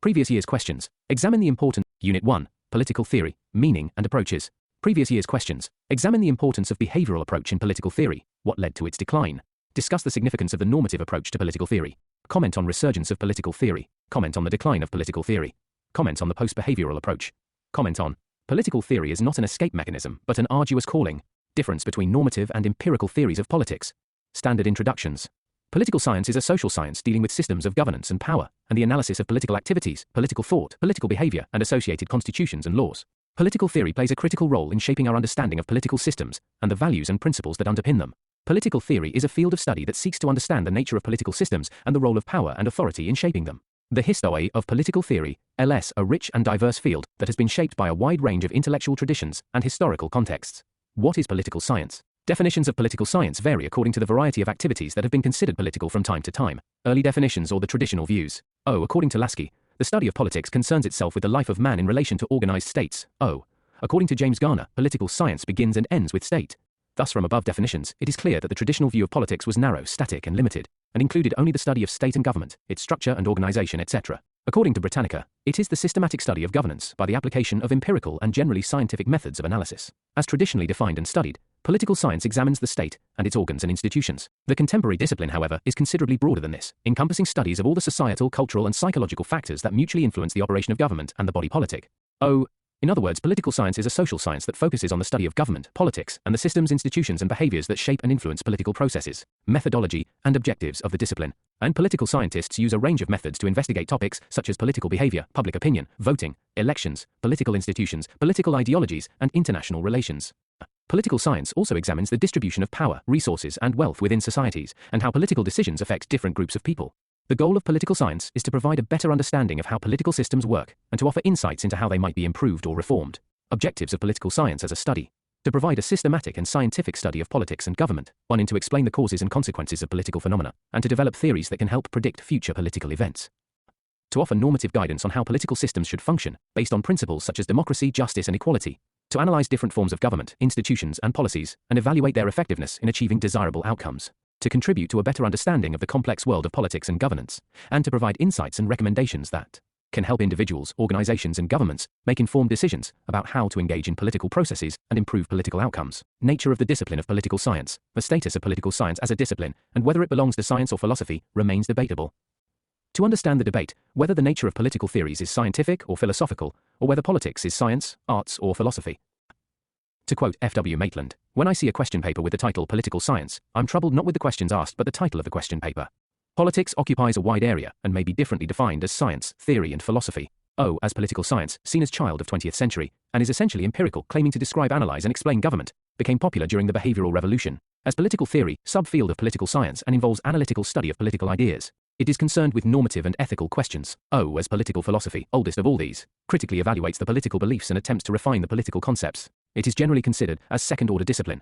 Previous year's questions. Examine the important. Unit 1. Political theory, meaning and approaches. Previous year's questions. Examine the importance of behavioral approach in political theory. What led to its decline? Discuss the significance of the normative approach to political theory. Comment on resurgence of political theory. Comment on the decline of political theory. Comment on the post-behavioral approach. Comment on political theory is not an escape mechanism, but an arduous calling. Difference between normative and empirical theories of politics. Standard introductions. Political science is a social science dealing with systems of governance and power, and the analysis of political activities, political thought, political behavior, and associated constitutions and laws. Political theory plays a critical role in shaping our understanding of political systems and the values and principles that underpin them. Political theory is a field of study that seeks to understand the nature of political systems and the role of power and authority in shaping them. The history of political theory, LS, a rich and diverse field that has been shaped by a wide range of intellectual traditions and historical contexts. What is political science? Definitions of political science vary according to the variety of activities that have been considered political from time to time. Early definitions or the traditional views. According to Laski, the study of politics concerns itself with the life of man in relation to organized states. According to James Garner, political science begins and ends with state. Thus, from above definitions, it is clear that the traditional view of politics was narrow, static, and limited, and included only the study of state and government, its structure and organization, etc. According to Britannica, it is the systematic study of governance by the application of empirical and generally scientific methods of analysis. As traditionally defined and studied, political science examines the state and its organs and institutions. The contemporary discipline, however, is considerably broader than this, encompassing studies of all the societal, cultural, and psychological factors that mutually influence the operation of government and the body politic. In other words, political science is a social science that focuses on the study of government, politics, and the systems, institutions, and behaviors that shape and influence political processes, methodology, and objectives of the discipline. And political scientists use a range of methods to investigate topics such as political behavior, public opinion, voting, elections, political institutions, political ideologies, and international relations. Political science also examines the distribution of power, resources, and wealth within societies, and how political decisions affect different groups of people. The goal of political science is to provide a better understanding of how political systems work, and to offer insights into how they might be improved or reformed. Objectives of political science as a study. To provide a systematic and scientific study of politics and government, one in to explain the causes and consequences of political phenomena, and to develop theories that can help predict future political events. To offer normative guidance on how political systems should function, based on principles such as democracy, justice, and equality. To analyze different forms of government, institutions, and policies, and evaluate their effectiveness in achieving desirable outcomes. To contribute to a better understanding of the complex world of politics and governance, and to provide insights and recommendations that can help individuals, organizations, and governments make informed decisions about how to engage in political processes and improve political outcomes. Nature of the discipline of political science. The status of political science as a discipline, and whether it belongs to science or philosophy, remains debatable. To understand the debate, whether the nature of political theories is scientific or philosophical, or whether politics is science, arts, or philosophy. To quote F.W. Maitland, "When I see a question paper with the title Political Science, I'm troubled not with the questions asked but the title of the question paper. Politics occupies a wide area and may be differently defined as science, theory, and philosophy. As political science, seen as child of 20th century, and is essentially empirical, claiming to describe, analyze, and explain government, became popular during the behavioral revolution. As political theory, subfield of political science, and involves analytical study of political ideas. It is concerned with normative and ethical questions. As political philosophy, oldest of all these, critically evaluates the political beliefs and attempts to refine the political concepts. It is generally considered as second-order discipline.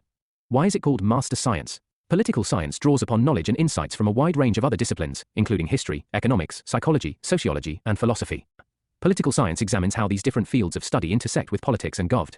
Why is it called master science? Political science draws upon knowledge and insights from a wide range of other disciplines, including history, economics, psychology, sociology, and philosophy. Political science examines how these different fields of study intersect with politics and government.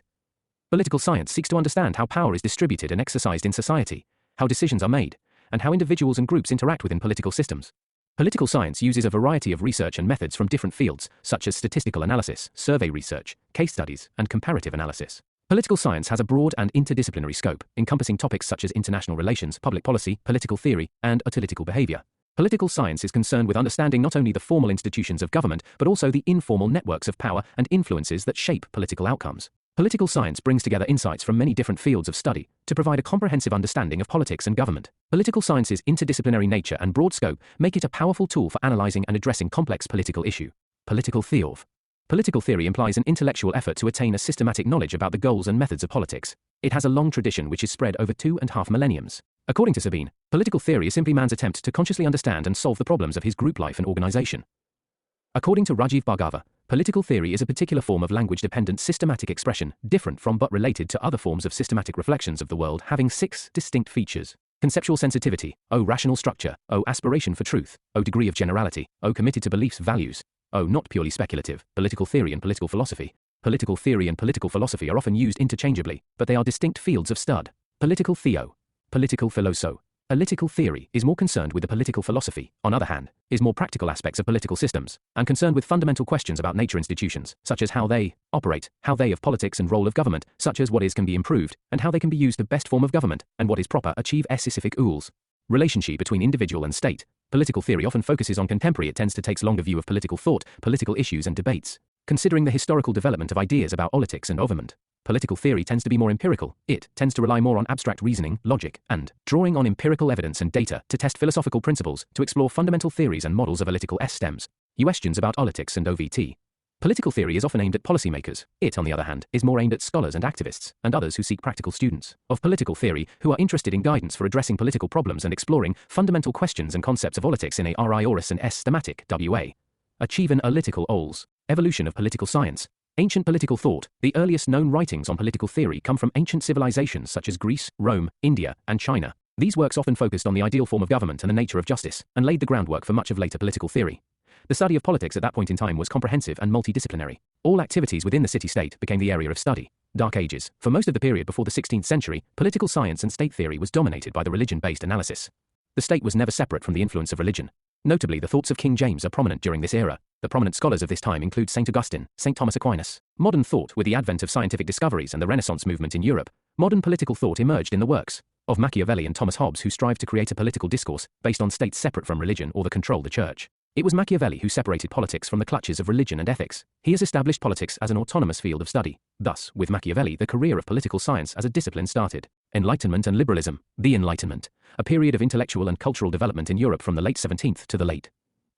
Political science seeks to understand how power is distributed and exercised in society, how decisions are made, and how individuals and groups interact within political systems. Political science uses a variety of research and methods from different fields, such as statistical analysis, survey research, case studies, and comparative analysis. Political science has a broad and interdisciplinary scope, encompassing topics such as international relations, public policy, political theory, and political behavior. Political science is concerned with understanding not only the formal institutions of government, but also the informal networks of power and influences that shape political outcomes. Political science brings together insights from many different fields of study to provide a comprehensive understanding of politics and government. Political science's interdisciplinary nature and broad scope make it a powerful tool for analyzing and addressing complex political issue. Political theory. Political theory implies an intellectual effort to attain a systematic knowledge about the goals and methods of politics. It has a long tradition which is spread over 2.5 millenniums. According to Sabine, political theory is simply man's attempt to consciously understand and solve the problems of his group life and organization. According to Rajiv Bhargava, political theory is a particular form of language-dependent systematic expression, different from but related to other forms of systematic reflections of the world, having 6 distinct features. Conceptual sensitivity, rational structure, aspiration for truth, degree of generality, committed to beliefs, values, not purely speculative. Political theory and political philosophy. Political theory and political philosophy are often used interchangeably, but they are distinct fields of stud. Political theo. Political philoso. Political theory is more concerned with the political philosophy, on the other hand, is more practical aspects of political systems, and concerned with fundamental questions about nature institutions, such as how they operate, how they of politics and role of government, such as what is can be improved, and how they can be used the best form of government, and what is proper achieve specific goals. Relationship between individual and state. Political theory often focuses on contemporary. It tends to take longer view of political thought, political issues and debates, considering the historical development of ideas about politics and government. Political theory tends to be more empirical. It tends to rely more on abstract reasoning, logic, and drawing on empirical evidence and data to test philosophical principles, to explore fundamental theories and models of political stems. Questions about politics and OVT. Political theory is often aimed at policymakers. It, on the other hand, is more aimed at scholars and activists, and others who seek practical students of political theory, who are interested in guidance for addressing political problems and exploring fundamental questions and concepts of politics in a RIORIS and S thematic WA. Achieving analytical goals. Evolution of political science. Ancient political thought. The earliest known writings on political theory come from ancient civilizations such as Greece, Rome, India, and China. These works often focused on the ideal form of government and the nature of justice, and laid the groundwork for much of later political theory. The study of politics at that point in time was comprehensive and multidisciplinary. All activities within the city-state became the area of study. Dark Ages. For most of the period before the 16th century, political science and state theory was dominated by the religion-based analysis. The state was never separate from the influence of religion. Notably, the thoughts of King James are prominent during this era. The prominent scholars of this time include St. Augustine, St. Thomas Aquinas. Modern thought. With the advent of scientific discoveries and the Renaissance movement in Europe, modern political thought emerged in the works of Machiavelli and Thomas Hobbes, who strived to create a political discourse based on states separate from religion or the control of the church. It was Machiavelli who separated politics from the clutches of religion and ethics. He has established politics as an autonomous field of study. Thus, with Machiavelli, the career of political science as a discipline started. Enlightenment and liberalism. The Enlightenment, a period of intellectual and cultural development in Europe from the late 17th to the late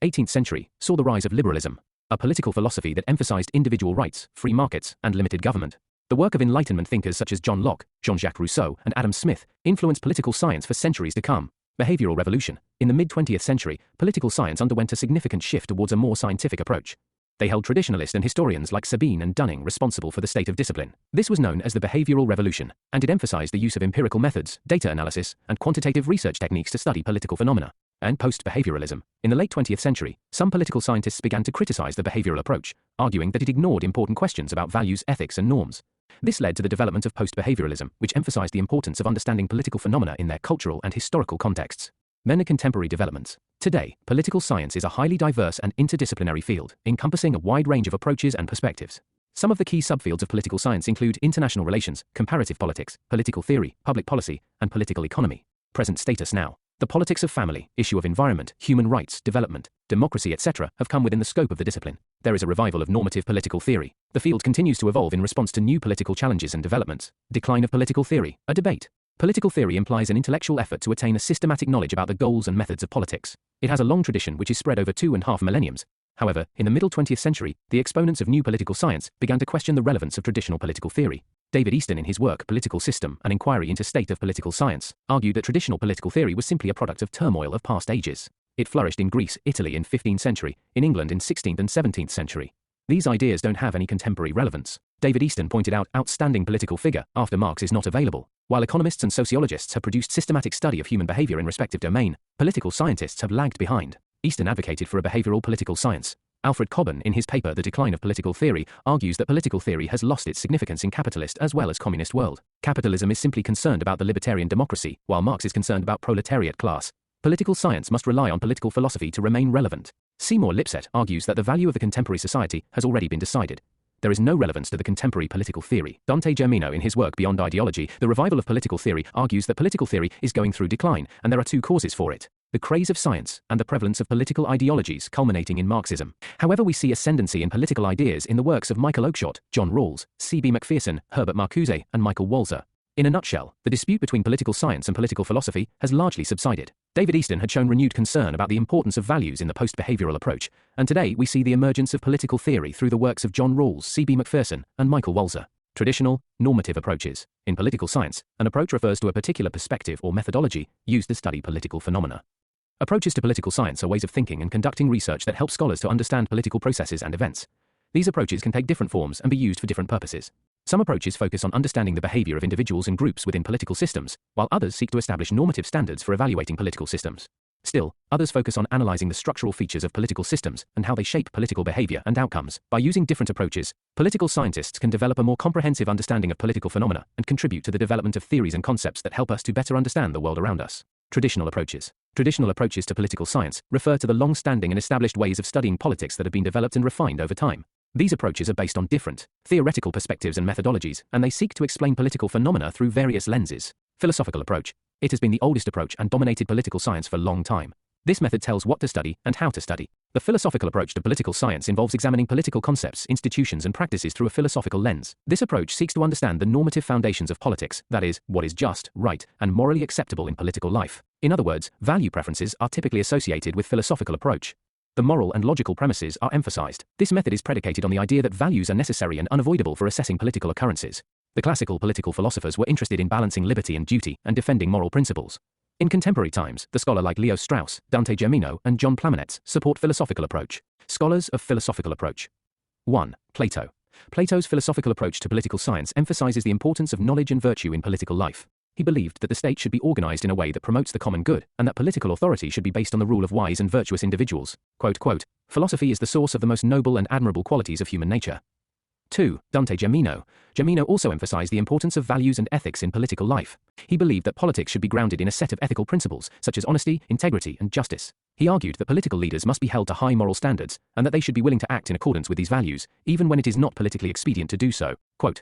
18th century, saw the rise of liberalism, a political philosophy that emphasized individual rights, free markets, and limited government. The work of Enlightenment thinkers such as John Locke, Jean-Jacques Rousseau, and Adam Smith influenced political science for centuries to come. Behavioral revolution. In the mid-20th century, political science underwent a significant shift towards a more scientific approach. They held traditionalists and historians like Sabine and Dunning responsible for the state of discipline. This was known as the behavioral revolution, and it emphasized the use of empirical methods, data analysis, and quantitative research techniques to study political phenomena. And post-behavioralism. In the late 20th century, some political scientists began to criticize the behavioral approach, arguing that it ignored important questions about values, ethics, and norms. This led to the development of post-behavioralism, which emphasized the importance of understanding political phenomena in their cultural and historical contexts. Then the contemporary developments. Today, political science is a highly diverse and interdisciplinary field, encompassing a wide range of approaches and perspectives. Some of the key subfields of political science include international relations, comparative politics, political theory, public policy, and political economy. Present status now. The politics of family, issue of environment, human rights, development, democracy, etc. have come within the scope of the discipline. There is a revival of normative political theory. The field continues to evolve in response to new political challenges and developments. Decline of political theory, a debate. Political theory implies an intellectual effort to attain a systematic knowledge about the goals and methods of politics. It has a long tradition which is spread over 2.5 millenniums. However, in the middle 20th century, the exponents of new political science began to question the relevance of traditional political theory. David Easton, in his work Political System, An Inquiry into State of Political Science, argued that traditional political theory was simply a product of turmoil of past ages. It flourished in Greece, Italy in 15th century, in England in 16th and 17th century. These ideas don't have any contemporary relevance. David Easton pointed out outstanding political figure after Marx is not available. While economists and sociologists have produced systematic study of human behavior in respective domain, political scientists have lagged behind. Easton advocated for a behavioral political science. Alfred Cobbin, in his paper The Decline of Political Theory, argues that political theory has lost its significance in capitalist as well as communist world. Capitalism is simply concerned about the libertarian democracy, while Marx is concerned about proletariat class. Political science must rely on political philosophy to remain relevant. Seymour Lipset argues that the value of the contemporary society has already been decided. There is no relevance to the contemporary political theory. Dante Germino, in his work Beyond Ideology, The Revival of Political Theory, argues that political theory is going through decline, and there are two causes for it: the craze of science and the prevalence of political ideologies culminating in Marxism. However, we see ascendancy in political ideas in the works of Michael Oakeshott, John Rawls, C.B. Macpherson, Herbert Marcuse, and Michael Walzer. In a nutshell, the dispute between political science and political philosophy has largely subsided. David Easton had shown renewed concern about the importance of values in the post-behavioral approach, and today we see the emergence of political theory through the works of John Rawls, C.B. Macpherson, and Michael Walzer. Traditional, normative approaches. In political science, an approach refers to a particular perspective or methodology used to study political phenomena. Approaches to political science are ways of thinking and conducting research that help scholars to understand political processes and events. These approaches can take different forms and be used for different purposes. Some approaches focus on understanding the behavior of individuals and groups within political systems, while others seek to establish normative standards for evaluating political systems. Still, others focus on analyzing the structural features of political systems and how they shape political behavior and outcomes. By using different approaches, political scientists can develop a more comprehensive understanding of political phenomena and contribute to the development of theories and concepts that help us to better understand the world around us. Traditional approaches. Traditional approaches to political science refer to the long-standing and established ways of studying politics that have been developed and refined over time. These approaches are based on different, theoretical perspectives and methodologies, and they seek to explain political phenomena through various lenses. Philosophical approach. It has been the oldest approach and dominated political science for a long time. This method tells what to study and how to study. The philosophical approach to political science involves examining political concepts, institutions, and practices through a philosophical lens. This approach seeks to understand the normative foundations of politics, that is, what is just, right, and morally acceptable in political life. In other words, value preferences are typically associated with philosophical approach. The moral and logical premises are emphasized. This method is predicated on the idea that values are necessary and unavoidable for assessing political occurrences. The classical political philosophers were interested in balancing liberty and duty and defending moral principles. In contemporary times, the scholar like Leo Strauss, Dante Germino, and John Plamenetz support philosophical approach. Scholars of philosophical approach. 1. Plato. Plato's philosophical approach to political science emphasizes the importance of knowledge and virtue in political life. He believed that the state should be organized in a way that promotes the common good, and that political authority should be based on the rule of wise and virtuous individuals. Quote, philosophy is the source of the most noble and admirable qualities of human nature. 2. Dante Germino. Germino also emphasized the importance of values and ethics in political life. He believed that politics should be grounded in a set of ethical principles, such as honesty, integrity, and justice. He argued that political leaders must be held to high moral standards, and that they should be willing to act in accordance with these values, even when it is not politically expedient to do so. Quote,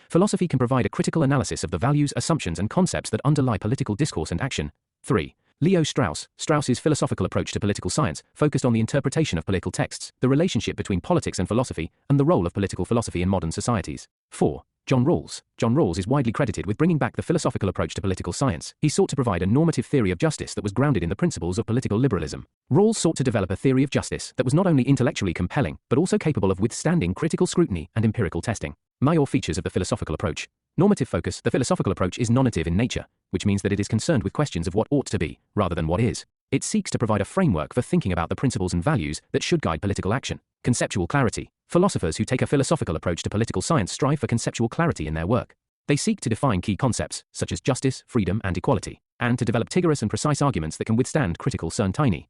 philosophy can provide a critical analysis of the values, assumptions, and concepts that underlie political discourse and action. 3. Leo Strauss. Strauss's philosophical approach to political science focused on the interpretation of political texts, the relationship between politics and philosophy, and the role of political philosophy in modern societies. 4. John Rawls. John Rawls is widely credited with bringing back the philosophical approach to political science. He sought to provide a normative theory of justice that was grounded in the principles of political liberalism. Rawls sought to develop a theory of justice that was not only intellectually compelling, but also capable of withstanding critical scrutiny and empirical testing. Major features of the philosophical approach. Normative focus. The philosophical approach is nonative in nature, which means that it is concerned with questions of what ought to be, rather than what is. It seeks to provide a framework for thinking about the principles and values that should guide political action. Conceptual clarity. Philosophers who take a philosophical approach to political science strive for conceptual clarity in their work. They seek to define key concepts, such as justice, freedom, and equality, and to develop vigorous and precise arguments that can withstand critical scrutiny.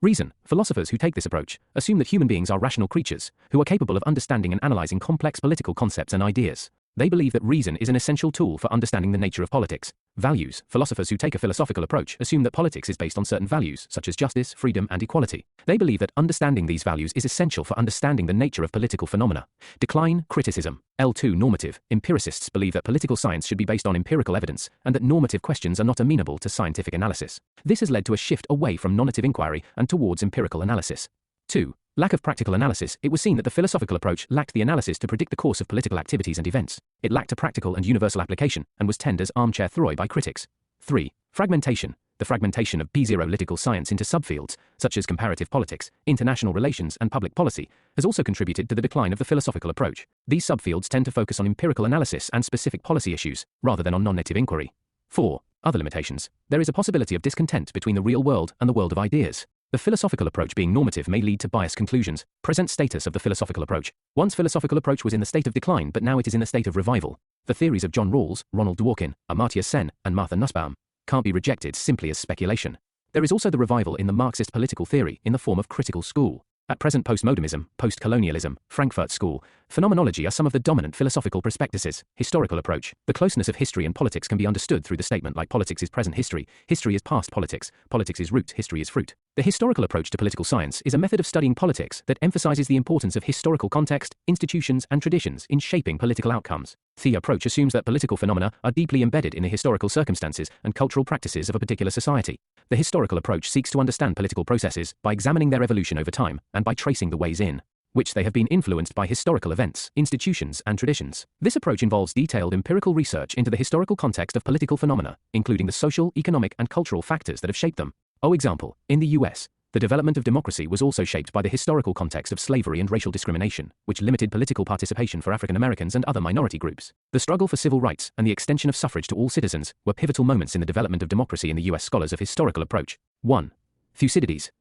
Reason. Philosophers who take this approach assume that human beings are rational creatures, who are capable of understanding and analyzing complex political concepts and ideas. They believe that reason is an essential tool for understanding the nature of politics. Values. Philosophers who take a philosophical approach assume that politics is based on certain values, such as justice, freedom, and equality. They believe that understanding these values is essential for understanding the nature of political phenomena. Decline. Criticism. L2. Normative. Empiricists believe that political science should be based on empirical evidence, and that normative questions are not amenable to scientific analysis. This has led to a shift away from normative inquiry and towards empirical analysis. 2. Lack of practical analysis. It was seen that the philosophical approach lacked the analysis to predict the course of political activities and events. It lacked a practical and universal application, and was termed as armchair theory by critics. 3. Fragmentation. The fragmentation of P0 political science into subfields, such as comparative politics, international relations, and public policy, has also contributed to the decline of the philosophical approach. These subfields tend to focus on empirical analysis and specific policy issues, rather than on non-native inquiry. 4. Other limitations. There is a possibility of discontent between the real world and the world of ideas. The philosophical approach being normative may lead to biased conclusions. Present status of the philosophical approach. Once philosophical approach was in the state of decline, but now it is in the state of revival. The theories of John Rawls, Ronald Dworkin, Amartya Sen, and Martha Nussbaum can't be rejected simply as speculation. There is also the revival in the Marxist political theory in the form of critical school. At present, postmodernism, post-colonialism, Frankfurt School, phenomenology are some of the dominant philosophical perspectives. Historical approach. The closeness of history and politics can be understood through the statement like politics is present history, history is past politics, politics is root, history is fruit. The historical approach to political science is a method of studying politics that emphasizes the importance of historical context, institutions, and traditions in shaping political outcomes. The approach assumes that political phenomena are deeply embedded in the historical circumstances and cultural practices of a particular society. The historical approach seeks to understand political processes by examining their evolution over time and by tracing the ways in which they have been influenced by historical events, institutions, and traditions. This approach involves detailed empirical research into the historical context of political phenomena, including the social, economic, and cultural factors that have shaped them. Example, in the US, the development of democracy was also shaped by the historical context of slavery and racial discrimination, which limited political participation for African Americans and other minority groups. The struggle for civil rights and the extension of suffrage to all citizens were pivotal moments in the development of democracy in the US. Scholars of historical approach. 1. Thucydides.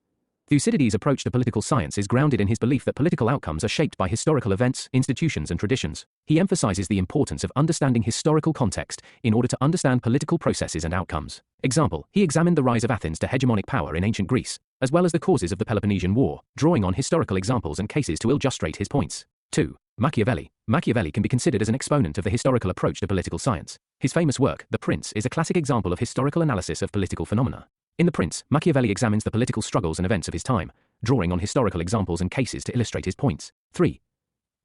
Thucydides' approach to political science is grounded in his belief that political outcomes are shaped by historical events, institutions, and traditions. He emphasizes the importance of understanding historical context in order to understand political processes and outcomes. Example, he examined the rise of Athens to hegemonic power in ancient Greece, as well as the causes of the Peloponnesian War, drawing on historical examples and cases to illustrate his points. 2. Machiavelli. Machiavelli can be considered as an exponent of the historical approach to political science. His famous work, The Prince, is a classic example of historical analysis of political phenomena. In The Prince, Machiavelli examines the political struggles and events of his time, drawing on historical examples and cases to illustrate his points. 3.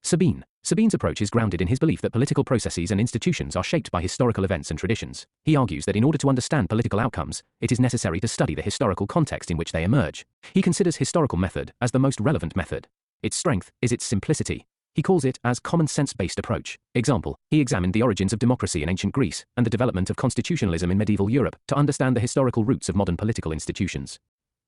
Sabine. Sabine's approach is grounded in his belief that political processes and institutions are shaped by historical events and traditions. He argues that in order to understand political outcomes, it is necessary to study the historical context in which they emerge. He considers historical method as the most relevant method. Its strength is its simplicity. He calls it as common sense-based approach. Example, he examined the origins of democracy in ancient Greece and the development of constitutionalism in medieval Europe to understand the historical roots of modern political institutions.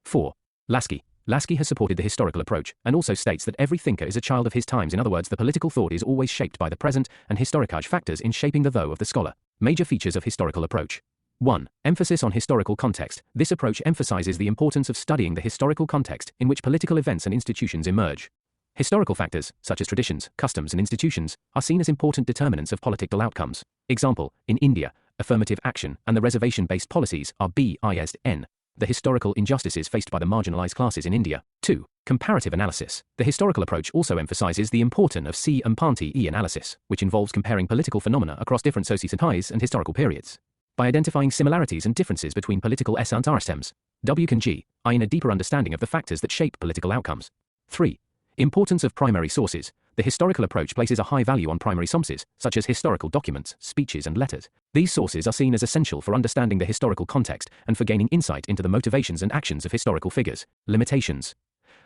4. Laski. Laski has supported the historical approach and also states that every thinker is a child of his times. In other words, the political thought is always shaped by the present and historicage factors in shaping the though of the scholar. Major features of historical approach. 1. Emphasis on historical context. This approach emphasizes the importance of studying the historical context in which political events and institutions emerge. Historical factors, such as traditions, customs, and institutions, are seen as important determinants of political outcomes. Example, in India, affirmative action and the reservation-based policies are BISN, the historical injustices faced by the marginalized classes in India. 2. Comparative analysis. The historical approach also emphasizes the importance of C and Panti analysis, which involves comparing political phenomena across different societies and historical periods. By identifying similarities and differences between political S and RSMs, W can G, I in a deeper understanding of the factors that shape political outcomes. 3. Importance of primary sources. The historical approach places a high value on primary sources, such as historical documents, speeches, and letters. These sources are seen as essential for understanding the historical context and for gaining insight into the motivations and actions of historical figures. Limitations.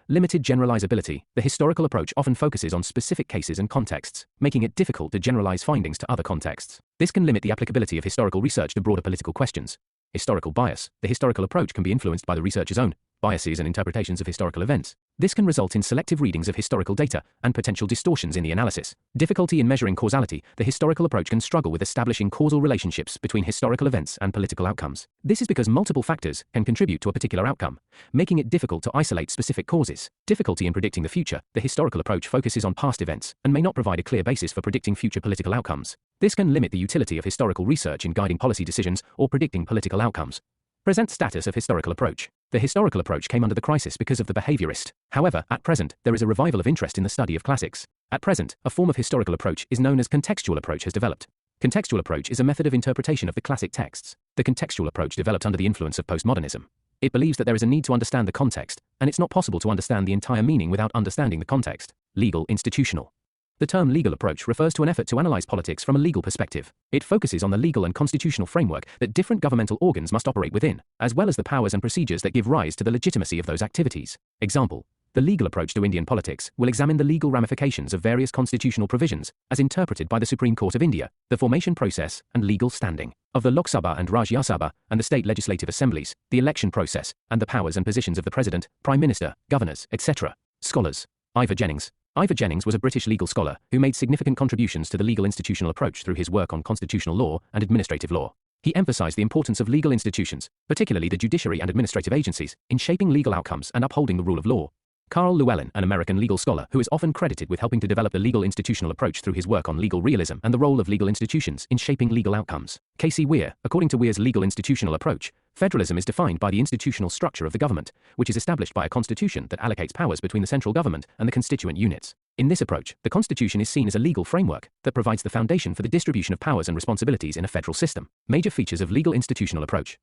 Limited generalizability. The historical approach often focuses on specific cases and contexts, making it difficult to generalize findings to other contexts. This can limit the applicability of historical research to broader political questions. Historical bias. The historical approach can be influenced by the researcher's own biases and interpretations of historical events. This can result in selective readings of historical data and potential distortions in the analysis. Difficulty in measuring causality. The historical approach can struggle with establishing causal relationships between historical events and political outcomes. This is because multiple factors can contribute to a particular outcome, making it difficult to isolate specific causes. Difficulty in predicting the future. The historical approach focuses on past events and may not provide a clear basis for predicting future political outcomes. This can limit the utility of historical research in guiding policy decisions or predicting political outcomes. Present status of historical approach. The historical approach came under the crisis because of the behaviorist. However, at present, there is a revival of interest in the study of classics. At present, a form of historical approach is known as contextual approach has developed. Contextual approach is a method of interpretation of the classic texts. The contextual approach developed under the influence of postmodernism. It believes that there is a need to understand the context, and it's not possible to understand the entire meaning without understanding the context. Legal institutional. The term legal approach refers to an effort to analyze politics from a legal perspective. It focuses on the legal and constitutional framework that different governmental organs must operate within, as well as the powers and procedures that give rise to the legitimacy of those activities. Example, the legal approach to Indian politics will examine the legal ramifications of various constitutional provisions, as interpreted by the Supreme Court of India, the formation process and legal standing of the Lok Sabha and Rajya Sabha and the state legislative assemblies, the election process, and the powers and positions of the President, Prime Minister, governors, etc. Scholars. Ivor Jennings. Ivor Jennings was a British legal scholar who made significant contributions to the legal institutional approach through his work on constitutional law and administrative law. He emphasized the importance of legal institutions, particularly the judiciary and administrative agencies, in shaping legal outcomes and upholding the rule of law. Carl Llewellyn, an American legal scholar who is often credited with helping to develop the legal institutional approach through his work on legal realism and the role of legal institutions in shaping legal outcomes. K.C. Weir. According to Weir's legal institutional approach, federalism is defined by the institutional structure of the government, which is established by a constitution that allocates powers between the central government and the constituent units. In this approach, the constitution is seen as a legal framework that provides the foundation for the distribution of powers and responsibilities in a federal system. Major features of legal institutional approach.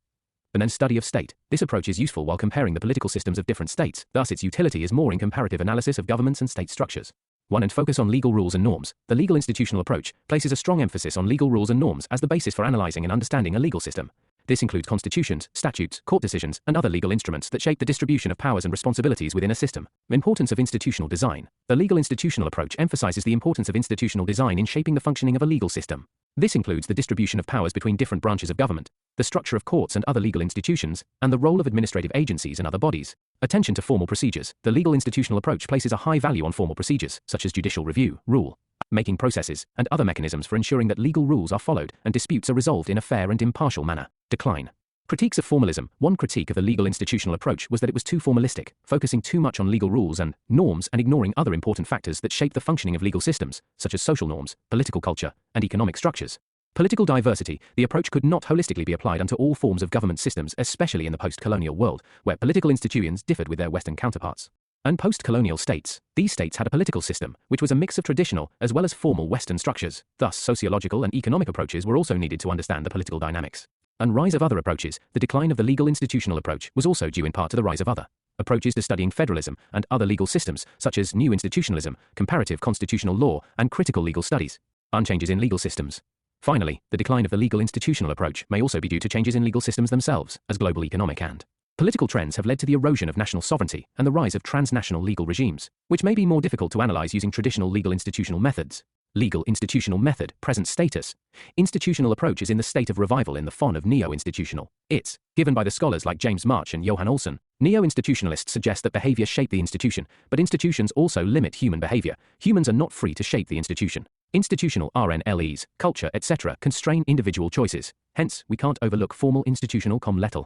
And then study of state. This approach is useful while comparing the political systems of different states, thus its utility is more in comparative analysis of governments and state structures. 1. And focus on legal rules and norms. The legal institutional approach places a strong emphasis on legal rules and norms as the basis for analyzing and understanding a legal system. This includes constitutions, statutes, court decisions, and other legal instruments that shape the distribution of powers and responsibilities within a system. Importance of institutional design. The legal institutional approach emphasizes the importance of institutional design in shaping the functioning of a legal system. This includes the distribution of powers between different branches of government, the structure of courts and other legal institutions, and the role of administrative agencies and other bodies. Attention to formal procedures. The legal institutional approach places a high value on formal procedures, such as judicial review, rule-making processes, and other mechanisms for ensuring that legal rules are followed and disputes are resolved in a fair and impartial manner. Decline. Critiques of formalism. One critique of the legal institutional approach was that it was too formalistic, focusing too much on legal rules and norms and ignoring other important factors that shape the functioning of legal systems, such as social norms, political culture, and economic structures. Political diversity. The approach could not holistically be applied unto all forms of government systems, especially in the post-colonial world, where political institutions differed with their Western counterparts. and post-colonial states. These states had a political system, which was a mix of traditional as well as formal Western structures. Thus, sociological and economic approaches were also needed to understand the political dynamics. And rise of other approaches, the decline of the legal institutional approach was also due in part to the rise of other approaches to studying federalism and other legal systems, such as Neo-institutionalism, comparative constitutional law, and critical legal studies. Changes in legal systems. Finally, the decline of the legal institutional approach may also be due to changes in legal systems themselves, as global economic and political trends have led to the erosion of national sovereignty and the rise of transnational legal regimes, which may be more difficult to analyze using traditional legal institutional methods. Legal institutional method, present status. Institutional approach is in the state of revival in the font of neo-institutional. It's given by the scholars like James March and Johan Olsen. Neo-institutionalists suggest that behavior shape the institution, but institutions also limit human behavior. Humans are not free to shape the institution. Institutional RNLEs, culture, etc. constrain individual choices. Hence, we can't overlook formal institutional comlettal.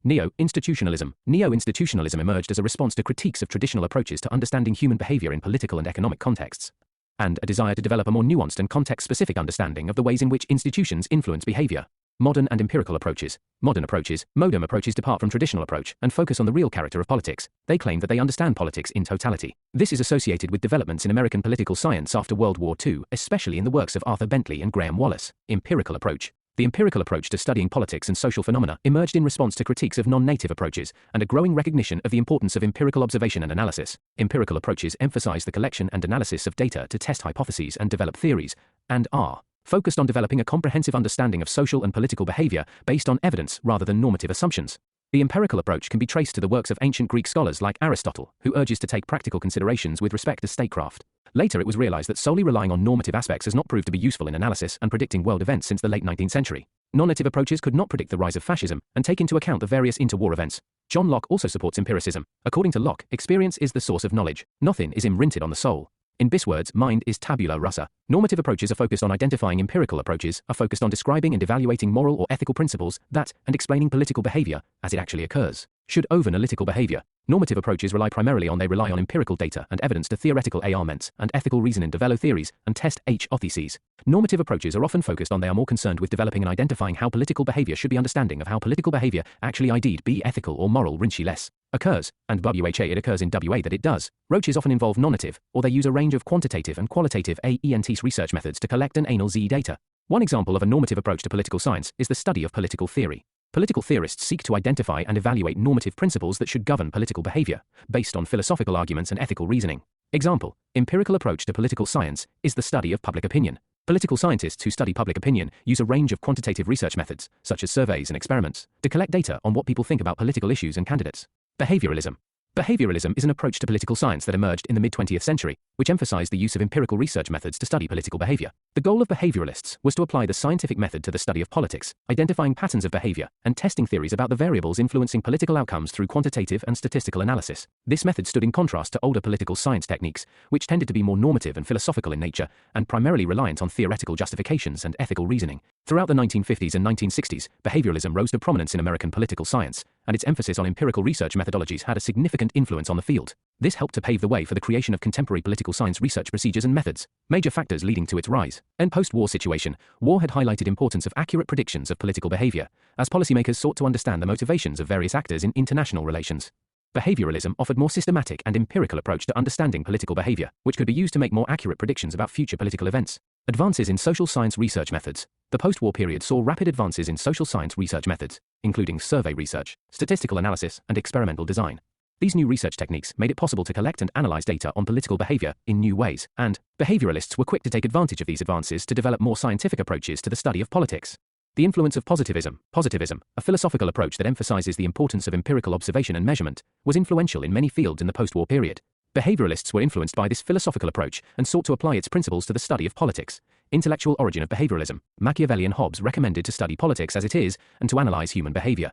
Neo-institutionalism. Neo-institutionalism emerged as a response to critiques of traditional approaches to understanding human behavior in political and economic contexts, and a desire to develop a more nuanced and context-specific understanding of the ways in which institutions influence behavior. Modern and empirical approaches. Modern approaches, modern approaches depart from traditional approach and focus on the real character of politics. They claim that they understand politics in totality. This is associated with developments in American political science after World War II, especially in the works of Arthur Bentley and Graham Wallas. Empirical approach. The empirical approach to studying politics and social phenomena emerged in response to critiques of non-native approaches and a growing recognition of the importance of empirical observation and analysis. Empirical approaches emphasize the collection and analysis of data to test hypotheses and develop theories, and are focused on developing a comprehensive understanding of social and political behavior based on evidence rather than normative assumptions. The empirical approach can be traced to the works of ancient Greek scholars like Aristotle, who urges to take practical considerations with respect to statecraft. Later it was realized that solely relying on normative aspects has not proved to be useful in analysis and predicting world events since the late 19th century. Non-native approaches could not predict the rise of fascism and take into account the various interwar events. John Locke also supports empiricism. According to Locke, experience is the source of knowledge. Nothing is imprinted on the soul. In Biss words, mind is tabula rasa. Normative approaches are focused on identifying. Empirical approaches are focused on describing and evaluating moral or ethical principles that, and explaining political behavior as it actually occurs. Should over analytical behavior. Normative approaches rely on empirical data and evidence to theoretical arguments and ethical reasoning, develop theories, and test hypotheses. Normative approaches are often focused on. They are more concerned with developing and identifying how political behavior should be understanding of how political behavior actually indeed be ethical or moral less occurs, and it occurs in WA that it does. Roaches often involve nonative, or they use a range of quantitative and qualitative AENTs research methods to collect and analyze data. One example of a normative approach to political science is the study of political theory. Political theorists seek to identify and evaluate normative principles that should govern political behavior, based on philosophical arguments and ethical reasoning. Example: empirical approach to political science is the study of public opinion. Political scientists who study public opinion use a range of quantitative research methods, such as surveys and experiments, to collect data on what people think about political issues and candidates. Behavioralism. Behavioralism is an approach to political science that emerged in the mid-20th century, which emphasized the use of empirical research methods to study political behavior. The goal of behavioralists was to apply the scientific method to the study of politics, identifying patterns of behavior, and testing theories about the variables influencing political outcomes through quantitative and statistical analysis. This method stood in contrast to older political science techniques, which tended to be more normative and philosophical in nature, and primarily reliant on theoretical justifications and ethical reasoning. Throughout the 1950s and 1960s, behavioralism rose to prominence in American political science, and its emphasis on empirical research methodologies had a significant influence on the field. This helped to pave the way for the creation of contemporary political science research procedures and methods, major factors leading to its rise. In post-war situation, war had highlighted importance of accurate predictions of political behavior, as policymakers sought to understand the motivations of various actors in international relations. Behavioralism offered more systematic and empirical approach to understanding political behavior, which could be used to make more accurate predictions about future political events. Advances in social science research methods. The post-war period saw rapid advances in social science research methods, including survey research, statistical analysis, and experimental design. These new research techniques made it possible to collect and analyze data on political behavior in new ways, and behavioralists were quick to take advantage of these advances to develop more scientific approaches to the study of politics. The influence of positivism. Positivism, a philosophical approach that emphasizes the importance of empirical observation and measurement, was influential in many fields in the post-war period. Behavioralists were influenced by this philosophical approach and sought to apply its principles to the study of politics. Intellectual origin of behavioralism. Machiavelli and Hobbes recommended to study politics as it is and to analyze human behavior.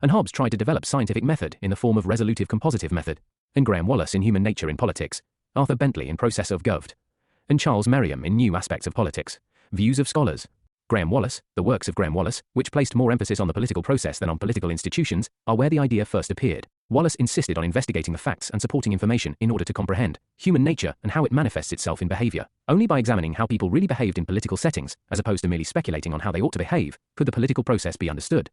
And Hobbes tried to develop scientific method in the form of resolutive compositive method. And Graham Wallas in Human Nature in Politics. Arthur Bentley in Process of Govt. And Charles Merriam in New Aspects of Politics. Views of scholars. Graham Wallas, the works of Graham Wallas, which placed more emphasis on the political process than on political institutions, are where the idea first appeared. Wallas insisted on investigating the facts and supporting information in order to comprehend human nature and how it manifests itself in behavior. Only by examining how people really behaved in political settings, as opposed to merely speculating on how they ought to behave, could the political process be understood.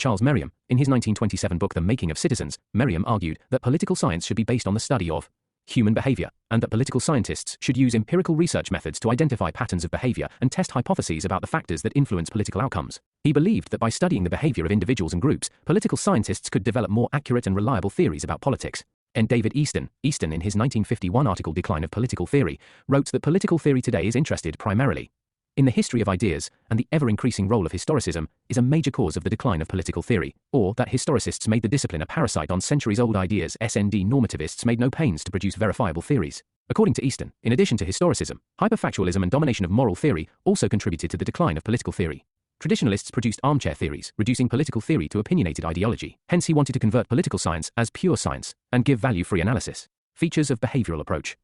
Charles Merriam, in his 1927 book The Making of Citizens, Merriam argued that political science should be based on the study of human behavior, and that political scientists should use empirical research methods to identify patterns of behavior and test hypotheses about the factors that influence political outcomes. He believed that by studying the behavior of individuals and groups, political scientists could develop more accurate and reliable theories about politics. And David Easton in his 1951 article Decline of Political Theory, wrote that political theory today is interested primarily in the history of ideas, and the ever-increasing role of historicism is a major cause of the decline of political theory, or that historicists made the discipline a parasite on centuries-old ideas. SND normativists made no pains to produce verifiable theories. According to Easton, in addition to historicism, hyperfactualism and domination of moral theory also contributed to the decline of political theory. Traditionalists produced armchair theories, reducing political theory to opinionated ideology. Hence he wanted to convert political science as pure science, and give value-free analysis. Features of behavioral approach.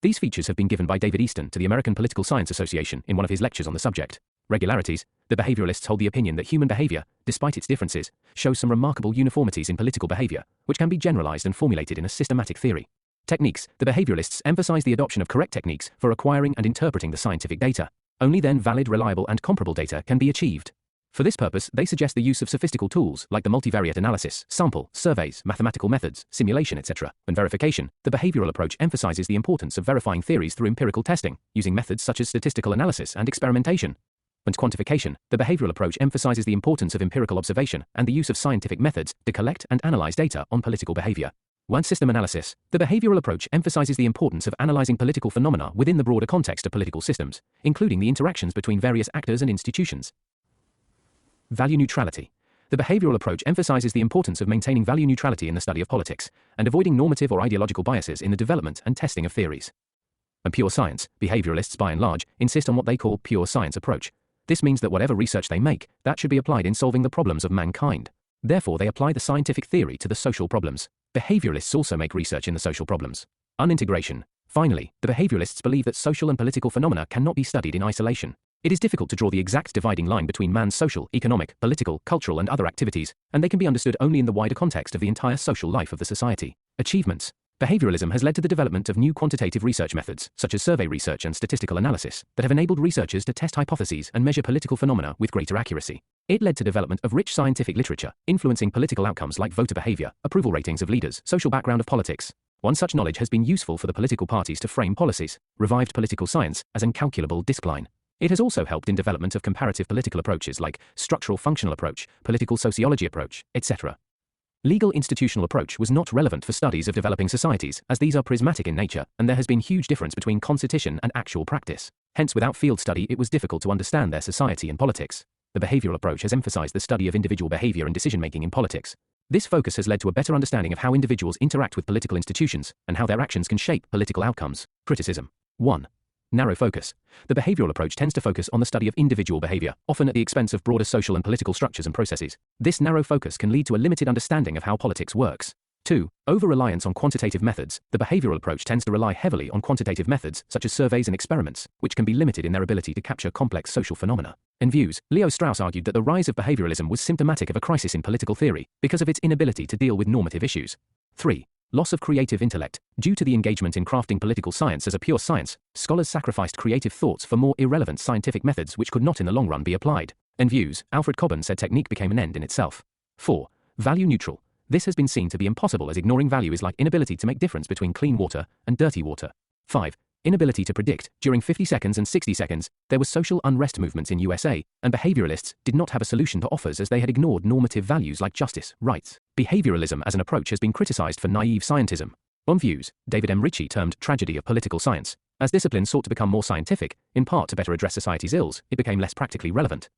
These features have been given by David Easton to the American Political Science Association in one of his lectures on the subject. Regularities. The behavioralists hold the opinion that human behavior, despite its differences, shows some remarkable uniformities in political behavior, which can be generalized and formulated in a systematic theory. Techniques. The behavioralists emphasize the adoption of correct techniques for acquiring and interpreting the scientific data. Only then valid, reliable, and comparable data can be achieved. For this purpose, they suggest the use of sophistical tools like the multivariate analysis, sample, surveys, mathematical methods, simulation, etc. When verification, the behavioral approach emphasizes the importance of verifying theories through empirical testing, using methods such as statistical analysis and experimentation. When quantification, the behavioral approach emphasizes the importance of empirical observation and the use of scientific methods to collect and analyze data on political behavior. When system analysis, the behavioral approach emphasizes the importance of analyzing political phenomena within the broader context of political systems, including the interactions between various actors and institutions. Value neutrality. The behavioral approach emphasizes the importance of maintaining value neutrality in the study of politics, and avoiding normative or ideological biases in the development and testing of theories. And pure science, behavioralists by and large insist on what they call pure science approach. This means that whatever research they make, that should be applied in solving the problems of mankind. Therefore they apply the scientific theory to the social problems. Behavioralists also make research in the social problems. Unintegration. Finally, the behavioralists believe that social and political phenomena cannot be studied in isolation. It is difficult to draw the exact dividing line between man's social, economic, political, cultural, and other activities, and they can be understood only in the wider context of the entire social life of the society. Achievements. Behavioralism has led to the development of new quantitative research methods, such as survey research and statistical analysis, that have enabled researchers to test hypotheses and measure political phenomena with greater accuracy. It led to development of rich scientific literature, influencing political outcomes like voter behavior, approval ratings of leaders, social background of politics. One such knowledge has been useful for the political parties to frame policies, revived political science as incalculable discipline. It has also helped in development of comparative political approaches like structural functional approach, political sociology approach, etc. Legal institutional approach was not relevant for studies of developing societies, as these are prismatic in nature, and there has been huge difference between constitution and actual practice. Hence, without field study, it was difficult to understand their society and politics. The behavioral approach has emphasized the study of individual behavior and decision-making in politics. This focus has led to a better understanding of how individuals interact with political institutions, and how their actions can shape political outcomes. Criticism. 1. Narrow focus. The behavioral approach tends to focus on the study of individual behavior, often at the expense of broader social and political structures and processes. This narrow focus can lead to a limited understanding of how politics works. 2. Over-reliance on quantitative methods. The behavioral approach tends to rely heavily on quantitative methods, such as surveys and experiments, which can be limited in their ability to capture complex social phenomena. In views, Leo Strauss argued that the rise of behavioralism was symptomatic of a crisis in political theory, because of its inability to deal with normative issues. 3. Loss of creative intellect. Due to the engagement in crafting political science as a pure science, scholars sacrificed creative thoughts for more irrelevant scientific methods which could not in the long run be applied. In views, Alfred Cockburn said technique became an end in itself. 4. Value neutral. This has been seen to be impossible, as ignoring value is like inability to make difference between clean water and dirty water. 5. Inability to predict. During 50 seconds and 60 seconds, there was social unrest movements in USA, and behavioralists did not have a solution to offers as they had ignored normative values like justice, rights. Behavioralism as an approach has been criticized for naive scientism. On views, David M. Ritchie termed tragedy of political science. As discipline sought to become more scientific, in part to better address society's ills, it became less practically relevant.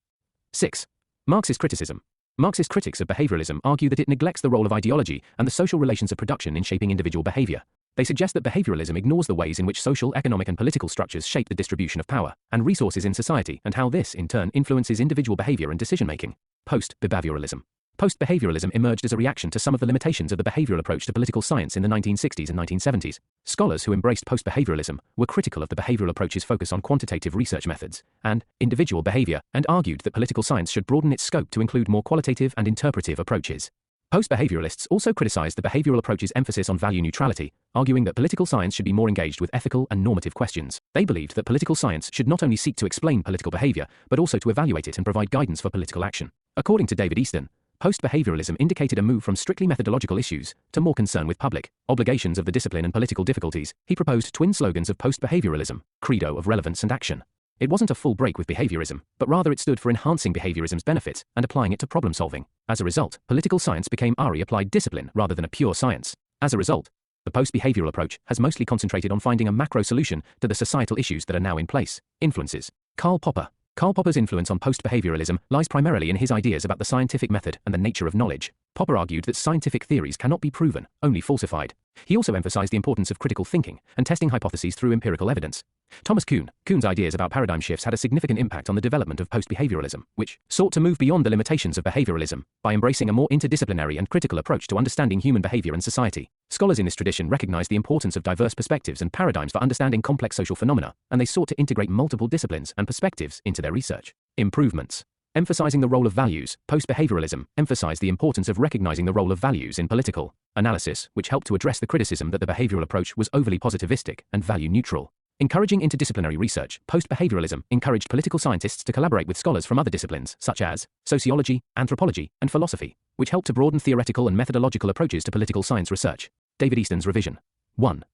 6. Marxist criticism. Marxist critics of behavioralism argue that it neglects the role of ideology and the social relations of production in shaping individual behavior. They suggest that behavioralism ignores the ways in which social, economic, and political structures shape the distribution of power and resources in society, and how this, in turn, influences individual behavior and decision-making. Post-behavioralism. Post-behavioralism emerged as a reaction to some of the limitations of the behavioral approach to political science in the 1960s and 1970s. Scholars who embraced post-behavioralism were critical of the behavioral approach's focus on quantitative research methods and individual behavior, and argued that political science should broaden its scope to include more qualitative and interpretive approaches. Post-behavioralists also criticized the behavioral approach's emphasis on value neutrality, arguing that political science should be more engaged with ethical and normative questions. They believed that political science should not only seek to explain political behavior, but also to evaluate it and provide guidance for political action. According to David Easton, post-behavioralism indicated a move from strictly methodological issues to more concern with public obligations of the discipline and political difficulties. He proposed twin slogans of post-behavioralism, credo of relevance and action. It wasn't a full break with behaviorism, but rather it stood for enhancing behaviorism's benefits and applying it to problem solving. As a result, political science became ARI applied discipline rather than a pure science. As a result, the post-behavioral approach has mostly concentrated on finding a macro solution to the societal issues that are now in place. Influences. Karl Popper's influence on post-behavioralism lies primarily in his ideas about the scientific method and the nature of knowledge. Popper argued that scientific theories cannot be proven, only falsified. He also emphasized the importance of critical thinking and testing hypotheses through empirical evidence. Thomas Kuhn's ideas about paradigm shifts had a significant impact on the development of post-behavioralism, which sought to move beyond the limitations of behavioralism by embracing a more interdisciplinary and critical approach to understanding human behavior and society. Scholars in this tradition recognized the importance of diverse perspectives and paradigms for understanding complex social phenomena, and they sought to integrate multiple disciplines and perspectives into their research. Improvements. Emphasizing the role of values, post-behavioralism emphasized the importance of recognizing the role of values in political analysis, which helped to address the criticism that the behavioral approach was overly positivistic and value-neutral. Encouraging interdisciplinary research, post-behavioralism encouraged political scientists to collaborate with scholars from other disciplines, such as sociology, anthropology, and philosophy, which helped to broaden theoretical and methodological approaches to political science research. David Easton's revision. 1.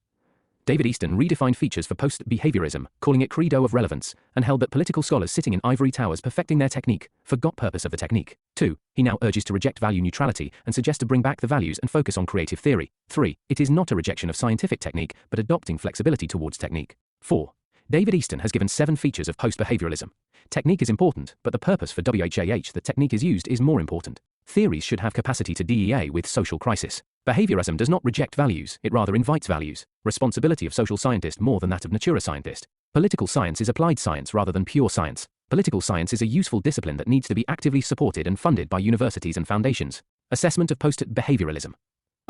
David Easton redefined features for post-behaviorism, calling it credo of relevance, and held that political scholars sitting in ivory towers perfecting their technique forgot purpose of the technique. 2. He now urges to reject value neutrality and suggests to bring back the values and focus on creative theory. 3. It is not a rejection of scientific technique, but adopting flexibility towards technique. 4. David Easton has given 7 features of post-behavioralism. Technique is important, but the purpose for WHAH that technique is used is more important. Theories should have capacity to DEA with social crisis. Behaviorism does not reject values, it rather invites values. Responsibility of social scientist more than that of naturascientist. Political science is applied science rather than pure science. Political science is a useful discipline that needs to be actively supported and funded by universities and foundations. Assessment of post-behavioralism.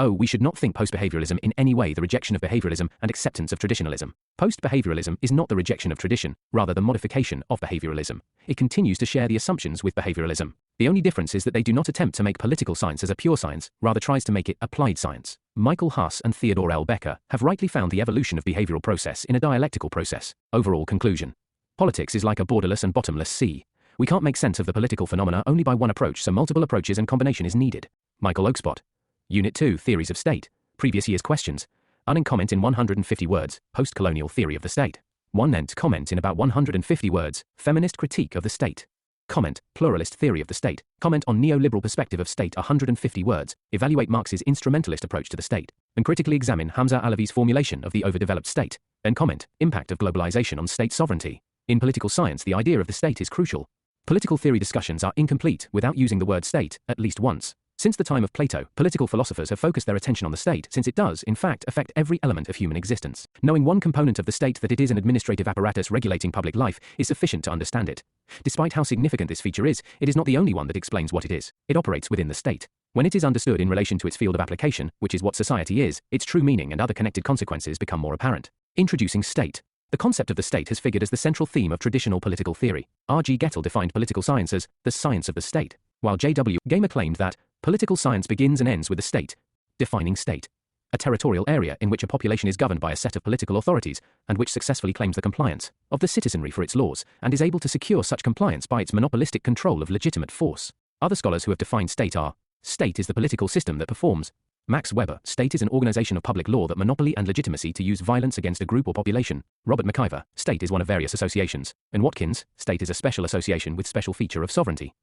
We should not think post-behavioralism in any way the rejection of behavioralism and acceptance of traditionalism. Post-behavioralism is not the rejection of tradition, rather the modification of behavioralism. It continues to share the assumptions with behavioralism. The only difference is that they do not attempt to make political science as a pure science, rather tries to make it applied science. Michael Huss and Theodore L. Becker have rightly found the evolution of behavioral process in a dialectical process. Overall conclusion. Politics is like a borderless and bottomless sea. We can't make sense of the political phenomena only by one approach, so multiple approaches and combination is needed. Michael Oakspot. Unit 2, Theories of State. Previous year's questions. Comment in 150 words, Post-colonial theory of the state. 1 End comment in about 150 words, Feminist critique of the state. Comment, Pluralist theory of the state. Comment on neoliberal perspective of state 150 words, evaluate Marx's instrumentalist approach to the state, and critically examine Hamza Alavi's formulation of the overdeveloped state. And comment, impact of globalization on state sovereignty. In political science, the idea of the state is crucial. Political theory discussions are incomplete without using the word state at least once. Since the time of Plato, political philosophers have focused their attention on the state since it does, in fact, affect every element of human existence. Knowing one component of the state, that it is an administrative apparatus regulating public life, is sufficient to understand it. Despite how significant this feature is, it is not the only one that explains what it is. It operates within the state. When it is understood in relation to its field of application, which is what society is, its true meaning and other connected consequences become more apparent. Introducing state. The concept of the state has figured as the central theme of traditional political theory. R.G. Gettel defined political science as the science of the state, while J.W. Gamer claimed that political science begins and ends with the state. Defining state. A territorial area in which a population is governed by a set of political authorities, and which successfully claims the compliance of the citizenry for its laws, and is able to secure such compliance by its monopolistic control of legitimate force. Other scholars who have defined state are: state is the political system that performs. Max Weber, state is an organization of public law that monopoly and legitimacy to use violence against a group or population. Robert McIver, state is one of various associations. And Watkins, state is a special association with special feature of sovereignty.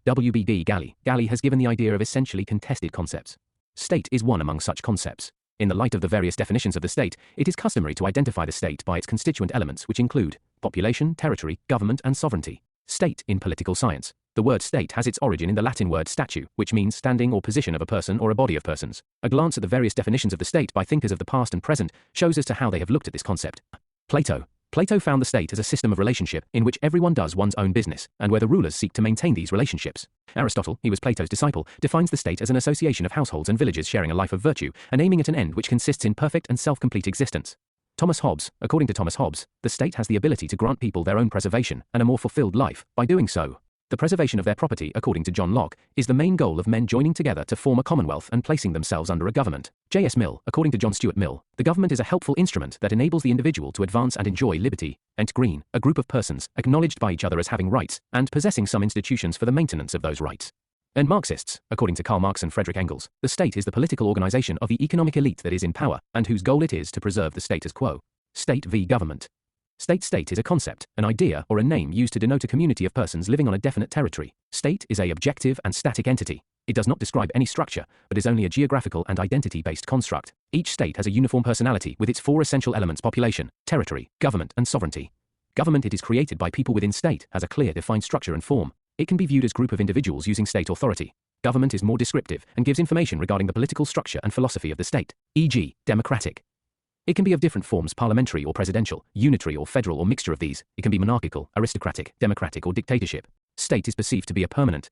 W.B.D. Galley has given the idea of essentially contested concepts. State is one among such concepts. In the light of the various definitions of the state, it is customary to identify the state by its constituent elements, which include population, territory, government, and sovereignty. State in political science. The word state has its origin in the Latin word statu, which means standing or position of a person or a body of persons. A glance at the various definitions of the state by thinkers of the past and present shows as to how they have looked at this concept. Plato found the state as a system of relationship in which everyone does one's own business, and where the rulers seek to maintain these relationships. Aristotle, he was Plato's disciple, defines the state as an association of households and villages sharing a life of virtue, and aiming at an end which consists in perfect and self-complete existence. Thomas Hobbes, according to Thomas Hobbes, the state has the ability to grant people their own preservation and a more fulfilled life. By doing so, the preservation of their property, according to John Locke, is the main goal of men joining together to form a commonwealth and placing themselves under a government. J.S. Mill, according to John Stuart Mill, the government is a helpful instrument that enables the individual to advance and enjoy liberty. Ent Green, a group of persons, acknowledged by each other as having rights, and possessing some institutions for the maintenance of those rights. And Marxists, according to Karl Marx and Friedrich Engels, the state is the political organization of the economic elite that is in power and whose goal it is to preserve the status quo. State v. government. State is a concept, an idea, or a name used to denote a community of persons living on a definite territory. State is an objective and static entity. It does not describe any structure, but is only a geographical and identity-based construct. Each state has a uniform personality with its four essential elements: population, territory, government, and sovereignty. Government, it is created by people within state, has a clear defined structure and form. It can be viewed as a group of individuals using state authority. Government is more descriptive and gives information regarding the political structure and philosophy of the state, e.g., democratic. It can be of different forms: parliamentary or presidential, unitary or federal or mixture of these. It can be monarchical, aristocratic, democratic or dictatorship. State is perceived to be a permanent.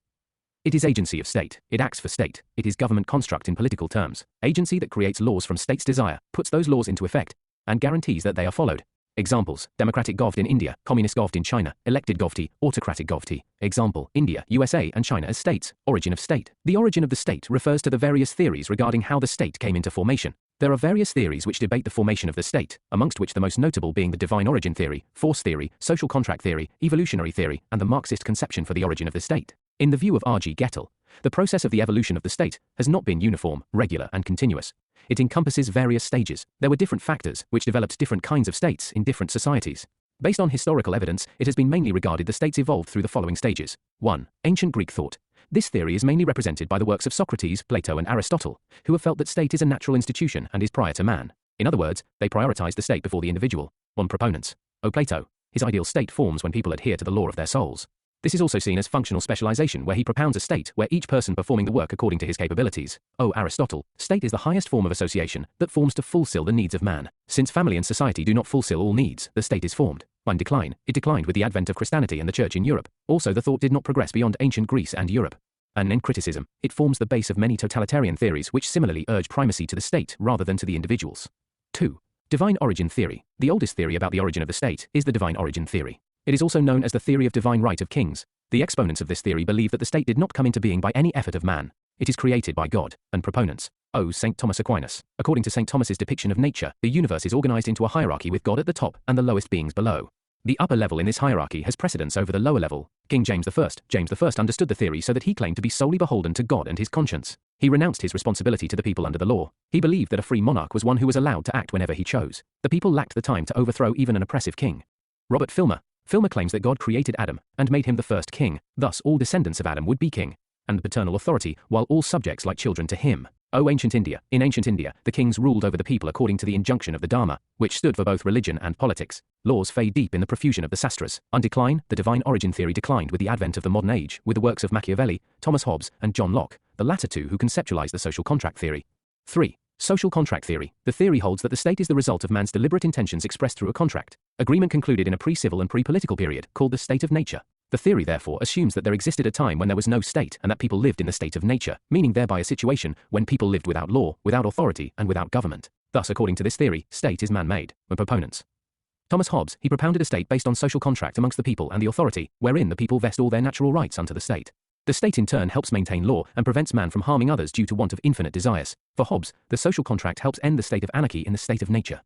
It is agency of state. It acts for state. It is government construct in political terms. Agency that creates laws from state's desire, puts those laws into effect, and guarantees that they are followed. Examples: democratic govt in India, communist govt in China, elected govt, autocratic govt. Example: India, USA, and China as states. Origin of state. The origin of the state refers to the various theories regarding how the state came into formation. There are various theories which debate the formation of the state, amongst which the most notable being the divine origin theory, force theory, social contract theory, evolutionary theory, and the Marxist conception for the origin of the state. In the view of R.G. Gettel, the process of the evolution of the state has not been uniform, regular, and continuous. It encompasses various stages. There were different factors which developed different kinds of states in different societies. Based on historical evidence, it has been mainly regarded the states evolved through the following stages. 1. Ancient Greek thought. This theory is mainly represented by the works of Socrates, Plato, and Aristotle, who have felt that state is a natural institution and is prior to man. In other words, they prioritize the state before the individual. 1. Proponents. O. Plato. His ideal state forms when people adhere to the law of their souls. This is also seen as functional specialization, where he propounds a state where each person performing the work according to his capabilities. O. Aristotle. State is the highest form of association that forms to fulfill the needs of man. Since family and society do not fulfill all needs, the state is formed. 1. Decline. It declined with the advent of Christianity and the Church in Europe. Also, the thought did not progress beyond ancient Greece and Europe. And in criticism, it forms the base of many totalitarian theories which similarly urge primacy to the state rather than to the individuals. 2. Divine origin theory. The oldest theory about the origin of the state is the divine origin theory. It is also known as the theory of divine right of kings. The exponents of this theory believe that the state did not come into being by any effort of man. It is created by God. And proponents. O. St. Thomas Aquinas. According to St. Thomas's depiction of nature, the universe is organized into a hierarchy with God at the top and the lowest beings below. The upper level in this hierarchy has precedence over the lower level. King James I. James I understood the theory so that he claimed to be solely beholden to God and his conscience. He renounced his responsibility to the people under the law. He believed that a free monarch was one who was allowed to act whenever he chose. The people lacked the time to overthrow even an oppressive king. Robert Filmer. Filmer claims that God created Adam and made him the first king, thus all descendants of Adam would be king, and paternal authority, while all subjects like children to him. O. Ancient India. In ancient India, the kings ruled over the people according to the injunction of the Dharma, which stood for both religion and politics. Laws fade deep in the profusion of the sastras. On decline, the divine origin theory declined with the advent of the modern age, with the works of Machiavelli, Thomas Hobbes, and John Locke, the latter two who conceptualized the social contract theory. 3. Social contract theory. The theory holds that the state is the result of man's deliberate intentions expressed through a contract. Agreement concluded in a pre-civil and pre-political period, called the state of nature. The theory therefore assumes that there existed a time when there was no state and that people lived in the state of nature, meaning thereby a situation when people lived without law, without authority, and without government. Thus, according to this theory, state is man-made. When proponents. Thomas Hobbes, he propounded a state based on social contract amongst the people and the authority, wherein the people vest all their natural rights unto the state. The state in turn helps maintain law and prevents man from harming others due to want of infinite desires. For Hobbes, the social contract helps end the state of anarchy in the state of nature.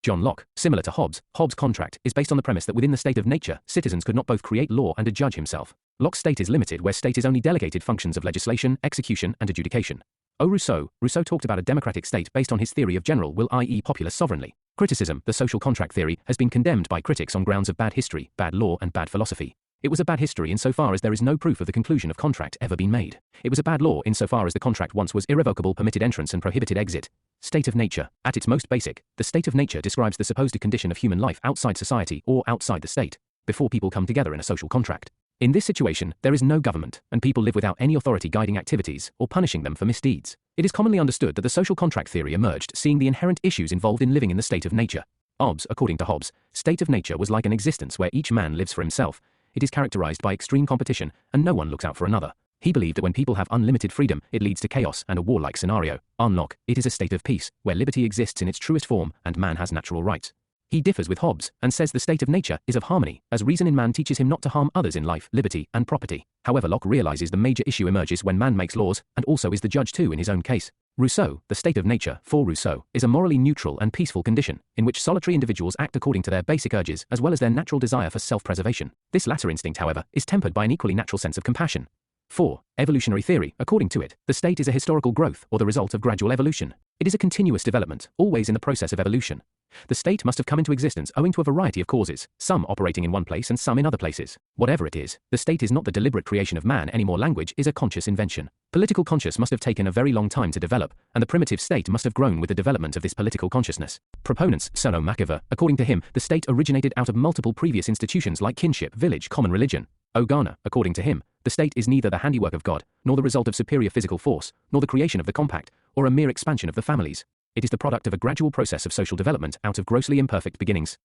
John Locke. Similar to Hobbes, Hobbes' contract is based on the premise that within the state of nature, citizens could not both create law and adjudge himself. Locke's state is limited where state is only delegated functions of legislation, execution, and adjudication. O. Rousseau. Rousseau talked about a democratic state based on his theory of general will, i.e. popular sovereignty. Criticism. The social contract theory has been condemned by critics on grounds of bad history, bad law, and bad philosophy. It was a bad history insofar as there is no proof of the conclusion of contract ever been made. It was a bad law insofar as the contract once was irrevocable, permitted entrance and prohibited exit. State of nature. At its most basic, the state of nature describes the supposed condition of human life outside society or outside the state, before people come together in a social contract. In this situation, there is no government, and people live without any authority guiding activities or punishing them for misdeeds. It is commonly understood that the social contract theory emerged seeing the inherent issues involved in living in the state of nature. Hobbes, according to Hobbes, state of nature was like an existence where each man lives for himself. It is characterized by extreme competition, and no one looks out for another. He believed that when people have unlimited freedom, it leads to chaos and a warlike scenario. On Locke, it is a state of peace, where liberty exists in its truest form and man has natural rights. He differs with Hobbes and says the state of nature is of harmony, as reason in man teaches him not to harm others in life, liberty, and property. However, Locke realizes the major issue emerges when man makes laws, and also is the judge too in his own case. Rousseau, the state of nature, for Rousseau, is a morally neutral and peaceful condition, in which solitary individuals act according to their basic urges as well as their natural desire for self-preservation. This latter instinct, however, is tempered by an equally natural sense of compassion. 4. Evolutionary theory. According to it, the state is a historical growth or the result of gradual evolution. It is a continuous development, always in the process of evolution. The state must have come into existence owing to a variety of causes, some operating in one place and some in other places. Whatever it is, the state is not the deliberate creation of man anymore. Language is a conscious invention. Political conscience must have taken a very long time to develop, and the primitive state must have grown with the development of this political consciousness. Proponents, Sano Makiva, according to him, the state originated out of multiple previous institutions like kinship, village, common religion. Ogana, according to him, the state is neither the handiwork of God, nor the result of superior physical force, nor the creation of the compact, or a mere expansion of the families. It is the product of a gradual process of social development out of grossly imperfect beginnings.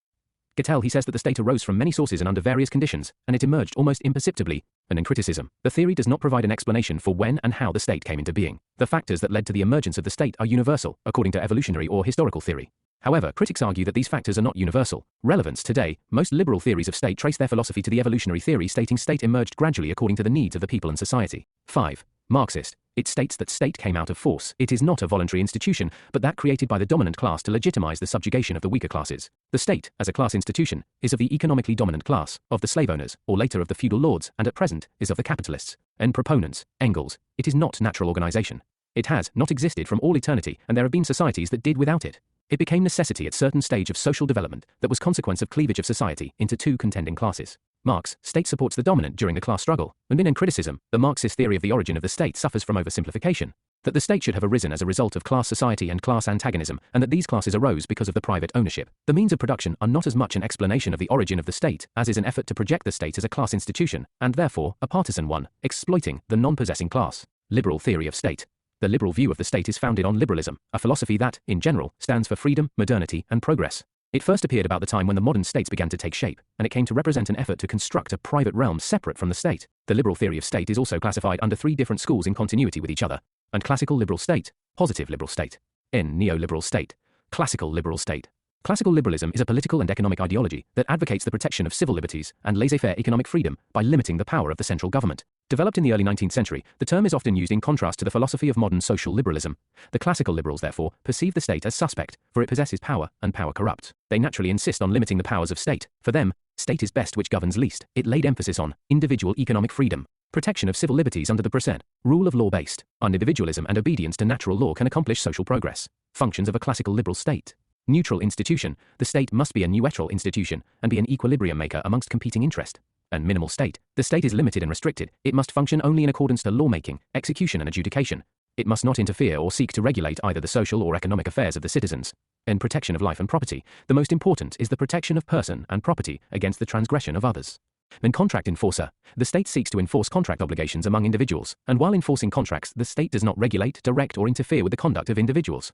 Gattel, he says that the state arose from many sources and under various conditions, and it emerged almost imperceptibly. And in criticism, the theory does not provide an explanation for when and how the state came into being. The factors that led to the emergence of the state are universal, according to evolutionary or historical theory. However, critics argue that these factors are not universal. Relevance. Today, most liberal theories of state trace their philosophy to the evolutionary theory stating state emerged gradually according to the needs of the people and society. 5. Marxist. It states that state came out of force. It is not a voluntary institution, but that created by the dominant class to legitimize the subjugation of the weaker classes. The state, as a class institution, is of the economically dominant class, of the slave owners, or later of the feudal lords, and at present, is of the capitalists. And proponents, Engels, it is not natural organization. It has not existed from all eternity, and there have been societies that did without it. It became necessity at certain stage of social development that was consequence of cleavage of society into two contending classes. Marx, state supports the dominant during the class struggle. And in criticism, the Marxist theory of the origin of the state suffers from oversimplification. That the state should have arisen as a result of class society and class antagonism, and that these classes arose because of the private ownership. The means of production are not as much an explanation of the origin of the state as is an effort to project the state as a class institution, and therefore, a partisan one, exploiting the non-possessing class. Liberal theory of state. The liberal view of the state is founded on liberalism, a philosophy that, in general, stands for freedom, modernity, and progress. It first appeared about the time when the modern states began to take shape, and it came to represent an effort to construct a private realm separate from the state. The liberal theory of state is also classified under three different schools in continuity with each other: and classical liberal state, positive liberal state, and neoliberal state, classical liberal state. Classical liberalism is a political and economic ideology that advocates the protection of civil liberties and laissez-faire economic freedom by limiting the power of the central government. Developed in the early 19th century, the term is often used in contrast to the philosophy of modern social liberalism. The classical liberals, therefore, perceive the state as suspect, for it possesses power, and power corrupts. They naturally insist on limiting the powers of state. For them, state is best which governs least. It laid emphasis on individual economic freedom, protection of civil liberties under the process, rule of law based on individualism and obedience to natural law can accomplish social progress. Functions of a classical liberal state. Neutral institution. The state must be a neutral institution and be an equilibrium maker amongst competing interests. And minimal state. The state is limited and restricted. It must function only in accordance to lawmaking, execution and adjudication. It must not interfere or seek to regulate either the social or economic affairs of the citizens. And protection of life and property. The most important is the protection of person and property against the transgression of others. And contract enforcer. The state seeks to enforce contract obligations among individuals, and while enforcing contracts, the state does not regulate, direct or interfere with the conduct of individuals.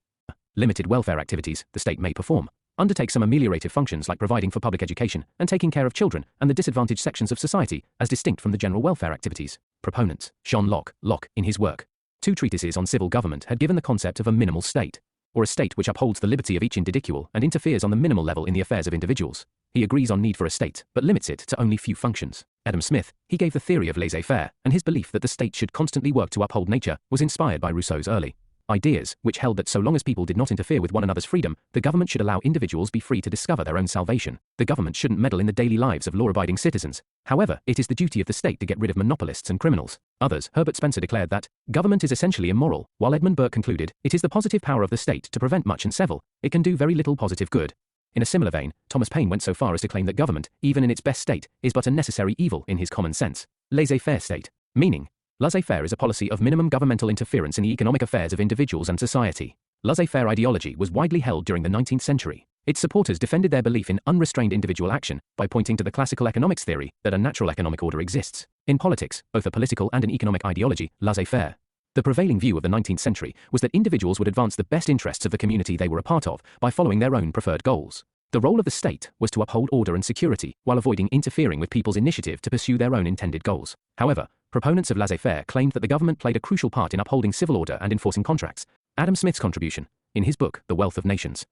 Limited welfare activities the state may perform. Undertake some ameliorative functions like providing for public education and taking care of children and the disadvantaged sections of society as distinct from the general welfare activities. Proponents. John Locke, in his work, Two Treatises on Civil Government, had given the concept of a minimal state, or a state which upholds the liberty of each individual and interferes on the minimal level in the affairs of individuals. He agrees on need for a state, but limits it to only few functions. Adam Smith, he gave the theory of laissez-faire, and his belief that the state should constantly work to uphold nature was inspired by Rousseau's early ideas, which held that so long as people did not interfere with one another's freedom, the government should allow individuals be free to discover their own salvation. The government shouldn't meddle in the daily lives of law-abiding citizens. However, it is the duty of the state to get rid of monopolists and criminals. Others, Herbert Spencer declared that government is essentially immoral, while Edmund Burke concluded it is the positive power of the state to prevent much and several. It can do very little positive good. In a similar vein, Thomas Paine went so far as to claim that government, even in its best state, is but a necessary evil in his common sense. Laissez-faire state. Meaning, laissez-faire is a policy of minimum governmental interference in the economic affairs of individuals and society. Laissez-faire ideology was widely held during the 19th century. Its supporters defended their belief in unrestrained individual action by pointing to the classical economics theory that a natural economic order exists. In politics, both a political and an economic ideology, laissez-faire. The prevailing view of the 19th century was that individuals would advance the best interests of the community they were a part of by following their own preferred goals. The role of the state was to uphold order and security while avoiding interfering with people's initiative to pursue their own intended goals. However, proponents of laissez-faire claimed that the government played a crucial part in upholding civil order and enforcing contracts. Adam Smith's contribution, in his book, The Wealth of Nations.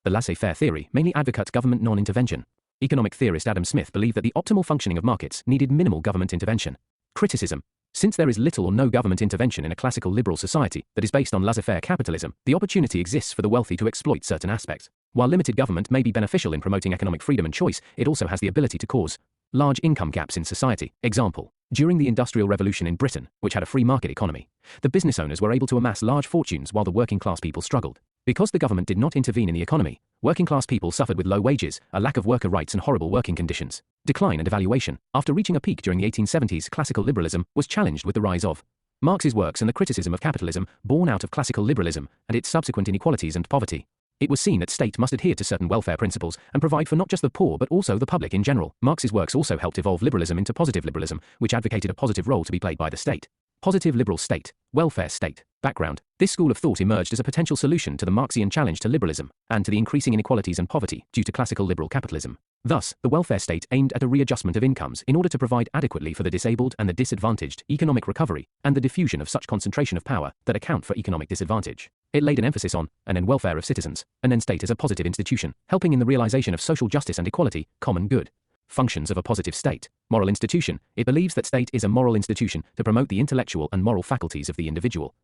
The laissez-faire theory mainly advocates government non-intervention. Economic theorist Adam Smith believed that the optimal functioning of markets needed minimal government intervention. Criticism. Since there is little or no government intervention in a classical liberal society that is based on laissez-faire capitalism, the opportunity exists for the wealthy to exploit certain aspects. While limited government may be beneficial in promoting economic freedom and choice, it also has the ability to cause large income gaps in society. Example: During the Industrial Revolution in Britain, which had a free market economy, the business owners were able to amass large fortunes while the working class people struggled. Because the government did not intervene in the economy, working class people suffered with low wages, a lack of worker rights and horrible working conditions. Decline and devaluation. After reaching a peak during the 1870s, classical liberalism was challenged with the rise of Marx's works and the criticism of capitalism born out of classical liberalism and its subsequent inequalities and poverty. It was seen that state must adhere to certain welfare principles and provide for not just the poor but also the public in general. Marx's works also helped evolve liberalism into positive liberalism, which advocated a positive role to be played by the state. Positive liberal state, welfare state. Background. This school of thought emerged as a potential solution to the Marxian challenge to liberalism and to the increasing inequalities and poverty due to classical liberal capitalism. Thus, the welfare state aimed at a readjustment of incomes in order to provide adequately for the disabled and the disadvantaged, economic recovery, and the diffusion of such concentration of power that account for economic disadvantage. It laid an emphasis on, and then welfare of citizens, and then state as a positive institution, helping in the realization of social justice and equality, common good. Functions of a positive state. Moral institution. It believes that state is a moral institution to promote the intellectual and moral faculties of the individual.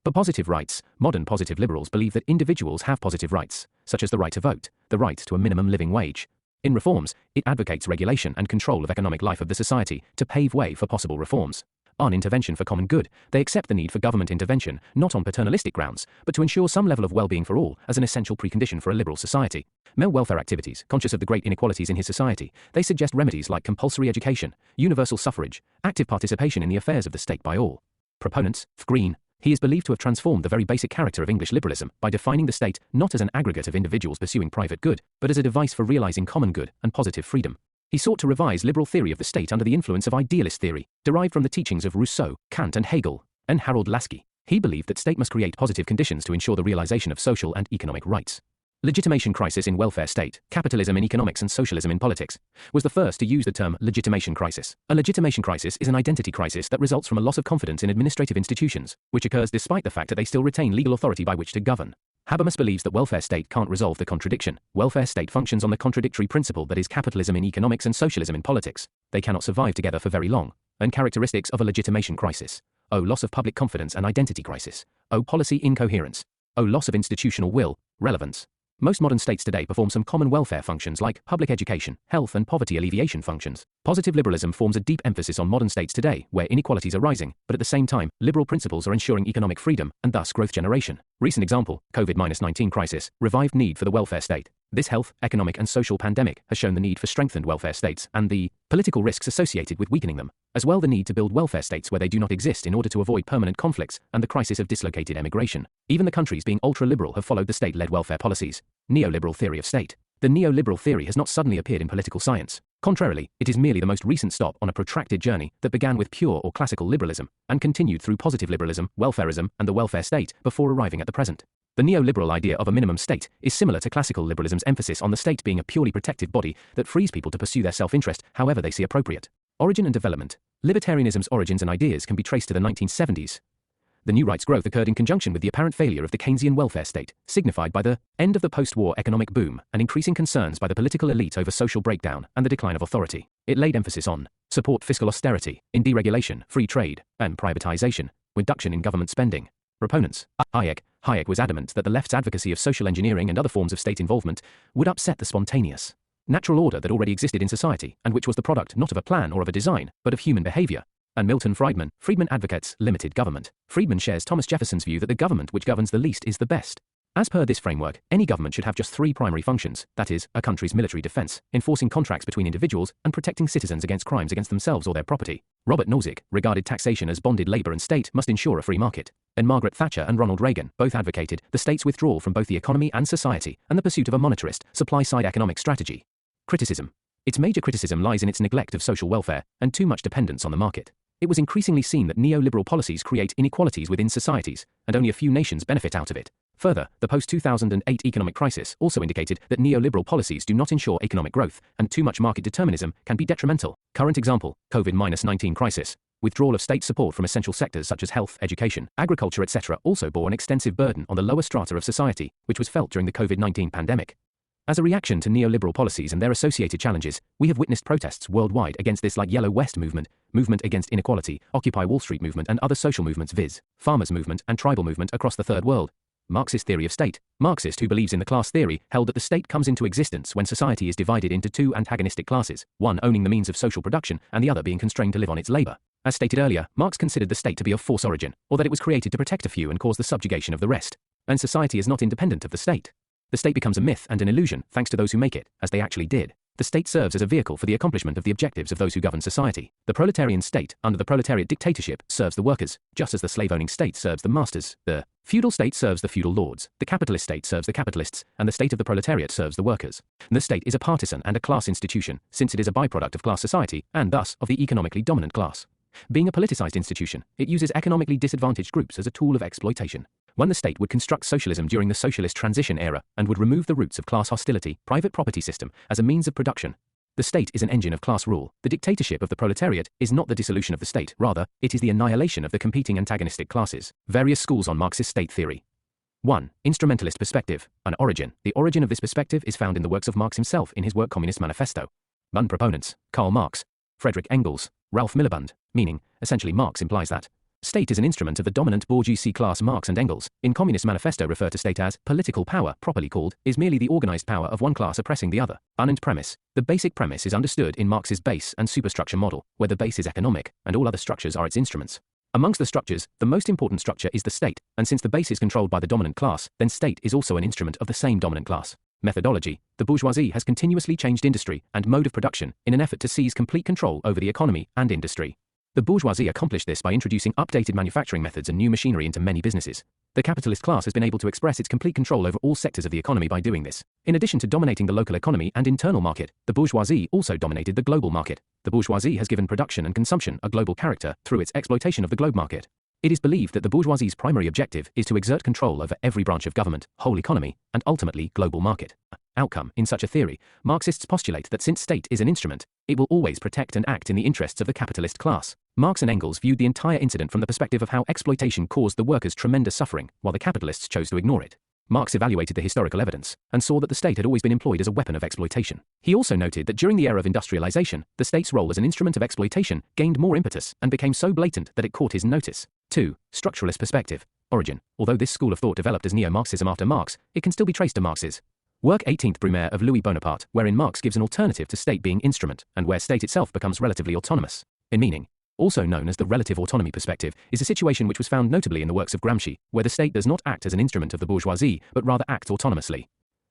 But positive rights. Modern positive liberals believe that individuals have positive rights, such as the right to vote, the right to a minimum living wage. In reforms, it advocates regulation and control of economic life of the society to pave way for possible reforms. On intervention for common good, they accept the need for government intervention, not on paternalistic grounds, but to ensure some level of well-being for all as an essential precondition for a liberal society. Male welfare activities, conscious of the great inequalities in his society, they suggest remedies like compulsory education, universal suffrage, active participation in the affairs of the state by all. Proponents, Green. He is believed to have transformed the very basic character of English liberalism by defining the state not as an aggregate of individuals pursuing private good, but as a device for realizing common good and positive freedom. He sought to revise liberal theory of the state under the influence of idealist theory, derived from the teachings of Rousseau, Kant and Hegel, and Harold Laski. He believed that state must create positive conditions to ensure the realization of social and economic rights. Legitimation crisis in welfare state, capitalism in economics and socialism in politics, was the first to use the term legitimation crisis. A legitimation crisis is an identity crisis that results from a loss of confidence in administrative institutions, which occurs despite the fact that they still retain legal authority by which to govern. Habermas believes that welfare state can't resolve the contradiction. Welfare state functions on the contradictory principle that is capitalism in economics and socialism in politics. They cannot survive together for very long. And characteristics of a legitimation crisis. O. Loss of public confidence and identity crisis. O. Policy incoherence. O. Loss of institutional will, relevance. Most modern states today perform some common welfare functions like public education, health and poverty alleviation functions. Positive liberalism forms a deep emphasis on modern states today where inequalities are rising, but at the same time, liberal principles are ensuring economic freedom and thus growth generation. Recent example, COVID-19 crisis, revived need for the welfare state. This health, economic and social pandemic has shown the need for strengthened welfare states and the political risks associated with weakening them, as well the need to build welfare states where they do not exist in order to avoid permanent conflicts and the crisis of dislocated emigration. Even the countries being ultra-liberal have followed the state-led welfare policies. Neoliberal theory of state. The neoliberal theory has not suddenly appeared in political science. Contrarily, it is merely the most recent stop on a protracted journey that began with pure or classical liberalism and continued through positive liberalism, welfarism, and the welfare state before arriving at the present. The neoliberal idea of a minimum state is similar to classical liberalism's emphasis on the state being a purely protective body that frees people to pursue their self-interest however they see appropriate. Origin and development. Libertarianism's origins and ideas can be traced to the 1970s. The new right's growth occurred in conjunction with the apparent failure of the Keynesian welfare state, signified by the end of the post-war economic boom and increasing concerns by the political elite over social breakdown and the decline of authority. It laid emphasis on support fiscal austerity, in deregulation, free trade, and privatization, reduction in government spending. Proponents. Hayek was adamant that the left's advocacy of social engineering and other forms of state involvement would upset the spontaneous, natural order that already existed in society and which was the product not of a plan or of a design, but of human behavior. And Milton Friedman advocates limited government. Friedman shares Thomas Jefferson's view that the government which governs the least is the best. As per this framework, any government should have just three primary functions, that is, a country's military defense, enforcing contracts between individuals, and protecting citizens against crimes against themselves or their property. Robert Nozick regarded taxation as bonded labor and state must ensure a free market. And Margaret Thatcher and Ronald Reagan both advocated the state's withdrawal from both the economy and society and the pursuit of a monetarist, supply-side economic strategy. Criticism. Its major criticism lies in its neglect of social welfare and too much dependence on the market. It was increasingly seen that neoliberal policies create inequalities within societies, and only a few nations benefit out of it. Further, the post-2008 economic crisis also indicated that neoliberal policies do not ensure economic growth, and too much market determinism can be detrimental. Current example, COVID-19 crisis. Withdrawal of state support from essential sectors such as health, education, agriculture, etc. also bore an extensive burden on the lower strata of society, which was felt during the COVID-19 pandemic. As a reaction to neoliberal policies and their associated challenges, we have witnessed protests worldwide against this like Yellow West movement, movement against inequality, Occupy Wall Street movement and other social movements viz. Farmers movement and tribal movement across the Third World. Marxist theory of state. Marxist, who believes in the class theory, held that the state comes into existence when society is divided into two antagonistic classes, one owning the means of social production and the other being constrained to live on its labor. As stated earlier, Marx considered the state to be of false origin, or that it was created to protect a few and cause the subjugation of the rest. And society is not independent of the state. The state becomes a myth and an illusion thanks to those who make it, as they actually did. The state serves as a vehicle for the accomplishment of the objectives of those who govern society. The proletarian state, under the proletariat dictatorship, serves the workers, just as the slave-owning state serves the masters. The feudal state serves the feudal lords, the capitalist state serves the capitalists, and the state of the proletariat serves the workers. The state is a partisan and a class institution, since it is a byproduct of class society, and thus of the economically dominant class. Being a politicized institution, it uses economically disadvantaged groups as a tool of exploitation. When the state would construct socialism during the socialist transition era and would remove the roots of class hostility, private property system, as a means of production. The state is an engine of class rule. The dictatorship of the proletariat is not the dissolution of the state, rather, it is the annihilation of the competing antagonistic classes. Various schools on Marxist state theory. 1. Instrumentalist perspective. An origin. The origin of this perspective is found in the works of Marx himself in his work Communist Manifesto. 1. Proponents. Karl Marx, Friedrich Engels, Ralph Miliband. Meaning, essentially Marx implies that state is an instrument of the dominant bourgeoisie class. Marx and Engels, in Communist Manifesto, refer to state as political power, properly called, is merely the organized power of one class oppressing the other. And premise. The basic premise is understood in Marx's base and superstructure model, where the base is economic, and all other structures are its instruments. Amongst the structures, the most important structure is the state, and since the base is controlled by the dominant class, then state is also an instrument of the same dominant class. Methodology. The bourgeoisie has continuously changed industry and mode of production in an effort to seize complete control over the economy and industry. The bourgeoisie accomplished this by introducing updated manufacturing methods and new machinery into many businesses. The capitalist class has been able to express its complete control over all sectors of the economy by doing this. In addition to dominating the local economy and internal market, the bourgeoisie also dominated the global market. The bourgeoisie has given production and consumption a global character through its exploitation of the globe market. It is believed that the bourgeoisie's primary objective is to exert control over every branch of government, whole economy, and ultimately global market. Outcome. In such a theory, Marxists postulate that since state is an instrument, it will always protect and act in the interests of the capitalist class. Marx and Engels viewed the entire incident from the perspective of how exploitation caused the workers tremendous suffering, while the capitalists chose to ignore it. Marx evaluated the historical evidence, and saw that the state had always been employed as a weapon of exploitation. He also noted that during the era of industrialization, the state's role as an instrument of exploitation gained more impetus and became so blatant that it caught his notice. 2. Structuralist perspective. Origin. Although this school of thought developed as Neo-Marxism after Marx, it can still be traced to Marx's work 18th Brumaire of Louis Bonaparte, wherein Marx gives an alternative to state being instrument, and where state itself becomes relatively autonomous. In meaning, also known as the relative autonomy perspective, is a situation which was found notably in the works of Gramsci, where the state does not act as an instrument of the bourgeoisie, but rather acts autonomously.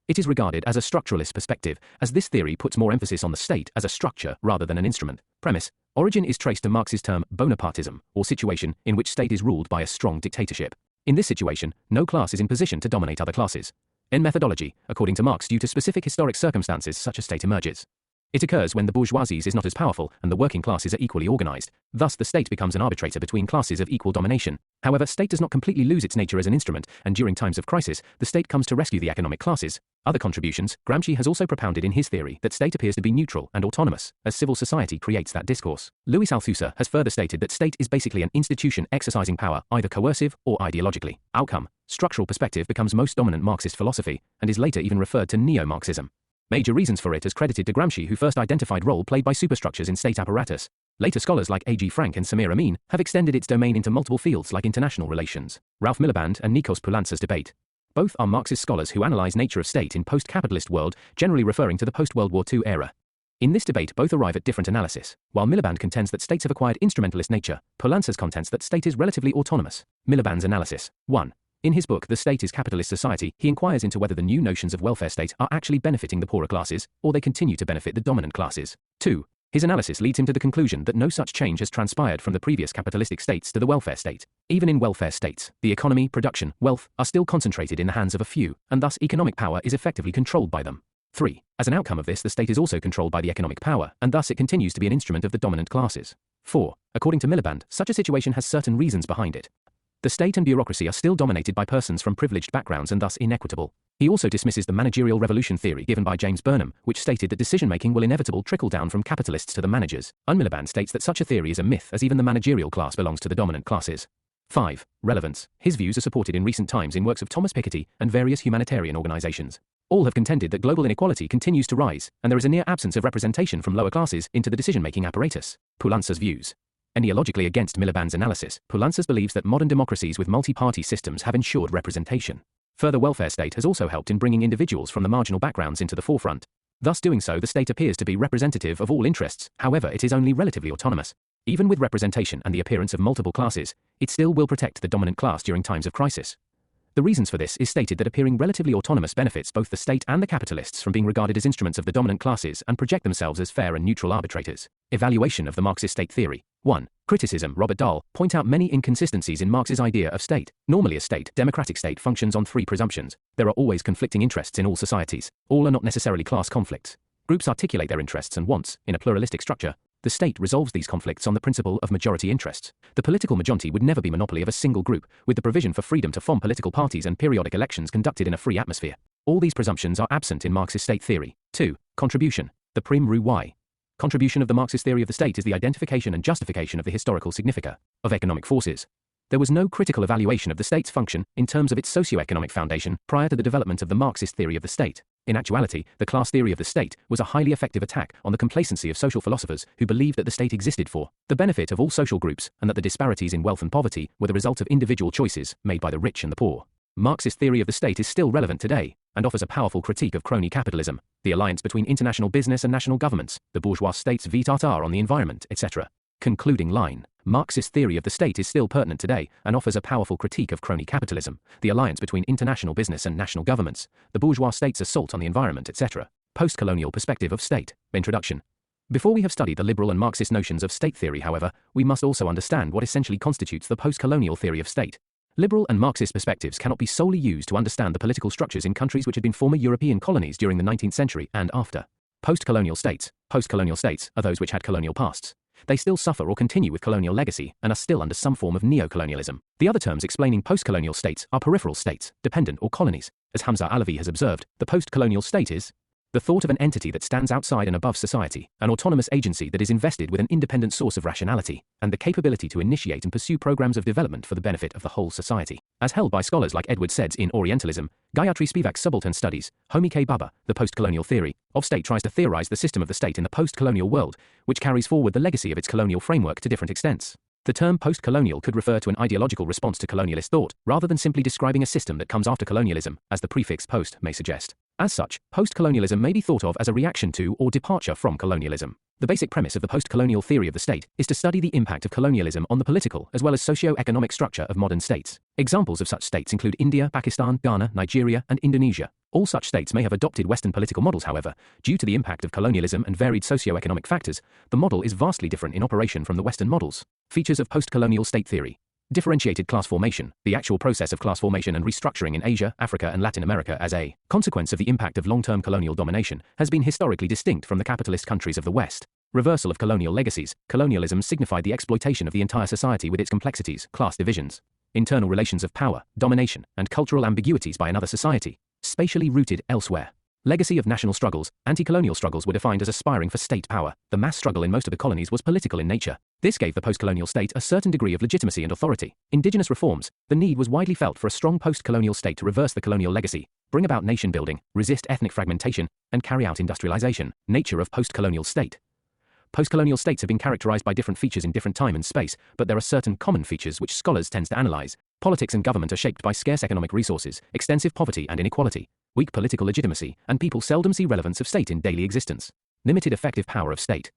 It is regarded as a structuralist perspective, as this theory puts more emphasis on the state as a structure rather than an instrument. Premise. Origin is traced to Marx's term Bonapartism, or situation in which state is ruled by a strong dictatorship. In this situation, no class is in position to dominate other classes. In methodology, according to Marx, due to specific historic circumstances, such a state emerges. It occurs when the bourgeoisie is not as powerful and the working classes are equally organized. Thus, the state becomes an arbitrator between classes of equal domination. However, state does not completely lose its nature as an instrument, and during times of crisis, the state comes to rescue the economic classes. Other contributions. Gramsci has also propounded in his theory that state appears to be neutral and autonomous, as civil society creates that discourse. Louis Althusser has further stated that state is basically an institution exercising power, either coercive or ideologically. Outcome. Structural perspective becomes most dominant Marxist philosophy, and is later even referred to Neo-Marxism. Major reasons for it is credited to Gramsci, who first identified role played by superstructures in state apparatus. Later scholars like A.G. Frank and Samir Amin have extended its domain into multiple fields like international relations. Ralph Miliband and Nikos Poulantzas debate. Both are Marxist scholars who analyze nature of state in post-capitalist world, generally referring to the post-World War II era. In this debate, both arrive at different analysis. While Miliband contends that states have acquired instrumentalist nature, Poulantzas contends that state is relatively autonomous. Miliband's analysis. 1. In his book The State is Capitalist Society, he inquires into whether the new notions of welfare state are actually benefiting the poorer classes, or they continue to benefit the dominant classes. 2. His analysis leads him to the conclusion that no such change has transpired from the previous capitalistic states to the welfare state. Even in welfare states, the economy, production, wealth are still concentrated in the hands of a few, and thus economic power is effectively controlled by them. 3. As an outcome of this, the state is also controlled by the economic power, and thus it continues to be an instrument of the dominant classes. 4. According to Miliband, such a situation has certain reasons behind it. The state and bureaucracy are still dominated by persons from privileged backgrounds and thus inequitable. He also dismisses the managerial revolution theory given by James Burnham, which stated that decision-making will inevitably trickle down from capitalists to the managers. Miliband states that such a theory is a myth, as even the managerial class belongs to the dominant classes. 5. Relevance. His views are supported in recent times in works of Thomas Piketty and various humanitarian organizations. All have contended that global inequality continues to rise, and there is a near absence of representation from lower classes into the decision-making apparatus. Poulantzas' views. Ideologically against Miliband's analysis, Poulantzas believes that modern democracies with multi-party systems have ensured representation. Further, welfare state has also helped in bringing individuals from the marginal backgrounds into the forefront. Thus doing so, the state appears to be representative of all interests, however it is only relatively autonomous. Even with representation and the appearance of multiple classes, it still will protect the dominant class during times of crisis. The reasons for this is stated that appearing relatively autonomous benefits both the state and the capitalists from being regarded as instruments of the dominant classes and project themselves as fair and neutral arbitrators. Evaluation of the Marxist state theory. 1. Criticism. Robert Dahl point out many inconsistencies in Marx's idea of state. Normally a state, democratic state, functions on three presumptions. There are always conflicting interests in all societies. All are not necessarily class conflicts. Groups articulate their interests and wants. In a pluralistic structure, the state resolves these conflicts on the principle of majority interests. The political majority would never be monopoly of a single group, with the provision for freedom to form political parties and periodic elections conducted in a free atmosphere. All these presumptions are absent in Marxist state theory. 2. Contribution. The prim rue y. Contribution of the Marxist theory of the state is the identification and justification of the historical significa of economic forces. There was no critical evaluation of the state's function in terms of its socio-economic foundation prior to the development of the Marxist theory of the state. In actuality, the class theory of the state was a highly effective attack on the complacency of social philosophers who believed that the state existed for the benefit of all social groups and that the disparities in wealth and poverty were the result of individual choices made by the rich and the poor. Marxist theory of the state is still relevant today and offers a powerful critique of crony capitalism, the alliance between international business and national governments, the bourgeois state's veto on the environment, etc. Concluding line. Marxist theory of the state is still pertinent today and offers a powerful critique of crony capitalism, the alliance between international business and national governments, the bourgeois state's assault on the environment, etc. Post-colonial perspective of state. Introduction. Before we have studied the liberal and Marxist notions of state theory, however, we must also understand what essentially constitutes the post-colonial theory of state. Liberal and Marxist perspectives cannot be solely used to understand the political structures in countries which had been former European colonies during the 19th century and after. Post-colonial states are those which had colonial pasts. They still suffer or continue with colonial legacy and are still under some form of neo-colonialism. The other terms explaining post-colonial states are peripheral states, dependent or colonies. As Hamza Alavi has observed, the post-colonial state is the thought of an entity that stands outside and above society, an autonomous agency that is invested with an independent source of rationality, and the capability to initiate and pursue programs of development for the benefit of the whole society. As held by scholars like Edward Sedz in Orientalism, Gayatri Spivak's Subaltern Studies, Homi K. Bhabha, the post-colonial theory of state tries to theorize the system of the state in the post-colonial world, which carries forward the legacy of its colonial framework to different extents. The term post-colonial could refer to an ideological response to colonialist thought, rather than simply describing a system that comes after colonialism, as the prefix post may suggest. As such, post-colonialism may be thought of as a reaction to or departure from colonialism. The basic premise of the post-colonial theory of the state is to study the impact of colonialism on the political as well as socio-economic structure of modern states. Examples of such states include India, Pakistan, Ghana, Nigeria, and Indonesia. All such states may have adopted Western political models, however, due to the impact of colonialism and varied socio-economic factors, the model is vastly different in operation from the Western models. Features of post-colonial state theory. Differentiated class formation, the actual process of class formation and restructuring in Asia, Africa, and Latin America as a consequence of the impact of long-term colonial domination, has been historically distinct from the capitalist countries of the West. Reversal of colonial legacies. Colonialism signified the exploitation of the entire society with its complexities, class divisions, internal relations of power, domination, and cultural ambiguities by another society, spatially rooted elsewhere. Legacy of national struggles. Anti-colonial struggles were defined as aspiring for state power. The mass struggle in most of the colonies was political in nature. This gave the post-colonial state a certain degree of legitimacy and authority. Indigenous reforms. The need was widely felt for a strong post-colonial state to reverse the colonial legacy, bring about nation building, resist ethnic fragmentation, and carry out industrialization. Nature of post-colonial state. Post-colonial states have been characterized by different features in different time and space, but there are certain common features which scholars tend to analyze. Politics and government are shaped by scarce economic resources, extensive poverty and inequality, weak political legitimacy, and people seldom see relevance of state in daily existence. Limited effective power of state.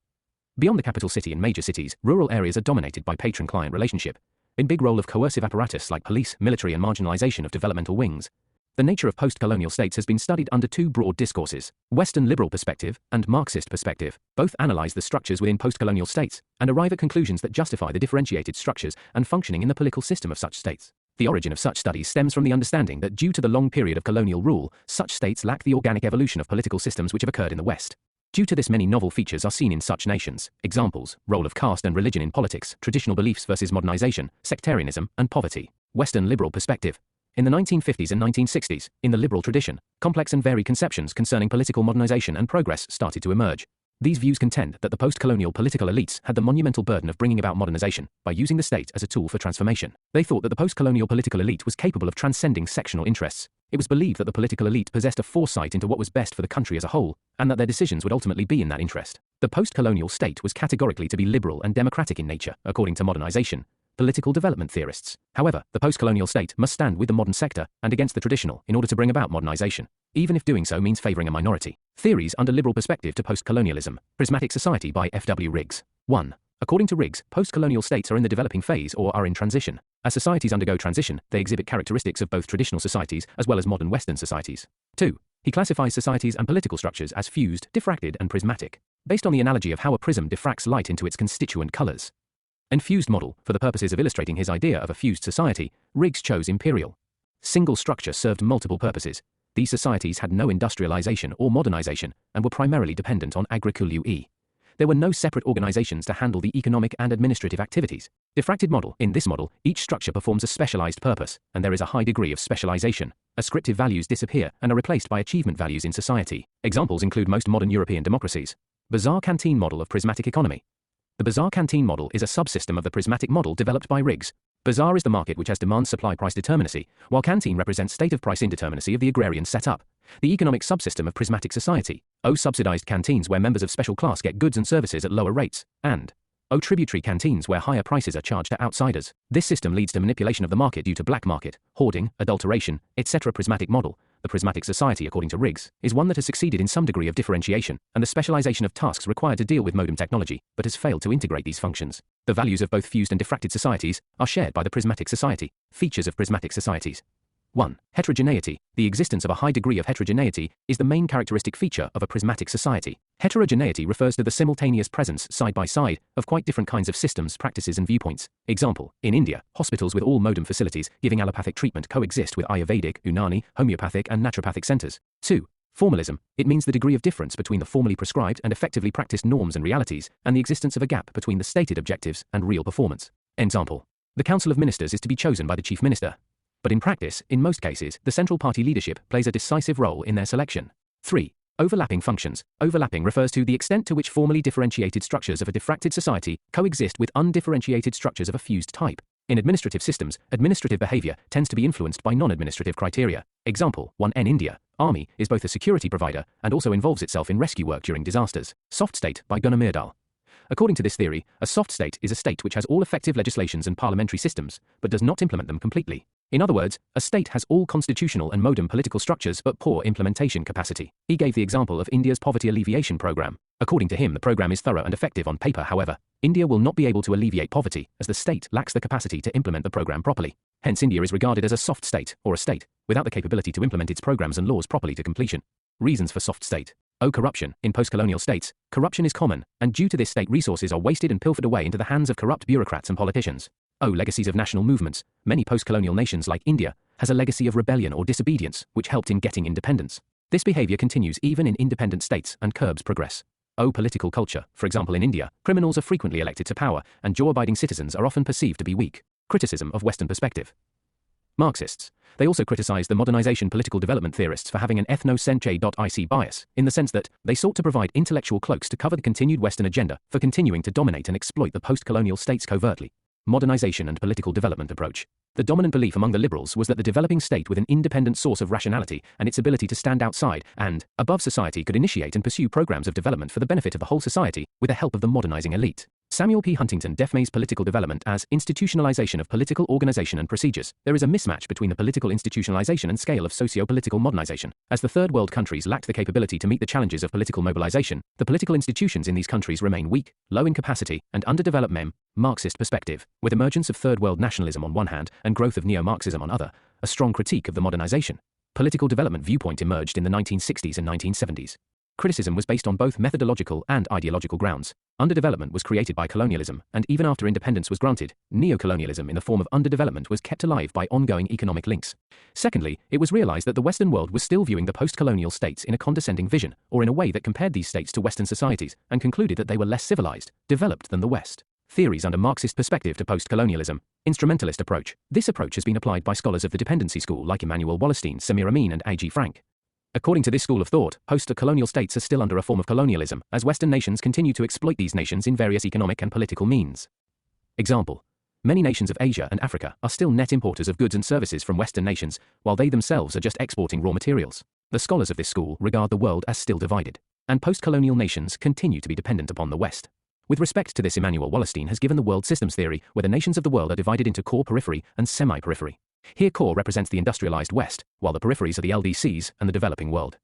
Beyond the capital city and major cities, rural areas are dominated by patron-client relationship. In big role of coercive apparatus like police, military, and marginalization of developmental wings. The nature of post-colonial states has been studied under two broad discourses, Western liberal perspective and Marxist perspective. Both analyze the structures within post-colonial states and arrive at conclusions that justify the differentiated structures and functioning in the political system of such states. The origin of such studies stems from the understanding that due to the long period of colonial rule, such states lack the organic evolution of political systems which have occurred in the West. Due to this, many novel features are seen in such nations. Examples: role of caste and religion in politics, traditional beliefs versus modernization, sectarianism, and poverty. Western liberal perspective. In the 1950s and 1960s, in the liberal tradition, complex and varied conceptions concerning political modernization and progress started to emerge. These views contend that the post-colonial political elites had the monumental burden of bringing about modernization by using the state as a tool for transformation. They thought that the post-colonial political elite was capable of transcending sectional interests. It was believed that the political elite possessed a foresight into what was best for the country as a whole, and that their decisions would ultimately be in that interest. The post-colonial state was categorically to be liberal and democratic in nature, according to modernization. political development theorists. However, the post-colonial state must stand with the modern sector and against the traditional in order to bring about modernization, even if doing so means favoring a minority. Theories under liberal perspective to post-colonialism. Prismatic society by F.W. Riggs. 1. According to Riggs, post-colonial states are in the developing phase or are in transition. As societies undergo transition, they exhibit characteristics of both traditional societies as well as modern Western societies. 2. He classifies societies and political structures as fused, diffracted, and prismatic, based on the analogy of how a prism diffracts light into its constituent colors. And fused model, for the purposes of illustrating his idea of a fused society, Riggs chose imperial. Single structure served multiple purposes. These societies had no industrialization or modernization and were primarily dependent on agriculture. There were no separate organizations to handle the economic and administrative activities. Diffracted model. In this model, each structure performs a specialized purpose, and there is a high degree of specialization. Ascriptive values disappear and are replaced by achievement values in society. Examples include most modern European democracies. Bazaar canteen model of prismatic economy. The bazaar canteen model is a subsystem of the prismatic model developed by Riggs. Bazaar is the market which has demand-supply-price determinacy, while canteen represents state-of-price indeterminacy of the agrarian setup. The economic subsystem of prismatic society. O subsidized canteens where members of special class get goods and services at lower rates, and O tributary canteens where higher prices are charged to outsiders. This system leads to manipulation of the market due to black market, hoarding, adulteration, etc. Prismatic model. The prismatic society, according to Riggs, is one that has succeeded in some degree of differentiation and the specialization of tasks required to deal with modem technology, but has failed to integrate these functions. The values of both fused and diffracted societies are shared by the prismatic society. Features of prismatic societies. 1. Heterogeneity. The existence of a high degree of heterogeneity is the main characteristic feature of a prismatic society. Heterogeneity refers to the simultaneous presence, side by side, of quite different kinds of systems, practices and viewpoints. Example, in India, hospitals with all modern facilities giving allopathic treatment coexist with Ayurvedic, Unani, homeopathic and naturopathic centers. 2. Formalism. It means the degree of difference between the formally prescribed and effectively practiced norms and realities, and the existence of a gap between the stated objectives and real performance. Example, the Council of Ministers is to be chosen by the Chief Minister. But in practice, in most cases, the central party leadership plays a decisive role in their selection. 3. Overlapping functions. Overlapping refers to the extent to which formally differentiated structures of a diffracted society coexist with undifferentiated structures of a fused type. In administrative systems, administrative behavior tends to be influenced by non-administrative criteria. Example, 1N India. Army is both a security provider and also involves itself in rescue work during disasters. Soft state by Gunnar Myrdal. According to this theory, a soft state is a state which has all effective legislations and parliamentary systems, but does not implement them completely. In other words, a state has all constitutional and modern political structures but poor implementation capacity. He gave the example of India's poverty alleviation program. According to him, the program is thorough and effective on paper. However, India will not be able to alleviate poverty as the state lacks the capacity to implement the program properly. Hence, India is regarded as a soft state, or a state, without the capability to implement its programs and laws properly to completion. Reasons for soft state. O. Corruption. In post-colonial states, corruption is common, and due to this state resources are wasted and pilfered away into the hands of corrupt bureaucrats and politicians. O. Legacies of national movements. Many post-colonial nations like India has a legacy of rebellion or disobedience, which helped in getting independence. This behavior continues even in independent states and curbs progress. O. Political culture. For example, in India, criminals are frequently elected to power, and law-abiding citizens are often perceived to be weak. Criticism of Western perspective. Marxists. They also criticize the modernization political development theorists for having an ethnocentric bias, in the sense that they sought to provide intellectual cloaks to cover the continued Western agenda for continuing to dominate and exploit the post-colonial states covertly. Modernization and political development approach. The dominant belief among the liberals was that the developing state with an independent source of rationality and its ability to stand outside and above society could initiate and pursue programs of development for the benefit of the whole society with the help of the modernizing elite. Samuel P. Huntington defines political development as institutionalization of political organization and procedures. There is a mismatch between the political institutionalization and scale of socio-political modernization. As the third world countries lacked the capability to meet the challenges of political mobilization, the political institutions in these countries remain weak, low in capacity, and underdeveloped. Marxist perspective. With emergence of third world nationalism on one hand and growth of Neo-Marxism on other, a strong critique of the modernization. Political development viewpoint emerged in the 1960s and 1970s. Criticism was based on both methodological and ideological grounds. Underdevelopment was created by colonialism, and even after independence was granted, neo-colonialism in the form of underdevelopment was kept alive by ongoing economic links. Secondly, it was realized that the Western world was still viewing the post-colonial states in a condescending vision, or in a way that compared these states to Western societies, and concluded that they were less civilized, developed than the West. Theories under Marxist perspective to post-colonialism. Instrumentalist approach. This approach has been applied by scholars of the dependency school like Immanuel Wallerstein, Samir Amin and A.G. Frank. According to this school of thought, post-colonial states are still under a form of colonialism, as Western nations continue to exploit these nations in various economic and political means. Example. Many nations of Asia and Africa are still net importers of goods and services from Western nations, while they themselves are just exporting raw materials. The scholars of this school regard the world as still divided, and post-colonial nations continue to be dependent upon the West. With respect to this, Immanuel Wallerstein has given the world systems theory, where the nations of the world are divided into core periphery and semi-periphery. Here core represents the industrialized West, while the peripheries are the LDCs and the developing world.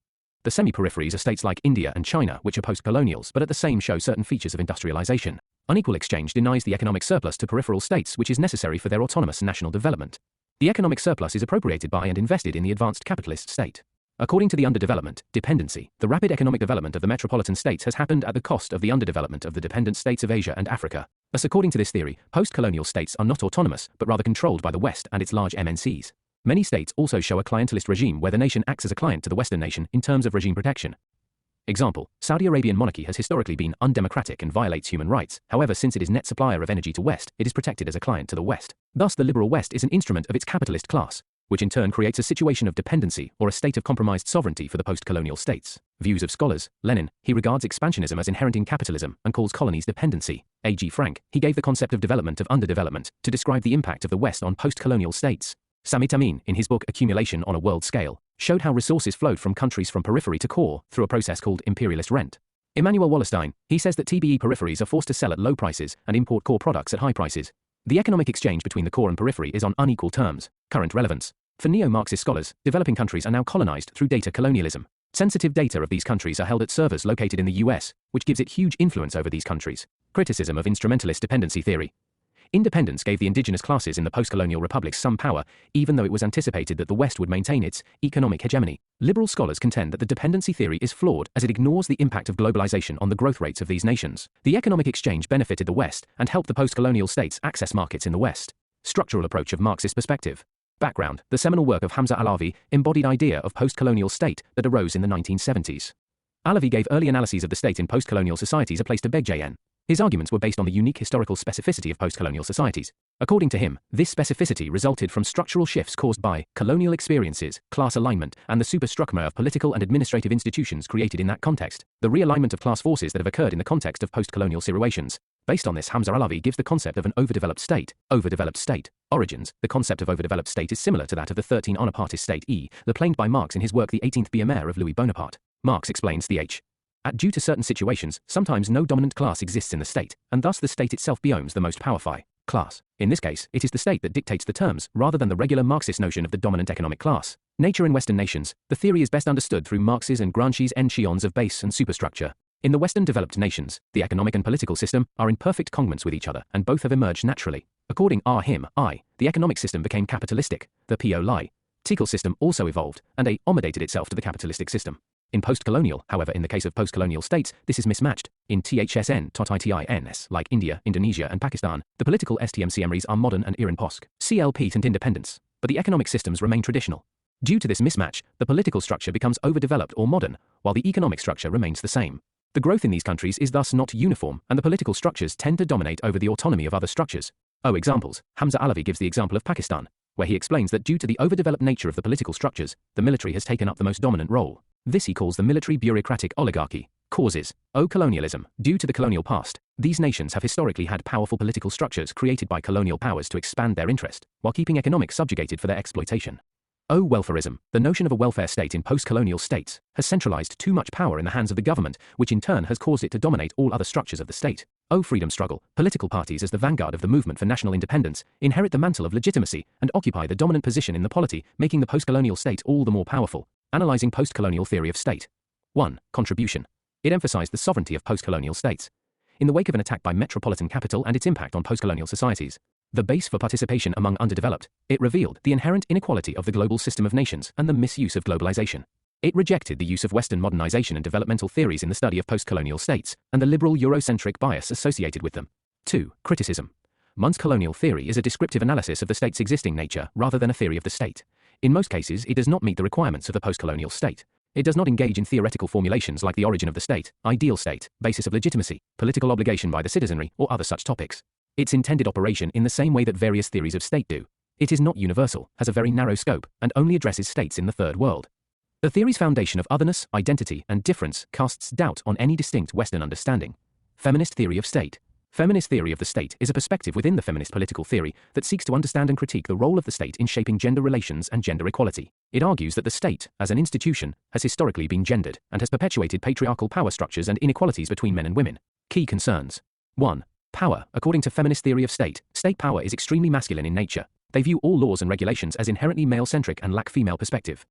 The semi-peripheries are states like India and China, which are post-colonials, but at the same show certain features of industrialization. Unequal exchange denies the economic surplus to peripheral states, which is necessary for their autonomous national development. The economic surplus is appropriated by and invested in the advanced capitalist state. According to the underdevelopment, dependency, the rapid economic development of the metropolitan states has happened at the cost of the underdevelopment of the dependent states of Asia and Africa. Thus, according to this theory, post-colonial states are not autonomous, but rather controlled by the West and its large MNCs. Many states also show a clientelist regime where the nation acts as a client to the Western nation in terms of regime protection. Example, Saudi Arabian monarchy has historically been undemocratic and violates human rights. However, since it is net supplier of energy to West, it is protected as a client to the West. Thus, the liberal West is an instrument of its capitalist class, which in turn creates a situation of dependency or a state of compromised sovereignty for the post-colonial states. Views of scholars. Lenin, he regards expansionism as inherent in capitalism and calls colonies dependency. A.G. Frank, he gave the concept of development of underdevelopment to describe the impact of the West on post-colonial states. Samit Amin, in his book Accumulation on a World Scale, showed how resources flowed from countries from periphery to core through a process called imperialist rent. Immanuel Wallerstein, he says that TBE peripheries are forced to sell at low prices and import core products at high prices. The economic exchange between the core and periphery is on unequal terms. Current relevance. For neo-Marxist scholars, developing countries are now colonized through data colonialism. Sensitive data of these countries are held at servers located in the US, which gives it huge influence over these countries. Criticism of instrumentalist dependency theory. Independence gave the indigenous classes in the post-colonial republics some power, even though it was anticipated that the West would maintain its economic hegemony. Liberal scholars contend that the dependency theory is flawed as it ignores the impact of globalization on the growth rates of these nations. The economic exchange benefited the West and helped the post-colonial states access markets in the West. Structural approach of Marxist perspective. Background. The seminal work of Hamza Alavi embodied idea of post-colonial state that arose in the 1970s. Alavi gave early analyses of the state in post-colonial societies a place to beg JN. His arguments were based on the unique historical specificity of post-colonial societies. According to him, this specificity resulted from structural shifts caused by colonial experiences, class alignment, and the superstructure of political and administrative institutions created in that context, the realignment of class forces that have occurred in the context of post-colonial situations. Based on this, Hamza Alavi gives the concept of an overdeveloped state. Overdeveloped state. Origins. The concept of overdeveloped state is similar to that of the 13 Onapartist state planed by Marx in his work The 18th BMR of Louis Bonaparte. Marx explains due to certain situations, sometimes no dominant class exists in the state, and thus the state itself becomes the most powerful class. In this case, it is the state that dictates the terms, rather than the regular Marxist notion of the dominant economic class. Nature in Western nations. The theory is best understood through Marx's and Gramsci's enchilons of base and superstructure. In the Western developed nations, the economic and political system are in perfect congruence with each other, and both have emerged naturally. According to the economic system became capitalistic, the political system also evolved, and accommodated itself to the capitalistic system. In post-colonial, however, in the case of post-colonial states, this is mismatched. In THSN, like India, Indonesia, and Pakistan, the political STMCMRs are modern and Iran post CLP and independence, but the economic systems remain traditional. Due to this mismatch, the political structure becomes overdeveloped or modern, while the economic structure remains the same. The growth in these countries is thus not uniform, and the political structures tend to dominate over the autonomy of other structures. Examples. Hamza Alavi gives the example of Pakistan, where he explains that due to the overdeveloped nature of the political structures, the military has taken up the most dominant role. This he calls the military bureaucratic oligarchy. Causes. Colonialism. Due to the colonial past, these nations have historically had powerful political structures created by colonial powers to expand their interest, while keeping economics subjugated for their exploitation. Welfarism. The notion of a welfare state in post-colonial states has centralized too much power in the hands of the government, which in turn has caused it to dominate all other structures of the state. Freedom struggle. Political parties as the vanguard of the movement for national independence inherit the mantle of legitimacy and occupy the dominant position in the polity, making the post-colonial state all the more powerful. Analyzing post-colonial theory of state. 1. Contribution. It emphasized the sovereignty of post-colonial states. In the wake of an attack by metropolitan capital and its impact on post-colonial societies, the base for participation among underdeveloped, it revealed the inherent inequality of the global system of nations and the misuse of globalization. It rejected the use of Western modernization and developmental theories in the study of post-colonial states, and the liberal Eurocentric bias associated with them. 2. Criticism. Munn's colonial theory is a descriptive analysis of the state's existing nature rather than a theory of the state. In most cases, it does not meet the requirements of the post-colonial state. It does not engage in theoretical formulations like the origin of the state, ideal state, basis of legitimacy, political obligation by the citizenry, or other such topics. Its intended operation in the same way that various theories of state do. It is not universal, has a very narrow scope, and only addresses states in the third world. The theory's foundation of otherness, identity, and difference casts doubt on any distinct Western understanding. Feminist theory of state. Feminist theory of the state is a perspective within the feminist political theory that seeks to understand and critique the role of the state in shaping gender relations and gender equality. It argues that the state, as an institution, has historically been gendered and has perpetuated patriarchal power structures and inequalities between men and women. Key concerns. 1. Power. According to feminist theory of state power is extremely masculine in nature. They view all laws and regulations as inherently male-centric and lack female perspective.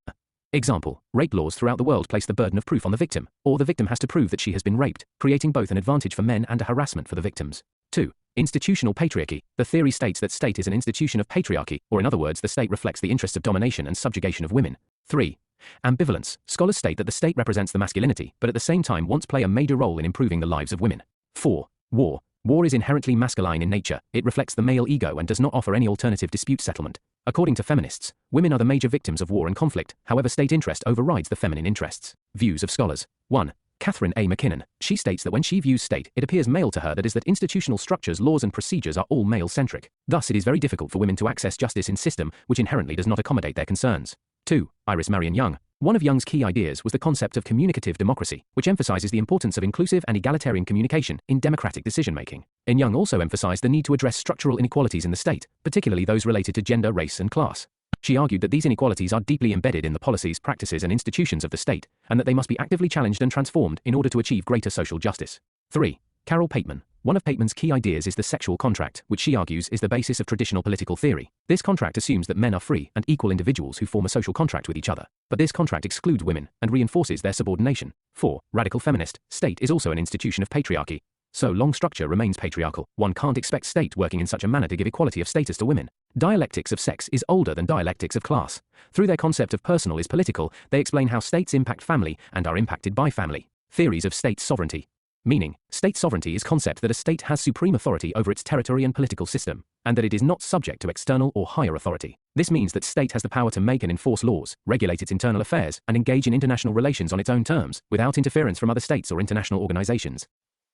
Example, rape laws throughout the world place the burden of proof on the victim, or the victim has to prove that she has been raped, creating both an advantage for men and a harassment for the victims. 2. Institutional patriarchy. The theory states that state is an institution of patriarchy, or in other words, the state reflects the interests of domination and subjugation of women. 3. Ambivalence. Scholars state that the state represents the masculinity, but at the same time wants to play a major role in improving the lives of women. 4. War. War is inherently masculine in nature. It reflects the male ego and does not offer any alternative dispute settlement. According to feminists, women are the major victims of war and conflict, however state interest overrides the feminine interests. Views of scholars. 1. Catherine A. McKinnon. She states that when she views state, it appears male to her, that is that institutional structures, laws and procedures are all male-centric. Thus it is very difficult for women to access justice in system which inherently does not accommodate their concerns. 2. Iris Marion Young. One of Young's key ideas was the concept of communicative democracy, which emphasizes the importance of inclusive and egalitarian communication in democratic decision-making. And Young also emphasized the need to address structural inequalities in the state, particularly those related to gender, race, and class. She argued that these inequalities are deeply embedded in the policies, practices, and institutions of the state, and that they must be actively challenged and transformed in order to achieve greater social justice. 3. Carol Pateman. One of Pateman's key ideas is the sexual contract, which she argues is the basis of traditional political theory. This contract assumes that men are free and equal individuals who form a social contract with each other, but this contract excludes women and reinforces their subordination. 4. Radical feminist. State is also an institution of patriarchy. So long structure remains patriarchal. One can't expect state working in such a manner to give equality of status to women. Dialectics of sex is older than dialectics of class. Through their concept of personal is political, they explain how states impact family and are impacted by family. Theories of state sovereignty. Meaning, state sovereignty is concept that a state has supreme authority over its territory and political system, and that it is not subject to external or higher authority. This means that state has the power to make and enforce laws, regulate its internal affairs, and engage in international relations on its own terms, without interference from other states or international organizations.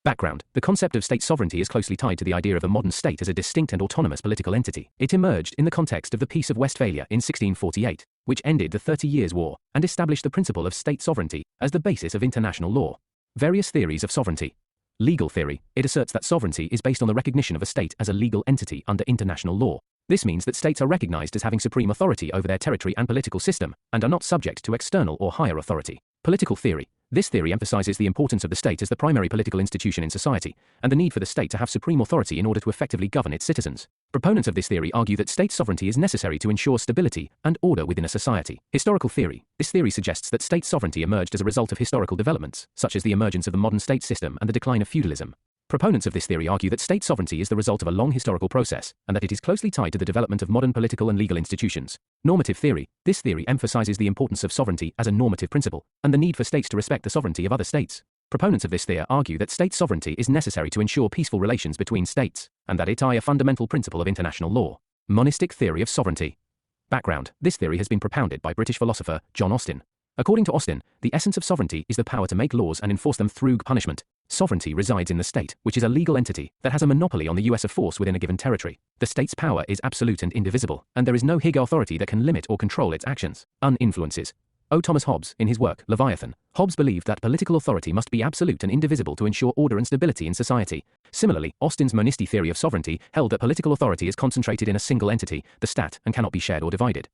Background. The concept of state sovereignty is closely tied to the idea of a modern state as a distinct and autonomous political entity. It emerged in the context of the Peace of Westphalia in 1648, which ended the 30 Years' War, and established the principle of state sovereignty as the basis of international law. Various theories of sovereignty. Legal theory. It asserts that sovereignty is based on the recognition of a state as a legal entity under international law. This means that states are recognized as having supreme authority over their territory and political system, and are not subject to external or higher authority. Political theory. This theory emphasizes the importance of the state as the primary political institution in society, and the need for the state to have supreme authority in order to effectively govern its citizens. Proponents of this theory argue that state sovereignty is necessary to ensure stability and order within a society. Historical theory. This theory suggests that state sovereignty emerged as a result of historical developments, such as the emergence of the modern state system and the decline of feudalism. Proponents of this theory argue that state sovereignty is the result of a long historical process, and that it is closely tied to the development of modern political and legal institutions. Normative theory. This theory emphasizes the importance of sovereignty as a normative principle, and the need for states to respect the sovereignty of other states. Proponents of this theory argue that state sovereignty is necessary to ensure peaceful relations between states, and that it is a fundamental principle of international law. Monistic theory of sovereignty. Background. This theory has been propounded by British philosopher John Austin. According to Austin, the essence of sovereignty is the power to make laws and enforce them through punishment. Sovereignty resides in the state, which is a legal entity that has a monopoly on the use of force within a given territory. The state's power is absolute and indivisible, and there is no higher authority that can limit or control its actions. Uninfluences. O. Thomas Hobbes, in his work, Leviathan, Hobbes believed that political authority must be absolute and indivisible to ensure order and stability in society. Similarly, Austin's monistic theory of sovereignty held that political authority is concentrated in a single entity, the stat, and cannot be shared or divided.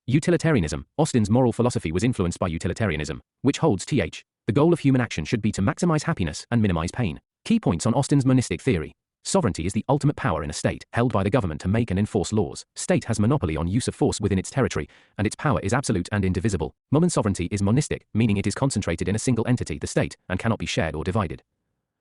Utilitarianism. Austin's moral philosophy was influenced by utilitarianism, which holds the goal of human action should be to maximize happiness and minimize pain. Key points on Austin's monistic theory. Sovereignty is the ultimate power in a state, held by the government to make and enforce laws. State has monopoly on use of force within its territory, and its power is absolute and indivisible. Modern sovereignty is monistic, meaning it is concentrated in a single entity, the state, and cannot be shared or divided.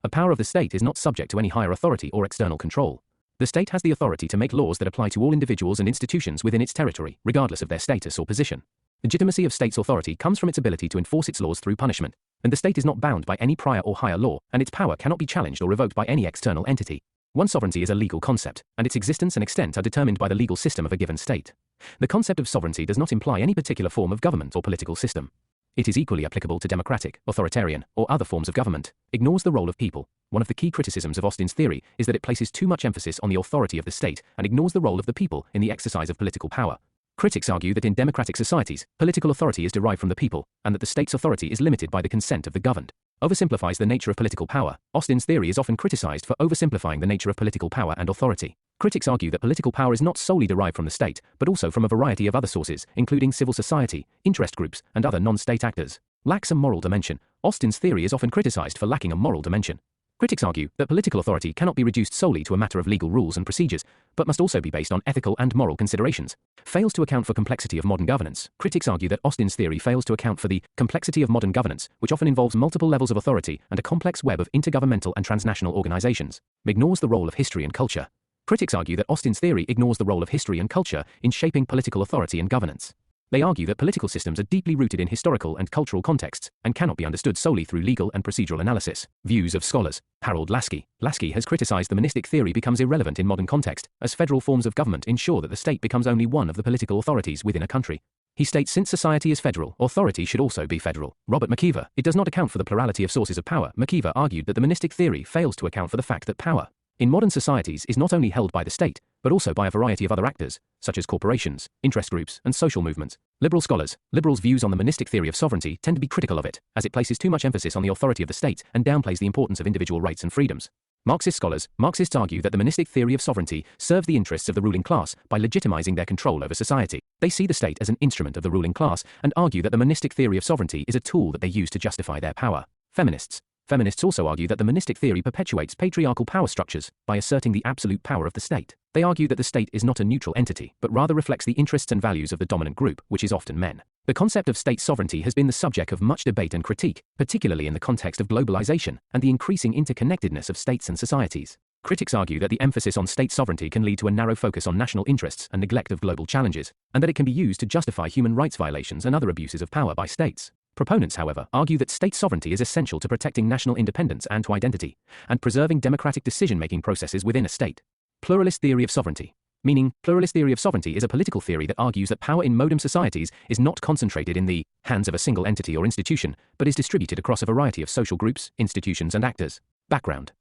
The power of the state is not subject to any higher authority or external control. The state has the authority to make laws that apply to all individuals and institutions within its territory, regardless of their status or position. Legitimacy of state's authority comes from its ability to enforce its laws through punishment, and the state is not bound by any prior or higher law, and its power cannot be challenged or revoked by any external entity. One sovereignty is a legal concept, and its existence and extent are determined by the legal system of a given state. The concept of sovereignty does not imply any particular form of government or political system. It is equally applicable to democratic, authoritarian, or other forms of government. Ignores the role of people. One of the key criticisms of Austin's theory is that it places too much emphasis on the authority of the state and ignores the role of the people in the exercise of political power. Critics argue that in democratic societies, political authority is derived from the people, and that the state's authority is limited by the consent of the governed. Oversimplifies the nature of political power. Austin's theory is often criticized for oversimplifying the nature of political power and authority. Critics argue that political power is not solely derived from the state, but also from a variety of other sources, including civil society, interest groups, and other non-state actors. Lacks a moral dimension. Austin's theory is often criticized for lacking a moral dimension. Critics argue that political authority cannot be reduced solely to a matter of legal rules and procedures, but must also be based on ethical and moral considerations. Fails to account for complexity of modern governance. Critics argue that Austin's theory fails to account for the complexity of modern governance, which often involves multiple levels of authority and a complex web of intergovernmental and transnational organizations. Ignores the role of history and culture. Critics argue that Austin's theory ignores the role of history and culture in shaping political authority and governance. They argue that political systems are deeply rooted in historical and cultural contexts and cannot be understood solely through legal and procedural analysis. Views of scholars. Harold Laski. Laski has criticized the monistic theory becomes irrelevant in modern context, as federal forms of government ensure that the state becomes only one of the political authorities within a country. He states since society is federal, authority should also be federal. Robert McKeever. It does not account for the plurality of sources of power. McKeever argued that the monistic theory fails to account for the fact that power in modern societies is not only held by the state, but also by a variety of other actors, such as corporations, interest groups, and social movements. Liberal scholars. Liberals' views on the monistic theory of sovereignty tend to be critical of it, as it places too much emphasis on the authority of the state and downplays the importance of individual rights and freedoms. Marxist scholars. Marxists argue that the monistic theory of sovereignty serves the interests of the ruling class by legitimizing their control over society. They see the state as an instrument of the ruling class and argue that the monistic theory of sovereignty is a tool that they use to justify their power. Feminists. Feminists also argue that the monistic theory perpetuates patriarchal power structures by asserting the absolute power of the state. They argue that the state is not a neutral entity, but rather reflects the interests and values of the dominant group, which is often men. The concept of state sovereignty has been the subject of much debate and critique, particularly in the context of globalization and the increasing interconnectedness of states and societies. Critics argue that the emphasis on state sovereignty can lead to a narrow focus on national interests and neglect of global challenges, and that it can be used to justify human rights violations and other abuses of power by states. Proponents, however, argue that state sovereignty is essential to protecting national independence and to identity, and preserving democratic decision-making processes within a state. Pluralist theory of sovereignty. Meaning, pluralist theory of sovereignty is a political theory that argues that power in modern societies is not concentrated in the hands of a single entity or institution, but is distributed across a variety of social groups, institutions, and actors. Background.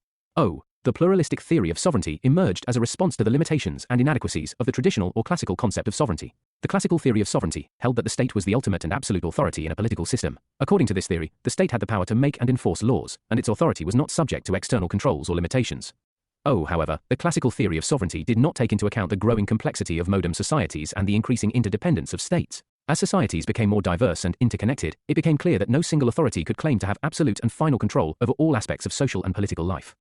The pluralistic theory of sovereignty emerged as a response to the limitations and inadequacies of the traditional or classical concept of sovereignty. The classical theory of sovereignty held that the state was the ultimate and absolute authority in a political system. According to this theory, the state had the power to make and enforce laws, and its authority was not subject to external controls or limitations. However, the classical theory of sovereignty did not take into account the growing complexity of modern societies and the increasing interdependence of states. As societies became more diverse and interconnected, it became clear that no single authority could claim to have absolute and final control over all aspects of social and political life.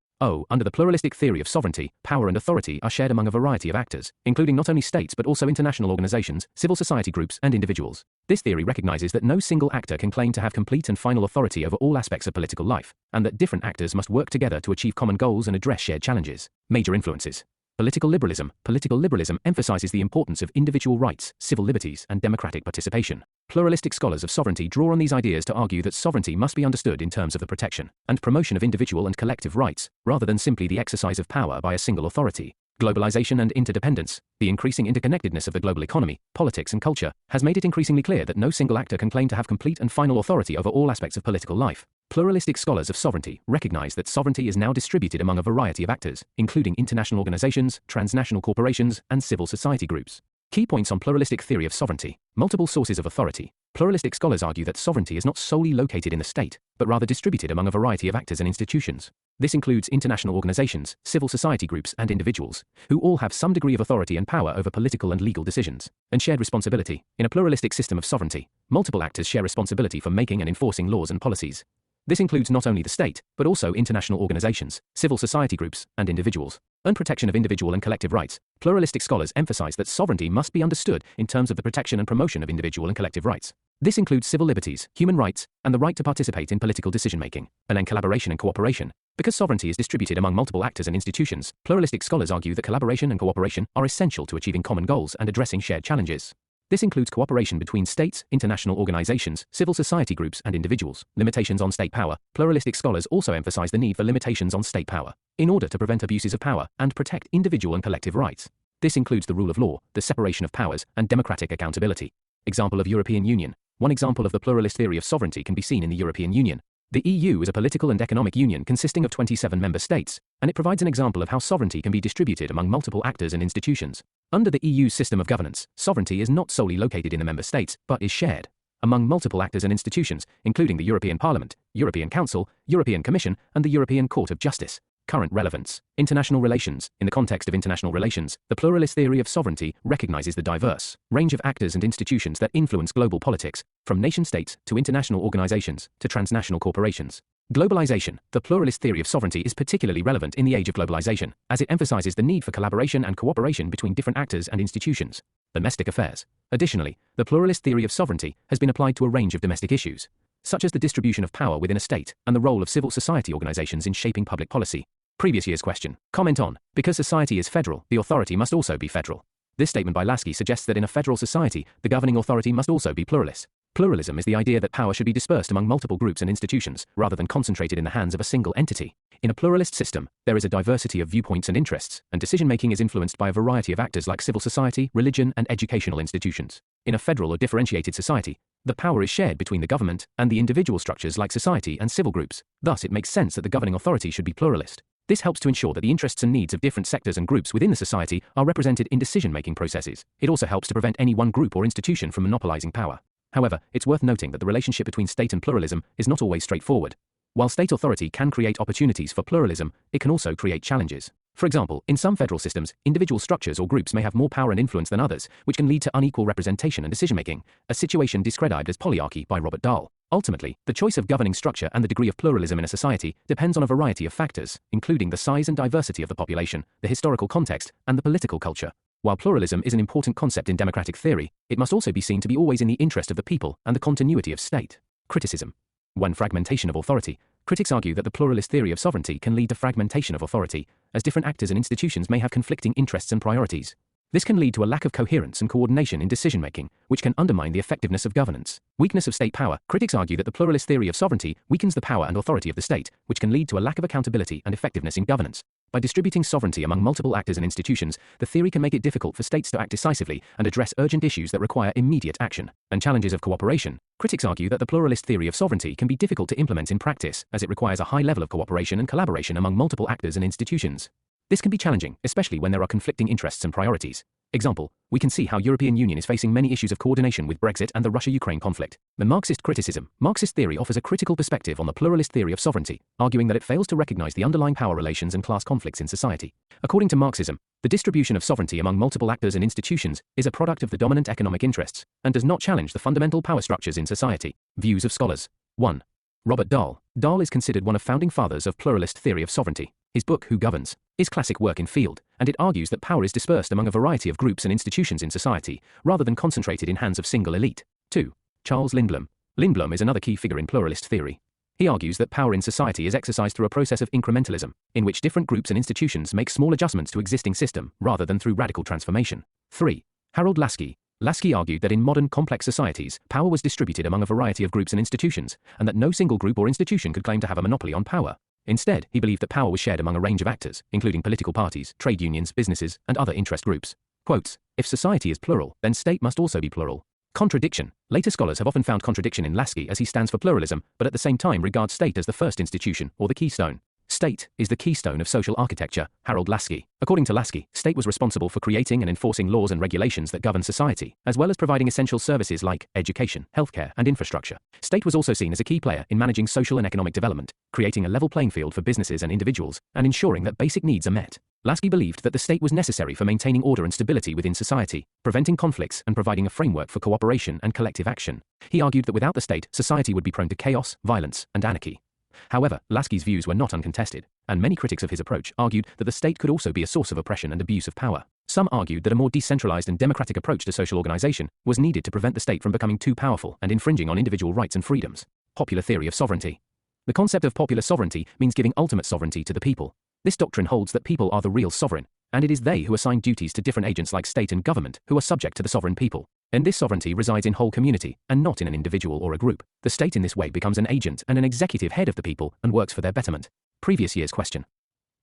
Under the pluralistic theory of sovereignty, power and authority are shared among a variety of actors, including not only states but also international organizations, civil society groups, and individuals. This theory recognizes that no single actor can claim to have complete and final authority over all aspects of political life, and that different actors must work together to achieve common goals and address shared challenges. Major influences. Political liberalism. Political liberalism emphasizes the importance of individual rights, civil liberties, and democratic participation. Pluralistic scholars of sovereignty draw on these ideas to argue that sovereignty must be understood in terms of the protection and promotion of individual and collective rights, rather than simply the exercise of power by a single authority. Globalization and interdependence. The increasing interconnectedness of the global economy, politics, and culture has made it increasingly clear that no single actor can claim to have complete and final authority over all aspects of political life. Pluralistic scholars of sovereignty recognize that sovereignty is now distributed among a variety of actors, including international organizations, transnational corporations, and civil society groups. Key points on pluralistic theory of sovereignty. Multiple sources of authority. Pluralistic scholars argue that sovereignty is not solely located in the state, but rather distributed among a variety of actors and institutions. This includes international organizations, civil society groups, and individuals, who all have some degree of authority and power over political and legal decisions. And shared responsibility. In a pluralistic system of sovereignty, multiple actors share responsibility for making and enforcing laws and policies. This includes not only the state, but also international organizations, civil society groups, and individuals. And protection of individual and collective rights. Pluralistic scholars emphasize that sovereignty must be understood in terms of the protection and promotion of individual and collective rights. This includes civil liberties, human rights, and the right to participate in political decision-making, and then collaboration and cooperation. Because sovereignty is distributed among multiple actors and institutions, pluralistic scholars argue that collaboration and cooperation are essential to achieving common goals and addressing shared challenges. This includes cooperation between states, international organizations, civil society groups, and individuals. Limitations on state power. Pluralistic scholars also emphasize the need for limitations on state power, in order to prevent abuses of power and protect individual and collective rights. This includes the rule of law, the separation of powers, and democratic accountability. Example of European Union. One example of the pluralist theory of sovereignty can be seen in the European Union. The EU is a political and economic union consisting of 27 member states, and it provides an example of how sovereignty can be distributed among multiple actors and institutions. Under the EU's system of governance, sovereignty is not solely located in the member states, but is shared among multiple actors and institutions, including the European Parliament, European Council, European Commission, and the European Court of Justice. Current relevance. International relations. In the context of international relations, the pluralist theory of sovereignty recognizes the diverse range of actors and institutions that influence global politics, from nation-states to international organizations to transnational corporations. Globalization. The pluralist theory of sovereignty is particularly relevant in the age of globalization, as it emphasizes the need for collaboration and cooperation between different actors and institutions. Domestic affairs. Additionally, the pluralist theory of sovereignty has been applied to a range of domestic issues, such as the distribution of power within a state and the role of civil society organizations in shaping public policy. Previous year's question. Comment on. Because society is federal, the authority must also be federal. This statement by Laski suggests that in a federal society, the governing authority must also be pluralist. Pluralism is the idea that power should be dispersed among multiple groups and institutions, rather than concentrated in the hands of a single entity. In a pluralist system, there is a diversity of viewpoints and interests, and decision-making is influenced by a variety of actors like civil society, religion, and educational institutions. In a federal or differentiated society, the power is shared between the government and the individual structures like society and civil groups. Thus, it makes sense that the governing authority should be pluralist. This helps to ensure that the interests and needs of different sectors and groups within the society are represented in decision-making processes. It also helps to prevent any one group or institution from monopolizing power. However, it's worth noting that the relationship between state and pluralism is not always straightforward. While state authority can create opportunities for pluralism, it can also create challenges. For example, in some federal systems, individual structures or groups may have more power and influence than others, which can lead to unequal representation and decision-making, a situation described as polyarchy by Robert Dahl. Ultimately, the choice of governing structure and the degree of pluralism in a society depends on a variety of factors, including the size and diversity of the population, the historical context, and the political culture. While pluralism is an important concept in democratic theory, it must also be seen to be always in the interest of the people and the continuity of state. Criticism. 1. Fragmentation of authority. Critics argue that the pluralist theory of sovereignty can lead to fragmentation of authority, as different actors and institutions may have conflicting interests and priorities. This can lead to a lack of coherence and coordination in decision-making, which can undermine the effectiveness of governance. Weakness of state power. Critics argue that the pluralist theory of sovereignty weakens the power and authority of the state, which can lead to a lack of accountability and effectiveness in governance. By distributing sovereignty among multiple actors and institutions, the theory can make it difficult for states to act decisively and address urgent issues that require immediate action. And challenges of cooperation. Critics argue that the pluralist theory of sovereignty can be difficult to implement in practice, as it requires a high level of cooperation and collaboration among multiple actors and institutions. This can be challenging, especially when there are conflicting interests and priorities. Example, we can see how European Union is facing many issues of coordination with Brexit and the Russia-Ukraine conflict. The Marxist criticism. Marxist theory offers a critical perspective on the pluralist theory of sovereignty, arguing that it fails to recognize the underlying power relations and class conflicts in society. According to Marxism, the distribution of sovereignty among multiple actors and institutions is a product of the dominant economic interests, and does not challenge the fundamental power structures in society. Views of scholars. 1. Robert Dahl. Dahl is considered one of founding fathers of pluralist theory of sovereignty. His book, Who Governs?, is classic work in field, and it argues that power is dispersed among a variety of groups and institutions in society, rather than concentrated in hands of single elite. 2. Charles Lindblom. Lindblom is another key figure in pluralist theory. He argues that power in society is exercised through a process of incrementalism, in which different groups and institutions make small adjustments to existing system, rather than through radical transformation. 3. Harold Laski. Laski argued that in modern complex societies, power was distributed among a variety of groups and institutions, and that no single group or institution could claim to have a monopoly on power. Instead, he believed that power was shared among a range of actors, including political parties, trade unions, businesses, and other interest groups. Quotes, if society is plural, then state must also be plural. Contradiction. Later scholars have often found contradiction in Laski, as he stands for pluralism, but at the same time regards state as the first institution, or the keystone. State is the keystone of social architecture. Harold Laski. According to Laski, state was responsible for creating and enforcing laws and regulations that govern society, as well as providing essential services like education, healthcare, and infrastructure. State was also seen as a key player in managing social and economic development, creating a level playing field for businesses and individuals, and ensuring that basic needs are met. Laski believed that the state was necessary for maintaining order and stability within society, preventing conflicts and providing a framework for cooperation and collective action. He argued that without the state, society would be prone to chaos, violence, and anarchy. However, Laski's views were not uncontested, and many critics of his approach argued that the state could also be a source of oppression and abuse of power. Some argued that a more decentralized and democratic approach to social organization was needed to prevent the state from becoming too powerful and infringing on individual rights and freedoms. Popular theory of sovereignty. The concept of popular sovereignty means giving ultimate sovereignty to the people. This doctrine holds that people are the real sovereign, and it is they who assign duties to different agents like state and government who are subject to the sovereign people. And this sovereignty resides in whole community, and not in an individual or a group. The state in this way becomes an agent and an executive head of the people and works for their betterment. Previous year's question.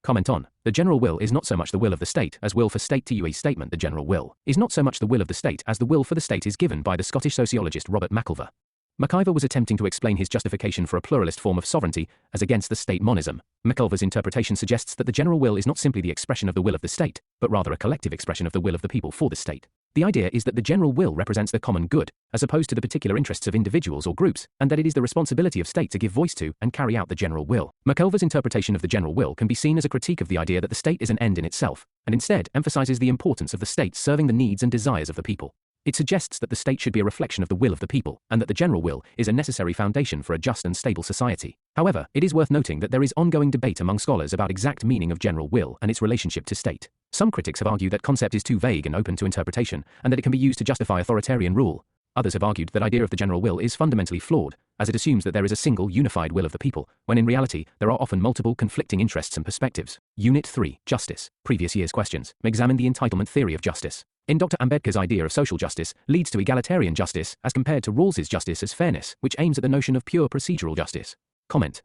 Comment on. The general will is not so much the will of the state as will for state. TUA statement. The general will is not so much the will of the state as the will for the state is given by the Scottish sociologist Robert McIver. McIver was attempting to explain his justification for a pluralist form of sovereignty as against the state monism. McIver's interpretation suggests that the general will is not simply the expression of the will of the state, but rather a collective expression of the will of the people for the state. The idea is that the general will represents the common good, as opposed to the particular interests of individuals or groups, and that it is the responsibility of state to give voice to and carry out the general will. McIver's interpretation of the general will can be seen as a critique of the idea that the state is an end in itself, and instead emphasizes the importance of the state serving the needs and desires of the people. It suggests that the state should be a reflection of the will of the people, and that the general will is a necessary foundation for a just and stable society. However, it is worth noting that there is ongoing debate among scholars about exact meaning of general will and its relationship to state. Some critics have argued that concept is too vague and open to interpretation, and that it can be used to justify authoritarian rule. Others have argued that idea of the general will is fundamentally flawed, as it assumes that there is a single unified will of the people, when in reality there are often multiple conflicting interests and perspectives. Unit 3, Justice. Previous year's questions examine the entitlement theory of justice. In Dr. Ambedkar's idea of social justice leads to egalitarian justice as compared to Rawls's justice as fairness, which aims at the notion of pure procedural justice. Comment.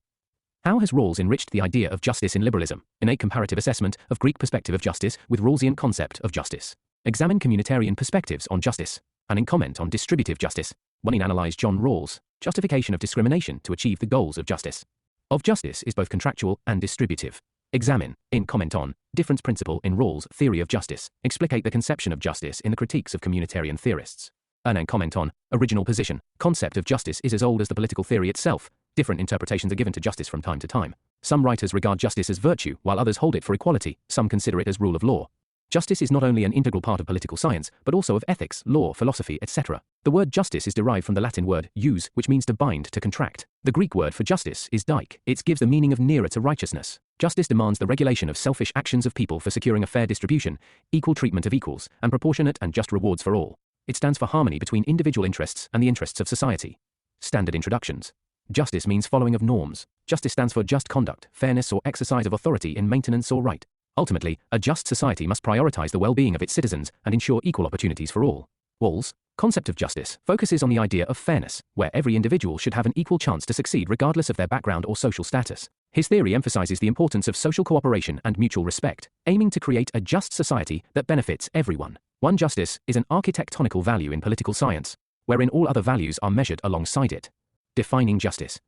How has Rawls enriched the idea of justice in liberalism? In a comparative assessment of Greek perspective of justice with Rawlsian concept of justice. Examine communitarian perspectives on justice. And in comment on distributive justice, one in analyze John Rawls' justification of discrimination to achieve the goals of justice. Of justice is both contractual and distributive. Examine, in comment on, difference principle in Rawls' theory of justice, explicate the conception of justice in the critiques of communitarian theorists. And in comment on, original position, concept of justice is as old as the political theory itself. Different interpretations are given to justice from time to time. Some writers regard justice as virtue, while others hold it for equality. Some consider it as rule of law. Justice is not only an integral part of political science, but also of ethics, law, philosophy, etc. The word justice is derived from the Latin word jus, which means to bind, to contract. The Greek word for justice is dike. It gives the meaning of nearer to righteousness. Justice demands the regulation of selfish actions of people for securing a fair distribution, equal treatment of equals, and proportionate and just rewards for all. It stands for harmony between individual interests and the interests of society. Standard introductions. Justice means following of norms. Justice stands for just conduct, fairness or exercise of authority in maintenance or right. Ultimately, a just society must prioritize the well-being of its citizens and ensure equal opportunities for all. Rawls' concept of justice focuses on the idea of fairness, where every individual should have an equal chance to succeed regardless of their background or social status. His theory emphasizes the importance of social cooperation and mutual respect, aiming to create a just society that benefits everyone. One justice is an architectonical value in political science, wherein all other values are measured alongside it. Defining justice.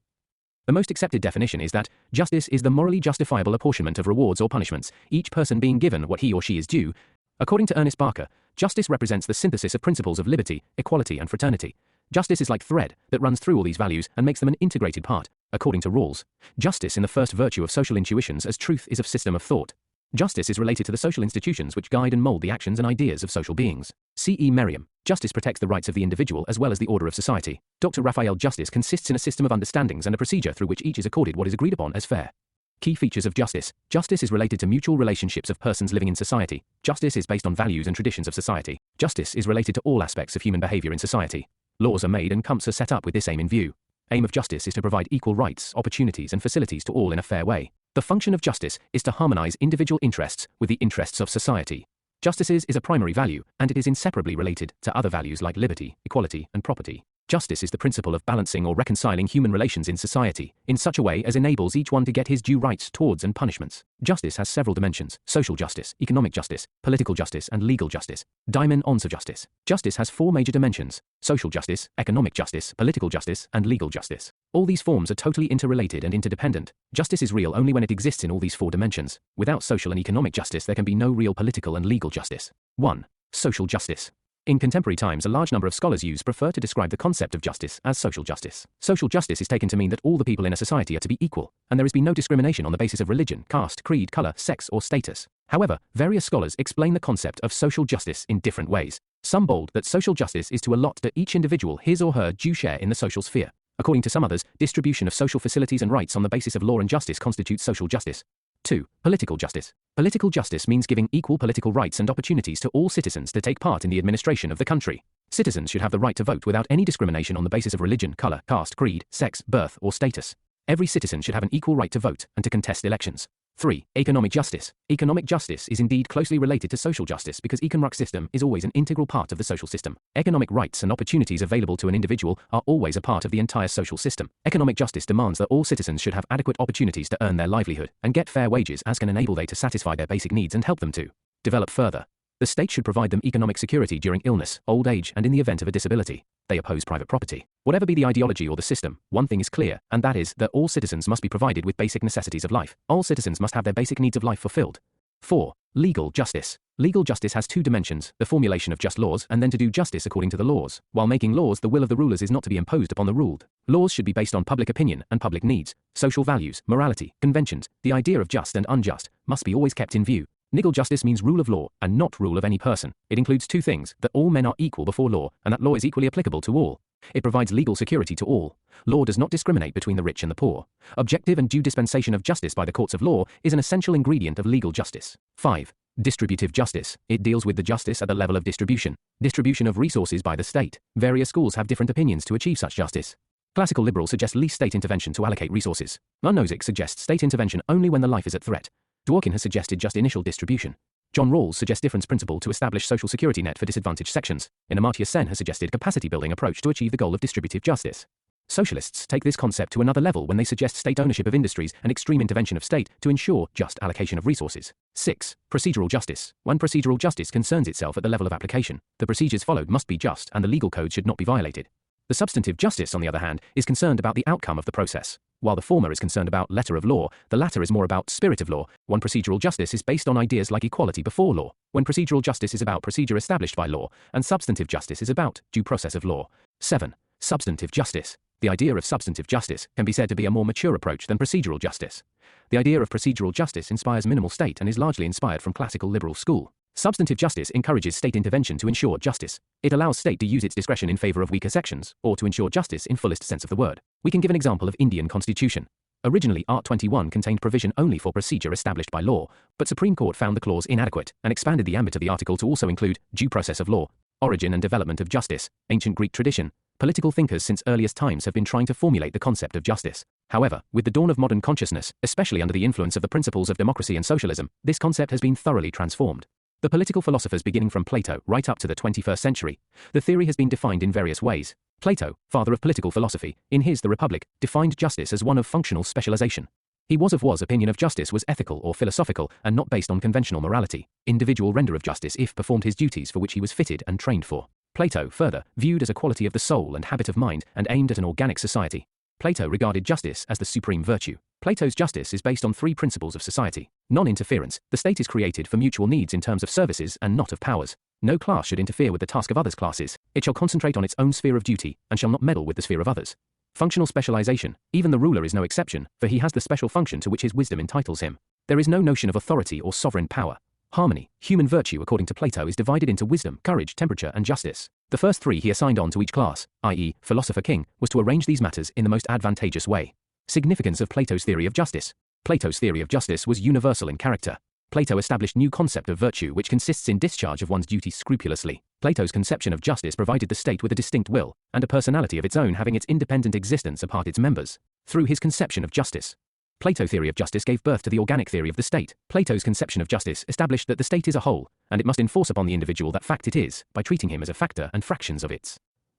The most accepted definition is that justice is the morally justifiable apportionment of rewards or punishments, each person being given what he or she is due. According to Ernest Barker, justice represents the synthesis of principles of liberty, equality, and fraternity. Justice is like thread that runs through all these values and makes them an integrated part. According to Rawls, justice in the first virtue of social intuitions as truth is a system of thought. Justice is related to the social institutions which guide and mold the actions and ideas of social beings. C.E. Merriam. Justice protects the rights of the individual as well as the order of society. Dr. Raphael. Justice consists in a system of understandings and a procedure through which each is accorded what is agreed upon as fair. Key features of justice. Justice is related to mutual relationships of persons living in society. Justice is based on values and traditions of society. Justice is related to all aspects of human behavior in society. Laws are made and camps are set up with this aim in view. Aim of justice is to provide equal rights, opportunities, and facilities to all in a fair way. The function of justice is to harmonize individual interests with the interests of society. Justice is a primary value, and it is inseparably related to other values like liberty, equality, and property. Justice is the principle of balancing or reconciling human relations in society, in such a way as enables each one to get his due rights towards and punishments. Justice has several dimensions: social justice, economic justice, political justice, and legal justice. Dimensions of justice. Justice has four major dimensions: social justice, economic justice, political justice, and legal justice. All these forms are totally interrelated and interdependent. Justice is real only when it exists in all these four dimensions. Without social and economic justice, there can be no real political and legal justice. 1. Social justice. In contemporary times, a large number of scholars prefer to describe the concept of justice as social justice. Social justice is taken to mean that all the people in a society are to be equal, and there has been no discrimination on the basis of religion, caste, creed, color, sex, or status. However, various scholars explain the concept of social justice in different ways. Some bold that social justice is to allot to each individual his or her due share in the social sphere. According to some others, distribution of social facilities and rights on the basis of law and justice constitutes social justice. 2. Political justice. Political justice means giving equal political rights and opportunities to all citizens to take part in the administration of the country. Citizens should have the right to vote without any discrimination on the basis of religion, color, caste, creed, sex, birth, or status. Every citizen should have an equal right to vote and to contest elections. 3. Economic justice. Economic justice is indeed closely related to social justice because Marxism is always an integral part of the social system. Economic rights and opportunities available to an individual are always a part of the entire social system. Economic justice demands that all citizens should have adequate opportunities to earn their livelihood and get fair wages as can enable them to satisfy their basic needs and help them to develop further. The state should provide them economic security during illness, old age, and in the event of a disability. They oppose private property. Whatever be the ideology or the system, one thing is clear, and that is that all citizens must be provided with basic necessities of life. All citizens must have their basic needs of life fulfilled. 4. Legal justice. Legal justice has two dimensions: the formulation of just laws and then to do justice according to the laws. While making laws, the will of the rulers is not to be imposed upon the ruled. Laws should be based on public opinion and public needs. Social values, morality, conventions, the idea of just and unjust must be always kept in view. Legal justice means rule of law, and not rule of any person. It includes two things: that all men are equal before law, and that law is equally applicable to all. It provides legal security to all. Law does not discriminate between the rich and the poor. Objective and due dispensation of justice by the courts of law is an essential ingredient of legal justice. 5. Distributive justice. It deals with the justice at the level of distribution. Distribution of resources by the state. Various schools have different opinions to achieve such justice. Classical liberals suggest least state intervention to allocate resources. Nozick suggests state intervention only when the life is at threat. Dworkin has suggested just initial distribution. John Rawls suggests difference principle to establish social security net for disadvantaged sections. Audiobook Sen has suggested capacity building approach to achieve the goal of distributive justice. Socialists take this concept to another level when they suggest state ownership of industries and extreme intervention of state to ensure just allocation of resources. 6. Procedural justice. When procedural justice concerns itself at the level of application, the procedures followed must be just and the legal code should not be violated. The substantive justice, on the other hand, is concerned about the outcome of the process. While the former is concerned about letter of law, the latter is more about spirit of law. When procedural justice is based on ideas like equality before law, when procedural justice is about procedure established by law, and substantive justice is about due process of law. 7. Substantive justice. The idea of substantive justice can be said to be a more mature approach than procedural justice. The idea of procedural justice inspires minimal state and is largely inspired from classical liberal school. Substantive justice encourages state intervention to ensure justice. It allows state to use its discretion in favor of weaker sections, or to ensure justice in fullest sense of the word. We can give an example of Indian constitution. Originally, Art 21 contained provision only for procedure established by law, but Supreme Court found the clause inadequate and expanded the ambit of the article to also include due process of law, origin and development of justice, ancient Greek tradition. Political thinkers since earliest times have been trying to formulate the concept of justice. However, with the dawn of modern consciousness, especially under the influence of the principles of democracy and socialism, this concept has been thoroughly transformed. The political philosophers beginning from Plato right up to the 21st century, the theory has been defined in various ways. Plato, father of political philosophy, in his The Republic, defined justice as one of functional specialization. He was opinion of justice was ethical or philosophical and not based on conventional morality. Individual render of justice if performed his duties for which he was fitted and trained for. Plato, further, viewed as a quality of the soul and habit of mind and aimed at an organic society. Plato regarded justice as the supreme virtue. Plato's justice is based on three principles of society. Non-interference. The state is created for mutual needs in terms of services and not of powers. No class should interfere with the task of others' classes. It shall concentrate on its own sphere of duty and shall not meddle with the sphere of others. Functional specialization. Even the ruler is no exception, for he has the special function to which his wisdom entitles him. There is no notion of authority or sovereign power. Harmony. Human virtue, according to Plato, is divided into wisdom, courage, temperature, and justice. The first three he assigned on to each class, i.e., philosopher king, was to arrange these matters in the most advantageous way. Significance of Plato's theory of justice. Plato's theory of justice was universal in character. Plato established new concept of virtue which consists in discharge of one's duties scrupulously. Plato's conception of justice provided the state with a distinct will, and a personality of its own having its independent existence apart its members. Through his conception of justice, Plato's theory of justice gave birth to the organic theory of the state. Plato's conception of justice established that the state is a whole, and it must enforce upon the individual that fact it is, by treating him as a factor and fractions of it.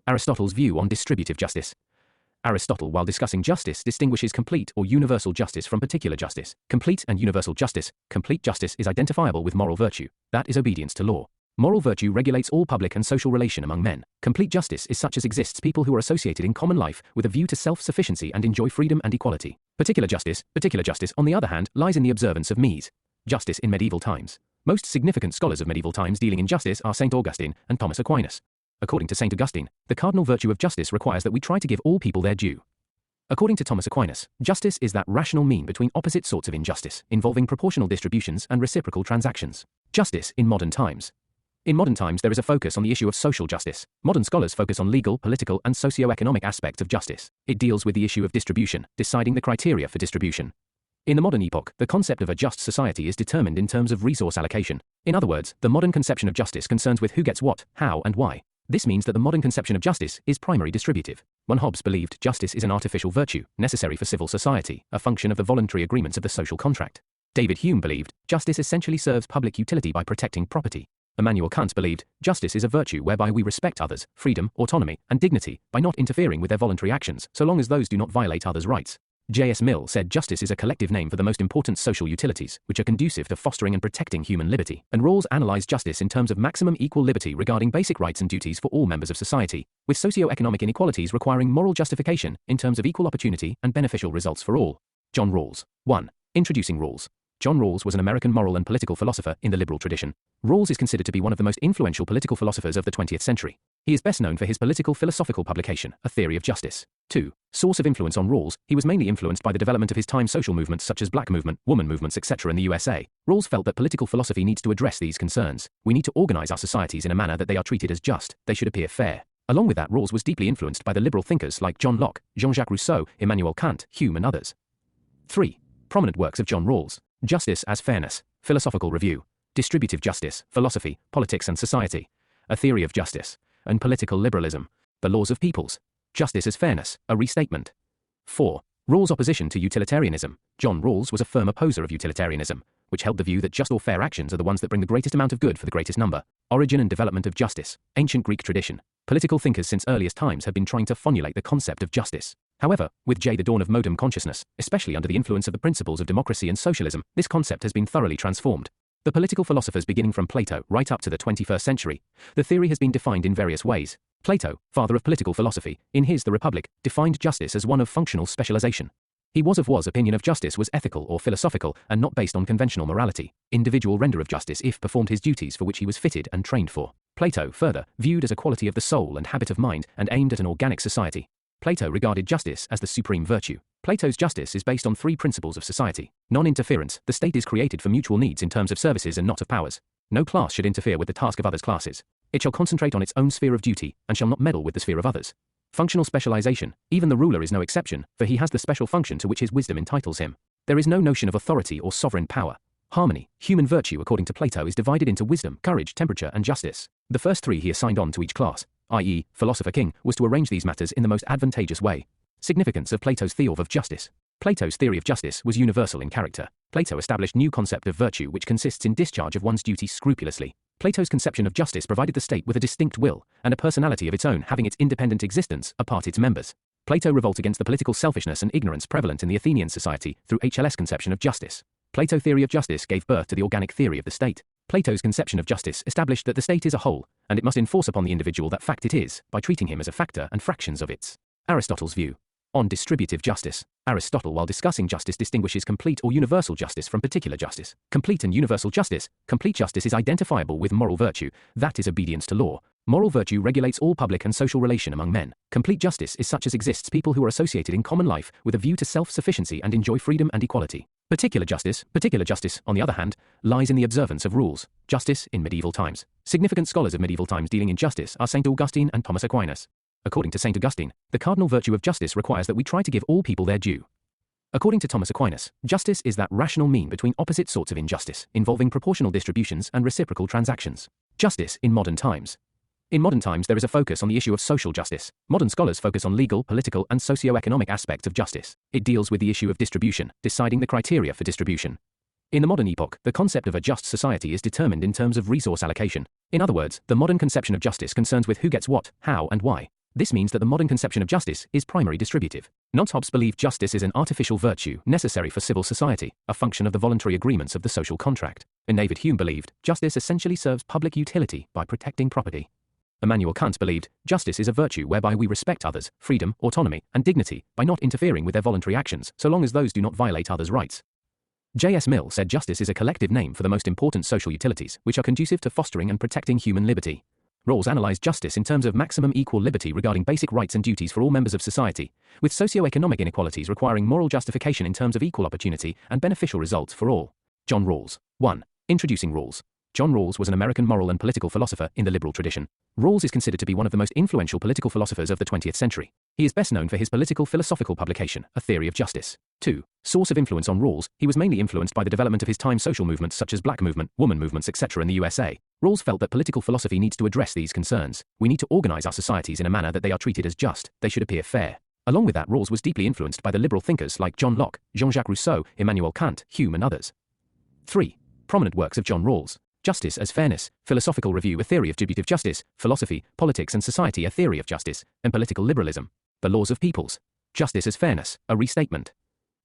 Aristotle's view on distributive justice. Aristotle, while discussing justice, distinguishes complete or universal justice from particular justice. Complete and universal justice. Complete justice is identifiable with moral virtue. That is obedience to law. Moral virtue regulates all public and social relation among men. Complete justice is such as exists people who are associated in common life with a view to self-sufficiency and enjoy freedom and equality. Particular justice, on the other hand, lies in the observance of mise. Justice in medieval times. Most significant scholars of medieval times dealing in justice are St. Augustine and Thomas Aquinas. According to St. Augustine, the cardinal virtue of justice requires that we try to give all people their due. According to Thomas Aquinas, justice is that rational mean between opposite sorts of injustice, involving proportional distributions and reciprocal transactions. Justice in modern times. In modern times there is a focus on the issue of social justice. Modern scholars focus on legal, political, and socio-economic aspects of justice. It deals with the issue of distribution, deciding the criteria for distribution. In the modern epoch, the concept of a just society is determined in terms of resource allocation. In other words, the modern conception of justice concerns with who gets what, how, and why. This means that the modern conception of justice is primary distributive. Hobbes believed justice is an artificial virtue, necessary for civil society, a function of the voluntary agreements of the social contract. David Hume believed justice essentially serves public utility by protecting property. Immanuel Kant believed justice is a virtue whereby we respect others' freedom, autonomy, and dignity by not interfering with their voluntary actions, so long as those do not violate others' rights. J.S. Mill said justice is a collective name for the most important social utilities, which are conducive to fostering and protecting human liberty. And Rawls analyzed justice in terms of maximum equal liberty regarding basic rights and duties for all members of society, with socio-economic inequalities requiring moral justification in terms of equal opportunity and beneficial results for all. John Rawls. 1. Introducing Rawls. John Rawls was an American moral and political philosopher in the liberal tradition. Rawls is considered to be one of the most influential political philosophers of the 20th century. He is best known for his political philosophical publication, A Theory of Justice. 2. Source of influence on Rawls. He was mainly influenced by the development of his time social movements such as black movement, woman movements, etc. in the USA. Rawls felt that political philosophy needs to address these concerns. We need to organize our societies in a manner that they are treated as just, they should appear fair. Along with that, Rawls was deeply influenced by the liberal thinkers like John Locke, Jean-Jacques Rousseau, Immanuel Kant, Hume and others. 3. Prominent works of John Rawls. Justice as Fairness, Philosophical Review, Distributive Justice, Philosophy, Politics and Society, A Theory of Justice, and Political Liberalism, The Laws of Peoples, Justice as Fairness, A Restatement. 4. Rawls' opposition to utilitarianism. John Rawls was a firm opposer of utilitarianism, which held the view that just or fair actions are the ones that bring the greatest amount of good for the greatest number. Origin and development of justice. Ancient Greek tradition. Political thinkers since earliest times have been trying to formulate the concept of justice. However, with the dawn of modern consciousness, especially under the influence of the principles of democracy and socialism, this concept has been thoroughly transformed. The political philosophers beginning from Plato right up to the 21st century, the theory has been defined in various ways. Plato, father of political philosophy, in his The Republic, defined justice as one of functional specialization. He was opinion of justice was ethical or philosophical and not based on conventional morality. Individual render of justice if performed his duties for which he was fitted and trained for. Plato, further, viewed as a quality of the soul and habit of mind and aimed at an organic society. Plato regarded justice as the supreme virtue. Plato's justice is based on 3 principles of society. Non-interference, the state is created for mutual needs in terms of services and not of powers. No class should interfere with the task of others' classes. It shall concentrate on its own sphere of duty, and shall not meddle with the sphere of others. Functional specialization, even the ruler is no exception, for he has the special function to which his wisdom entitles him. There is no notion of authority or sovereign power. Harmony, human virtue according to Plato is divided into wisdom, courage, temperature and justice. The first 3 he assigned on to each class, i.e., philosopher king, was to arrange these matters in the most advantageous way. Significance of Plato's theory of justice. Plato's theory of justice was universal in character. Plato established new concept of virtue which consists in discharge of one's duties scrupulously. Plato's conception of justice provided the state with a distinct will, and a personality of its own having its independent existence apart its members. Plato revolted against the political selfishness and ignorance prevalent in the Athenian society through HLS conception of justice. Plato's theory of justice gave birth to the organic theory of the state. Plato's conception of justice established that the state is a whole, and it must enforce upon the individual that fact it is, by treating him as a factor and fractions of its. Aristotle's view. On distributive justice. Aristotle, while discussing justice, distinguishes complete or universal justice from particular justice. Complete and universal justice. Complete justice is identifiable with moral virtue, that is obedience to law. Moral virtue regulates all public and social relation among men. Complete justice is such as exists people who are associated in common life with a view to self-sufficiency and enjoy freedom and equality. Particular justice, on the other hand, lies in the observance of rules. Justice in medieval times. Significant scholars of medieval times dealing in justice are St. Augustine and Thomas Aquinas. According to St. Augustine, the cardinal virtue of justice requires that we try to give all people their due. According to Thomas Aquinas, justice is that rational mean between opposite sorts of injustice, involving proportional distributions and reciprocal transactions. Justice in modern times. In modern times there is a focus on the issue of social justice. Modern scholars focus on legal, political and socio-economic aspects of justice. It deals with the issue of distribution, deciding the criteria for distribution. In the modern epoch, the concept of a just society is determined in terms of resource allocation. In other words, the modern conception of justice concerns with who gets what, how and why. This means that the modern conception of justice is primary distributive. Non-Hobbes believed justice is an artificial virtue necessary for civil society, a function of the voluntary agreements of the social contract. And David Hume believed justice essentially serves public utility by protecting property. Immanuel Kant believed justice is a virtue whereby we respect others' freedom, autonomy, and dignity by not interfering with their voluntary actions so long as those do not violate others' rights. J.S. Mill said justice is a collective name for the most important social utilities which are conducive to fostering and protecting human liberty. Rawls analyzed justice in terms of maximum equal liberty regarding basic rights and duties for all members of society, with socio-economic inequalities requiring moral justification in terms of equal opportunity and beneficial results for all. John Rawls. 1. Introducing Rawls. John Rawls was an American moral and political philosopher in the liberal tradition. Rawls is considered to be one of the most influential political philosophers of the 20th century. He is best known for his political philosophical publication, A Theory of Justice. 2. Source of influence on Rawls. He was mainly influenced by the development of his time social movements such as black movement, woman movements, etc. in the USA. Rawls felt that political philosophy needs to address these concerns. We need to organize our societies in a manner that they are treated as just, they should appear fair. Along with that, Rawls was deeply influenced by the liberal thinkers like John Locke, Jean-Jacques Rousseau, Immanuel Kant, Hume and others. 3. Prominent works of John Rawls. Justice as Fairness, Philosophical Review, A Theory of Distributive Justice, Philosophy, Politics and Society, A Theory of Justice, and Political Liberalism, The Laws of Peoples, Justice as Fairness, A Restatement.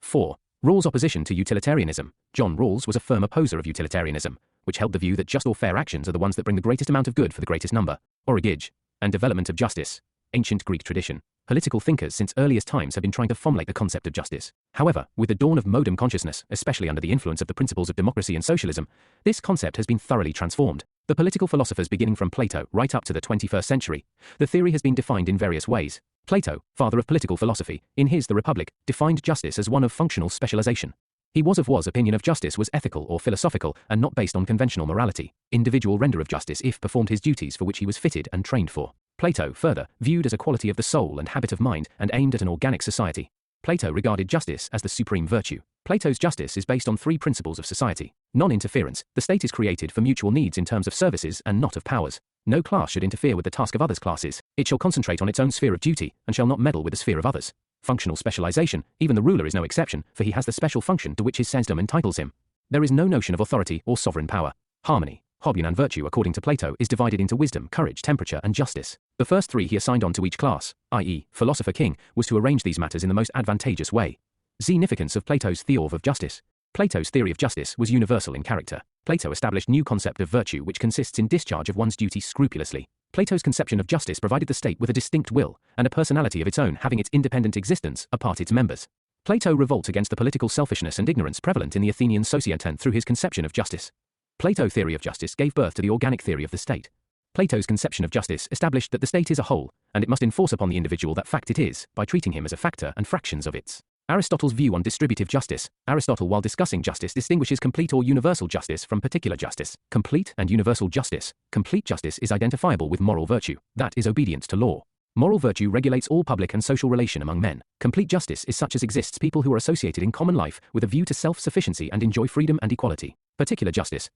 4. Rawls' opposition to utilitarianism. John Rawls was a firm opposer of utilitarianism, which held the view that just or fair actions are the ones that bring the greatest amount of good for the greatest number. Origin and development of justice. Ancient Greek tradition. Political thinkers since earliest times have been trying to formulate the concept of justice. However, with the dawn of modern consciousness, especially under the influence of the principles of democracy and socialism, this concept has been thoroughly transformed. The the political philosophers beginning from Plato right up to the 21st century, the theory has been defined in various ways. Plato, father of political philosophy, in his The Republic, defined justice as one of functional specialization. He was opinion of justice was ethical or philosophical and not based on conventional morality, individual render of justice if performed his duties for which he was fitted and trained for. Plato, further, viewed as a quality of the soul and habit of mind and aimed at an organic society. Plato regarded justice as the supreme virtue. Plato's justice is based on three principles of society. Non-interference, the state is created for mutual needs in terms of services and not of powers. No class should interfere with the task of others' classes. It shall concentrate on its own sphere of duty and shall not meddle with the sphere of others. Functional specialization, even the ruler is no exception, for he has the special function to which his sesdom entitles him. There is no notion of authority or sovereign power. Harmony, hobby and virtue according to Plato is divided into wisdom, courage, temperature and justice. The first three he assigned on to each class, i.e., philosopher king, was to arrange these matters in the most advantageous way. Significance of Plato's theory of justice. Plato's theory of justice was universal in character. Plato established new concept of virtue which consists in discharge of one's duty scrupulously. Plato's conception of justice provided the state with a distinct will and a personality of its own having its independent existence apart its members. Plato revolted against the political selfishness and ignorance prevalent in the Athenian society through his conception of justice. Plato's theory of justice gave birth to the organic theory of the state. Plato's conception of justice established that the state is a whole, and it must enforce upon the individual that fact it is, by treating him as a factor and fractions of its. Aristotle's view on distributive justice. Aristotle, while discussing justice, distinguishes complete or universal justice from particular justice. Complete and universal justice. Complete justice is identifiable with moral virtue, that is obedience to law. Moral virtue regulates all public and social relation among men. Complete justice is such as exists people who are associated in common life with a view to self-sufficiency and enjoy freedom and equality. Particular justice,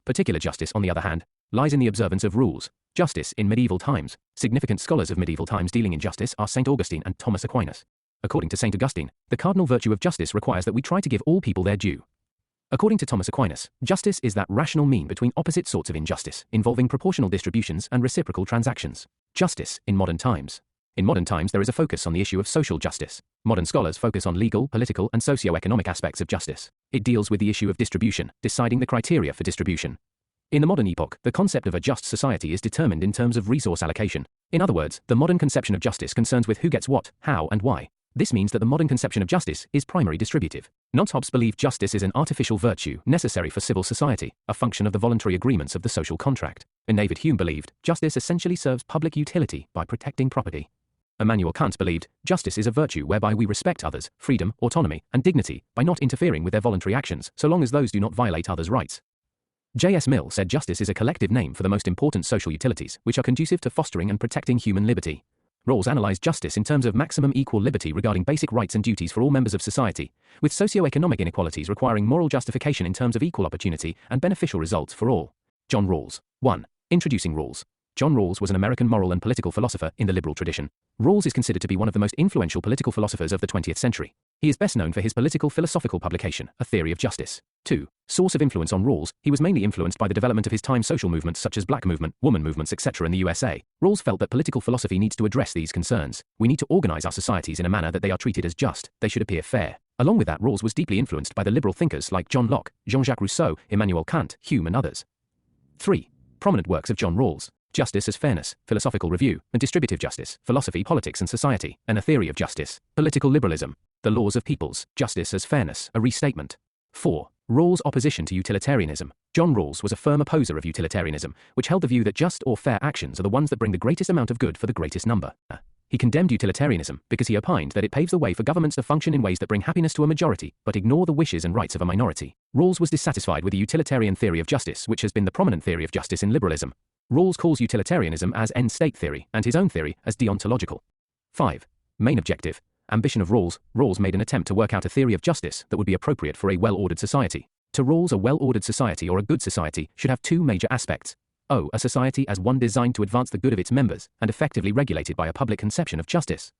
on the other hand, lies in the observance of rules. Justice in medieval times. Significant scholars of medieval times dealing in justice are St. Augustine and Thomas Aquinas. According to St. Augustine, the cardinal virtue of justice requires that we try to give all people their due. According to Thomas Aquinas, justice is that rational mean between opposite sorts of injustice, involving proportional distributions and reciprocal transactions. Justice in modern times. In modern times there is a focus on the issue of social justice. Modern scholars focus on legal, political, and socio-economic aspects of justice. It deals with the issue of distribution, deciding the criteria for distribution. In the modern epoch, the concept of a just society is determined in terms of resource allocation. In other words, the modern conception of justice concerns with who gets what, how, and why. This means that the modern conception of justice is primary distributive. Non-Hobbes believed justice is an artificial virtue necessary for civil society, a function of the voluntary agreements of the social contract. And David Hume believed justice essentially serves public utility by protecting property. Immanuel Kant believed justice is a virtue whereby we respect others' freedom, autonomy, and dignity by not interfering with their voluntary actions so long as those do not violate others' rights. J.S. Mill said justice is a collective name for the most important social utilities which are conducive to fostering and protecting human liberty. Rawls analyzed justice in terms of maximum equal liberty regarding basic rights and duties for all members of society, with socio-economic inequalities requiring moral justification in terms of equal opportunity and beneficial results for all. John Rawls. 1. Introducing Rawls. John Rawls was an American moral and political philosopher in the liberal tradition. Rawls is considered to be one of the most influential political philosophers of the 20th century. He is best known for his political philosophical publication, A Theory of Justice. 2. Source of influence on Rawls. He was mainly influenced by the development of his time social movements such as black movement, woman movements, etc. in the USA. Rawls felt that political philosophy needs to address these concerns. We need to organize our societies in a manner that they are treated as just, they should appear fair. Along with that, Rawls was deeply influenced by the liberal thinkers like John Locke, Jean-Jacques Rousseau, Immanuel Kant, Hume and others. 3. Prominent works of John Rawls. Justice as Fairness, Philosophical Review, and Distributive Justice, Philosophy, Politics and Society, and A Theory of Justice, Political Liberalism, The Laws of Peoples, Justice as Fairness, a Restatement. 4. Rawls' opposition to utilitarianism. John Rawls was a firm opposer of utilitarianism, which held the view that just or fair actions are the ones that bring the greatest amount of good for the greatest number. He condemned utilitarianism because he opined that it paves the way for governments to function in ways that bring happiness to a majority, but ignore the wishes and rights of a minority. Rawls was dissatisfied with the utilitarian theory of justice, which has been the prominent theory of justice in liberalism. Rawls calls utilitarianism as end-state theory, and his own theory as deontological. 5. Main objective. Ambition of Rawls. Rawls made an attempt to work out a theory of justice that would be appropriate for a well-ordered society. To Rawls, a well-ordered society or a good society should have two major aspects. A society as one designed to advance the good of its members and effectively regulated by a public conception of justice.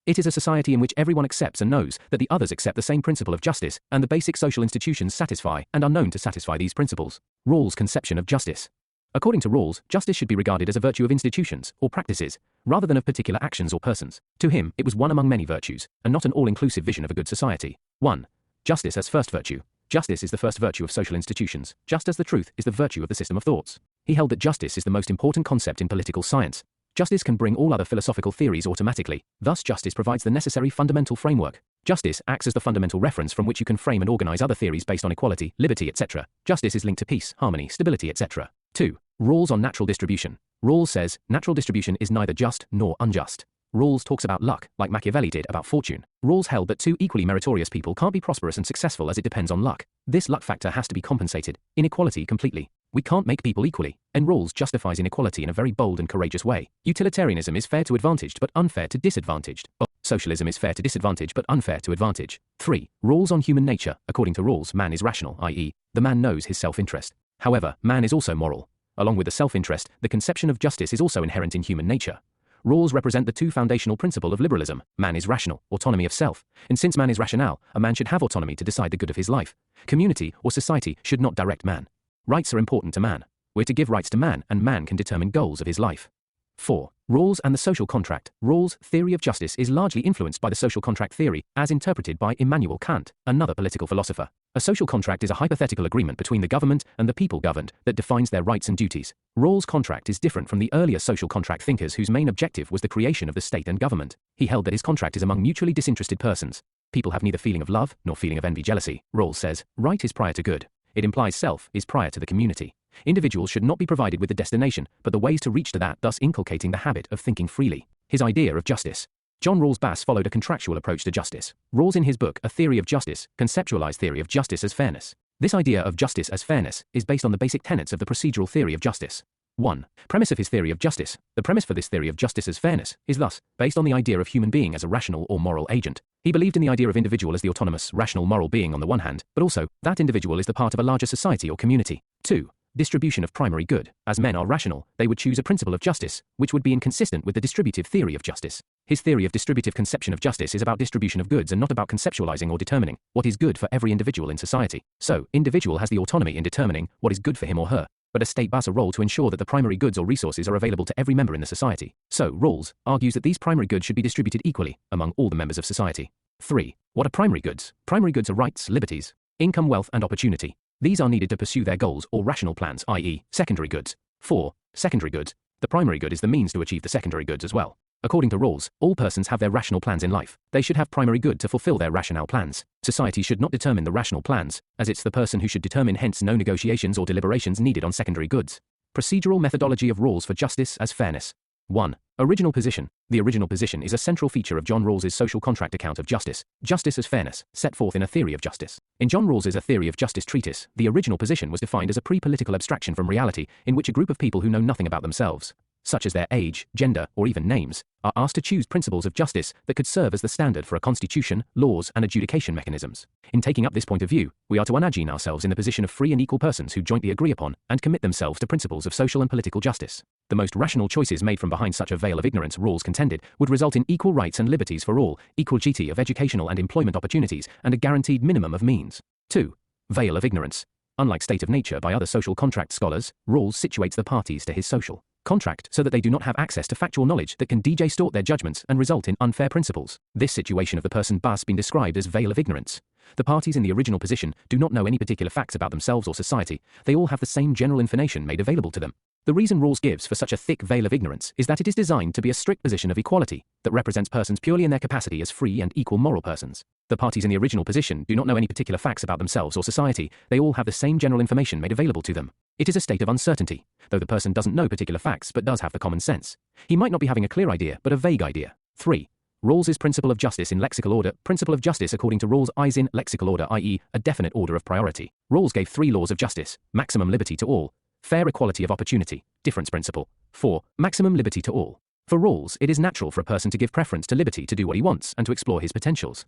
It is a society in which everyone accepts and knows that the others accept the same principle of justice, and the basic social institutions satisfy and are known to satisfy these principles. Rawls' conception of justice. According to Rawls, justice should be regarded as a virtue of institutions or practices, rather than of particular actions or persons. To him, it was one among many virtues, and not an all-inclusive vision of a good society. 1. Justice as first virtue. Justice is the first virtue of social institutions, just as the truth is the virtue of the system of thoughts. He held that justice is the most important concept in political science. Justice can bring all other philosophical theories automatically, thus justice provides the necessary fundamental framework. Justice acts as the fundamental reference from which you can frame and organize other theories based on equality, liberty, etc. Justice is linked to peace, harmony, stability, etc. 2. Rawls on natural distribution. Rawls says, natural distribution is neither just nor unjust. Rawls talks about luck, like Machiavelli did about fortune. Rawls held that two equally meritorious people can't be prosperous and successful as it depends on luck. This luck factor has to be compensated, inequality completely. We can't make people equally, and Rawls justifies inequality in a very bold and courageous way. Utilitarianism is fair to advantaged but unfair to disadvantaged. Socialism is fair to disadvantage but unfair to advantage. 3. Rawls on human nature. According to Rawls, man is rational, i.e., the man knows his self-interest. However, man is also moral. Along with the self-interest, the conception of justice is also inherent in human nature. Rawls represent the two foundational principles of liberalism. Man is rational, autonomy of self. And since man is rational, a man should have autonomy to decide the good of his life. Community or society should not direct man. Rights are important to man. We're to give rights to man, and man can determine goals of his life. 4. Rawls and the social contract. Rawls' theory of justice is largely influenced by the social contract theory, as interpreted by Immanuel Kant, another political philosopher. A social contract is a hypothetical agreement between the government and the people governed that defines their rights and duties. Rawls' contract is different from the earlier social contract thinkers whose main objective was the creation of the state and government. He held that his contract is among mutually disinterested persons. People have neither feeling of love nor feeling of envy, jealousy. Rawls says, right is prior to good. It implies self is prior to the community. Individuals should not be provided with the destination, but the ways to reach to that, thus inculcating the habit of thinking freely. His idea of justice. John Rawls Bass followed a contractual approach to justice. Rawls in his book, A Theory of Justice, conceptualized theory of justice as fairness. This idea of justice as fairness is based on the basic tenets of the procedural theory of justice. 1. Premise of his theory of justice. The premise for this theory of justice as fairness is thus based on the idea of human being as a rational or moral agent. He believed in the idea of individual as the autonomous, rational moral being on the one hand, but also that individual is the part of a larger society or community. 2. Distribution of primary good. As men are rational, they would choose a principle of justice, which would be inconsistent with the distributive theory of justice. His theory of distributive conception of justice is about distribution of goods and not about conceptualizing or determining what is good for every individual in society. So, individual has the autonomy in determining what is good for him or her, but a state has a role to ensure that the primary goods or resources are available to every member in the society. So, Rawls argues that these primary goods should be distributed equally among all the members of society. 3. What are primary goods? Primary goods are rights, liberties, income, wealth, and opportunity. These are needed to pursue their goals or rational plans, i.e., secondary goods. 4. Secondary goods. The primary good is the means to achieve the secondary goods as well. According to Rawls, all persons have their rational plans in life. They should have primary good to fulfill their rationale plans. Society should not determine the rational plans, as it's the person who should determine, hence no negotiations or deliberations needed on secondary goods. Procedural methodology of Rawls for justice as fairness. 1. Original position. The original position is a central feature of John Rawls's social contract account of justice. Justice as fairness, set forth in A Theory of Justice. In John Rawls's A Theory of Justice treatise, the original position was defined as a pre-political abstraction from reality, in which a group of people who know nothing about themselves, such as their age, gender, or even names, are asked to choose principles of justice that could serve as the standard for a constitution, laws, and adjudication mechanisms. In taking up this point of view, we are to imagine ourselves in the position of free and equal persons who jointly agree upon and commit themselves to principles of social and political justice. The most rational choices made from behind such a veil of ignorance, Rawls contended, would result in equal rights and liberties for all, equal equity of educational and employment opportunities, and a guaranteed minimum of means. 2. Veil of ignorance. Unlike state of nature by other social contract scholars, Rawls situates the parties to his social contract so that they do not have access to factual knowledge that can distort their judgments and result in unfair principles. This situation of the person has been described as veil of ignorance. The parties in the original position do not know any particular facts about themselves or society. They all have the same general information made available to them. The reason Rawls gives for such a thick veil of ignorance is that it is designed to be a strict position of equality that represents persons purely in their capacity as free and equal moral persons. The parties in the original position do not know any particular facts about themselves or society. They all have the same general information made available to them. It is a state of uncertainty, though the person doesn't know particular facts but does have the common sense. He might not be having a clear idea but a vague idea. 3. Rawls's principle of justice in lexical order. Principle of justice according to Rawls is in lexical order, i.e., a definite order of priority. Rawls gave 3 laws of justice: maximum liberty to all, fair equality of opportunity, difference principle. 4. Maximum liberty to all. For Rawls, it is natural for a person to give preference to liberty to do what he wants and to explore his potentials.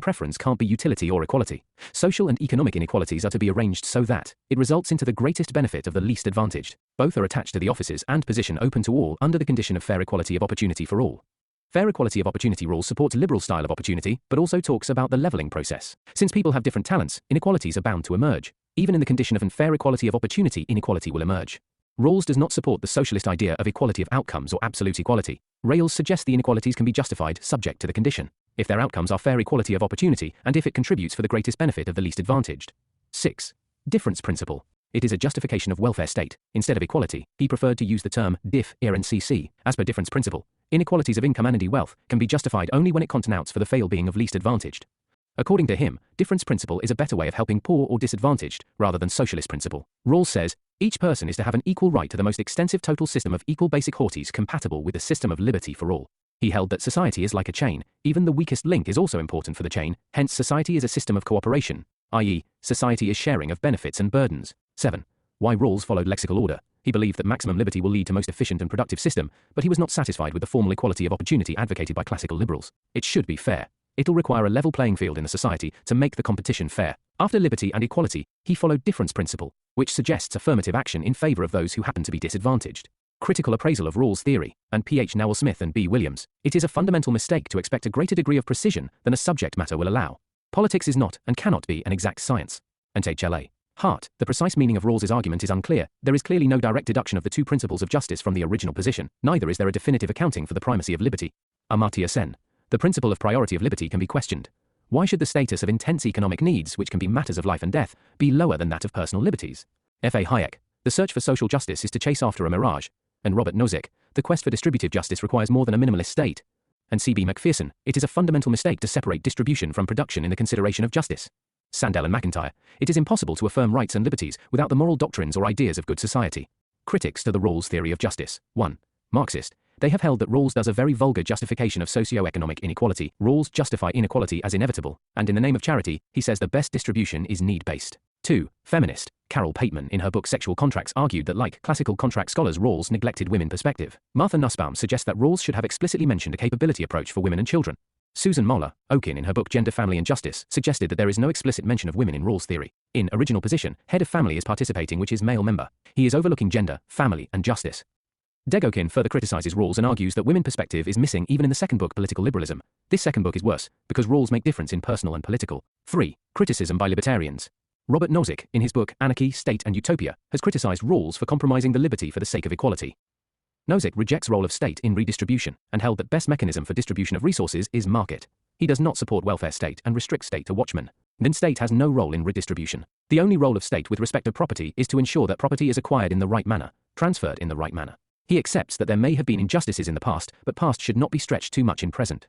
Preference can't be utility or equality. Social and economic inequalities are to be arranged so that it results into the greatest benefit of the least advantaged. Both are attached to the offices and position open to all under the condition of fair equality of opportunity for all. Fair equality of opportunity Rawls supports liberal style of opportunity, but also talks about the leveling process. Since people have different talents, inequalities are bound to emerge. Even in the condition of unfair equality of opportunity, inequality will emerge. Rawls does not support the socialist idea of equality of outcomes or absolute equality. Rawls suggests the inequalities can be justified subject to the condition, if their outcomes are fair equality of opportunity and if it contributes for the greatest benefit of the least advantaged. 6. Difference principle. It is a justification of welfare state. Instead of equality, he preferred to use the term difference. As per difference principle, inequalities of income and wealth can be justified only when it connotes for the fail being of least advantaged. According to him, difference principle is a better way of helping poor or disadvantaged, rather than socialist principle. Rawls says, each person is to have an equal right to the most extensive total system of equal basic haughties compatible with the system of liberty for all. He held that society is like a chain, even the weakest link is also important for the chain, hence society is a system of cooperation, i.e., society is sharing of benefits and burdens. 7. Why Rawls followed lexical order. He believed that maximum liberty will lead to most efficient and productive system, but he was not satisfied with the formal equality of opportunity advocated by classical liberals. It should be fair. It'll require a level playing field in the society to make the competition fair. After liberty and equality, he followed difference principle, which suggests affirmative action in favor of those who happen to be disadvantaged. Critical appraisal of Rawls' theory, and P.H. Nowell Smith and B. Williams. It is a fundamental mistake to expect a greater degree of precision than a subject matter will allow. Politics is not and cannot be an exact science. And HLA. Hart, the precise meaning of Rawls's argument is unclear. There is clearly no direct deduction of the two principles of justice from the original position, neither is there a definitive accounting for the primacy of liberty. Amartya Sen. The principle of priority of liberty can be questioned. Why should the status of intense economic needs, which can be matters of life and death, be lower than that of personal liberties? F.A. Hayek. The search for social justice is to chase after a mirage. And Robert Nozick. The quest for distributive justice requires more than a minimalist state. And C.B. Macpherson. It is a fundamental mistake to separate distribution from production in the consideration of justice. Sandel and McIntyre. It is impossible to affirm rights and liberties without the moral doctrines or ideas of good society. Critics to the Rawls theory of justice. 1. Marxist. They have held that Rawls does a very vulgar justification of socio-economic inequality. Rawls justify inequality as inevitable, and in the name of charity, he says the best distribution is need-based. 2. Feminist. Carol Pateman in her book Sexual Contracts argued that like classical contract scholars Rawls neglected women perspective. Martha Nussbaum suggests that Rawls should have explicitly mentioned a capability approach for women and children. Susan Moller, Okin in her book Gender, Family and Justice suggested that there is no explicit mention of women in Rawls' theory. In Original Position, head of family is participating which is male member. He is overlooking gender, family and justice. Degokin further criticizes Rawls and argues that women perspective is missing even in the second book Political Liberalism. This second book is worse, because Rawls make difference in personal and political. 3. Criticism by libertarians. Robert Nozick, in his book Anarchy, State and Utopia, has criticized Rawls for compromising the liberty for the sake of equality. Nozick rejects role of state in redistribution and held that best mechanism for distribution of resources is market. He does not support welfare state and restricts state to watchmen. Then state has no role in redistribution. The only role of state with respect to property is to ensure that property is acquired in the right manner, transferred in the right manner. He accepts that there may have been injustices in the past, but past should not be stretched too much in present.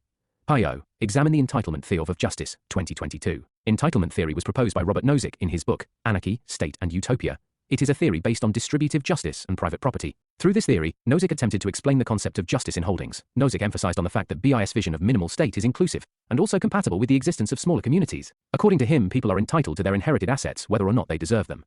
Pio. Examine the entitlement theory of justice, 2022. Entitlement theory was proposed by Robert Nozick in his book, Anarchy, State and Utopia. It is a theory based on distributive justice and private property. Through this theory, Nozick attempted to explain the concept of justice in holdings. Nozick emphasized on the fact that BIS' vision of minimal state is inclusive, and also compatible with the existence of smaller communities. According to him, people are entitled to their inherited assets whether or not they deserve them.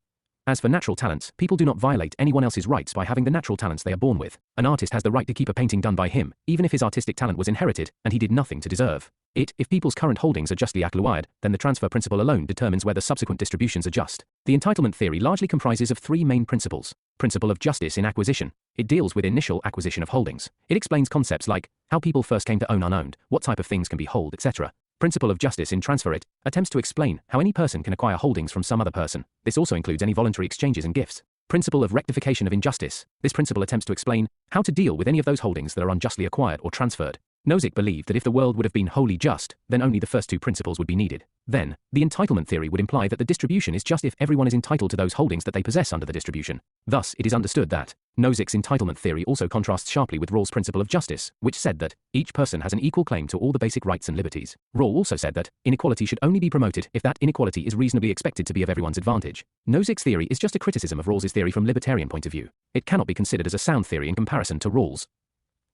As for natural talents, people do not violate anyone else's rights by having the natural talents they are born with. An artist has the right to keep a painting done by him, even if his artistic talent was inherited, and he did nothing to deserve it. If people's current holdings are justly acquired, then the transfer principle alone determines whether subsequent distributions are just. The entitlement theory largely comprises of three main principles. Principle of justice in acquisition. It deals with initial acquisition of holdings. It explains concepts like how people first came to own unowned, what type of things can be held, etc. Principle of justice in transfer. It attempts to explain how any person can acquire holdings from some other person. This also includes any voluntary exchanges and gifts. Principle of rectification of injustice. This principle attempts to explain how to deal with any of those holdings that are unjustly acquired or transferred. Nozick believed that if the world would have been wholly just, then only the first two principles would be needed. Then, the entitlement theory would imply that the distribution is just if everyone is entitled to those holdings that they possess under the distribution. Thus, it is understood that Nozick's entitlement theory also contrasts sharply with Rawls' principle of justice, which said that each person has an equal claim to all the basic rights and liberties. Rawls also said that inequality should only be promoted if that inequality is reasonably expected to be of everyone's advantage. Nozick's theory is just a criticism of Rawls's theory from libertarian point of view. It cannot be considered as a sound theory in comparison to Rawls.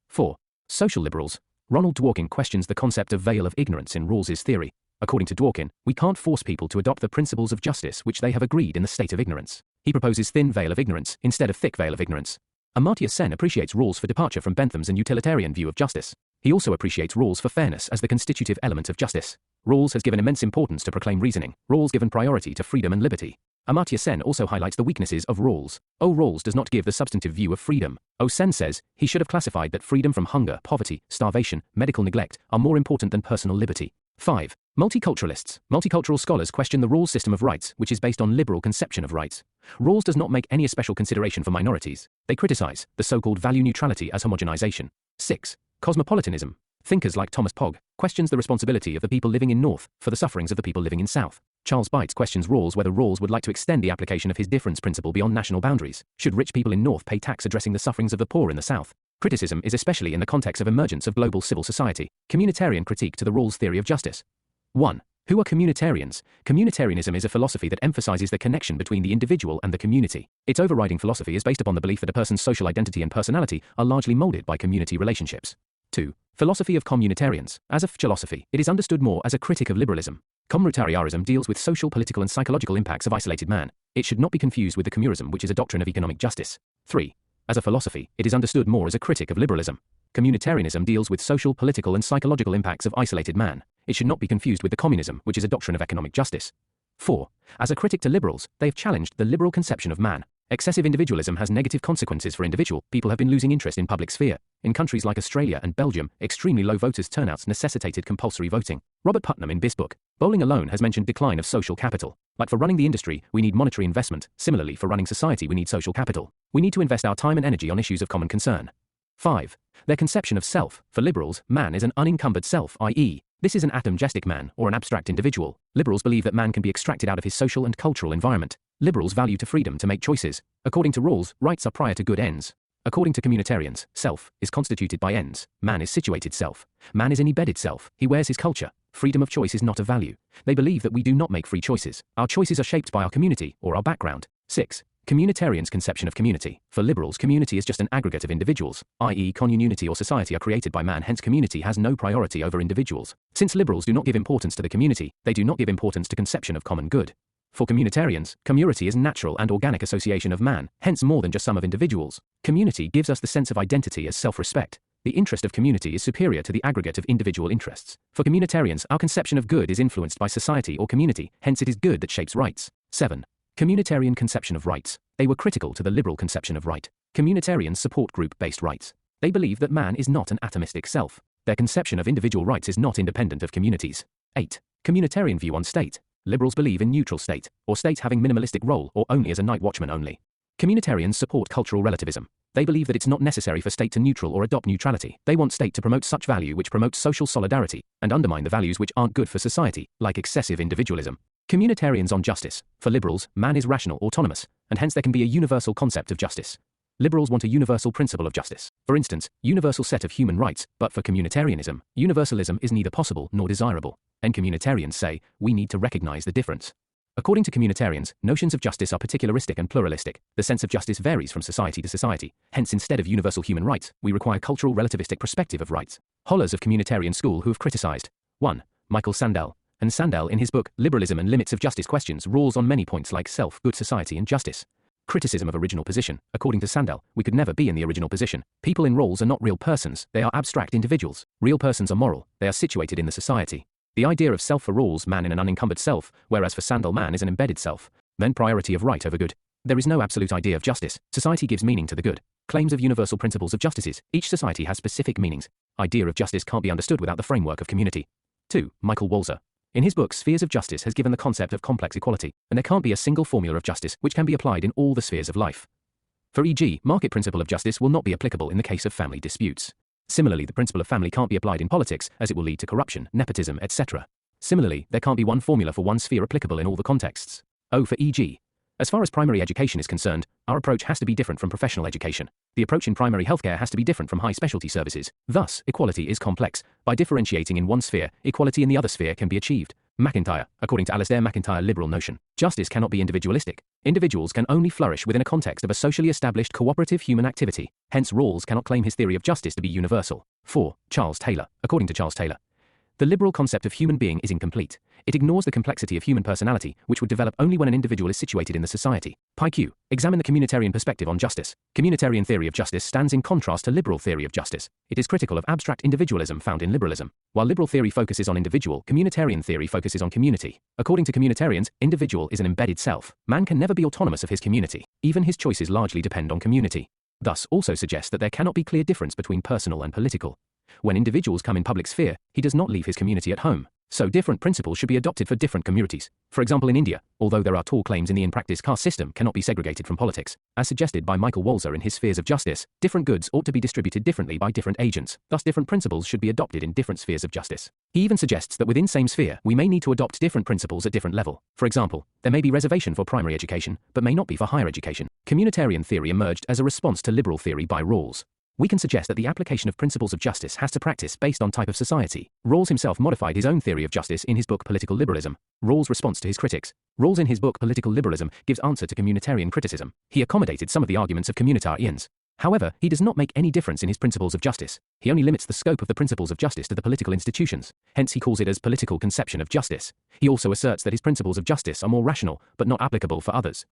4. Social liberals. Ronald Dworkin questions the concept of veil of ignorance in Rawls's theory. According to Dworkin, we can't force people to adopt the principles of justice which they have agreed in the state of ignorance. He proposes thin veil of ignorance instead of thick veil of ignorance. Amartya Sen appreciates Rawls for departure from Bentham's and utilitarian view of justice. He also appreciates Rawls for fairness as the constitutive element of justice. Rawls has given immense importance to proclaim reasoning. Rawls given priority to freedom and liberty. Amartya Sen also highlights the weaknesses of Rawls. Rawls does not give the substantive view of freedom. Sen says he should have classified that freedom from hunger, poverty, starvation, medical neglect are more important than personal liberty. 5. Multiculturalists. Multicultural scholars question the Rawls system of rights, which is based on liberal conception of rights. Rawls does not make any special consideration for minorities. They criticize the so-called value neutrality as homogenization. 6. Cosmopolitanism. Thinkers like Thomas Pogge questions the responsibility of the people living in North for the sufferings of the people living in South. Charles Bites questions Rawls whether Rawls would like to extend the application of his difference principle beyond national boundaries. Should rich people in North pay tax addressing the sufferings of the poor in the South? Criticism is especially in the context of emergence of global civil society. Communitarian critique to the Rawls theory of justice. 1. Who are communitarians? Communitarianism is a philosophy that emphasizes the connection between the individual and the community. Its overriding philosophy is based upon the belief that a person's social identity and personality are largely molded by community relationships. 2. Philosophy of communitarians. As a philosophy, it is understood more as a critic of liberalism. Communitarianism deals with social, political, and psychological impacts of isolated man. It should not be confused with the communalism, which is a doctrine of economic justice. 3. As a philosophy, it is understood more as a critic of liberalism. Communitarianism deals with social, political, and psychological impacts of isolated man. It should not be confused with the communism, which is a doctrine of economic justice. 4. As a critic to liberals, they have challenged the liberal conception of man. Excessive individualism has negative consequences for individual. People have been losing interest in public sphere. In countries like Australia and Belgium, extremely low voters' turnouts necessitated compulsory voting. Robert Putnam in his book, Bowling Alone, has mentioned decline of social capital. Like for running the industry, we need monetary investment. Similarly, for running society, we need social capital. We need to invest our time and energy on issues of common concern. 5. Their conception of self. For liberals, man is an unencumbered self, i.e., this is an atom-gestic man, or an abstract individual. Liberals believe that man can be extracted out of his social and cultural environment. Liberals value to freedom to make choices. According to Rawls, rights are prior to good ends. According to communitarians, self is constituted by ends. Man is situated self. Man is an embedded self. He wears his culture. Freedom of choice is not of value. They believe that we do not make free choices. Our choices are shaped by our community or our background. 6. Communitarians' conception of community. For liberals, community is just an aggregate of individuals, i.e. community or society are created by man, hence community has no priority over individuals. Since liberals do not give importance to the community, they do not give importance to conception of common good. For communitarians, community is natural and organic association of man, hence more than just sum of individuals. Community gives us the sense of identity as self-respect. The interest of community is superior to the aggregate of individual interests. For communitarians, our conception of good is influenced by society or community, hence it is good that shapes rights. 7. Communitarian conception of rights. They were critical to the liberal conception of right. Communitarians support group-based rights. They believe that man is not an atomistic self. Their conception of individual rights is not independent of communities. 8. Communitarian view on state. Liberals believe in neutral state, or state having minimalistic role, or only as a night watchman only. Communitarians support cultural relativism. They believe that it's not necessary for state to neutral or adopt neutrality. They want state to promote such value which promotes social solidarity, and undermine the values which aren't good for society, like excessive individualism. Communitarians on justice. For liberals, man is rational, autonomous, and hence there can be a universal concept of justice. Liberals want a universal principle of justice. For instance, universal set of human rights, but for communitarianism, universalism is neither possible nor desirable. And communitarians say, we need to recognize the difference. According to communitarians, notions of justice are particularistic and pluralistic. The sense of justice varies from society to society. Hence, instead of universal human rights, we require cultural relativistic perspective of rights. Hollers of communitarian school who have criticized 1. Michael Sandel. And Sandel in his book, Liberalism and Limits of Justice questions Rawls on many points like self, good society and justice. Criticism of original position. According to Sandel, we could never be in the original position. People in Rawls are not real persons, they are abstract individuals. Real persons are moral, they are situated in the society. The idea of self for Rawls, man in an unencumbered self, whereas for Sandel man is an embedded self. Then priority of right over good. There is no absolute idea of justice. Society gives meaning to the good. Claims of universal principles of justices. Each society has specific meanings. Idea of justice can't be understood without the framework of community. 2. Michael Walzer. In his book Spheres of Justice has given the concept of complex equality, and there can't be a single formula of justice which can be applied in all the spheres of life. For e.g., market principle of justice will not be applicable in the case of family disputes. Similarly, the principle of family can't be applied in politics, as it will lead to corruption, nepotism, etc. Similarly, there can't be one formula for one sphere applicable in all the contexts. O for e.g. As far as primary education is concerned, our approach has to be different from professional education. The approach in primary healthcare has to be different from high specialty services. Thus, equality is complex. By differentiating in one sphere, equality in the other sphere can be achieved. McIntyre, according to Alasdair MacIntyre liberal notion, justice cannot be individualistic. Individuals can only flourish within a context of a socially established cooperative human activity. Hence, Rawls cannot claim his theory of justice to be universal. 4. Charles Taylor, according to Charles Taylor, the liberal concept of human being is incomplete. It ignores the complexity of human personality, which would develop only when an individual is situated in the society. PIQ. Examine the communitarian perspective on justice. Communitarian theory of justice stands in contrast to liberal theory of justice. It is critical of abstract individualism found in liberalism. While liberal theory focuses on individual, communitarian theory focuses on community. According to communitarians, individual is an embedded self. Man can never be autonomous of his community. Even his choices largely depend on community. Thus, also suggests that there cannot be clear difference between personal and political. When individuals come in public sphere, he does not leave his community at home. So different principles should be adopted for different communities. For example, in India, although there are tall claims in the in-practice caste system cannot be segregated from politics, as suggested by Michael Walzer in his Spheres of Justice, different goods ought to be distributed differently by different agents, thus different principles should be adopted in different spheres of justice. He even suggests that within same sphere, we may need to adopt different principles at different level. For example, there may be reservation for primary education, but may not be for higher education. Communitarian theory emerged as a response to liberal theory by Rawls. We can suggest that the application of principles of justice has to practice based on type of society. Rawls himself modified his own theory of justice in his book Political Liberalism. Rawls' response to his critics. Rawls in his book Political Liberalism gives answer to communitarian criticism. He accommodated some of the arguments of communitarians. However, he does not make any difference in his principles of justice. He only limits the scope of the principles of justice to the political institutions. Hence he calls it as political conception of justice. He also asserts that his principles of justice are more rational, but not applicable for others.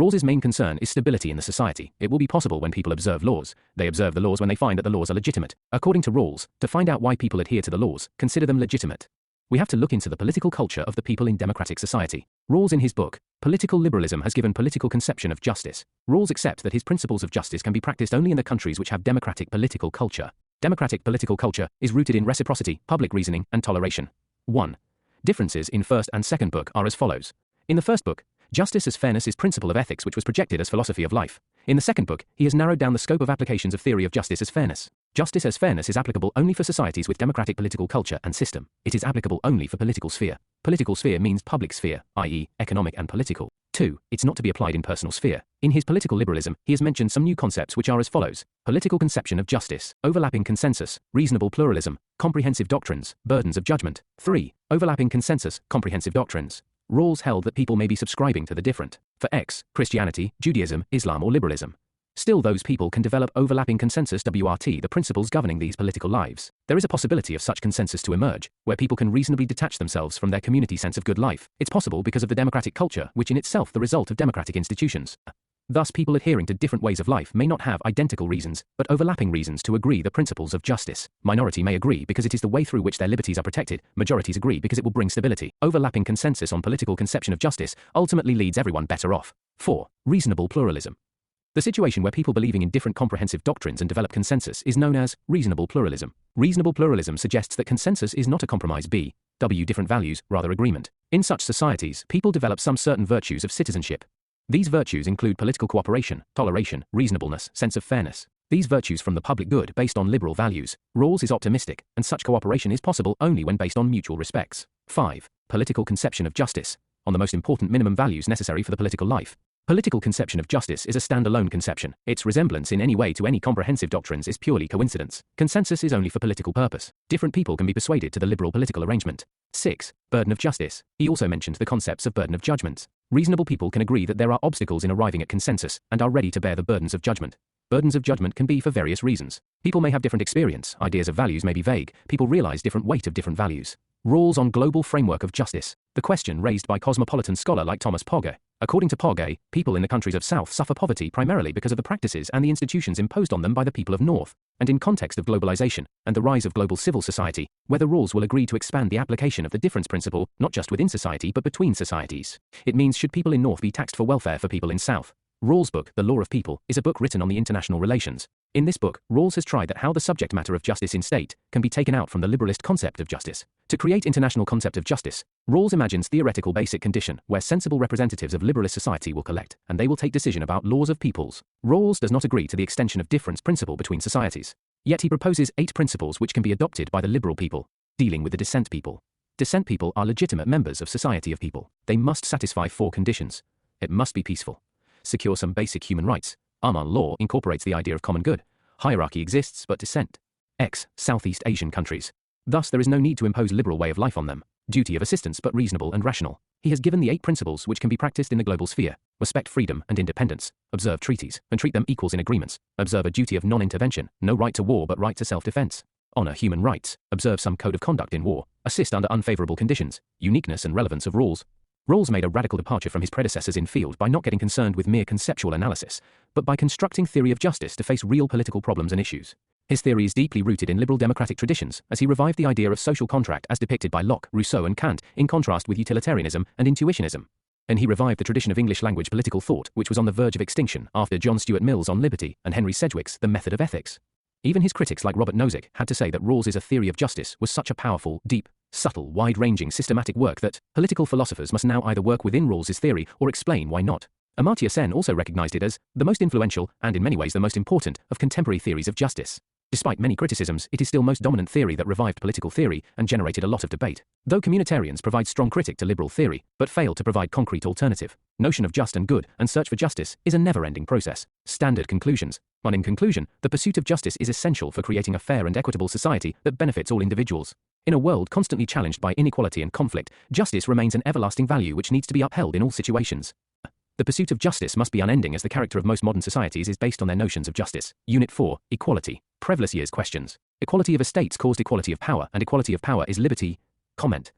Rawls's main concern is stability in the society. It will be possible when people observe laws. They observe the laws when they find that the laws are legitimate. According to Rawls, to find out why people adhere to the laws, consider them legitimate. We have to look into the political culture of the people in democratic society. Rawls in his book, Political Liberalism has given political conception of justice. Rawls accepts that his principles of justice can be practiced only in the countries which have democratic political culture. Democratic political culture is rooted in reciprocity, public reasoning, and toleration. 1. Differences in first and second book are as follows. In the first book, justice as fairness is principle of ethics which was projected as philosophy of life. In the second book, he has narrowed down the scope of applications of theory of justice as fairness. Justice as fairness is applicable only for societies with democratic political culture and system. It is applicable only for political sphere. Political sphere means public sphere, i.e., economic and political. 2. It's not to be applied in personal sphere. In his Political Liberalism, he has mentioned some new concepts which are as follows. Political conception of justice, overlapping consensus, reasonable pluralism, comprehensive doctrines, burdens of judgment. 3. Overlapping consensus, comprehensive doctrines. Rawls held that people may be subscribing to the different. For X, Christianity, Judaism, Islam or liberalism. Still those people can develop overlapping consensus WRT, the principles governing these political lives. There is a possibility of such consensus to emerge, where people can reasonably detach themselves from their community sense of good life. It's possible because of the democratic culture, which in itself the result of democratic institutions. Thus people adhering to different ways of life may not have identical reasons, but overlapping reasons to agree the principles of justice. Minority may agree because it is the way through which their liberties are protected. Majorities agree because it will bring stability. Overlapping consensus on political conception of justice ultimately leads everyone better off. 4. Reasonable pluralism. The situation where people believing in different comprehensive doctrines and develop consensus is known as reasonable pluralism. Reasonable pluralism suggests that consensus is not a compromise different values, rather agreement. In such societies, people develop some certain virtues of citizenship. These virtues include political cooperation, toleration, reasonableness, sense of fairness. These virtues from the public good based on liberal values. Rawls is optimistic, and such cooperation is possible only when based on mutual respects. 5. Political conception of justice. On the most important minimum values necessary for the political life. Political conception of justice is a standalone conception. Its resemblance in any way to any comprehensive doctrines is purely coincidence. Consensus is only for political purpose. Different people can be persuaded to the liberal political arrangement. 6. Burden of justice. He also mentioned the concepts of burden of judgments. Reasonable people can agree that there are obstacles in arriving at consensus, and are ready to bear the burdens of judgment. Burdens of judgment can be for various reasons. People may have different experience, ideas of values may be vague, people realize different weight of different values. Rawls on global framework of justice. The question raised by cosmopolitan scholar like Thomas Pogge. According to Pogge, people in the countries of South suffer poverty primarily because of the practices and the institutions imposed on them by the people of North. And in context of globalization and the rise of global civil society, whether Rawls will agree to expand the application of the difference principle, not just within society but between societies. It means should people in North be taxed for welfare for people in South? Rawls' book, The Law of People, is a book written on the international relations. In this book, Rawls has tried that how the subject matter of justice in state can be taken out from the liberalist concept of justice. To create international concept of justice, Rawls imagines theoretical basic condition where sensible representatives of liberalist society will collect, and they will take decision about laws of peoples. Rawls does not agree to the extension of difference principle between societies. Yet he proposes 8 principles which can be adopted by the liberal people, dealing with the dissent people. Dissent people are legitimate members of society of people. They must satisfy 4 conditions. It must be peaceful. Secure some basic human rights. Arman law incorporates the idea of common good. Hierarchy exists but dissent. X. Southeast Asian countries. Thus there is no need to impose liberal way of life on them. Duty of assistance but reasonable and rational. He has given the 8 principles which can be practiced in the global sphere. Respect freedom and independence. Observe treaties and treat them equals in agreements. Observe a duty of non-intervention. No right to war but right to self-defense. Honor human rights. Observe some code of conduct in war. Assist under unfavorable conditions. Uniqueness and relevance of Rawls. Rawls made a radical departure from his predecessors in field by not getting concerned with mere conceptual analysis, but by constructing theory of justice to face real political problems and issues. His theory is deeply rooted in liberal democratic traditions, as he revived the idea of social contract as depicted by Locke, Rousseau and Kant, in contrast with utilitarianism and intuitionism. And he revived the tradition of English language political thought, which was on the verge of extinction after John Stuart Mill's On Liberty and Henry Sedgwick's The Method of Ethics. Even his critics like Robert Nozick had to say that Rawls' A Theory of Justice was such a powerful, deep, subtle, wide-ranging systematic work that political philosophers must now either work within Rawls' theory or explain why not. Amartya Sen also recognized it as the most influential, and in many ways the most important, of contemporary theories of justice. Despite many criticisms, it is still most dominant theory that revived political theory and generated a lot of debate. Though communitarians provide strong critique to liberal theory, but fail to provide concrete alternative. Notion of just and good and search for justice is a never-ending process. Standard conclusions. 1. In conclusion, the pursuit of justice is essential for creating a fair and equitable society that benefits all individuals. In a world constantly challenged by inequality and conflict, justice remains an everlasting value which needs to be upheld in all situations. The pursuit of justice must be unending as the character of most modern societies is based on their notions of justice. Unit 4. Equality. Previous year's questions. Equality of estates caused equality of power, and equality of power is liberty. Comment.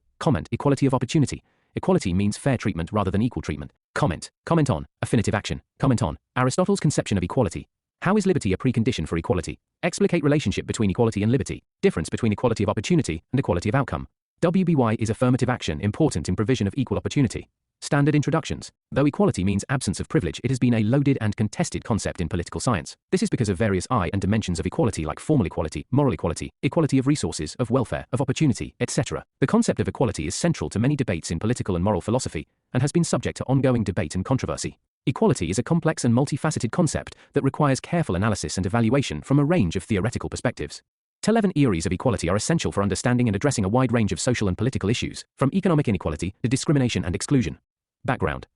Equality of opportunity. Equality means fair treatment rather than equal treatment. Comment on. Affirmative action. Comment on. Aristotle's conception of equality. How is liberty a precondition for equality? Explicate relationship between equality and liberty. Difference between equality of opportunity and equality of outcome. WBY is affirmative action important in provision of equal opportunity. Standard introductions. Though equality means absence of privilege, it has been a loaded and contested concept in political science. This is because of various and dimensions of equality like formal equality, moral equality, equality of resources, of welfare, of opportunity, etc. The concept of equality is central to many debates in political and moral philosophy, and has been subject to ongoing debate and controversy. Equality is a complex and multifaceted concept that requires careful analysis and evaluation from a range of theoretical perspectives. 11 theories of equality are essential for understanding and addressing a wide range of social and political issues, from economic inequality to discrimination and exclusion. Background.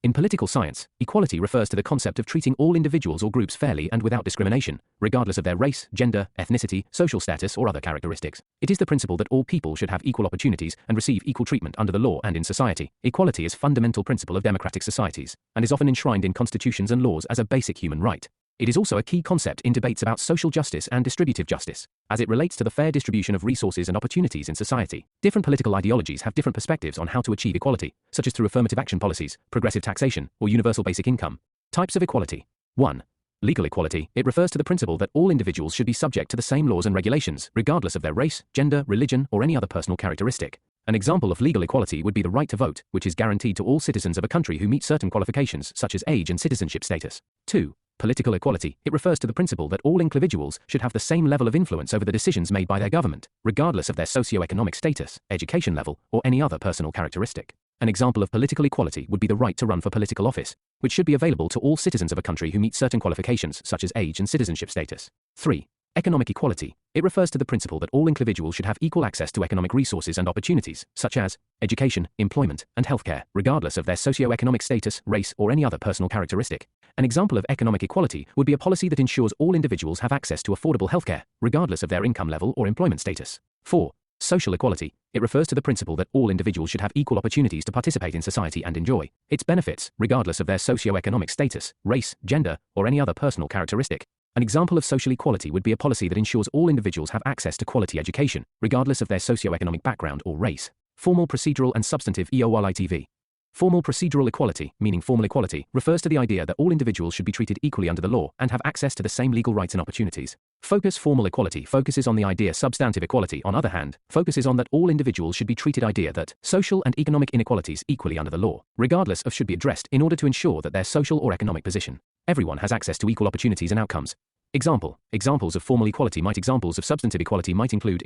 In political science, equality refers to the concept of treating all individuals or groups fairly and without discrimination, regardless of their race, gender, ethnicity, social status, or other characteristics. It is the principle that all people should have equal opportunities and receive equal treatment under the law and in society. Equality is a fundamental principle of democratic societies, and is often enshrined in constitutions and laws as a basic human right. It is also a key concept in debates about social justice and distributive justice, as it relates to the fair distribution of resources and opportunities in society. Different political ideologies have different perspectives on how to achieve equality, such as through affirmative action policies, progressive taxation, or universal basic income. Types of equality. 1. Legal equality. It refers to the principle that all individuals should be subject to the same laws and regulations, regardless of their race, gender, religion, or any other personal characteristic. An example of legal equality would be the right to vote, which is guaranteed to all citizens of a country who meet certain qualifications, such as age and citizenship status. 2. Political equality. It refers to the principle that all individuals should have the same level of influence over the decisions made by their government, regardless of their socio-economic status, education level, or any other personal characteristic. An example of political equality would be the right to run for political office, which should be available to all citizens of a country who meet certain qualifications such as age and citizenship status. 3. Economic equality. It refers to the principle that all individuals should have equal access to economic resources and opportunities, such as education, employment, and healthcare, regardless of their socio-economic status, race, or any other personal characteristic. An example of economic equality would be a policy that ensures all individuals have access to affordable healthcare, regardless of their income level or employment status. 4. Social equality. It refers to the principle that all individuals should have equal opportunities to participate in society and enjoy its benefits, regardless of their socio-economic status, race, gender, or any other personal characteristic. An example of social equality would be a policy that ensures all individuals have access to quality education, regardless of their socio-economic background or race. Formal, procedural, and substantive EOLITV. Formal procedural equality, meaning formal equality, refers to the idea that all individuals should be treated equally under the law and have access to the same legal rights and opportunities. Focus formal equality focuses on the idea substantive equality, on the other hand, focuses on that all individuals should be treated idea that social and economic inequalities equally under the law, regardless of should be addressed in order to ensure that their social or economic position. Everyone has access to equal opportunities and outcomes. Examples of formal equality might examples of substantive equality might include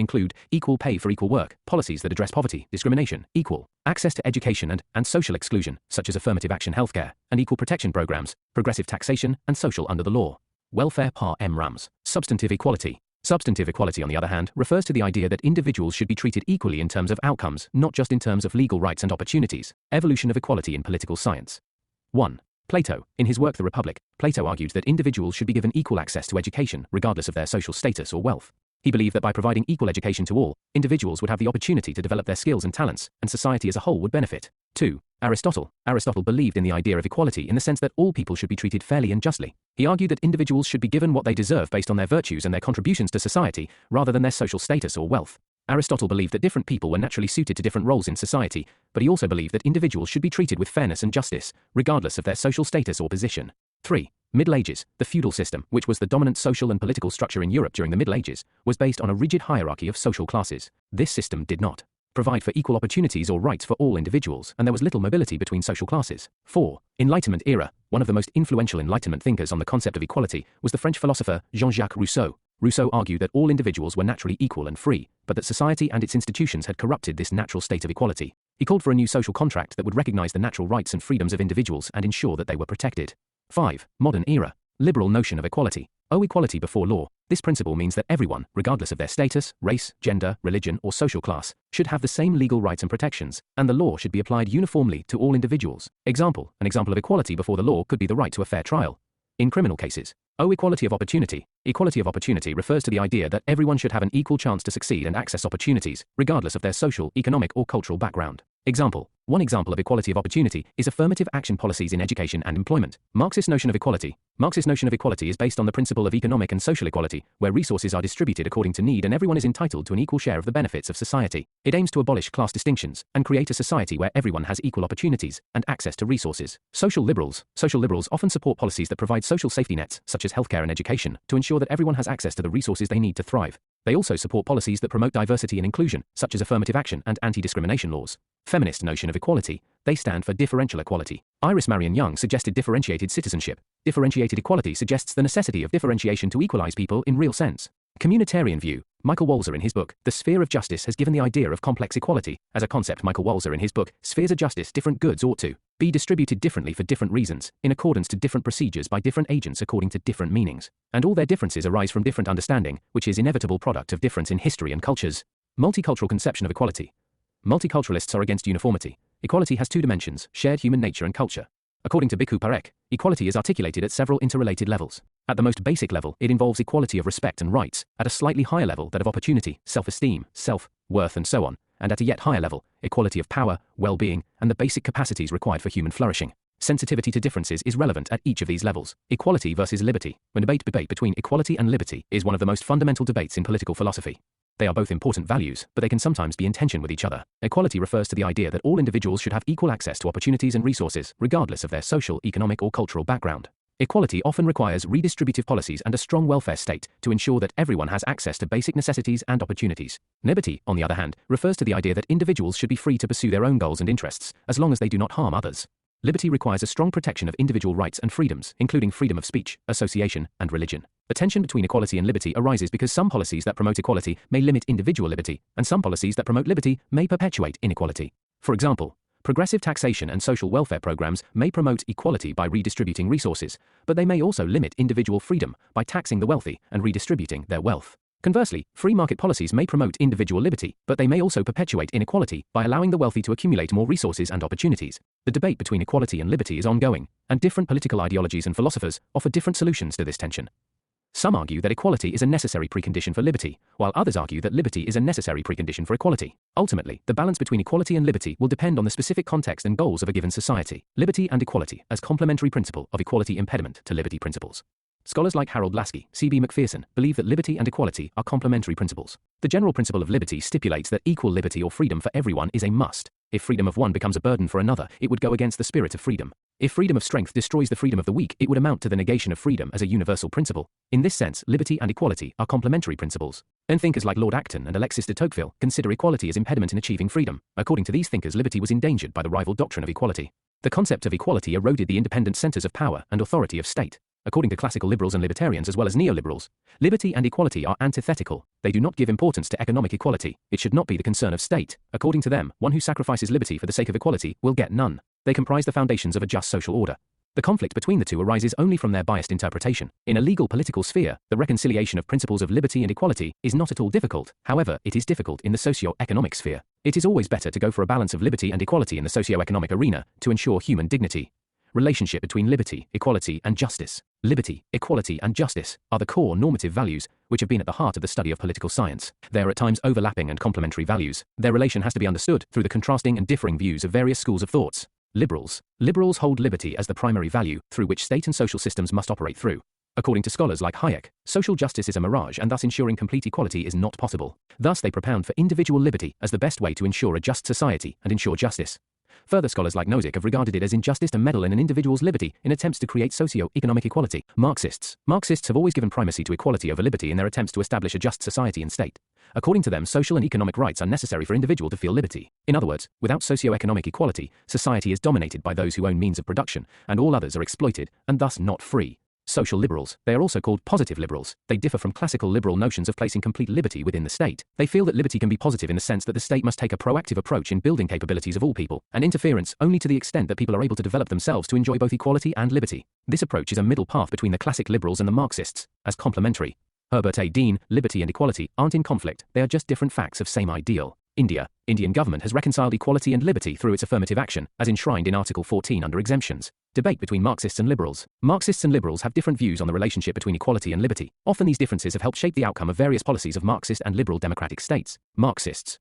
equal pay for equal work, policies that address poverty, discrimination, equal access to education and social exclusion, such as affirmative action healthcare, and equal protection programs, progressive taxation, and social under the law. Welfare par M Rams. Substantive equality. Substantive equality, on the other hand, refers to the idea that individuals should be treated equally in terms of outcomes, not just in terms of legal rights and opportunities. Evolution of equality in political science. 1. Plato. In his work The Republic, Plato argued that individuals should be given equal access to education, regardless of their social status or wealth. He believed that by providing equal education to all, individuals would have the opportunity to develop their skills and talents, and society as a whole would benefit. 2. Aristotle. Aristotle believed in the idea of equality in the sense that all people should be treated fairly and justly. He argued that individuals should be given what they deserve based on their virtues and their contributions to society, rather than their social status or wealth. Aristotle believed that different people were naturally suited to different roles in society, but he also believed that individuals should be treated with fairness and justice, regardless of their social status or position. 3. Middle Ages. The feudal system, which was the dominant social and political structure in Europe during the Middle Ages, was based on a rigid hierarchy of social classes. This system did not provide for equal opportunities or rights for all individuals, and there was little mobility between social classes. 4. Enlightenment era. One of the most influential Enlightenment thinkers on the concept of equality was the French philosopher Jean-Jacques Rousseau. Rousseau argued that all individuals were naturally equal and free, but that society and its institutions had corrupted this natural state of equality. He called for a new social contract that would recognize the natural rights and freedoms of individuals and ensure that they were protected. 5. Modern era. Liberal notion of equality. Equality before law. This principle means that everyone, regardless of their status, race, gender, religion, or social class, should have the same legal rights and protections, and the law should be applied uniformly to all individuals. An example of equality before the law could be the right to a fair trial. In criminal cases, equality of opportunity. Equality of opportunity refers to the idea that everyone should have an equal chance to succeed and access opportunities, regardless of their social, economic, or cultural background. One example of equality of opportunity is affirmative action policies in education and employment. Marxist notion of equality is based on the principle of economic and social equality, where resources are distributed according to need and everyone is entitled to an equal share of the benefits of society. It aims to abolish class distinctions and create a society where everyone has equal opportunities and access to resources. Social liberals often support policies that provide social safety nets, such as healthcare and education, to ensure that everyone has access to the resources they need to thrive. They also support policies that promote diversity and inclusion, such as affirmative action and anti-discrimination laws. Feminist notion of equality. They stand for differential equality. Iris Marion Young suggested differentiated citizenship. Differentiated equality suggests the necessity of differentiation to equalize people in real sense. Communitarian view. Michael Walzer in his book, The Sphere of Justice, has given the idea of complex equality. As a concept, Michael Walzer in his book, Spheres of Justice, different goods ought to be distributed differently for different reasons, in accordance to different procedures by different agents according to different meanings. And all their differences arise from different understanding, which is inevitable product of difference in history and cultures. Multicultural conception of equality. Multiculturalists are against uniformity. Equality has two dimensions, shared human nature and culture. According to Bhikkhu Parekh, equality is articulated at several interrelated levels. At the most basic level, it involves equality of respect and rights, at a slightly higher level that of opportunity, self-esteem, self-worth and so on, and at a yet higher level, equality of power, well-being, and the basic capacities required for human flourishing. Sensitivity to differences is relevant at each of these levels. Equality versus liberty. When debate between equality and liberty is one of the most fundamental debates in political philosophy. They are both important values, but they can sometimes be in tension with each other. Equality refers to the idea that all individuals should have equal access to opportunities and resources, regardless of their social, economic, or cultural background. Equality often requires redistributive policies and a strong welfare state to ensure that everyone has access to basic necessities and opportunities. Liberty, on the other hand, refers to the idea that individuals should be free to pursue their own goals and interests, as long as they do not harm others. Liberty requires a strong protection of individual rights and freedoms, including freedom of speech, association, and religion. The tension between equality and liberty arises because some policies that promote equality may limit individual liberty, and some policies that promote liberty may perpetuate inequality. For example, progressive taxation and social welfare programs may promote equality by redistributing resources, but they may also limit individual freedom by taxing the wealthy and redistributing their wealth. Conversely, free market policies may promote individual liberty, but they may also perpetuate inequality by allowing the wealthy to accumulate more resources and opportunities. The debate between equality and liberty is ongoing, and different political ideologies and philosophers offer different solutions to this tension. Some argue that equality is a necessary precondition for liberty, while others argue that liberty is a necessary precondition for equality. Ultimately, the balance between equality and liberty will depend on the specific context and goals of a given society. Liberty and equality as complementary principle of equality impediment to liberty principles. Scholars like Harold Laski, C.B. McPherson, believe that liberty and equality are complementary principles. The general principle of liberty stipulates that equal liberty or freedom for everyone is a must. If freedom of one becomes a burden for another, it would go against the spirit of freedom. If freedom of strength destroys the freedom of the weak, it would amount to the negation of freedom as a universal principle. In this sense, liberty and equality are complementary principles. And thinkers like Lord Acton and Alexis de Tocqueville consider equality as impediment in achieving freedom. According to these thinkers, liberty was endangered by the rival doctrine of equality. The concept of equality eroded the independent centers of power and authority of state. According to classical liberals and libertarians as well as neoliberals, liberty and equality are antithetical. They do not give importance to economic equality. It should not be the concern of state. According to them, one who sacrifices liberty for the sake of equality will get none. They comprise the foundations of a just social order. The conflict between the two arises only from their biased interpretation. In a legal political sphere, the reconciliation of principles of liberty and equality is not at all difficult. However, it is difficult in the socio-economic sphere. It is always better to go for a balance of liberty and equality in the socio-economic arena to ensure human dignity. Relationship between liberty, equality, and justice. Liberty, equality, and justice are the core normative values which have been at the heart of the study of political science. They are at times overlapping and complementary values. Their relation has to be understood through the contrasting and differing views of various schools of thoughts. Liberals hold liberty as the primary value through which state and social systems must operate through. According to scholars like Hayek, social justice is a mirage and thus ensuring complete equality is not possible. Thus they propound for individual liberty as the best way to ensure a just society and ensure justice. Further scholars like Nozick have regarded it as injustice to meddle in an individual's liberty in attempts to create socio-economic equality. Marxists have always given primacy to equality over liberty in their attempts to establish a just society and state. According to them, social and economic rights are necessary for individual to feel liberty. In other words, without socio-economic equality, society is dominated by those who own means of production, and all others are exploited, and thus not free. Social liberals, they are also called positive liberals. They differ from classical liberal notions of placing complete liberty within the state. They feel that liberty can be positive in the sense that the state must take a proactive approach in building capabilities of all people, and interference only to the extent that people are able to develop themselves to enjoy both equality and liberty. This approach is a middle path between the classic liberals and the Marxists, as complementary. Herbert A. Dean, liberty and equality aren't in conflict, they are just different facts of same ideal. Indian government has reconciled equality and liberty through its affirmative action, as enshrined in Article 14 under exemptions. Debate between Marxists and liberals. Marxists and liberals have different views on the relationship between equality and liberty. Often these differences have helped shape the outcome of various policies of Marxist and liberal democratic states. Marxists.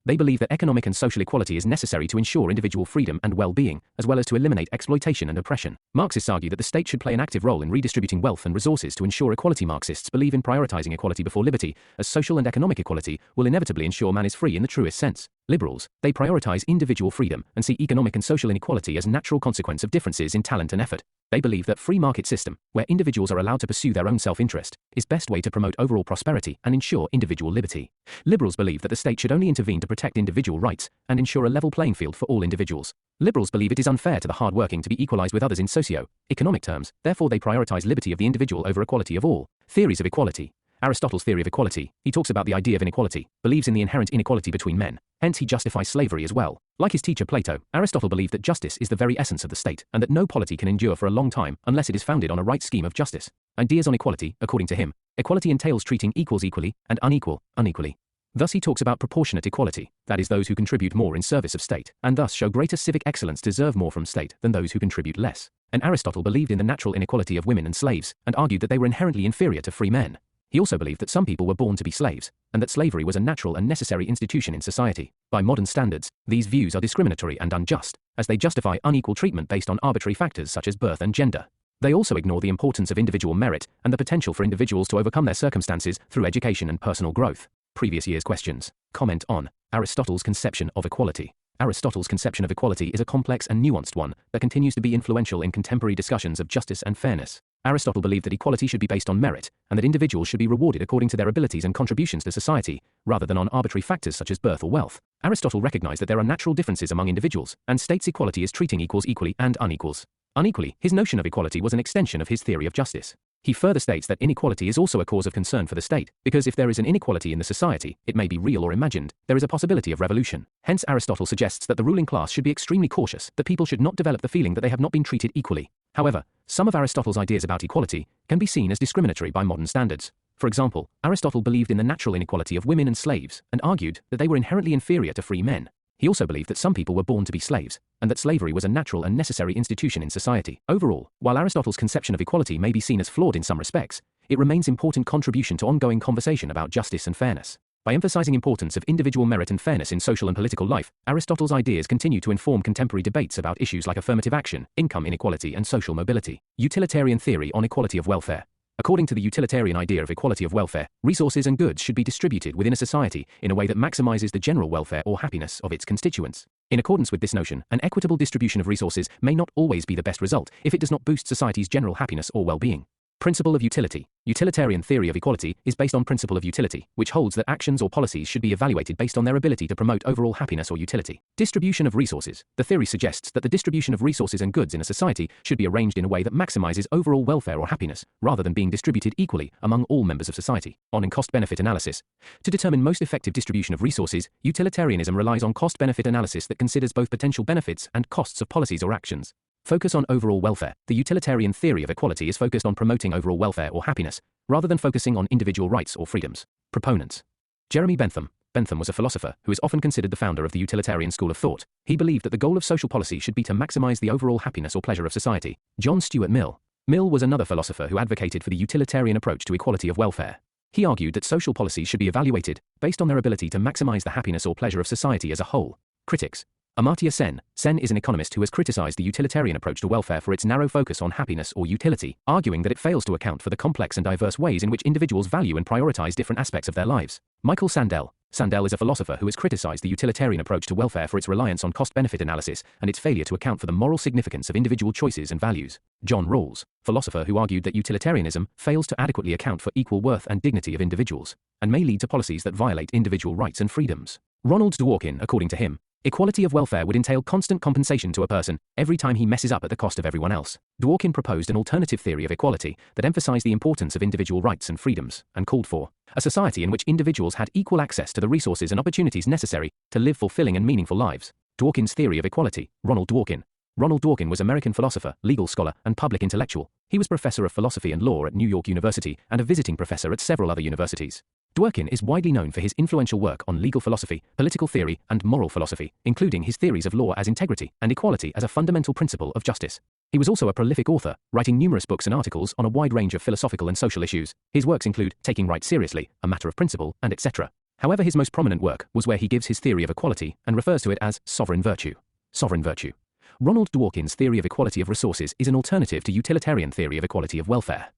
They believe that economic and social equality is necessary to ensure individual freedom and well-being, as well as to eliminate exploitation and oppression. Marxists argue that the state should play an active role in redistributing wealth and resources to ensure equality. Marxists believe in prioritizing equality before liberty, as social and economic equality will inevitably ensure man is free in the truest sense. Liberals, they prioritize individual freedom and see economic and social inequality as a natural consequence of differences in talent and effort. They believe that free market system, where individuals are allowed to pursue their own self-interest, is best way to promote overall prosperity and ensure individual liberty. Liberals believe that the state should only intervene to protect individual rights and ensure a level playing field for all individuals. Liberals believe it is unfair to the hardworking to be equalized with others in socio-economic terms, therefore they prioritize liberty of the individual over equality of all. Theories of equality. Aristotle's theory of equality, he talks about the idea of inequality, believes in the inherent inequality between men, hence he justifies slavery as well. Like his teacher Plato, Aristotle believed that justice is the very essence of the state, and that no polity can endure for a long time unless it is founded on a right scheme of justice. Ideas on equality, according to him, equality entails treating equals equally, and unequal, unequally. Thus he talks about proportionate equality, that is those who contribute more in service of state, and thus show greater civic excellence deserve more from state than those who contribute less. And Aristotle believed in the natural inequality of women and slaves, and argued that they were inherently inferior to free men. He also believed that some people were born to be slaves, and that slavery was a natural and necessary institution in society. By modern standards, these views are discriminatory and unjust, as they justify unequal treatment based on arbitrary factors such as birth and gender. They also ignore the importance of individual merit and the potential for individuals to overcome their circumstances through education and personal growth. Previous year's questions. Comment on Aristotle's conception of equality. Aristotle's conception of equality is a complex and nuanced one that continues to be influential in contemporary discussions of justice and fairness. Aristotle believed that equality should be based on merit, and that individuals should be rewarded according to their abilities and contributions to society, rather than on arbitrary factors such as birth or wealth. Aristotle recognized that there are natural differences among individuals, and states equality is treating equals equally and unequals unequally. His notion of equality was an extension of his theory of justice. He further states that inequality is also a cause of concern for the state, because if there is an inequality in the society, it may be real or imagined, there is a possibility of revolution. Hence Aristotle suggests that the ruling class should be extremely cautious, that people should not develop the feeling that they have not been treated equally. However, some of Aristotle's ideas about equality can be seen as discriminatory by modern standards. For example, Aristotle believed in the natural inequality of women and slaves, and argued that they were inherently inferior to free men. He also believed that some people were born to be slaves, and that slavery was a natural and necessary institution in society. Overall, while Aristotle's conception of equality may be seen as flawed in some respects, it remains an important contribution to ongoing conversation about justice and fairness. By emphasizing importance of individual merit and fairness in social and political life, Aristotle's ideas continue to inform contemporary debates about issues like affirmative action, income inequality, and social mobility. Utilitarian theory on equality of welfare. According to the utilitarian idea of equality of welfare, resources and goods should be distributed within a society in a way that maximizes the general welfare or happiness of its constituents. In accordance with this notion, an equitable distribution of resources may not always be the best result if it does not boost society's general happiness or well-being. Principle of utility. Utilitarian theory of equality is based on principle of utility, which holds that actions or policies should be evaluated based on their ability to promote overall happiness or utility. Distribution of resources. The theory suggests that the distribution of resources and goods in a society should be arranged in a way that maximizes overall welfare or happiness, rather than being distributed equally among all members of society. On and cost-benefit analysis. To determine most effective distribution of resources, utilitarianism relies on cost-benefit analysis that considers both potential benefits and costs of policies or actions. Focus on overall welfare. The utilitarian theory of equality is focused on promoting overall welfare or happiness, rather than focusing on individual rights or freedoms. Proponents. Jeremy Bentham. Bentham was a philosopher who is often considered the founder of the utilitarian school of thought. He believed that the goal of social policy should be to maximize the overall happiness or pleasure of society. John Stuart Mill. Mill was another philosopher who advocated for the utilitarian approach to equality of welfare. He argued that social policies should be evaluated based on their ability to maximize the happiness or pleasure of society as a whole. Critics. Amartya Sen. Sen is an economist who has criticized the utilitarian approach to welfare for its narrow focus on happiness or utility, arguing that it fails to account for the complex and diverse ways in which individuals value and prioritize different aspects of their lives. Michael Sandel. Sandel is a philosopher who has criticized the utilitarian approach to welfare for its reliance on cost-benefit analysis and its failure to account for the moral significance of individual choices and values. John Rawls. Philosopher who argued that utilitarianism fails to adequately account for equal worth and dignity of individuals, and may lead to policies that violate individual rights and freedoms. Ronald Dworkin. According to him, equality of welfare would entail constant compensation to a person every time he messes up at the cost of everyone else. Dworkin proposed an alternative theory of equality that emphasized the importance of individual rights and freedoms, and called for a society in which individuals had equal access to the resources and opportunities necessary to live fulfilling and meaningful lives. Dworkin's theory of equality. Ronald Dworkin. Ronald Dworkin was American philosopher, legal scholar, and public intellectual. He was professor of philosophy and law at New York University and a visiting professor at several other universities. Dworkin is widely known for his influential work on legal philosophy, political theory, and moral philosophy, including his theories of law as integrity and equality as a fundamental principle of justice. He was also a prolific author, writing numerous books and articles on a wide range of philosophical and social issues. His works include Taking Right Seriously, A Matter of Principle, and etc. However, his most prominent work was where he gives his theory of equality and refers to it as sovereign virtue. Sovereign virtue. Ronald Dworkin's theory of equality of resources is an alternative to utilitarian theory of equality of welfare.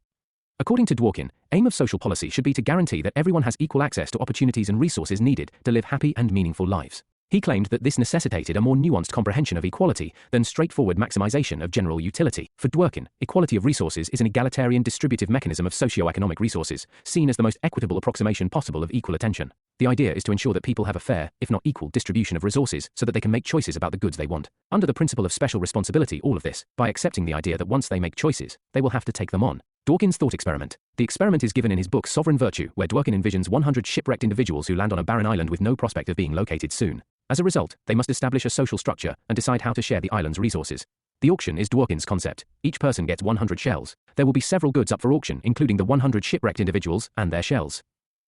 According to Dworkin, aim of social policy should be to guarantee that everyone has equal access to opportunities and resources needed to live happy and meaningful lives. He claimed that this necessitated a more nuanced comprehension of equality than straightforward maximization of general utility. For Dworkin, equality of resources is an egalitarian distributive mechanism of socio-economic resources, seen as the most equitable approximation possible of equal attention. The idea is to ensure that people have a fair, if not equal, distribution of resources so that they can make choices about the goods they want. Under the principle of special responsibility, all of this, by accepting the idea that once they make choices, they will have to take them on. Dworkin's thought experiment. The experiment is given in his book Sovereign Virtue, where Dworkin envisions 100 shipwrecked individuals who land on a barren island with no prospect of being located soon. As a result, they must establish a social structure and decide how to share the island's resources. The auction is Dworkin's concept. Each person gets 100 shells. There will be several goods up for auction, including the 100 shipwrecked individuals and their shells.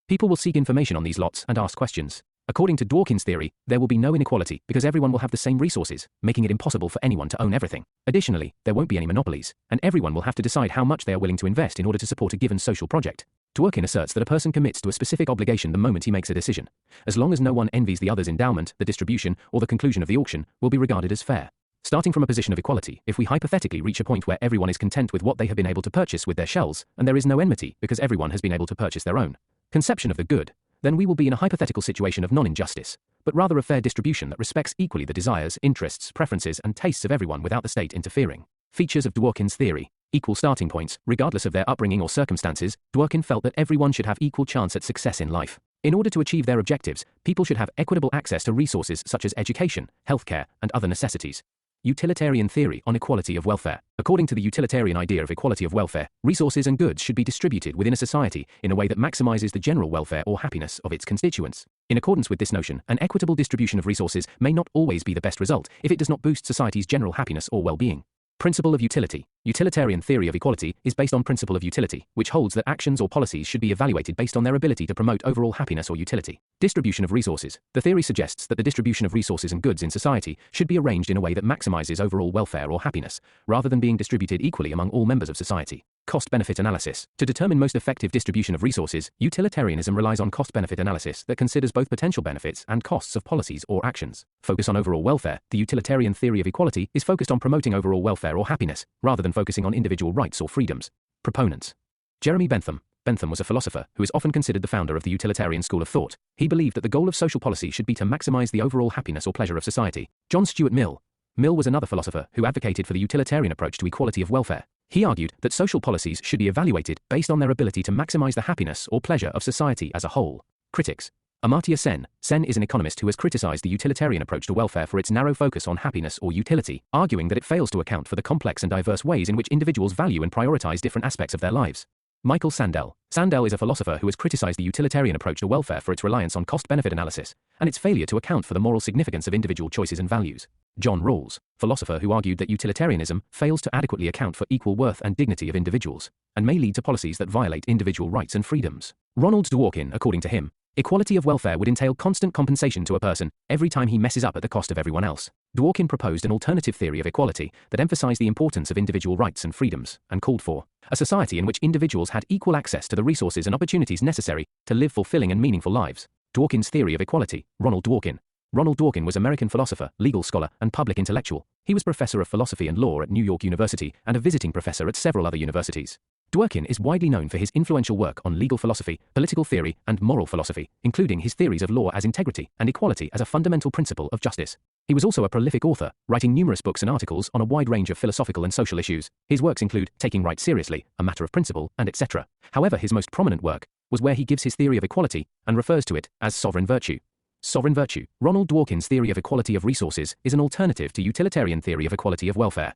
People will seek information on these lots and ask questions. According to Dworkin's theory, there will be no inequality because everyone will have the same resources, making it impossible for anyone to own everything. Additionally, there won't be any monopolies, and everyone will have to decide how much they are willing to invest in order to support a given social project. Dworkin asserts that a person commits to a specific obligation the moment he makes a decision. As long as no one envies the other's endowment, the distribution, or the conclusion of the auction will be regarded as fair. Starting from a position of equality, if we hypothetically reach a point where everyone is content with what they have been able to purchase with their shells, and there is no enmity because everyone has been able to purchase their own conception of the good, then we will be in a hypothetical situation of non-injustice, but rather a fair distribution that respects equally the desires, interests, preferences, and tastes of everyone without the state interfering. Features of Dworkin's theory. Equal starting points, regardless of their upbringing or circumstances. Dworkin felt that everyone should have equal chance at success in life. In order to achieve their objectives, people should have equitable access to resources such as education, healthcare, and other necessities. Utilitarian theory on equality of welfare. According to the utilitarian idea of equality of welfare, resources and goods should be distributed within a society in a way that maximizes the general welfare or happiness of its constituents. In accordance with this notion, an equitable distribution of resources may not always be the best result if it does not boost society's general happiness or well-being. Principle of utility. Utilitarian theory of equality is based on principle of utility, which holds that actions or policies should be evaluated based on their ability to promote overall happiness or utility. Distribution of resources. The theory suggests that the distribution of resources and goods in society should be arranged in a way that maximizes overall welfare or happiness, rather than being distributed equally among all members of society. Cost-benefit analysis. To determine most effective distribution of resources, utilitarianism relies on cost-benefit analysis that considers both potential benefits and costs of policies or actions. Focus on overall welfare. The utilitarian theory of equality is focused on promoting overall welfare or happiness, rather than focusing on individual rights or freedoms. Proponents. Jeremy Bentham. Bentham was a philosopher who is often considered the founder of the utilitarian school of thought. He believed that the goal of social policy should be to maximize the overall happiness or pleasure of society. John Stuart Mill. Mill was another philosopher who advocated for the utilitarian approach to equality of welfare. He argued that social policies should be evaluated based on their ability to maximize the happiness or pleasure of society as a whole. Critics. Amartya Sen. Sen is an economist who has criticized the utilitarian approach to welfare for its narrow focus on happiness or utility, arguing that it fails to account for the complex and diverse ways in which individuals value and prioritize different aspects of their lives. Michael Sandel. Sandel is a philosopher who has criticized the utilitarian approach to welfare for its reliance on cost-benefit analysis, and its failure to account for the moral significance of individual choices and values. John Rawls. Philosopher who argued that utilitarianism fails to adequately account for equal worth and dignity of individuals, and may lead to policies that violate individual rights and freedoms. Ronald Dworkin. According to him, equality of welfare would entail constant compensation to a person every time he messes up at the cost of everyone else. Dworkin proposed an alternative theory of equality that emphasized the importance of individual rights and freedoms, and called for a society in which individuals had equal access to the resources and opportunities necessary to live fulfilling and meaningful lives. Dworkin's theory of equality. Ronald Dworkin. Ronald Dworkin was American philosopher, legal scholar, and public intellectual. He was professor of philosophy and law at New York University and a visiting professor at several other universities. Dworkin is widely known for his influential work on legal philosophy, political theory, and moral philosophy, including his theories of law as integrity and equality as a fundamental principle of justice. He was also a prolific author, writing numerous books and articles on a wide range of philosophical and social issues. His works include Taking Right Seriously, A Matter of Principle, and etc. However, his most prominent work was where he gives his theory of equality and refers to it as sovereign virtue. Sovereign virtue. Ronald Dworkin's theory of equality of resources is an alternative to utilitarian theory of equality of welfare.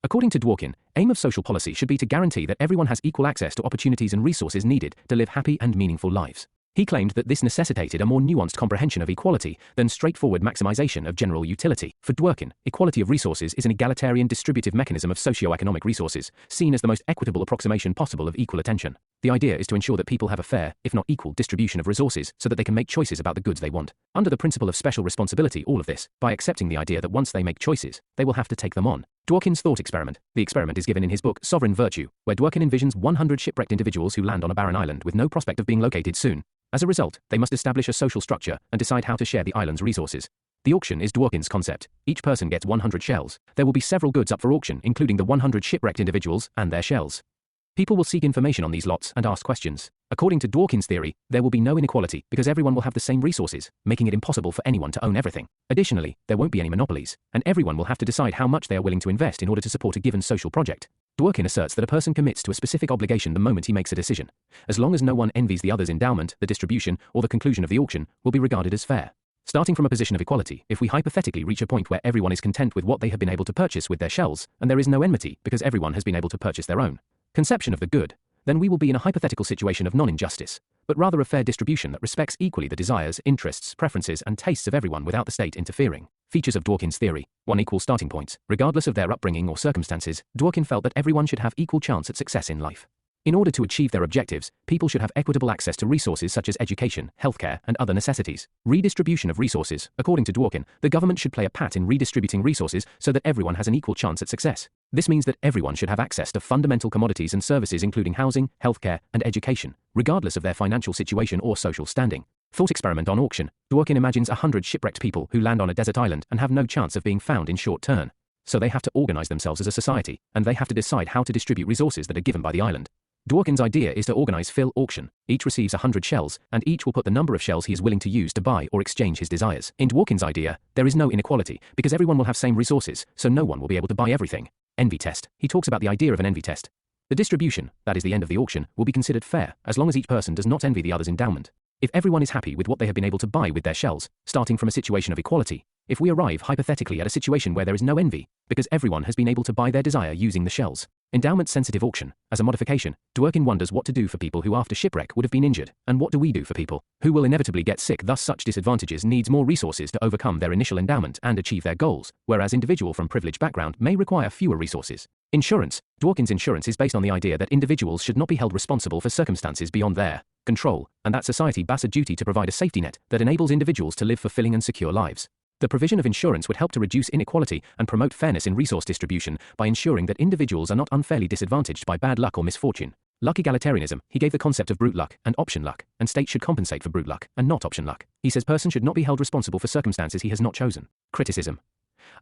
According to Dworkin, aim of social policy should be to guarantee that everyone has equal access to opportunities and resources needed to live happy and meaningful lives. He claimed that this necessitated a more nuanced comprehension of equality than straightforward maximization of general utility. For Dworkin, equality of resources is an egalitarian distributive mechanism of socio-economic resources, seen as the most equitable approximation possible of equal attention. The idea is to ensure that people have a fair, if not equal, distribution of resources so that they can make choices about the goods they want. Under the principle of special responsibility, all of this, by accepting the idea that once they make choices, they will have to take them on. Dworkin's thought experiment. The experiment is given in his book Sovereign Virtue, where Dworkin envisions 100 shipwrecked individuals who land on a barren island with no prospect of being located soon. As a result, they must establish a social structure and decide how to share the island's resources. The auction is Dworkin's concept. Each person gets 100 shells. There will be several goods up for auction, including the 100 shipwrecked individuals and their shells. People will seek information on these lots and ask questions. According to Dworkin's theory, there will be no inequality because everyone will have the same resources, making it impossible for anyone to own everything. Additionally, there won't be any monopolies, and everyone will have to decide how much they are willing to invest in order to support a given social project. Dworkin asserts that a person commits to a specific obligation the moment he makes a decision. As long as no one envies the other's endowment, the distribution, or the conclusion of the auction will be regarded as fair. Starting from a position of equality, if we hypothetically reach a point where everyone is content with what they have been able to purchase with their shells, and there is no enmity because everyone has been able to purchase their own conception of the good, then we will be in a hypothetical situation of non-injustice, but rather a fair distribution that respects equally the desires, interests, preferences, and tastes of everyone without the state interfering. Features of Dworkin's theory. 1. Equal starting points. Regardless of their upbringing or circumstances, Dworkin felt that everyone should have equal chance at success in life. In order to achieve their objectives, people should have equitable access to resources such as education, healthcare, and other necessities. Redistribution of resources. According to Dworkin, the government should play a part in redistributing resources so that everyone has an equal chance at success. This means that everyone should have access to fundamental commodities and services including housing, healthcare, and education, regardless of their financial situation or social standing. Thought experiment on auction. Dworkin imagines 100 shipwrecked people who land on a desert island and have no chance of being found in short term. So they have to organize themselves as a society, and they have to decide how to distribute resources that are given by the island. Dworkin's idea is to organize fill auction. Each receives 100 shells, and each will put the number of shells he is willing to use to buy or exchange his desires. In Dworkin's idea, there is no inequality, because everyone will have same resources, so no one will be able to buy everything. Envy test. He talks about the idea of an envy test. The distribution, that is the end of the auction, will be considered fair, as long as each person does not envy the other's endowment. If everyone is happy with what they have been able to buy with their shells, starting from a situation of equality, if we arrive hypothetically at a situation where there is no envy, because everyone has been able to buy their desire using the shells. Endowment-sensitive auction. As a modification, Dworkin wonders what to do for people who after shipwreck would have been injured, and what do we do for people who will inevitably get sick. Thus such disadvantages needs more resources to overcome their initial endowment and achieve their goals, whereas individual from privileged background may require fewer resources. Insurance. Dworkin's insurance is based on the idea that individuals should not be held responsible for circumstances beyond their control, and that society bears a duty to provide a safety net that enables individuals to live fulfilling and secure lives. The provision of insurance would help to reduce inequality and promote fairness in resource distribution by ensuring that individuals are not unfairly disadvantaged by bad luck or misfortune. Luck egalitarianism. He gave the concept of brute luck and option luck, and state should compensate for brute luck and not option luck. He says person should not be held responsible for circumstances he has not chosen. Criticism.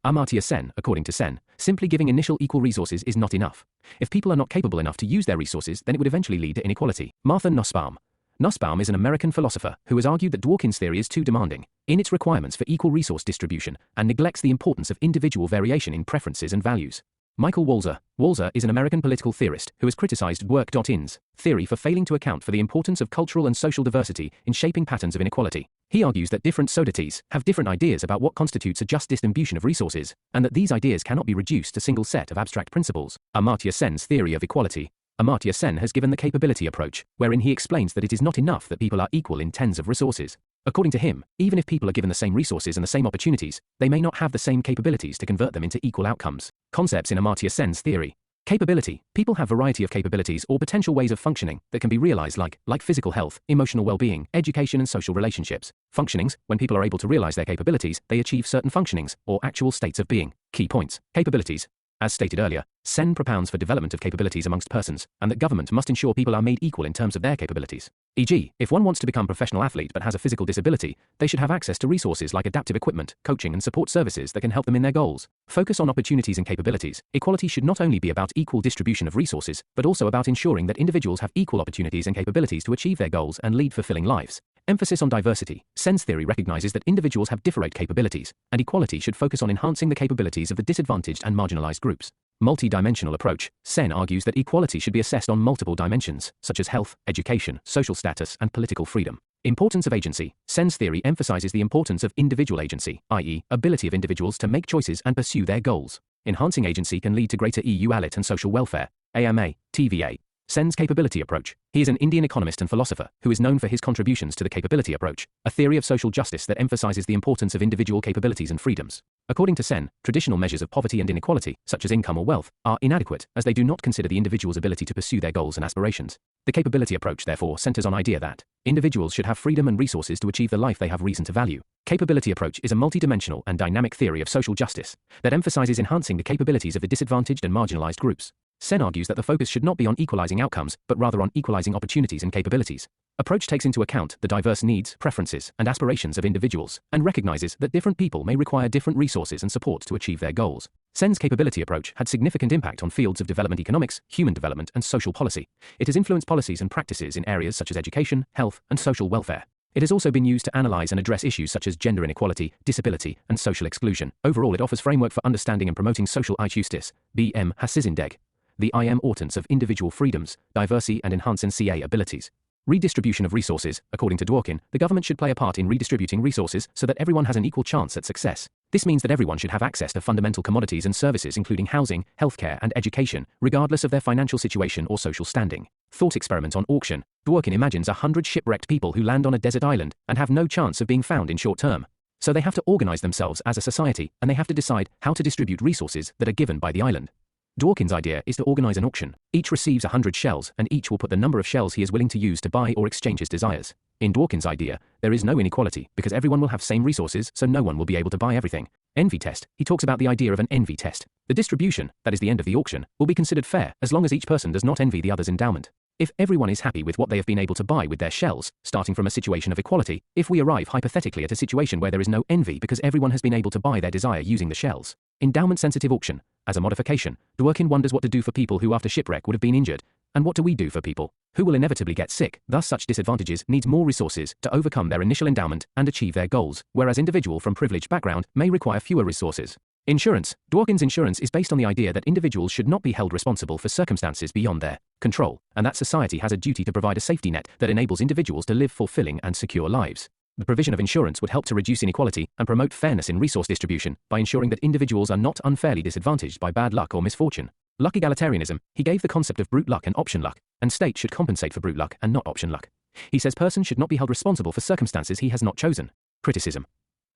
Amartya Sen. According to Sen, simply giving initial equal resources is not enough. If people are not capable enough to use their resources, then it would eventually lead to inequality. Martha Nussbaum. Nussbaum is an American philosopher who has argued that Dworkin's theory is too demanding in its requirements for equal resource distribution and neglects the importance of individual variation in preferences and values. Michael Walzer. Walzer is an American political theorist who has criticized Dworkin's theory for failing to account for the importance of cultural and social diversity in shaping patterns of inequality. He argues that different societies have different ideas about what constitutes a just distribution of resources, and that these ideas cannot be reduced to a single set of abstract principles. Amartya Sen's theory of equality. Amartya Sen has given the capability approach, wherein he explains that it is not enough that people are equal in tens of resources. According to him, even if people are given the same resources and the same opportunities, they may not have the same capabilities to convert them into equal outcomes. Concepts in Amartya Sen's theory. Capability. People have variety of capabilities or potential ways of functioning that can be realized like physical health, emotional well-being, education and social relationships. Functionings. When people are able to realize their capabilities, they achieve certain functionings or actual states of being. Key points. Capabilities. As stated earlier, Sen propounds for development of capabilities amongst persons, and that government must ensure people are made equal in terms of their capabilities. E.g., if one wants to become a professional athlete but has a physical disability, they should have access to resources like adaptive equipment, coaching and support services that can help them in their goals. Focus on opportunities and capabilities. Equality should not only be about equal distribution of resources, but also about ensuring that individuals have equal opportunities and capabilities to achieve their goals and lead fulfilling lives. Emphasis on diversity. Sen's theory recognizes that individuals have different capabilities, and equality should focus on enhancing the capabilities of the disadvantaged and marginalized groups. Multi-dimensional approach. Sen argues that equality should be assessed on multiple dimensions, such as health, education, social status, and political freedom. Importance of agency. Sen's theory emphasizes the importance of individual agency, i.e., ability of individuals to make choices and pursue their goals. Enhancing agency can lead to greater EU-alit and social welfare, AMA, TVA. Sen's capability approach. He is an Indian economist and philosopher who is known for his contributions to the capability approach, a theory of social justice that emphasizes the importance of individual capabilities and freedoms. According to Sen, traditional measures of poverty and inequality, such as income or wealth, are inadequate as they do not consider the individual's ability to pursue their goals and aspirations. The capability approach, therefore, centers on the idea that individuals should have freedom and resources to achieve the life they have reason to value. Capability approach is a multidimensional and dynamic theory of social justice that emphasizes enhancing the capabilities of the disadvantaged and marginalized groups. Sen argues that the focus should not be on equalizing outcomes, but rather on equalizing opportunities and capabilities. Approach takes into account the diverse needs, preferences, and aspirations of individuals, and recognizes that different people may require different resources and support to achieve their goals. Sen's capability approach had significant impact on fields of development economics, human development, and social policy. It has influenced policies and practices in areas such as education, health, and social welfare. It has also been used to analyze and address issues such as gender inequality, disability, and social exclusion. Overall, it offers framework for understanding and promoting social justice, BM Hasizindeg, the importance of individual freedoms, diversity, and enhancing CA abilities. Redistribution of resources. According to Dworkin, the government should play a part in redistributing resources so that everyone has an equal chance at success. This means that everyone should have access to fundamental commodities and services including housing, healthcare, and education, regardless of their financial situation or social standing. Thought experiment on auction. Dworkin imagines 100 shipwrecked people who land on a desert island and have no chance of being found in short term. So they have to organize themselves as a society, and they have to decide how to distribute resources that are given by the island. Dworkin's idea is to organize an auction. Each receives 100 shells, and each will put the number of shells he is willing to use to buy or exchange his desires. In Dworkin's idea, there is no inequality because everyone will have same resources, so no one will be able to buy everything. Envy test. He talks about the idea of an envy test. The distribution, that is the end of the auction, will be considered fair as long as each person does not envy the other's endowment. If everyone is happy with what they have been able to buy with their shells, starting from a situation of equality, if we arrive hypothetically at a situation where there is no envy because everyone has been able to buy their desire using the shells. Endowment-sensitive auction. As a modification, Dworkin wonders what to do for people who after shipwreck would have been injured, and what do we do for people who will inevitably get sick. Thus such disadvantages needs more resources to overcome their initial endowment and achieve their goals, whereas individual from privileged background may require fewer resources. Insurance. Dworkin's insurance is based on the idea that individuals should not be held responsible for circumstances beyond their control, and that society has a duty to provide a safety net that enables individuals to live fulfilling and secure lives. The provision of insurance would help to reduce inequality and promote fairness in resource distribution by ensuring that individuals are not unfairly disadvantaged by bad luck or misfortune. Luck egalitarianism. He gave the concept of brute luck and option luck, and state should compensate for brute luck and not option luck. He says person should not be held responsible for circumstances he has not chosen. Criticism.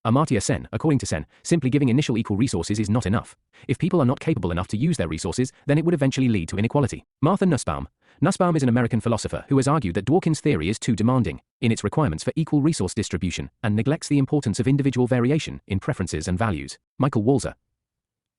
Amartya Sen. According to Sen, simply giving initial equal resources is not enough. If people are not capable enough to use their resources, then it would eventually lead to inequality. Martha Nussbaum. Nussbaum is an American philosopher who has argued that Dworkin's theory is too demanding in its requirements for equal resource distribution and neglects the importance of individual variation in preferences and values. Michael Walzer.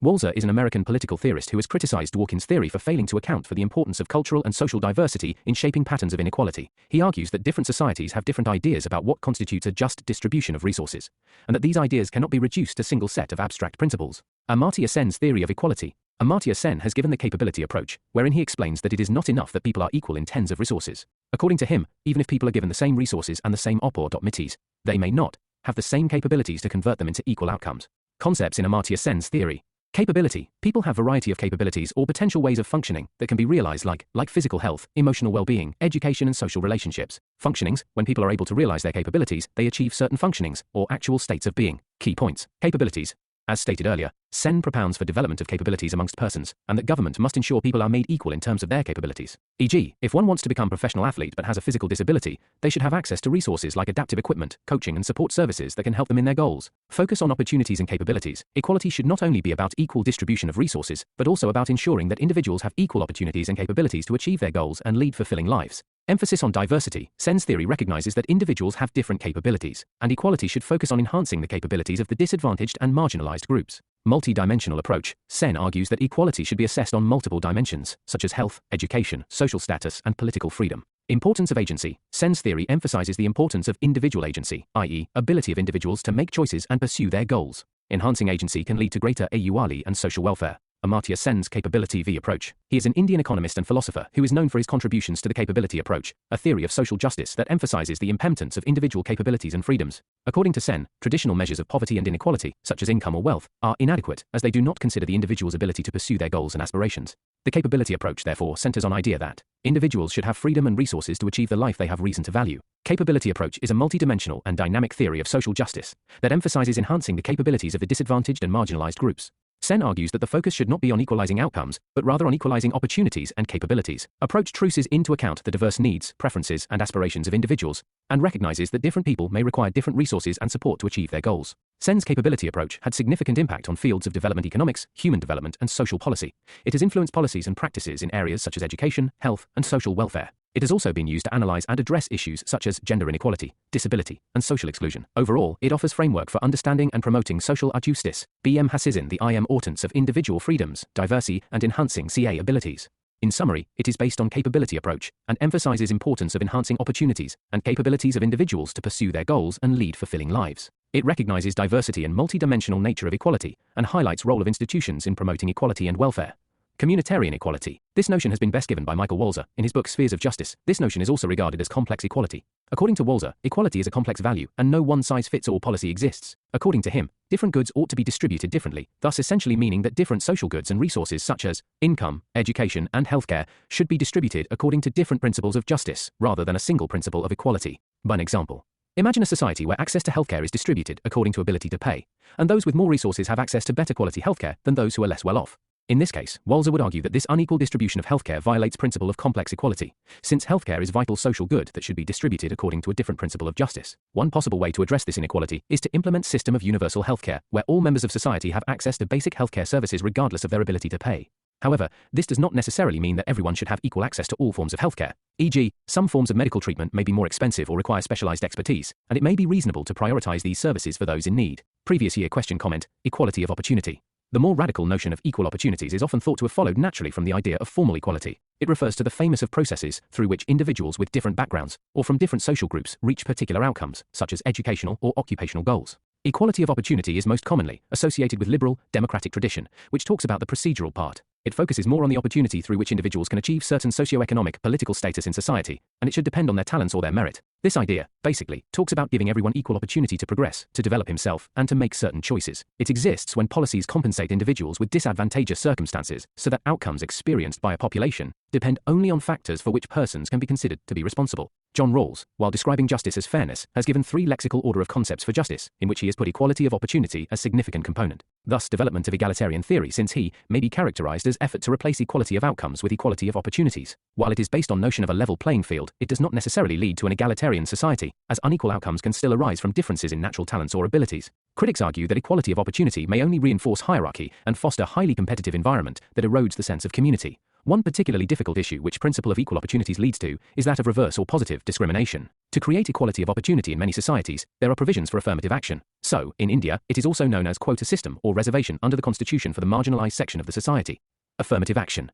Walzer is an American political theorist who has criticized Dworkin's theory for failing to account for the importance of cultural and social diversity in shaping patterns of inequality. He argues that different societies have different ideas about what constitutes a just distribution of resources, and that these ideas cannot be reduced to a single set of abstract principles. Amartya Sen's theory of equality. Amartya Sen has given the capability approach, wherein he explains that it is not enough that people are equal in tens of resources. According to him, even if people are given the same resources and the same opportunities, they may not have the same capabilities to convert them into equal outcomes. Concepts in Amartya Sen's theory. Capability. People have variety of capabilities or potential ways of functioning that can be realized like physical health, emotional well-being, education and social relationships. Functionings. When people are able to realize their capabilities, they achieve certain functionings or actual states of being. Key points. Capabilities. As stated earlier, Sen propounds for development of capabilities amongst persons, and that government must ensure people are made equal in terms of their capabilities. E.g., if one wants to become a professional athlete but has a physical disability, they should have access to resources like adaptive equipment, coaching and support services that can help them in their goals. Focus on opportunities and capabilities. Equality should not only be about equal distribution of resources, but also about ensuring that individuals have equal opportunities and capabilities to achieve their goals and lead fulfilling lives. Emphasis on diversity. Sen's theory recognizes that individuals have different capabilities, and equality should focus on enhancing the capabilities of the disadvantaged and marginalized groups. Multi-dimensional approach. Sen argues that equality should be assessed on multiple dimensions, such as health, education, social status, and political freedom. Importance of agency. Sen's theory emphasizes the importance of individual agency, i.e., ability of individuals to make choices and pursue their goals. Enhancing agency can lead to greater equality and social welfare. Amartya Sen's capability V approach. He is an Indian economist and philosopher who is known for his contributions to the capability approach, a theory of social justice that emphasizes the importance of individual capabilities and freedoms. According to Sen, traditional measures of poverty and inequality, such as income or wealth, are inadequate as they do not consider the individual's ability to pursue their goals and aspirations. The capability approach therefore centers on the idea that individuals should have freedom and resources to achieve the life they have reason to value. Capability approach is a multidimensional and dynamic theory of social justice that emphasizes enhancing the capabilities of the disadvantaged and marginalized groups. Sen argues that the focus should not be on equalizing outcomes, but rather on equalizing opportunities and capabilities. Approach traces into account the diverse needs, preferences, and aspirations of individuals, and recognizes that different people may require different resources and support to achieve their goals. Sen's capability approach had significant impact on fields of development economics, human development, and social policy. It has influenced policies and practices in areas such as education, health, and social welfare. It has also been used to analyze and address issues such as gender inequality, disability, and social exclusion. Overall, it offers framework for understanding and promoting social justice, BM Hassizin the I am importance of individual freedoms, diversity, and enhancing CA abilities. In summary, it is based on capability approach, and emphasizes importance of enhancing opportunities and capabilities of individuals to pursue their goals and lead fulfilling lives. It recognizes diversity and multidimensional nature of equality, and highlights role of institutions in promoting equality and welfare. Communitarian equality. This notion has been best given by Michael Walzer in his book Spheres of Justice. This notion is also regarded as complex equality. According to Walzer, equality is a complex value, and no one-size-fits-all policy exists. According to him, different goods ought to be distributed differently, thus essentially meaning that different social goods and resources such as income, education, and healthcare should be distributed according to different principles of justice, rather than a single principle of equality. By an example, imagine a society where access to healthcare is distributed according to ability to pay, and those with more resources have access to better quality healthcare than those who are less well off. In this case, Walzer would argue that this unequal distribution of healthcare violates principle of complex equality, since healthcare is vital social good that should be distributed according to a different principle of justice. One possible way to address this inequality is to implement a system of universal healthcare, where all members of society have access to basic healthcare services regardless of their ability to pay. However, this does not necessarily mean that everyone should have equal access to all forms of healthcare. E.g., some forms of medical treatment may be more expensive or require specialized expertise, and it may be reasonable to prioritize these services for those in need. Previous year question comment, equality of opportunity. The more radical notion of equal opportunities is often thought to have followed naturally from the idea of formal equality. It refers to the famous of processes through which individuals with different backgrounds or from different social groups reach particular outcomes, such as educational or occupational goals. Equality of opportunity is most commonly associated with liberal, democratic tradition, which talks about the procedural part. It focuses more on the opportunity through which individuals can achieve certain socio-economic, political status in society, and it should depend on their talents or their merit. This idea, basically, talks about giving everyone equal opportunity to progress, to develop himself, and to make certain choices. It exists when policies compensate individuals with disadvantageous circumstances, so that outcomes experienced by a population depend only on factors for which persons can be considered to be responsible. John Rawls, while describing justice as fairness, has given three lexical order of concepts for justice, in which he has put equality of opportunity as significant component. Thus, development of egalitarian theory, since he may be characterized as effort to replace equality of outcomes with equality of opportunities. While it is based on notion of a level playing field, it does not necessarily lead to an egalitarian society, as unequal outcomes can still arise from differences in natural talents or abilities. Critics argue that equality of opportunity may only reinforce hierarchy and foster a highly competitive environment that erodes the sense of community. One particularly difficult issue which principle of equal opportunities leads to is that of reverse or positive discrimination. To create equality of opportunity in many societies, there are provisions for affirmative action. So, in India, it is also known as quota system or reservation under the constitution for the marginalized section of the society. Affirmative action.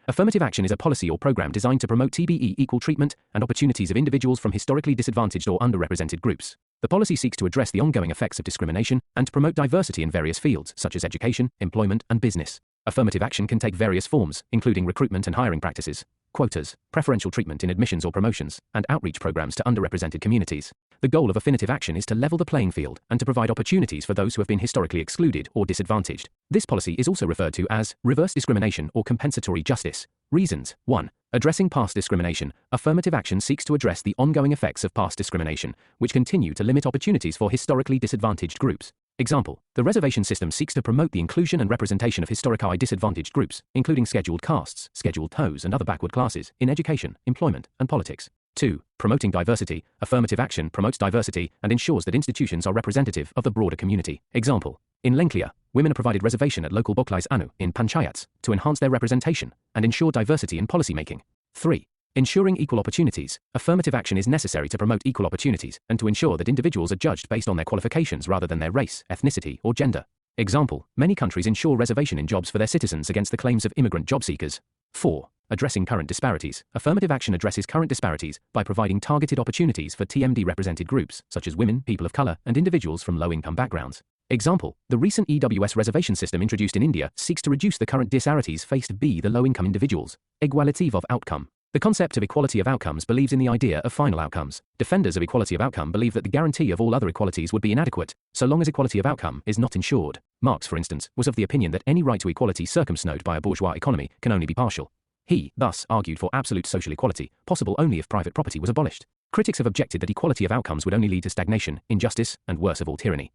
Affirmative action is a policy or program designed to promote TBE equal treatment and opportunities of individuals from historically disadvantaged or underrepresented groups. The policy seeks to address the ongoing effects of discrimination and to promote diversity in various fields such as education, employment, and business. Affirmative action can take various forms, including recruitment and hiring practices, quotas, preferential treatment in admissions or promotions, and outreach programs to underrepresented communities. The goal of affirmative action is to level the playing field and to provide opportunities for those who have been historically excluded or disadvantaged. This policy is also referred to as reverse discrimination or compensatory justice. Reasons. 1. Addressing past discrimination. Affirmative action seeks to address the ongoing effects of past discrimination, which continue to limit opportunities for historically disadvantaged groups. Example, the reservation system seeks to promote the inclusion and representation of historically disadvantaged groups, including scheduled castes, scheduled toes, and other backward classes, in education, employment, and politics. 2. Promoting diversity. Affirmative action promotes diversity and ensures that institutions are representative of the broader community. Example, in Lenklia, women are provided reservation at local boklais anu, in panchayats, to enhance their representation and ensure diversity in policymaking. 3. Ensuring equal opportunities. Affirmative action is necessary to promote equal opportunities and to ensure that individuals are judged based on their qualifications rather than their race, ethnicity, or gender. Example, many countries ensure reservation in jobs for their citizens against the claims of immigrant job seekers. 4. Addressing current disparities. Affirmative action addresses current disparities by providing targeted opportunities for TMD-represented groups, such as women, people of color, and individuals from low-income backgrounds. Example, the recent EWS reservation system introduced in India seeks to reduce the current disparities faced by the low-income individuals. Egalitarive of outcome. The concept of equality of outcomes believes in the idea of final outcomes. Defenders of equality of outcome believe that the guarantee of all other equalities would be inadequate, so long as equality of outcome is not ensured. Marx, for instance, was of the opinion that any right to equality circumsnowed by a bourgeois economy can only be partial. He, thus, argued for absolute social equality, possible only if private property was abolished. Critics have objected that equality of outcomes would only lead to stagnation, injustice, and worst of all, tyranny.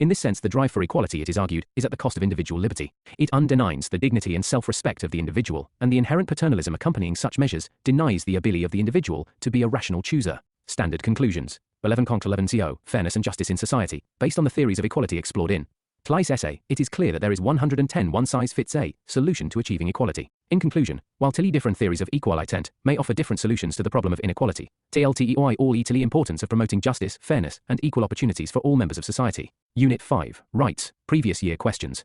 In this sense, the drive for equality, it is argued, is at the cost of individual liberty. It undermines the dignity and self-respect of the individual, and the inherent paternalism accompanying such measures denies the ability of the individual to be a rational chooser. Standard conclusions. 11 Fairness and Justice in Society, based on the theories of equality explored in Fleiss essay, it is clear that there is 110 one-size-fits-a solution to achieving equality. In conclusion, while tilly different theories of equalitent may offer different solutions to the problem of inequality, TLTEI all equally importance of promoting justice, fairness, and equal opportunities for all members of society. Unit 5. Rights. Previous year questions.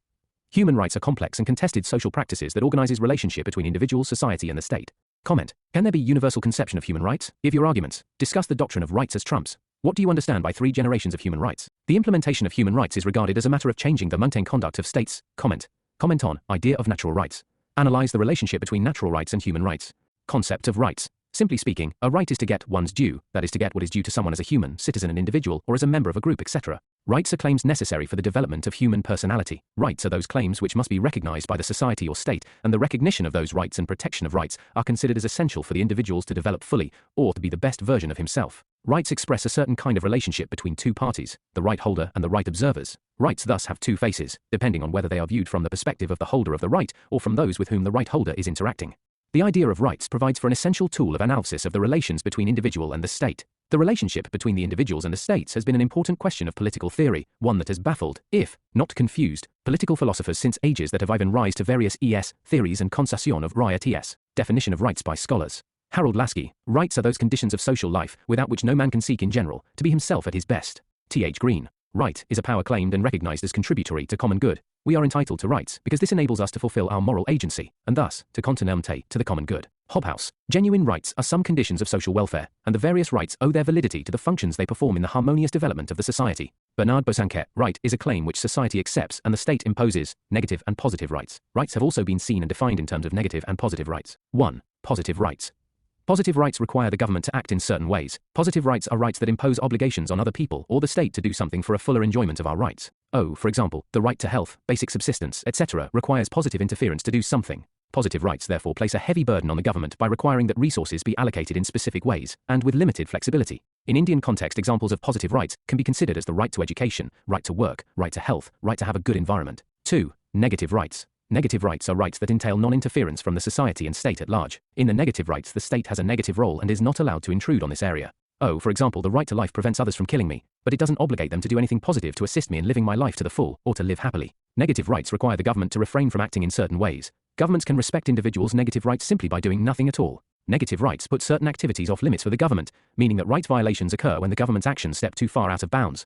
Human rights are complex and contested social practices that organizes relationship between individuals, society, and the state. Comment. Can there be universal conception of human rights? Give your arguments. Discuss the doctrine of rights as trumps. What do you understand by 3 generations of human rights? The implementation of human rights is regarded as a matter of changing the mundane conduct of states. Comment. Comment on idea of natural rights. Analyze the relationship between natural rights and human rights. Concept of rights. Simply speaking, a right is to get one's due, that is to get what is due to someone as a human, citizen and individual, or as a member of a group, etc. Rights are claims necessary for the development of human personality. Rights are those claims which must be recognized by the society or state, and the recognition of those rights and protection of rights are considered as essential for the individuals to develop fully, or to be the best version of himself. Rights express a certain kind of relationship between two parties, the right holder and the right observers. Rights thus have two faces, depending on whether they are viewed from the perspective of the holder of the right, or from those with whom the right holder is interacting. The idea of rights provides for an essential tool of analysis of the relations between individual and the state. The relationship between the individuals and the states has been an important question of political theory, one that has baffled, if not confused, political philosophers since ages that have given rise to various ES theories and concession of rights ES, definition of rights by scholars. Harold Laski, rights are those conditions of social life without which no man can seek in general to be himself at his best. T.H. Green, right is a power claimed and recognized as contributory to common good. We are entitled to rights because this enables us to fulfill our moral agency, and thus, to contribuire to the common good. Hobhouse, genuine rights are some conditions of social welfare, and the various rights owe their validity to the functions they perform in the harmonious development of the society. Bernard Bosanquet, right is a claim which society accepts and the state imposes. Negative and positive rights. Rights have also been seen and defined in terms of negative and positive rights. 1. Positive rights. Positive rights require the government to act in certain ways. Positive rights are rights that impose obligations on other people or the state to do something for a fuller enjoyment of our rights. For example, the right to health, basic subsistence, etc. requires positive interference to do something. Positive rights therefore place a heavy burden on the government by requiring that resources be allocated in specific ways, and with limited flexibility. In Indian context, examples of positive rights can be considered as the right to education, right to work, right to health, right to have a good environment. 2. Negative rights. Negative rights are rights that entail non-interference from the society and state at large. In the negative rights, the state has a negative role and is not allowed to intrude on this area. For example, the right to life prevents others from killing me, but it doesn't obligate them to do anything positive to assist me in living my life to the full, or to live happily. Negative rights require the government to refrain from acting in certain ways. Governments can respect individuals' negative rights simply by doing nothing at all. Negative rights put certain activities off limits for the government, meaning that right violations occur when the government's actions step too far out of bounds.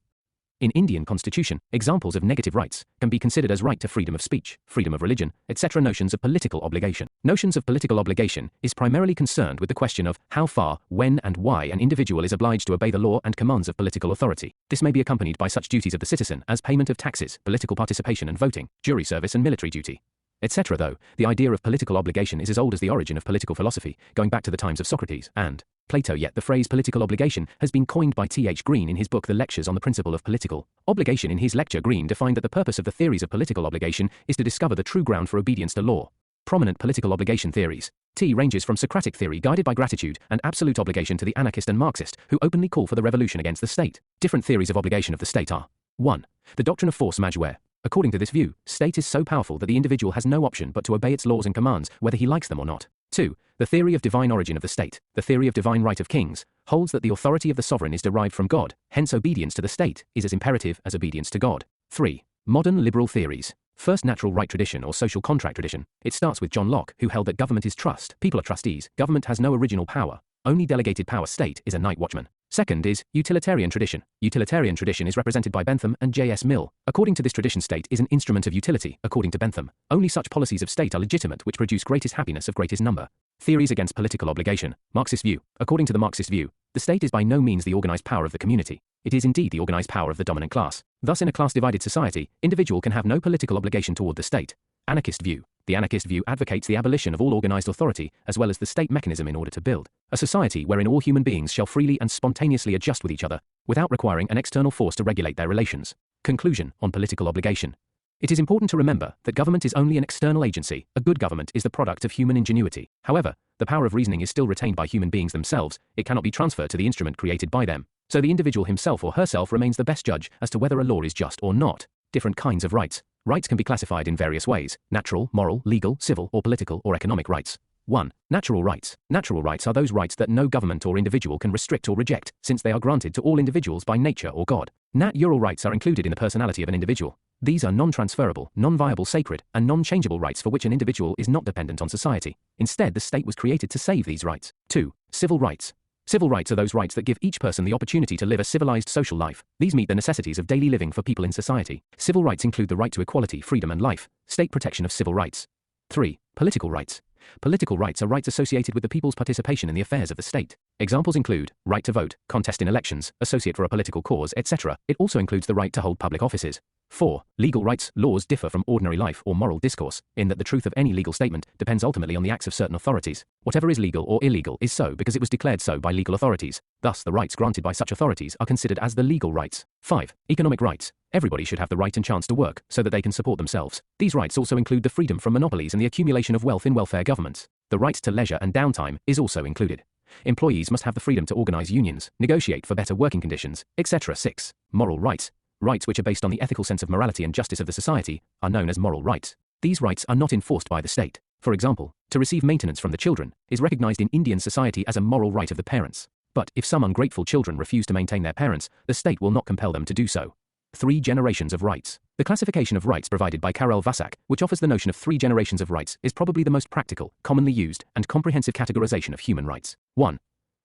In Indian constitution, examples of negative rights can be considered as right to freedom of speech, freedom of religion, etc. Notions of political obligation. Notions of political obligation is primarily concerned with the question of how far, when and why an individual is obliged to obey the law and commands of political authority. This may be accompanied by such duties of the citizen as payment of taxes, political participation and voting, jury service and military duty, etc. Though, the idea of political obligation is as old as the origin of political philosophy, going back to the times of Socrates and Plato, yet the phrase political obligation has been coined by T.H. Green in his book The Lectures on the Principle of Political Obligation. In his lecture, Green defined that the purpose of the theories of political obligation is to discover the true ground for obedience to law. Prominent political obligation theories. T ranges from Socratic theory guided by gratitude and absolute obligation to the anarchist and Marxist, who openly call for the revolution against the state. Different theories of obligation of the state are 1. The doctrine of force majeure. According to this view, state is so powerful that the individual has no option but to obey its laws and commands, whether he likes them or not. 2. The theory of divine origin of the state, the theory of divine right of kings, holds that the authority of the sovereign is derived from God, hence obedience to the state is as imperative as obedience to God. 3. Modern liberal theories. First, natural right tradition or social contract tradition. It starts with John Locke, who held that government is trust, people are trustees, government has no original power, only delegated power, state is a night watchman. Second is utilitarian tradition. Utilitarian tradition is represented by Bentham and J.S. Mill. According to this tradition, state is an instrument of utility. According to Bentham, only such policies of state are legitimate which produce greatest happiness of greatest number. Theories against political obligation. Marxist view. According to the Marxist view, the state is by no means the organized power of the community. It is indeed the organized power of the dominant class. Thus, in a class-divided society, individual can have no political obligation toward the state. Anarchist view. The anarchist view advocates the abolition of all organized authority, as well as the state mechanism in order to build a society wherein all human beings shall freely and spontaneously adjust with each other, without requiring an external force to regulate their relations. Conclusion on political obligation. It is important to remember that government is only an external agency. A good government is the product of human ingenuity. However, the power of reasoning is still retained by human beings themselves. It cannot be transferred to the instrument created by them. so the individual himself or herself remains the best judge as to whether a law is just or not. Different kinds of rights. Rights can be classified in various ways: natural, moral, legal, civil, or political or economic rights. 1. Natural rights. Natural rights are those rights that no government or individual can restrict or reject, since they are granted to all individuals by nature or God. Natural rights are included in the personality of an individual. These are non-transferable, non-viable, sacred, and non-changeable rights for which an individual is not dependent on society. Instead, the state was created to save these rights. 2. Civil rights. Civil rights are those rights that give each person the opportunity to live a civilized social life. These meet the necessities of daily living for people in society. Civil rights include the right to equality, freedom, and life. State protection of civil rights. 3. Political rights. Political rights are rights associated with the people's participation in the affairs of the state. Examples include right to vote, contest in elections, associate for a political cause, etc. It also includes the right to hold public offices. 4. Legal rights. Laws differ from ordinary life or moral discourse, in that the truth of any legal statement depends ultimately on the acts of certain authorities. Whatever is legal or illegal is so because it was declared so by legal authorities. Thus, the rights granted by such authorities are considered as the legal rights. 5. Economic rights. Everybody should have the right and chance to work, so that they can support themselves. These rights also include the freedom from monopolies and the accumulation of wealth in welfare governments. The right to leisure and downtime is also included. Employees must have the freedom to organize unions, negotiate for better working conditions, etc. 6. Moral rights. Rights which are based on the ethical sense of morality and justice of the society are known as moral rights. These rights are not enforced by the state. For example, to receive maintenance from the children is recognized in Indian society as a moral right of the parents. But if some ungrateful children refuse to maintain their parents, the state will not compel them to do so. 3 generations of rights. The classification of rights provided by Karel Vasak, which offers the notion of 3 generations of rights, is probably the most practical, commonly used, and comprehensive categorization of human rights. 1.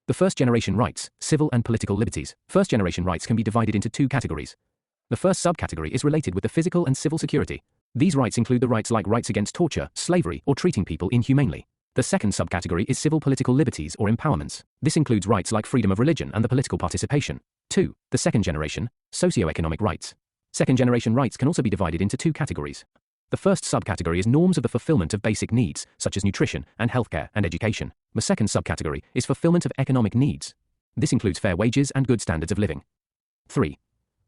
The first generation rights, civil and political liberties. First generation rights can be divided into 2 categories. The first subcategory is related with the physical and civil security. These rights include the rights like rights against torture, slavery, or treating people inhumanely. The second subcategory is civil political liberties or empowerments. This includes rights like freedom of religion and the political participation. 2. The second generation, socio-economic rights. Second generation rights can also be divided into 2 categories. The first subcategory is norms of the fulfillment of basic needs, such as nutrition and healthcare and education. The second subcategory is fulfillment of economic needs. This includes fair wages and good standards of living. 3.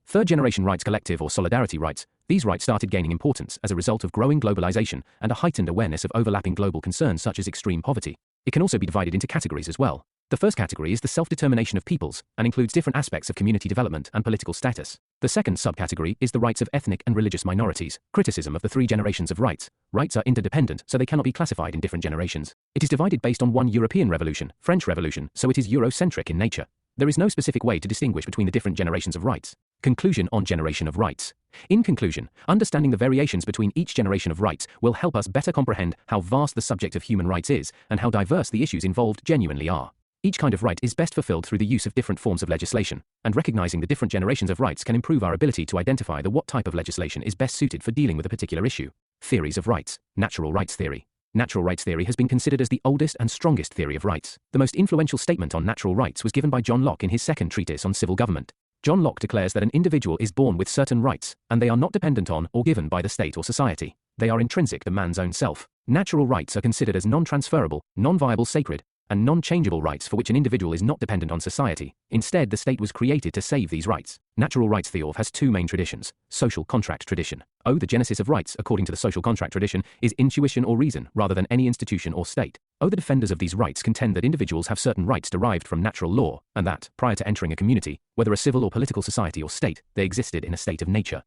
Third generation rights, collective or solidarity rights. These rights started gaining importance as a result of growing globalization and a heightened awareness of overlapping global concerns such as extreme poverty. It can also be divided into categories as well. The first category is the self-determination of peoples and includes different aspects of community development and political status. The second subcategory is the rights of ethnic and religious minorities. Criticism of the 3 generations of rights. Rights are interdependent, so they cannot be classified in different generations. It is divided based on one European revolution, French Revolution, so it is Eurocentric in nature. There is no specific way to distinguish between the different generations of rights. Conclusion on generation of rights. In conclusion, understanding the variations between each generation of rights will help us better comprehend how vast the subject of human rights is and how diverse the issues involved genuinely are. Each kind of right is best fulfilled through the use of different forms of legislation, and recognizing the different generations of rights can improve our ability to identify what type of legislation is best suited for dealing with a particular issue. Theories of rights. Natural rights theory. Natural rights theory has been considered as the oldest and strongest theory of rights. The most influential statement on natural rights was given by John Locke in his second treatise on civil government. John Locke declares that an individual is born with certain rights, and they are not dependent on or given by the state or society. They are intrinsic to man's own self. Natural rights are considered as non-transferable, non-viable, sacred, and non-changeable rights for which an individual is not dependent on society. Instead, the state was created to save these rights. Natural rights theory has 2 main traditions. Social contract tradition. The genesis of rights, according to the social contract tradition, is intuition or reason rather than any institution or state. The defenders of these rights contend that individuals have certain rights derived from natural law, and that, prior to entering a community, whether a civil or political society or state, they existed in a state of nature.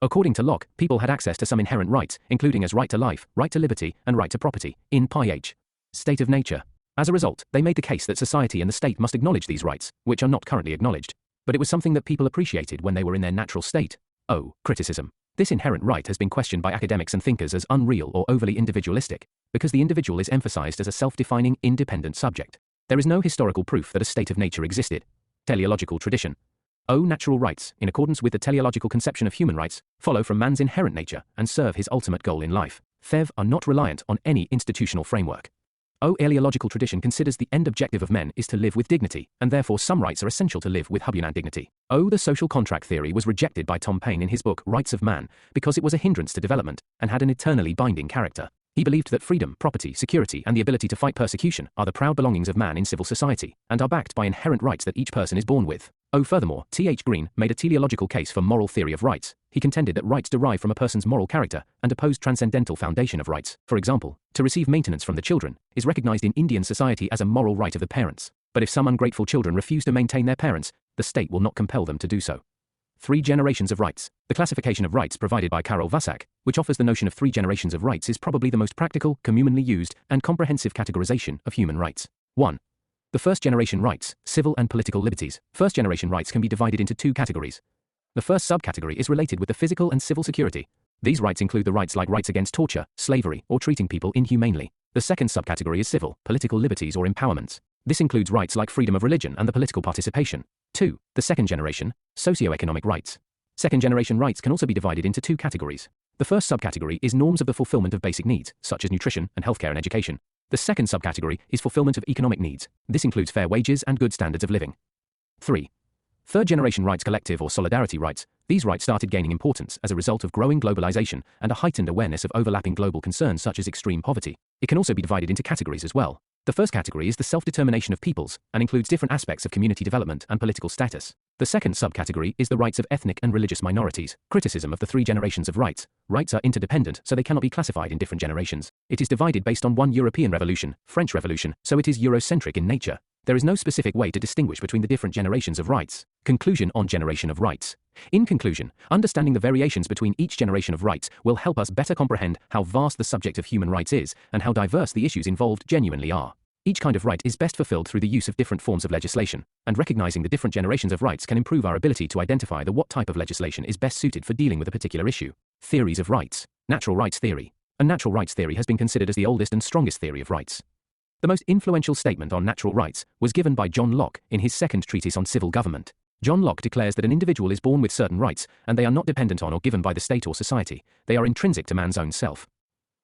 According to Locke, people had access to some inherent rights, including as right to life, right to liberty, and right to property, in pi.h. state of nature. As a result, they made the case that society and the state must acknowledge these rights, which are not currently acknowledged. But it was something that people appreciated when they were in their natural state. Criticism. This inherent right has been questioned by academics and thinkers as unreal or overly individualistic, because the individual is emphasized as a self-defining, independent subject. There is no historical proof that a state of nature existed. Teleological tradition. Natural rights, in accordance with the teleological conception of human rights, follow from man's inherent nature and serve his ultimate goal in life. Thev are not reliant on any institutional framework. Teleological tradition considers the end objective of men is to live with dignity, and therefore some rights are essential to live with human dignity. The social contract theory was rejected by Tom Paine in his book Rights of Man because it was a hindrance to development and had an eternally binding character. He believed that freedom, property, security, and the ability to fight persecution are the proud belongings of man in civil society, and are backed by inherent rights that each person is born with. Furthermore, T.H. Green made a teleological case for moral theory of rights. He contended that rights derive from a person's moral character and opposed transcendental foundation of rights. For example, to receive maintenance from the children is recognized in Indian society as a moral right of the parents. But if some ungrateful children refuse to maintain their parents, the state will not compel them to do so. 3 generations of rights. The classification of rights provided by Karol Vasak, which offers the notion of 3 generations of rights, is probably the most practical, commonly used, and comprehensive categorization of human rights. 1. The first generation rights, civil and political liberties. First generation rights can be divided into 2 categories. The first subcategory is related with the physical and civil security. These rights include the rights like rights against torture, slavery, or treating people inhumanely. The second subcategory is civil, political liberties or empowerments. This includes rights like freedom of religion and the political participation. 2. The second generation, socio-economic rights. Second generation rights can also be divided into 2 categories. The first subcategory is norms of the fulfillment of basic needs, such as nutrition and healthcare and education. The second subcategory is fulfillment of economic needs. This includes fair wages and good standards of living. 3. Third generation rights, collective or solidarity rights. These rights started gaining importance as a result of growing globalization and a heightened awareness of overlapping global concerns such as extreme poverty. It can also be divided into categories as well. The first category is the self-determination of peoples and includes different aspects of community development and political status. The second subcategory is the rights of ethnic and religious minorities. Criticism of the 3 generations of rights. Rights are interdependent, so they cannot be classified in different generations. It is divided based on one European Revolution, French Revolution, so it is Eurocentric in nature. There is no specific way to distinguish between the different generations of rights. Conclusion on generation of rights. In conclusion, understanding the variations between each generation of rights will help us better comprehend how vast the subject of human rights is and how diverse the issues involved genuinely are. Each kind of right is best fulfilled through the use of different forms of legislation, and recognizing the different generations of rights can improve our ability to identify what type of legislation is best suited for dealing with a particular issue. Theories of rights. Natural rights theory. A natural rights theory has been considered as the oldest and strongest theory of rights. The most influential statement on natural rights was given by John Locke in his second treatise on civil government. John Locke declares that an individual is born with certain rights, and they are not dependent on or given by the state or society. They are intrinsic to man's own self.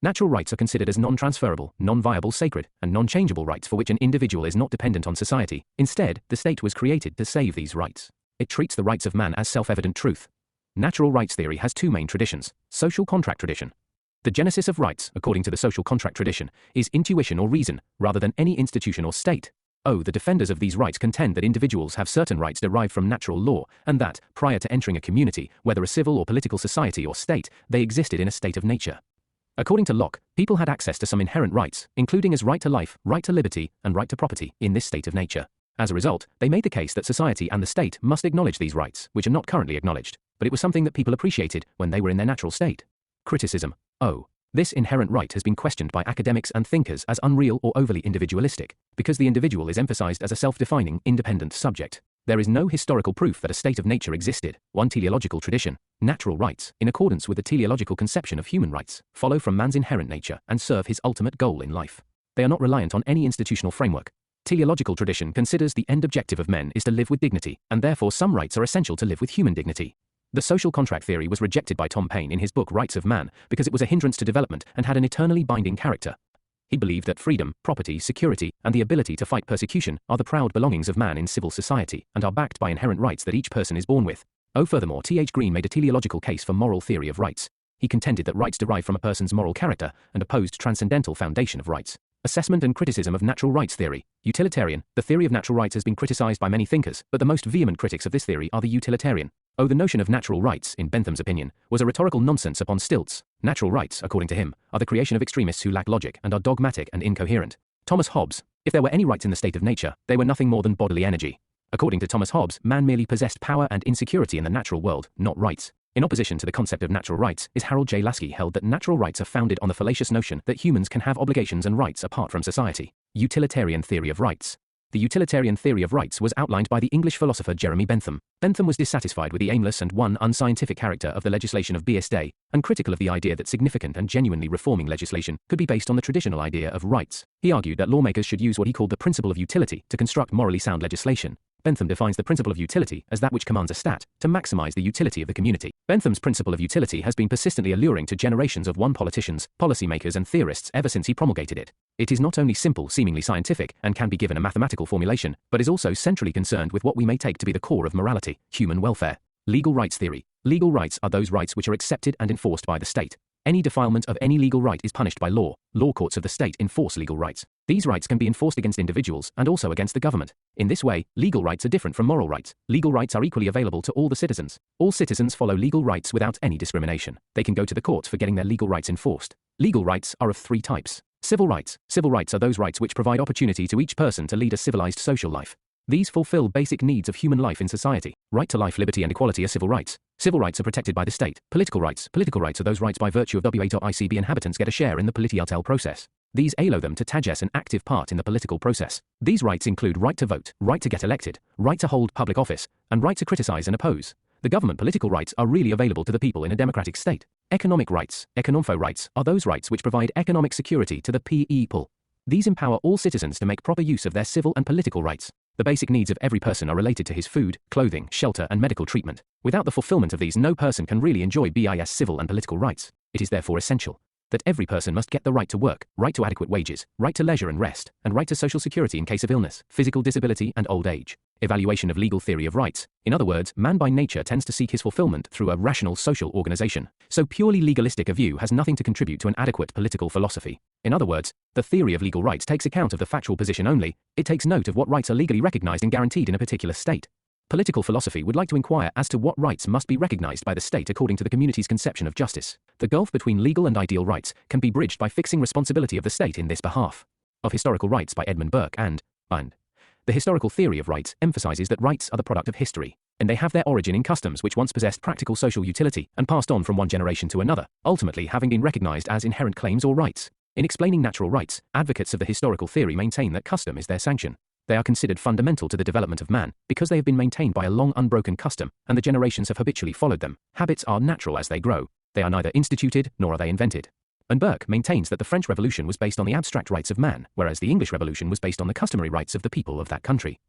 Natural rights are considered as non-transferable, non-viable, sacred, and non-changeable rights for which an individual is not dependent on society. Instead, the state was created to save these rights. It treats the rights of man as self-evident truth. Natural rights theory has 2 main traditions. Social contract tradition. The genesis of rights, according to the social contract tradition, is intuition or reason, rather than any institution or state. The defenders of these rights contend that individuals have certain rights derived from natural law, and that, prior to entering a community, whether a civil or political society or state, they existed in a state of nature. According to Locke, people had access to some inherent rights, including as right to life, right to liberty, and right to property, in this state of nature. As a result, they made the case that society and the state must acknowledge these rights, which are not currently acknowledged, but it was something that people appreciated when they were in their natural state. Criticism. This inherent right has been questioned by academics and thinkers as unreal or overly individualistic, because the individual is emphasized as a self-defining, independent subject. There is no historical proof that a state of nature existed. One teleological tradition, natural rights, in accordance with the teleological conception of human rights, follow from man's inherent nature and serve his ultimate goal in life. They are not reliant on any institutional framework. Teleological tradition considers the end objective of men is to live with dignity, and therefore some rights are essential to live with human dignity. The social contract theory was rejected by Tom Paine in his book Rights of Man because it was a hindrance to development and had an eternally binding character. He believed that freedom, property, security, and the ability to fight persecution are the proud belongings of man in civil society and are backed by inherent rights that each person is born with. Furthermore, T.H. Green made a teleological case for moral theory of rights. He contended that rights derive from a person's moral character and opposed transcendental foundation of rights. Assessment and criticism of natural rights theory. Utilitarian. The theory of natural rights has been criticized by many thinkers, but the most vehement critics of this theory are the utilitarian. The notion of natural rights, in Bentham's opinion, was a rhetorical nonsense upon stilts. Natural rights, according to him, are the creation of extremists who lack logic and are dogmatic and incoherent. Thomas Hobbes. If there were any rights in the state of nature, they were nothing more than bodily energy. According to Thomas Hobbes, man merely possessed power and insecurity in the natural world, not rights. In opposition to the concept of natural rights is Harold J. Laski held that natural rights are founded on the fallacious notion that humans can have obligations and rights apart from society. Utilitarian theory of rights. The utilitarian theory of rights was outlined by the English philosopher Jeremy Bentham. Bentham was dissatisfied with the aimless and unscientific character of the legislation of B.S. Day, and critical of the idea that significant and genuinely reforming legislation could be based on the traditional idea of rights. He argued that lawmakers should use what he called the principle of utility to construct morally sound legislation. Bentham defines the principle of utility as that which commands a stat to maximize the utility of the community. Bentham's principle of utility has been persistently alluring to generations of politicians, policymakers, and theorists ever since he promulgated it. It is not only simple, seemingly scientific, and can be given a mathematical formulation, but is also centrally concerned with what we may take to be the core of morality, human welfare. Legal rights theory. Legal rights are those rights which are accepted and enforced by the state. Any defilement of any legal right is punished by law. Law courts of the state enforce legal rights. These rights can be enforced against individuals and also against the government. In this way, legal rights are different from moral rights. Legal rights are equally available to all the citizens. All citizens follow legal rights without any discrimination. They can go to the courts for getting their legal rights enforced. Legal rights are of 3 types. Civil rights. Civil rights are those rights which provide opportunity to each person to lead a civilized social life. These fulfill basic needs of human life in society. Right to life, liberty and equality are civil rights. Civil rights are protected by the state. Political rights. Political rights are those rights by virtue of WA.ICB inhabitants get a share in the political process. These allow them to take an active part in the political process. These rights include right to vote, right to get elected, right to hold public office, and right to criticize and oppose. The government political rights are really available to the people in a democratic state. Economic rights. Economfo rights are those rights which provide economic security to the people. These empower all citizens to make proper use of their civil and political rights. The basic needs of every person are related to his food, clothing, shelter and medical treatment. Without the fulfillment of these, no person can really enjoy BIS civil and political rights. It is therefore essential that every person must get the right to work, right to adequate wages, right to leisure and rest, and right to social security in case of illness, physical disability and old age. Evaluation of legal theory of rights. In other words, man by nature tends to seek his fulfillment through a rational social organization. So purely legalistic a view has nothing to contribute to an adequate political philosophy. In other words, the theory of legal rights takes account of the factual position only. It takes note of what rights are legally recognized and guaranteed in a particular state. Political philosophy would like to inquire as to what rights must be recognized by the state according to the community's conception of justice. The gulf between legal and ideal rights can be bridged by fixing responsibility of the state in this behalf. Of Historical Rights by Edmund Burke and The historical theory of rights emphasizes that rights are the product of history, and they have their origin in customs which once possessed practical social utility and passed on from one generation to another, ultimately having been recognized as inherent claims or rights. In explaining natural rights, advocates of the historical theory maintain that custom is their sanction. They are considered fundamental to the development of man, because they have been maintained by a long unbroken custom, and the generations have habitually followed them. Habits are natural as they grow. They are neither instituted, nor are they invented. And Burke maintains that the French Revolution was based on the abstract rights of man, whereas the English Revolution was based on the customary rights of the people of that country.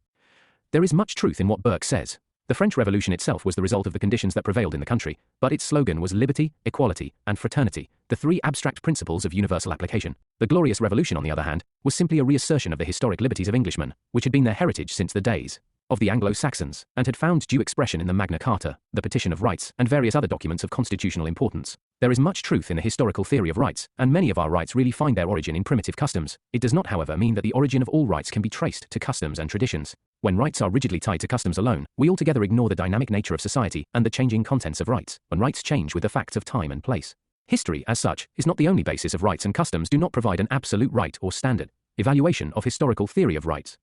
There is much truth in what Burke says. The French Revolution itself was the result of the conditions that prevailed in the country, but its slogan was liberty, equality, and fraternity, the three abstract principles of universal application. The Glorious Revolution, on the other hand, was simply a reassertion of the historic liberties of Englishmen, which had been their heritage since the days of the Anglo-Saxons, and had found due expression in the Magna Carta, the Petition of Rights, and various other documents of constitutional importance. There is much truth in the historical theory of rights, and many of our rights really find their origin in primitive customs. It does not, however, mean that the origin of all rights can be traced to customs and traditions. When rights are rigidly tied to customs alone, we altogether ignore the dynamic nature of society and the changing contents of rights, when rights change with the facts of time and place. History, as such, is not the only basis of rights, and customs do not provide an absolute right or standard. Evaluation of historical theory of rights.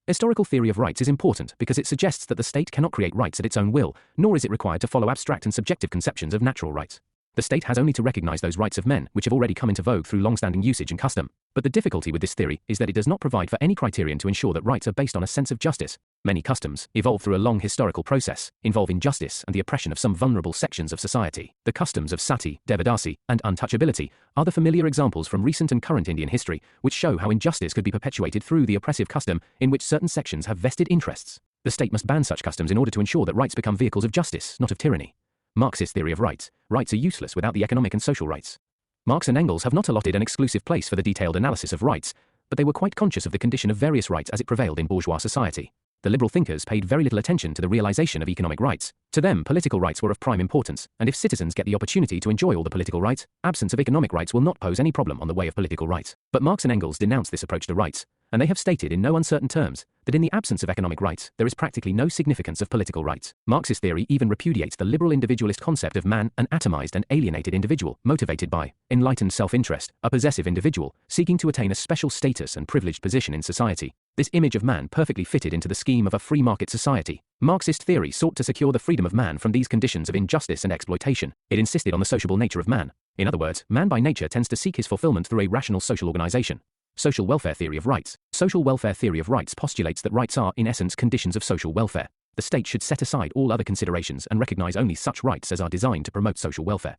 Historical theory of rights is important because it suggests that the state cannot create rights at its own will, nor is it required to follow abstract and subjective conceptions of natural rights. The state has only to recognize those rights of men which have already come into vogue through long-standing usage and custom. But the difficulty with this theory is that it does not provide for any criterion to ensure that rights are based on a sense of justice. Many customs evolve through a long historical process, involving justice and the oppression of some vulnerable sections of society. The customs of sati, devadasi, and untouchability are the familiar examples from recent and current Indian history, which show how injustice could be perpetuated through the oppressive custom in which certain sections have vested interests. The state must ban such customs in order to ensure that rights become vehicles of justice, not of tyranny. Marxist theory of rights. Rights are useless without the economic and social rights. Marx and Engels have not allotted an exclusive place for the detailed analysis of rights, but they were quite conscious of the condition of various rights as it prevailed in bourgeois society. The liberal thinkers paid very little attention to the realization of economic rights. To them, political rights were of prime importance, and if citizens get the opportunity to enjoy all the political rights, absence of economic rights will not pose any problem on the way of political rights. But Marx and Engels denounce this approach to rights, and they have stated in no uncertain terms that in the absence of economic rights, there is practically no significance of political rights. Marxist theory even repudiates the liberal individualist concept of man, an atomized and alienated individual, motivated by enlightened self-interest, a possessive individual, seeking to attain a special status and privileged position in society. This image of man perfectly fitted into the scheme of a free market society. Marxist theory sought to secure the freedom of man from these conditions of injustice and exploitation. It insisted on the sociable nature of man. In other words, man by nature tends to seek his fulfillment through a rational social organization. Social welfare theory of rights. Social welfare theory of rights postulates that rights are, in essence, conditions of social welfare. The state should set aside all other considerations and recognize only such rights as are designed to promote social welfare.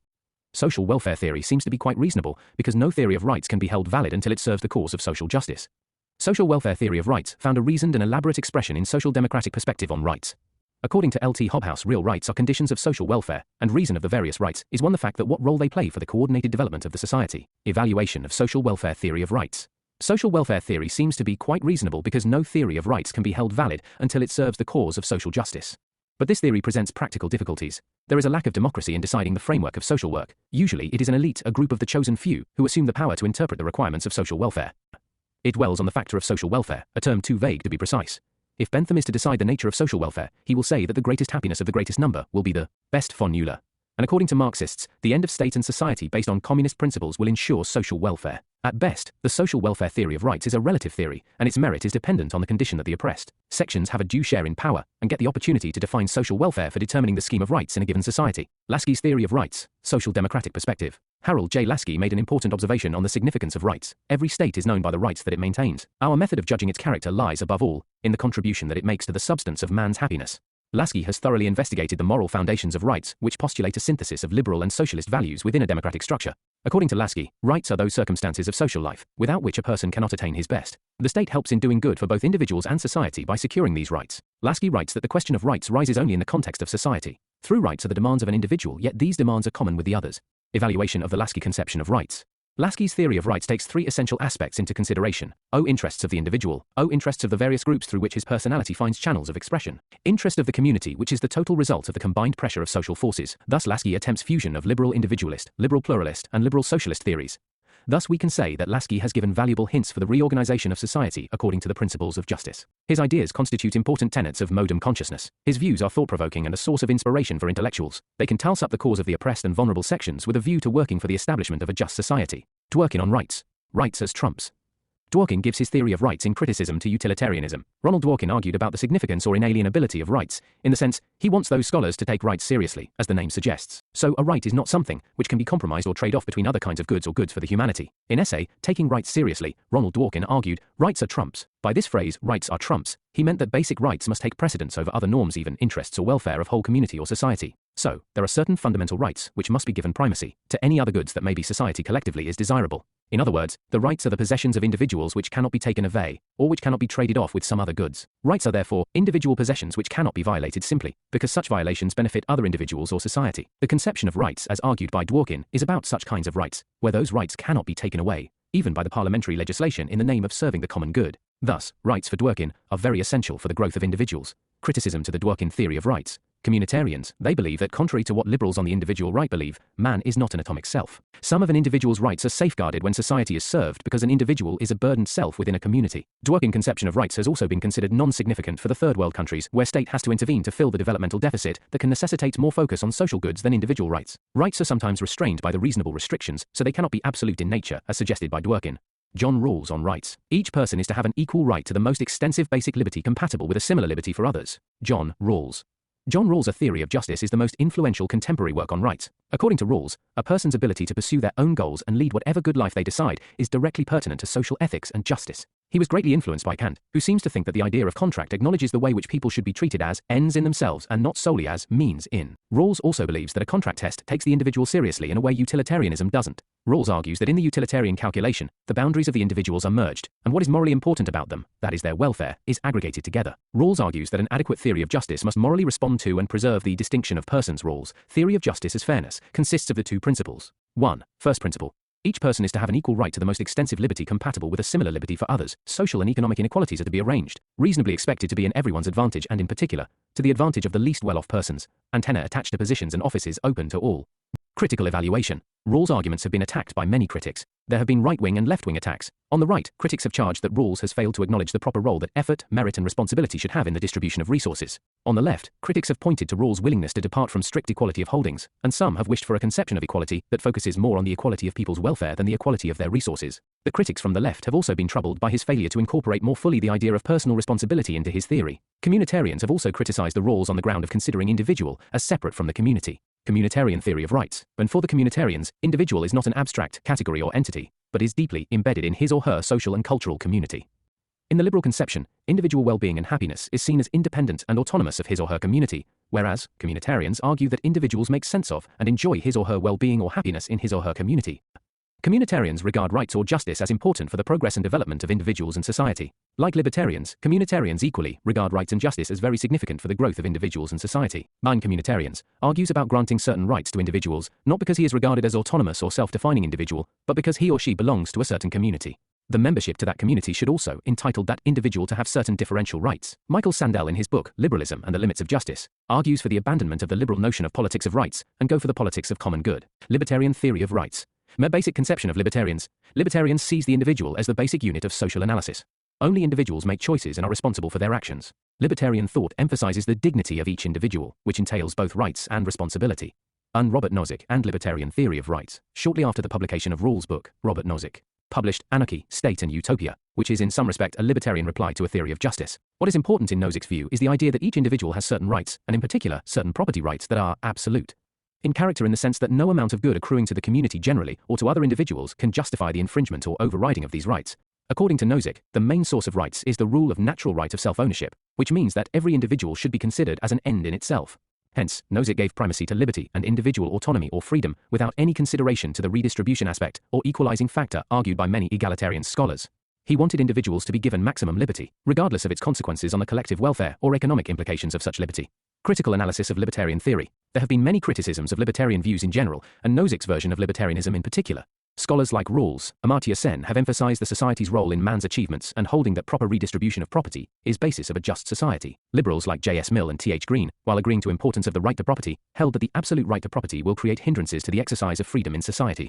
Social welfare theory seems to be quite reasonable because no theory of rights can be held valid until it serves the cause of social justice. Social welfare theory of rights found a reasoned and elaborate expression in social democratic perspective on rights. According to L.T. Hobhouse, real rights are conditions of social welfare, and reason of the various rights is one the fact that what role they play for the coordinated development of the society. Evaluation of social welfare theory of rights. Social welfare theory seems to be quite reasonable because no theory of rights can be held valid until it serves the cause of social justice. But this theory presents practical difficulties. There is a lack of democracy in deciding the framework of social work. Usually it is an elite, a group of the chosen few, who assume the power to interpret the requirements of social welfare. It dwells on the factor of social welfare, a term too vague to be precise. If Bentham is to decide the nature of social welfare, he will say that the greatest happiness of the greatest number will be the best formula. And according to Marxists, the end of state and society based on communist principles will ensure social welfare. At best, the social welfare theory of rights is a relative theory, and its merit is dependent on the condition that the oppressed sections have a due share in power and get the opportunity to define social welfare for determining the scheme of rights in a given society. Laski's theory of rights, social democratic perspective. Harold J. Laski made an important observation on the significance of rights. Every state is known by the rights that it maintains. Our method of judging its character lies, above all, in the contribution that it makes to the substance of man's happiness. Laski has thoroughly investigated the moral foundations of rights, which postulate a synthesis of liberal and socialist values within a democratic structure. According to Laski, rights are those circumstances of social life, without which a person cannot attain his best. The state helps in doing good for both individuals and society by securing these rights. Laski writes that the question of rights rises only in the context of society. Through rights are the demands of an individual, yet these demands are common with the others. Evaluation of the Laski conception of rights. Laski's theory of rights takes three essential aspects into consideration. Interests of the individual. Interests of the various groups through which his personality finds channels of expression. Interest of the community, which is the total result of the combined pressure of social forces. Thus Laski attempts fusion of liberal individualist, liberal pluralist, and liberal socialist theories. Thus we can say that Laski has given valuable hints for the reorganization of society according to the principles of justice. His ideas constitute important tenets of modem consciousness. His views are thought-provoking and a source of inspiration for intellectuals. They can tell up the cause of the oppressed and vulnerable sections with a view to working for the establishment of a just society. Dworkin on rights. Rights as trumps. Dworkin gives his theory of rights in criticism to utilitarianism. Ronald Dworkin argued about the significance or inalienability of rights, in the sense, he wants those scholars to take rights seriously, as the name suggests. So a right is not something which can be compromised or trade off between other kinds of goods or goods for the humanity. In essay, Taking Rights Seriously, Ronald Dworkin argued, rights are trumps. By this phrase, rights are trumps, he meant that basic rights must take precedence over other norms, even interests or welfare of whole community or society. So, there are certain fundamental rights which must be given primacy to any other goods that maybe society collectively is desirable. In other words, the rights are the possessions of individuals which cannot be taken away, or which cannot be traded off with some other goods. Rights are therefore individual possessions which cannot be violated simply because such violations benefit other individuals or society. The conception of rights, as argued by Dworkin, is about such kinds of rights, where those rights cannot be taken away, even by the parliamentary legislation in the name of serving the common good. Thus, rights for Dworkin are very essential for the growth of individuals. Criticism to the Dworkin theory of rights. Communitarians, they believe that contrary to what liberals on the individual right believe, man is not an atomic self. Some of an individual's rights are safeguarded when society is served because an individual is a burdened self within a community. Dworkin's conception of rights has also been considered non-significant for the third world countries where state has to intervene to fill the developmental deficit that can necessitate more focus on social goods than individual rights. Rights are sometimes restrained by the reasonable restrictions, so they cannot be absolute in nature, as suggested by Dworkin. John Rawls on rights. Each person is to have an equal right to the most extensive basic liberty compatible with a similar liberty for others. John Rawls. John Rawls' A Theory of Justice is the most influential contemporary work on rights. According to Rawls, a person's ability to pursue their own goals and lead whatever good life they decide is directly pertinent to social ethics and justice. He was greatly influenced by Kant, who seems to think that the idea of contract acknowledges the way which people should be treated as ends in themselves and not solely as means in. Rawls also believes that a contract test takes the individual seriously in a way utilitarianism doesn't. Rawls argues that in the utilitarian calculation, the boundaries of the individuals are merged, and what is morally important about them, that is their welfare, is aggregated together. Rawls argues that an adequate theory of justice must morally respond to and preserve the distinction of persons. Rawls' theory of justice as fairness consists of the two principles. 1. First principle. Each person is to have an equal right to the most extensive liberty compatible with a similar liberty for others. Social and economic inequalities are to be arranged, reasonably expected to be in everyone's advantage and in particular, to the advantage of the least well-off persons. Antenna attached to positions and offices open to all. Critical evaluation. Rawls' arguments have been attacked by many critics. There have been right-wing and left-wing attacks. On the right, critics have charged that Rawls has failed to acknowledge the proper role that effort, merit and responsibility should have in the distribution of resources. On the left, critics have pointed to Rawls' willingness to depart from strict equality of holdings, and some have wished for a conception of equality that focuses more on the equality of people's welfare than the equality of their resources. The critics from the left have also been troubled by his failure to incorporate more fully the idea of personal responsibility into his theory. Communitarians have also criticized the Rawls on the ground of considering individual as separate from the community. Communitarian theory of rights. And for the communitarians, individual is not an abstract category or entity, but is deeply embedded in his or her social and cultural community. In the liberal conception, individual well-being and happiness is seen as independent and autonomous of his or her community, whereas communitarians argue that individuals make sense of and enjoy his or her well-being or happiness in his or her community. Communitarians regard rights or justice as important for the progress and development of individuals and society. Like libertarians, communitarians equally regard rights and justice as very significant for the growth of individuals and society. Non-communitarians argues about granting certain rights to individuals, not because he is regarded as autonomous or self-defining individual, but because he or she belongs to a certain community. The membership to that community should also entitle that individual to have certain differential rights. Michael Sandel in his book, Liberalism and the Limits of Justice, argues for the abandonment of the liberal notion of politics of rights and go for the politics of common good. Libertarian theory of rights. My basic conception of libertarians. Libertarians sees the individual as the basic unit of social analysis. Only individuals make choices and are responsible for their actions. Libertarian thought emphasizes the dignity of each individual, which entails both rights and responsibility. Robert Nozick and Libertarian Theory of Rights. Shortly after the publication of Rawls' book, Robert Nozick published Anarchy, State and Utopia, which is in some respect a libertarian reply to a theory of justice. What is important in Nozick's view is the idea that each individual has certain rights, and in particular, certain property rights that are absolute. In character in the sense that no amount of good accruing to the community generally or to other individuals can justify the infringement or overriding of these rights. According to Nozick, the main source of rights is the rule of natural right of self-ownership, which means that every individual should be considered as an end in itself. Hence, Nozick gave primacy to liberty and individual autonomy or freedom without any consideration to the redistribution aspect or equalizing factor argued by many egalitarian scholars. He wanted individuals to be given maximum liberty, regardless of its consequences on the collective welfare or economic implications of such liberty. Critical analysis of libertarian theory. There have been many criticisms of libertarian views in general, and Nozick's version of libertarianism in particular. Scholars like Rawls, Amartya Sen have emphasized the society's role in man's achievements and holding that proper redistribution of property is basis of a just society. Liberals like J.S. Mill and T.H. Green, while agreeing to importance of the right to property, held that the absolute right to property will create hindrances to the exercise of freedom in society.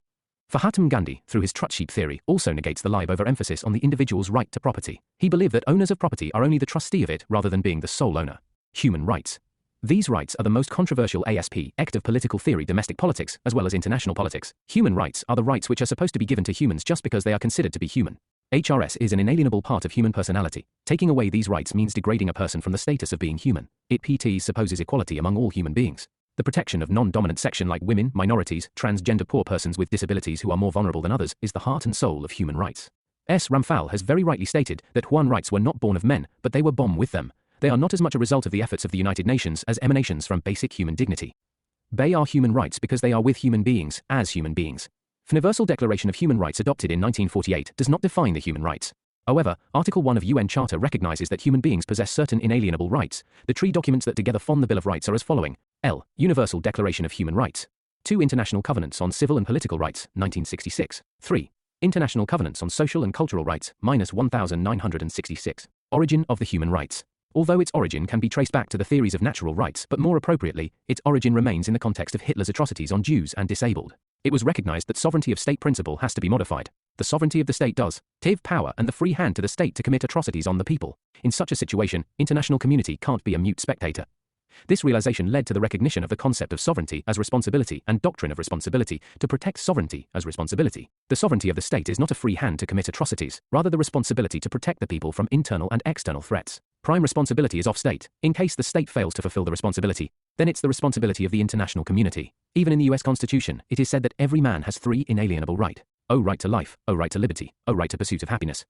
Mahatma Gandhi, through his Trutsheet theory, also negates the live overemphasis on the individual's right to property. He believed that owners of property are only the trustee of it rather than being the sole owner. Human rights. These rights are the most controversial aspect of political theory, domestic politics, as well as international politics. Human rights are the rights which are supposed to be given to humans just because they are considered to be human. HRS is an inalienable part of human personality. Taking away these rights means degrading a person from the status of being human. It supposes equality among all human beings. The protection of non-dominant section like women, minorities, transgender, poor persons with disabilities who are more vulnerable than others is the heart and soul of human rights. S. Ramphal has very rightly stated that human rights were not born of men, but they were born with them. They are not as much a result of the efforts of the United Nations as emanations from basic human dignity. They are human rights because they are with human beings, as human beings. The Universal Declaration of Human Rights adopted in 1948 does not define the human rights. However, Article 1 of UN Charter recognizes that human beings possess certain inalienable rights. The three documents that together form the Bill of Rights are as following. L. Universal Declaration of Human Rights. 2. International Covenants on Civil and Political Rights, 1966. 3. International Covenants on Social and Cultural Rights, -1966. Origin of the human rights. Although its origin can be traced back to the theories of natural rights, but more appropriately, its origin remains in the context of Hitler's atrocities on Jews and disabled. It was recognized that sovereignty of state principle has to be modified. The sovereignty of the state does give power and the free hand to the state to commit atrocities on the people. In such a situation, international community can't be a mute spectator. This realization led to the recognition of the concept of sovereignty as responsibility and doctrine of responsibility to protect sovereignty as responsibility. The sovereignty of the state is not a free hand to commit atrocities, rather the responsibility to protect the people from internal and external threats. Prime responsibility is off state. In case the state fails to fulfill the responsibility, then it's the responsibility of the international community. Even in the US Constitution, it is said that every man has 3 inalienable rights. O right to life, O right to liberty, O right to pursuit of happiness.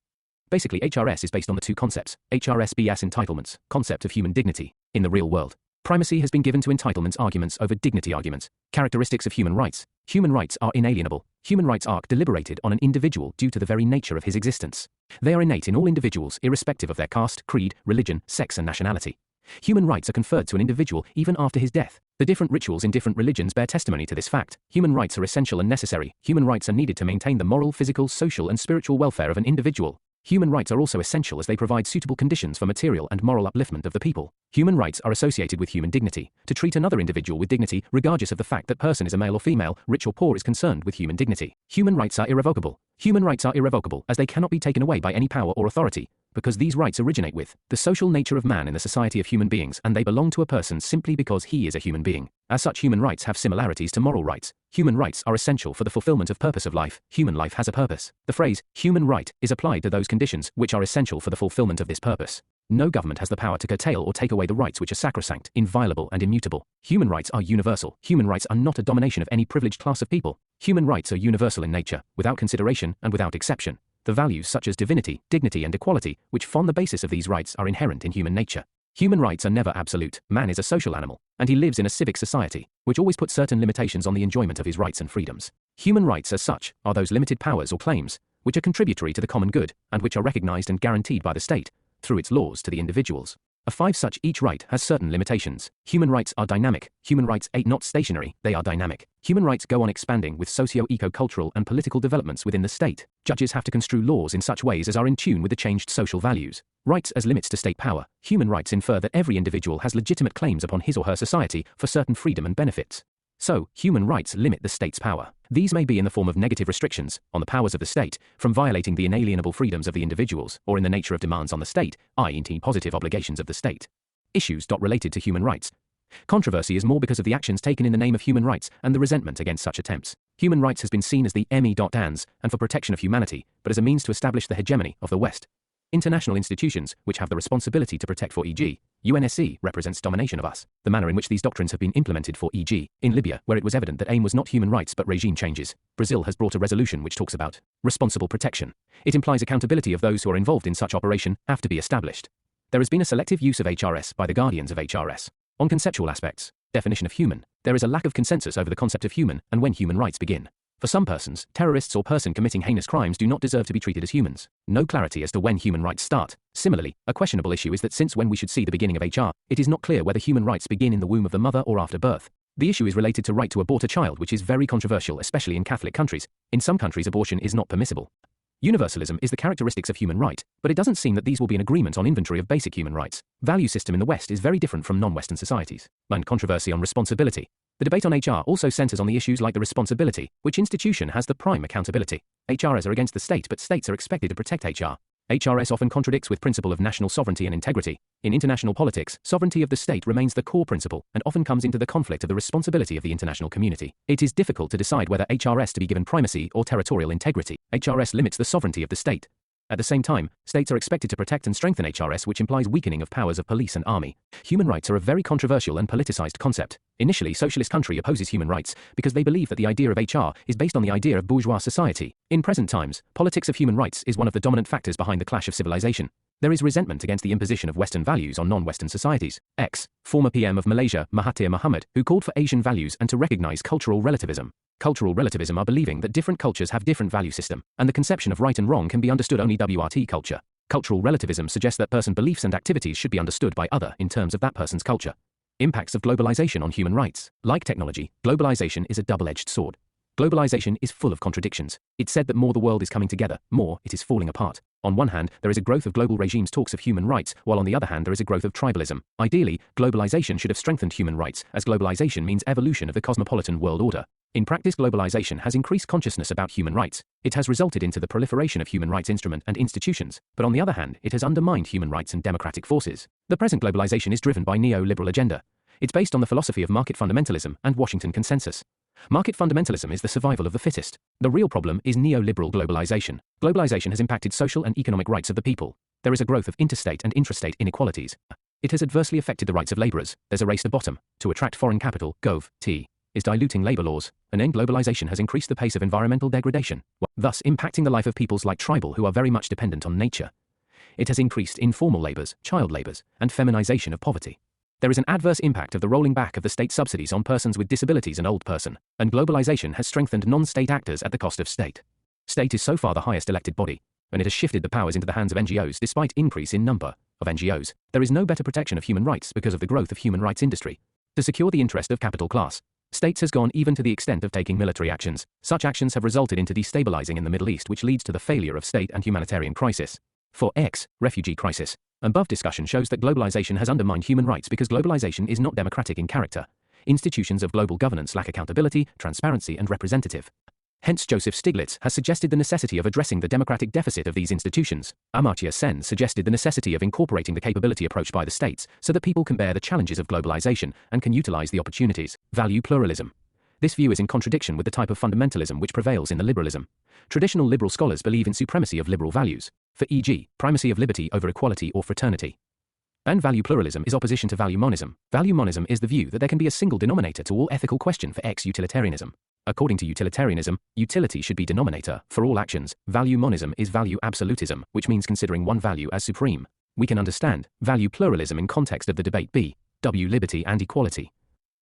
Basically, HRS is based on the 2 concepts, HRSBS entitlements, concept of human dignity. In the real world, primacy has been given to entitlements arguments over dignity arguments. Characteristics of human rights. Human rights are inalienable. Human rights are deliberated on an individual due to the very nature of his existence. They are innate in all individuals irrespective of their caste, creed, religion, sex and nationality. Human rights are conferred to an individual even after his death. The different rituals in different religions bear testimony to this fact. Human rights are essential and necessary. Human rights are needed to maintain the moral, physical, social and spiritual welfare of an individual. Human rights are also essential as they provide suitable conditions for material and moral upliftment of the people. Human rights are associated with human dignity. To treat another individual with dignity, regardless of the fact that person is a male or female, rich or poor, is concerned with human dignity. Human rights are irrevocable. Human rights are irrevocable as they cannot be taken away by any power or authority, because these rights originate with the social nature of man in the society of human beings, and they belong to a person simply because he is a human being. As such, human rights have similarities to moral rights. Human rights are essential for the fulfillment of purpose of life. Human life has a purpose. The phrase, human right, is applied to those conditions which are essential for the fulfillment of this purpose. No government has the power to curtail or take away the rights which are sacrosanct, inviolable and immutable. Human rights are universal. Human rights are not a domination of any privileged class of people. Human rights are universal in nature, without consideration and without exception. The values such as divinity, dignity and equality, which form the basis of these rights, are inherent in human nature. Human rights are never absolute. Man is a social animal, and he lives in a civic society, which always puts certain limitations on the enjoyment of his rights and freedoms. Human rights as such are those limited powers or claims, which are contributory to the common good, and which are recognized and guaranteed by the state, through its laws to the individuals. Of 5 such, each right has certain limitations. Human rights are dynamic. Human rights are not stationary, they are dynamic. Human rights go on expanding with socio-eco-cultural and political developments within the state. Judges have to construe laws in such ways as are in tune with the changed social values. Rights as limits to state power. Human rights infer that every individual has legitimate claims upon his or her society for certain freedom and benefits. So, human rights limit the state's power. These may be in the form of negative restrictions on the powers of the state, from violating the inalienable freedoms of the individuals, or in the nature of demands on the state, i.e. positive obligations of the state. Issues related to human rights. Controversy is more because of the actions taken in the name of human rights and the resentment against such attempts. Human rights has been seen as the me.ans and for protection of humanity, but as a means to establish the hegemony of the West. International institutions, which have the responsibility to protect, for e.g., UNSC, represents domination of us. The manner in which these doctrines have been implemented, for e.g., in Libya, where it was evident that aim was not human rights but regime changes. Brazil has brought a resolution which talks about responsible protection. It implies accountability of those who are involved in such operation have to be established. There has been a selective use of HRS by the guardians of HRS. On conceptual aspects, definition of human, there is a lack of consensus over the concept of human and when human rights begin. For some persons, terrorists or person committing heinous crimes do not deserve to be treated as humans. No clarity as to when human rights start. Similarly, a questionable issue is that since when we should see the beginning of HR, it is not clear whether human rights begin in the womb of the mother or after birth. The issue is related to right to abort a child, which is very controversial, especially in Catholic countries. In some countries, abortion is not permissible. Universalism is the characteristics of human right, but it doesn't seem that these will be in agreement on inventory of basic human rights. Value system in the West is very different from non-Western societies. And controversy on responsibility. The debate on HR also centers on the issues like the responsibility, which institution has the prime accountability. HRs are against the state, but states are expected to protect HR. HRS often contradicts with principle of national sovereignty and integrity. In international politics, sovereignty of the state remains the core principle and often comes into the conflict of the responsibility of the international community. It is difficult to decide whether HRS to be given primacy or territorial integrity. HRS limits the sovereignty of the state. At the same time, states are expected to protect and strengthen HRS, which implies weakening of powers of police and army. Human rights are a very controversial and politicized concept. Initially, socialist country opposes human rights because they believe that the idea of HR is based on the idea of bourgeois society. In present times, politics of human rights is one of the dominant factors behind the clash of civilization. There is resentment against the imposition of Western values on non-Western societies. Former PM of Malaysia, Mahathir Mohamad, who called for Asian values and to recognize cultural relativism. Cultural relativism are believing that different cultures have different value system, and the conception of right and wrong can be understood only WRT culture. Cultural relativism suggests that person beliefs and activities should be understood by other in terms of that person's culture. Impacts of globalization on human rights. Like technology, globalization is a double-edged sword. Globalization is full of contradictions. It's said that more the world is coming together, more it is falling apart. On one hand, there is a growth of global regimes talks of human rights, while on the other hand there is a growth of tribalism. Ideally, globalization should have strengthened human rights, as globalization means evolution of the cosmopolitan world order. In practice, globalization has increased consciousness about human rights. It has resulted into the proliferation of human rights instruments and institutions, but on the other hand, it has undermined human rights and democratic forces. The present globalization is driven by neoliberal agenda. It's based on the philosophy of market fundamentalism and Washington consensus. Market fundamentalism is the survival of the fittest. The real problem is neoliberal globalization. Globalization has impacted social and economic rights of the people. There is a growth of interstate and intrastate inequalities. It has adversely affected the rights of laborers. There's a race to bottom, to attract foreign capital, Gov.T. is diluting labor laws, and then globalization has increased the pace of environmental degradation, thus impacting the life of peoples like tribal who are very much dependent on nature. It has increased informal labors, child labors, and feminization of poverty. There is an adverse impact of the rolling back of the state subsidies on persons with disabilities and old person, and globalization has strengthened non-state actors at the cost of state. State is so far the highest elected body, and it has shifted the powers into the hands of NGOs despite increase in number of NGOs. There is no better protection of human rights because of the growth of human rights industry. To secure the interest of capital class, states has gone even to the extent of taking military actions. Such actions have resulted into destabilizing in the Middle East, which leads to the failure of state and humanitarian crisis. For refugee crisis. Above discussion shows that globalization has undermined human rights because globalization is not democratic in character. Institutions of global governance lack accountability, transparency, and representative. Hence, Joseph Stiglitz has suggested the necessity of addressing the democratic deficit of these institutions. Amartya Sen suggested the necessity of incorporating the capability approach by the states so that people can bear the challenges of globalization and can utilize the opportunities. Value pluralism. This view is in contradiction with the type of fundamentalism which prevails in the liberalism. Traditional liberal scholars believe in supremacy of liberal values, for e.g., primacy of liberty over equality or fraternity. And value pluralism is opposition to value monism. Value monism is the view that there can be a single denominator to all ethical question for utilitarianism. According to utilitarianism, utility should be denominator for all actions. Value monism is value absolutism, which means considering one value as supreme. We can understand value pluralism in context of the debate B.W. liberty and equality.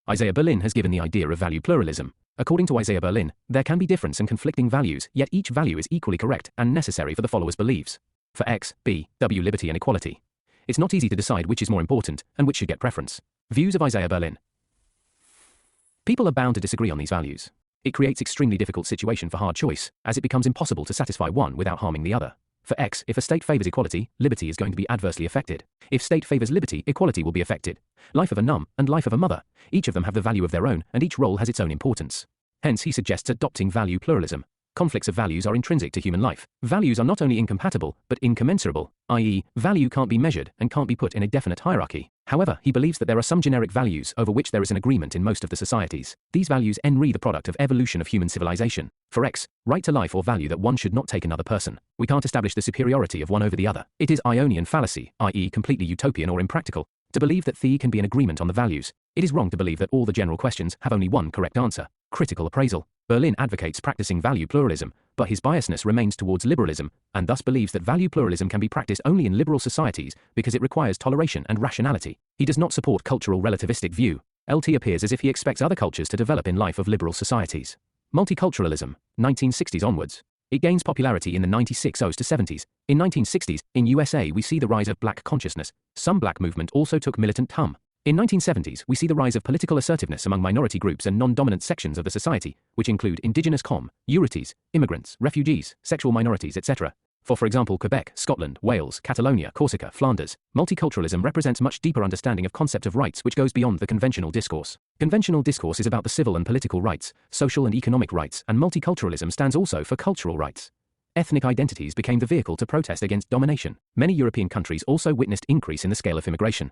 Isaiah Berlin has given the idea of value pluralism. According to Isaiah Berlin, there can be different and conflicting values, yet each value is equally correct and necessary for the follower's beliefs. For B.W. liberty and equality. It's not easy to decide which is more important and which should get preference. Views of Isaiah Berlin. People are bound to disagree on these values. It creates extremely difficult situation for hard choice, as it becomes impossible to satisfy one without harming the other. For if a state favors equality, liberty is going to be adversely affected. If state favors liberty, equality will be affected. Life of a num and life of a mother, each of them have the value of their own, and each role has its own importance. Hence he suggests adopting value pluralism. Conflicts of values are intrinsic to human life. Values are not only incompatible, but incommensurable, i.e., value can't be measured and can't be put in a definite hierarchy. However, he believes that there are some generic values over which there is an agreement in most of the societies. These values are the product of evolution of human civilization. For X, right to life or value that one should not take another person. We can't establish the superiority of one over the other. It is Ionian fallacy, i.e., completely utopian or impractical, to believe that there can be an agreement on the values. It is wrong to believe that all the general questions have only one correct answer. Critical appraisal. Berlin advocates practicing value pluralism, but his biasness remains towards liberalism, and thus believes that value pluralism can be practiced only in liberal societies because it requires toleration and rationality. He does not support cultural relativistic view. LT appears as if he expects other cultures to develop in life of liberal societies. Multiculturalism, 1960s onwards. It gains popularity in the 1960s to 70s. In 1960s, in USA we see the rise of black consciousness. Some black movement also took militant hum. In 1970s, we see the rise of political assertiveness among minority groups and non-dominant sections of the society, which include indigenous minorities, immigrants, refugees, sexual minorities, etc. For example, Quebec, Scotland, Wales, Catalonia, Corsica, Flanders. Multiculturalism represents much deeper understanding of concept of rights which goes beyond the conventional discourse. Conventional discourse is about the civil and political rights, social and economic rights, and multiculturalism stands also for cultural rights. Ethnic identities became the vehicle to protest against domination. Many European countries also witnessed increase in the scale of immigration.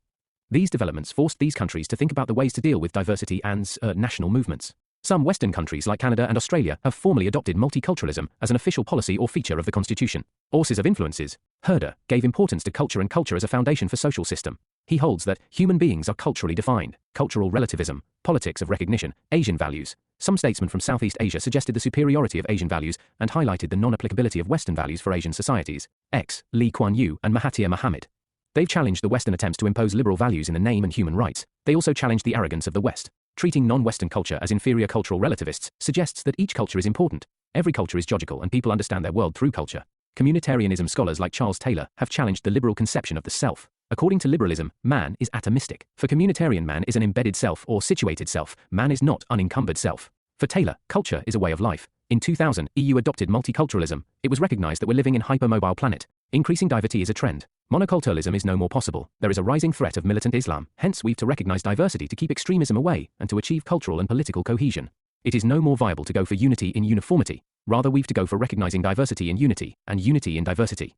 These developments forced these countries to think about the ways to deal with diversity and national movements. Some Western countries like Canada and Australia have formally adopted multiculturalism as an official policy or feature of the constitution. Auces of influences. Herder gave importance to culture and culture as a foundation for social system. He holds that human beings are culturally defined. Cultural relativism, politics of recognition, Asian values. Some statesmen from Southeast Asia suggested the superiority of Asian values and highlighted the non-applicability of Western values for Asian societies. X. Lee Kuan Yew and Mahathir Mohamad. They've challenged the Western attempts to impose liberal values in the name and human rights. They also challenged the arrogance of the West. Treating non-Western culture as inferior cultural relativists suggests that each culture is important. Every culture is logical and people understand their world through culture. Communitarianism scholars like Charles Taylor have challenged the liberal conception of the self. According to liberalism, man is atomistic. For communitarian, man is an embedded self or situated self. Man is not unencumbered self. For Taylor, culture is a way of life. In 2000, EU adopted multiculturalism. It was recognized that we're living in a hypermobile planet. Increasing diversity is a trend. Monoculturalism is no more possible. There is a rising threat of militant Islam. Hence, we've to recognize diversity to keep extremism away and to achieve cultural and political cohesion. It is no more viable to go for unity in uniformity. Rather, we've to go for recognizing diversity in unity and unity in diversity.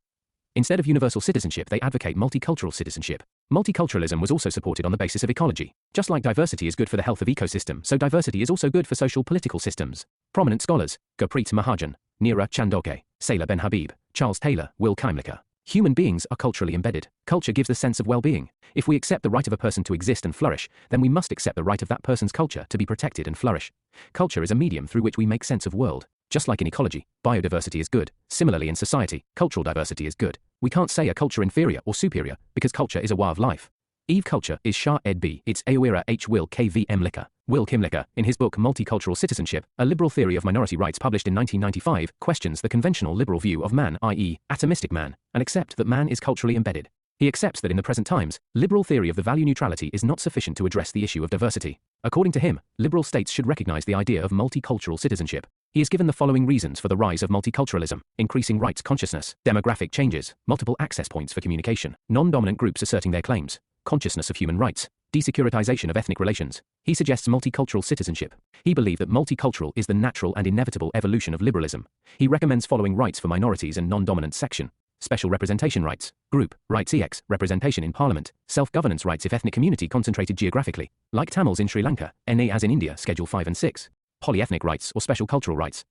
Instead of universal citizenship, they advocate multicultural citizenship. Multiculturalism was also supported on the basis of ecology. Just like diversity is good for the health of ecosystem, so diversity is also good for social political systems. Prominent scholars: Gurpreet Mahajan, Neera Chandoke, Sailor Ben Habib, Charles Taylor, Will Keimlicher. Human beings are culturally embedded. Culture gives the sense of well-being. If we accept the right of a person to exist and flourish, then we must accept the right of that person's culture to be protected and flourish. Culture is a medium through which we make sense of world. Just like in ecology, biodiversity is good. Similarly in society, cultural diversity is good. We can't say a culture inferior or superior, because culture is a way of life. Eve culture is Shah Ed B. It's Aoira H. Will KVM Licker. Will Keimlicher, in his book Multicultural Citizenship, A Liberal Theory of Minority Rights published in 1995, questions the conventional liberal view of man, i.e., atomistic man, and accepts that man is culturally embedded. He accepts that in the present times, liberal theory of the value neutrality is not sufficient to address the issue of diversity. According to him, liberal states should recognize the idea of multicultural citizenship. He has given the following reasons for the rise of multiculturalism: increasing rights consciousness, demographic changes, multiple access points for communication, non-dominant groups asserting their claims, consciousness of human rights, desecuritization of ethnic relations. He suggests multicultural citizenship. He believes that multicultural is the natural and inevitable evolution of liberalism. He recommends following rights for minorities and non-dominant section: special representation rights, group rights ex, representation in parliament, self-governance rights if ethnic community concentrated geographically, like Tamils in Sri Lanka, NA as in India, Schedule 5 and 6, polyethnic rights or special cultural rights.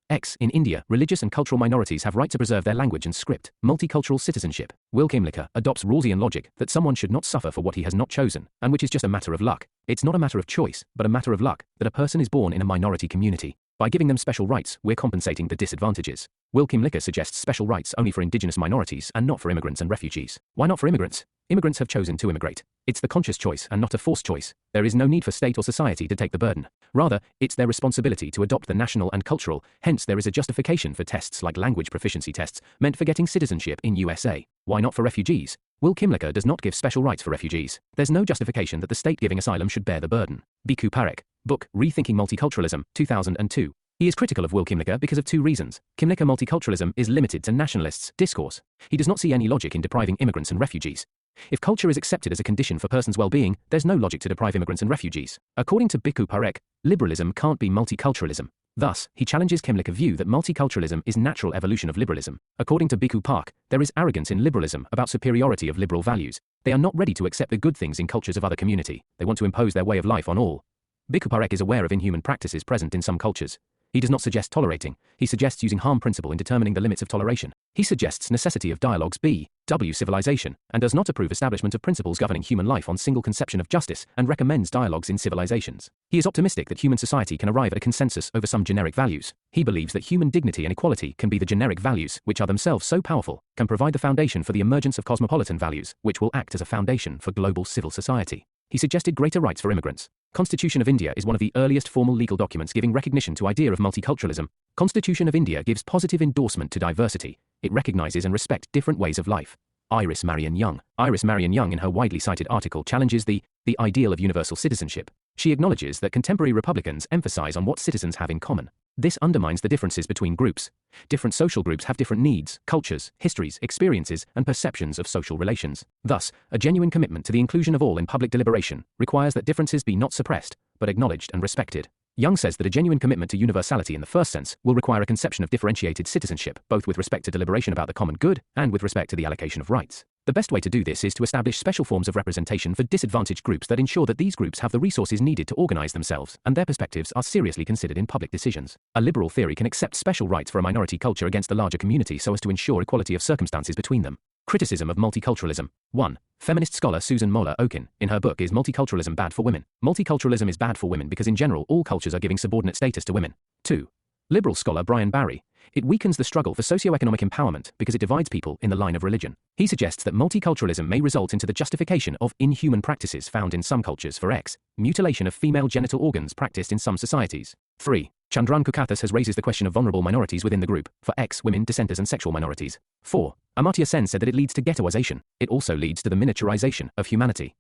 X. In India, religious and cultural minorities have right to preserve their language and script. Multicultural citizenship. Will Keimlicher adopts Rawlsian logic that someone should not suffer for what he has not chosen, and which is just a matter of luck. It's not a matter of choice, but a matter of luck, that a person is born in a minority community. By giving them special rights, we're compensating the disadvantages. Will Keimlicher suggests special rights only for indigenous minorities and not for immigrants and refugees. Why not for immigrants? Immigrants have chosen to immigrate. It's the conscious choice and not a forced choice. There is no need for state or society to take the burden. Rather, it's their responsibility to adopt the national and cultural, hence there is a justification for tests like language proficiency tests, meant for getting citizenship in USA. Why not for refugees? Will Keimlicher does not give special rights for refugees. There's no justification that the state giving asylum should bear the burden. Bhikkhu Parekh, book, Rethinking Multiculturalism, 2002. He is critical of Will Keimlicher because of two reasons. Keimlicher multiculturalism is limited to nationalists' discourse. He does not see any logic in depriving immigrants and refugees. If culture is accepted as a condition for persons' well-being, there's no logic to deprive immigrants and refugees. According to Bhikkhu Parekh, liberalism can't be multiculturalism. Thus, he challenges Kimlicker's view that multiculturalism is natural evolution of liberalism. According to Bhikkhu Park, there is arrogance in liberalism about superiority of liberal values. They are not ready to accept the good things in cultures of other community. They want to impose their way of life on all. Bhikkhu Park is aware of inhuman practices present in some cultures. He does not suggest tolerating, he suggests using harm principle in determining the limits of toleration. He suggests necessity of dialogues B.W. civilization, and does not approve establishment of principles governing human life on single conception of justice, and recommends dialogues in civilizations. He is optimistic that human society can arrive at a consensus over some generic values. He believes that human dignity and equality can be the generic values, which are themselves so powerful, can provide the foundation for the emergence of cosmopolitan values, which will act as a foundation for global civil society. He suggested greater rights for immigrants. Constitution of India is one of the earliest formal legal documents giving recognition to idea of multiculturalism. Constitution of India gives positive endorsement to diversity. It recognizes and respects different ways of life. Iris Marion Young. Iris Marion Young in her widely cited article challenges the ideal of universal citizenship. She acknowledges that contemporary Republicans emphasize on what citizens have in common. This undermines the differences between groups. Different social groups have different needs, cultures, histories, experiences, and perceptions of social relations. Thus, a genuine commitment to the inclusion of all in public deliberation requires that differences be not suppressed, but acknowledged and respected. Young says that a genuine commitment to universality in the first sense will require a conception of differentiated citizenship, both with respect to deliberation about the common good and with respect to the allocation of rights. The best way to do this is to establish special forms of representation for disadvantaged groups that ensure that these groups have the resources needed to organize themselves and their perspectives are seriously considered in public decisions. A liberal theory can accept special rights for a minority culture against the larger community so as to ensure equality of circumstances between them. Criticism of multiculturalism. 1. Feminist scholar Susan Moller-Okin, in her book Is Multiculturalism Bad for Women? Multiculturalism is bad for women because in general all cultures are giving subordinate status to women. 2. Liberal scholar Brian Barry. It weakens the struggle for socioeconomic empowerment because it divides people in the line of religion. He suggests that multiculturalism may result into the justification of inhuman practices found in some cultures for X, mutilation of female genital organs practiced in some societies. 3. Chandran Kukathas has raised the question of vulnerable minorities within the group, for X, women, dissenters and sexual minorities. 4. Amartya Sen said that it leads to ghettoization. It also leads to the miniaturization of humanity.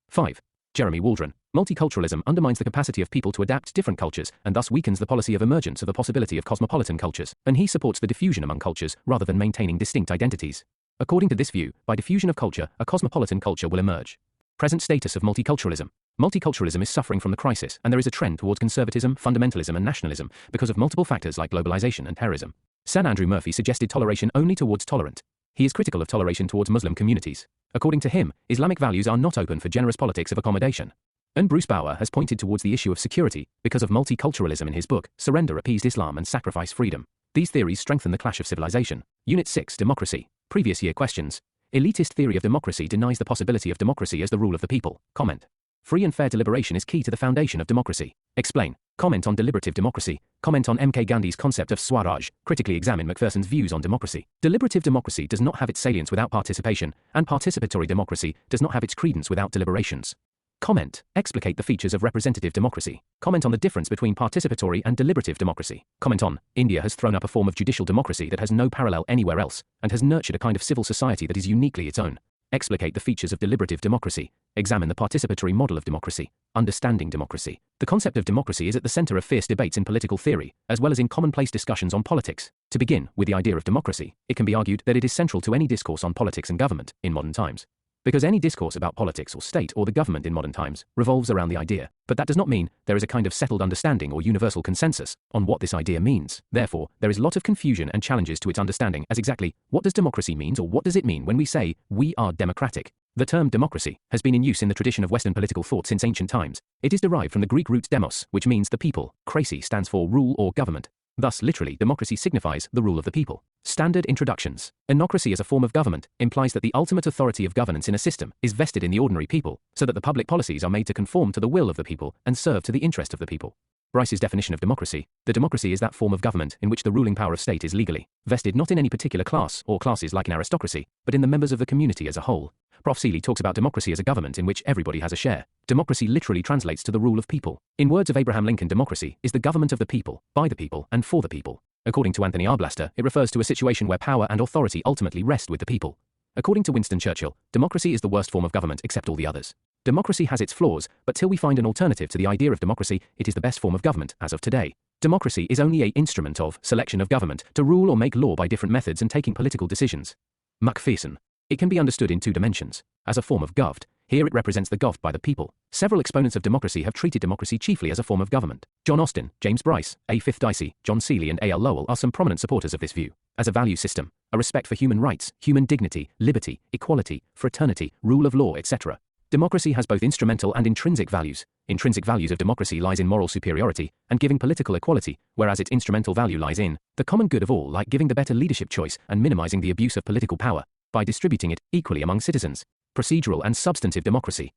5. Jeremy Waldron. Multiculturalism undermines the capacity of people to adapt different cultures and thus weakens the policy of emergence of the possibility of cosmopolitan cultures, and he supports the diffusion among cultures rather than maintaining distinct identities. According to this view, by diffusion of culture, a cosmopolitan culture will emerge. Present status of multiculturalism. Multiculturalism is suffering from the crisis, and there is a trend towards conservatism, fundamentalism and nationalism because of multiple factors like globalization and terrorism. Sir Andrew Murphy suggested toleration only towards tolerant. He is critical of toleration towards Muslim communities. According to him, Islamic values are not open for generous politics of accommodation. And Bruce Bauer has pointed towards the issue of security because of multiculturalism in his book, Surrender Appeased Islam and Sacrifice Freedom. These theories strengthen the clash of civilization. Unit 6, Democracy. Previous year questions. Elitist theory of democracy denies the possibility of democracy as the rule of the people. Comment. Free and fair deliberation is key to the foundation of democracy. Explain. Comment on deliberative democracy. Comment on M.K. Gandhi's concept of Swaraj. Critically examine Macpherson's views on democracy. Deliberative democracy does not have its salience without participation, and participatory democracy does not have its credence without deliberations. Comment. Explicate the features of representative democracy. Comment on the difference between participatory and deliberative democracy. Comment on, India has thrown up a form of judicial democracy that has no parallel anywhere else, and has nurtured a kind of civil society that is uniquely its own. Explicate the features of deliberative democracy. Examine the participatory model of democracy. Understanding democracy. The concept of democracy is at the center of fierce debates in political theory, as well as in commonplace discussions on politics. To begin with the idea of democracy, it can be argued that it is central to any discourse on politics and government in modern times. Because any discourse about politics or state or the government in modern times revolves around the idea, but that does not mean there is a kind of settled understanding or universal consensus on what this idea means. Therefore, there is a lot of confusion and challenges to its understanding as exactly what does democracy mean or what does it mean when we say we are democratic. The term democracy has been in use in the tradition of Western political thought since ancient times. It is derived from the Greek root demos, which means the people. Krasi stands for rule or government. Thus, literally, democracy signifies the rule of the people. Standard introductions. Anocracy as a form of government implies that the ultimate authority of governance in a system is vested in the ordinary people, so that the public policies are made to conform to the will of the people and serve to the interest of the people. Bryce's definition of democracy. The democracy is that form of government in which the ruling power of state is legally vested not in any particular class or classes like an aristocracy, but in the members of the community as a whole. Prof. Seeley talks about democracy as a government in which everybody has a share. Democracy literally translates to the rule of people. In words of Abraham Lincoln, democracy is the government of the people, by the people, and for the people. According to Anthony Arblaster, it refers to a situation where power and authority ultimately rest with the people. According to Winston Churchill, democracy is the worst form of government except all the others. Democracy has its flaws, but till we find an alternative to the idea of democracy, it is the best form of government as of today. Democracy is only an instrument of selection of government to rule or make law by different methods and taking political decisions. Macpherson. It can be understood in two dimensions. As a form of govt, Here it represents the governed by the people. Several exponents of democracy have treated democracy chiefly as a form of government. John Austin, James Bryce, A. Fifth Dicey, John Seeley and A. L. Lowell are some prominent supporters of this view. As a value system, a respect for human rights, human dignity, liberty, equality, fraternity, rule of law, etc. Democracy has both instrumental and intrinsic values. Intrinsic values of democracy lies in moral superiority and giving political equality, whereas its instrumental value lies in the common good of all, like giving the better leadership choice and minimizing the abuse of political power by distributing it equally among citizens. Procedural and substantive democracy.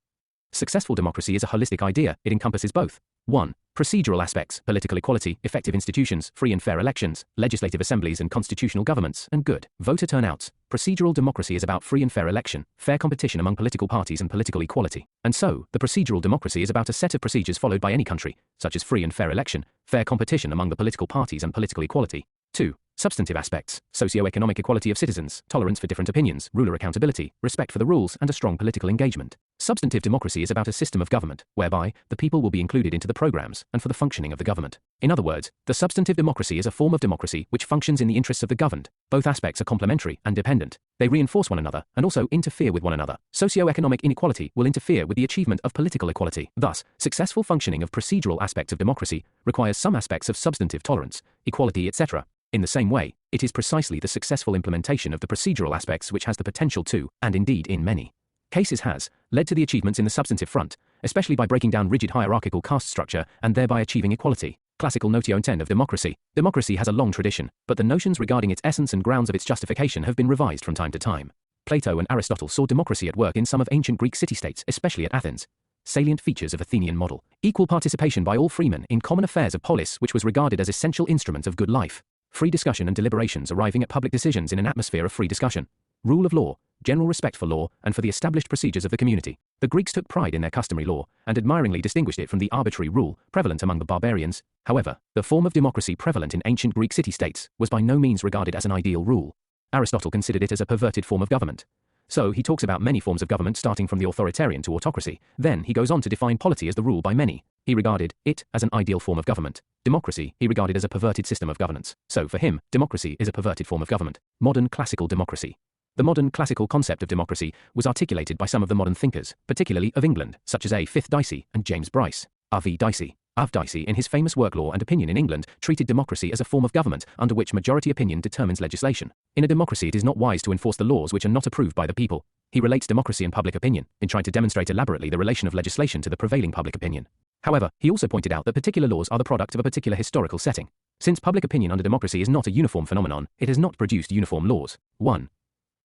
Successful democracy is a holistic idea. It encompasses both 1. Procedural aspects, political equality, effective institutions, free and fair elections, legislative assemblies and constitutional governments, and good voter turnouts. Procedural democracy is about free and fair election, fair competition among political parties and political equality. And so, the procedural democracy is about a set of procedures followed by any country, such as free and fair election, fair competition among the political parties and political equality. 2. Substantive aspects, socio-economic equality of citizens, tolerance for different opinions, ruler accountability, respect for the rules, and a strong political engagement. Substantive democracy is about a system of government, whereby the people will be included into the programs and for the functioning of the government. In other words, the substantive democracy is a form of democracy which functions in the interests of the governed. Both aspects are complementary and dependent. They reinforce one another and also interfere with one another. Socio-economic inequality will interfere with the achievement of political equality. Thus, successful functioning of procedural aspects of democracy requires some aspects of substantive tolerance, equality, etc. In the same way, it is precisely the successful implementation of the procedural aspects which has the potential to, and indeed in many cases has, led to the achievements in the substantive front, especially by breaking down rigid hierarchical caste structure and thereby achieving equality. Classical Neo-Marxism of democracy. Democracy has a long tradition, but the notions regarding its essence and grounds of its justification have been revised from time to time. Plato and Aristotle saw democracy at work in some of ancient Greek city-states, especially at Athens. Salient features of Athenian model. Equal participation by all freemen in common affairs of polis, which was regarded as essential instrument of good life. Free discussion and deliberations arriving at public decisions in an atmosphere of free discussion. Rule of law, general respect for law and for the established procedures of the community. The Greeks took pride in their customary law and admiringly distinguished it from the arbitrary rule prevalent among the barbarians. However, the form of democracy prevalent in ancient Greek city-states was by no means regarded as an ideal rule. Aristotle considered it as a perverted form of government. So he talks about many forms of government starting from the authoritarian to autocracy. Then he goes on to define polity as the rule by many. He regarded it as an ideal form of government. Democracy he regarded as a perverted system of governance. So for him, democracy is a perverted form of government. Modern classical democracy. The modern classical concept of democracy was articulated by some of the modern thinkers, particularly of England, such as A. Fifth Dicey and James Bryce. R.V. Dicey. R. Dicey, in his famous work Law and Opinion in England, treated democracy as a form of government under which majority opinion determines legislation. In a democracy it is not wise to enforce the laws which are not approved by the people. He relates democracy and public opinion, in trying to demonstrate elaborately the relation of legislation to the prevailing public opinion. However, he also pointed out that particular laws are the product of a particular historical setting. Since public opinion under democracy is not a uniform phenomenon, it has not produced uniform laws. 1.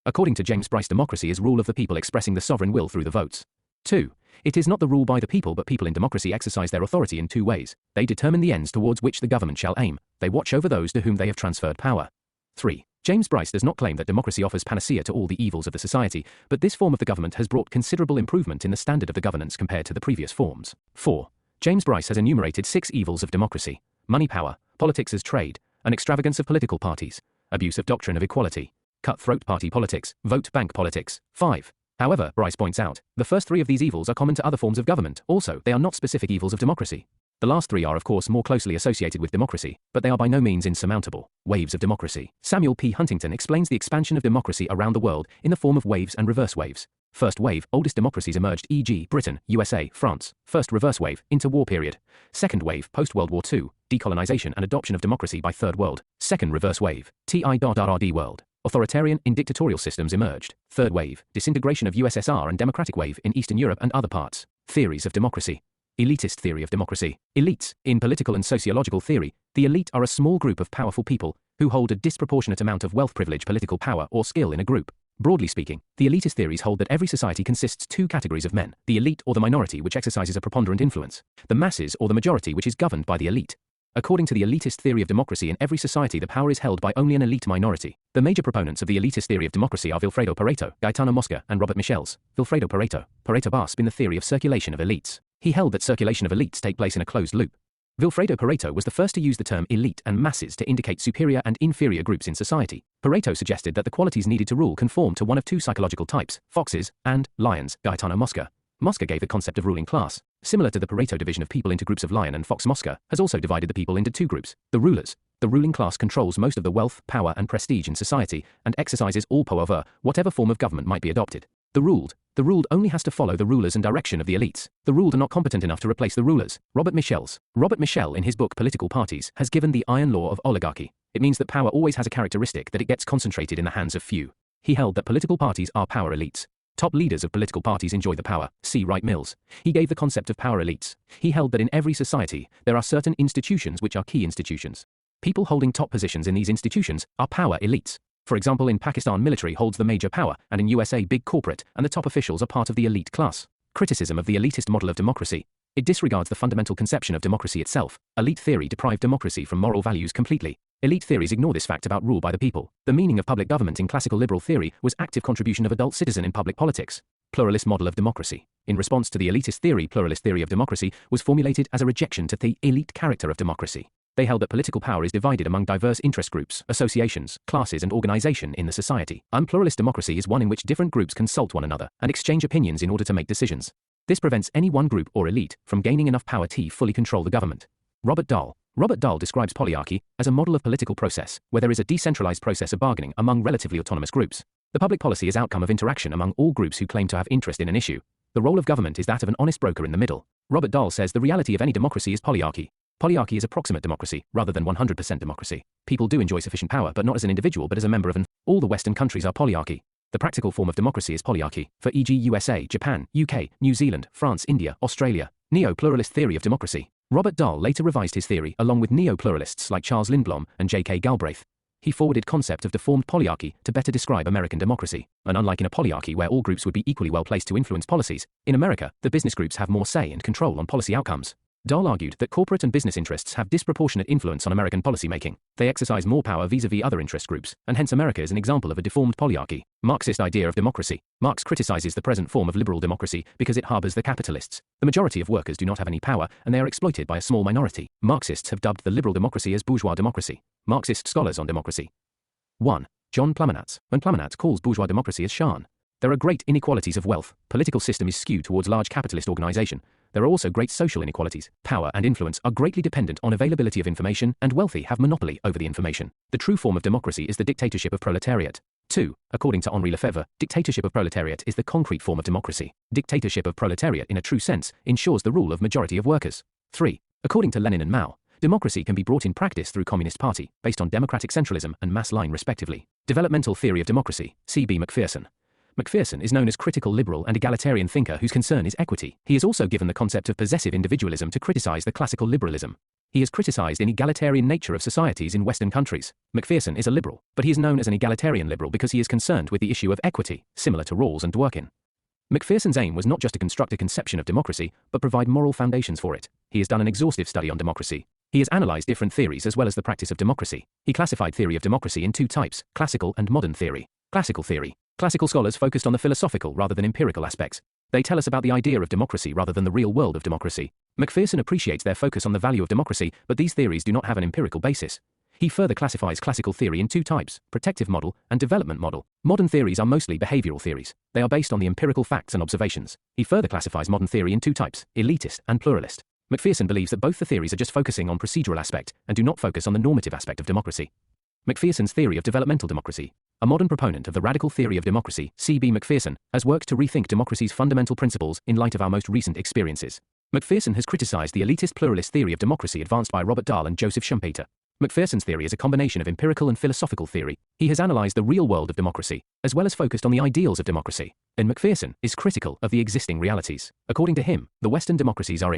According to James Bryce, democracy is rule of the people expressing the sovereign will through the votes. 2. It is not the rule by the people, but people in democracy exercise their authority in two ways. They determine the ends towards which the government shall aim. They watch over those to whom they have transferred power. 3. James Bryce does not claim that democracy offers panacea to all the evils of the society, but this form of the government has brought considerable improvement in the standard of the governance compared to the previous forms. 4. James Bryce has enumerated 6 evils of democracy: money power, politics as trade, an extravagance of political parties, abuse of doctrine of equality, cutthroat party politics, vote bank politics. 5. However, Bryce points out, the first 3 of these evils are common to other forms of government. Also, they are not specific evils of democracy. The last 3 are of course more closely associated with democracy, but they are by no means insurmountable. Waves of democracy. Samuel P. Huntington explains the expansion of democracy around the world in the form of waves and reverse waves. First wave, oldest democracies emerged, e.g. Britain, USA, France. First reverse wave, interwar period. Second wave, post-World War II, decolonization and adoption of democracy by Third World. Second reverse wave, TIRRD world. Authoritarian and dictatorial systems emerged. Third wave, disintegration of USSR and democratic wave in Eastern Europe and other parts. Theories of democracy. Elitist theory of democracy. Elites. In political and sociological theory, the elite are a small group of powerful people who hold a disproportionate amount of wealth, privilege, political power, or skill in a group. Broadly speaking, the elitist theories hold that every society consists 2 categories of men: the elite or the minority, which exercises a preponderant influence; the masses or the majority, which is governed by the elite. According to the elitist theory of democracy, in every society the power is held by only an elite minority. The major proponents of the elitist theory of democracy are Vilfredo Pareto, Gaetano Mosca, and Robert Michels. Vilfredo Pareto. Pareto basked in the theory of circulation of elites. He held that circulation of elites take place in a closed loop. Vilfredo Pareto was the first to use the term elite and masses to indicate superior and inferior groups in society. Pareto suggested that the qualities needed to rule conform to one of 2 psychological types: foxes and lions. Gaetano Mosca. Mosca gave the concept of ruling class. Similar to the Pareto division of people into groups of lion and fox, Mosca has also divided the people into 2 groups: the rulers. The ruling class controls most of the wealth, power and prestige in society and exercises all power over whatever form of government might be adopted. The ruled only has to follow the rulers and direction of the elites. The ruled are not competent enough to replace the rulers. Robert Michel, in his book Political Parties, has given the iron law of oligarchy. It means that power always has a characteristic that it gets concentrated in the hands of few. He held that political parties are power elites. Top leaders of political parties enjoy the power. See Wright Mills. He gave the concept of power elites. He held that in every society, there are certain institutions which are key institutions. People holding top positions in these institutions are power elites. For example, in Pakistan, military holds the major power, and in USA, big corporate and the top officials are part of the elite class. Criticism of the elitist model of democracy. It disregards the fundamental conception of democracy itself. Elite theory deprived democracy from moral values completely. Elite theories ignore this fact about rule by the people. The meaning of public government in classical liberal theory was active contribution of adult citizen in public politics. Pluralist model of democracy. In response to the elitist theory, pluralist theory of democracy was formulated as a rejection to the elite character of democracy. They held that political power is divided among diverse interest groups, associations, classes and organization in the society. Unpluralist democracy is one in which different groups consult one another and exchange opinions in order to make decisions. This prevents any one group or elite from gaining enough power to fully control the government. Robert Dahl describes polyarchy as a model of political process, where there is a decentralized process of bargaining among relatively autonomous groups. The public policy is outcome of interaction among all groups who claim to have interest in an issue. The role of government is that of an honest broker in the middle. Robert Dahl says the reality of any democracy is polyarchy. Polyarchy is approximate democracy, rather than 100% democracy. People do enjoy sufficient power, but not as an individual but as a member of all the Western countries are polyarchy. The practical form of democracy is polyarchy, for e.g. USA, Japan, UK, New Zealand, France, India, Australia. Neo-pluralist theory of democracy. Robert Dahl later revised his theory along with neo-pluralists like Charles Lindblom and J.K. Galbraith. He forwarded concept of deformed polyarchy to better describe American democracy. And unlike in a polyarchy where all groups would be equally well placed to influence policies, in America, the business groups have more say and control on policy outcomes. Dahl argued that corporate and business interests have disproportionate influence on American policymaking. They exercise more power vis-à-vis other interest groups, and hence America is an example of a deformed polyarchy. Marxist idea of democracy. Marx criticizes the present form of liberal democracy because it harbors the capitalists. The majority of workers do not have any power, and they are exploited by a small minority. Marxists have dubbed the liberal democracy as bourgeois democracy. Marxist scholars on democracy. 1. John Plamenatz. When Plamenatz calls bourgeois democracy as Shan. There are great inequalities of wealth. Political system is skewed towards large capitalist organization. There are also great social inequalities. Power and influence are greatly dependent on availability of information, and wealthy have monopoly over the information. The true form of democracy is the dictatorship of proletariat. 2. According to Henri Lefebvre, dictatorship of proletariat is the concrete form of democracy. Dictatorship of proletariat in a true sense ensures the rule of majority of workers. 3. According to Lenin and Mao, democracy can be brought in practice through Communist Party, based on democratic centralism and mass line respectively. Developmental theory of democracy. C.B. Macpherson. Macpherson is known as critical liberal and egalitarian thinker whose concern is equity. He is also given the concept of possessive individualism to criticize the classical liberalism. He has criticized an egalitarian nature of societies in Western countries. Macpherson is a liberal, but he is known as an egalitarian liberal because he is concerned with the issue of equity, similar to Rawls and Dworkin. Macpherson's aim was not just to construct a conception of democracy, but provide moral foundations for it. He has done an exhaustive study on democracy. He has analyzed different theories as well as the practice of democracy. He classified theory of democracy in two types, classical and modern theory. Classical theory. Classical scholars focused on the philosophical rather than empirical aspects. They tell us about the idea of democracy rather than the real world of democracy. Macpherson appreciates their focus on the value of democracy, but these theories do not have an empirical basis. He further classifies classical theory in two types, protective model and development model. Modern theories are mostly behavioral theories. They are based on the empirical facts and observations. He further classifies modern theory in two types, elitist and pluralist. Macpherson believes that both the theories are just focusing on procedural aspect and do not focus on the normative aspect of democracy. Macpherson's theory of developmental democracy. A modern proponent of the radical theory of democracy, C.B. Macpherson, has worked to rethink democracy's fundamental principles in light of our most recent experiences. Macpherson has criticized the elitist pluralist theory of democracy advanced by Robert Dahl and Joseph Schumpeter. Macpherson's theory is a combination of empirical and philosophical theory. He has analyzed the real world of democracy, as well as focused on the ideals of democracy. And Macpherson is critical of the existing realities. According to him, the Western democracies are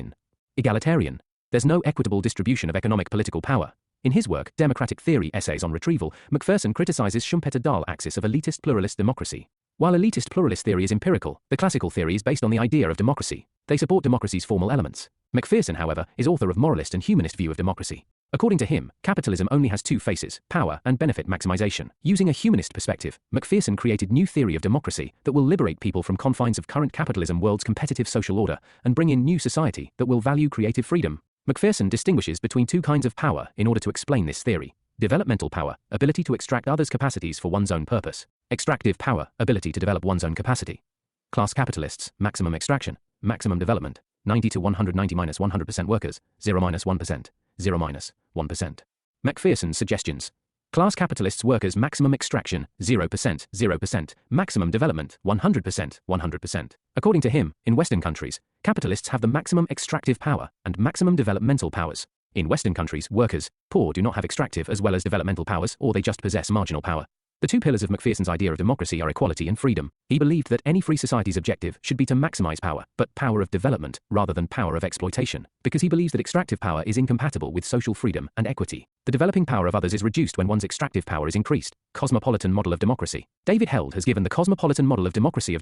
egalitarian. There's no equitable distribution of economic political power. In his work, Democratic Theory Essays on Retrieval, Macpherson criticizes Schumpeter-Dahl axis of elitist pluralist democracy. While elitist pluralist theory is empirical, the classical theory is based on the idea of democracy. They support democracy's formal elements. Macpherson, however, is author of moralist and humanist view of democracy. According to him, capitalism only has two faces, power and benefit maximization. Using a humanist perspective, Macpherson created new theory of democracy that will liberate people from confines of current capitalism world's competitive social order and bring in new society that will value creative freedom. Macpherson distinguishes between two kinds of power in order to explain this theory. Developmental power, ability to extract others' capacities for one's own purpose. Extractive power, ability to develop one's own capacity. Class capitalists, maximum extraction, maximum development, 90 to 190 minus 100% workers, 0 minus 1%, 0 minus 1%. Macpherson's suggestions. Class capitalists workers maximum extraction 0%, 0%, maximum development 100%, 100%. According to him, in Western countries, capitalists have the maximum extractive power and maximum developmental powers. In Western countries, workers, poor do not have extractive as well as developmental powers, or they just possess marginal power. The two pillars of Macpherson's idea of democracy are equality and freedom. He believed that any free society's objective should be to maximize power, but power of development rather than power of exploitation, because he believes that extractive power is incompatible with social freedom and equity. The developing power of others is reduced when one's extractive power is increased. Cosmopolitan model of democracy. David Held has given the cosmopolitan model of democracy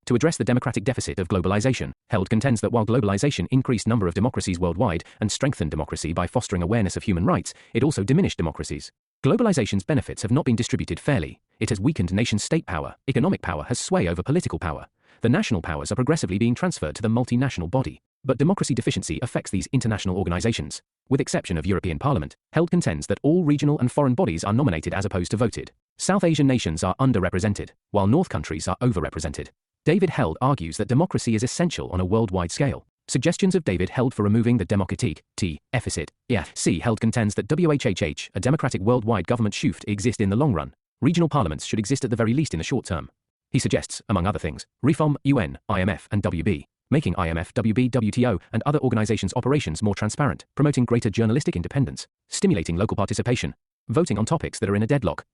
to address the democratic deficit of globalization. Held contends that while globalization increased number of democracies worldwide and strengthened democracy by fostering awareness of human rights, it also diminished democracies. Globalization's benefits have not been distributed fairly. It has weakened nation-state power. Economic power has sway over political power. The national powers are progressively being transferred to the multinational body. But democracy deficiency affects these international organizations. With exception of European Parliament, Held contends that all regional and foreign bodies are nominated as opposed to voted. South Asian nations are underrepresented, while North countries are overrepresented. David Held argues that democracy is essential on a worldwide scale. Suggestions of David Held for removing the Demokratik, deficit. Held contends that WHHH, a democratic worldwide government should exist in the long run. Regional parliaments should exist at the very least in the short term. He suggests, among other things, reform UN, IMF and WB, making IMF, WB, WTO and other organizations' operations more transparent, promoting greater journalistic independence, stimulating local participation, voting on topics that are in a deadlock,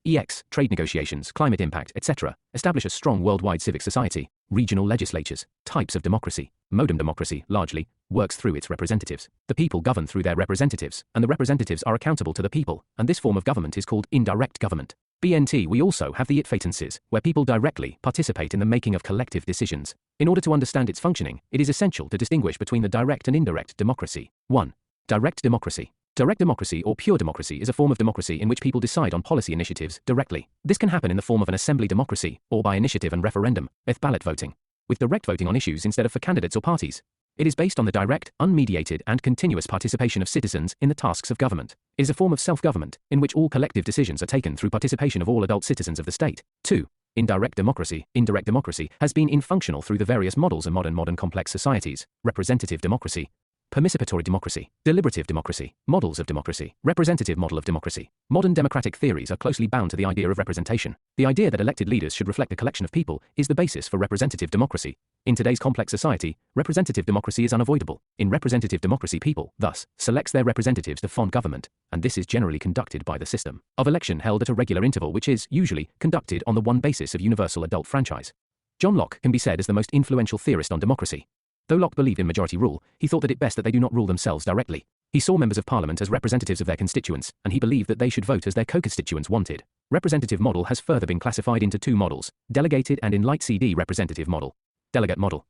trade negotiations, climate impact, etc., establish a strong worldwide civic society, regional legislatures, types of democracy. Modem democracy, largely, works through its representatives. The people govern through their representatives, and the representatives are accountable to the people, and this form of government is called indirect government. BNT. We also have the it-fatencies, where people directly participate in the making of collective decisions. In order to understand its functioning, it is essential to distinguish between the direct and indirect democracy. 1. Direct democracy. Direct democracy or pure democracy is a form of democracy in which people decide on policy initiatives directly. This can happen in the form of an assembly democracy, or by initiative and referendum, with ballot voting, with direct voting on issues instead of for candidates or parties. It is based on the direct, unmediated and continuous participation of citizens in the tasks of government. It is a form of self-government, in which all collective decisions are taken through participation of all adult citizens of the state. 2. Indirect democracy. Indirect democracy has been infunctional through the various models of modern complex societies. Representative democracy, participatory democracy, deliberative democracy, models of democracy, representative model of democracy. Modern democratic theories are closely bound to the idea of representation. The idea that elected leaders should reflect a collection of people is the basis for representative democracy. In today's complex society, representative democracy is unavoidable. In representative democracy, people, thus, selects their representatives to form government, and this is generally conducted by the system of election held at a regular interval, which is, usually, conducted on the one basis of universal adult franchise. John Locke can be said as the most influential theorist on democracy. Though Locke believed in majority rule, he thought that it best that they do not rule themselves directly. He saw members of parliament as representatives of their constituents, and he believed that they should vote as their co-constituents wanted. Representative model has further been classified into two models, delegated and in light CD representative model. Delegate model.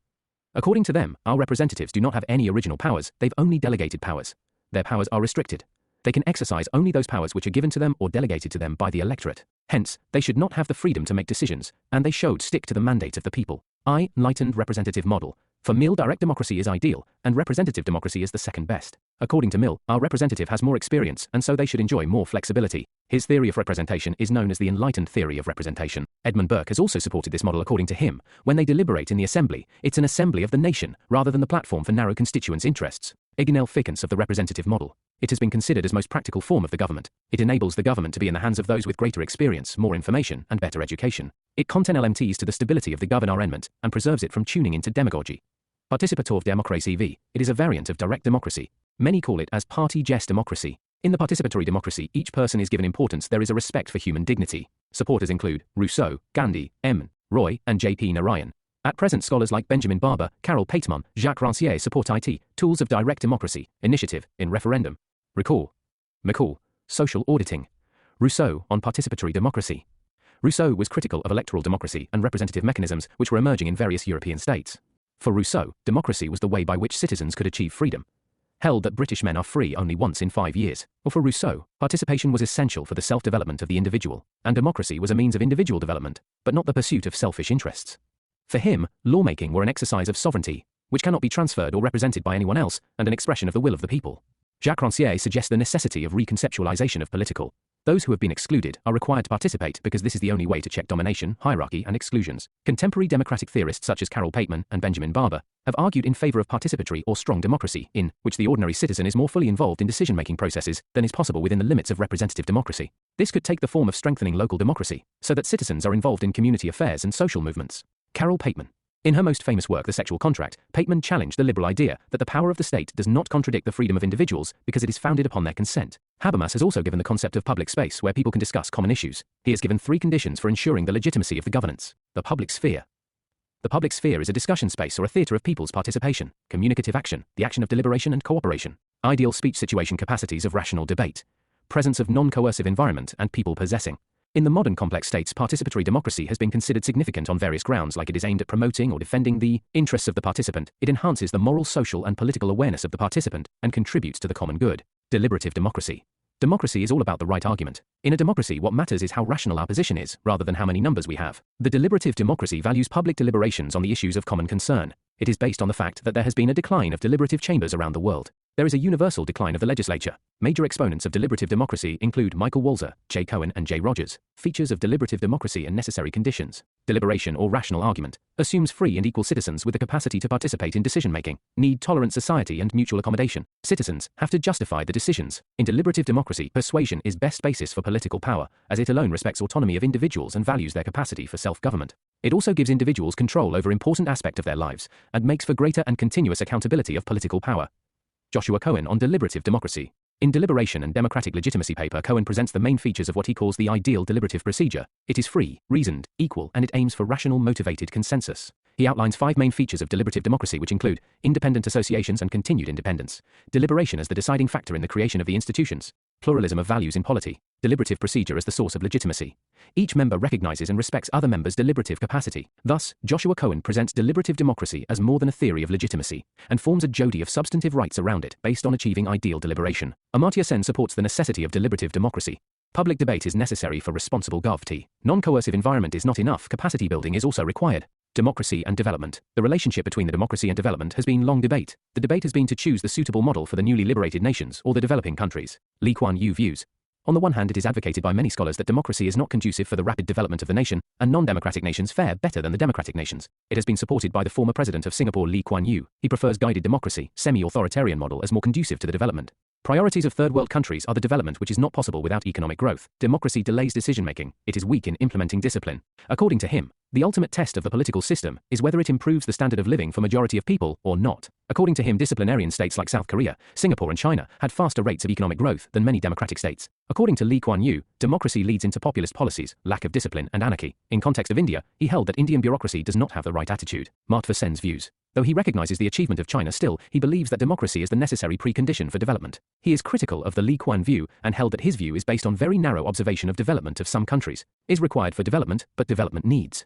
According to them, our representatives do not have any original powers, they've only delegated powers. Their powers are restricted. They can exercise only those powers which are given to them or delegated to them by the electorate. Hence, they should not have the freedom to make decisions, and they should stick to the mandate of the people. Enlightened representative model. For Mill, direct democracy is ideal, and representative democracy is the second best. According to Mill, our representative has more experience, and so they should enjoy more flexibility. His theory of representation is known as the enlightened theory of representation. Edmund Burke has also supported this model. According to him, when they deliberate in the assembly, it's an assembly of the nation, rather than the platform for narrow constituents' interests. Ignell Fickens of the representative model. It has been considered as most practical form of the government. It enables the government to be in the hands of those with greater experience, more information, and better education. It content LMTs to the stability of the government, and preserves it from tuning into demagogy. Participatory democracy v. It is a variant of direct democracy. Many call it as party-gest democracy. In the participatory democracy, each person is given importance. There is a respect for human dignity. Supporters include Rousseau, Gandhi, M. Roy, and J.P. Narayan. At present, scholars like Benjamin Barber, Carol Pateman, Jacques Rancière support IT, tools of direct democracy, initiative, in referendum. McCall, social auditing. Rousseau on participatory democracy. Rousseau was critical of electoral democracy and representative mechanisms which were emerging in various European states. For Rousseau, democracy was the way by which citizens could achieve freedom. Held that British men are free only once in 5 years. Or for Rousseau, participation was essential for the self-development of the individual, and democracy was a means of individual development, but not the pursuit of selfish interests. For him, lawmaking were an exercise of sovereignty, which cannot be transferred or represented by anyone else, and an expression of the will of the people. Jacques Rancière suggests the necessity of reconceptualization of political Those who have been excluded are required to participate because this is the only way to check domination, hierarchy, and exclusions. Contemporary democratic theorists such as Carol Pateman and Benjamin Barber have argued in favor of participatory or strong democracy, in which the ordinary citizen is more fully involved in decision-making processes than is possible within the limits of representative democracy. This could take the form of strengthening local democracy, so that citizens are involved in community affairs and social movements. Carol Pateman. In her most famous work, The Sexual Contract, Pateman challenged the liberal idea that the power of the state does not contradict the freedom of individuals because it is founded upon their consent. Habermas has also given the concept of public space where people can discuss common issues. He has given 3 conditions for ensuring the legitimacy of the governance. The public sphere. The public sphere is a discussion space or a theatre of people's participation, communicative action, the action of deliberation and cooperation, ideal speech situation capacities of rational debate, presence of non-coercive environment and people possessing. In the modern complex states, participatory democracy has been considered significant on various grounds, like it is aimed at promoting or defending the interests of the participant, it enhances the moral, social, and political awareness of the participant, and contributes to the common good. Deliberative democracy. Democracy is all about the right argument. In a democracy, what matters is how rational our position is, rather than how many numbers we have. The deliberative democracy values public deliberations on the issues of common concern. It is based on the fact that there has been a decline of deliberative chambers around the world. There is a universal decline of the legislature. Major exponents of deliberative democracy include Michael Walzer, J. Cohen, and J. Rogers. Features of deliberative democracy and necessary conditions. Deliberation or rational argument assumes free and equal citizens with the capacity to participate in decision-making, need tolerant society and mutual accommodation. Citizens have to justify the decisions. In deliberative democracy, persuasion is best basis for political power, as it alone respects autonomy of individuals and values their capacity for self-government. It also gives individuals control over important aspects of their lives, and makes for greater and continuous accountability of political power. Joshua Cohen on deliberative democracy. In Deliberation and Democratic Legitimacy paper, Cohen presents the main features of what he calls the ideal deliberative procedure. It is free, reasoned, equal, and it aims for rational, motivated consensus. He outlines 5 main features of deliberative democracy, which include independent associations and continued independence, deliberation as the deciding factor in the creation of the institutions, pluralism of values in polity, deliberative procedure as the source of legitimacy. Each member recognizes and respects other members' deliberative capacity. Thus, Joshua Cohen presents deliberative democracy as more than a theory of legitimacy, and forms a jodi of substantive rights around it based on achieving ideal deliberation. Amartya Sen supports the necessity of deliberative democracy. Public debate is necessary for responsible gov. Non-coercive environment is not enough, capacity building is also required. Democracy and development. The relationship between the democracy and development has been long debate. The debate has been to choose the suitable model for the newly liberated nations or the developing countries. Lee Kuan Yew views. On the one hand, it is advocated by many scholars that democracy is not conducive for the rapid development of the nation, and non-democratic nations fare better than the democratic nations. It has been supported by the former president of Singapore, Lee Kuan Yew. He prefers guided democracy, semi-authoritarian model as more conducive to the development. Priorities of third world countries are the development which is not possible without economic growth. Democracy delays decision-making. It is weak in implementing discipline. According to him, the ultimate test of the political system is whether it improves the standard of living for majority of people or not. According to him, disciplinarian states like South Korea, Singapore and China had faster rates of economic growth than many democratic states. According to Lee Kuan Yew, democracy leads into populist policies, lack of discipline and anarchy. In context of India, he held that Indian bureaucracy does not have the right attitude. Martva Sen's views. Though he recognizes the achievement of China, still, he believes that democracy is the necessary precondition for development. He is critical of the Lee Kuan view and held that his view is based on very narrow observation of development of some countries, is required for development, but development needs.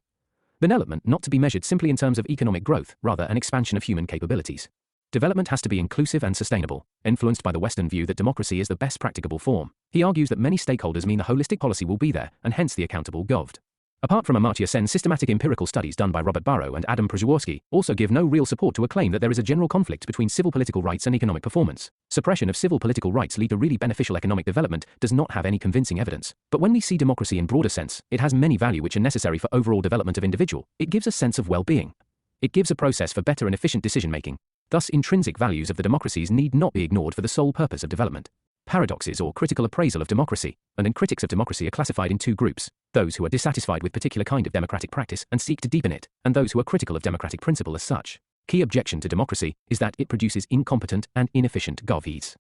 Development not to be measured simply in terms of economic growth, rather an expansion of human capabilities. Development has to be inclusive and sustainable, influenced by the Western view that democracy is the best practicable form. He argues that many stakeholders mean the holistic policy will be there, and hence the accountable govt. Apart from Amartya Sen, systematic empirical studies done by Robert Barrow and Adam Przeworski also give no real support to a claim that there is a general conflict between civil political rights and economic performance. Suppression of civil political rights lead to really beneficial economic development does not have any convincing evidence. But when we see democracy in broader sense, it has many value which are necessary for overall development of individual. It gives a sense of well-being. It gives a process for better and efficient decision-making. Thus, intrinsic values of the democracies need not be ignored for the sole purpose of development. Paradoxes or critical appraisal of democracy, and then critics of democracy are classified in 2 groups. Those who are dissatisfied with particular kind of democratic practice and seek to deepen it, and those who are critical of democratic principle as such. Key objection to democracy is that it produces incompetent and inefficient govs.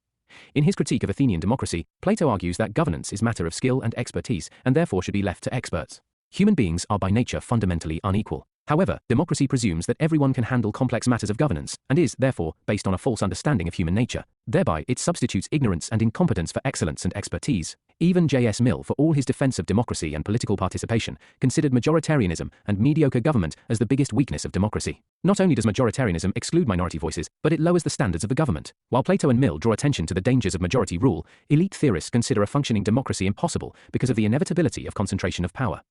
In his critique of Athenian democracy, Plato argues that governance is matter of skill and expertise, and therefore should be left to experts. Human beings are by nature fundamentally unequal. However, democracy presumes that everyone can handle complex matters of governance, and is, therefore, based on a false understanding of human nature. Thereby, it substitutes ignorance and incompetence for excellence and expertise. Even J.S. Mill, for all his defense of democracy and political participation, considered majoritarianism and mediocre government as the biggest weakness of democracy. Not only does majoritarianism exclude minority voices, but it lowers the standards of the government. While Plato and Mill draw attention to the dangers of majority rule, elite theorists consider a functioning democracy impossible because of the inevitability of concentration of power.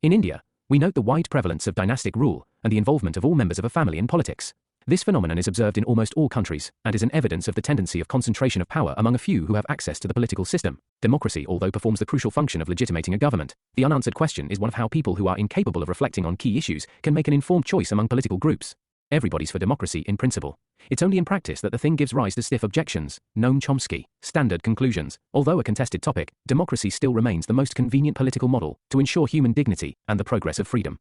In India, we note the wide prevalence of dynastic rule and the involvement of all members of a family in politics. This phenomenon is observed in almost all countries, and is an evidence of the tendency of concentration of power among a few who have access to the political system. Democracy, although performs the crucial function of legitimating a government, the unanswered question is one of how people who are incapable of reflecting on key issues can make an informed choice among political groups. Everybody's for democracy in principle. It's only in practice that the thing gives rise to stiff objections. Noam Chomsky. Standard conclusions. Although a contested topic, democracy still remains the most convenient political model to ensure human dignity and the progress of freedom.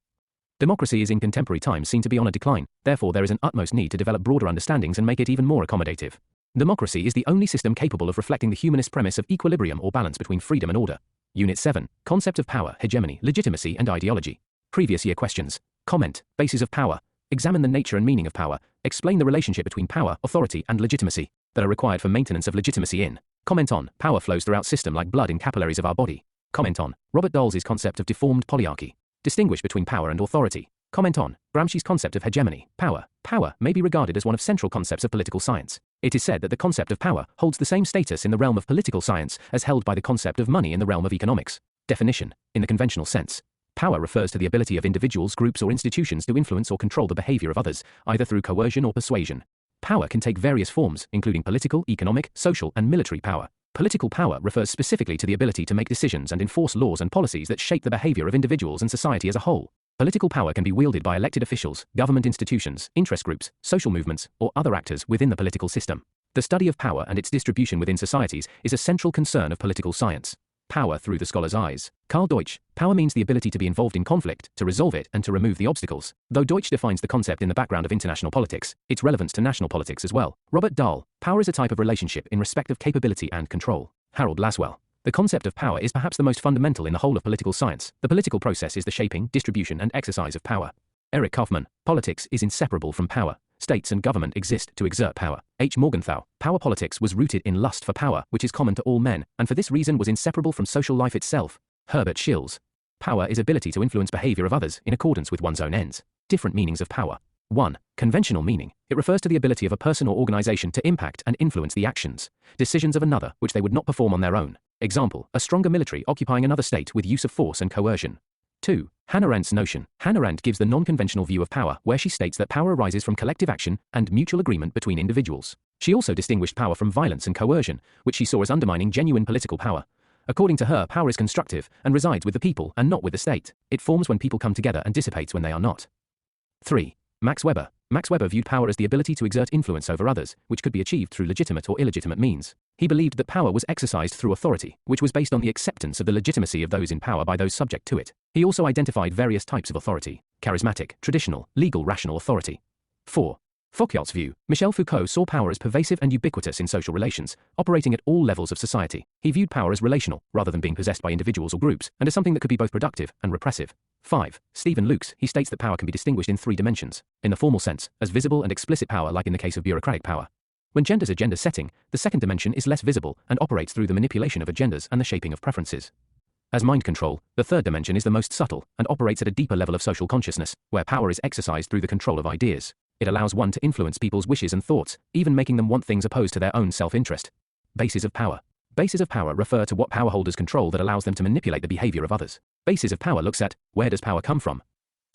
Democracy is in contemporary times seen to be on a decline, therefore there is an utmost need to develop broader understandings and make it even more accommodative. Democracy is the only system capable of reflecting the humanist premise of equilibrium or balance between freedom and order. Unit 7. Concept of power, hegemony, legitimacy and ideology. Previous year questions. Comment. Bases of power. Examine the nature and meaning of power. Explain the relationship between power, authority and legitimacy that are required for maintenance of legitimacy in. Comment on. Power flows throughout system like blood in capillaries of our body. Comment on. Robert Dahl's concept of deformed polyarchy. Distinguish between power and authority. Comment on. Gramsci's concept of hegemony. Power. Power may be regarded as one of central concepts of political science. It is said that the concept of power holds the same status in the realm of political science as held by the concept of money in the realm of economics. Definition. In the conventional sense, power refers to the ability of individuals, groups or institutions to influence or control the behavior of others, either through coercion or persuasion. Power can take various forms, including political, economic, social and military power. Political power refers specifically to the ability to make decisions and enforce laws and policies that shape the behavior of individuals and society as a whole. Political power can be wielded by elected officials, government institutions, interest groups, social movements, or other actors within the political system. The study of power and its distribution within societies is a central concern of political science. Power through the scholar's eyes. Karl Deutsch. Power means the ability to be involved in conflict, to resolve it, and to remove the obstacles. Though Deutsch defines the concept in the background of international politics, its relevance to national politics as well. Robert Dahl. Power is a type of relationship in respect of capability and control. Harold Laswell. The concept of power is perhaps the most fundamental in the whole of political science. The political process is the shaping, distribution, and exercise of power. Eric Kaufmann. Politics is inseparable from power. States and government exist to exert power. H. Morgenthau. Power politics was rooted in lust for power, which is common to all men, and for this reason was inseparable from social life itself. Herbert Schills. Power is ability to influence behavior of others in accordance with one's own ends. Different meanings of power. 1. Conventional meaning. It refers to the ability of a person or organization to impact and influence the actions, decisions of another which they would not perform on their own. Example, a stronger military occupying another state with use of force and coercion. 2. Hannah Arendt's notion. Hannah Arendt gives the non-conventional view of power, where she states that power arises from collective action and mutual agreement between individuals. She also distinguished power from violence and coercion, which she saw as undermining genuine political power. According to her, power is constructive and resides with the people and not with the state. It forms when people come together and dissipates when they are not. 3. Max Weber. Max Weber viewed power as the ability to exert influence over others, which could be achieved through legitimate or illegitimate means. He believed that power was exercised through authority, which was based on the acceptance of the legitimacy of those in power by those subject to it. He also identified various types of authority: charismatic, traditional, legal, rational authority. 4. Foucault's view. Michel Foucault saw power as pervasive and ubiquitous in social relations, operating at all levels of society. He viewed power as relational, rather than being possessed by individuals or groups, and as something that could be both productive and repressive. 5. Stephen Lukes. He states that power can be distinguished in 3 dimensions. In the formal sense, as visible and explicit power, like in the case of bureaucratic power. When gender's agenda setting, the second dimension is less visible and operates through the manipulation of agendas and the shaping of preferences. As mind control, the third dimension is the most subtle and operates at a deeper level of social consciousness, where power is exercised through the control of ideas. It allows one to influence people's wishes and thoughts, even making them want things opposed to their own self-interest. Bases of power. Bases of power refer to what power holders control that allows them to manipulate the behavior of others. Bases of power looks at, where does power come from?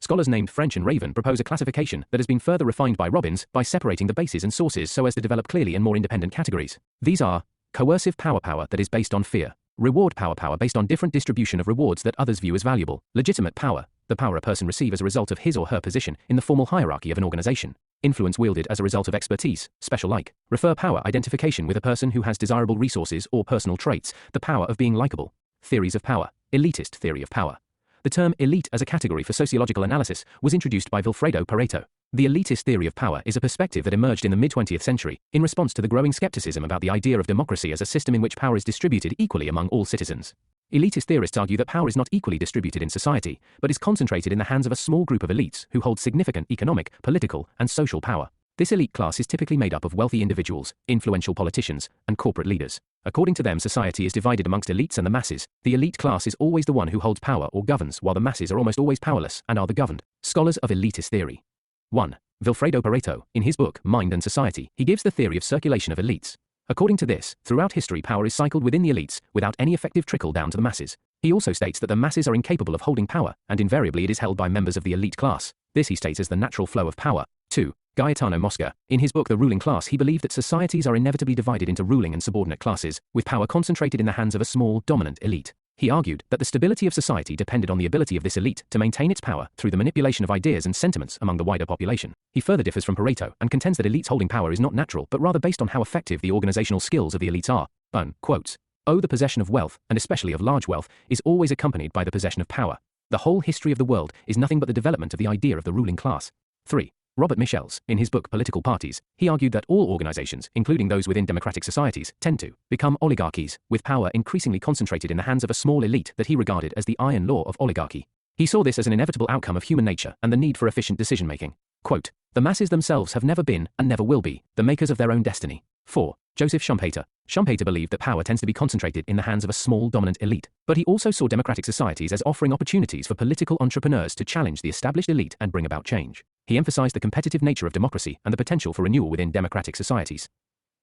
Scholars named French and Raven propose a classification that has been further refined by Robbins by separating the bases and sources so as to develop clearly and more independent categories. These are coercive power that is based on fear, reward power based on different distribution of rewards that others view as valuable, legitimate power, the power a person receives as a result of his or her position in the formal hierarchy of an organization, influence wielded as a result of expertise, special like, refer power identification with a person who has desirable resources or personal traits, the power of being likable, theories of power, elitist theory of power. The term elite as a category for sociological analysis was introduced by Vilfredo Pareto. The elitist theory of power is a perspective that emerged in the mid-20th century in response to the growing skepticism about the idea of democracy as a system in which power is distributed equally among all citizens. Elitist theorists argue that power is not equally distributed in society, but is concentrated in the hands of a small group of elites who hold significant economic, political, and social power. This elite class is typically made up of wealthy individuals, influential politicians, and corporate leaders. According to them, society is divided amongst elites and the masses. The elite class is always the one who holds power or governs, while the masses are almost always powerless and are the governed. Scholars of elitist theory. 1. Vilfredo Pareto. In his book, Mind and Society, he gives the theory of circulation of elites. According to this, throughout history power is cycled within the elites, without any effective trickle down to the masses. He also states that the masses are incapable of holding power, and invariably it is held by members of the elite class. This he states as the natural flow of power. 2. Gaetano Mosca. In his book The Ruling Class, he believed that societies are inevitably divided into ruling and subordinate classes, with power concentrated in the hands of a small, dominant elite. He argued that the stability of society depended on the ability of this elite to maintain its power through the manipulation of ideas and sentiments among the wider population. He further differs from Pareto and contends that elites holding power is not natural but rather based on how effective the organizational skills of the elites are. Bone quotes, "Oh, the possession of wealth, and especially of large wealth, is always accompanied by the possession of power. The whole history of the world is nothing but the development of the idea of the ruling class." 3. Robert Michels, in his book Political Parties, he argued that all organizations, including those within democratic societies, tend to become oligarchies, with power increasingly concentrated in the hands of a small elite that he regarded as the iron law of oligarchy. He saw this as an inevitable outcome of human nature and the need for efficient decision-making. Quote, "The masses themselves have never been, and never will be, the makers of their own destiny." 4. Joseph Schumpeter. Schumpeter believed that power tends to be concentrated in the hands of a small, dominant elite, but he also saw democratic societies as offering opportunities for political entrepreneurs to challenge the established elite and bring about change. He emphasized the competitive nature of democracy and the potential for renewal within democratic societies.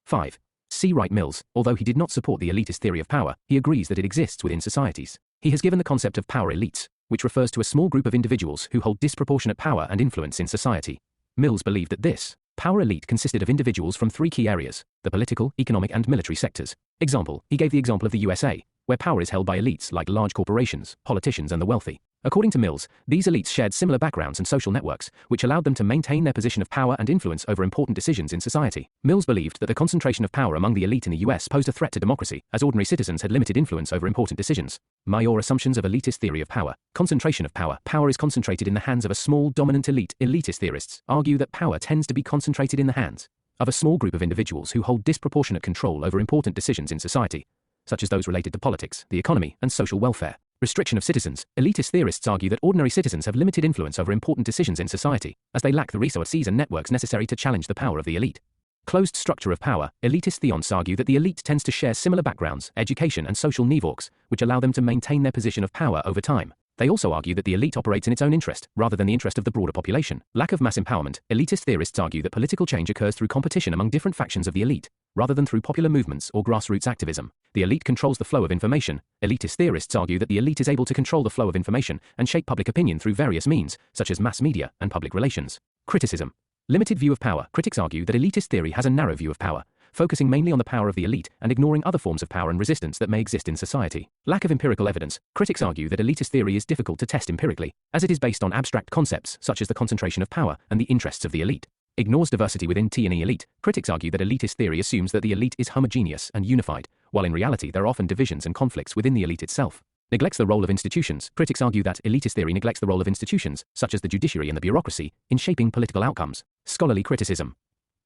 5. C. Wright Mills. Although he did not support the elitist theory of power, he agrees that it exists within societies. He has given the concept of power elites, which refers to a small group of individuals who hold disproportionate power and influence in society. Mills believed that this power elite consisted of individuals from 3 key areas: the political, economic, and military sectors. Example, he gave the example of the USA, where power is held by elites like large corporations, politicians, and the wealthy. According to Mills, these elites shared similar backgrounds and social networks, which allowed them to maintain their position of power and influence over important decisions in society. Mills believed that the concentration of power among the elite in the US posed a threat to democracy, as ordinary citizens had limited influence over important decisions. Major assumptions of elitist theory of power. Concentration of power. Power is concentrated in the hands of a small, dominant elite. Elitist theorists argue that power tends to be concentrated in the hands of a small group of individuals who hold disproportionate control over important decisions in society, such as those related to politics, the economy, and social welfare. Restriction of citizens. Elitist theorists argue that ordinary citizens have limited influence over important decisions in society, as they lack the resources and networks necessary to challenge the power of the elite. Closed structure of power. Elitist theorists argue that the elite tends to share similar backgrounds, education, and social networks, which allow them to maintain their position of power over time. They also argue that the elite operates in its own interest, rather than the interest of the broader population. Lack of mass empowerment. Elitist theorists argue that political change occurs through competition among different factions of the elite, rather than through popular movements or grassroots activism. The elite controls the flow of information. Elitist theorists argue that the elite is able to control the flow of information and shape public opinion through various means, such as mass media and public relations. Criticism. Limited view of power. Critics argue that elitist theory has a narrow view of power, focusing mainly on the power of the elite and ignoring other forms of power and resistance that may exist in society. Lack of empirical evidence. Critics argue that elitist theory is difficult to test empirically, as it is based on abstract concepts such as the concentration of power and the interests of the elite. Ignores diversity within T&E elite. Critics argue that elitist theory assumes that the elite is homogeneous and unified, while in reality there are often divisions and conflicts within the elite itself. Neglects the role of institutions. Critics argue that elitist theory neglects the role of institutions, such as the judiciary and the bureaucracy, in shaping political outcomes. Scholarly criticism.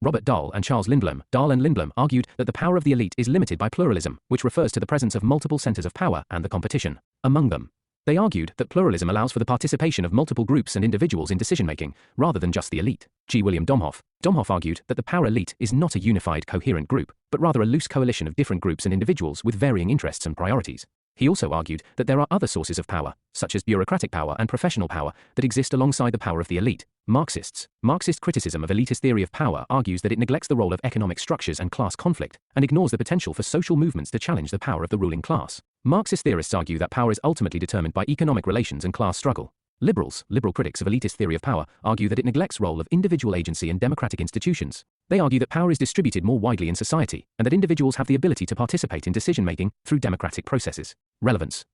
Robert Dahl and Charles Lindblom. Dahl and Lindblom argued that the power of the elite is limited by pluralism, which refers to the presence of multiple centers of power and the competition among them. They argued that pluralism allows for the participation of multiple groups and individuals in decision-making, rather than just the elite. G. William Domhoff. Domhoff argued that the power elite is not a unified, coherent group, but rather a loose coalition of different groups and individuals with varying interests and priorities. He also argued that there are other sources of power, such as bureaucratic power and professional power, that exist alongside the power of the elite. Marxists. Marxist criticism of elitist theory of power argues that it neglects the role of economic structures and class conflict, and ignores the potential for social movements to challenge the power of the ruling class. Marxist theorists argue that power is ultimately determined by economic relations and class struggle. Liberal critics of elitist theory of power argue that it neglects role of individual agency in democratic institutions. They argue that power is distributed more widely in society, and that individuals have the ability to participate in decision-making through democratic processes. Relevance.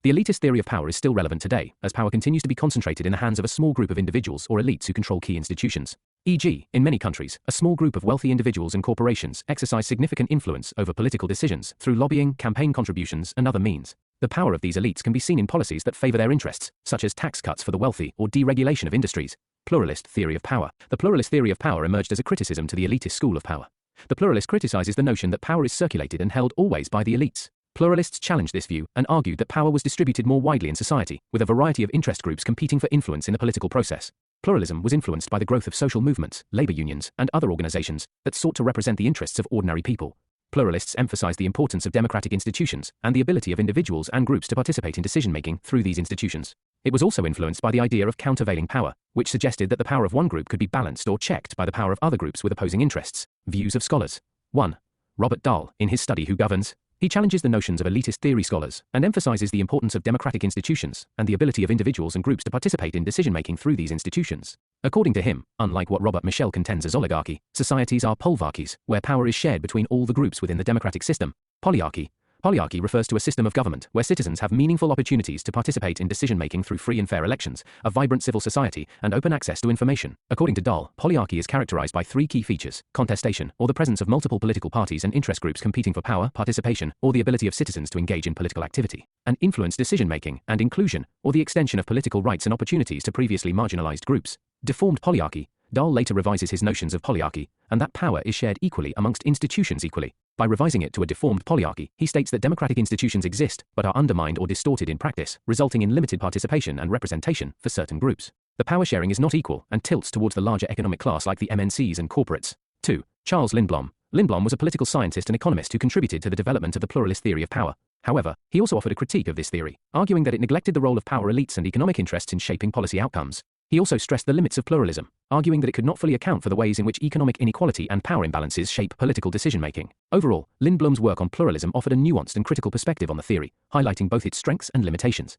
The elitist theory of power is still relevant today, as power continues to be concentrated in the hands of a small group of individuals or elites who control key institutions. E.g., in many countries, a small group of wealthy individuals and corporations exercise significant influence over political decisions through lobbying, campaign contributions, and other means. The power of these elites can be seen in policies that favor their interests, such as tax cuts for the wealthy or deregulation of industries. Pluralist theory of power. The pluralist theory of power emerged as a criticism to the elitist school of power. The pluralist criticizes the notion that power is circulated and held always by the elites. Pluralists challenged this view and argued that power was distributed more widely in society, with a variety of interest groups competing for influence in the political process. Pluralism was influenced by the growth of social movements, labor unions, and other organizations that sought to represent the interests of ordinary people. Pluralists emphasized the importance of democratic institutions and the ability of individuals and groups to participate in decision-making through these institutions. It was also influenced by the idea of countervailing power, which suggested that the power of one group could be balanced or checked by the power of other groups with opposing interests. Views of scholars. 1. Robert Dahl, in his study Who Governs? He challenges the notions of elitist theory scholars and emphasizes the importance of democratic institutions and the ability of individuals and groups to participate in decision-making through these institutions. According to him, unlike what Robert Michel contends as oligarchy, societies are polvarchies, where power is shared between all the groups within the democratic system. Polyarchy refers to a system of government where citizens have meaningful opportunities to participate in decision-making through free and fair elections, a vibrant civil society, and open access to information. According to Dahl, polyarchy is characterized by three key features: contestation, or the presence of multiple political parties and interest groups competing for power; participation, or the ability of citizens to engage in political activity; and influence decision-making; and inclusion, or the extension of political rights and opportunities to previously marginalized groups. Deformed polyarchy. Dahl later revises his notions of polyarchy, and that power is shared equally amongst institutions equally. By revising it to a deformed polyarchy, he states that democratic institutions exist, but are undermined or distorted in practice, resulting in limited participation and representation for certain groups. The power sharing is not equal and tilts towards the larger economic class like the MNCs and corporates. 2. Charles Lindblom. Lindblom was a political scientist and economist who contributed to the development of the pluralist theory of power. However, he also offered a critique of this theory, arguing that it neglected the role of power elites and economic interests in shaping policy outcomes. He also stressed the limits of pluralism, arguing that it could not fully account for the ways in which economic inequality and power imbalances shape political decision-making. Overall, Lindblom's work on pluralism offered a nuanced and critical perspective on the theory, highlighting both its strengths and limitations.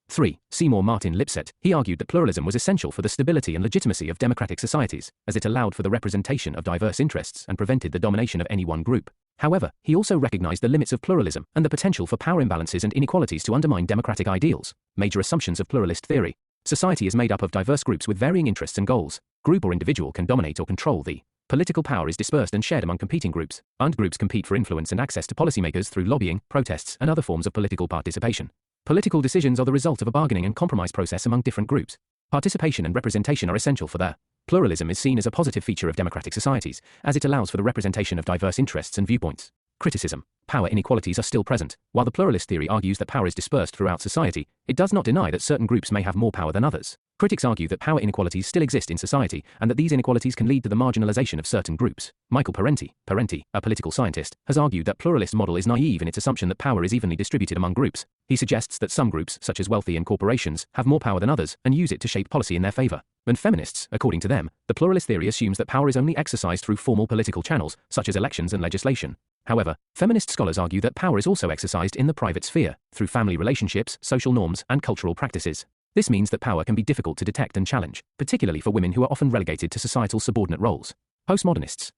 3. Seymour Martin Lipset. He argued that pluralism was essential for the stability and legitimacy of democratic societies, as it allowed for the representation of diverse interests and prevented the domination of any one group. However, he also recognized the limits of pluralism and the potential for power imbalances and inequalities to undermine democratic ideals. Major assumptions of pluralist theory. Society is made up of diverse groups with varying interests and goals. Group or individual can dominate or control the political power is dispersed and shared among competing groups. Armed groups compete for influence and access to policymakers through lobbying, protests, and other forms of political participation. Political decisions are the result of a bargaining and compromise process among different groups. Participation and representation are essential for their. Pluralism is seen as a positive feature of democratic societies, as it allows for the representation of diverse interests and viewpoints. Criticism. Power inequalities are still present. While the pluralist theory argues that power is dispersed throughout society, it does not deny that certain groups may have more power than others. Critics argue that power inequalities still exist in society, and that these inequalities can lead to the marginalization of certain groups. Michael Parenti, a political scientist, has argued that pluralist model is naive in its assumption that power is evenly distributed among groups. He suggests that some groups, such as wealthy and corporations, have more power than others, and use it to shape policy in their favor. And feminists, according to them, the pluralist theory assumes that power is only exercised through formal political channels, such as elections and legislation. However, feminist scholars argue that power is also exercised in the private sphere, through family relationships, social norms, and cultural practices. This means that power can be difficult to detect and challenge, particularly for women who are often relegated to societal subordinate roles. Postmodernist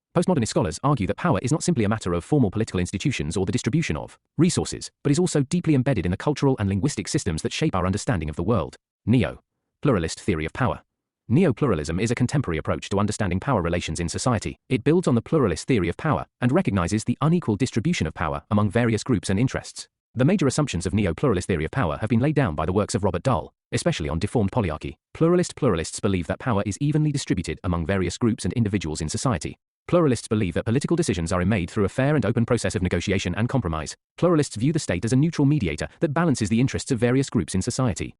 scholars argue that power is not simply a matter of formal political institutions or the distribution of resources, but is also deeply embedded in the cultural and linguistic systems that shape our understanding of the world. Neo-pluralist theory of power. Neo-pluralism is a contemporary approach to understanding power relations in society. It builds on the pluralist theory of power and recognizes the unequal distribution of power among various groups and interests. The major assumptions of neo-pluralist theory of power have been laid down by the works of Robert Dahl, especially on deformed polyarchy. Pluralists believe that power is evenly distributed among various groups and individuals in society. Pluralists believe that political decisions are made through a fair and open process of negotiation and compromise. Pluralists view the state as a neutral mediator that balances the interests of various groups in society.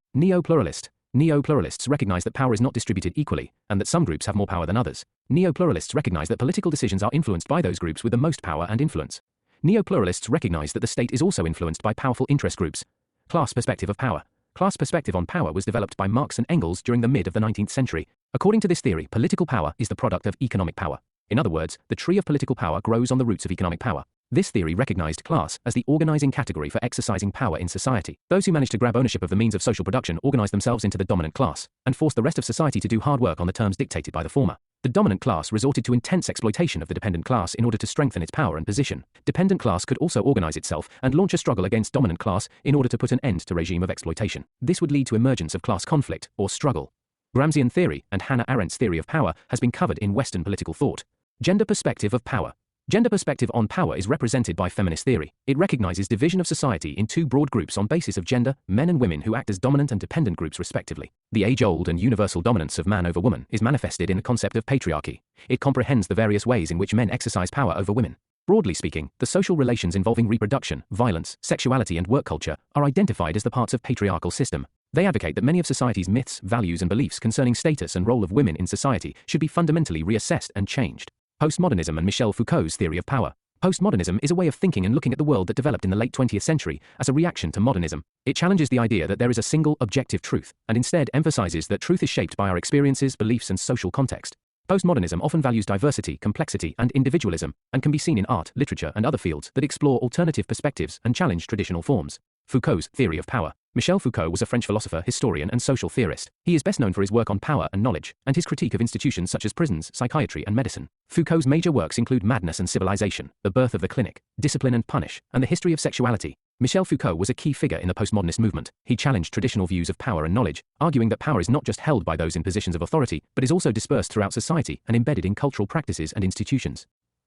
Neo-pluralists recognize that power is not distributed equally, and that some groups have more power than others. Neo-pluralists recognize that political decisions are influenced by those groups with the most power and influence. Neo-pluralists recognize that the state is also influenced by powerful interest groups. Class perspective of power. Class perspective on power was developed by Marx and Engels during the mid of the 19th century. According to this theory, political power is the product of economic power. In other words, the tree of political power grows on the roots of economic power. This theory recognized class as the organizing category for exercising power in society. Those who managed to grab ownership of the means of social production organized themselves into the dominant class, and forced the rest of society to do hard work on the terms dictated by the former. The dominant class resorted to intense exploitation of the dependent class in order to strengthen its power and position. Dependent class could also organize itself and launch a struggle against dominant class in order to put an end to regime of exploitation. This would lead to emergence of class conflict or struggle. Gramscian theory and Hannah Arendt's theory of power has been covered in Western political thought. Gender perspective of power. Gender perspective on power is represented by feminist theory. It recognizes division of society in two broad groups on basis of gender, men and women who act as dominant and dependent groups respectively. The age-old and universal dominance of man over woman is manifested in the concept of patriarchy. It comprehends the various ways in which men exercise power over women. Broadly speaking, the social relations involving reproduction, violence, sexuality and work culture are identified as the parts of patriarchal system. They advocate that many of society's myths, values and beliefs concerning status and role of women in society should be fundamentally reassessed and changed. Postmodernism and Michel Foucault's theory of power. Postmodernism is a way of thinking and looking at the world that developed in the late 20th century as a reaction to modernism. It challenges the idea that there is a single objective truth, and instead emphasizes that truth is shaped by our experiences, beliefs and social context. Postmodernism often values diversity, complexity and individualism, and can be seen in art, literature and other fields that explore alternative perspectives and challenge traditional forms. Foucault's theory of power. Michel Foucault was a French philosopher, historian, and social theorist. He is best known for his work on power and knowledge, and his critique of institutions such as prisons, psychiatry, and medicine. Foucault's major works include Madness and Civilization, The Birth of the Clinic, Discipline and Punish, and The History of Sexuality. Michel Foucault was a key figure in the postmodernist movement. He challenged traditional views of power and knowledge, arguing that power is not just held by those in positions of authority, but is also dispersed throughout society and embedded in cultural practices and institutions.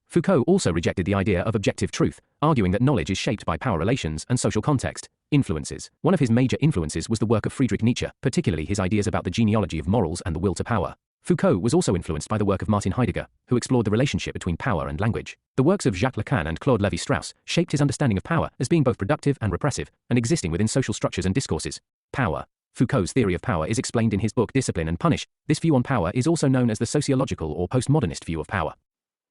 Foucault also rejected the idea of objective truth, arguing that knowledge is shaped by power relations and social context. Influences. One of his major influences was the work of Friedrich Nietzsche, particularly his ideas about the genealogy of morals and the will to power. Foucault was also influenced by the work of Martin Heidegger, who explored the relationship between power and language. The works of Jacques Lacan and Claude Lévi-Strauss shaped his understanding of power as being both productive and repressive, and existing within social structures and discourses. Power. Foucault's theory of power is explained in his book Discipline and Punish. This view on power is also known as the sociological or postmodernist view of power.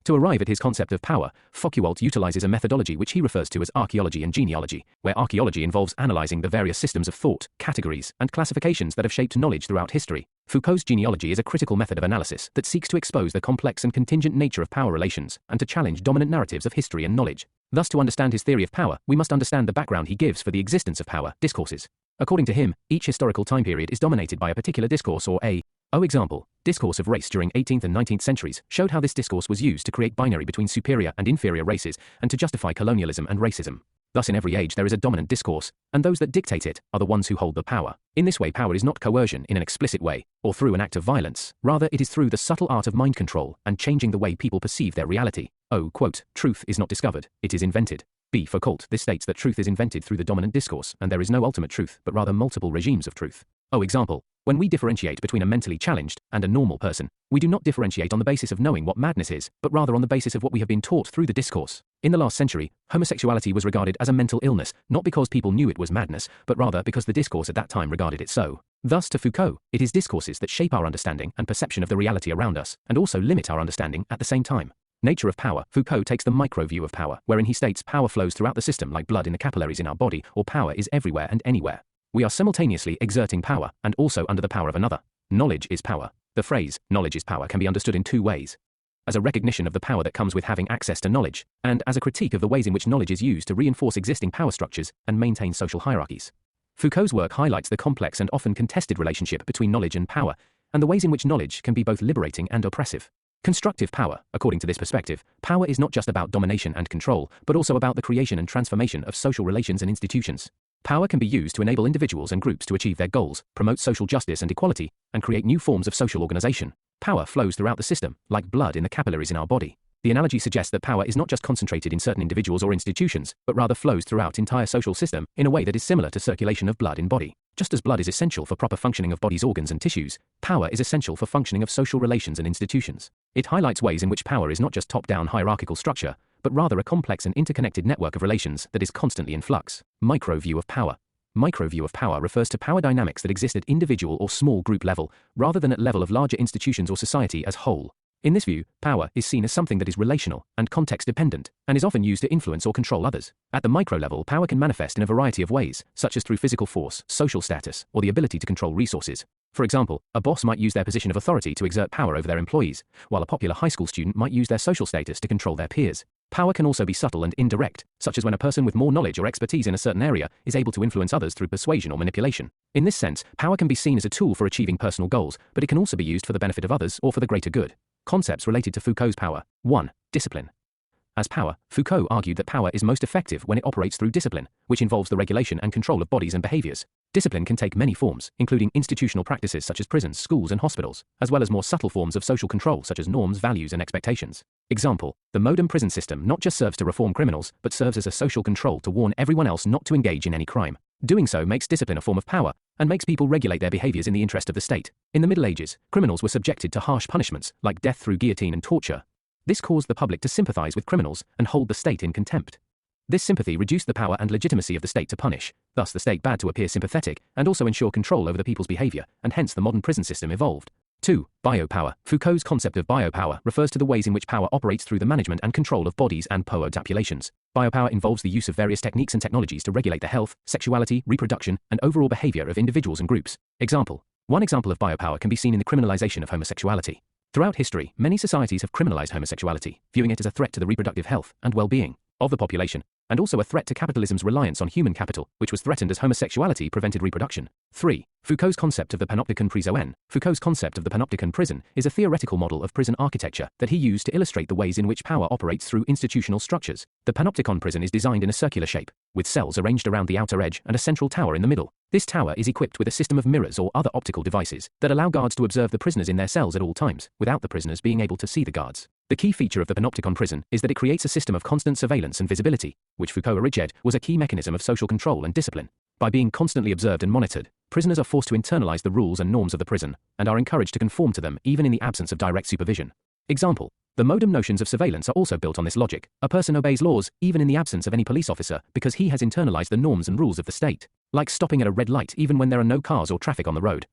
To arrive at his concept of power, Foucault utilizes a methodology which he refers to as archaeology and genealogy, where archaeology involves analyzing the various systems of thought, categories, and classifications that have shaped knowledge throughout history. Foucault's genealogy is a critical method of analysis that seeks to expose the complex and contingent nature of power relations and to challenge dominant narratives of history and knowledge. Thus, to understand his theory of power, we must understand the background he gives for the existence of power discourses. According to him, each historical time period is dominated by a particular discourse or example, discourse of race during 18th and 19th centuries showed how this discourse was used to create binary between superior and inferior races and to justify colonialism and racism. Thus, in every age there is a dominant discourse, and those that dictate it are the ones who hold the power. In this way, power is not coercion in an explicit way, or through an act of violence, rather it is through the subtle art of mind control and changing the way people perceive their reality. Quote, truth is not discovered, it is invented. Foucault. This states that truth is invented through the dominant discourse, and there is no ultimate truth, but rather multiple regimes of truth. Example. When we differentiate between a mentally challenged and a normal person, we do not differentiate on the basis of knowing what madness is, but rather on the basis of what we have been taught through the discourse. In the last century, homosexuality was regarded as a mental illness, not because people knew it was madness, but rather because the discourse at that time regarded it so. Thus, to Foucault, it is discourses that shape our understanding and perception of the reality around us, and also limit our understanding at the same time. Nature of power. Foucault takes the micro view of power, wherein he states power flows throughout the system like blood in the capillaries in our body, or power is everywhere and anywhere. We are simultaneously exerting power and also under the power of another. Knowledge is power. The phrase, knowledge is power, can be understood in two ways. As a recognition of the power that comes with having access to knowledge, and as a critique of the ways in which knowledge is used to reinforce existing power structures and maintain social hierarchies. Foucault's work highlights the complex and often contested relationship between knowledge and power, and the ways in which knowledge can be both liberating and oppressive. Constructive power. According to this perspective, power is not just about domination and control, but also about the creation and transformation of social relations and institutions. Power can be used to enable individuals and groups to achieve their goals, promote social justice and equality, and create new forms of social organization. Power flows throughout the system, like blood in the capillaries in our body. The analogy suggests that power is not just concentrated in certain individuals or institutions, but rather flows throughout entire social system in a way that is similar to circulation of blood in body. Just as blood is essential for proper functioning of body's organs and tissues, power is essential for functioning of social relations and institutions. It highlights ways in which power is not just top-down hierarchical structure, but rather a complex and interconnected network of relations that is constantly in flux. Micro view of power. Micro view of power refers to power dynamics that exist at individual or small group level, rather than at level of larger institutions or society as whole. In this view, power is seen as something that is relational and context-dependent, and is often used to influence or control others. At the micro level, power can manifest in a variety of ways, such as through physical force, social status, or the ability to control resources. For example, a boss might use their position of authority to exert power over their employees, while a popular high school student might use their social status to control their peers. Power can also be subtle and indirect, such as when a person with more knowledge or expertise in a certain area is able to influence others through persuasion or manipulation. In this sense, power can be seen as a tool for achieving personal goals, but it can also be used for the benefit of others or for the greater good. Concepts related to Foucault's power. 1. Discipline. As power, Foucault argued that power is most effective when it operates through discipline, which involves the regulation and control of bodies and behaviors. Discipline can take many forms, including institutional practices such as prisons, schools, and hospitals, as well as more subtle forms of social control such as norms, values, and expectations. Example, the modern prison system not just serves to reform criminals, but serves as a social control to warn everyone else not to engage in any crime. Doing so makes discipline a form of power, and makes people regulate their behaviors in the interest of the state. In the Middle Ages, criminals were subjected to harsh punishments, like death through guillotine and torture. This caused the public to sympathize with criminals and hold the state in contempt. This sympathy reduced the power and legitimacy of the state to punish. Thus, the state bade to appear sympathetic and also ensure control over the people's behavior, and hence the modern prison system evolved. 2. Biopower. Foucault's concept of biopower refers to the ways in which power operates through the management and control of bodies and populations. Biopower involves the use of various techniques and technologies to regulate the health, sexuality, reproduction, and overall behavior of individuals and groups. Example. One example of biopower can be seen in the criminalization of homosexuality. Throughout history, many societies have criminalized homosexuality, viewing it as a threat to the reproductive health and well-being of the population. and also a threat to capitalism's reliance on human capital, which was threatened as homosexuality prevented reproduction. 3. Foucault's concept of the panopticon prison. Foucault's concept of the panopticon prison is a theoretical model of prison architecture that he used to illustrate the ways in which power operates through institutional structures. The panopticon prison is designed in a circular shape, with cells arranged around the outer edge and a central tower in the middle. This tower is equipped with a system of mirrors or other optical devices that allow guards to observe the prisoners in their cells at all times, without the prisoners being able to see the guards. The key feature of the panopticon prison is that it creates a system of constant surveillance and visibility, which Foucault alleged was a key mechanism of social control and discipline. By being constantly observed and monitored, prisoners are forced to internalize the rules and norms of the prison, and are encouraged to conform to them even in the absence of direct supervision. Example: the modem notions of surveillance are also built on this logic. A person obeys laws, even in the absence of any police officer, because he has internalized the norms and rules of the state, like stopping at a red light even when there are no cars or traffic on the road.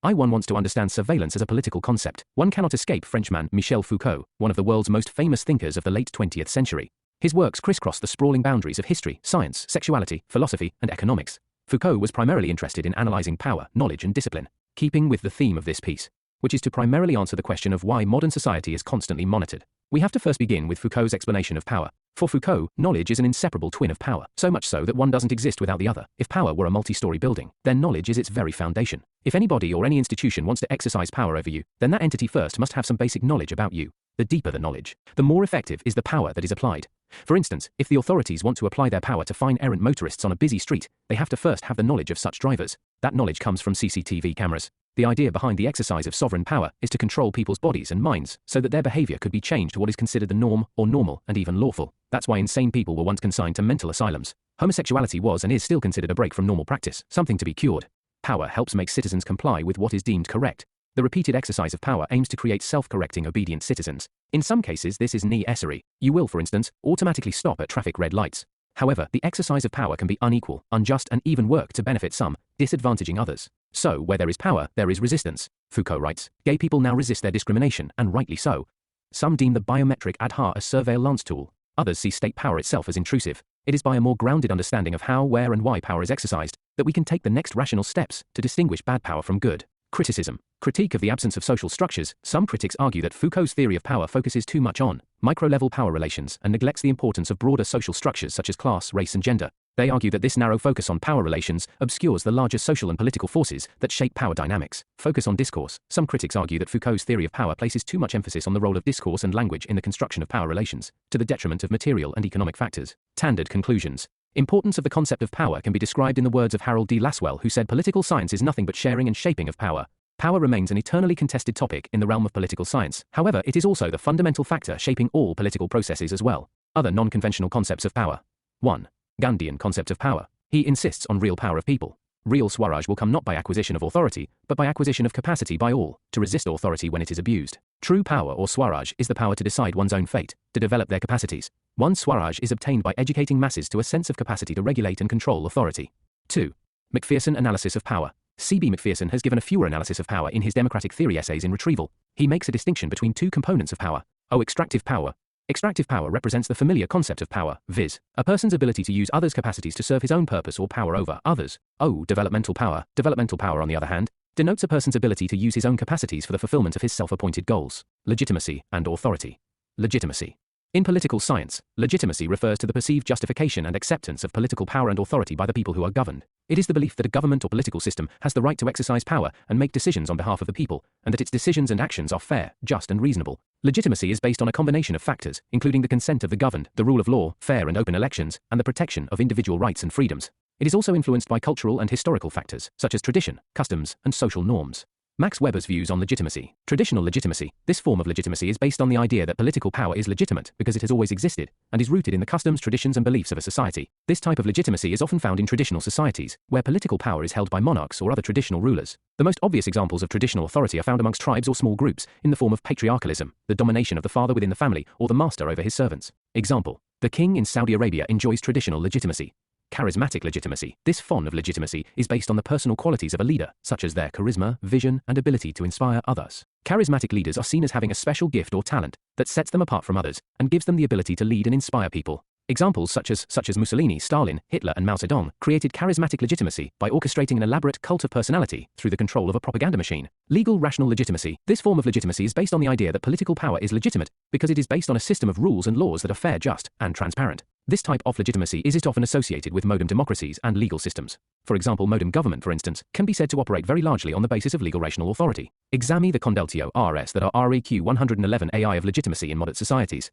One wants to understand surveillance as a political concept. One cannot escape Frenchman Michel Foucault, one of the world's most famous thinkers of the late 20th century. His works crisscross the sprawling boundaries of history, science, sexuality, philosophy, and economics. Foucault was primarily interested in analyzing power, knowledge, and discipline, keeping with the theme of this piece, which is to primarily answer the question of why modern society is constantly monitored. We have to first begin with Foucault's explanation of power. For Foucault, knowledge is an inseparable twin of power, so much so that one doesn't exist without the other. If power were a multi-story building, then knowledge is its very foundation. If anybody or any institution wants to exercise power over you, then that entity first must have some basic knowledge about you. The deeper the knowledge, the more effective is the power that is applied. For instance, if the authorities want to apply their power to fine errant motorists on a busy street, they have to first have the knowledge of such drivers. That knowledge comes from CCTV cameras. The idea behind the exercise of sovereign power is to control people's bodies and minds so that their behavior could be changed to what is considered the norm or normal and even lawful. That's why insane people were once consigned to mental asylums. Homosexuality was and is still considered a break from normal practice, something to be cured. Power helps make citizens comply with what is deemed correct. The repeated exercise of power aims to create self-correcting obedient citizens. In some cases this is necessary. You will, for instance, automatically stop at traffic red lights. However, the exercise of power can be unequal, unjust, and even work to benefit some, disadvantaging others. So, where there is power, there is resistance. Foucault writes, gay people now resist their discrimination, and rightly so. Some deem the biometric Aadhaar a surveillance tool. Others see state power itself as intrusive. It is by a more grounded understanding of how, where, and why power is exercised that we can take the next rational steps to distinguish bad power from good. Criticism. Critique of the absence of social structures. Some critics argue that Foucault's theory of power focuses too much on micro-level power relations and neglects the importance of broader social structures such as class, race, and gender. They argue that this narrow focus on power relations obscures the larger social and political forces that shape power dynamics. Focus on discourse. Some critics argue that Foucault's theory of power places too much emphasis on the role of discourse and language in the construction of power relations, to the detriment of material and economic factors. Standard conclusions. Importance of the concept of power can be described in the words of Harold D. Laswell, who said political science is nothing but sharing and shaping of power. Power remains an eternally contested topic in the realm of political science. However, it is also the fundamental factor shaping all political processes as well. Other non-conventional concepts of power. 1. Gandhian concept of power. He insists on real power of people. Real Swaraj will come not by acquisition of authority, but by acquisition of capacity by all, to resist authority when it is abused. True power or Swaraj is the power to decide one's own fate, to develop their capacities. One Swaraj is obtained by educating masses to a sense of capacity to regulate and control authority. 2. McPherson analysis of power. C.B. McPherson has given a fewer analysis of power in his democratic theory essays in Retrieval. He makes a distinction between two components of power. Extractive power. Extractive power represents the familiar concept of power, viz., a person's ability to use others' capacities to serve his own purpose or power over others. Developmental power. Developmental power, on the other hand, denotes a person's ability to use his own capacities for the fulfillment of his self-appointed goals. Legitimacy and authority. Legitimacy. In political science, legitimacy refers to the perceived justification and acceptance of political power and authority by the people who are governed. It is the belief that a government or political system has the right to exercise power and make decisions on behalf of the people, and that its decisions and actions are fair, just, and reasonable. Legitimacy is based on a combination of factors, including the consent of the governed, the rule of law, fair and open elections, and the protection of individual rights and freedoms. It is also influenced by cultural and historical factors, such as tradition, customs, and social norms. Max Weber's views on legitimacy. Traditional legitimacy. This form of legitimacy is based on the idea that political power is legitimate because it has always existed, and is rooted in the customs, traditions, and beliefs of a society. This type of legitimacy is often found in traditional societies, where political power is held by monarchs or other traditional rulers. The most obvious examples of traditional authority are found amongst tribes or small groups, in the form of patriarchalism, the domination of the father within the family, or the master over his servants. Example: the king in Saudi Arabia enjoys traditional legitimacy. Charismatic legitimacy. This form of legitimacy is based on the personal qualities of a leader, such as their charisma, vision, and ability to inspire others. Charismatic leaders are seen as having a special gift or talent that sets them apart from others and gives them the ability to lead and inspire people. Examples such as Mussolini, Stalin, Hitler, and Mao Zedong created charismatic legitimacy by orchestrating an elaborate cult of personality through the control of a propaganda machine. Legal rational legitimacy. This form of legitimacy is based on the idea that political power is legitimate because it is based on a system of rules and laws that are fair, just, and transparent. This type of legitimacy is often associated with modem democracies and legal systems. For example, modem government, for instance, can be said to operate very largely on the basis of legal rational authority. Examine the condeltio rs that are REQ 111 AI of legitimacy in modern societies.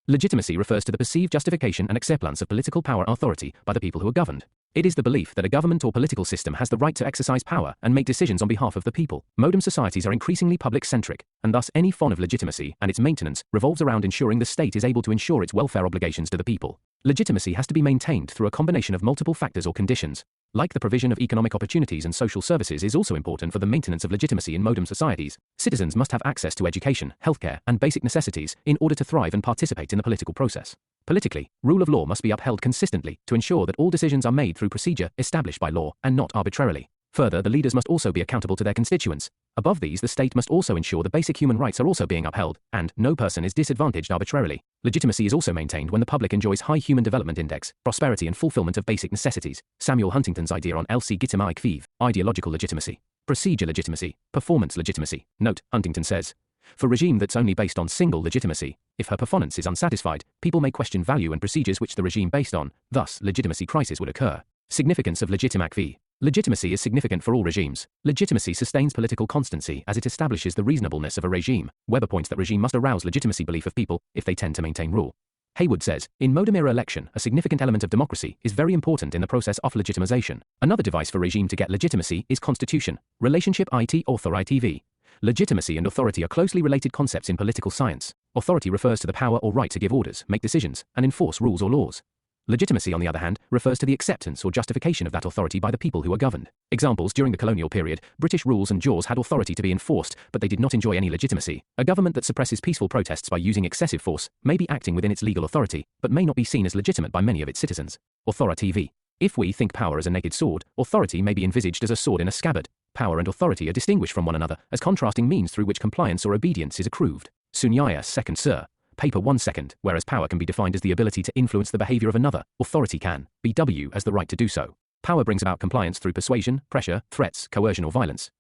Legitimacy refers to the perceived justification and acceptance of political power and authority by the people who are governed. It is the belief that a government or political system has the right to exercise power and make decisions on behalf of the people. Modern societies are increasingly public-centric, and thus any form of legitimacy and its maintenance revolves around ensuring the state is able to ensure its welfare obligations to the people. Legitimacy has to be maintained through a combination of multiple factors or conditions. Like the provision of economic opportunities and social services is also important for the maintenance of legitimacy in modern societies, citizens must have access to education, healthcare, and basic necessities in order to thrive and participate in the political process. Politically, rule of law must be upheld consistently to ensure that all decisions are made through procedure established by law and not arbitrarily. Further, the leaders must also be accountable to their constituents. Above these, the state must also ensure the basic human rights are also being upheld, and no person is disadvantaged arbitrarily. Legitimacy is also maintained when the public enjoys high human development index, prosperity and fulfillment of basic necessities. Samuel Huntington's idea on legitimate kviv, ideological legitimacy, procedure legitimacy, performance legitimacy. Note, Huntington says, for regime that's only based on single legitimacy, if her performance is unsatisfied, people may question value and procedures which the regime based on, thus legitimacy crisis would occur. Significance of legitimate kviv. Legitimacy is significant for all regimes. Legitimacy sustains political constancy as it establishes the reasonableness of a regime. Weber points that regime must arouse legitimacy belief of people if they tend to maintain rule. Haywood says, in modern era election, a significant element of democracy is very important in the process of legitimization. Another device for regime to get legitimacy is constitution. Relationship IT author ITV. Legitimacy and authority are closely related concepts in political science. Authority refers to the power or right to give orders, make decisions, and enforce rules or laws. Legitimacy, on the other hand, refers to the acceptance or justification of that authority by the people who are governed. Examples: during the colonial period, British rules and laws had authority to be enforced, but they did not enjoy any legitimacy. A government that suppresses peaceful protests by using excessive force may be acting within its legal authority, but may not be seen as legitimate by many of its citizens. Authority. If we think power as a naked sword, authority may be envisaged as a sword in a scabbard. Power and authority are distinguished from one another as contrasting means through which compliance or obedience is accrued. Shunya IAS 2nd Sir. Paper 1 2nd, whereas power can be defined as the ability to influence the behavior of another, authority can, BW, as the right to do so. Power brings about compliance through persuasion, pressure, threats, coercion or violence.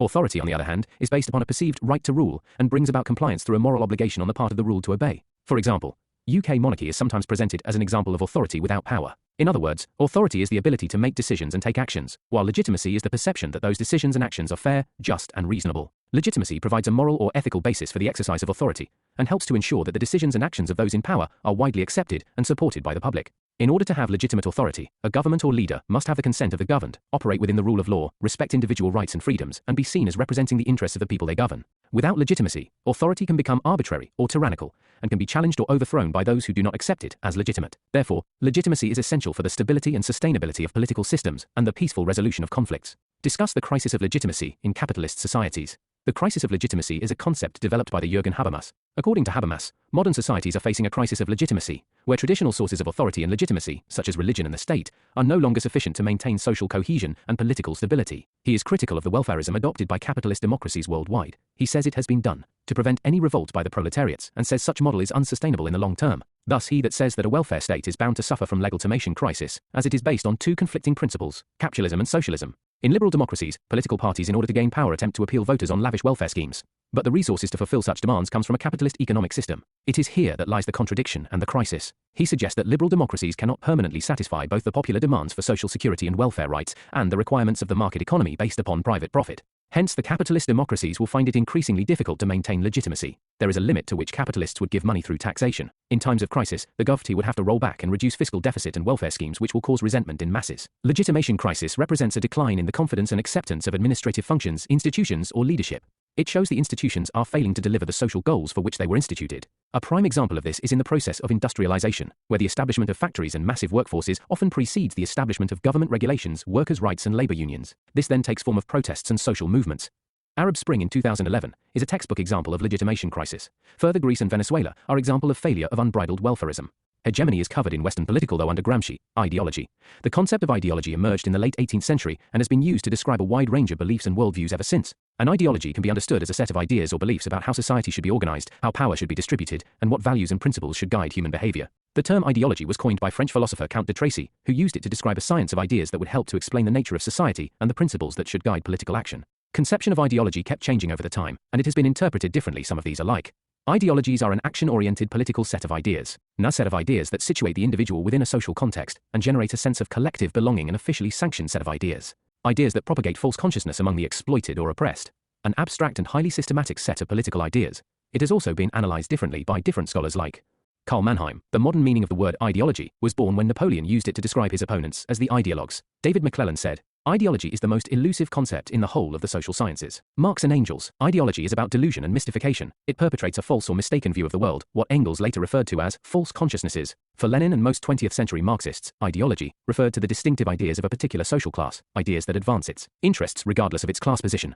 Authority, on the other hand, is based upon a perceived right to rule and brings about compliance through a moral obligation on the part of the ruled to obey. For example, UK monarchy is sometimes presented as an example of authority without power. In other words, authority is the ability to make decisions and take actions, while legitimacy is the perception that those decisions and actions are fair, just, and reasonable. Legitimacy provides a moral or ethical basis for the exercise of authority, and helps to ensure that the decisions and actions of those in power are widely accepted and supported by the public. In order to have legitimate authority, a government or leader must have the consent of the governed, operate within the rule of law, respect individual rights and freedoms, and be seen as representing the interests of the people they govern. Without legitimacy, authority can become arbitrary or tyrannical, and can be challenged or overthrown by those who do not accept it as legitimate. Therefore, legitimacy is essential for the stability and sustainability of political systems and the peaceful resolution of conflicts. Discuss the crisis of legitimacy in capitalist societies. The crisis of legitimacy is a concept developed by the Jürgen Habermas. According to Habermas, modern societies are facing a crisis of legitimacy, where traditional sources of authority and legitimacy, such as religion and the state, are no longer sufficient to maintain social cohesion and political stability. He is critical of the welfarism adopted by capitalist democracies worldwide. He says it has been done to prevent any revolt by the proletariats, and says such model is unsustainable in the long term. Thus he that says that a welfare state is bound to suffer from legitimation crisis, as it is based on two conflicting principles, capitalism and socialism. In liberal democracies, political parties in order to gain power attempt to appeal voters on lavish welfare schemes. But the resources to fulfill such demands comes from a capitalist economic system. It is here that lies the contradiction and the crisis. He suggests that liberal democracies cannot permanently satisfy both the popular demands for social security and welfare rights and the requirements of the market economy based upon private profit. Hence, the capitalist democracies will find it increasingly difficult to maintain legitimacy. There is a limit to which capitalists would give money through taxation. In times of crisis, the government would have to roll back and reduce fiscal deficit and welfare schemes, which will cause resentment in masses. Legitimation crisis represents a decline in the confidence and acceptance of administrative functions, institutions, or leadership. It shows the institutions are failing to deliver the social goals for which they were instituted. A prime example of this is in the process of industrialization, where the establishment of factories and massive workforces often precedes the establishment of government regulations, workers' rights and labor unions. This then takes form of protests and social movements. Arab Spring in 2011 is a textbook example of legitimation crisis. Further, Greece and Venezuela are example of failure of unbridled welfarism. Hegemony is covered in Western political, though under Gramsci, ideology. The concept of ideology emerged in the late 18th century and has been used to describe a wide range of beliefs and worldviews ever since. An ideology can be understood as a set of ideas or beliefs about how society should be organized, how power should be distributed, and what values and principles should guide human behavior. The term ideology was coined by French philosopher Count de Tracy, who used it to describe a science of ideas that would help to explain the nature of society and the principles that should guide political action. Conception of ideology kept changing over the time, and it has been interpreted differently. Some of these are like Ideologies are an action-oriented political set of ideas, a set of ideas that situate the individual within a social context and generate a sense of collective belonging, an officially sanctioned set of ideas. Ideas that propagate false consciousness among the exploited or oppressed. An abstract and highly systematic set of political ideas. It has also been analyzed differently by different scholars like Karl Mannheim. The modern meaning of the word ideology was born when Napoleon used it to describe his opponents as the ideologues. David McClellan said, "Ideology is the most elusive concept in the whole of the social sciences. Marx and Engels. Ideology is about delusion and mystification. It perpetrates a false or mistaken view of the world, what Engels later referred to as false consciousnesses. For Lenin and most 20th century Marxists, ideology referred to the distinctive ideas of a particular social class, ideas that advance its interests regardless of its class position."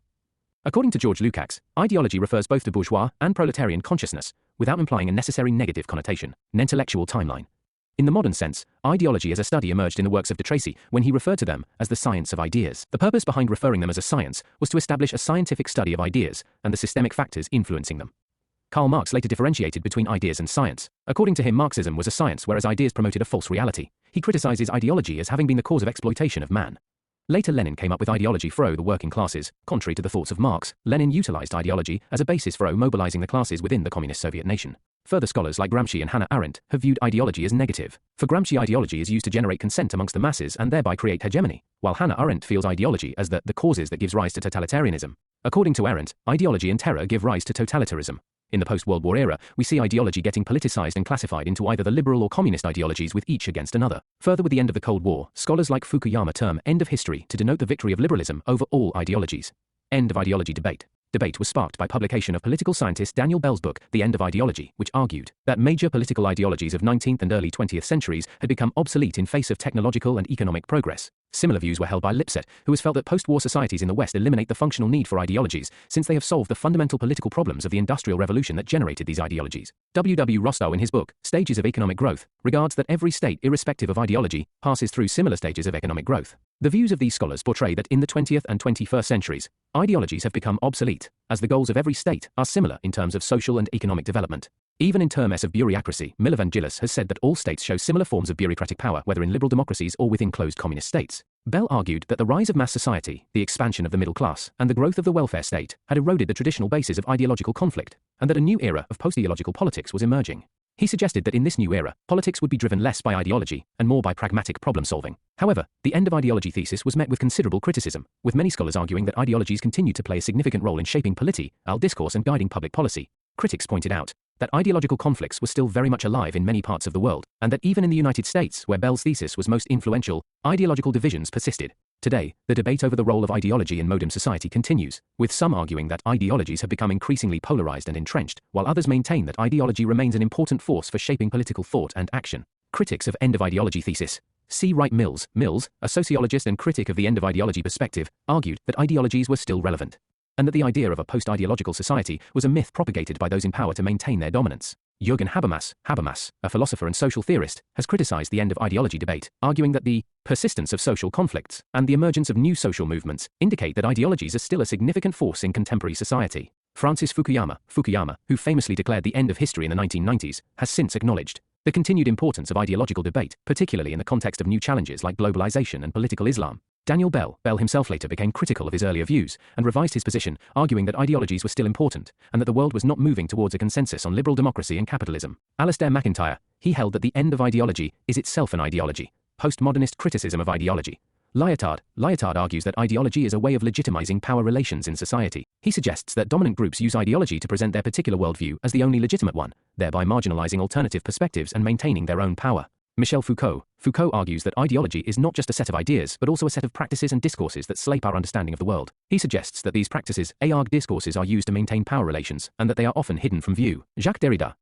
According to George Lukács, ideology refers both to bourgeois and proletarian consciousness, without implying a necessary negative connotation, an intellectual timeline. In the modern sense, ideology as a study emerged in the works of de Tracy when he referred to them as the science of ideas. The purpose behind referring them as a science was to establish a scientific study of ideas and the systemic factors influencing them. Karl Marx later differentiated between ideas and science. According to him, Marxism was a science whereas ideas promoted a false reality. He criticizes ideology as having been the cause of exploitation of man. Later Lenin came up with ideology for the working classes. Contrary to the thoughts of Marx, Lenin utilized ideology as a basis for mobilizing the classes within the communist Soviet nation. Further scholars like Gramsci and Hannah Arendt have viewed ideology as negative. For Gramsci, ideology is used to generate consent amongst the masses and thereby create hegemony, while Hannah Arendt feels ideology as the causes that gives rise to totalitarianism. According to Arendt, ideology and terror give rise to totalitarism. In the post-World War era, we see ideology getting politicized and classified into either the liberal or communist ideologies with each against another. Further, with the end of the Cold War, scholars like Fukuyama term end of history to denote the victory of liberalism over all ideologies. End of ideology debate. Debate was sparked by publication of political scientist Daniel Bell's book, The End of Ideology, which argued that major political ideologies of 19th and early 20th centuries had become obsolete in face of technological and economic progress. Similar views were held by Lipset, who has felt that post-war societies in the West eliminate the functional need for ideologies, since they have solved the fundamental political problems of the Industrial Revolution that generated these ideologies. W. W. Rostow, in his book, Stages of Economic Growth, regards that every state, irrespective of ideology, passes through similar stages of economic growth. The views of these scholars portray that in the 20th and 21st centuries, ideologies have become obsolete, as the goals of every state are similar in terms of social and economic development. Even in terms of bureaucracy, Milovan Gillis has said that all states show similar forms of bureaucratic power, whether in liberal democracies or within closed communist states. Bell argued that the rise of mass society, the expansion of the middle class, and the growth of the welfare state had eroded the traditional basis of ideological conflict, and that a new era of post-ideological politics was emerging. He suggested that in this new era, politics would be driven less by ideology and more by pragmatic problem-solving. However, the end of ideology thesis was met with considerable criticism, with many scholars arguing that ideologies continue to play a significant role in shaping political discourse and guiding public policy. Critics pointed out that ideological conflicts were still very much alive in many parts of the world, and that even in the United States, where Bell's thesis was most influential, ideological divisions persisted. Today, the debate over the role of ideology in modern society continues, with some arguing that ideologies have become increasingly polarized and entrenched, while others maintain that ideology remains an important force for shaping political thought and action. Critics of end of ideology thesis. C. Wright Mills, a sociologist and critic of the end of ideology perspective, argued that ideologies were still relevant, and that the idea of a post-ideological society was a myth propagated by those in power to maintain their dominance. Jürgen Habermas, a philosopher and social theorist, has criticized the end of ideology debate, arguing that the persistence of social conflicts and the emergence of new social movements indicate that ideologies are still a significant force in contemporary society. Francis Fukuyama, who famously declared the end of history in the 1990s, has since acknowledged the continued importance of ideological debate, particularly in the context of new challenges like globalization and political Islam. Daniel Bell himself later became critical of his earlier views and revised his position, arguing that ideologies were still important and that the world was not moving towards a consensus on liberal democracy and capitalism. Alastair McIntyre, he held that the end of ideology is itself an ideology. Postmodernist criticism of ideology. Lyotard argues that ideology is a way of legitimizing power relations in society. He suggests that dominant groups use ideology to present their particular worldview as the only legitimate one, thereby marginalizing alternative perspectives and maintaining their own power. Michel Foucault argues that ideology is not just a set of ideas, but also a set of practices and discourses that shape our understanding of the world. He suggests that these practices, discourses, are used to maintain power relations, and that they are often hidden from view. Jacques Derrida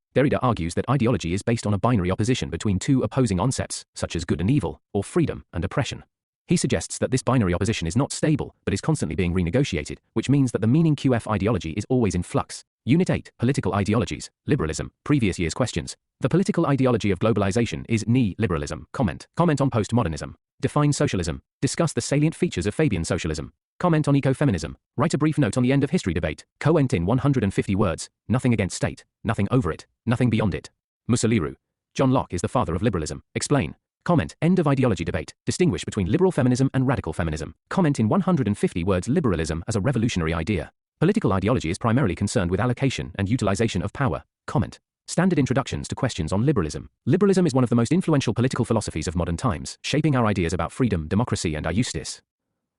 argues that ideology is based on a binary opposition between two opposing concepts, such as good and evil, or freedom and oppression. He suggests that this binary opposition is not stable, but is constantly being renegotiated, which means that the meaning QF ideology is always in flux. Unit 8, Political Ideologies, Liberalism, Previous Year's Questions. The political ideology of globalization is Neoliberalism. Comment on postmodernism. Define socialism. Discuss the salient features of Fabian socialism. Comment on ecofeminism. Write a brief note on the end of history debate. Comment in 150 words. Nothing against state. Nothing over it. Nothing beyond it. Musoliru. John Locke is the father of liberalism. Explain. Comment, end of ideology debate. Distinguish between liberal feminism and radical feminism. Comment in 150 words, liberalism as a revolutionary idea. Political ideology is primarily concerned with allocation and utilization of power. Comment. Standard introductions to questions on liberalism. Liberalism is one of the most influential political philosophies of modern times, shaping our ideas about freedom, democracy, and justice.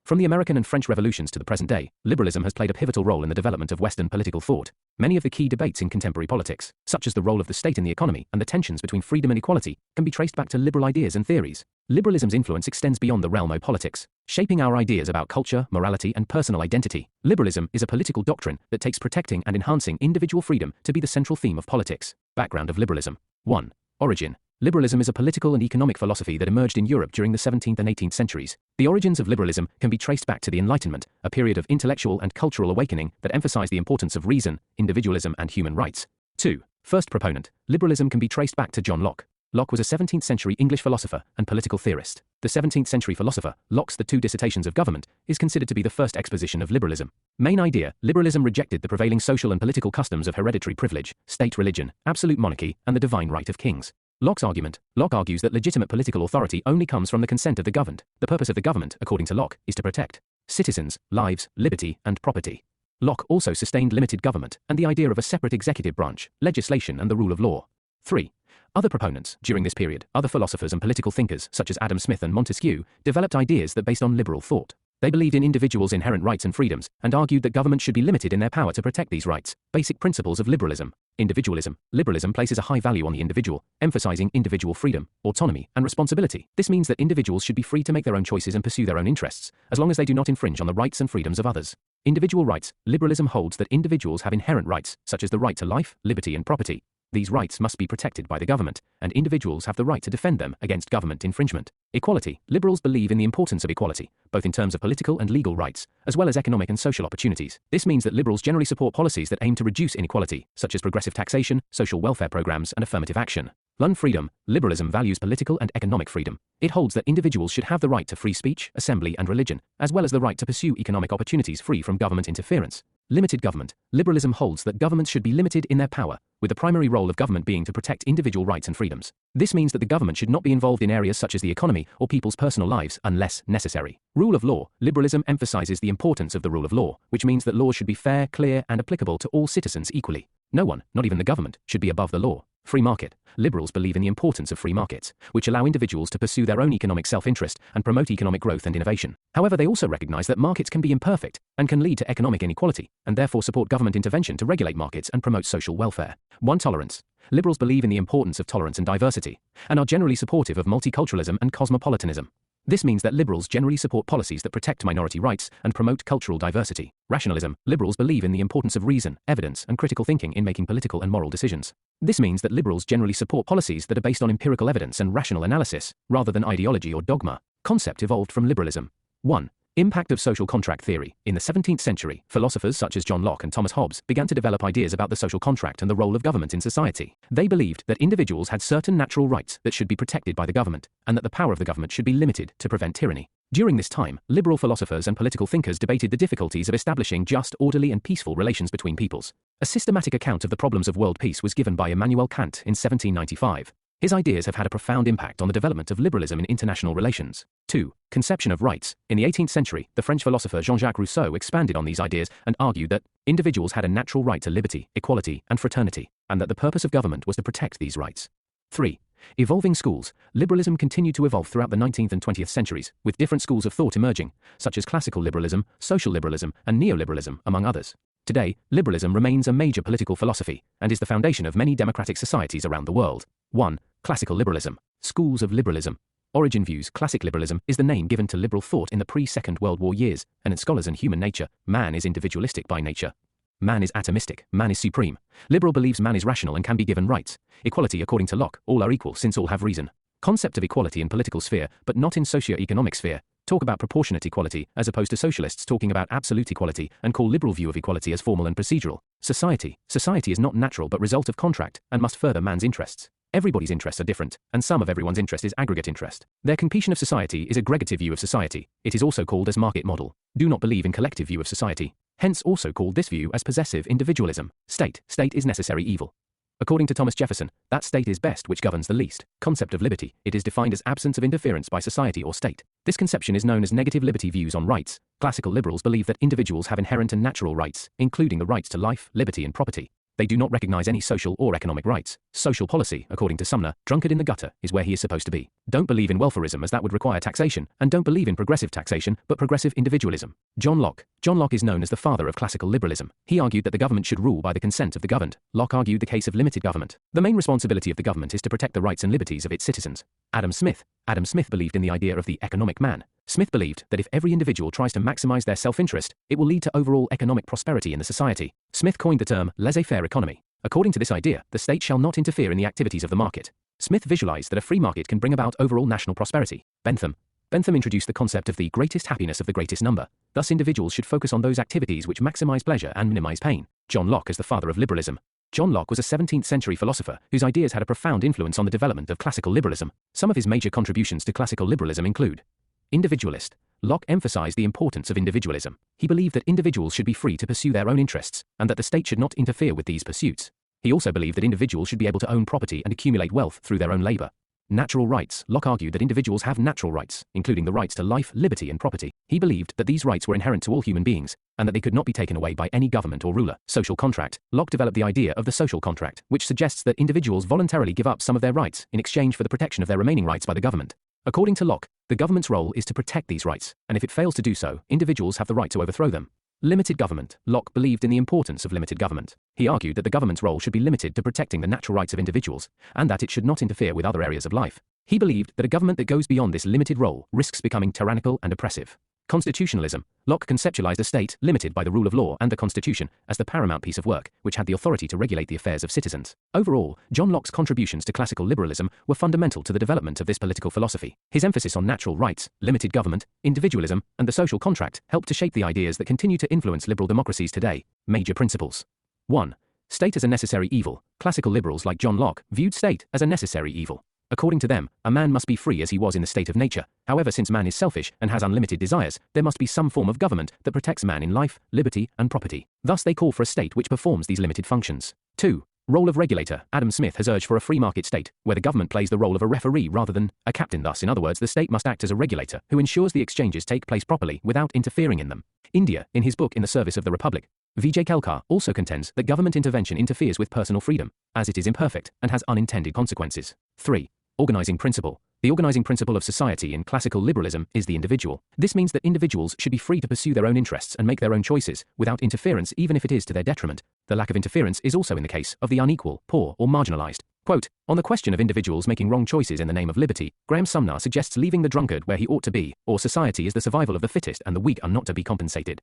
From the American and French revolutions to the present day, liberalism has played a pivotal role in the development of Western political thought. Many of the key debates in contemporary politics, such as the role of the state in the economy and the tensions between freedom and equality, can be traced back to liberal ideas and theories. Liberalism's influence extends beyond the realm of politics, shaping our ideas about culture, morality, and personal identity. Liberalism is a political doctrine that takes protecting and enhancing individual freedom to be the central theme of politics. Background of liberalism. 1. Origin. Liberalism is a political and economic philosophy that emerged in Europe during the 17th and 18th centuries. The origins of liberalism can be traced back to the Enlightenment, a period of intellectual and cultural awakening that emphasized the importance of reason, individualism, and human rights. 2. First proponent. Liberalism can be traced back to John Locke. Locke was a 17th century English philosopher and political theorist. The 17th century philosopher, Locke's The Two Dissertations of Government, is considered to be the first exposition of liberalism. Main idea: liberalism rejected the prevailing social and political customs of hereditary privilege, state religion, absolute monarchy, and the divine right of kings. Locke's argument. Locke argues that legitimate political authority only comes from the consent of the governed. The purpose of the government, according to Locke, is to protect citizens' lives, liberty, and property. Locke also sustained limited government and the idea of a separate executive branch, legislation, and the rule of law. 3. Other proponents. During this period, other philosophers and political thinkers, such as Adam Smith and Montesquieu, developed ideas that based on liberal thought. They believed in individuals' inherent rights and freedoms, and argued that government should be limited in their power to protect these rights. Basic principles of liberalism. Individualism. Liberalism places a high value on the individual, emphasizing individual freedom, autonomy, and responsibility. This means that individuals should be free to make their own choices and pursue their own interests, as long as they do not infringe on the rights and freedoms of others. Individual rights. Liberalism holds that individuals have inherent rights, such as the right to life, liberty, and property. These rights must be protected by the government, and individuals have the right to defend them against government infringement. Equality. Liberals believe in the importance of equality, both in terms of political and legal rights, as well as economic and social opportunities. This means that liberals generally support policies that aim to reduce inequality, such as progressive taxation, social welfare programs, and affirmative action. Freedom. Liberalism values political and economic freedom. It holds that individuals should have the right to free speech, assembly, and religion, as well as the right to pursue economic opportunities free from government interference. Limited government. Liberalism holds that governments should be limited in their power, with the primary role of government being to protect individual rights and freedoms. This means that the government should not be involved in areas such as the economy or people's personal lives unless necessary. Rule of law. Liberalism emphasizes the importance of the rule of law, which means that laws should be fair, clear, and applicable to all citizens equally. No one, not even the government, should be above the law. Free market. Liberals believe in the importance of free markets, which allow individuals to pursue their own economic self-interest and promote economic growth and innovation. However, they also recognize that markets can be imperfect and can lead to economic inequality, and therefore support government intervention to regulate markets and promote social welfare. 1. Tolerance. Liberals believe in the importance of tolerance and diversity, and are generally supportive of multiculturalism and cosmopolitanism. This means that liberals generally support policies that protect minority rights and promote cultural diversity. Rationalism. Liberals believe in the importance of reason, evidence, and critical thinking in making political and moral decisions. This means that liberals generally support policies that are based on empirical evidence and rational analysis, rather than ideology or dogma. Concept evolved from liberalism. 1. Impact of social contract theory. In the 17th century, philosophers such as John Locke and Thomas Hobbes began to develop ideas about the social contract and the role of government in society. They believed that individuals had certain natural rights that should be protected by the government, and that the power of the government should be limited to prevent tyranny. During this time, liberal philosophers and political thinkers debated the difficulties of establishing just, orderly, and peaceful relations between peoples. A systematic account of the problems of world peace was given by Immanuel Kant in 1795. His ideas have had a profound impact on the development of liberalism in international relations. 2. Conception of rights. In the 18th century, the French philosopher Jean-Jacques Rousseau expanded on these ideas and argued that individuals had a natural right to liberty, equality, and fraternity, and that the purpose of government was to protect these rights. 3. Evolving schools. Liberalism continued to evolve throughout the 19th and 20th centuries, with different schools of thought emerging, such as classical liberalism, social liberalism, and neoliberalism, among others. Today, liberalism remains a major political philosophy, and is the foundation of many democratic societies around the world. 1. Classical liberalism. Schools of liberalism. Origin views. Classic liberalism is the name given to liberal thought in the pre-Second World War years, and in scholars and human nature, man is individualistic by nature. Man is atomistic, man is supreme. Liberal believes man is rational and can be given rights. Equality. According to Locke, all are equal since all have reason. Concept of equality in political sphere, but not in socio-economic sphere. Talk about proportionate equality, as opposed to socialists talking about absolute equality, and call liberal view of equality as formal and procedural. Society. Society is not natural but result of contract, and must further man's interests. Everybody's interests are different, and sum of everyone's interest is aggregate interest. Their completion of society is aggregative view of society. It is also called as market model. Do not believe in collective view of society. Hence also called this view as possessive individualism. State. State is necessary evil. According to Thomas Jefferson, that state is best which governs the least. Concept of liberty. It is defined as absence of interference by society or state. This conception is known as negative liberty views on rights. Classical liberals believe that individuals have inherent and natural rights, including the rights to life, liberty, and property. They do not recognize any social or economic rights. Social policy, according to Sumner, drunkard in the gutter is where he is supposed to be. Don't believe in welfarism as that would require taxation, and don't believe in progressive taxation but progressive individualism. John Locke. John Locke is known as the father of classical liberalism. He argued that the government should rule by the consent of the governed. Locke argued the case of limited government. The main responsibility of the government is to protect the rights and liberties of its citizens. Adam Smith. Adam Smith believed in the idea of the economic man. Smith believed that if every individual tries to maximize their self-interest, it will lead to overall economic prosperity in the society. Smith coined the term laissez-faire economy. According to this idea, the state shall not interfere in the activities of the market. Smith visualized that a free market can bring about overall national prosperity. Bentham introduced the concept of the greatest happiness of the greatest number. Thus, individuals should focus on those activities which maximize pleasure and minimize pain. John Locke as the father of liberalism. John Locke was a 17th century philosopher whose ideas had a profound influence on the development of classical liberalism. Some of his major contributions to classical liberalism include: individualist. Locke emphasized the importance of individualism. He believed that individuals should be free to pursue their own interests, and that the state should not interfere with these pursuits. He also believed that individuals should be able to own property and accumulate wealth through their own labor. Natural rights. Locke argued that individuals have natural rights, including the rights to life, liberty, and property. He believed that these rights were inherent to all human beings, and that they could not be taken away by any government or ruler. Social contract. Locke developed the idea of the social contract, which suggests that individuals voluntarily give up some of their rights in exchange for the protection of their remaining rights by the government. According to Locke, the government's role is to protect these rights, and if it fails to do so, individuals have the right to overthrow them. Limited government. Locke believed in the importance of limited government. He argued that the government's role should be limited to protecting the natural rights of individuals, and that it should not interfere with other areas of life. He believed that a government that goes beyond this limited role risks becoming tyrannical and oppressive. Constitutionalism. Locke conceptualized a state limited by the rule of law and the Constitution as the paramount piece of work, which had the authority to regulate the affairs of citizens. Overall, John Locke's contributions to classical liberalism were fundamental to the development of this political philosophy. His emphasis on natural rights, limited government, individualism, and the social contract helped to shape the ideas that continue to influence liberal democracies today. Major principles. 1. State as a necessary evil. Classical liberals like John Locke viewed state as a necessary evil. According to them, a man must be free as he was in the state of nature. However, since man is selfish and has unlimited desires, there must be some form of government that protects man in life, liberty, and property. Thus, they call for a state which performs these limited functions. 2. Role of regulator. Adam Smith has urged for a free market state, where the government plays the role of a referee rather than a captain. Thus, in other words, the state must act as a regulator who ensures the exchanges take place properly without interfering in them. India, in his book In the Service of the Republic, Vijay Kelkar also contends that government intervention interferes with personal freedom, as it is imperfect and has unintended consequences. 3. Organizing principle. The organizing principle of society in classical liberalism is the individual. This means that individuals should be free to pursue their own interests and make their own choices, without interference even if it is to their detriment. The lack of interference is also in the case of the unequal, poor, or marginalized. Quote, on the question of individuals making wrong choices in the name of liberty, Graham Sumner suggests leaving the drunkard where he ought to be, or society is the survival of the fittest and the weak are not to be compensated.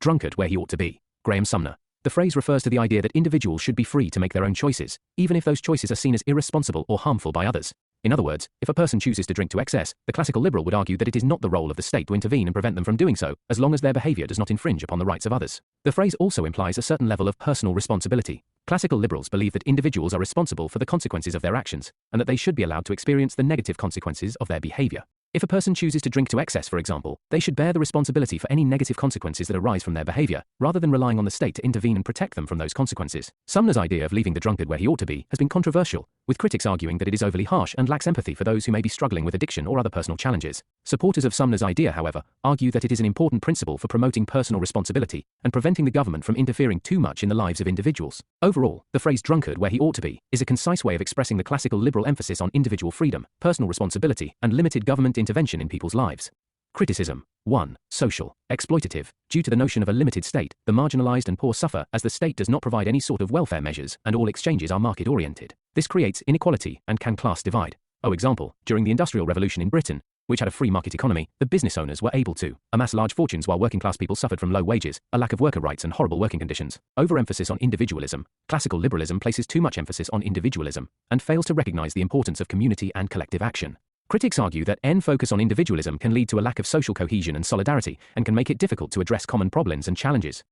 Drunkard where he ought to be. Graham Sumner. The phrase refers to the idea that individuals should be free to make their own choices, even if those choices are seen as irresponsible or harmful by others. In other words, if a person chooses to drink to excess, the classical liberal would argue that it is not the role of the state to intervene and prevent them from doing so, as long as their behavior does not infringe upon the rights of others. The phrase also implies a certain level of personal responsibility. Classical liberals believe that individuals are responsible for the consequences of their actions, and that they should be allowed to experience the negative consequences of their behavior. If a person chooses to drink to excess, for example, they should bear the responsibility for any negative consequences that arise from their behavior, rather than relying on the state to intervene and protect them from those consequences. Sumner's idea of leaving the drunkard where he ought to be has been controversial, with critics arguing that it is overly harsh and lacks empathy for those who may be struggling with addiction or other personal challenges. Supporters of Sumner's idea, however, argue that it is an important principle for promoting personal responsibility and preventing the government from interfering too much in the lives of individuals. Overall, the phrase drunkard where he ought to be is a concise way of expressing the classical liberal emphasis on individual freedom, personal responsibility, and limited government intervention in people's lives. Criticism. 1. Social. Exploitative. Due to the notion of a limited state, the marginalized and poor suffer as the state does not provide any sort of welfare measures and all exchanges are market-oriented. This creates inequality and can class divide. Example, during the Industrial Revolution in Britain, which had a free market economy, the business owners were able to amass large fortunes while working class people suffered from low wages, a lack of worker rights and horrible working conditions. Overemphasis on individualism. Classical liberalism places too much emphasis on individualism and fails to recognize the importance of community and collective action. Critics argue that focus on individualism can lead to a lack of social cohesion and solidarity and can make it difficult to address common problems and challenges.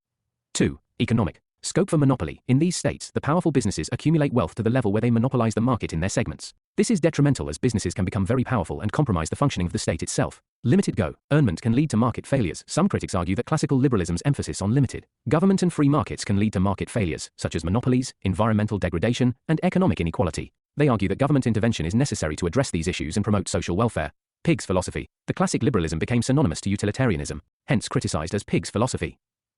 2. Economic. Scope for monopoly. In these states, the powerful businesses accumulate wealth to the level where they monopolize the market in their segments. This is detrimental as businesses can become very powerful and compromise the functioning of the state itself. Limited government can lead to market failures. Some critics argue that classical liberalism's emphasis on limited government and free markets can lead to market failures, such as monopolies, environmental degradation, and economic inequality. They argue that government intervention is necessary to address these issues and promote social welfare. Pigs philosophy. The classic liberalism became synonymous to utilitarianism, hence criticized as pigs philosophy.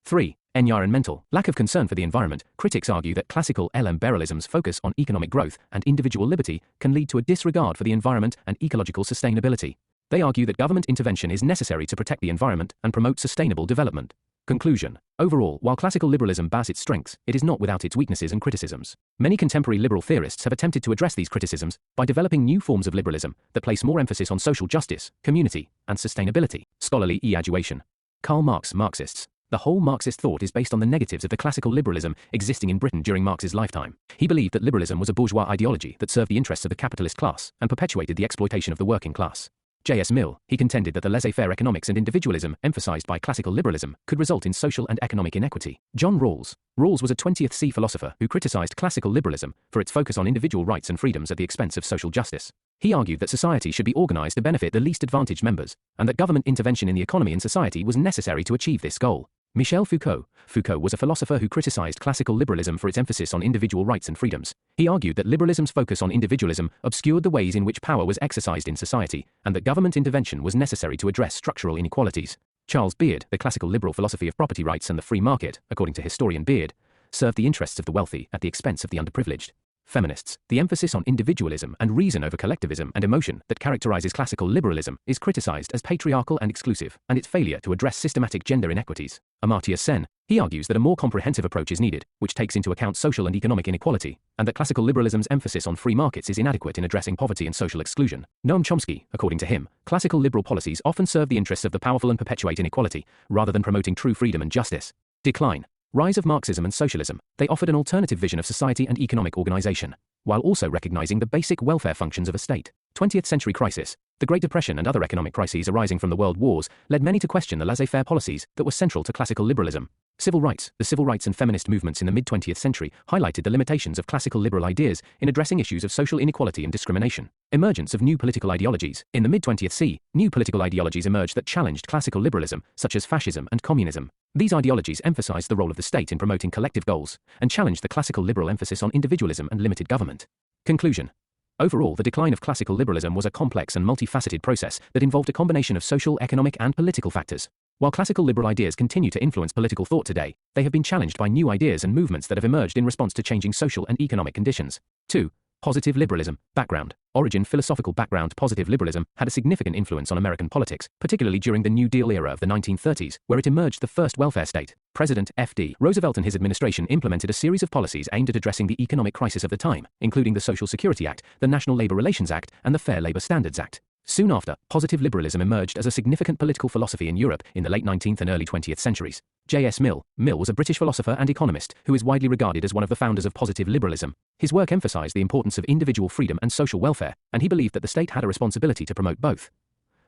3. Environmental. Lack of concern for the environment. Critics argue that classical liberalism's focus on economic growth and individual liberty can lead to a disregard for the environment and ecological sustainability. They argue that government intervention is necessary to protect the environment and promote sustainable development. Conclusion. Overall, while classical liberalism bears its strengths, it is not without its weaknesses and criticisms. Many contemporary liberal theorists have attempted to address these criticisms by developing new forms of liberalism that place more emphasis on social justice, community, and sustainability. Scholarly evaluation. Karl Marx, Marxists. The whole Marxist thought is based on the negatives of the classical liberalism existing in Britain during Marx's lifetime. He believed that liberalism was a bourgeois ideology that served the interests of the capitalist class and perpetuated the exploitation of the working class. J.S. Mill, he contended that the laissez-faire economics and individualism emphasized by classical liberalism could result in social and economic inequity. John Rawls. Rawls was a 20th-century philosopher who criticized classical liberalism for its focus on individual rights and freedoms at the expense of social justice. He argued that society should be organized to benefit the least advantaged members, and that government intervention in the economy and society was necessary to achieve this goal. Michel Foucault. Foucault was a philosopher who criticized classical liberalism for its emphasis on individual rights and freedoms. He argued that liberalism's focus on individualism obscured the ways in which power was exercised in society, and that government intervention was necessary to address structural inequalities. Charles Beard, the classical liberal philosophy of property rights and the free market, according to historian Beard, served the interests of the wealthy at the expense of the underprivileged. Feminists. The emphasis on individualism and reason over collectivism and emotion that characterizes classical liberalism is criticized as patriarchal and exclusive, and its failure to address systematic gender inequities. Amartya Sen. He argues that a more comprehensive approach is needed, which takes into account social and economic inequality, and that classical liberalism's emphasis on free markets is inadequate in addressing poverty and social exclusion. Noam Chomsky. According to him, classical liberal policies often serve the interests of the powerful and perpetuate inequality, rather than promoting true freedom and justice. Decline. Rise of Marxism and socialism. They offered an alternative vision of society and economic organization, while also recognizing the basic welfare functions of a state. 20th century crisis. The Great Depression and other economic crises arising from the world wars led many to question the laissez-faire policies that were central to classical liberalism. Civil rights. The civil rights and feminist movements in the mid-20th century highlighted the limitations of classical liberal ideas in addressing issues of social inequality and discrimination. Emergence of new political ideologies. In the mid-20th century, new political ideologies emerged that challenged classical liberalism, such as fascism and communism. These ideologies emphasized the role of the state in promoting collective goals, and challenged the classical liberal emphasis on individualism and limited government. Conclusion. Overall, the decline of classical liberalism was a complex and multifaceted process that involved a combination of social, economic, and political factors. While classical liberal ideas continue to influence political thought today, they have been challenged by new ideas and movements that have emerged in response to changing social and economic conditions. 2. Positive liberalism. Background. Origin. Philosophical background. Positive liberalism had a significant influence on American politics, particularly during the New Deal era of the 1930s, where it emerged the first welfare state. President F.D. Roosevelt and his administration implemented a series of policies aimed at addressing the economic crisis of the time, including the Social Security Act, the National Labor Relations Act, and the Fair Labor Standards Act. Soon after, positive liberalism emerged as a significant political philosophy in Europe in the late 19th and early 20th centuries. J.S. Mill. Mill was a British philosopher and economist who is widely regarded as one of the founders of positive liberalism. His work emphasized the importance of individual freedom and social welfare, and he believed that the state had a responsibility to promote both.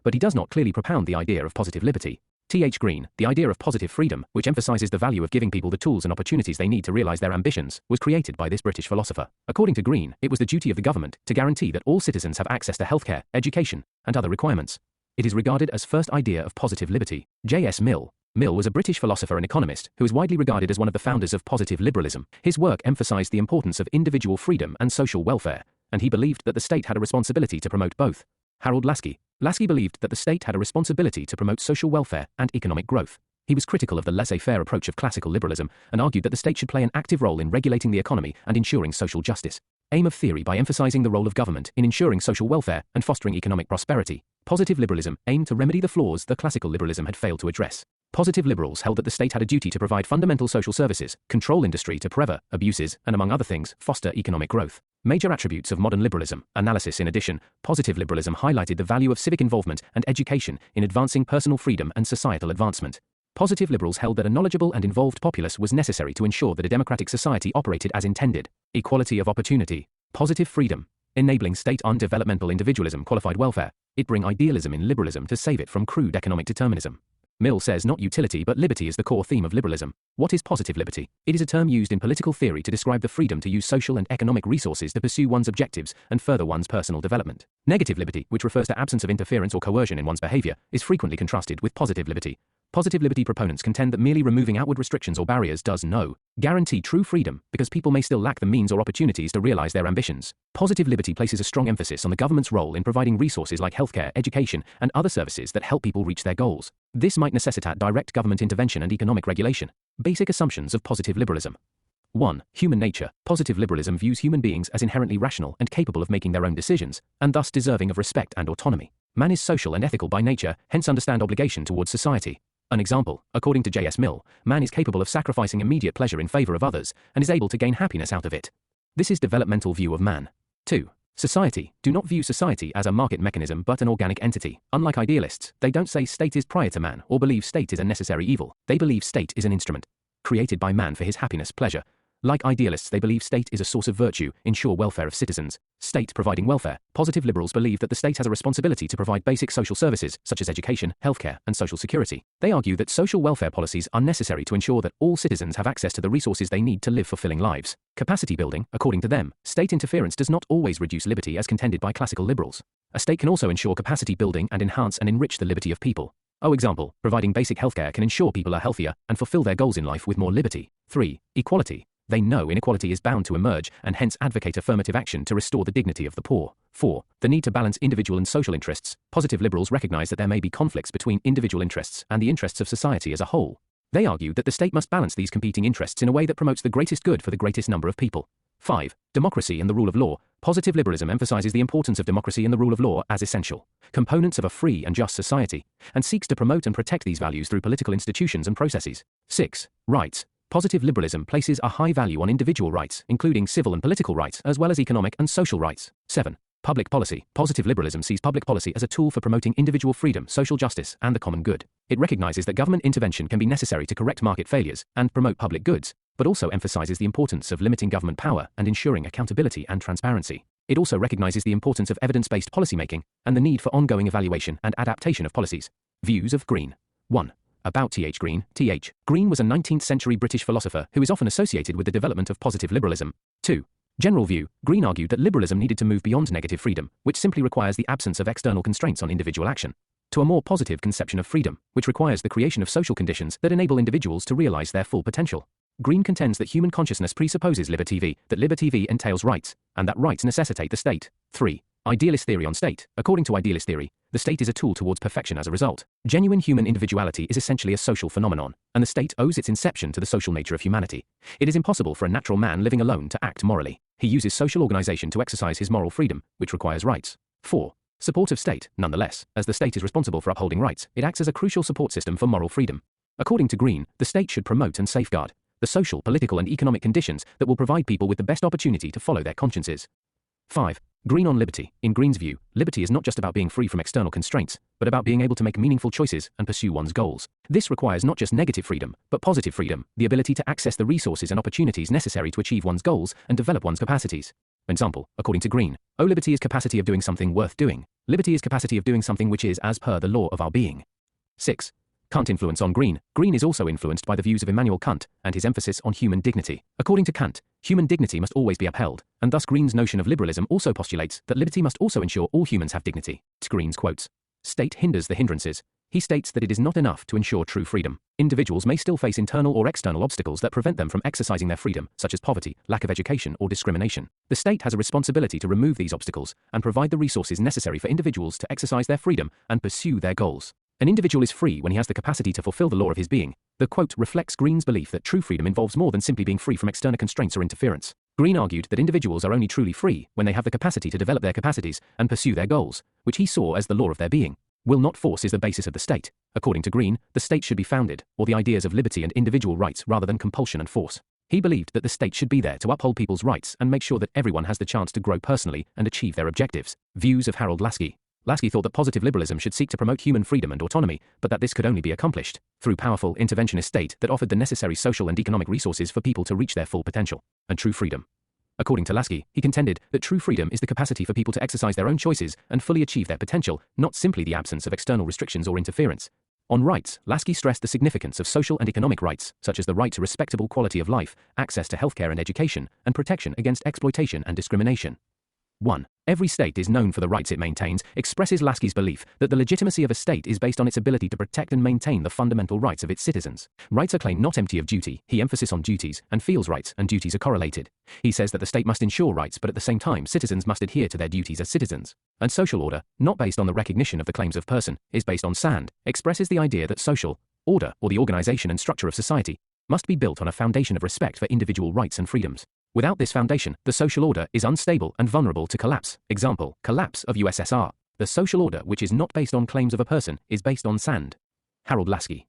But he does not clearly propound the idea of positive liberty. T.H. Green. The idea of positive freedom, which emphasizes the value of giving people the tools and opportunities they need to realize their ambitions, was created by this British philosopher. According to Green, it was the duty of the government to guarantee that all citizens have access to healthcare, education, and other requirements. It is regarded as first idea of positive liberty. J.S. Mill. Mill was a British philosopher and economist who is widely regarded as one of the founders of positive liberalism. His work emphasized the importance of individual freedom and social welfare, and he believed that the state had a responsibility to promote both. Harold Laski. Laski believed that the state had a responsibility to promote social welfare and economic growth. He was critical of the laissez-faire approach of classical liberalism and argued that the state should play an active role in regulating the economy and ensuring social justice. Aim of theory. By emphasizing the role of government in ensuring social welfare and fostering economic prosperity, positive liberalism aimed to remedy the flaws that classical liberalism had failed to address. Positive liberals held that the state had a duty to provide fundamental social services, control industry to prevent abuses, and among other things, foster economic growth. Major attributes of modern liberalism. Analysis. In addition, positive liberalism highlighted the value of civic involvement and education in advancing personal freedom and societal advancement. Positive liberals held that a knowledgeable and involved populace was necessary to ensure that a democratic society operated as intended. Equality of opportunity. Positive freedom. Enabling state-owned developmental individualism. Qualified welfare. It bring idealism in liberalism to save it from crude economic determinism. Mill says not utility but liberty is the core theme of liberalism. What is positive liberty? It is a term used in political theory to describe the freedom to use social and economic resources to pursue one's objectives and further one's personal development. Negative liberty, which refers to absence of interference or coercion in one's behavior, is frequently contrasted with positive liberty. Positive liberty proponents contend that merely removing outward restrictions or barriers does no guarantee true freedom, because people may still lack the means or opportunities to realize their ambitions. Positive liberty places a strong emphasis on the government's role in providing resources like healthcare, education, and other services that help people reach their goals. This might necessitate direct government intervention and economic regulation. Basic assumptions of positive liberalism. 1. Human nature. Positive liberalism views human beings as inherently rational and capable of making their own decisions, and thus deserving of respect and autonomy. Man is social and ethical by nature, hence understand obligation towards society. An example, according to J.S. Mill, man is capable of sacrificing immediate pleasure in favor of others, and is able to gain happiness out of it. This is developmental view of man. 2. Society. Do not view society as a market mechanism but an organic entity. Unlike idealists, they don't say state is prior to man or believe state is a necessary evil. They believe state is an instrument created by man for his happiness, pleasure. Like idealists, they believe state is a source of virtue, ensure welfare of citizens. State providing welfare. Positive liberals believe that the state has a responsibility to provide basic social services, such as education, healthcare, and social security. They argue that social welfare policies are necessary to ensure that all citizens have access to the resources they need to live fulfilling lives. Capacity building. According to them, state interference does not always reduce liberty as contended by classical liberals. A state can also ensure capacity building and enhance and enrich the liberty of people. Example, providing basic healthcare can ensure people are healthier and fulfill their goals in life with more liberty. 3. Equality. They know inequality is bound to emerge and hence advocate affirmative action to restore the dignity of the poor. 4. The need to balance individual and social interests. Positive liberals recognize that there may be conflicts between individual interests and the interests of society as a whole. They argue that the state must balance these competing interests in a way that promotes the greatest good for the greatest number of people. 5. Democracy and the rule of law. Positive liberalism emphasizes the importance of democracy and the rule of law as essential components of a free and just society, and seeks to promote and protect these values through political institutions and processes. 6. Rights. Positive liberalism places a high value on individual rights, including civil and political rights, as well as economic and social rights. 7. Public policy. Positive liberalism sees public policy as a tool for promoting individual freedom, social justice, and the common good. It recognizes that government intervention can be necessary to correct market failures and promote public goods, but also emphasizes the importance of limiting government power and ensuring accountability and transparency. It also recognizes the importance of evidence-based policymaking and the need for ongoing evaluation and adaptation of policies. Views of Green. 1. About T.H. Green. T.H. Green was a 19th-century British philosopher who is often associated with the development of positive liberalism. 2. General view. Green argued that liberalism needed to move beyond negative freedom, which simply requires the absence of external constraints on individual action, to a more positive conception of freedom, which requires the creation of social conditions that enable individuals to realize their full potential. Green contends that human consciousness presupposes liberty, that liberty entails rights, and that rights necessitate the state. 3. Idealist theory on state. According to idealist theory, the state is a tool towards perfection as a result. Genuine human individuality is essentially a social phenomenon, and the state owes its inception to the social nature of humanity. It is impossible for a natural man living alone to act morally. He uses social organization to exercise his moral freedom, which requires rights. 4. Support of state. Nonetheless, as the state is responsible for upholding rights, it acts as a crucial support system for moral freedom. According to Green, the state should promote and safeguard the social, political, and economic conditions that will provide people with the best opportunity to follow their consciences. 5. Green on liberty. In Green's view, liberty is not just about being free from external constraints, but about being able to make meaningful choices and pursue one's goals. This requires not just negative freedom, but positive freedom, the ability to access the resources and opportunities necessary to achieve one's goals and develop one's capacities. Example, according to Green, liberty is capacity of doing something worth doing. Liberty is capacity of doing something which is as per the law of our being. 6. Kant influence on Green. Green is also influenced by the views of Immanuel Kant and his emphasis on human dignity. According to Kant, human dignity must always be upheld, and thus Green's notion of liberalism also postulates that liberty must also ensure all humans have dignity. Green's quotes. State hinders the hindrances. He states that it is not enough to ensure true freedom. Individuals may still face internal or external obstacles that prevent them from exercising their freedom, such as poverty, lack of education, or discrimination. The state has a responsibility to remove these obstacles and provide the resources necessary for individuals to exercise their freedom and pursue their goals. An individual is free when he has the capacity to fulfill the law of his being. The quote reflects Green's belief that true freedom involves more than simply being free from external constraints or interference. Green argued that individuals are only truly free when they have the capacity to develop their capacities and pursue their goals, which he saw as the law of their being. Will not force is the basis of the state. According to Green, the state should be founded on the ideas of liberty and individual rights rather than compulsion and force. He believed that the state should be there to uphold people's rights and make sure that everyone has the chance to grow personally and achieve their objectives. Views of Harold Laski. Laski thought that positive liberalism should seek to promote human freedom and autonomy, but that this could only be accomplished through powerful interventionist state that offered the necessary social and economic resources for people to reach their full potential and true freedom. According to Laski, he contended that true freedom is the capacity for people to exercise their own choices and fully achieve their potential, not simply the absence of external restrictions or interference. On rights, Laski stressed the significance of social and economic rights, such as the right to respectable quality of life, access to healthcare and education, and protection against exploitation and discrimination. 1. Every state is known for the rights it maintains, expresses Laski's belief that the legitimacy of a state is based on its ability to protect and maintain the fundamental rights of its citizens. Rights are claimed not empty of duty. He emphasizes on duties and feels rights and duties are correlated. He says that the state must ensure rights, but at the same time citizens must adhere to their duties as citizens. And social order, not based on the recognition of the claims of person, is based on sand, expresses the idea that social order, or the organization and structure of society, must be built on a foundation of respect for individual rights and freedoms. Without this foundation, the social order is unstable and vulnerable to collapse. Example, collapse of USSR. The social order, which is not based on claims of a person, is based on sand. Harold Laski.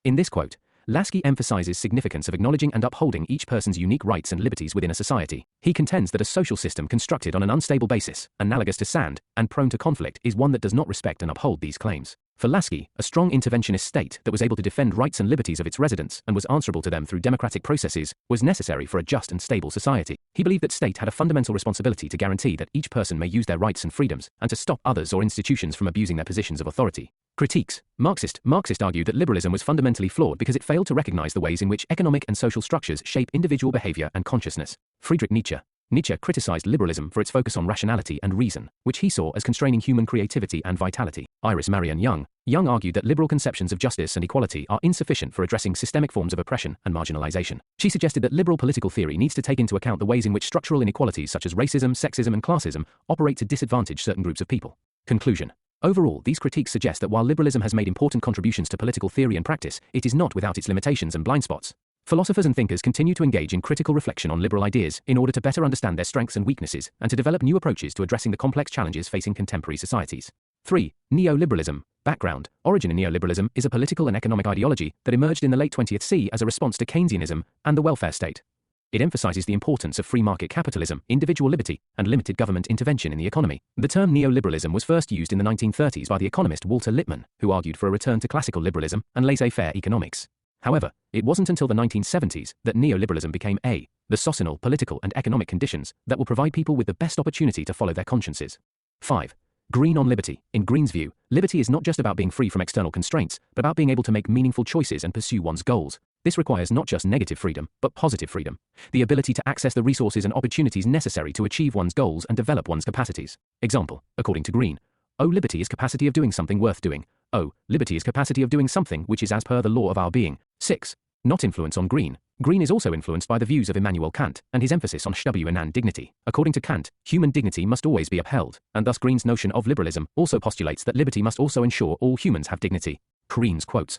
In this quote, Laski emphasizes significance of acknowledging and upholding each person's unique rights and liberties within a society. He contends that a social system constructed on an unstable basis, analogous to sand, and prone to conflict is one that does not respect and uphold these claims. For Laski, a strong interventionist state that was able to defend rights and liberties of its residents and was answerable to them through democratic processes was necessary for a just and stable society. He believed that state had a fundamental responsibility to guarantee that each person may use their rights and freedoms and to stop others or institutions from abusing their positions of authority. Critiques. Marxist argued that liberalism was fundamentally flawed because it failed to recognize the ways in which economic and social structures shape individual behavior and consciousness. Friedrich Nietzsche criticized liberalism for its focus on rationality and reason, which he saw as constraining human creativity and vitality. Iris Marion Young argued that liberal conceptions of justice and equality are insufficient for addressing systemic forms of oppression and marginalization. She suggested that liberal political theory needs to take into account the ways in which structural inequalities such as racism, sexism, and classism operate to disadvantage certain groups of people. Conclusion. Overall, these critiques suggest that while liberalism has made important contributions to political theory and practice, it is not without its limitations and blind spots. Philosophers and thinkers continue to engage in critical reflection on liberal ideas in order to better understand their strengths and weaknesses and to develop new approaches to addressing the complex challenges facing contemporary societies. 3. Neoliberalism. Background. Origin in neoliberalism is a political and economic ideology that emerged in the late 20th century as a response to Keynesianism and the welfare state. It emphasizes the importance of free market capitalism, individual liberty, and limited government intervention in the economy. The term neoliberalism was first used in the 1930s by the economist Walter Lippmann, who argued for a return to classical liberalism and laissez-faire economics. However, it wasn't until the 1970s that neoliberalism became the societal, political, and economic conditions that will provide people with the best opportunity to follow their consciences. 5. Green on liberty. In Green's view, liberty is not just about being free from external constraints, but about being able to make meaningful choices and pursue one's goals. This requires not just negative freedom, but positive freedom. The ability to access the resources and opportunities necessary to achieve one's goals and develop one's capacities. Example, according to Green, O liberty is capacity of doing something worth doing. O liberty is capacity of doing something which is as per the law of our being. 6. Not influence on Green. Green is also influenced by the views of Immanuel Kant and his emphasis on and dignity. According to Kant, human dignity must always be upheld, and thus Green's notion of liberalism also postulates that liberty must also ensure all humans have dignity. Green's quotes.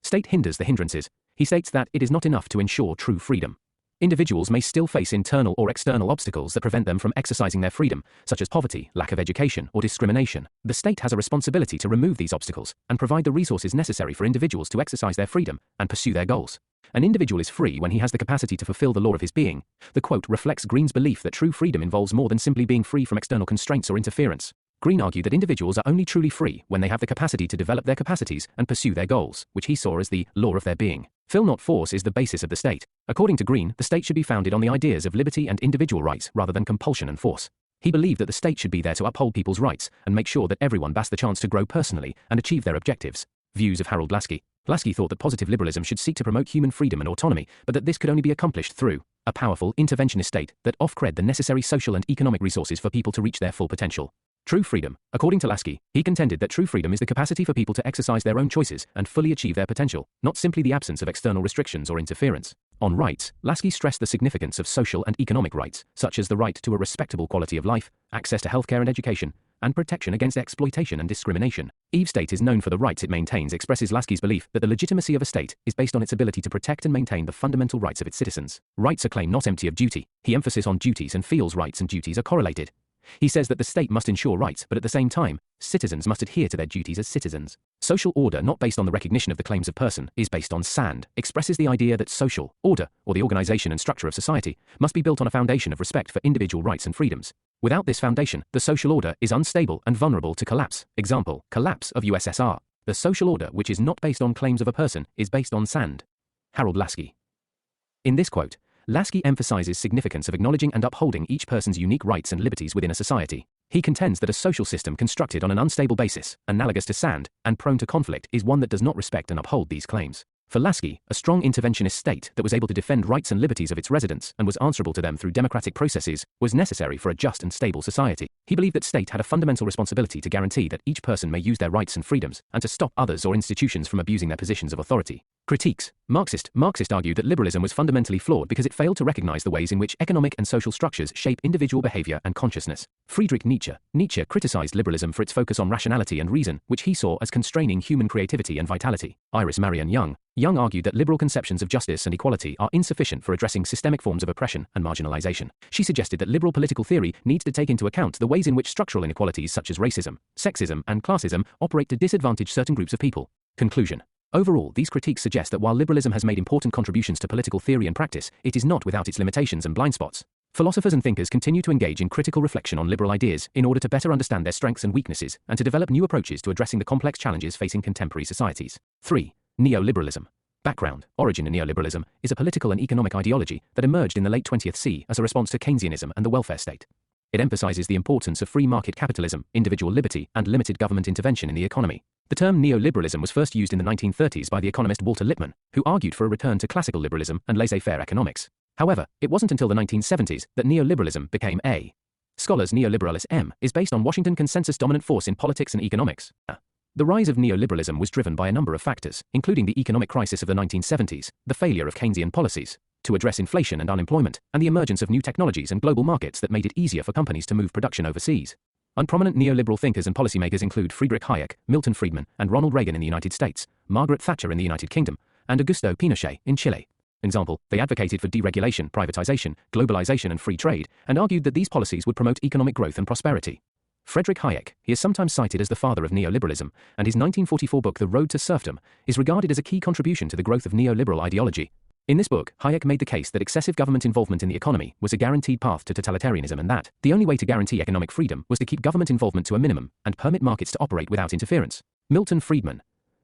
State hinders the hindrances. He states that it is not enough to ensure true freedom. Individuals may still face internal or external obstacles that prevent them from exercising their freedom, such as poverty, lack of education, or discrimination. The state has a responsibility to remove these obstacles and provide the resources necessary for individuals to exercise their freedom and pursue their goals. An individual is free when he has the capacity to fulfill the law of his being. The quote reflects Green's belief that true freedom involves more than simply being free from external constraints or interference. Green argued that individuals are only truly free when they have the capacity to develop their capacities and pursue their goals, which he saw as the law of their being. Fill not force is the basis of the state. According to Green, the state should be founded on the ideas of liberty and individual rights rather than compulsion and force. He believed that the state should be there to uphold people's rights and make sure that everyone has the chance to grow personally and achieve their objectives. Views of Harold Laski. Laski thought that positive liberalism should seek to promote human freedom and autonomy, but that this could only be accomplished through a powerful interventionist state that offred the necessary social and economic resources for people to reach their full potential. True freedom. According to Laski, he contended that true freedom is the capacity for people to exercise their own choices and fully achieve their potential, not simply the absence of external restrictions or interference. On rights, Laski stressed the significance of social and economic rights, such as the right to a respectable quality of life, access to healthcare and education, and protection against exploitation and discrimination. Each state is known for the rights it maintains expresses Laski's belief that the legitimacy of a state is based on its ability to protect and maintain the fundamental rights of its citizens. Rights are claimed not empty of duty. He emphasizes on duties and feels rights and duties are correlated. He says that the state must ensure rights, but at the same time, citizens must adhere to their duties as citizens. Social order, not based on the recognition of the claims of person, is based on sand, expresses the idea that social order, or the organization and structure of society, must be built on a foundation of respect for individual rights and freedoms. Without this foundation, the social order is unstable and vulnerable to collapse. Example, collapse of USSR. The social order, which is not based on claims of a person, is based on sand. Harold Laski. In this quote, Laski emphasizes significance of acknowledging and upholding each person's unique rights and liberties within a society. He contends that a social system constructed on an unstable basis, analogous to sand, and prone to conflict is one that does not respect and uphold these claims. For Laski, a strong interventionist state that was able to defend rights and liberties of its residents and was answerable to them through democratic processes was necessary for a just and stable society. He believed that state had a fundamental responsibility to guarantee that each person may use their rights and freedoms and to stop others or institutions from abusing their positions of authority. Critiques. Marxist argued that liberalism was fundamentally flawed because it failed to recognize the ways in which economic and social structures shape individual behavior and consciousness. Friedrich Nietzsche criticized liberalism for its focus on rationality and reason, which he saw as constraining human creativity and vitality. Iris Marion Young argued that liberal conceptions of justice and equality are insufficient for addressing systemic forms of oppression and marginalization. She suggested that liberal political theory needs to take into account the ways in which structural inequalities such as racism, sexism, and classism operate to disadvantage certain groups of people. Conclusion. Overall, these critiques suggest that while liberalism has made important contributions to political theory and practice, it is not without its limitations and blind spots. Philosophers and thinkers continue to engage in critical reflection on liberal ideas in order to better understand their strengths and weaknesses and to develop new approaches to addressing the complex challenges facing contemporary societies. 3. Neoliberalism. Background. Origin in neoliberalism is a political and economic ideology that emerged in the late 20th century as a response to Keynesianism and the welfare state. It emphasizes the importance of free market capitalism, individual liberty, and limited government intervention in the economy. The term neoliberalism was first used in the 1930s by the economist Walter Lippmann, who argued for a return to classical liberalism and laissez-faire economics. However, it wasn't until the 1970s that neoliberalism became a scholars' neoliberalism is based on Washington consensus dominant force in politics and economics. The rise of neoliberalism was driven by a number of factors, including the economic crisis of the 1970s, the failure of Keynesian policies to address inflation and unemployment, and the emergence of new technologies and global markets that made it easier for companies to move production overseas. Unprominent neoliberal thinkers and policymakers include Friedrich Hayek, Milton Friedman, and Ronald Reagan in the United States, Margaret Thatcher in the United Kingdom, and Augusto Pinochet in Chile. Example, they advocated for deregulation, privatization, globalization, and free trade, and argued that these policies would promote economic growth and prosperity. Friedrich Hayek, he is sometimes cited as the father of neoliberalism, and his 1944 book The Road to Serfdom is regarded as a key contribution to the growth of neoliberal ideology. In this book, Hayek made the case that excessive government involvement in the economy was a guaranteed path to totalitarianism and that the only way to guarantee economic freedom was to keep government involvement to a minimum and permit markets to operate without interference. Milton Friedman.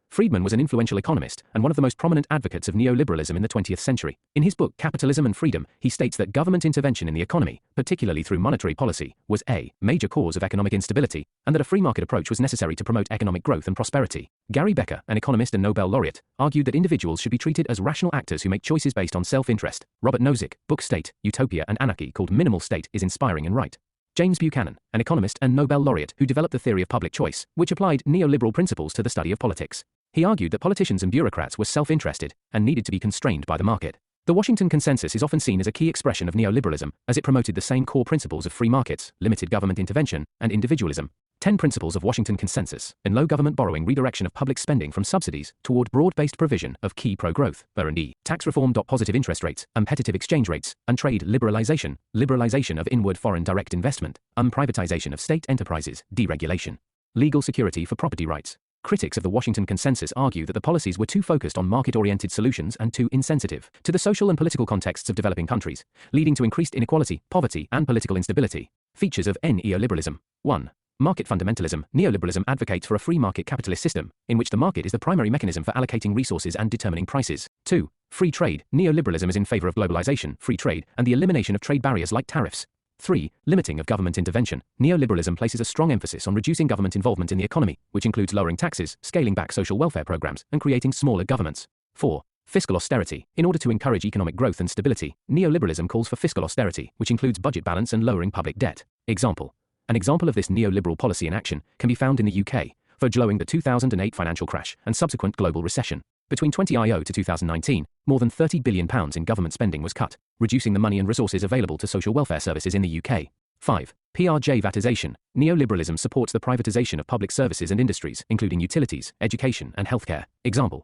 Friedman was an influential economist and one of the most prominent advocates of neoliberalism in the 20th century. In his book Capitalism and Freedom, he states that government intervention in the economy, particularly through monetary policy, was a major cause of economic instability, and that a free market approach was necessary to promote economic growth and prosperity. Gary Becker, an economist and Nobel laureate, argued that individuals should be treated as rational actors who make choices based on self-interest. Robert Nozick, book State, Utopia and Anarchy, called Minimal State, is inspiring and right. James Buchanan, an economist and Nobel laureate who developed the theory of public choice, which applied neoliberal principles to the study of politics. He argued that politicians and bureaucrats were self-interested and needed to be constrained by the market. The Washington Consensus is often seen as a key expression of neoliberalism, as it promoted the same core principles of free markets, limited government intervention, and individualism. 10 Principles of Washington Consensus. In low government borrowing, redirection of public spending from subsidies toward broad-based provision of key pro-growth, R&D, tax reform. Positive interest rates, competitive exchange rates, and trade liberalization, liberalization of inward foreign direct investment, privatization of state enterprises, deregulation, legal security for property rights. Critics of the Washington Consensus argue that the policies were too focused on market-oriented solutions and too insensitive to the social and political contexts of developing countries, leading to increased inequality, poverty, and political instability. Features of neoliberalism. 1. Market fundamentalism. Neoliberalism advocates for a free market capitalist system, in which the market is the primary mechanism for allocating resources and determining prices. 2. Free trade. Neoliberalism is in favor of globalization, free trade, and the elimination of trade barriers like tariffs. 3. Limiting of government intervention. Neoliberalism places a strong emphasis on reducing government involvement in the economy, which includes lowering taxes, scaling back social welfare programs, and creating smaller governments. 4. Fiscal austerity. In order to encourage economic growth and stability, neoliberalism calls for fiscal austerity, which includes budget balance and lowering public debt. Example. An example of this neoliberal policy in action can be found in the UK, following the 2008 financial crash and subsequent global recession. Between 2010 to 2019, more than £30 billion in government spending was cut, reducing the money and resources available to social welfare services in the UK. 5. Privatization. Neoliberalism supports the privatization of public services and industries, including utilities, education, and healthcare.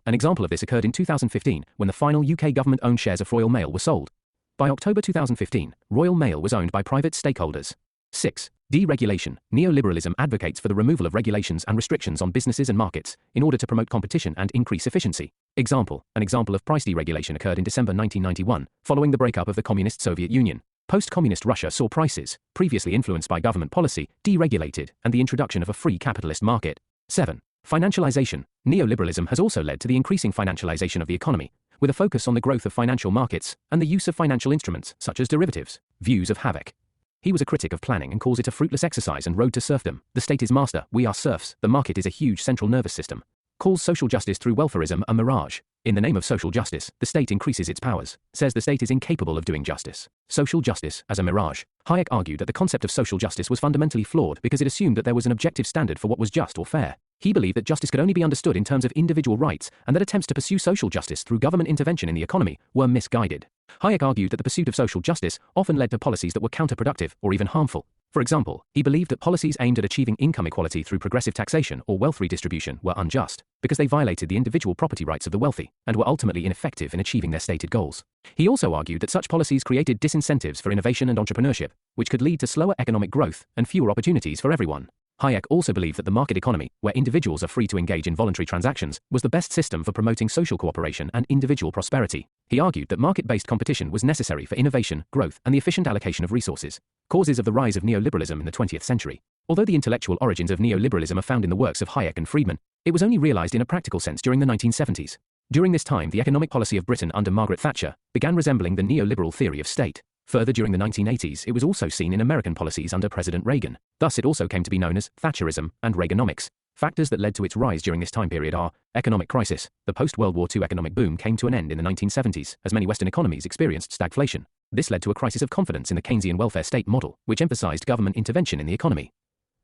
An example of this occurred in 2015, when the final UK government-owned shares of Royal Mail were sold. By October 2015, Royal Mail was owned by private stakeholders. 6. Deregulation. Neoliberalism advocates for the removal of regulations and restrictions on businesses and markets in order to promote competition and increase efficiency. An example of price deregulation occurred in December 1991, following the breakup of the communist Soviet Union. Post-communist Russia saw prices, previously influenced by government policy, deregulated, and the introduction of a free capitalist market. 7. Financialization. Neoliberalism has also led to the increasing financialization of the economy, with a focus on the growth of financial markets and the use of financial instruments, such as derivatives. Views of Hayek. He was a critic of planning and calls it a fruitless exercise and road to serfdom. The state is master, we are serfs, the market is a huge central nervous system. Calls social justice through welfarism a mirage. In the name of social justice, the state increases its powers. Says the state is incapable of doing justice. Social justice as a mirage. Hayek argued that the concept of social justice was fundamentally flawed because it assumed that there was an objective standard for what was just or fair. He believed that justice could only be understood in terms of individual rights and that attempts to pursue social justice through government intervention in the economy were misguided. Hayek argued that the pursuit of social justice often led to policies that were counterproductive or even harmful. For example, he believed that policies aimed at achieving income equality through progressive taxation or wealth redistribution were unjust, because they violated the individual property rights of the wealthy, and were ultimately ineffective in achieving their stated goals. He also argued that such policies created disincentives for innovation and entrepreneurship, which could lead to slower economic growth and fewer opportunities for everyone. Hayek also believed that the market economy, where individuals are free to engage in voluntary transactions, was the best system for promoting social cooperation and individual prosperity. He argued that market-based competition was necessary for innovation, growth, and the efficient allocation of resources. Causes of the rise of neoliberalism in the 20th century. Although the intellectual origins of neoliberalism are found in the works of Hayek and Friedman, it was only realized in a practical sense during the 1970s. During this time, the economic policy of Britain under Margaret Thatcher began resembling the neoliberal theory of state. Further, during the 1980s, it was also seen in American policies under President Reagan. Thus, it also came to be known as Thatcherism and Reaganomics. Factors that led to its rise during this time period are economic crisis. The post-World War II economic boom came to an end in the 1970s, as many Western economies experienced stagflation. This led to a crisis of confidence in the Keynesian welfare state model, which emphasized government intervention in the economy.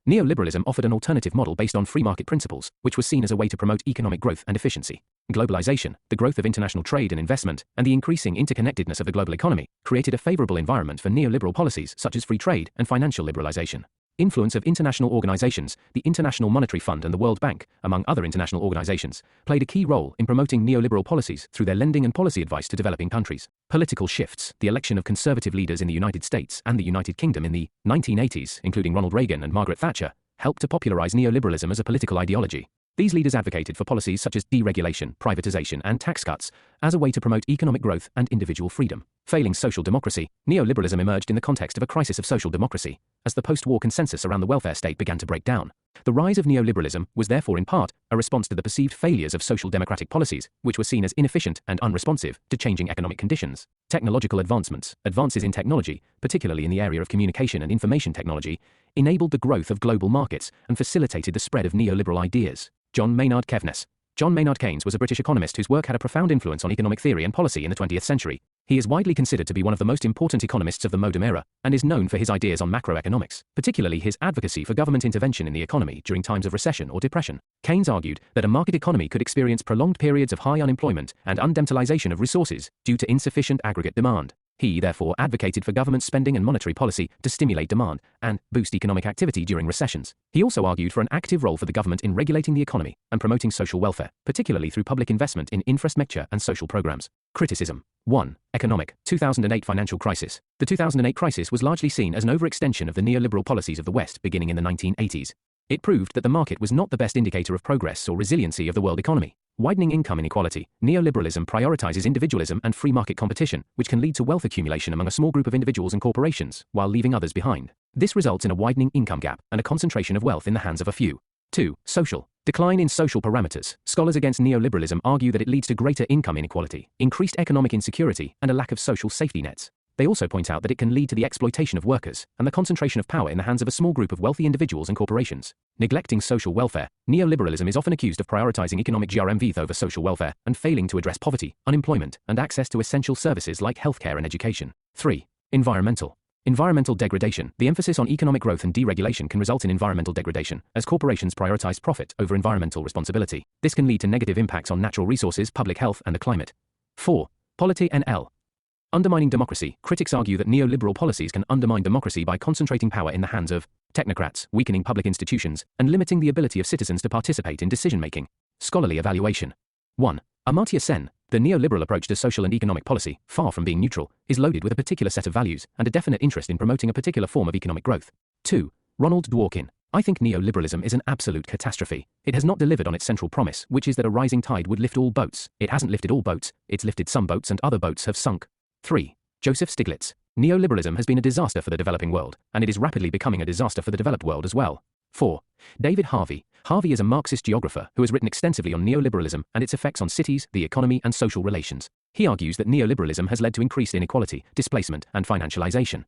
Neoliberalism offered an alternative model based on free market principles, which was seen as a way to promote economic growth and efficiency. Globalization, the growth of international trade and investment, and the increasing interconnectedness of the global economy created a favorable environment for neoliberal policies such as free trade and financial liberalization. Influence of international organizations, the International Monetary Fund and the World Bank, among other international organizations, played a key role in promoting neoliberal policies through their lending and policy advice to developing countries. Political shifts, the election of conservative leaders in the United States and the United Kingdom in the 1980s, including Ronald Reagan and Margaret Thatcher, helped to popularize neoliberalism as a political ideology. These leaders advocated for policies such as deregulation, privatization, and tax cuts as a way to promote economic growth and individual freedom. Failing social democracy, neoliberalism emerged in the context of a crisis of social democracy, as the post-war consensus around the welfare state began to break down. The rise of neoliberalism was therefore in part a response to the perceived failures of social democratic policies, which were seen as inefficient and unresponsive to changing economic conditions. Technological advancements, advances in technology, particularly in the area of communication and information technology, enabled the growth of global markets and facilitated the spread of neoliberal ideas. John Maynard Keynes. John Maynard Keynes was a British economist whose work had a profound influence on economic theory and policy in the 20th century. He is widely considered to be one of the most important economists of the modern era, and is known for his ideas on macroeconomics, particularly his advocacy for government intervention in the economy during times of recession or depression. Keynes argued that a market economy could experience prolonged periods of high unemployment and undemtalization of resources due to insufficient aggregate demand. He, therefore, advocated for government spending and monetary policy to stimulate demand and boost economic activity during recessions. He also argued for an active role for the government in regulating the economy and promoting social welfare, particularly through public investment in infrastructure and social programs. Criticism. 1. Economic. 2008 financial crisis. The 2008 crisis was largely seen as an overextension of the neoliberal policies of the West beginning in the 1980s. It proved that the market was not the best indicator of progress or resiliency of the world economy. Widening income inequality. Neoliberalism prioritizes individualism and free market competition, which can lead to wealth accumulation among a small group of individuals and corporations, while leaving others behind. This results in a widening income gap and a concentration of wealth in the hands of a few. 2. Social. Decline in social parameters. Scholars against neoliberalism argue that it leads to greater income inequality, increased economic insecurity, and a lack of social safety nets. They also point out that it can lead to the exploitation of workers and the concentration of power in the hands of a small group of wealthy individuals and corporations. Neglecting social welfare. Neoliberalism is often accused of prioritizing economic growth over social welfare and failing to address poverty, unemployment, and access to essential services like healthcare and education. 3. Environmental. Environmental degradation. The emphasis on economic growth and deregulation can result in environmental degradation, as corporations prioritize profit over environmental responsibility. This can lead to negative impacts on natural resources, public health, and the climate. 4. Polity and L. Undermining democracy. Critics argue that neoliberal policies can undermine democracy by concentrating power in the hands of technocrats, weakening public institutions, and limiting the ability of citizens to participate in decision-making. Scholarly evaluation. 1. Amartya Sen. The neoliberal approach to social and economic policy, far from being neutral, is loaded with a particular set of values and a definite interest in promoting a particular form of economic growth. 2. Ronald Dworkin. I think neoliberalism is an absolute catastrophe. It has not delivered on its central promise, which is that a rising tide would lift all boats. It hasn't lifted all boats, it's lifted some boats and other boats have sunk. 3. Joseph Stiglitz. Neoliberalism has been a disaster for the developing world, and it is rapidly becoming a disaster for the developed world as well. 4. David Harvey. Harvey is a Marxist geographer who has written extensively on neoliberalism and its effects on cities, the economy, and social relations. He argues that neoliberalism has led to increased inequality, displacement, and financialization.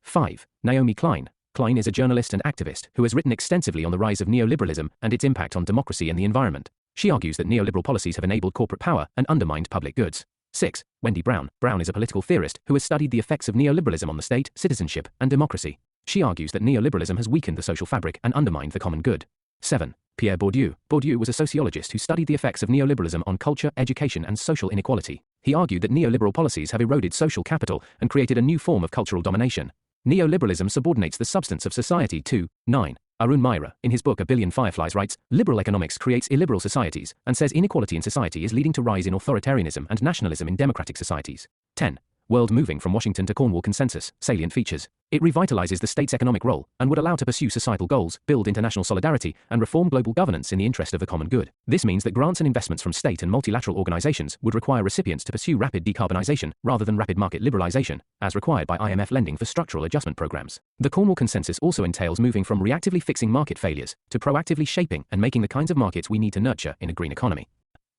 5. Naomi Klein. Klein is a journalist and activist who has written extensively on the rise of neoliberalism and its impact on democracy and the environment. She argues that neoliberal policies have enabled corporate power and undermined public goods. 6. Wendy Brown. Brown is a political theorist who has studied the effects of neoliberalism on the state, citizenship, and democracy. She argues that neoliberalism has weakened the social fabric and undermined the common good. 7. Pierre Bourdieu. Bourdieu was a sociologist who studied the effects of neoliberalism on culture, education, and social inequality. He argued that neoliberal policies have eroded social capital and created a new form of cultural domination. Neoliberalism subordinates the substance of society to 9. Arun Maira, in his book A Billion Fireflies, writes, liberal economics creates illiberal societies, and says inequality in society is leading to rise in authoritarianism and nationalism in democratic societies. 10. World moving from Washington to Cornwall consensus, salient features. It revitalizes the state's economic role and would allow to pursue societal goals, build international solidarity, and reform global governance in the interest of the common good. This means that grants and investments from state and multilateral organizations would require recipients to pursue rapid decarbonization rather than rapid market liberalization, as required by IMF lending for structural adjustment programs. The Cornwall consensus also entails moving from reactively fixing market failures to proactively shaping and making the kinds of markets we need to nurture in a green economy.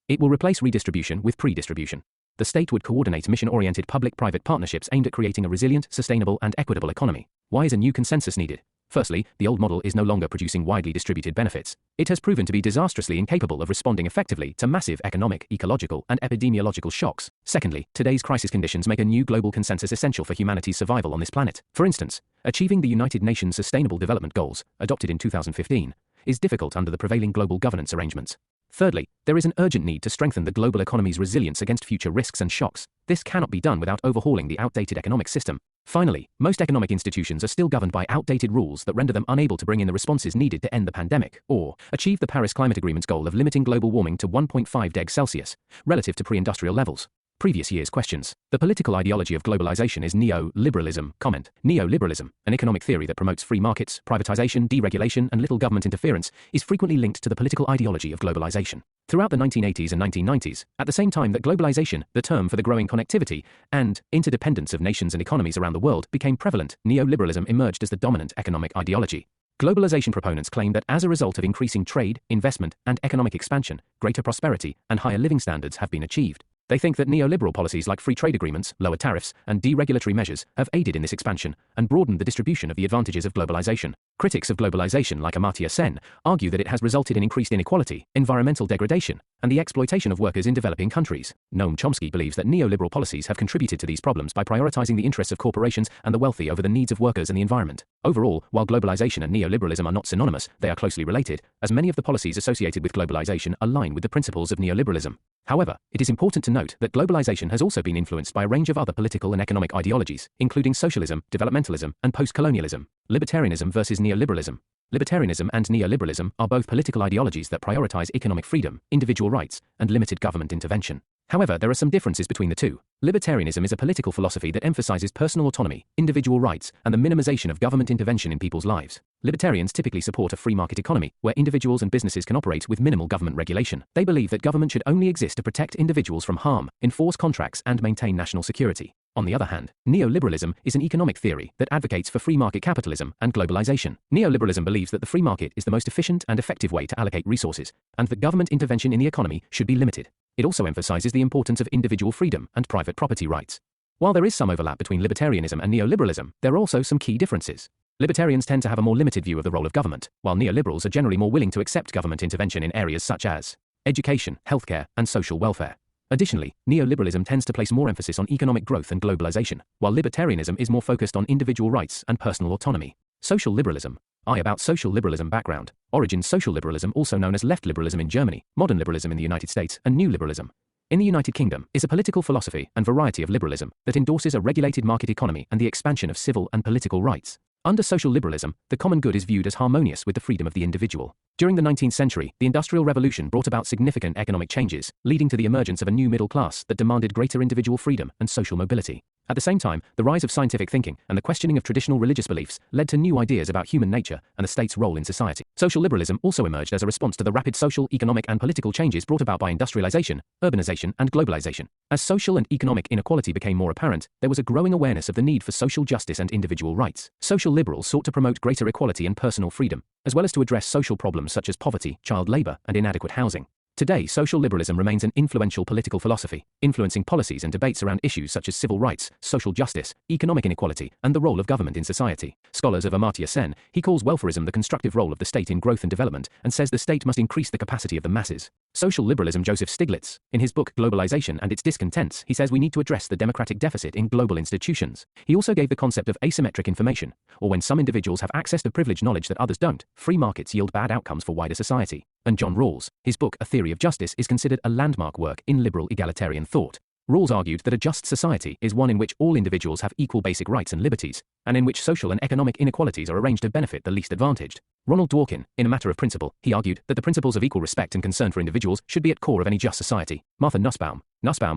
It will replace redistribution with pre-distribution. The state would coordinate mission-oriented public-private partnerships aimed at creating a resilient, sustainable, and equitable economy. Why is a new consensus needed? Firstly, the old model is no longer producing widely distributed benefits. It has proven to be disastrously incapable of responding effectively to massive economic, ecological, and epidemiological shocks. Secondly, today's crisis conditions make a new global consensus essential for humanity's survival on this planet. For instance, achieving the United Nations Sustainable Development Goals, adopted in 2015, is difficult under the prevailing global governance arrangements. Thirdly, there is an urgent need to strengthen the global economy's resilience against future risks and shocks. This cannot be done without overhauling the outdated economic system. Finally, most economic institutions are still governed by outdated rules that render them unable to bring in the responses needed to end the pandemic, or achieve the Paris Climate Agreement's goal of limiting global warming to 1.5 degrees Celsius, relative to pre-industrial levels. Previous year's questions. The political ideology of globalization is neo-liberalism. Comment. Neoliberalism, an economic theory that promotes free markets, privatization, deregulation, and little government interference, is frequently linked to the political ideology of globalization. Throughout the 1980s and 1990s, at the same time that globalization, the term for the growing connectivity and interdependence of nations and economies around the world, became prevalent, neoliberalism emerged as the dominant economic ideology. Globalization proponents claim that as a result of increasing trade, investment, and economic expansion, greater prosperity and higher living standards have been achieved. They think that neoliberal policies like free trade agreements, lower tariffs, and deregulatory measures have aided in this expansion and broadened the distribution of the advantages of globalization. Critics of globalization like Amartya Sen argue that it has resulted in increased inequality, environmental degradation, and the exploitation of workers in developing countries. Noam Chomsky believes that neoliberal policies have contributed to these problems by prioritizing the interests of corporations and the wealthy over the needs of workers and the environment. Overall, while globalization and neoliberalism are not synonymous, they are closely related, as many of the policies associated with globalization align with the principles of neoliberalism. However, it is important to note that globalization has also been influenced by a range of other political and economic ideologies, including socialism, developmentalism, and post-colonialism. Libertarianism versus neoliberalism. Libertarianism and neoliberalism are both political ideologies that prioritize economic freedom, individual rights, and limited government intervention. However, there are some differences between the two. Libertarianism is a political philosophy that emphasizes personal autonomy, individual rights, and the minimization of government intervention in people's lives. Libertarians typically support a free market economy, where individuals and businesses can operate with minimal government regulation. They believe that government should only exist to protect individuals from harm, enforce contracts, and maintain national security. On the other hand, neoliberalism is an economic theory that advocates for free market capitalism and globalization. Neoliberalism believes that the free market is the most efficient and effective way to allocate resources, and that government intervention in the economy should be limited. It also emphasizes the importance of individual freedom and private property rights. While there is some overlap between libertarianism and neoliberalism, there are also some key differences. Libertarians tend to have a more limited view of the role of government, while neoliberals are generally more willing to accept government intervention in areas such as education, healthcare, and social welfare. Additionally, neoliberalism tends to place more emphasis on economic growth and globalization, while libertarianism is more focused on individual rights and personal autonomy. Social liberalism. About social liberalism background. Origins. Social liberalism, also known as left liberalism in Germany, modern liberalism in the United States, and new liberalism in the United Kingdom, is a political philosophy and variety of liberalism that endorses a regulated market economy and the expansion of civil and political rights. Under social liberalism, the common good is viewed as harmonious with the freedom of the individual. During the 19th century, the Industrial Revolution brought about significant economic changes, leading to the emergence of a new middle class that demanded greater individual freedom and social mobility. At the same time, the rise of scientific thinking and the questioning of traditional religious beliefs led to new ideas about human nature and the state's role in society. Social liberalism also emerged as a response to the rapid social, economic, and political changes brought about by industrialization, urbanization, and globalization. As social and economic inequality became more apparent, there was a growing awareness of the need for social justice and individual rights. Social liberals sought to promote greater equality and personal freedom, as well as to address social problems such as poverty, child labor, and inadequate housing. Today, social liberalism remains an influential political philosophy, influencing policies and debates around issues such as civil rights, social justice, economic inequality, and the role of government in society. Scholars of Amartya Sen, he calls welfarism the constructive role of the state in growth and development, and says the state must increase the capacity of the masses. Social liberalism. Joseph Stiglitz, in his book Globalization and Its Discontents, he says we need to address the democratic deficit in global institutions. He also gave the concept of asymmetric information, or when some individuals have access to privileged knowledge that others don't, free markets yield bad outcomes for wider society. And John Rawls, his book A Theory of Justice, is considered a landmark work in liberal egalitarian thought. Rawls argued that a just society is one in which all individuals have equal basic rights and liberties, and in which social and economic inequalities are arranged to benefit the least advantaged. Ronald Dworkin, in A Matter of Principle, he argued that the principles of equal respect and concern for individuals should be at core of any just society. Martha Nussbaum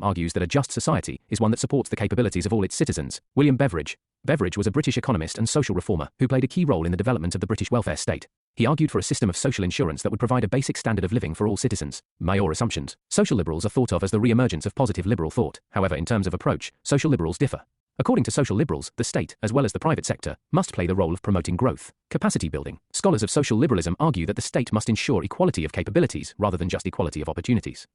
argues that a just society is one that supports the capabilities of all its citizens. William Beveridge was a British economist and social reformer who played a key role in the development of the British welfare state. He argued for a system of social insurance that would provide a basic standard of living for all citizens. Major assumptions. Social liberals are thought of as the re-emergence of positive liberal thought. However, in terms of approach, social liberals differ. According to social liberals, the state, as well as the private sector, must play the role of promoting growth, capacity building. Scholars of social liberalism argue that the state must ensure equality of capabilities rather than just equality of opportunities.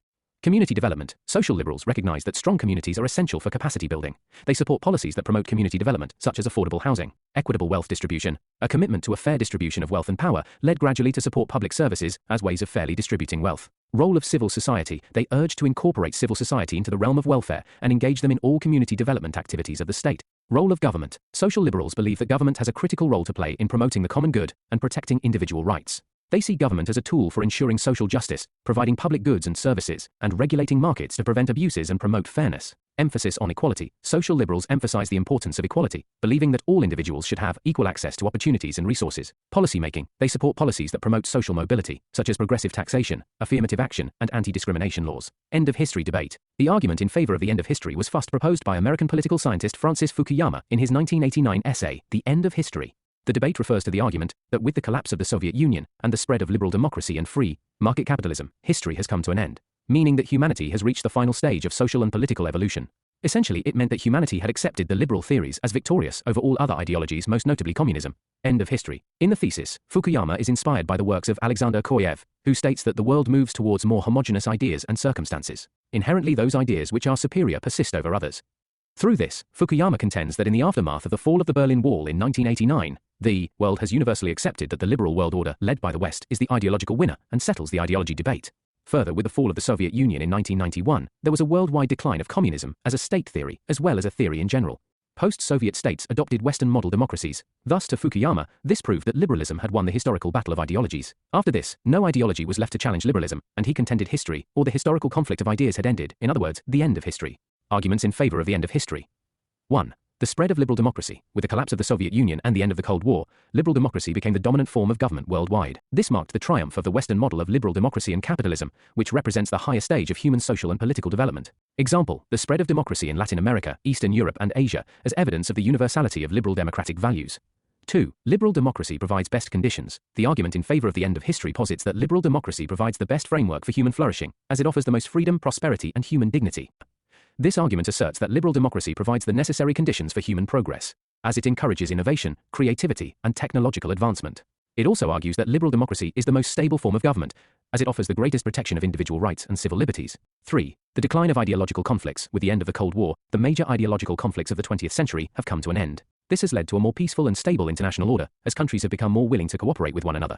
Community development. Social liberals recognize that strong communities are essential for capacity building. They support policies that promote community development, such as affordable housing, equitable wealth distribution. A commitment to a fair distribution of wealth and power led gradually to support public services as ways of fairly distributing wealth. Role of civil society. They urge to incorporate civil society into the realm of welfare and engage them in all community development activities of the state. Role of government. Social liberals believe that government has a critical role to play in promoting the common good and protecting individual rights. They see government as a tool for ensuring social justice, providing public goods and services, and regulating markets to prevent abuses and promote fairness. Emphasis on equality. Social liberals emphasize the importance of equality, believing that all individuals should have equal access to opportunities and resources. Policy making. They support policies that promote social mobility, such as progressive taxation, affirmative action, and anti-discrimination laws. End of history debate. The argument in favor of the end of history was first proposed by American political scientist Francis Fukuyama in his 1989 essay, The End of History. The debate refers to the argument that with the collapse of the Soviet Union and the spread of liberal democracy and free market capitalism, history has come to an end, meaning that humanity has reached the final stage of social and political evolution. Essentially, it meant that humanity had accepted the liberal theories as victorious over all other ideologies, most notably communism. End of history. In the thesis, Fukuyama is inspired by the works of Alexander Koyev, who states that the world moves towards more homogeneous ideas and circumstances. Inherently, those ideas which are superior persist over others. Through this, Fukuyama contends that in the aftermath of the fall of the Berlin Wall in 1989, the world has universally accepted that the liberal world order led by the West is the ideological winner and settles the ideology debate. Further, with the fall of the Soviet Union in 1991, there was a worldwide decline of communism as a state theory, as well as a theory in general. Post-Soviet states adopted Western model democracies. Thus, to Fukuyama, this proved that liberalism had won the historical battle of ideologies. After this, no ideology was left to challenge liberalism, and he contended history, or the historical conflict of ideas, had ended, in other words, the end of history. Arguments in favor of the end of history. 1. The spread of liberal democracy. With the collapse of the Soviet Union and the end of the Cold War, liberal democracy became the dominant form of government worldwide. This marked the triumph of the Western model of liberal democracy and capitalism, which represents the highest stage of human social and political development. Example, the spread of democracy in Latin America, Eastern Europe, and Asia as evidence of the universality of liberal democratic values. 2. Liberal democracy provides best conditions. The argument in favor of the end of history posits that liberal democracy provides the best framework for human flourishing, as it offers the most freedom, prosperity, and human dignity. This argument asserts that liberal democracy provides the necessary conditions for human progress, as it encourages innovation, creativity, and technological advancement. It also argues that liberal democracy is the most stable form of government, as it offers the greatest protection of individual rights and civil liberties. 3. The decline of ideological conflicts. With the end of the Cold War, the major ideological conflicts of the 20th century have come to an end. This has led to a more peaceful and stable international order, as countries have become more willing to cooperate with one another.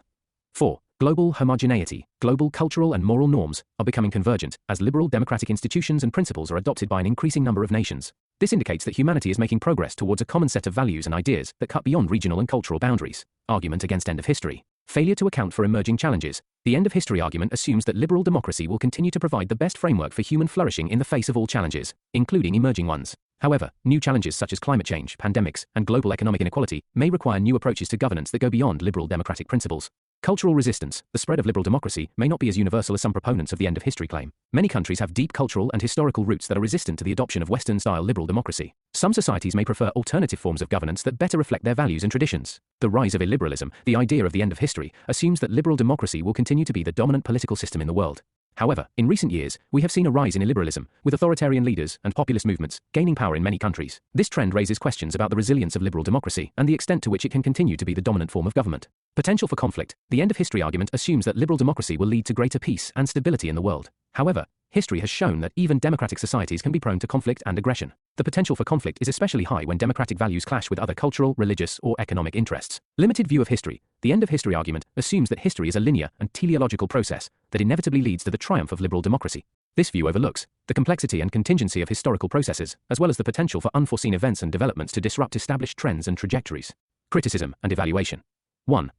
4. Global homogeneity. Global cultural and moral norms are becoming convergent, as liberal democratic institutions and principles are adopted by an increasing number of nations. This indicates that humanity is making progress towards a common set of values and ideas that cut beyond regional and cultural boundaries. Argument against end of history. Failure to account for emerging challenges. The end of history argument assumes that liberal democracy will continue to provide the best framework for human flourishing in the face of all challenges, including emerging ones. However, new challenges such as climate change, pandemics, and global economic inequality may require new approaches to governance that go beyond liberal democratic principles. Cultural resistance. The spread of liberal democracy may not be as universal as some proponents of the end of history claim. Many countries have deep cultural and historical roots that are resistant to the adoption of Western-style liberal democracy. Some societies may prefer alternative forms of governance that better reflect their values and traditions. The rise of illiberalism, the idea of the end of history, assumes that liberal democracy will continue to be the dominant political system in the world. However, in recent years, we have seen a rise in illiberalism, with authoritarian leaders and populist movements gaining power in many countries. This trend raises questions about the resilience of liberal democracy and the extent to which it can continue to be the dominant form of government. Potential for conflict. The end of history argument assumes that liberal democracy will lead to greater peace and stability in the world. However, history has shown that even democratic societies can be prone to conflict and aggression. The potential for conflict is especially high when democratic values clash with other cultural, religious, or economic interests. Limited view of history. The end of history argument assumes that history is a linear and teleological process that inevitably leads to the triumph of liberal democracy. This view overlooks the complexity and contingency of historical processes, as well as the potential for unforeseen events and developments to disrupt established trends and trajectories. Criticism and evaluation. 1.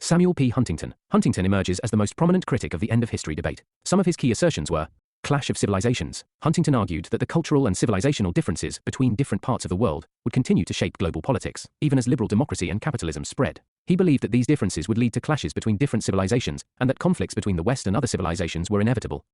Samuel P. Huntington. Huntington emerges as the most prominent critic of the end of history debate. Some of his key assertions were: Clash of civilizations. Huntington argued that the cultural and civilizational differences between different parts of the world would continue to shape global politics, even as liberal democracy and capitalism spread. He believed that these differences would lead to clashes between different civilizations and that conflicts between the West and other civilizations were inevitable.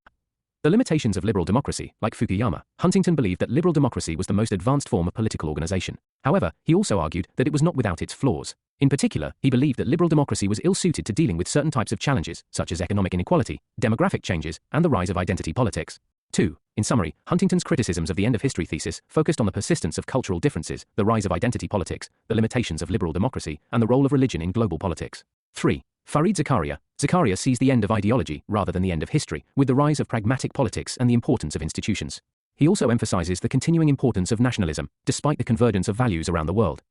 The limitations of liberal democracy, like Fukuyama, Huntington believed that liberal democracy was the most advanced form of political organization. However, he also argued that it was not without its flaws. In particular, he believed that liberal democracy was ill-suited to dealing with certain types of challenges, such as economic inequality, demographic changes, and the rise of identity politics. 2. In summary, Huntington's criticisms of the end of history thesis focused on the persistence of cultural differences, the rise of identity politics, the limitations of liberal democracy, and the role of religion in global politics. 3. Fareed Zakaria. Zakaria sees the end of ideology, rather than the end of history, with the rise of pragmatic politics and the importance of institutions. He also emphasizes the continuing importance of nationalism, despite the convergence of values around the world.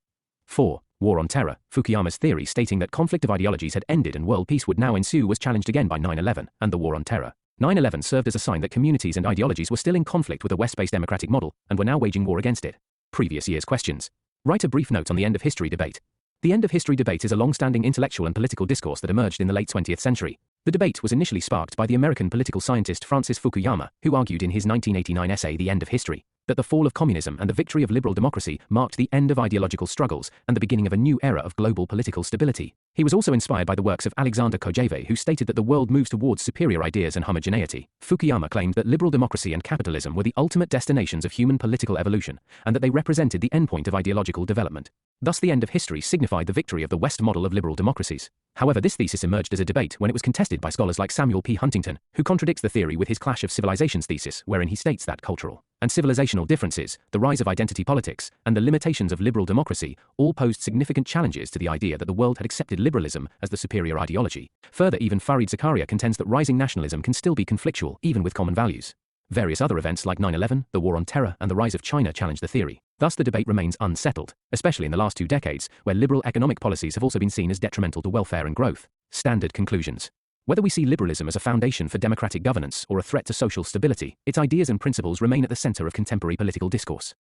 4. War on Terror. Fukuyama's theory stating that conflict of ideologies had ended and world peace would now ensue was challenged again by 9/11 and the War on Terror. 9/11 served as a sign that communities and ideologies were still in conflict with a West-based democratic model and were now waging war against it. Previous year's questions. Write a brief note on the end of history debate. The end of history debate is a long-standing intellectual and political discourse that emerged in the late 20th century. The debate was initially sparked by the American political scientist Francis Fukuyama, who argued in his 1989 essay The End of History, that the fall of communism and the victory of liberal democracy marked the end of ideological struggles and the beginning of a new era of global political stability. He was also inspired by the works of Alexander Kojève, who stated that the world moves towards superior ideas and homogeneity. Fukuyama claimed that liberal democracy and capitalism were the ultimate destinations of human political evolution, and that they represented the endpoint of ideological development. Thus, the end of history signified the victory of the West model of liberal democracies. However, this thesis emerged as a debate when it was contested by scholars like Samuel P. Huntington, who contradicts the theory with his Clash of Civilizations thesis, wherein he states that cultural and civilizational differences, the rise of identity politics, and the limitations of liberal democracy all posed significant challenges to the idea that the world had accepted liberalism as the superior ideology. Further, even Fareed Zakaria contends that rising nationalism can still be conflictual, even with common values. Various other events like 9/11, the War on Terror, and the rise of China challenge the theory. Thus, the debate remains unsettled, especially in the last 2 decades, where liberal economic policies have also been seen as detrimental to welfare and growth. Standard conclusions. Whether we see liberalism as a foundation for democratic governance or a threat to social stability, its ideas and principles remain at the center of contemporary political discourse.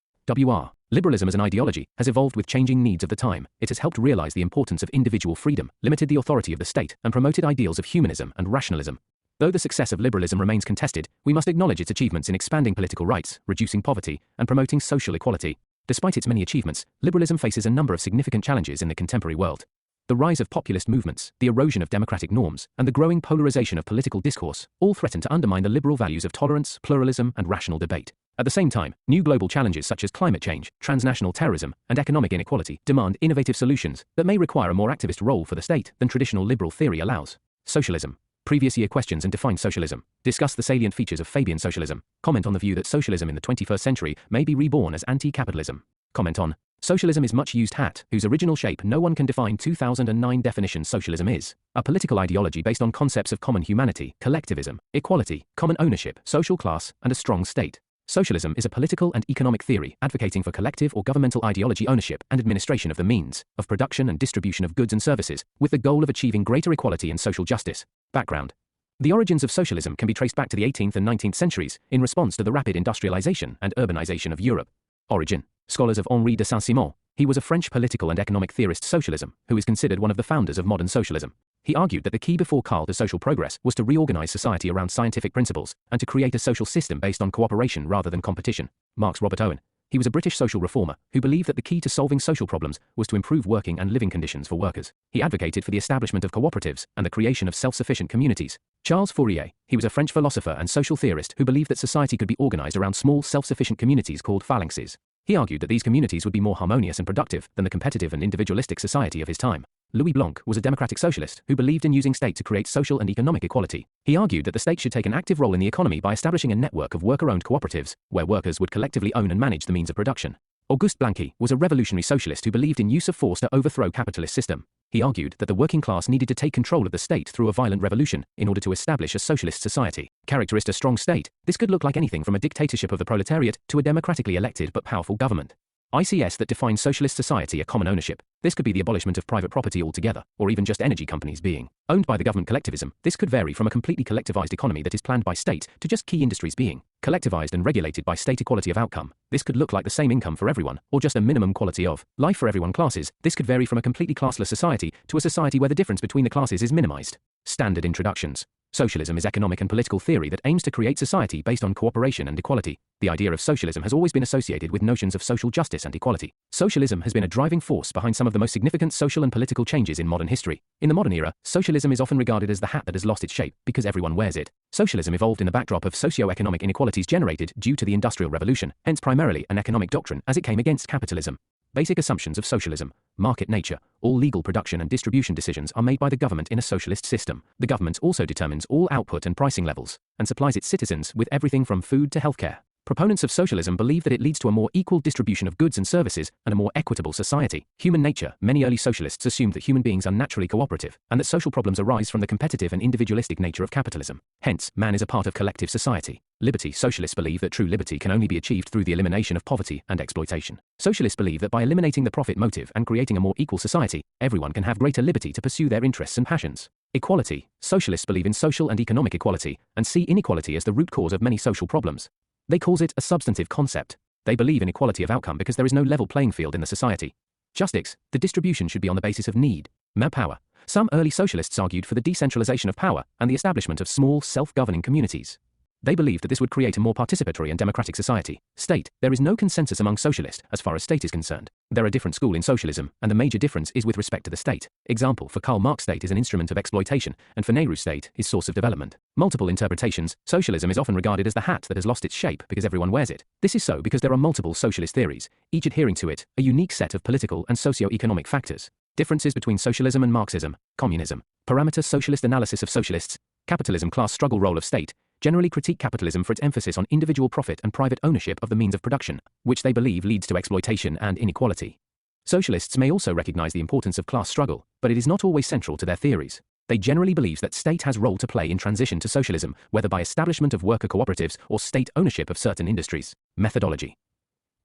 Liberalism as an ideology has evolved with changing needs of the time. It has helped realize the importance of individual freedom, limited the authority of the state, and promoted ideals of humanism and rationalism. Though the success of liberalism remains contested, we must acknowledge its achievements in expanding political rights, reducing poverty, and promoting social equality. Despite its many achievements, liberalism faces a number of significant challenges in the contemporary world. The rise of populist movements, the erosion of democratic norms, and the growing polarization of political discourse all threaten to undermine the liberal values of tolerance, pluralism, and rational debate. At the same time, new global challenges such as climate change, transnational terrorism, and economic inequality demand innovative solutions that may require a more activist role for the state than traditional liberal theory allows. Socialism. Previous year questions and define socialism. Discuss the salient features of Fabian socialism. Comment on the view that socialism in the 21st century may be reborn as anti-capitalism. Comment on socialism is much used hat, whose original shape no one can define. 2009 definition. Socialism is a political ideology based on concepts of common humanity, collectivism, equality, common ownership, social class, and a strong state. Socialism is a political and economic theory advocating for collective or governmental ideology ownership and administration of the means of production and distribution of goods and services, with the goal of achieving greater equality and social justice. Background. The origins of socialism can be traced back to the 18th and 19th centuries in response to the rapid industrialization and urbanization of Europe. Origin. Scholars of Henri de Saint-Simon. He was a French political and economic theorist socialism, who is considered one of the founders of modern socialism. He argued that the key before Karl to social progress was to reorganize society around scientific principles and to create a social system based on cooperation rather than competition. Marx Robert Owen. He was a British social reformer who believed that the key to solving social problems was to improve working and living conditions for workers. He advocated for the establishment of cooperatives and the creation of self-sufficient communities. Charles Fourier. He was a French philosopher and social theorist who believed that society could be organized around small self-sufficient communities called phalanxes. He argued that these communities would be more harmonious and productive than the competitive and individualistic society of his time. Louis Blanc was a democratic socialist who believed in using state to create social and economic equality. He argued that the state should take an active role in the economy by establishing a network of worker-owned cooperatives, where workers would collectively own and manage the means of production. Auguste Blanqui was a revolutionary socialist who believed in use of force to overthrow capitalist system. He argued that the working class needed to take control of the state through a violent revolution in order to establish a socialist society. Characteristic a strong state. This could look like anything from a dictatorship of the proletariat to a democratically elected but powerful government. ICS that defines socialist society a common ownership. This could be the abolishment of private property altogether, or even just energy companies being owned by the government. Collectivism. This could vary from a completely collectivized economy that is planned by state to just key industries being collectivized and regulated by state. Equality of outcome. This could look like the same income for everyone, or just a minimum quality of life for everyone. Classes. This could vary from a completely classless society to a society where the difference between the classes is minimized. Standard introductions. Socialism is economic and political theory that aims to create society based on cooperation and equality. The idea of socialism has always been associated with notions of social justice and equality. Socialism has been a driving force behind some of the most significant social and political changes in modern history. In the modern era, socialism is often regarded as the hat that has lost its shape because everyone wears it. Socialism evolved in the backdrop of socio-economic inequalities generated due to the Industrial Revolution, hence primarily an economic doctrine as it came against capitalism. Basic assumptions of socialism. Market nature. All legal production and distribution decisions are made by the government in a socialist system. The government also determines all output and pricing levels, and supplies its citizens with everything from food to healthcare. Proponents of socialism believe that it leads to a more equal distribution of goods and services and a more equitable society. Human nature. Many early socialists assumed that human beings are naturally cooperative, and that social problems arise from the competitive and individualistic nature of capitalism. Hence, man is a part of collective society. Liberty. Socialists believe that true liberty can only be achieved through the elimination of poverty and exploitation. Socialists believe that by eliminating the profit motive and creating a more equal society, everyone can have greater liberty to pursue their interests and passions. Equality. Socialists believe in social and economic equality and see inequality as the root cause of many social problems. They call it a substantive concept. They believe in equality of outcome because there is no level playing field in the society. Justice. The distribution should be on the basis of need. Power. Some early socialists argued for the decentralization of power and the establishment of small, self-governing communities. They believed that this would create a more participatory and democratic society. State. There is no consensus among socialists as far as state is concerned. There are different schools in socialism, and the major difference is with respect to the state. Example, for Karl Marx, state is an instrument of exploitation, and for Nehru, state is source of development. Multiple interpretations. Socialism is often regarded as the hat that has lost its shape because everyone wears it. This is so because there are multiple socialist theories, each adhering to it, a unique set of political and socio-economic factors. Differences between socialism and Marxism. Communism. Parameter. Socialist analysis of socialists. Capitalism. Class struggle. Role of state. Generally critique capitalism for its emphasis on individual profit and private ownership of the means of production, which they believe leads to exploitation and inequality. Socialists may also recognize the importance of class struggle, but it is not always central to their theories. They generally believe that state has role to play in transition to socialism, whether by establishment of worker cooperatives or state ownership of certain industries. Methodology.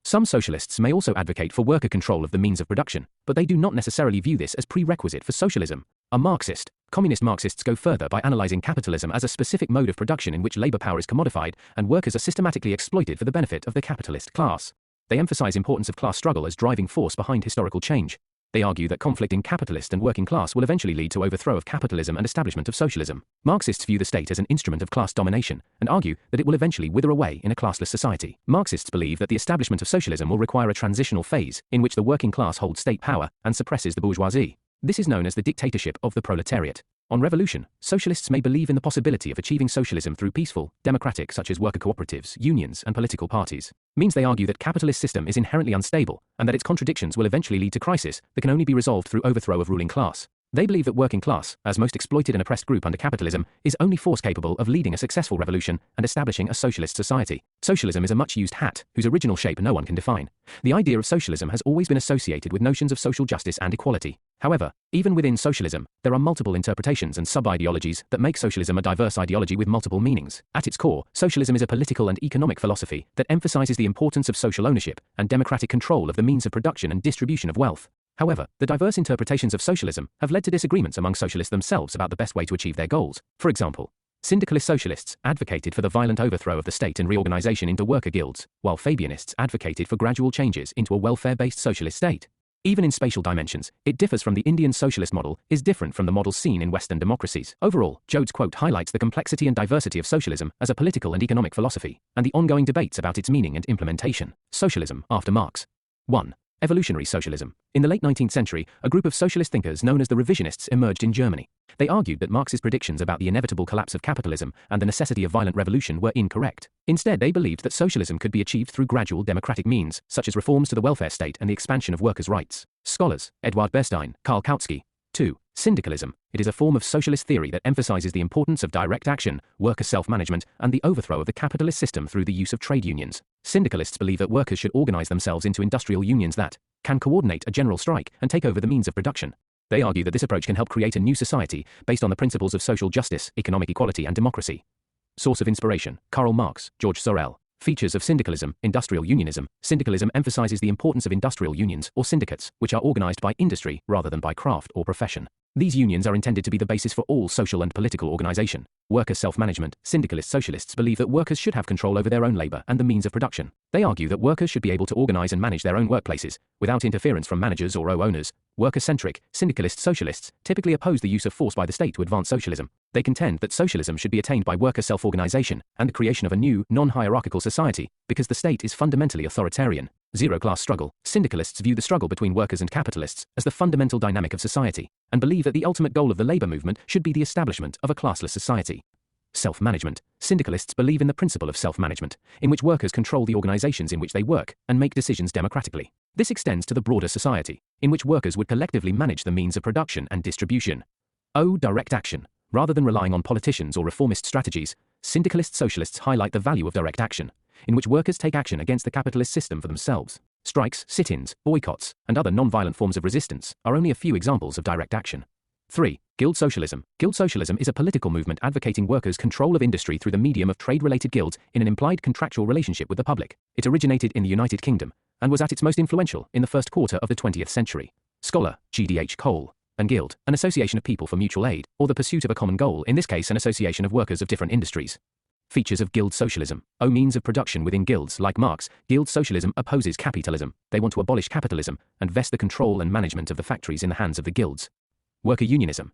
Some socialists may also advocate for worker control of the means of production, but they do not necessarily view this as prerequisite for socialism. A Marxist. Communist Marxists go further by analyzing capitalism as a specific mode of production in which labor power is commodified and workers are systematically exploited for the benefit of the capitalist class. They emphasize importance of class struggle as driving force behind historical change. They argue that conflict in capitalist and working class will eventually lead to overthrow of capitalism and establishment of socialism. Marxists view the state as an instrument of class domination and argue that it will eventually wither away in a classless society. Marxists believe that the establishment of socialism will require a transitional phase in which the working class holds state power and suppresses the bourgeoisie. This is known as the dictatorship of the proletariat. On revolution, socialists may believe in the possibility of achieving socialism through peaceful, democratic such as worker cooperatives, unions, and political parties. Means they argue that capitalist system is inherently unstable and that its contradictions will eventually lead to crisis that can only be resolved through overthrow of ruling class. They believe that working class, as most exploited and oppressed group under capitalism, is only force capable of leading a successful revolution and establishing a socialist society. Socialism is a much-used hat, whose original shape no one can define. The idea of socialism has always been associated with notions of social justice and equality. However, even within socialism, there are multiple interpretations and sub-ideologies that make socialism a diverse ideology with multiple meanings. At its core, socialism is a political and economic philosophy that emphasizes the importance of social ownership and democratic control of the means of production and distribution of wealth. However, the diverse interpretations of socialism have led to disagreements among socialists themselves about the best way to achieve their goals. For example, syndicalist socialists advocated for the violent overthrow of the state and reorganization into worker guilds, while Fabianists advocated for gradual changes into a welfare-based socialist state. Even in spatial dimensions, it differs from the Indian socialist model, is different from the models seen in Western democracies. Overall, Joad's quote highlights the complexity and diversity of socialism as a political and economic philosophy, and the ongoing debates about its meaning and implementation. Socialism after Marx. 1. Evolutionary socialism. In the late 19th century, a group of socialist thinkers known as the revisionists emerged in Germany. They argued that Marx's predictions about the inevitable collapse of capitalism and the necessity of violent revolution were incorrect. Instead, they believed that socialism could be achieved through gradual democratic means, such as reforms to the welfare state and the expansion of workers' rights. Scholars, Eduard Bernstein, Karl Kautsky. 2. Syndicalism. It is a form of socialist theory that emphasizes the importance of direct action, worker self-management, and the overthrow of the capitalist system through the use of trade unions. Syndicalists believe that workers should organize themselves into industrial unions that can coordinate a general strike and take over the means of production. They argue that this approach can help create a new society based on the principles of social justice, economic equality, and democracy. Source of inspiration: Karl Marx, George Sorel. Features of syndicalism: industrial unionism. Syndicalism emphasizes the importance of industrial unions or syndicates, which are organized by industry rather than by craft or profession. These unions are intended to be the basis for all social and political organization. Worker self-management. Syndicalist socialists believe that workers should have control over their own labor and the means of production. They argue that workers should be able to organize and manage their own workplaces, without interference from managers or owners. Worker-centric. Syndicalist socialists typically oppose the use of force by the state to advance socialism. They contend that socialism should be attained by worker self-organization and the creation of a new, non-hierarchical society, because the state is fundamentally authoritarian. Zero-class struggle. Syndicalists view the struggle between workers and capitalists as the fundamental dynamic of society, and believe that the ultimate goal of the labor movement should be the establishment of a classless society. Self-management. Syndicalists believe in the principle of self-management, in which workers control the organizations in which they work and make decisions democratically. This extends to the broader society, in which workers would collectively manage the means of production and distribution. Direct action. Rather than relying on politicians or reformist strategies, syndicalist socialists highlight the value of direct action, in which workers take action against the capitalist system for themselves. Strikes, sit-ins, boycotts, and other non-violent forms of resistance are only a few examples of direct action. 3. Guild socialism. Guild socialism is a political movement advocating workers' control of industry through the medium of trade-related guilds in an implied contractual relationship with the public. It originated in the United Kingdom and was at its most influential in the first quarter of the 20th century. Scholar, G.D.H. Cole. And guild, an association of people for mutual aid, or the pursuit of a common goal, in this case an association of workers of different industries. Features of guild socialism. Means of production within guilds. Like Marx, guild socialism opposes capitalism. They want to abolish capitalism and vest the control and management of the factories in the hands of the guilds. Worker unionism.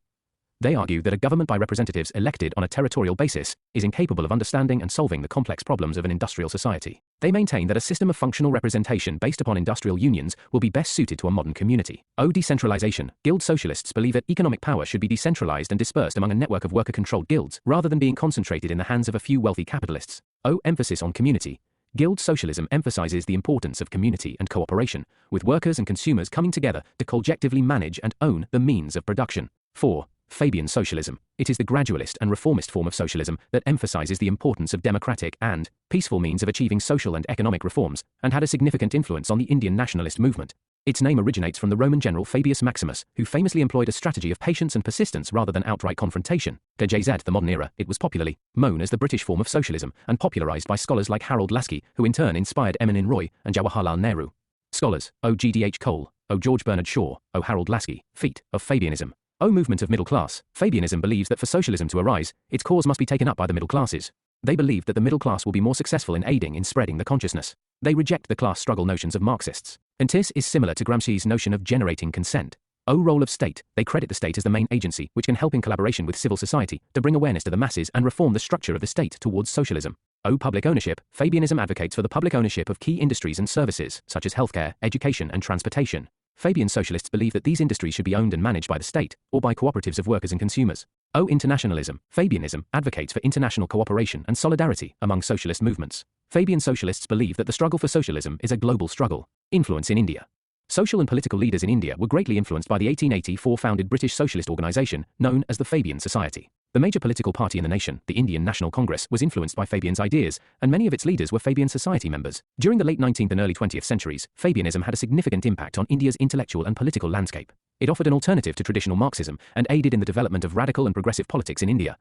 They argue that a government by representatives elected on a territorial basis is incapable of understanding and solving the complex problems of an industrial society. They maintain that a system of functional representation based upon industrial unions will be best suited to a modern community. Decentralization. Guild socialists believe that economic power should be decentralized and dispersed among a network of worker-controlled guilds, rather than being concentrated in the hands of a few wealthy capitalists. Emphasis on community. Guild socialism emphasizes the importance of community and cooperation, with workers and consumers coming together to collectively manage and own the means of production. 4. Fabian socialism. It is the gradualist and reformist form of socialism that emphasizes the importance of democratic and peaceful means of achieving social and economic reforms, and had a significant influence on the Indian nationalist movement. Its name originates from the Roman general Fabius Maximus, who famously employed a strategy of patience and persistence rather than outright confrontation. The modern era, it was popularly known as the British form of socialism, and popularized by scholars like Harold Laski, who in turn inspired N. Roy and Jawaharlal Nehru. Scholars: G.D.H. Cole, George Bernard Shaw, Harold Laski. Feat of Fabianism. Movement of middle class. Fabianism believes that for socialism to arise, its cause must be taken up by the middle classes. They believe that the middle class will be more successful in aiding in spreading the consciousness. They reject the class struggle notions of Marxists. And this is similar to Gramsci's notion of generating consent. Role of state. They credit the state as the main agency which can help in collaboration with civil society to bring awareness to the masses and reform the structure of the state towards socialism. Public ownership. Fabianism advocates for the public ownership of key industries and services, such as healthcare, education, and transportation. Fabian socialists believe that these industries should be owned and managed by the state, or by cooperatives of workers and consumers. Internationalism. Fabianism advocates for international cooperation and solidarity among socialist movements. Fabian socialists believe that the struggle for socialism is a global struggle. Influence in India. Social and political leaders in India were greatly influenced by the 1884 founded British socialist organisation known as the Fabian Society. The major political party in the nation, the Indian National Congress, was influenced by Fabian's ideas, and many of its leaders were Fabian Society members. During the late 19th and early 20th centuries, Fabianism had a significant impact on India's intellectual and political landscape. It offered an alternative to traditional Marxism and aided in the development of radical and progressive politics in India.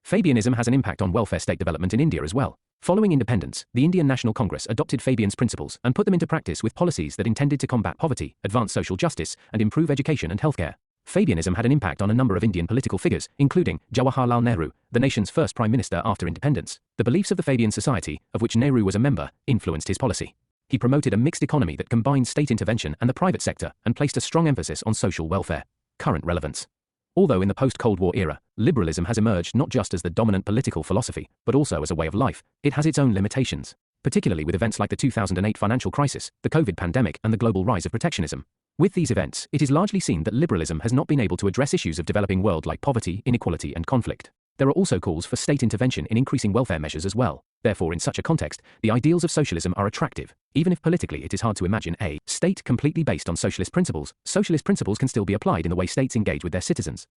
Fabianism has an impact on welfare state development in India as well. Following independence, the Indian National Congress adopted Fabian's principles and put them into practice with policies that intended to combat poverty, advance social justice, and improve education and healthcare. Fabianism had an impact on a number of Indian political figures, including Jawaharlal Nehru, the nation's first prime minister after independence. The beliefs of the Fabian Society, of which Nehru was a member, influenced his policy. He promoted a mixed economy that combined state intervention and the private sector and placed a strong emphasis on social welfare. Current relevance. Although in the post-Cold War era, liberalism has emerged not just as the dominant political philosophy, but also as a way of life, it has its own limitations, particularly with events like the 2008 financial crisis, the COVID pandemic, and the global rise of protectionism. With these events, it is largely seen that liberalism has not been able to address issues of developing world like poverty, inequality, and conflict. There are also calls for state intervention in increasing welfare measures as well. Therefore, in such a context, the ideals of socialism are attractive, even if politically it is hard to imagine a state completely based on socialist principles. Socialist principles can still be applied in the way states engage with their citizens.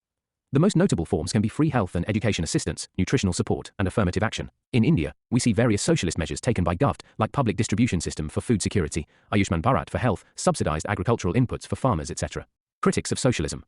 The most notable forms can be free health and education assistance, nutritional support, and affirmative action. In India, we see various socialist measures taken by GovT, like public distribution system for food security, Ayushman Bharat for health, subsidized agricultural inputs for farmers, etc. Critics of socialism.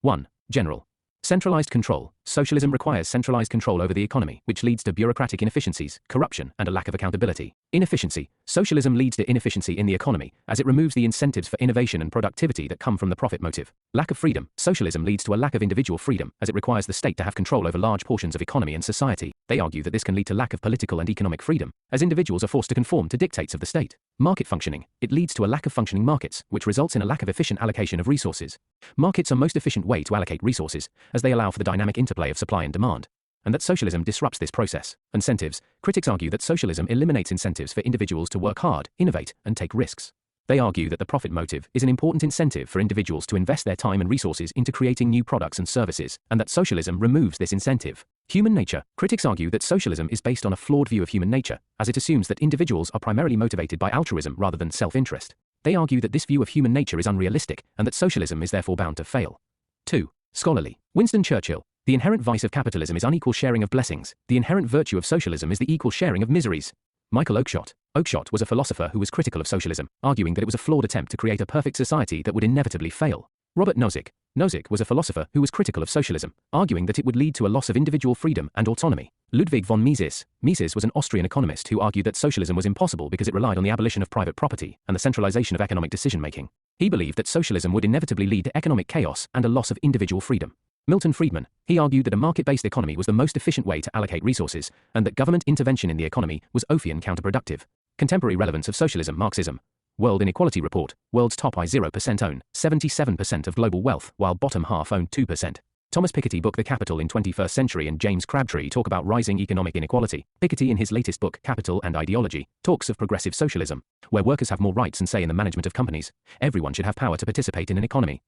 1. General. Centralized control. Socialism requires centralized control over the economy, which leads to bureaucratic inefficiencies, corruption, and a lack of accountability. Inefficiency. Socialism leads to inefficiency in the economy, as it removes the incentives for innovation and productivity that come from the profit motive. Lack of freedom. Socialism leads to a lack of individual freedom, as it requires the state to have control over large portions of economy and society. They argue that this can lead to lack of political and economic freedom, as individuals are forced to conform to dictates of the state. Market functioning. It leads to a lack of functioning markets, which results in a lack of efficient allocation of resources. Markets are most efficient way to allocate resources, as they allow for the dynamic interplay of supply and demand, and that socialism disrupts this process. Incentives. Critics argue that socialism eliminates incentives for individuals to work hard, innovate, and take risks. They argue that the profit motive is an important incentive for individuals to invest their time and resources into creating new products and services, and that socialism removes this incentive. Human nature. Critics argue that socialism is based on a flawed view of human nature, as it assumes that individuals are primarily motivated by altruism rather than self-interest. They argue that this view of human nature is unrealistic, and that socialism is therefore bound to fail. 2. Scholarly. Winston Churchill. The inherent vice of capitalism is unequal sharing of blessings. The inherent virtue of socialism is the equal sharing of miseries. Michael Oakeshott. Oakeshott was a philosopher who was critical of socialism, arguing that it was a flawed attempt to create a perfect society that would inevitably fail. Robert Nozick. Nozick was a philosopher who was critical of socialism, arguing that it would lead to a loss of individual freedom and autonomy. Ludwig von Mises. Mises was an Austrian economist who argued that socialism was impossible because it relied on the abolition of private property and the centralization of economic decision-making. He believed that socialism would inevitably lead to economic chaos and a loss of individual freedom. Milton Friedman. He argued that a market-based economy was the most efficient way to allocate resources, and that government intervention in the economy was Ophian counterproductive. Contemporary relevance of socialism. Marxism. World Inequality Report. World's top 0% own 77% of global wealth, while bottom half own 2%. Thomas Piketty book The Capital in 21st Century and James Crabtree talk about rising economic inequality. Piketty in his latest book, Capital and Ideology, talks of progressive socialism, where workers have more rights and say in the management of companies. Everyone should have power to participate in an economy.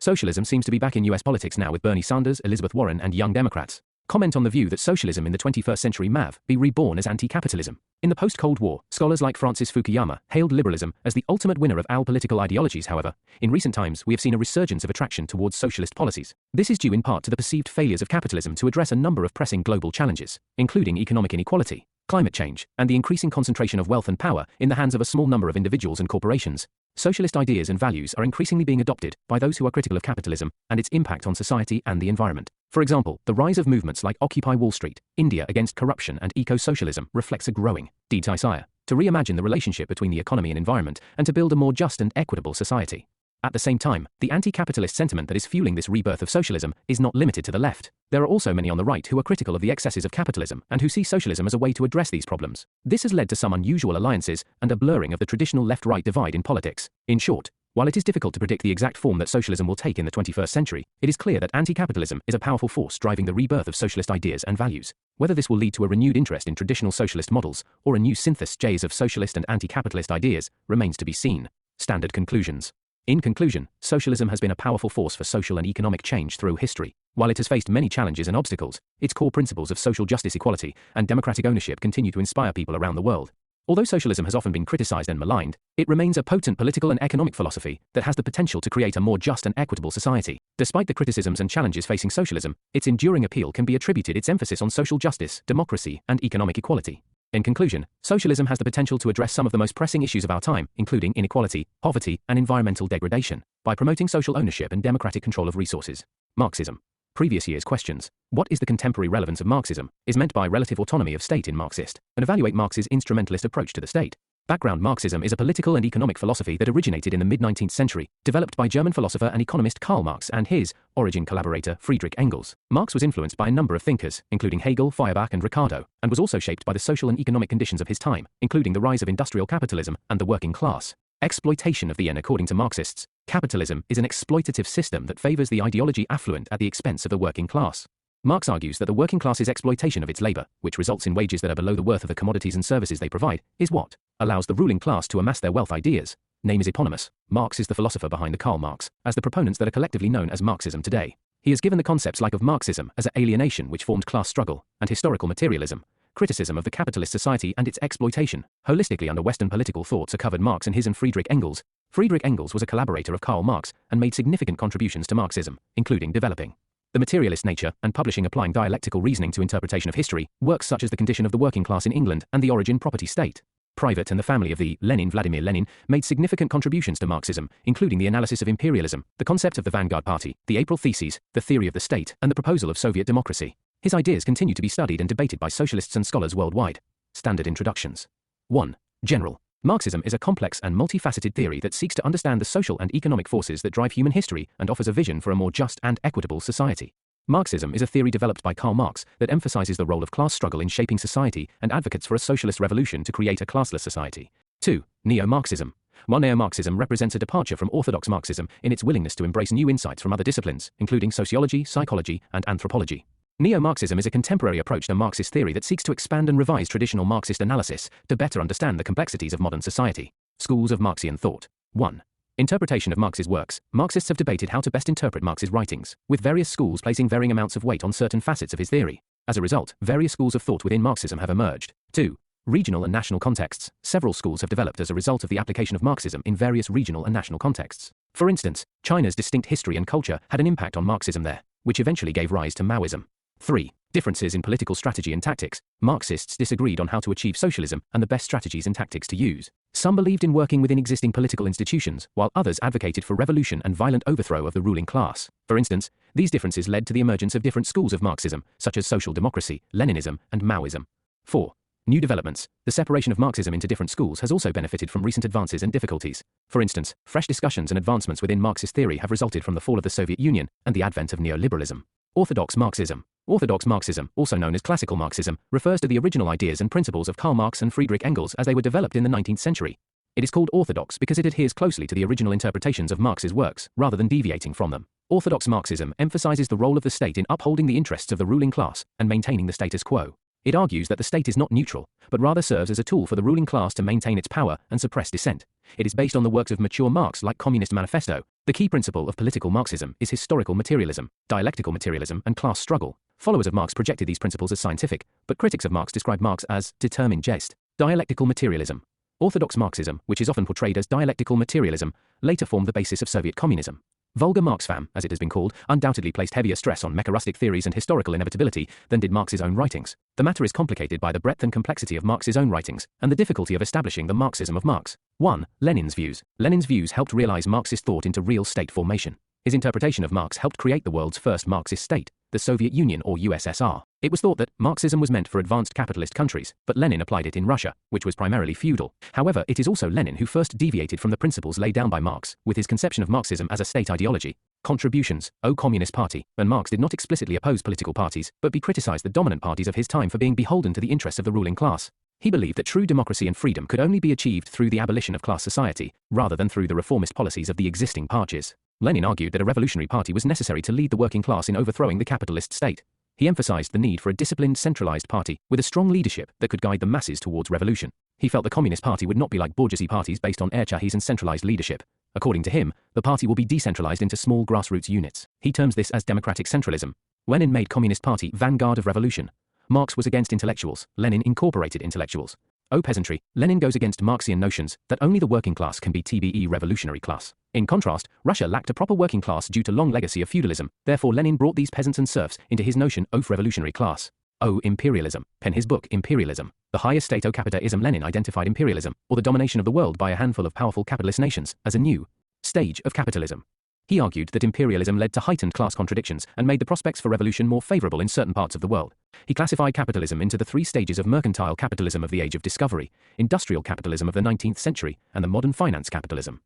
Socialism seems to be back in US politics now with Bernie Sanders, Elizabeth Warren, and Young Democrats. Comment on the view that socialism in the 21st century may be reborn as anti-capitalism. In the post-Cold War, scholars like Francis Fukuyama hailed liberalism as the ultimate winner of all political ideologies. However, in recent times we have seen a resurgence of attraction towards socialist policies. This is due in part to the perceived failures of capitalism to address a number of pressing global challenges, including economic inequality, climate change, and the increasing concentration of wealth and power in the hands of a small number of individuals and corporations. Socialist ideas and values are increasingly being adopted by those who are critical of capitalism and its impact on society and the environment. For example, the rise of movements like Occupy Wall Street, India Against Corruption, and eco-socialism reflects a growing desire to reimagine the relationship between the economy and environment and to build a more just and equitable society. At the same time, the anti-capitalist sentiment that is fueling this rebirth of socialism is not limited to the left. There are also many on the right who are critical of the excesses of capitalism and who see socialism as a way to address these problems. This has led to some unusual alliances and a blurring of the traditional left-right divide in politics. In short, while it is difficult to predict the exact form that socialism will take in the 21st century, it is clear that anti-capitalism is a powerful force driving the rebirth of socialist ideas and values. Whether this will lead to a renewed interest in traditional socialist models or a new synthesis of socialist and anti-capitalist ideas remains to be seen. Standard conclusions. In conclusion, socialism has been a powerful force for social and economic change through history. While it has faced many challenges and obstacles, its core principles of social justice, equality, and democratic ownership continue to inspire people around the world. Although socialism has often been criticized and maligned, it remains a potent political and economic philosophy that has the potential to create a more just and equitable society. Despite the criticisms and challenges facing socialism, its enduring appeal can be attributed its emphasis on social justice, democracy, and economic equality. In conclusion, socialism has the potential to address some of the most pressing issues of our time, including inequality, poverty, and environmental degradation, by promoting social ownership and democratic control of resources. Marxism. Previous year's questions. What is the contemporary relevance of Marxism? Is meant by relative autonomy of state in Marxist, and evaluate Marx's instrumentalist approach to the state. Background. Marxism is a political and economic philosophy that originated in the mid-19th century, developed by German philosopher and economist Karl Marx and his origin collaborator Friedrich Engels. Marx was influenced by a number of thinkers, including Hegel, Feuerbach, and Ricardo, and was also shaped by the social and economic conditions of his time, including the rise of industrial capitalism and the working class. Exploitation of the end. According to Marxists, capitalism is an exploitative system that favors the ideology affluent at the expense of the working class. Marx argues that the working class's exploitation of its labor, which results in wages that are below the worth of the commodities and services they provide, is what allows the ruling class to amass their wealth. Ideas. Name is eponymous. Marx is the philosopher behind the Karl Marx, as the proponents that are collectively known as Marxism today. He has given the concepts like of Marxism as alienation, which formed class struggle, and historical materialism, criticism of the capitalist society and its exploitation. Holistically under Western political thoughts are covered Marx and his and Friedrich Engels. Friedrich Engels was a collaborator of Karl Marx and made significant contributions to Marxism, including developing the materialist nature and publishing applying dialectical reasoning to interpretation of history, works such as The Condition of the Working Class in England and The Origin Property State. private and the family of the Lenin Vladimir Lenin made significant contributions to Marxism, including the analysis of imperialism, the concept of the vanguard party, the April theses, the theory of the state, and the proposal of Soviet democracy. His ideas continue to be studied and debated by socialists and scholars worldwide. Standard introductions. 1. General. Marxism is a complex and multifaceted theory that seeks to understand the social and economic forces that drive human history and offers a vision for a more just and equitable society. Marxism is a theory developed by Karl Marx that emphasizes the role of class struggle in shaping society and advocates for a socialist revolution to create a classless society. 2. Neo-Marxism. While Neo-Marxism represents a departure from Orthodox Marxism in its willingness to embrace new insights from other disciplines, including sociology, psychology, and anthropology. Neo-Marxism is a contemporary approach to Marxist theory that seeks to expand and revise traditional Marxist analysis to better understand the complexities of modern society. Schools of Marxian thought. 1. Interpretation of Marx's works. Marxists have debated how to best interpret Marx's writings, with various schools placing varying amounts of weight on certain facets of his theory. As a result, various schools of thought within Marxism have emerged. 2. Regional and national contexts. Several schools have developed as a result of the application of Marxism in various regional and national contexts. For instance, China's distinct history and culture had an impact on Marxism there, which eventually gave rise to Maoism. 3. Differences in political strategy and tactics. Marxists disagreed on how to achieve socialism and the best strategies and tactics to use. Some believed in working within existing political institutions, while others advocated for revolution and violent overthrow of the ruling class. For instance, these differences led to the emergence of different schools of Marxism, such as social democracy, Leninism, and Maoism. 4. New developments. The separation of Marxism into different schools has also benefited from recent advances and difficulties. For instance, fresh discussions and advancements within Marxist theory have resulted from the fall of the Soviet Union and the advent of neoliberalism. Orthodox Marxism. Orthodox Marxism, also known as classical Marxism, refers to the original ideas and principles of Karl Marx and Friedrich Engels as they were developed in the 19th century. It is called orthodox because it adheres closely to the original interpretations of Marx's works, rather than deviating from them. Orthodox Marxism emphasizes the role of the state in upholding the interests of the ruling class and maintaining the status quo. It argues that the state is not neutral, but rather serves as a tool for the ruling class to maintain its power and suppress dissent. It is based on the works of mature Marx like Communist Manifesto. The key principle of political Marxism is historical materialism, dialectical materialism, and class struggle. Followers of Marx projected these principles as scientific, but critics of Marx described Marx as determined jest. Dialectical materialism. Orthodox Marxism, which is often portrayed as dialectical materialism, later formed the basis of Soviet communism. Vulgar Marxfam, as it has been called, undoubtedly placed heavier stress on mechanistic theories and historical inevitability than did Marx's own writings. The matter is complicated by the breadth and complexity of Marx's own writings, and the difficulty of establishing the Marxism of Marx. 1. Lenin's views. Lenin's views helped realize Marxist thought into real state formation. His interpretation of Marx helped create the world's first Marxist state, the Soviet Union or USSR. It was thought that Marxism was meant for advanced capitalist countries, but Lenin applied it in Russia, which was primarily feudal. However, it is also Lenin who first deviated from the principles laid down by Marx, with his conception of Marxism as a state ideology. Contributions. O Communist Party. And Marx did not explicitly oppose political parties, but he criticized the dominant parties of his time for being beholden to the interests of the ruling class. He believed that true democracy and freedom could only be achieved through the abolition of class society, rather than through the reformist policies of the existing parties. Lenin argued that a revolutionary party was necessary to lead the working class in overthrowing the capitalist state. He emphasized the need for a disciplined, centralized party with a strong leadership that could guide the masses towards revolution. He felt the Communist Party would not be like bourgeoisie parties based on erchahis and centralized leadership. According to him, the party will be decentralized into small grassroots units. He terms this as democratic centralism. Lenin made Communist Party vanguard of revolution. Marx was against intellectuals. Lenin incorporated intellectuals. O peasantry. Lenin goes against Marxian notions that only the working class can be TBE revolutionary class. In contrast, Russia lacked a proper working class due to long legacy of feudalism. Therefore, Lenin brought these peasants and serfs into his notion of revolutionary class. O imperialism. Pen his book Imperialism. The highest state o capita-ism. Lenin identified imperialism, or the domination of the world by a handful of powerful capitalist nations, as a new stage of capitalism. He argued that imperialism led to heightened class contradictions and made the prospects for revolution more favorable in certain parts of the world. He classified capitalism into the three stages of mercantile capitalism of the Age of Discovery, industrial capitalism of the 19th century, and the modern finance capitalism.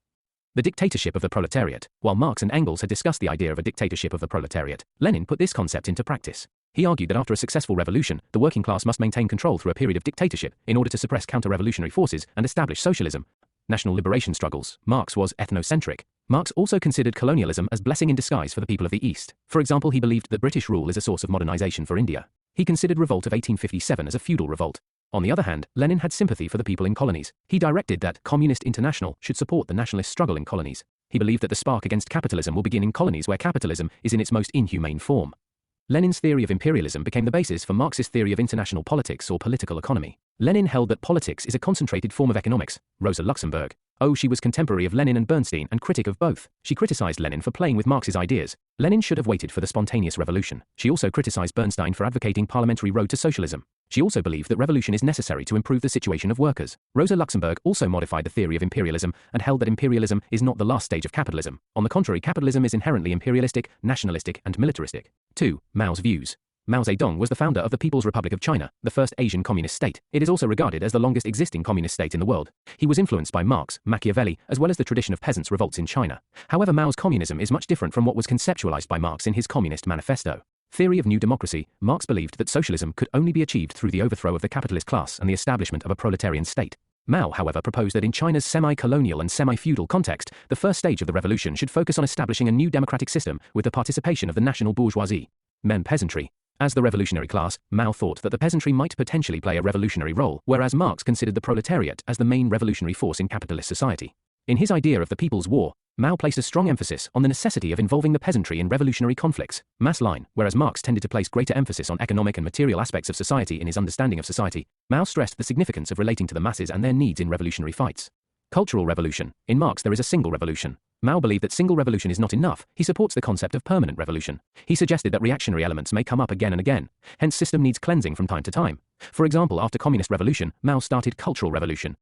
The dictatorship of the proletariat. While Marx and Engels had discussed the idea of a dictatorship of the proletariat, Lenin put this concept into practice. He argued that after a successful revolution, the working class must maintain control through a period of dictatorship in order to suppress counter-revolutionary forces and establish socialism. National liberation struggles. Marx was ethnocentric. Marx also considered colonialism as blessing in disguise for the people of the East. For example, he believed that British rule is a source of modernization for India. He considered revolt of 1857 as a feudal revolt. On the other hand, Lenin had sympathy for the people in colonies. He directed that Communist International should support the nationalist struggle in colonies. He believed that the spark against capitalism will begin in colonies where capitalism is in its most inhumane form. Lenin's theory of imperialism became the basis for Marxist theory of international politics or political economy. Lenin held that politics is a concentrated form of economics. Rosa Luxemburg. Oh, she was contemporary of Lenin and Bernstein and critic of both. She criticized Lenin for playing with Marx's ideas. Lenin should have waited for the spontaneous revolution. She also criticized Bernstein for advocating parliamentary road to socialism. She also believed that revolution is necessary to improve the situation of workers. Rosa Luxemburg also modified the theory of imperialism and held that imperialism is not the last stage of capitalism. On the contrary, capitalism is inherently imperialistic, nationalistic, and militaristic. 2. Mao's views. Mao Zedong was the founder of the People's Republic of China, the first Asian communist state. It is also regarded as the longest existing communist state in the world. He was influenced by Marx, Machiavelli, as well as the tradition of peasants' revolts in China. However, Mao's communism is much different from what was conceptualized by Marx in his Communist Manifesto. Theory of New Democracy. Marx believed that socialism could only be achieved through the overthrow of the capitalist class and the establishment of a proletarian state. Mao, however, proposed that in China's semi-colonial and semi-feudal context, the first stage of the revolution should focus on establishing a new democratic system with the participation of the national bourgeoisie. Peasantry. As the revolutionary class, Mao thought that the peasantry might potentially play a revolutionary role, whereas Marx considered the proletariat as the main revolutionary force in capitalist society. In his idea of the People's War, Mao placed a strong emphasis on the necessity of involving the peasantry in revolutionary conflicts. Mass line. Whereas Marx tended to place greater emphasis on economic and material aspects of society in his understanding of society, Mao stressed the significance of relating to the masses and their needs in revolutionary fights. Cultural revolution. In Marx there is a single revolution. Mao believed that single revolution is not enough. He supports the concept of permanent revolution. He suggested that reactionary elements may come up again and again, hence system needs cleansing from time to time. For example, after Communist Revolution, Mao started Cultural Revolution.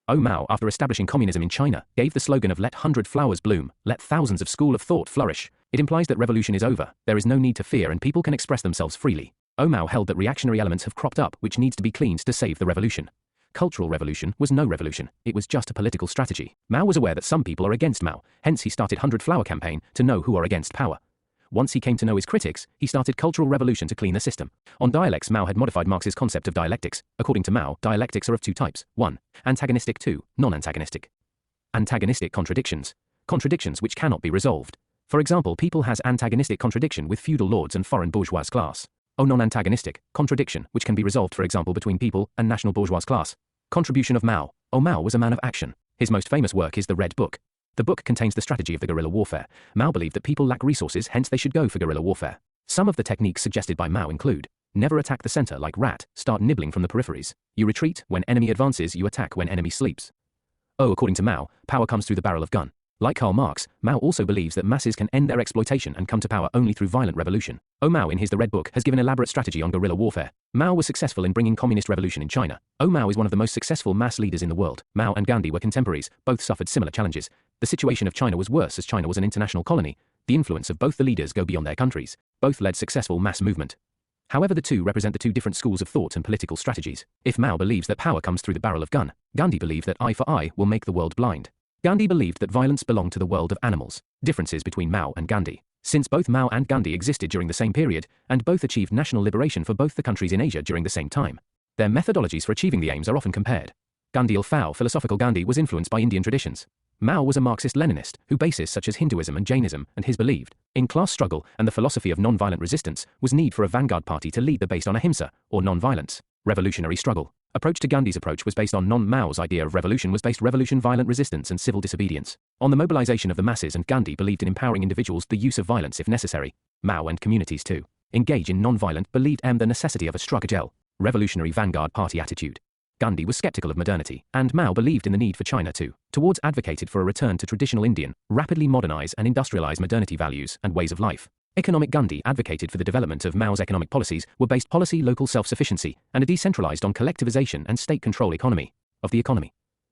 Mao, after establishing communism in China, gave the slogan of "Let 100 flowers bloom, let thousands of school of thought flourish." It implies that revolution is over, there is no need to fear and people can express themselves freely. Mao held that reactionary elements have cropped up which needs to be cleaned to save the revolution. Cultural revolution was no revolution, it was just a political strategy. Mao was aware that some people are against Mao, hence he started 100 Flower campaign to know who are against power. Once he came to know his critics, he started Cultural Revolution to clean the system. On dialects, Mao had modified Marx's concept of dialectics. According to Mao, dialectics are of two types. 1. Antagonistic. 2. Non-antagonistic. Antagonistic contradictions. Contradictions which cannot be resolved. For example, people has antagonistic contradiction with feudal lords and foreign bourgeois class. Non-antagonistic contradiction which can be resolved, for example, between people and national bourgeois class. Contribution of Mao. Mao was a man of action. His most famous work is the Red Book. The book contains the strategy of the guerrilla warfare. Mao believed that people lack resources, hence they should go for guerrilla warfare. Some of the techniques suggested by Mao include: never attack the center like rat, start nibbling from the peripheries. You retreat when enemy advances, you attack when enemy sleeps. According to Mao, power comes through the barrel of gun. Like Karl Marx, Mao also believes that masses can end their exploitation and come to power only through violent revolution. Mao in his The Red Book has given elaborate strategy on guerrilla warfare. Mao was successful in bringing communist revolution in China. Mao is one of the most successful mass leaders in the world. Mao and Gandhi were contemporaries, both suffered similar challenges. The situation of China was worse as China was an international colony. The influence of both the leaders go beyond their countries. Both led successful mass movement. However, the two represent the two different schools of thought and political strategies. If Mao believes that power comes through the barrel of gun, Gandhi believed that eye for eye will make the world blind. Gandhi believed that violence belonged to the world of animals. Differences between Mao and Gandhi. Since both Mao and Gandhi existed during the same period, and both achieved national liberation for both the countries in Asia during the same time, their methodologies for achieving the aims are often compared. Philosophical Gandhi was influenced by Indian traditions. Mao was a Marxist-Leninist, whose bases such as Hinduism and Jainism and his believed in class struggle and the philosophy of non-violent resistance was need for a vanguard party to lead the based on ahimsa, or non-violence, revolutionary struggle. Approach to Gandhi's approach was based on Mao's idea of revolution was based revolution, violent resistance and civil disobedience. On the mobilization of the masses, and Gandhi believed in empowering individuals the use of violence if necessary. Mao and communities to engage in non-violent believed the necessity of a struggle, revolutionary vanguard party attitude. Gandhi was skeptical of modernity, and Mao believed in the need for China towards advocated for a return to traditional Indian, rapidly modernize and industrialize modernity values and ways of life. Economic Gandhi advocated for the development of Mao's economic policies were based policy local self-sufficiency and a decentralized on collectivization and state control economy of the economy.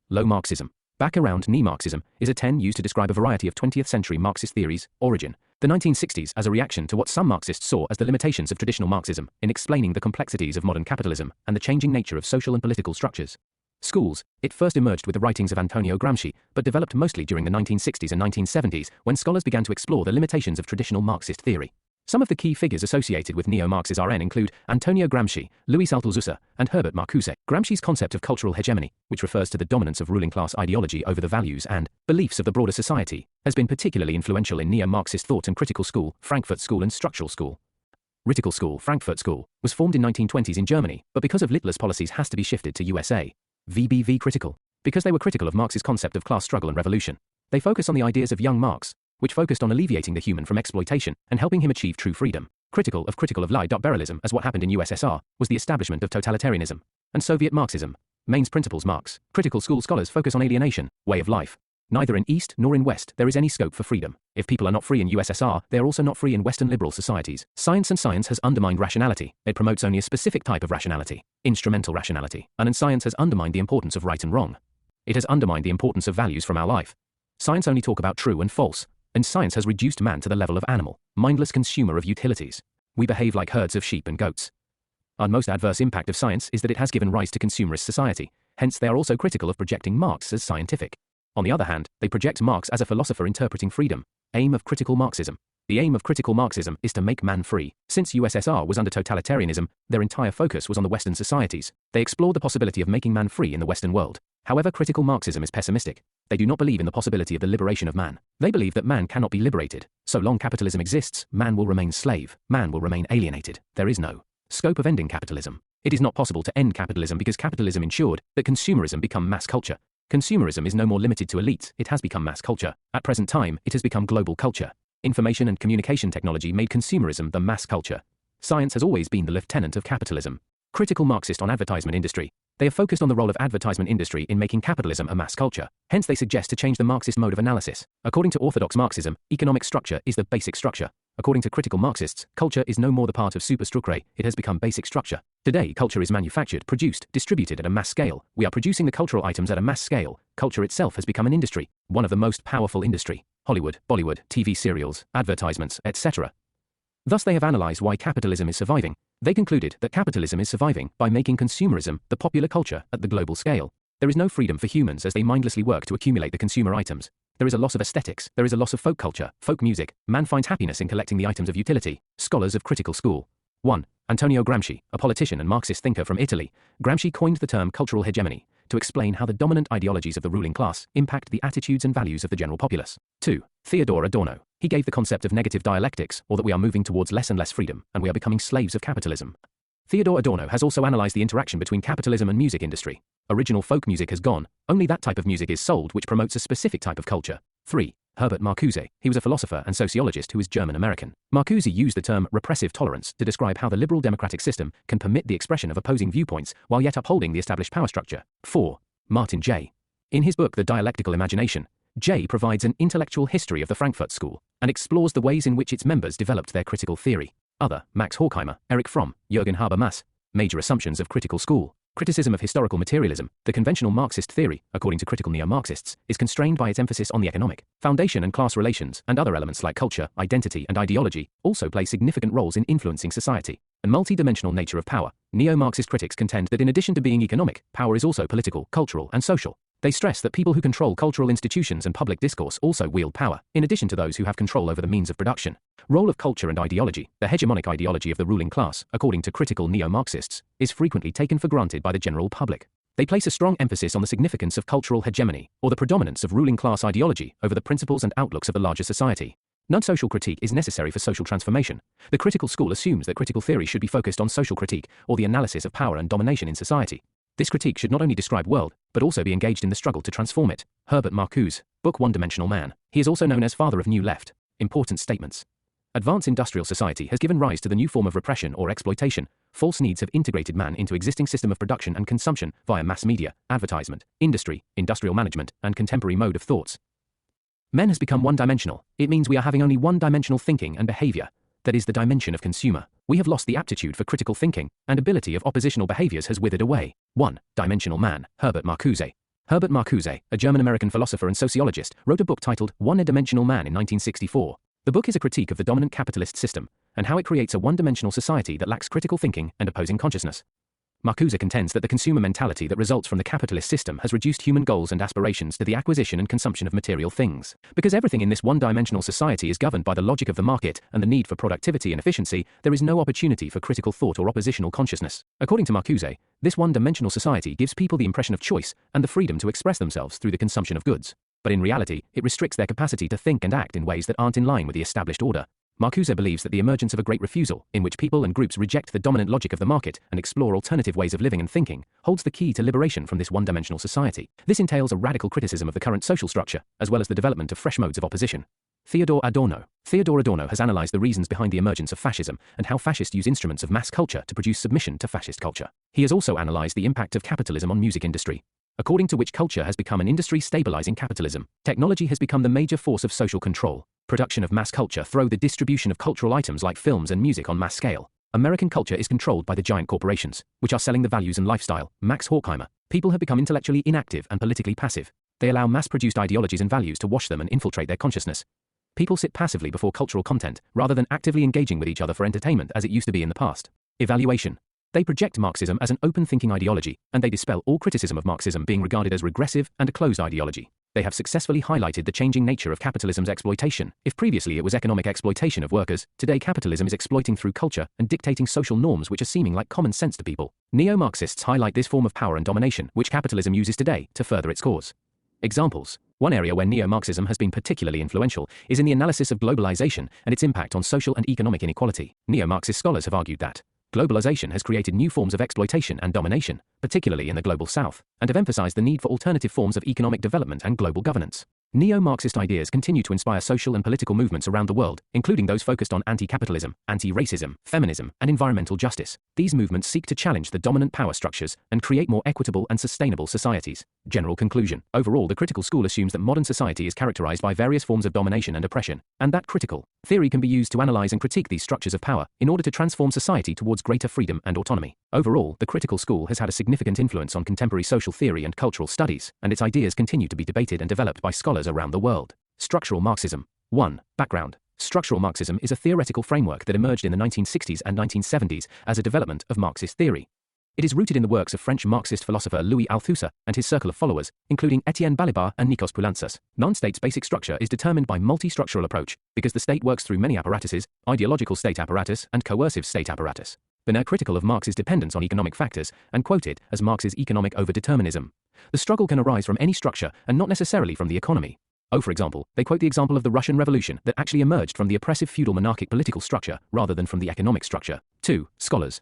Low Marxism. Back around Neo-Marxism is a term used to describe a variety of 20th century Marxist theories, origin. The 1960s as a reaction to what some Marxists saw as the limitations of traditional Marxism in explaining the complexities of modern capitalism and the changing nature of social and political structures. Schools. It first emerged with the writings of Antonio Gramsci, but developed mostly during the 1960s and 1970s when scholars began to explore the limitations of traditional Marxist theory. Some of the key figures associated with Neo-Marxism include Antonio Gramsci, Luis Althusser, and Herbert Marcuse. Gramsci's concept of cultural hegemony, which refers to the dominance of ruling class ideology over the values and beliefs of the broader society, has been particularly influential in Neo-Marxist thought and critical school, Frankfurt School and structural school. Critical school, Frankfurt School, was formed in 1920s in Germany, but because of Hitler's policies has to be shifted to USA. VBV critical. Because they were critical of Marx's concept of class struggle and revolution. They focus on the ideas of young Marx, which focused on alleviating the human from exploitation and helping him achieve true freedom. Critical of liberalism as what happened in USSR was the establishment of totalitarianism. and Soviet Marxism. Main's principles Marx. Critical school scholars focus on alienation, way of life. Neither in East nor in West there is any scope for freedom. If people are not free in USSR, they are also not free in Western liberal societies. Science has undermined rationality. It promotes only a specific type of rationality, instrumental rationality. And science has undermined the importance of right and wrong. It has undermined the importance of values from our life. Science only talk about true and false, and science has reduced man to the level of animal, mindless consumer of utilities. We behave like herds of sheep and goats. Our most adverse impact of science is that it has given rise to consumerist society, hence they are also critical of projecting Marx as scientific. On the other hand, they project Marx as a philosopher interpreting freedom. Aim of critical Marxism. The aim of critical Marxism is to make man free. Since USSR was under totalitarianism, their entire focus was on the Western societies. They explored the possibility of making man free in the Western world. However, critical Marxism is pessimistic. They do not believe in the possibility of the liberation of man. They believe that man cannot be liberated. So long capitalism exists, man will remain slave. Man will remain alienated. There is no scope of ending capitalism. It is not possible to end capitalism because capitalism ensured that consumerism become mass culture. Consumerism is no more limited to elites, it has become mass culture. At present time, it has become global culture. Information and communication technology made consumerism the mass culture. Science has always been the lieutenant of capitalism. Critical Marxist on advertisement industry. They are focused on the role of advertisement industry in making capitalism a mass culture. Hence they suggest to change the Marxist mode of analysis. According to Orthodox Marxism, economic structure is the basic structure. According to critical Marxists, culture is no more the part of superstructure, it has become basic structure. Today, culture is manufactured, produced, distributed at a mass scale. We are producing the cultural items at a mass scale. Culture itself has become an industry, one of the most powerful industry. Hollywood, Bollywood, TV serials, advertisements, etc. Thus they have analyzed why capitalism is surviving. They concluded that capitalism is surviving by making consumerism the popular culture at the global scale. There is no freedom for humans as they mindlessly work to accumulate the consumer items. There is a loss of aesthetics, there is a loss of folk culture, folk music. Man finds happiness in collecting the items of utility. Scholars of critical school. 1. Antonio Gramsci, a politician and Marxist thinker from Italy. Gramsci coined the term cultural hegemony to explain how the dominant ideologies of the ruling class impact the attitudes and values of the general populace. 2. Theodore Adorno. He gave the concept of negative dialectics, or that we are moving towards less and less freedom, and we are becoming slaves of capitalism. Theodore Adorno has also analyzed the interaction between capitalism and music industry. Original folk music has gone, only that type of music is sold which promotes a specific type of culture. 3. Herbert Marcuse. He was a philosopher and sociologist who is German-American. Marcuse used the term repressive tolerance to describe how the liberal democratic system can permit the expression of opposing viewpoints while yet upholding the established power structure. 4. Martin J. In his book The Dialectical Imagination, J provides an intellectual history of the Frankfurt School and explores the ways in which its members developed their critical theory. Other, Max Horkheimer, Erich Fromm, Jürgen Habermas. Major assumptions of critical school. Criticism of historical materialism. The conventional Marxist theory, according to critical neo-Marxists, is constrained by its emphasis on the economic foundation and class relations, and other elements like culture, identity, and ideology also play significant roles in influencing society. And multi-dimensional nature of power. Neo-Marxist critics contend that in addition to being economic, power is also political, cultural, and social. They stress that people who control cultural institutions and public discourse also wield power, in addition to those who have control over the means of production. Role of culture and ideology. The hegemonic ideology of the ruling class, according to critical neo-Marxists, is frequently taken for granted by the general public. They place a strong emphasis on the significance of cultural hegemony, or the predominance of ruling class ideology over the principles and outlooks of the larger society. Non-social critique is necessary for social transformation. The critical school assumes that critical theory should be focused on social critique, or the analysis of power and domination in society. This critique should not only describe world, but also be engaged in the struggle to transform it. Herbert Marcuse, book One-Dimensional Man. He is also known as father of New Left. Important statements. Advanced industrial society has given rise to the new form of repression or exploitation. False needs have integrated man into existing system of production and consumption via mass media, advertisement, industry, industrial management, and contemporary mode of thoughts. Men has become one-dimensional. It means we are having only one-dimensional thinking and behavior. That is the dimension of consumer. We have lost the aptitude for critical thinking, and ability of oppositional behaviors has withered away. 1-dimensional man. Herbert Marcuse. Herbert Marcuse, a German-American philosopher and sociologist, wrote a book titled One-Dimensional Man in 1964. The book is a critique of the dominant capitalist system, and how it creates a one-dimensional society that lacks critical thinking and opposing consciousness. Marcuse contends that the consumer mentality that results from the capitalist system has reduced human goals and aspirations to the acquisition and consumption of material things. Because everything in this one-dimensional society is governed by the logic of the market and the need for productivity and efficiency, there is no opportunity for critical thought or oppositional consciousness. According to Marcuse, this one-dimensional society gives people the impression of choice and the freedom to express themselves through the consumption of goods. But in reality, it restricts their capacity to think and act in ways that aren't in line with the established order. Marcuse believes that the emergence of a great refusal, in which people and groups reject the dominant logic of the market and explore alternative ways of living and thinking, holds the key to liberation from this one-dimensional society. This entails a radical criticism of the current social structure, as well as the development of fresh modes of opposition. Theodor Adorno. Theodor Adorno has analyzed the reasons behind the emergence of fascism and how fascists use instruments of mass culture to produce submission to fascist culture. He has also analyzed the impact of capitalism on music industry, according to which culture has become an industry stabilizing capitalism. Technology has become the major force of social control. Production of mass culture through the distribution of cultural items like films and music on mass scale. American culture is controlled by the giant corporations, which are selling the values and lifestyle. Max Horkheimer. People have become intellectually inactive and politically passive. They allow mass-produced ideologies and values to wash them and infiltrate their consciousness. People sit passively before cultural content, rather than actively engaging with each other for entertainment as it used to be in the past. Evaluation. They project Marxism as an open-thinking ideology, and they dispel all criticism of Marxism being regarded as regressive and a closed ideology. They have successfully highlighted the changing nature of capitalism's exploitation. If previously it was economic exploitation of workers, today capitalism is exploiting through culture and dictating social norms which are seeming like common sense to people. Neo-Marxists highlight this form of power and domination which capitalism uses today to further its cause. Examples. One area where Neo-Marxism has been particularly influential is in the analysis of globalization and its impact on social and economic inequality. Neo-Marxist scholars have argued that globalization has created new forms of exploitation and domination, particularly in the global south, and have emphasized the need for alternative forms of economic development and global governance. Neo-Marxist ideas continue to inspire social and political movements around the world, including those focused on anti-capitalism, anti-racism, feminism, and environmental justice. These movements seek to challenge the dominant power structures and create more equitable and sustainable societies. General conclusion. Overall, the critical school assumes that modern society is characterized by various forms of domination and oppression, and that critical theory can be used to analyze and critique these structures of power in order to transform society towards greater freedom and autonomy. Overall, the critical school has had a significant influence on contemporary social theory and cultural studies, and its ideas continue to be debated and developed by scholars around the world. Structural Marxism. 1. Background. Structural Marxism is a theoretical framework that emerged in the 1960s and 1970s as a development of Marxist theory. It is rooted in the works of French Marxist philosopher Louis Althusser and his circle of followers, including Etienne Balibar and Nikos Poulantzas. Non-state's basic structure is determined by multi-structural approach, because the state works through many apparatuses, ideological state apparatus and coercive state apparatus. Been critical of Marx's dependence on economic factors, and quoted as Marx's economic overdeterminism. The struggle can arise from any structure and not necessarily from the economy. For example, they quote the example of the Russian Revolution that actually emerged from the oppressive feudal monarchic political structure rather than from the economic structure. 2. Scholars.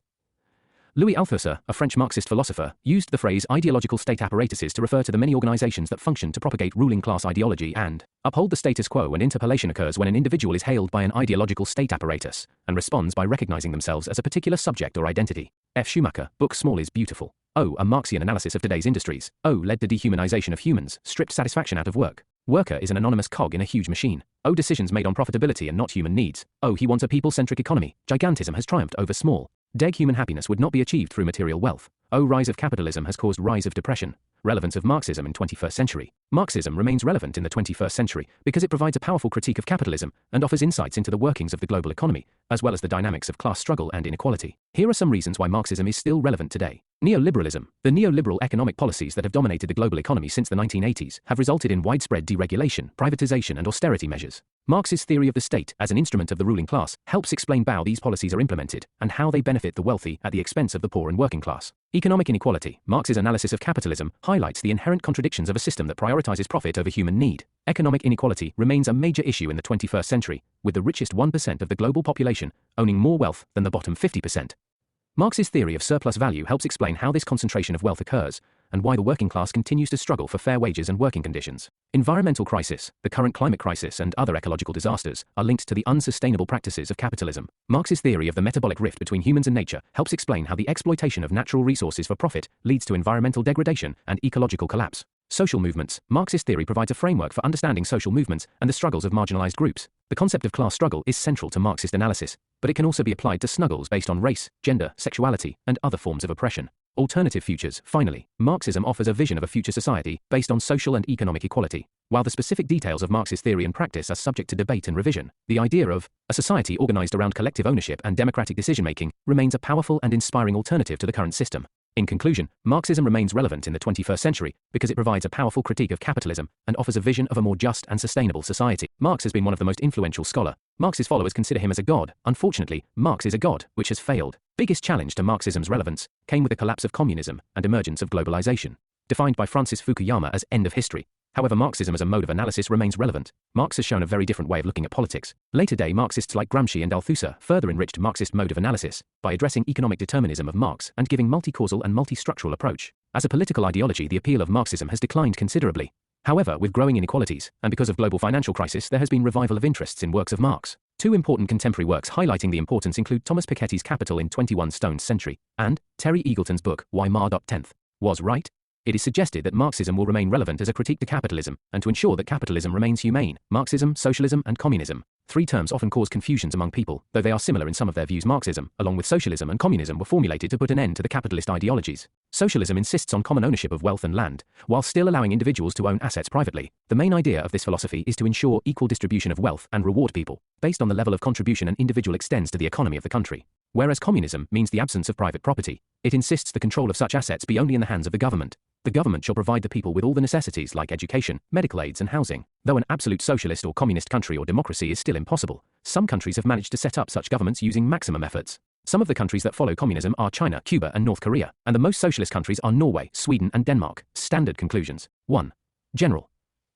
Louis Althusser, a French Marxist philosopher, used the phrase ideological state apparatuses to refer to the many organizations that function to propagate ruling class ideology and uphold the status quo, and interpolation occurs when an individual is hailed by an ideological state apparatus and responds by recognizing themselves as a particular subject or identity. F. Schumacher, book Small is Beautiful. A Marxian analysis of today's industries. Led to dehumanization of humans, stripped satisfaction out of work. Worker is an anonymous cog in a huge machine. Decisions made on profitability and not human needs. He wants a people-centric economy. Gigantism has triumphed over small. Human happiness would not be achieved through material wealth. Rise of capitalism has caused rise of depression. Relevance of Marxism in 21st century. Marxism remains relevant in the 21st century because it provides a powerful critique of capitalism and offers insights into the workings of the global economy, as well as the dynamics of class struggle and inequality. Here are some reasons why Marxism is still relevant today. Neoliberalism. The neoliberal economic policies that have dominated the global economy since the 1980s have resulted in widespread deregulation, privatization, and austerity measures. Marx's theory of the state as an instrument of the ruling class helps explain how these policies are implemented and how they benefit the wealthy at the expense of the poor and working class. Economic inequality. Marx's analysis of capitalism highlights the inherent contradictions of a system that prioritizes profit over human need. Economic inequality remains a major issue in the 21st century, with the richest 1% of the global population owning more wealth than the bottom 50%. Marx's theory of surplus value helps explain how this concentration of wealth occurs and why the working class continues to struggle for fair wages and working conditions. Environmental crisis. The current climate crisis and other ecological disasters are linked to the unsustainable practices of capitalism. Marx's theory of the metabolic rift between humans and nature helps explain how the exploitation of natural resources for profit leads to environmental degradation and ecological collapse. Social movements. Marxist theory provides a framework for understanding social movements and the struggles of marginalized groups. The concept of class struggle is central to Marxist analysis, but it can also be applied to snuggles based on race, gender, sexuality, and other forms of oppression. Alternative futures. Finally, Marxism offers a vision of a future society based on social and economic equality. While the specific details of Marxist theory and practice are subject to debate and revision, the idea of a society organized around collective ownership and democratic decision-making remains a powerful and inspiring alternative to the current system. In conclusion, Marxism remains relevant in the 21st century because it provides a powerful critique of capitalism and offers a vision of a more just and sustainable society. Marx has been one of the most influential scholars. Marx's followers consider him as a god. Unfortunately, Marx is a god which has failed. Biggest challenge to Marxism's relevance came with the collapse of communism and emergence of globalization, defined by Francis Fukuyama as end of history. However, Marxism as a mode of analysis remains relevant. Marx has shown a very different way of looking at politics. Later-day Marxists like Gramsci and Althusser further enriched Marxist mode of analysis by addressing economic determinism of Marx and giving multi-causal and multi-structural approach. As a political ideology, the appeal of Marxism has declined considerably. However, with growing inequalities, and because of global financial crisis, there has been revival of interests in works of Marx. Two important contemporary works highlighting the importance include Thomas Piketty's Capital in 21 Stone's Century, and Terry Eagleton's book, Why Ma. 10th Was Right? It is suggested that Marxism will remain relevant as a critique to capitalism, and to ensure that capitalism remains humane. Marxism, socialism, and communism. Three terms often cause confusions among people, though they are similar in some of their views. Marxism, along with socialism and communism, were formulated to put an end to the capitalist ideologies. Socialism insists on common ownership of wealth and land, while still allowing individuals to own assets privately. The main idea of this philosophy is to ensure equal distribution of wealth and reward people, based on the level of contribution an individual extends to the economy of the country. Whereas communism means the absence of private property, it insists the control of such assets be only in the hands of the government. The government shall provide the people with all the necessities like education, medical aids and housing. Though an absolute socialist or communist country or democracy is still impossible, some countries have managed to set up such governments using maximum efforts. Some of the countries that follow communism are China, Cuba and North Korea, and the most socialist countries are Norway, Sweden and Denmark. Standard conclusions. 1. General.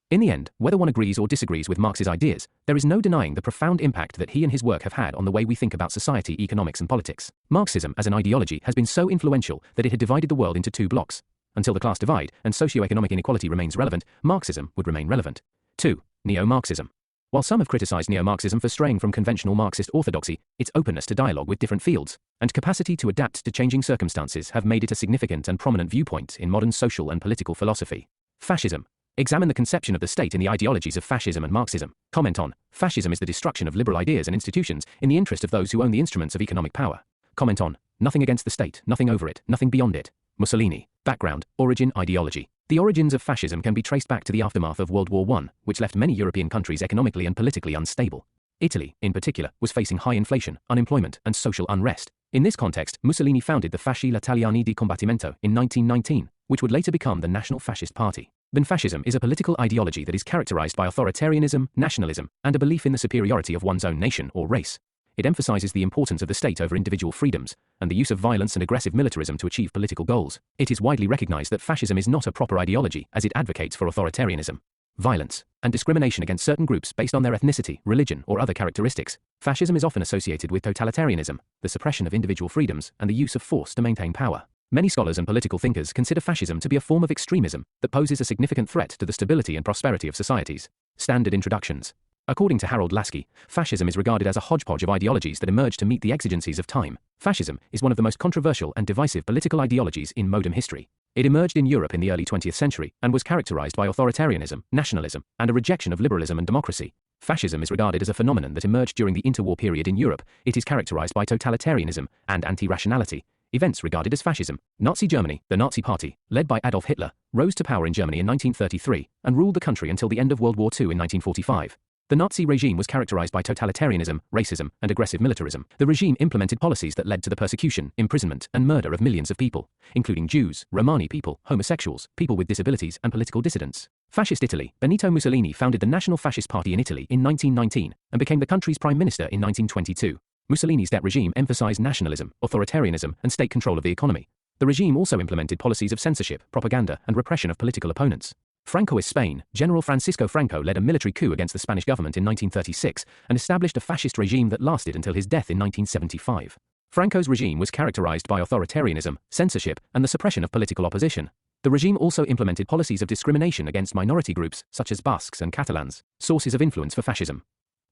In the end, whether one agrees or disagrees with Marx's ideas, there is no denying the profound impact that he and his work have had on the way we think about society, economics and politics. Marxism as an ideology has been so influential that it had divided the world into two blocks. Until the class divide and socio-economic inequality remains relevant, Marxism would remain relevant. 2. Neo-Marxism. While some have criticized Neo-Marxism for straying from conventional Marxist orthodoxy, its openness to dialogue with different fields and capacity to adapt to changing circumstances have made it a significant and prominent viewpoint in modern social and political philosophy. Fascism. Examine the conception of the state in the ideologies of fascism and Marxism. Comment on, fascism is the destruction of liberal ideas and institutions in the interest of those who own the instruments of economic power. Comment on, nothing against the state, nothing over it, nothing beyond it. Mussolini. Background, origin, ideology. The origins of fascism can be traced back to the aftermath of World War I, which left many European countries economically and politically unstable. Italy, in particular, was facing high inflation, unemployment, and social unrest. In this context, Mussolini founded the Fasci Italiani di Combattimento in 1919, which would later become the National Fascist Party. Fascism is a political ideology that is characterized by authoritarianism, nationalism, and a belief in the superiority of one's own nation or race. It emphasizes the importance of the state over individual freedoms, and the use of violence and aggressive militarism to achieve political goals. It is widely recognized that fascism is not a proper ideology, as it advocates for authoritarianism, violence, and discrimination against certain groups based on their ethnicity, religion, or other characteristics. Fascism is often associated with totalitarianism, the suppression of individual freedoms, and the use of force to maintain power. Many scholars and political thinkers consider fascism to be a form of extremism that poses a significant threat to the stability and prosperity of societies. Standard introductions. According to Harold Laski, fascism is regarded as a hodgepodge of ideologies that emerged to meet the exigencies of time. Fascism is one of the most controversial and divisive political ideologies in modern history. It emerged in Europe in the early 20th century and was characterized by authoritarianism, nationalism, and a rejection of liberalism and democracy. Fascism is regarded as a phenomenon that emerged during the interwar period in Europe. It is characterized by totalitarianism and anti-rationality. Events regarded as fascism. Nazi Germany, the Nazi Party, led by Adolf Hitler, rose to power in Germany in 1933 and ruled the country until the end of World War II in 1945. The Nazi regime was characterized by totalitarianism, racism, and aggressive militarism. The regime implemented policies that led to the persecution, imprisonment, and murder of millions of people, including Jews, Romani people, homosexuals, people with disabilities, and political dissidents. Fascist Italy. Benito Mussolini founded the National Fascist Party in Italy in 1919 and became the country's prime minister in 1922. Mussolini's debt regime emphasized nationalism, authoritarianism, and state control of the economy. The regime also implemented policies of censorship, propaganda, and repression of political opponents. Francoist Spain. General Francisco Franco led a military coup against the Spanish government in 1936 and established a fascist regime that lasted until his death in 1975. Franco's regime was characterized by authoritarianism, censorship, and the suppression of political opposition. The regime also implemented policies of discrimination against minority groups such as Basques and Catalans. Sources of influence for fascism.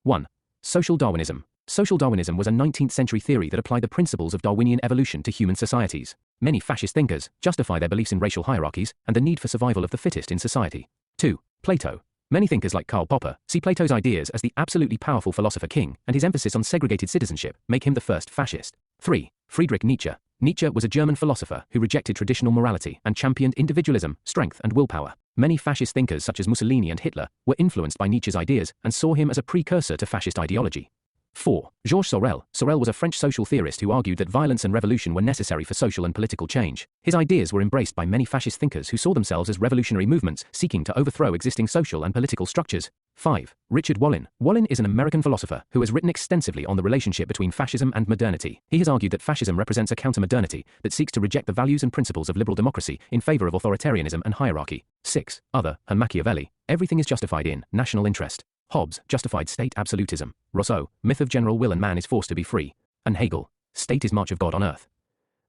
1. Social Darwinism. Social Darwinism was a 19th-century theory that applied the principles of Darwinian evolution to human societies. Many fascist thinkers justify their beliefs in racial hierarchies and the need for survival of the fittest in society. 2. Plato. Many thinkers like Karl Popper see Plato's ideas as the absolutely powerful philosopher king, and his emphasis on segregated citizenship make him the first fascist. 3. Friedrich Nietzsche. Nietzsche was a German philosopher who rejected traditional morality and championed individualism, strength, and willpower. Many fascist thinkers such as Mussolini and Hitler were influenced by Nietzsche's ideas and saw him as a precursor to fascist ideology. 4. Georges Sorel. Sorel was a French social theorist who argued that violence and revolution were necessary for social and political change. His ideas were embraced by many fascist thinkers who saw themselves as revolutionary movements seeking to overthrow existing social and political structures. 5. Richard Wallin. Wallin is an American philosopher who has written extensively on the relationship between fascism and modernity. He has argued that fascism represents a counter-modernity that seeks to reject the values and principles of liberal democracy in favor of authoritarianism and hierarchy. 6. Other, and Machiavelli. Everything is justified in national interest. Hobbes, justified state absolutism. Rousseau, myth of general will and man is forced to be free. And Hegel, state is march of God on earth.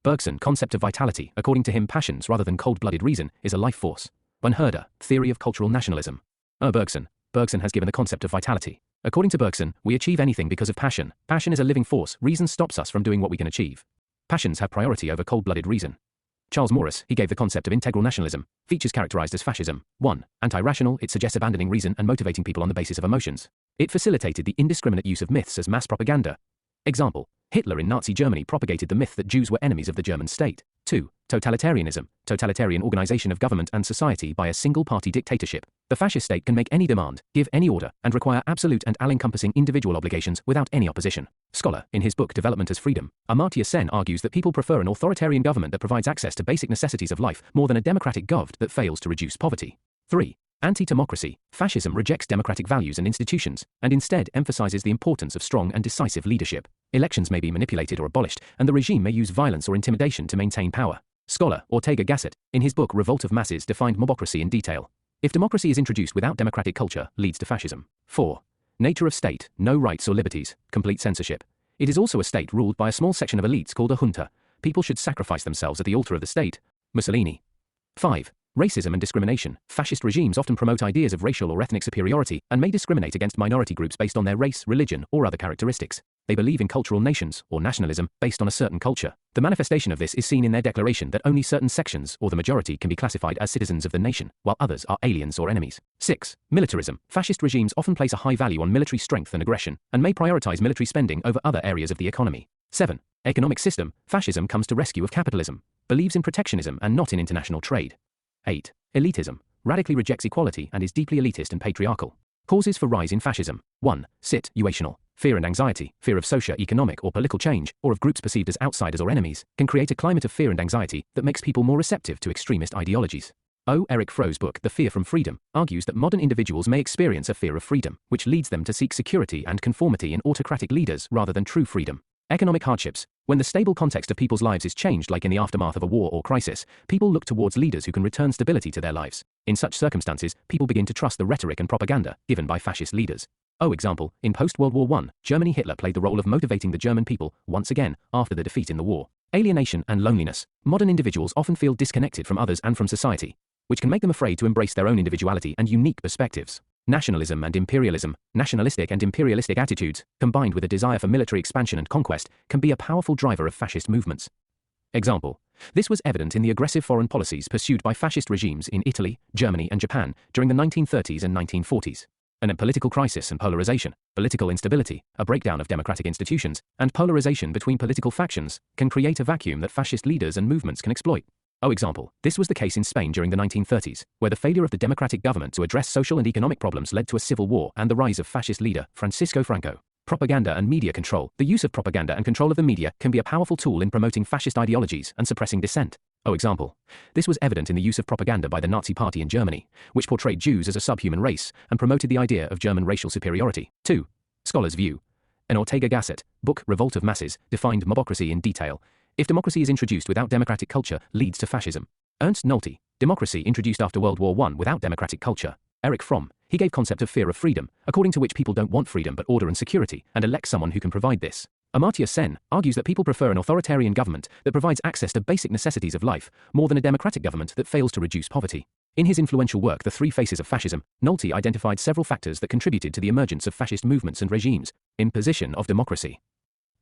Bergson, concept of vitality. According to him, passions rather than cold-blooded reason is a life force. Unheard Theory of Cultural Nationalism. Bergson has given the concept of vitality. According to Bergson, we achieve anything because of passion. Passion is a living force. Reason stops us from doing what we can achieve. Passions have priority over cold-blooded reason. Charles Morris, he gave the concept of integral nationalism. Features characterized as fascism. 1. Anti-rational, it suggests abandoning reason and motivating people on the basis of emotions. It facilitated the indiscriminate use of myths as mass propaganda. Example: Hitler in Nazi Germany propagated the myth that Jews were enemies of the German state. 2. Totalitarianism, totalitarian organization of government and society by a single-party dictatorship. The fascist state can make any demand, give any order, and require absolute and all-encompassing individual obligations without any opposition. Scholar, in his book Development as Freedom, Amartya Sen argues that people prefer an authoritarian government that provides access to basic necessities of life more than a democratic government that fails to reduce poverty. 3. Anti-democracy. Fascism rejects democratic values and institutions, and instead emphasizes the importance of strong and decisive leadership. Elections may be manipulated or abolished, and the regime may use violence or intimidation to maintain power. Scholar Ortega Gasset, in his book Revolt of Masses, defined mobocracy in detail. If democracy is introduced without democratic culture, leads to fascism. 4. Nature of state, no rights or liberties, complete censorship. It is also a state ruled by a small section of elites called a junta. People should sacrifice themselves at the altar of the state. Mussolini. 5. Racism and discrimination. Fascist regimes often promote ideas of racial or ethnic superiority and may discriminate against minority groups based on their race, religion, or other characteristics. They believe in cultural nations, or nationalism, based on a certain culture. The manifestation of this is seen in their declaration that only certain sections, or the majority, can be classified as citizens of the nation, while others are aliens or enemies. 6. Militarism. Fascist regimes often place a high value on military strength and aggression, and may prioritize military spending over other areas of the economy. 7. Economic system. Fascism comes to rescue of capitalism, believes in protectionism and not in international trade. 8. Elitism. Radically rejects equality and is deeply elitist and patriarchal. Causes for rise in fascism. 1. Situational. Fear and anxiety, fear of socio-economic or political change, or of groups perceived as outsiders or enemies, can create a climate of fear and anxiety that makes people more receptive to extremist ideologies. Eric Froeh's book, The Fear from Freedom, argues that modern individuals may experience a fear of freedom, which leads them to seek security and conformity in autocratic leaders rather than true freedom. Economic hardships. When the stable context of people's lives is changed, like in the aftermath of a war or crisis, people look towards leaders who can return stability to their lives. In such circumstances, people begin to trust the rhetoric and propaganda given by fascist leaders. Example, in post-World War I, Germany, Hitler played the role of motivating the German people, once again, after the defeat in the war. Alienation and loneliness. Modern individuals often feel disconnected from others and from society, which can make them afraid to embrace their own individuality and unique perspectives. Nationalism and imperialism. Nationalistic and imperialistic attitudes, combined with a desire for military expansion and conquest, can be a powerful driver of fascist movements. Example. This was evident in the aggressive foreign policies pursued by fascist regimes in Italy, Germany, and Japan during the 1930s and 1940s. A political crisis and polarization, political instability, a breakdown of democratic institutions, and polarization between political factions can create a vacuum that fascist leaders and movements can exploit. Example. This was the case in Spain during the 1930s, where the failure of the democratic government to address social and economic problems led to a civil war and the rise of fascist leader Francisco Franco. Propaganda and media control. The use of propaganda and control of the media can be a powerful tool in promoting fascist ideologies and suppressing dissent. Example. This was evident in the use of propaganda by the Nazi Party in Germany, which portrayed Jews as a subhuman race and promoted the idea of German racial superiority. 2. Scholars' view. In Ortega Gasset, book Revolt of Masses, defined mobocracy in detail. If democracy is introduced without democratic culture, leads to fascism. Ernst Nolte. Democracy introduced after World War I without democratic culture. Eric Fromm. He gave concept of fear of freedom, according to which people don't want freedom but order and security, and elect someone who can provide this. Amartya Sen argues that people prefer an authoritarian government that provides access to basic necessities of life, more than a democratic government that fails to reduce poverty. In his influential work The Three Faces of Fascism, Nolte identified several factors that contributed to the emergence of fascist movements and regimes. Imposition of democracy.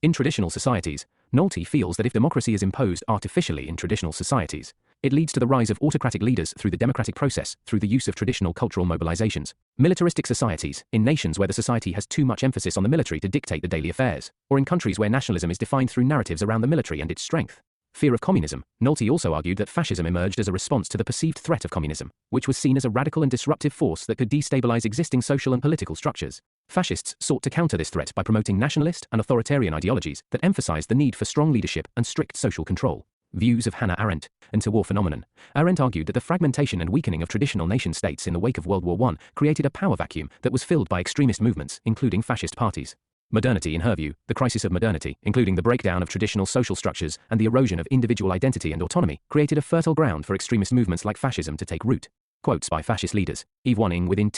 In traditional societies, Nolte feels that if democracy is imposed artificially in traditional societies, it leads to the rise of autocratic leaders through the democratic process through the use of traditional cultural mobilizations. Militaristic societies, in nations where the society has too much emphasis on the military to dictate the daily affairs, or in countries where nationalism is defined through narratives around the military and its strength. Fear of communism. Nolte also argued that fascism emerged as a response to the perceived threat of communism, which was seen as a radical and disruptive force that could destabilize existing social and political structures. Fascists sought to counter this threat by promoting nationalist and authoritarian ideologies that emphasized the need for strong leadership and strict social control. Views of Hannah Arendt. Interwar phenomenon. Arendt argued that the fragmentation and weakening of traditional nation-states in the wake of World War I created a power vacuum that was filled by extremist movements, including fascist parties. Modernity. In her view, the crisis of modernity, including the breakdown of traditional social structures and the erosion of individual identity and autonomy, created a fertile ground for extremist movements like fascism to take root. Quotes by fascist leaders. Eve Wanning within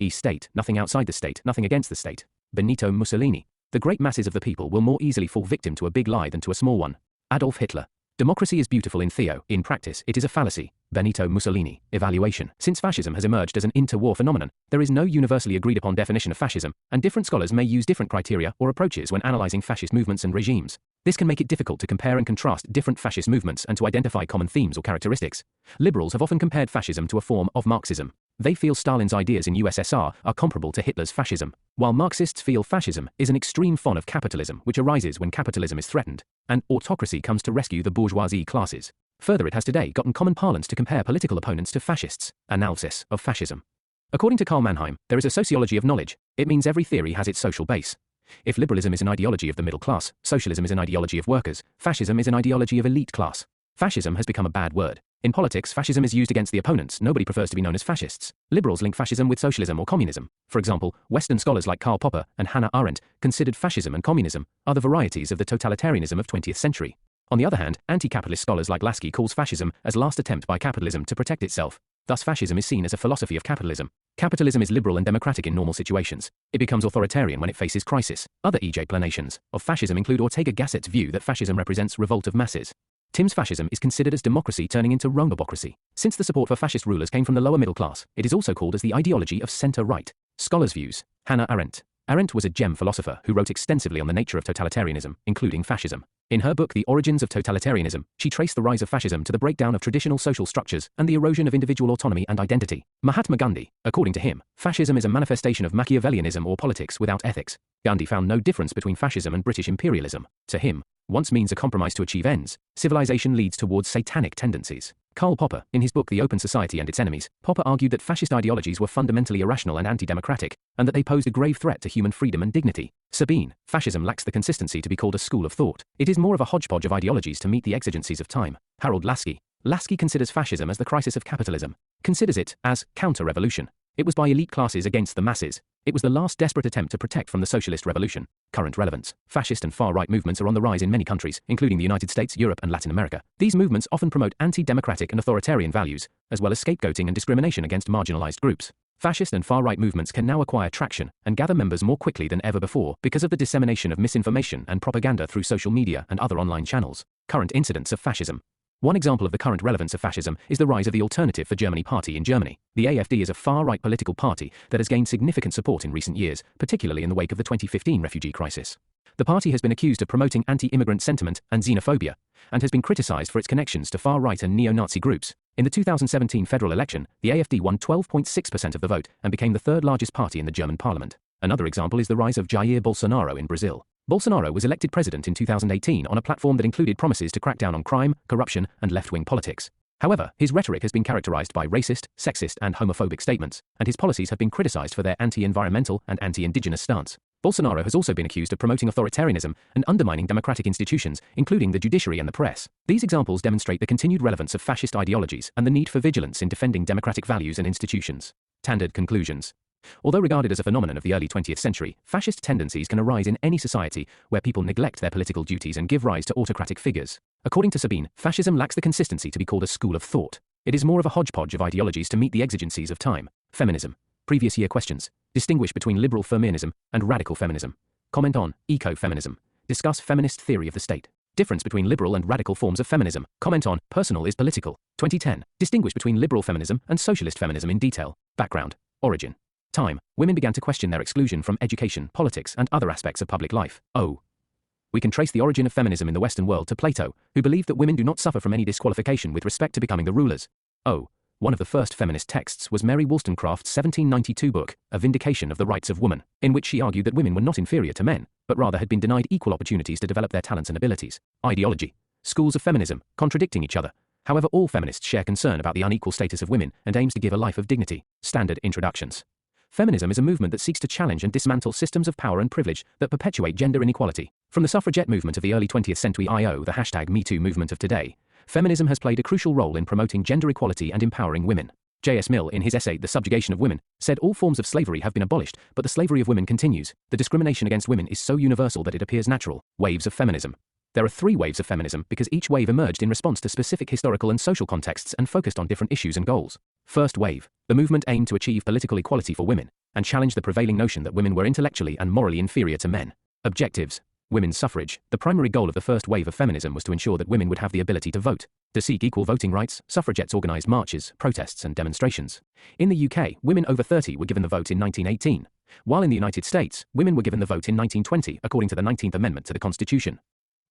state, nothing outside the state, nothing against the state. Benito Mussolini. The great masses of the people will more easily fall victim to a big lie than to a small one. Adolf Hitler. Democracy is beautiful in theo, in practice it is a fallacy. Benito Mussolini, Evaluation. Since fascism has emerged as an interwar phenomenon, there is no universally agreed upon definition of fascism, and different scholars may use different criteria or approaches when analyzing fascist movements and regimes. This can make it difficult to compare and contrast different fascist movements and to identify common themes or characteristics. Liberals have often compared fascism to a form of Marxism. They feel Stalin's ideas in USSR are comparable to Hitler's fascism, while Marxists feel fascism is an extreme form of capitalism which arises when capitalism is threatened, and autocracy comes to rescue the bourgeoisie classes. Further, it has today gotten common parlance to compare political opponents to fascists. Analysis of fascism. According to Karl Mannheim, there is a sociology of knowledge. It means every theory has its social base. If liberalism is an ideology of the middle class, socialism is an ideology of workers, fascism is an ideology of elite class. Fascism has become a bad word. In politics, fascism is used against the opponents. Nobody prefers to be known as fascists. Liberals link fascism with socialism or communism. For example, Western scholars like Karl Popper and Hannah Arendt considered fascism and communism are the varieties of the totalitarianism of 20th century. On the other hand, anti-capitalist scholars like Laski calls fascism as last attempt by capitalism to protect itself. Thus, fascism is seen as a philosophy of capitalism. Capitalism is liberal and democratic in normal situations. It becomes authoritarian when it faces crisis. Other explanations of fascism include Ortega Gasset's view that fascism represents revolt of masses. Tim's fascism is considered as democracy turning into Romobocracy. Since the support for fascist rulers came from the lower middle class, it is also called as the ideology of centre-right. Scholars' views. Hannah Arendt. Arendt was a gem philosopher who wrote extensively on the nature of totalitarianism, including fascism. In her book The Origins of Totalitarianism, she traced the rise of fascism to the breakdown of traditional social structures and the erosion of individual autonomy and identity. Mahatma Gandhi. According to him, fascism is a manifestation of Machiavellianism or politics without ethics. Gandhi found no difference between fascism and British imperialism. To him, once means a compromise to achieve ends, civilization leads towards satanic tendencies. Karl Popper, in his book The Open Society and Its Enemies, Popper argued that fascist ideologies were fundamentally irrational and anti-democratic, and that they posed a grave threat to human freedom and dignity. Sabine. Fascism lacks the consistency to be called a school of thought. It is more of a hodgepodge of ideologies to meet the exigencies of time. Harold Laski. Laski considers fascism as the crisis of capitalism. Considers it as counter-revolution. It was by elite classes against the masses. It was the last desperate attempt to protect from the socialist revolution. Current relevance. Fascist and far-right movements are on the rise in many countries, including the United States, Europe, and Latin America. These movements often promote anti-democratic and authoritarian values, as well as scapegoating and discrimination against marginalized groups. Fascist and far-right movements can now acquire traction and gather members more quickly than ever before because of the dissemination of misinformation and propaganda through social media and other online channels. Current incidents of fascism. One example of the current relevance of fascism is the rise of the Alternative for Germany party in Germany. The AfD is a far-right political party that has gained significant support in recent years, particularly in the wake of the 2015 refugee crisis. The party has been accused of promoting anti-immigrant sentiment and xenophobia, and has been criticized for its connections to far-right and neo-Nazi groups. In the 2017 federal election, the AfD won 12.6% of the vote and became the third largest party in the German parliament. Another example is the rise of Jair Bolsonaro in Brazil. Bolsonaro was elected president in 2018 on a platform that included promises to crack down on crime, corruption, and left-wing politics. However, his rhetoric has been characterized by racist, sexist, and homophobic statements, and his policies have been criticized for their anti-environmental and anti-indigenous stance. Bolsonaro has also been accused of promoting authoritarianism and undermining democratic institutions, including the judiciary and the press. These examples demonstrate the continued relevance of fascist ideologies and the need for vigilance in defending democratic values and institutions. Standard conclusions. Although regarded as a phenomenon of the early 20th century, fascist tendencies can arise in any society where people neglect their political duties and give rise to autocratic figures. According to Sabine, fascism lacks the consistency to be called a school of thought. It is more of a hodgepodge of ideologies to meet the exigencies of time. Feminism. Previous year questions. Distinguish between liberal feminism and radical feminism. Comment on eco-feminism. Discuss feminist theory of the state. Difference between liberal and radical forms of feminism. Comment on personal is political. 2010. Distinguish between liberal feminism and socialist feminism in detail. Background. Origin. Time. Women began to question their exclusion from education, politics, and other aspects of public life. We can trace the origin of feminism in the Western world to Plato, who believed that women do not suffer from any disqualification with respect to becoming the rulers. One of the first feminist texts was Mary Wollstonecraft's 1792 book, A Vindication of the Rights of Woman, in which she argued that women were not inferior to men, but rather had been denied equal opportunities to develop their talents and abilities. Ideology. Schools of feminism, contradicting each other. However, all feminists share concern about the unequal status of women and aims to give a life of dignity. Standard introductions. Feminism is a movement that seeks to challenge and dismantle systems of power and privilege that perpetuate gender inequality. From the suffragette movement of the early 20th century to the #MeToo movement of today, feminism has played a crucial role in promoting gender equality and empowering women. J.S. Mill, in his essay The Subjugation of Women, said all forms of slavery have been abolished, but the slavery of women continues. The discrimination against women is so universal that it appears natural. Waves of feminism. There are 3 waves of feminism because each wave emerged in response to specific historical and social contexts and focused on different issues and goals. First wave. The movement aimed to achieve political equality for women and challenge the prevailing notion that women were intellectually and morally inferior to men. Objectives. Women's suffrage. The primary goal of the first wave of feminism was to ensure that women would have the ability to vote. To seek equal voting rights, suffragettes organised marches, protests and demonstrations. In the UK, women over 30 were given the vote in 1918, while in the United States, women were given the vote in 1920 according to the 19th Amendment to the Constitution.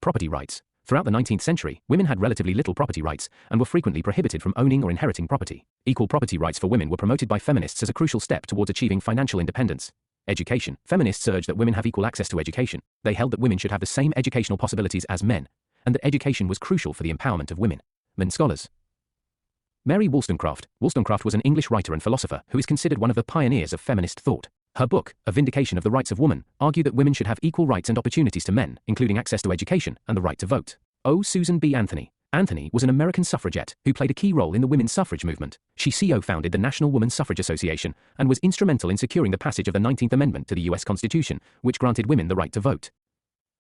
Property rights. Throughout the 19th century, women had relatively little property rights and were frequently prohibited from owning or inheriting property. Equal property rights for women were promoted by feminists as a crucial step towards achieving financial independence. Education. Feminists urged that women have equal access to education. They held that women should have the same educational possibilities as men, and that education was crucial for the empowerment of women. Men scholars. Mary Wollstonecraft. Wollstonecraft was an English writer and philosopher who is considered one of the pioneers of feminist thought. Her book, A Vindication of the Rights of Woman, argued that women should have equal rights and opportunities to men, including access to education and the right to vote. O. Susan B. Anthony. Anthony was an American suffragette who played a key role in the women's suffrage movement. She co-founded the National Women's Suffrage Association and was instrumental in securing the passage of the 19th Amendment to the US Constitution, which granted women the right to vote.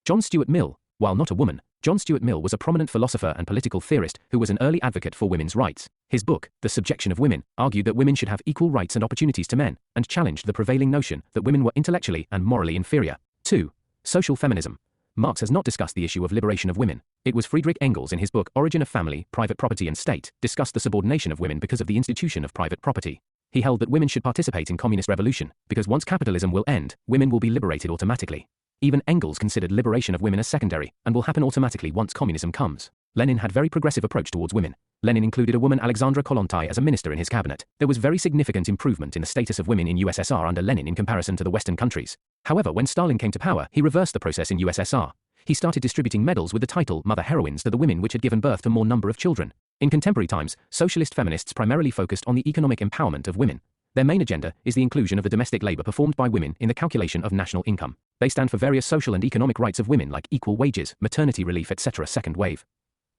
John Stuart Mill. While not a woman, John Stuart Mill was a prominent philosopher and political theorist who was an early advocate for women's rights. His book, The Subjection of Women, argued that women should have equal rights and opportunities to men, and challenged the prevailing notion that women were intellectually and morally inferior. 2. Social feminism. Marx has not discussed the issue of liberation of women. It was Friedrich Engels in his book Origin of Family, Private Property and State, discussed the subordination of women because of the institution of private property. He held that women should participate in communist revolution, because once capitalism will end, women will be liberated automatically. Even Engels considered liberation of women as secondary, and will happen automatically once communism comes. Lenin had very progressive approach towards women. Lenin included a woman Alexandra Kollontai as a minister in his cabinet. There was very significant improvement in the status of women in USSR under Lenin in comparison to the Western countries. However, when Stalin came to power, he reversed the process in USSR. He started distributing medals with the title Mother Heroines to the women which had given birth to more number of children. In contemporary times, socialist feminists primarily focused on the economic empowerment of women. Their main agenda is the inclusion of the domestic labor performed by women in the calculation of national income. They stand for various social and economic rights of women like equal wages, maternity relief, etc. Second wave.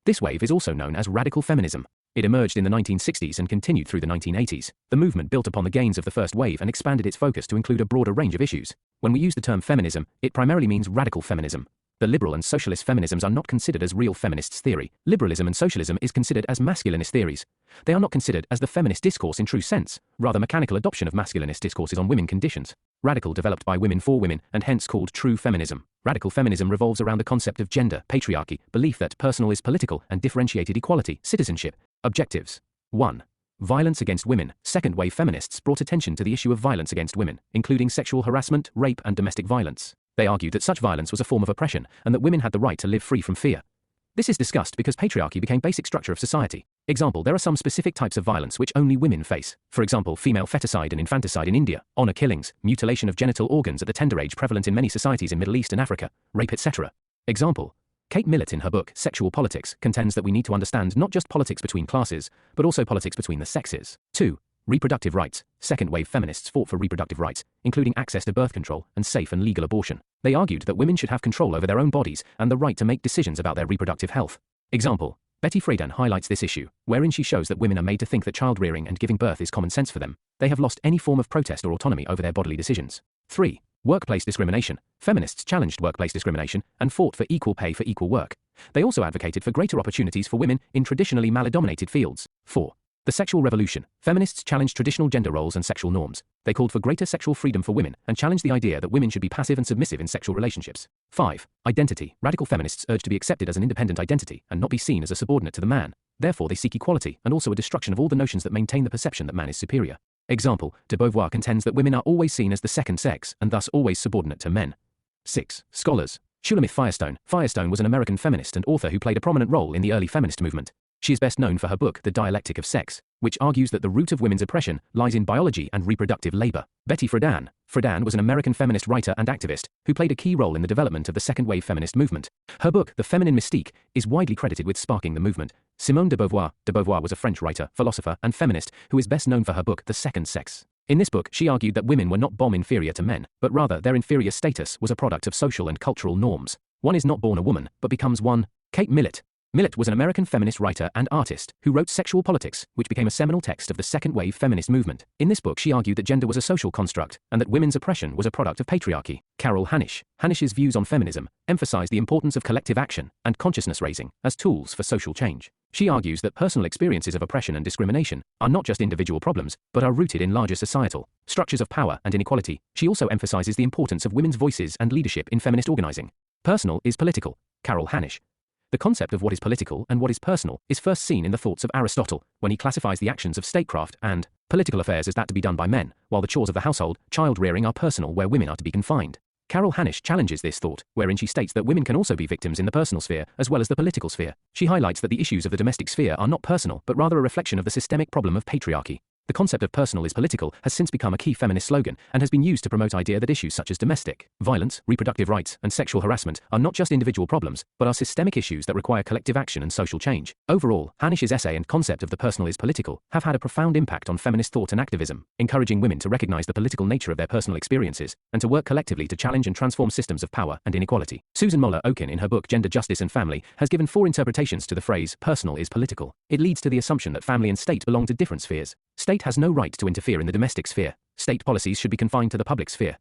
This wave is also known as radical feminism. It emerged in the 1960s and continued through the 1980s. The movement built upon the gains of the first wave and expanded its focus to include a broader range of issues. When we use the term feminism, it primarily means radical feminism. The liberal and socialist feminisms are not considered as real feminists' theory. Liberalism and socialism is considered as masculinist theories. They are not considered as the feminist discourse in true sense, rather mechanical adoption of masculinist discourses on women conditions. Radical developed by women for women and hence called true feminism. Radical feminism revolves around the concept of gender, patriarchy, belief that personal is political and differentiated equality, citizenship. Objectives. 1. Violence against women. Second wave feminists brought attention to the issue of violence against women, including sexual harassment, rape and domestic violence. They argued that such violence was a form of oppression and that women had the right to live free from fear. This is discussed because patriarchy became basic structure of society. Example, there are some specific types of violence which only women face. For example, female feticide and infanticide in India, honor killings, mutilation of genital organs at the tender age prevalent in many societies in Middle East and Africa, rape, etc. Example. Kate Millett in her book, Sexual Politics, contends that we need to understand not just politics between classes, but also politics between the sexes. 2. Reproductive rights. Second-wave feminists fought for reproductive rights, including access to birth control and safe and legal abortion. They argued that women should have control over their own bodies and the right to make decisions about their reproductive health. Example. Betty Friedan highlights this issue, wherein she shows that women are made to think that child-rearing and giving birth is common sense for them. They have lost any form of protest or autonomy over their bodily decisions. 3. Workplace discrimination. Feminists challenged workplace discrimination and fought for equal pay for equal work. They also advocated for greater opportunities for women in traditionally male-dominated fields. 4. The sexual revolution. Feminists challenged traditional gender roles and sexual norms. They called for greater sexual freedom for women and challenged the idea that women should be passive and submissive in sexual relationships. 5. Identity. Radical feminists urged to be accepted as an independent identity and not be seen as a subordinate to the man. Therefore, they seek equality and also a destruction of all the notions that maintain the perception that man is superior. Example. De Beauvoir contends that women are always seen as the second sex and thus always subordinate to men. 6. Scholars. Shulamith Firestone. Firestone was an American feminist and author who played a prominent role in the early feminist movement. She is best known for her book, The Dialectic of Sex, which argues that the root of women's oppression lies in biology and reproductive labor. Betty Friedan. Friedan was an American feminist writer and activist who played a key role in the development of the second-wave feminist movement. Her book, The Feminine Mystique, is widely credited with sparking the movement. Simone de Beauvoir. De Beauvoir was a French writer, philosopher, and feminist who is best known for her book, The Second Sex. In this book, she argued that women were not born inferior to men, but rather their inferior status was a product of social and cultural norms. One is not born a woman, but becomes one. Kate Millett. Millett was an American feminist writer and artist who wrote Sexual Politics, which became a seminal text of the second-wave feminist movement. In this book, she argued that gender was a social construct and that women's oppression was a product of patriarchy. Carol Hanisch. Hanisch's views on feminism emphasize the importance of collective action and consciousness raising as tools for social change. She argues that personal experiences of oppression and discrimination are not just individual problems, but are rooted in larger societal structures of power and inequality. She also emphasizes the importance of women's voices and leadership in feminist organizing. Personal is political. Karl Hanisch. The concept of what is political and what is personal is first seen in the thoughts of Aristotle, when he classifies the actions of statecraft and political affairs as that to be done by men, while the chores of the household, child-rearing are personal where women are to be confined. Karl Hanisch challenges this thought, wherein she states that women can also be victims in the personal sphere as well as the political sphere. She highlights that the issues of the domestic sphere are not personal, but rather a reflection of the systemic problem of patriarchy. The concept of personal is political has since become a key feminist slogan and has been used to promote the idea that issues such as domestic violence, reproductive rights, and sexual harassment are not just individual problems, but are systemic issues that require collective action and social change. Overall, Hanisch's essay and concept of the personal is political have had a profound impact on feminist thought and activism, encouraging women to recognize the political nature of their personal experiences and to work collectively to challenge and transform systems of power and inequality. Susan Moller-Okin, in her book Gender, Justice and Family, has given 4 interpretations to the phrase personal is political. It leads to the assumption that family and state belong to different spheres. State has no right to interfere in the domestic sphere. State policies should be confined to the public sphere.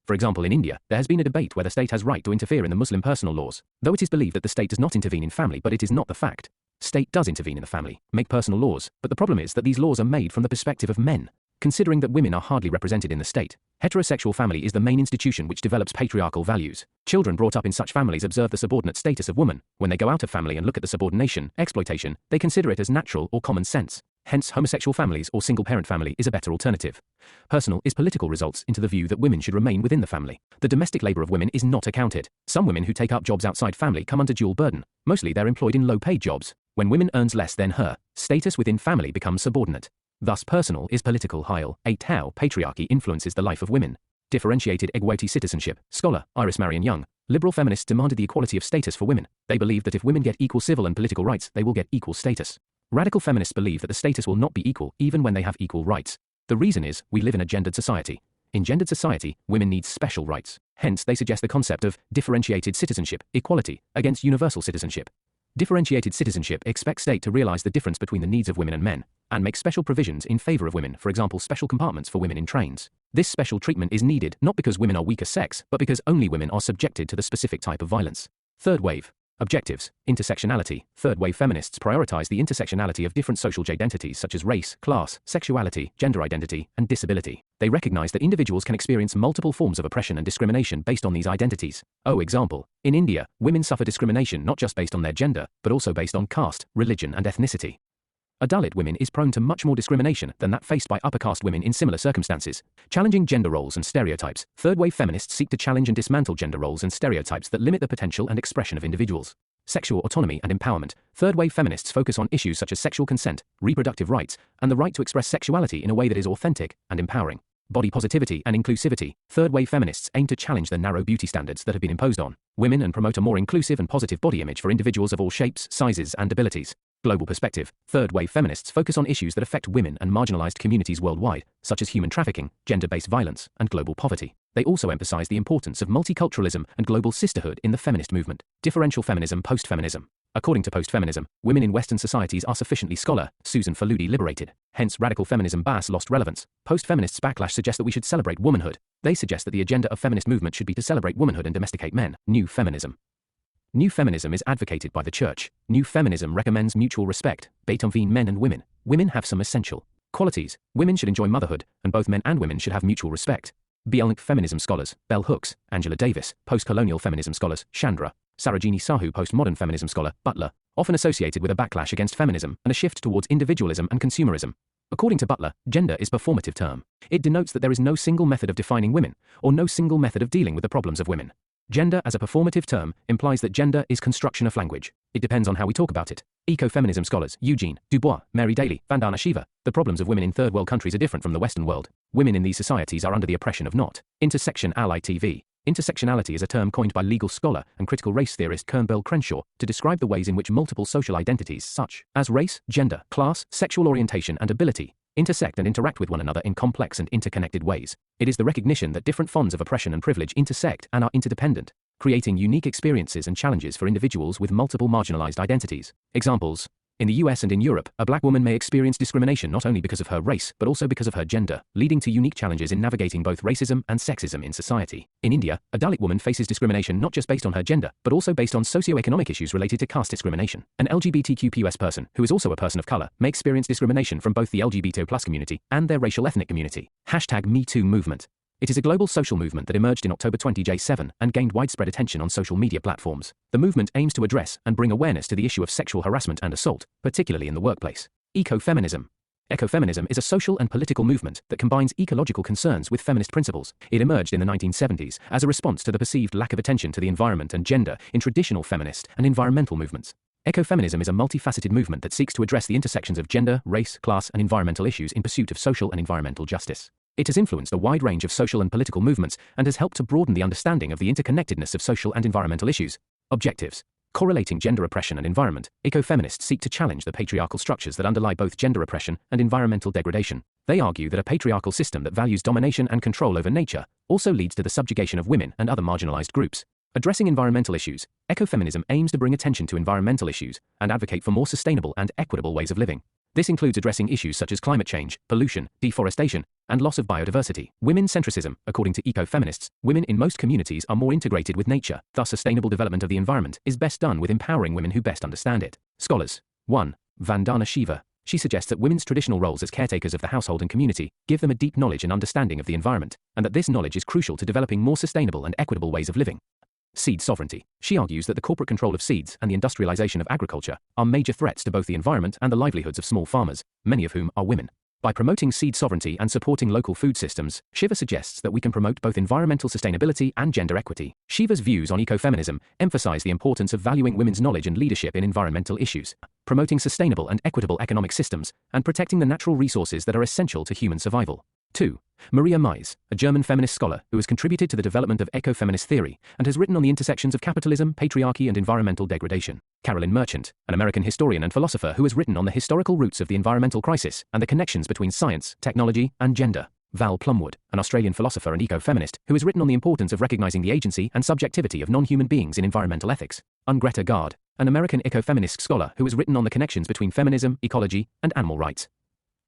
For example, in India, there has been a debate whether state has right to interfere in the Muslim personal laws, though it is believed that the state does not intervene in family, but it is not the fact. State does intervene in the family, make personal laws, but the problem is that these laws are made from the perspective of men. Considering that women are hardly represented in the state, heterosexual family is the main institution which develops patriarchal values. Children brought up in such families observe the subordinate status of woman. When they go out of family and look at the subordination, exploitation, they consider it as natural or common sense. Hence, homosexual families or single-parent family is a better alternative. Personal is political results into the view that women should remain within the family. The domestic labor of women is not accounted. Some women who take up jobs outside family come under dual burden. Mostly they're employed in low-paid jobs. When women earns less than her, status within family becomes subordinate. Thus, personal is political. Heil, 8 how patriarchy influences the life of women. Differentiated equity citizenship. Scholar, Iris Marion Young. Liberal feminists demanded the equality of status for women. They believe that if women get equal civil and political rights, they will get equal status. Radical feminists believe that the status will not be equal even when they have equal rights. The reason is, we live in a gendered society. In gendered society, women need special rights. Hence, they suggest the concept of differentiated citizenship, equality, against universal citizenship. Differentiated citizenship expects state to realize the difference between the needs of women and men, and make special provisions in favor of women, for example special compartments for women in trains. This special treatment is needed not because women are weaker sex, but because only women are subjected to the specific type of violence. Third wave. Objectives. Intersectionality. Third wave feminists prioritize the intersectionality of different social identities such as race, class, sexuality, gender identity, and disability. They recognize that individuals can experience multiple forms of oppression and discrimination based on these identities. Example. In India, women suffer discrimination not just based on their gender, but also based on caste, religion, and ethnicity. A Dalit woman is prone to much more discrimination than that faced by upper caste women in similar circumstances. Challenging gender roles and stereotypes. Third-wave feminists seek to challenge and dismantle gender roles and stereotypes that limit the potential and expression of individuals. Sexual autonomy and empowerment. Third-wave feminists focus on issues such as sexual consent, reproductive rights, and the right to express sexuality in a way that is authentic and empowering. Body positivity and inclusivity. Third-wave feminists aim to challenge the narrow beauty standards that have been imposed on women and promote a more inclusive and positive body image for individuals of all shapes, sizes, and abilities. Global perspective. Third-wave feminists focus on issues that affect women and marginalized communities worldwide, such as human trafficking, gender-based violence, and global poverty. They also emphasize the importance of multiculturalism and global sisterhood in the feminist movement. Differential feminism. Post-feminism. According to post-feminism, women in Western societies are sufficiently scholar, Susan Faludi liberated. Hence, radical feminism bias lost relevance. Post-feminists backlash suggest that we should celebrate womanhood. They suggest that the agenda of feminist movement should be to celebrate womanhood and domesticate men. New feminism. New feminism is advocated by the church. New feminism recommends mutual respect between men and women. Women have some essential qualities. Women should enjoy motherhood, and both men and women should have mutual respect. BL feminism scholars, Bell Hooks, Angela Davis, post-colonial feminism scholars, Chandra, Sarojini Sahu, postmodern feminism scholar, Butler, often associated with a backlash against feminism and a shift towards individualism and consumerism. According to Butler, gender is a performative term. It denotes that there is no single method of defining women, or no single method of dealing with the problems of women. Gender as a performative term implies that gender is construction of language. It depends on how we talk about it. Ecofeminism scholars Eugene Dubois, Mary Daly, Vandana Shiva. The problems of women in third world countries are different from the Western world. Women in these societies are under the oppression of not. Intersection Ally TV. Intersectionality is a term coined by legal scholar and critical race theorist Kernbell Crenshaw to describe the ways in which multiple social identities such as race, gender, class, sexual orientation, and ability intersect and interact with one another in complex and interconnected ways. It is the recognition that different fonts of oppression and privilege intersect and are interdependent, creating unique experiences and challenges for individuals with multiple marginalized identities. Examples. In the US and in Europe, a black woman may experience discrimination not only because of her race, but also because of her gender, leading to unique challenges in navigating both racism and sexism in society. In India, a Dalit woman faces discrimination not just based on her gender, but also based on socio-economic issues related to caste discrimination. An LGBTQ+ person, who is also a person of color, may experience discrimination from both the LGBT+ community and their racial ethnic community. #MeToo movement. It is a global social movement that emerged in October 2007 and gained widespread attention on social media platforms. The movement aims to address and bring awareness to the issue of sexual harassment and assault, particularly in the workplace. Ecofeminism. Ecofeminism is a social and political movement that combines ecological concerns with feminist principles. It emerged in the 1970s as a response to the perceived lack of attention to the environment and gender in traditional feminist and environmental movements. Ecofeminism is a multifaceted movement that seeks to address the intersections of gender, race, class, and environmental issues in pursuit of social and environmental justice. It has influenced a wide range of social and political movements and has helped to broaden the understanding of the interconnectedness of social and environmental issues. Objectives. Correlating gender oppression and environment, ecofeminists seek to challenge the patriarchal structures that underlie both gender oppression and environmental degradation. They argue that a patriarchal system that values domination and control over nature also leads to the subjugation of women and other marginalized groups. Addressing environmental issues, ecofeminism aims to bring attention to environmental issues and advocate for more sustainable and equitable ways of living. This includes addressing issues such as climate change, pollution, deforestation, and loss of biodiversity. Women-centricism. According to ecofeminists, women in most communities are more integrated with nature, thus sustainable development of the environment is best done with empowering women who best understand it. Scholars. 1. Vandana Shiva. She suggests that women's traditional roles as caretakers of the household and community give them a deep knowledge and understanding of the environment, and that this knowledge is crucial to developing more sustainable and equitable ways of living. Seed sovereignty. She argues that the corporate control of seeds and the industrialization of agriculture are major threats to both the environment and the livelihoods of small farmers, many of whom are women. By promoting seed sovereignty and supporting local food systems, Shiva suggests that we can promote both environmental sustainability and gender equity. Shiva's views on ecofeminism emphasize the importance of valuing women's knowledge and leadership in environmental issues, promoting sustainable and equitable economic systems, and protecting the natural resources that are essential to human survival. 2. Maria Mies, a German feminist scholar who has contributed to the development of ecofeminist theory and has written on the intersections of capitalism, patriarchy, and environmental degradation. Carolyn Merchant, an American historian and philosopher who has written on the historical roots of the environmental crisis and the connections between science, technology, and gender. Val Plumwood, an Australian philosopher and ecofeminist who has written on the importance of recognizing the agency and subjectivity of non-human beings in environmental ethics. Greta Gard, an American ecofeminist scholar who has written on the connections between feminism, ecology, and animal rights.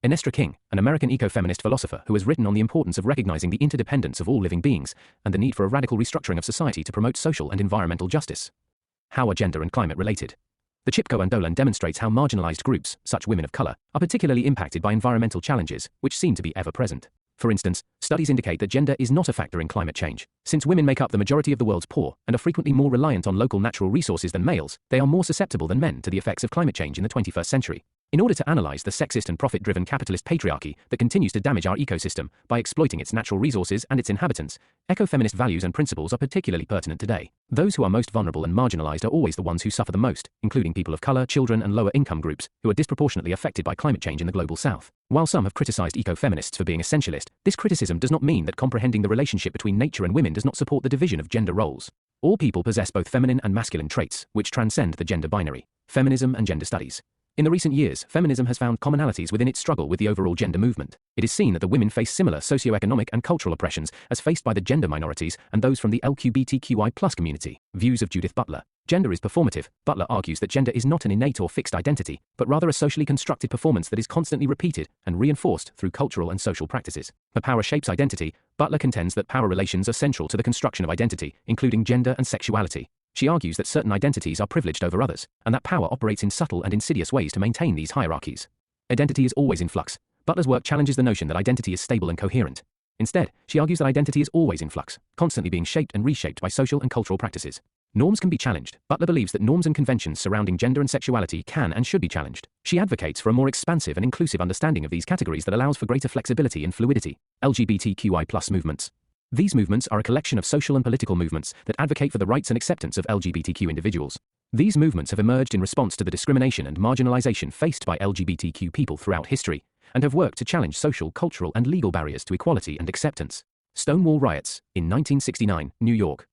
Enestra King, an American ecofeminist philosopher who has written on the importance of recognizing the interdependence of all living beings and the need for a radical restructuring of society to promote social and environmental justice. How are gender and climate related? The Chipko Andolan demonstrates how marginalized groups, such women of color, are particularly impacted by environmental challenges, which seem to be ever present. For instance, studies indicate that gender is not a factor in climate change. Since women make up the majority of the world's poor and are frequently more reliant on local natural resources than males, they are more susceptible than men to the effects of climate change in the 21st century. In order to analyze the sexist and profit-driven capitalist patriarchy that continues to damage our ecosystem by exploiting its natural resources and its inhabitants, ecofeminist values and principles are particularly pertinent today. Those who are most vulnerable and marginalized are always the ones who suffer the most, including people of color, children, and lower-income groups, who are disproportionately affected by climate change in the global south. While some have criticized ecofeminists for being essentialist, this criticism does not mean that comprehending the relationship between nature and women does not support the division of gender roles. All people possess both feminine and masculine traits, which transcend the gender binary. Feminism and gender studies. In the recent years, feminism has found commonalities within its struggle with the overall gender movement. It is seen that the women face similar socio-economic and cultural oppressions as faced by the gender minorities and those from the LGBTQI+ community. Views of Judith Butler. Gender is performative. Butler argues that gender is not an innate or fixed identity, but rather a socially constructed performance that is constantly repeated and reinforced through cultural and social practices. Her power shapes identity. Butler contends that power relations are central to the construction of identity, including gender and sexuality. She argues that certain identities are privileged over others, and that power operates in subtle and insidious ways to maintain these hierarchies. Identity is always in flux. Butler's work challenges the notion that identity is stable and coherent. Instead, she argues that identity is always in flux, constantly being shaped and reshaped by social and cultural practices. Norms can be challenged. Butler believes that norms and conventions surrounding gender and sexuality can and should be challenged. She advocates for a more expansive and inclusive understanding of these categories that allows for greater flexibility and fluidity. LGBTQI+ movements. These movements are a collection of social and political movements that advocate for the rights and acceptance of LGBTQ individuals. These movements have emerged in response to the discrimination and marginalization faced by LGBTQ people throughout history, and have worked to challenge social, cultural, and legal barriers to equality and acceptance. Stonewall riots, in 1969, New York.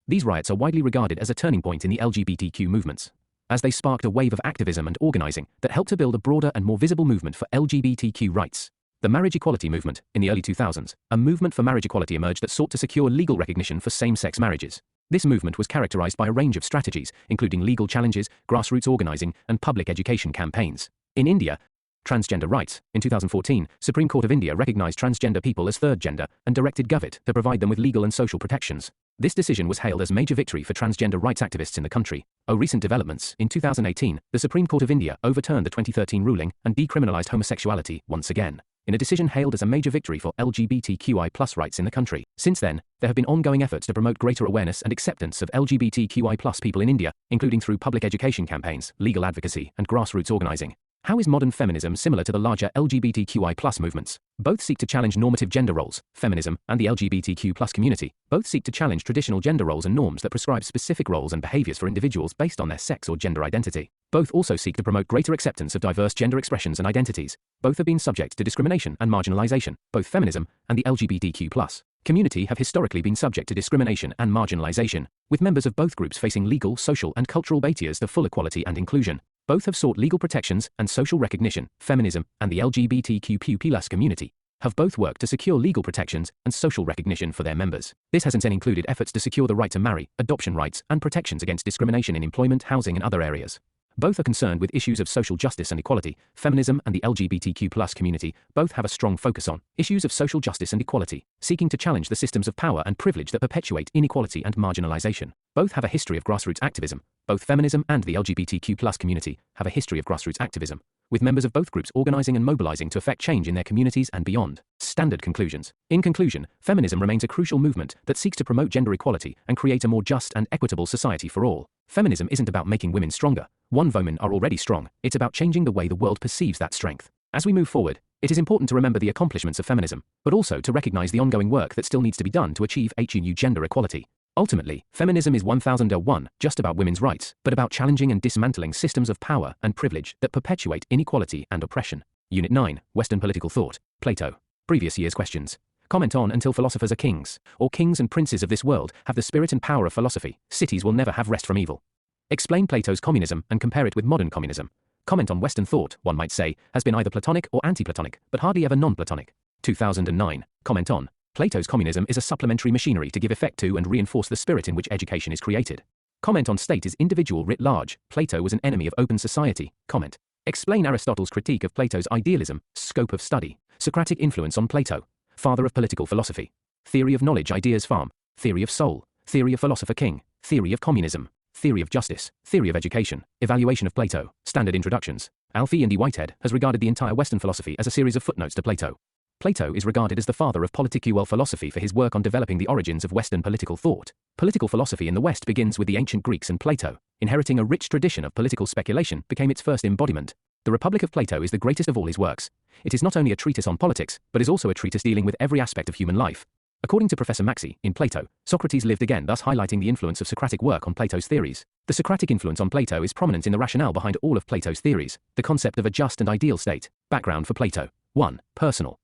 These riots are widely regarded as a turning point in the LGBTQ movements, as they sparked a wave of activism and organizing that helped to build a broader and more visible movement for LGBTQ rights. The marriage equality movement. In the early 2000s, a movement for marriage equality emerged that sought to secure legal recognition for same-sex marriages. This movement was characterized by a range of strategies, including legal challenges, grassroots organizing, and public education campaigns. In India, transgender rights. In 2014, Supreme Court of India recognized transgender people as third gender and directed Government to provide them with legal and social protections. This decision was hailed as a major victory for transgender rights activists in the country. Recent developments. In 2018, the Supreme Court of India overturned the 2013 ruling and decriminalized homosexuality once again. in a decision hailed as a major victory for LGBTQI+ rights in the country. Since then, there have been ongoing efforts to promote greater awareness and acceptance of LGBTQI+ people in India, including through public education campaigns, legal advocacy, and grassroots organizing. How is modern feminism similar to the larger LGBTQI+ movements? Both seek to challenge normative gender roles. Feminism and the LGBTQ+ community both seek to challenge traditional gender roles and norms that prescribe specific roles and behaviors for individuals based on their sex or gender identity. Both also seek to promote greater acceptance of diverse gender expressions and identities. Both have been subject to discrimination and marginalization. Both feminism and the LGBTQ+ community have historically been subject to discrimination and marginalization, with members of both groups facing legal, social, and cultural barriers to full equality and inclusion. Both have sought legal protections and social recognition. Feminism and the LGBTQ+ community have both worked to secure legal protections and social recognition for their members. This has instead included efforts to secure the right to marry, adoption rights, and protections against discrimination in employment, housing, and other areas. Both are concerned with issues of social justice and equality. Feminism and the LGBTQ+ community both have a strong focus on issues of social justice and equality, seeking to challenge the systems of power and privilege that perpetuate inequality and marginalization. Both have a history of grassroots activism. Both feminism and the LGBTQ+ community have a history of grassroots activism, with members of both groups organizing and mobilizing to effect change in their communities and beyond. Standard conclusions. In conclusion, feminism remains a crucial movement that seeks to promote gender equality and create a more just and equitable society for all. Feminism isn't about making women stronger. Women are already strong. It's about changing the way the world perceives that strength. As we move forward, it is important to remember the accomplishments of feminism, but also to recognize the ongoing work that still needs to be done to achieve gender equality. Ultimately, feminism is 1001 just about women's rights, but about challenging and dismantling systems of power and privilege that perpetuate inequality and oppression. Unit 9, Western Political Thought, Plato. Previous year's questions. Comment on until philosophers are kings, or kings and princes of this world have the spirit and power of philosophy, cities will never have rest from evil. Explain Plato's communism and compare it with modern communism. Comment on Western thought, one might say, has been either Platonic or anti-Platonic, but hardly ever non-Platonic. 2009. Comment on Plato's communism is a supplementary machinery to give effect to and reinforce the spirit in which education is created. Comment on state is individual writ large. Plato was an enemy of open society. Comment. Explain Aristotle's critique of Plato's idealism, scope of study, Socratic influence on Plato, father of political philosophy, theory of knowledge ideas farm, theory of soul, theory of philosopher king, theory of communism, theory of justice, theory of education, evaluation of Plato, standard introductions. Alfie and E. Whitehead has regarded the entire Western philosophy as a series of footnotes to Plato. Plato is regarded as the father of political philosophy for his work on developing the origins of Western political thought. Political philosophy in the West begins with the ancient Greeks and Plato. Inheriting a rich tradition of political speculation became its first embodiment. The Republic of Plato is the greatest of all his works. It is not only a treatise on politics, but is also a treatise dealing with every aspect of human life. According to Professor Maxey, in Plato, Socrates lived again, thus highlighting the influence of Socratic work on Plato's theories. The Socratic influence on Plato is prominent in the rationale behind all of Plato's theories, the concept of a just and ideal state. Background for Plato. 1. Personal.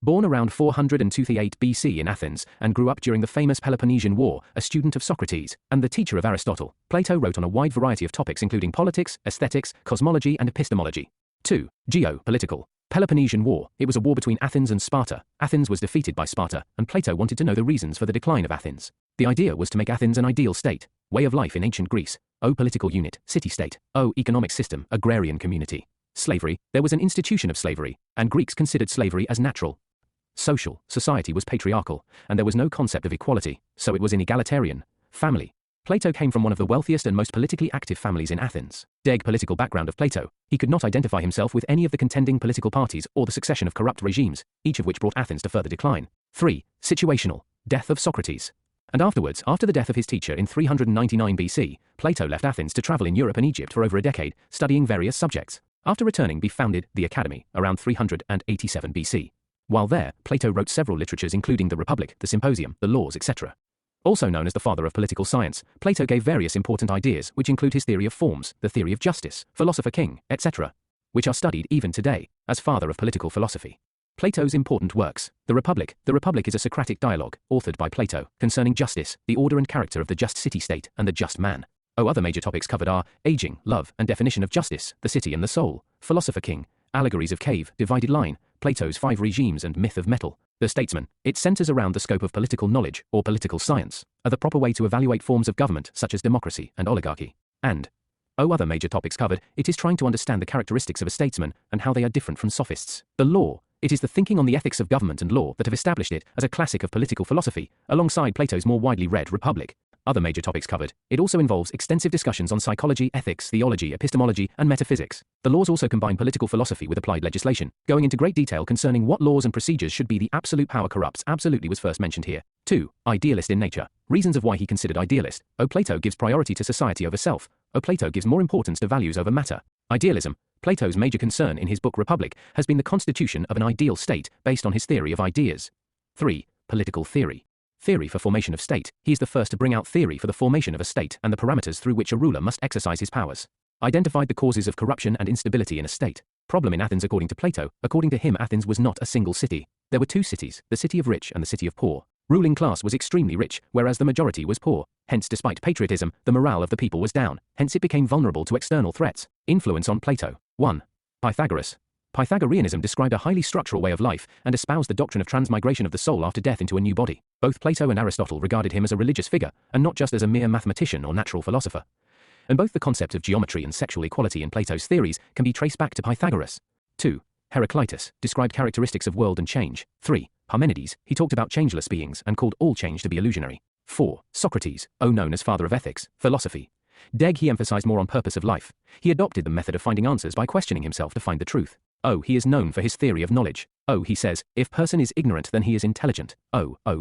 Born around 428 BC in Athens and grew up during the famous Peloponnesian War, a student of Socrates and the teacher of Aristotle, Plato wrote on a wide variety of topics including politics, aesthetics, cosmology, and epistemology. 2. Geopolitical. Peloponnesian War. It was a war between Athens and Sparta. Athens was defeated by Sparta, and Plato wanted to know the reasons for the decline of Athens. The idea was to make Athens an ideal state, way of life in ancient Greece. O. Political unit, city-state. O. Economic system, agrarian community. Slavery. There was an institution of slavery, and Greeks considered slavery as natural. Social. Society was patriarchal, and there was no concept of equality, so it was an egalitarian. Family. Plato came from one of the wealthiest and most politically active families in Athens. Deg political background of Plato. He could not identify himself with any of the contending political parties or the succession of corrupt regimes, each of which brought Athens to further decline. 3. Situational. Death of Socrates. And afterwards, after the death of his teacher in 399 BC, Plato left Athens to travel in Europe and Egypt for over a decade, studying various subjects. After returning, he founded the Academy around 387 BC. While there, Plato wrote several literatures including the Republic, the Symposium, the Laws, etc. Also known as the father of political science, Plato gave various important ideas which include his theory of forms, the theory of justice, philosopher king, etc., which are studied even today as father of political philosophy. Plato's important works. The Republic. The Republic is a Socratic dialogue, authored by Plato, concerning justice, the order and character of the just city-state, and the just man. Other major topics covered are aging, love, and definition of justice, the city and the soul, philosopher king, allegories of cave, divided line, Plato's 5 regimes and myth of metal. The Statesman. It centers around the scope of political knowledge, or political science, the proper way to evaluate forms of government such as democracy and oligarchy. And other major topics covered, it is trying to understand the characteristics of a statesman and how they are different from sophists. The Law. It is the thinking on the ethics of government and law that have established it as a classic of political philosophy, alongside Plato's more widely read Republic. Other major topics covered. It also involves extensive discussions on psychology, ethics, theology, epistemology, and metaphysics. The laws also combine political philosophy with applied legislation, going into great detail concerning what laws and procedures should be. The absolute power corrupts absolutely was first mentioned here. 2. Idealist in nature. Reasons of why he considered idealist. Plato gives priority to society over self. Plato gives more importance to values over matter. Idealism. Plato's major concern in his book Republic has been the constitution of an ideal state based on his theory of ideas. 3. Political theory. Theory for formation of state. He is the first to bring out theory for the formation of a state and the parameters through which a ruler must exercise his powers. Identified the causes of corruption and instability in a state. Problem in Athens according to Plato. According to him, Athens was not a single city. There were two cities, the city of rich and the city of poor. Ruling class was extremely rich, whereas the majority was poor. Hence, despite patriotism, the morale of the people was down. Hence, it became vulnerable to external threats. Influence on Plato. 1. Pythagoras. Pythagoreanism described a highly structural way of life and espoused the doctrine of transmigration of the soul after death into a new body. Both Plato and Aristotle regarded him as a religious figure, and not just as a mere mathematician or natural philosopher. And both the concept of geometry and sexual equality in Plato's theories can be traced back to Pythagoras. 2. Heraclitus described characteristics of world and change. 3. Parmenides, he talked about changeless beings and called all change to be illusionary. 4. Socrates, known as father of ethics, philosophy. He emphasized more on purpose of life. He adopted the method of finding answers by questioning himself to find the truth. He is known for his theory of knowledge. He says, if person is ignorant then he is intelligent.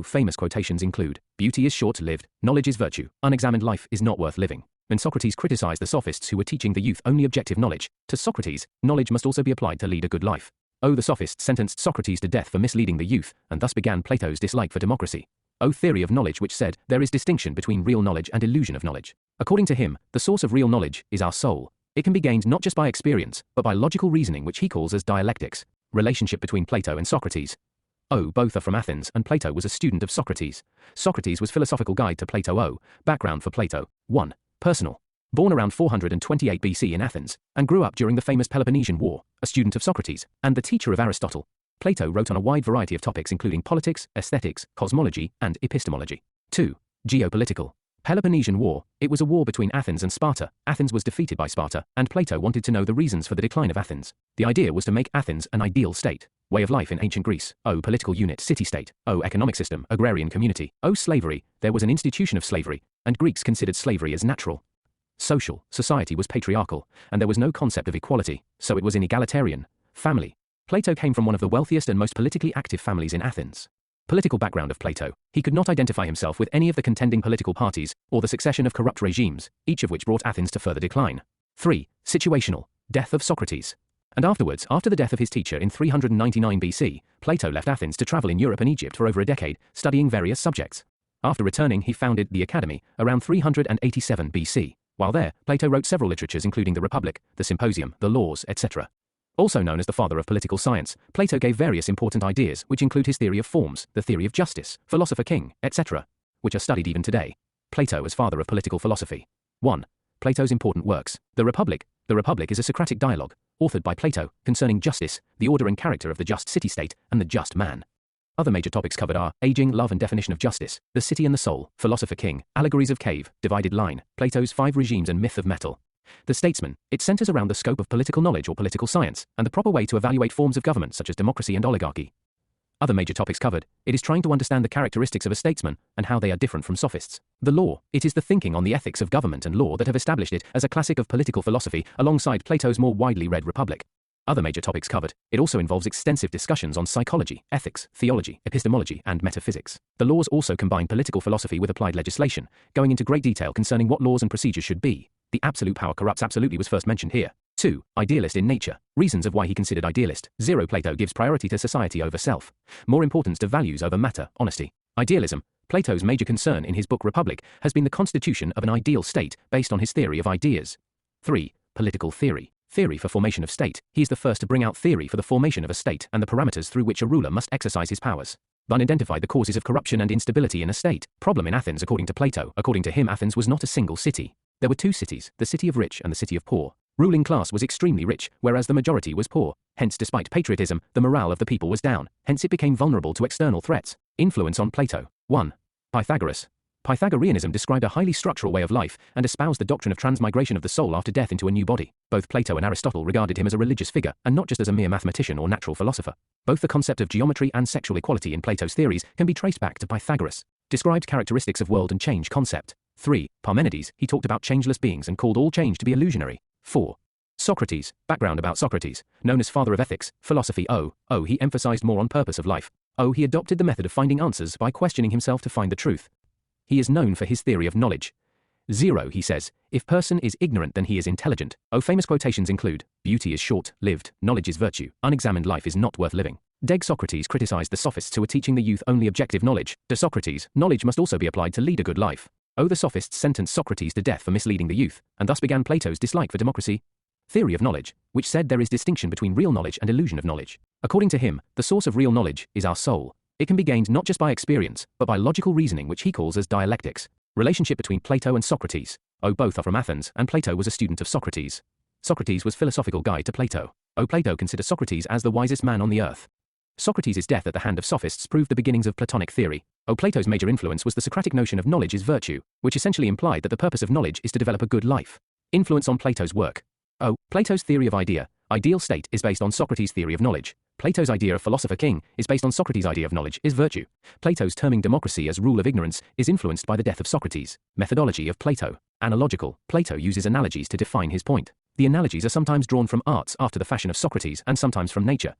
Famous quotations include, beauty is short-lived, knowledge is virtue, unexamined life is not worth living. When Socrates criticized the sophists who were teaching the youth only objective knowledge, to Socrates, knowledge must also be applied to lead a good life. The sophists sentenced Socrates to death for misleading the youth, and thus began Plato's dislike for democracy. Theory of knowledge which said, there is distinction between real knowledge and illusion of knowledge. According to him, the source of real knowledge is our soul. It can be gained not just by experience, but by logical reasoning which he calls as dialectics. Relationship between Plato and Socrates. Both are from Athens, and Plato was a student of Socrates. Socrates was philosophical guide to Plato. Background for Plato. 1. Personal. Born around 428 BC in Athens, and grew up during the famous Peloponnesian War, a student of Socrates, and the teacher of Aristotle. Plato wrote on a wide variety of topics including politics, aesthetics, cosmology, and epistemology. 2. Geopolitical. Peloponnesian War. It was a war between Athens and Sparta. Athens was defeated by Sparta, and Plato wanted to know the reasons for the decline of Athens. The idea was to make Athens an ideal state. Way of life in ancient Greece. Political unit, city-state. Economic system, agrarian community. Slavery. There was an institution of slavery, and Greeks considered slavery as natural. Social. Society was patriarchal, and there was no concept of equality, so it was inegalitarian. Family. Plato came from one of the wealthiest and most politically active families in Athens. Political background of Plato. He could not identify himself with any of the contending political parties or the succession of corrupt regimes, each of which brought Athens to further decline. 3. Situational. Death of Socrates. And afterwards, after the death of his teacher in 399 BC, Plato left Athens to travel in Europe and Egypt for over a decade, studying various subjects. After returning, he founded the Academy around 387 BC. While there, Plato wrote several literatures including the Republic, the Symposium, the Laws, etc. Also known as the father of political science, Plato gave various important ideas which include his theory of forms, the theory of justice, philosopher king, etc., which are studied even today. Plato as father of political philosophy. 1. Plato's important works. The Republic. The Republic is a Socratic dialogue, authored by Plato, concerning justice, the order and character of the just city-state, and the just man. Other major topics covered are aging, love and definition of justice, the city and the soul, philosopher king, allegories of cave, divided line, Plato's 5 regimes and myth of metal. The statesman. It centers around the scope of political knowledge or political science, and the proper way to evaluate forms of government such as democracy and oligarchy. Other major topics covered. It is trying to understand the characteristics of a statesman and how they are different from sophists. The law. It is the thinking on the ethics of government and law that have established it as a classic of political philosophy alongside Plato's more widely read Republic. Other major topics covered. It also involves extensive discussions on psychology, ethics, theology, epistemology, and metaphysics. The laws also combine political philosophy with applied legislation, going into great detail concerning what laws and procedures should be. The absolute power corrupts absolutely was first mentioned here. 2. Idealist in nature. Reasons of why he considered idealist. 0. Plato gives priority to society over self. More importance to values over matter, honesty. Idealism. Plato's major concern in his book Republic has been the constitution of an ideal state based on his theory of ideas. 3. Political theory. Theory for formation of state. He is the first to bring out theory for the formation of a state and the parameters through which a ruler must exercise his powers. Van identified the causes of corruption and instability in a state. Problem in Athens according to Plato. According to him, Athens was not a single city. There were two cities, the city of rich and the city of poor. Ruling class was extremely rich, whereas the majority was poor. Hence, despite patriotism, the morale of the people was down. Hence, it became vulnerable to external threats. Influence on Plato. 1. Pythagoras. Pythagoreanism described a highly structural way of life and espoused the doctrine of transmigration of the soul after death into a new body. Both Plato and Aristotle regarded him as a religious figure, and not just as a mere mathematician or natural philosopher. Both the concept of geometry and sexual equality in Plato's theories can be traced back to Pythagoras. Described characteristics of world and change concept. 3. Parmenides, he talked about changeless beings and called all change to be illusionary. 4. Socrates, background about Socrates, known as father of ethics, philosophy. He emphasized more on purpose of life. He adopted the method of finding answers by questioning himself to find the truth. He is known for his theory of knowledge. 0, he says, if person is ignorant then he is intelligent. Famous quotations include, beauty is short-lived, knowledge is virtue, unexamined life is not worth living. Deg Socrates criticized the sophists who were teaching the youth only objective knowledge. To Socrates, knowledge must also be applied to lead a good life. The sophists sentenced Socrates to death for misleading the youth, and thus began Plato's dislike for democracy. Theory of knowledge, which said there is distinction between real knowledge and illusion of knowledge. According to him, the source of real knowledge is our soul. It can be gained not just by experience, but by logical reasoning, which he calls as dialectics. Relationship between Plato and Socrates. Both are from Athens, and Plato was a student of Socrates. Socrates was philosophical guide to Plato. Plato considered Socrates as the wisest man on the earth. Socrates' death at the hand of sophists proved the beginnings of Platonic theory. Plato's major influence was the Socratic notion of knowledge is virtue, which essentially implied that the purpose of knowledge is to develop a good life. Influence on Plato's work. Plato's theory of ideal state is based on Socrates' theory of knowledge. Plato's idea of philosopher king is based on Socrates' idea of knowledge is virtue. Plato's terming democracy as rule of ignorance is influenced by the death of Socrates. Methodology of Plato. Analogical. Plato uses analogies to define his point. The analogies are sometimes drawn from arts after the fashion of Socrates and sometimes from nature.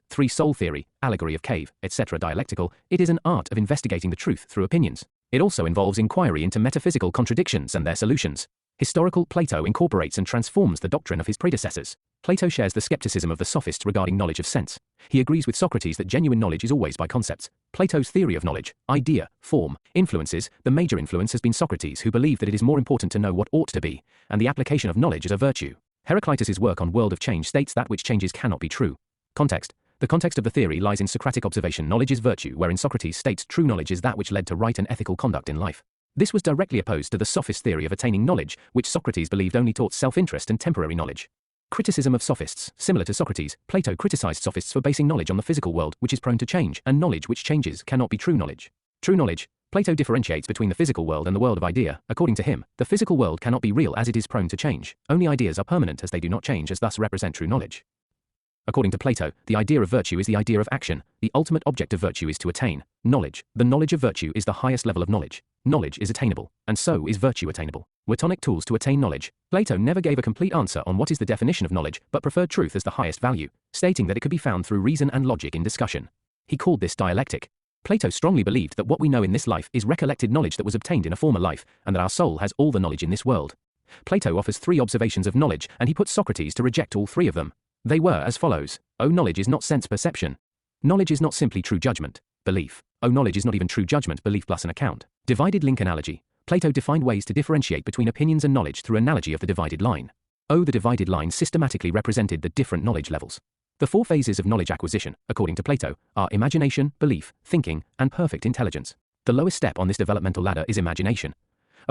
3 soul theory, allegory of cave, etc. Dialectical, it is an art of investigating the truth through opinions. It also involves inquiry into metaphysical contradictions and their solutions. Historical, Plato incorporates and transforms the doctrine of his predecessors. Plato shares the skepticism of the sophists regarding knowledge of sense. He agrees with Socrates that genuine knowledge is always by concepts. Plato's theory of knowledge, idea, form, influences, the major influence has been Socrates, who believed that it is more important to know what ought to be, and the application of knowledge as a virtue. Heraclitus's work on World of Change states that which changes cannot be true. Context. The context of the theory lies in Socratic observation knowledge is virtue, wherein Socrates states true knowledge is that which led to right and ethical conduct in life. This was directly opposed to the sophist theory of attaining knowledge, which Socrates believed only taught self-interest and temporary knowledge. Criticism of sophists. Similar to Socrates, Plato criticized sophists for basing knowledge on the physical world, which is prone to change, and knowledge which changes cannot be true knowledge. True knowledge. Plato differentiates between the physical world and the world of idea. According to him, the physical world cannot be real as it is prone to change. Only ideas are permanent as they do not change, as thus represent true knowledge. According to Plato, the idea of virtue is the idea of action. The ultimate object of virtue is to attain knowledge. The knowledge of virtue is the highest level of knowledge. Knowledge is attainable, and so is virtue attainable. Wertonic tools to attain knowledge. Plato never gave a complete answer on what is the definition of knowledge, but preferred truth as the highest value, stating that it could be found through reason and logic in discussion. He called this dialectic. Plato strongly believed that what we know in this life is recollected knowledge that was obtained in a former life, and that our soul has all the knowledge in this world. Plato offers 3 observations of knowledge, and he puts Socrates to reject all 3 of them. They were as follows. Knowledge is not sense perception. Knowledge is not simply true judgment, belief. Knowledge is not even true judgment, belief plus an account. Divided link analogy. Plato defined ways to differentiate between opinions and knowledge through analogy of the divided line. The divided line systematically represented the different knowledge levels. The 4 phases of knowledge acquisition, according to Plato, are imagination, belief, thinking, and perfect intelligence. The lowest step on this developmental ladder is imagination.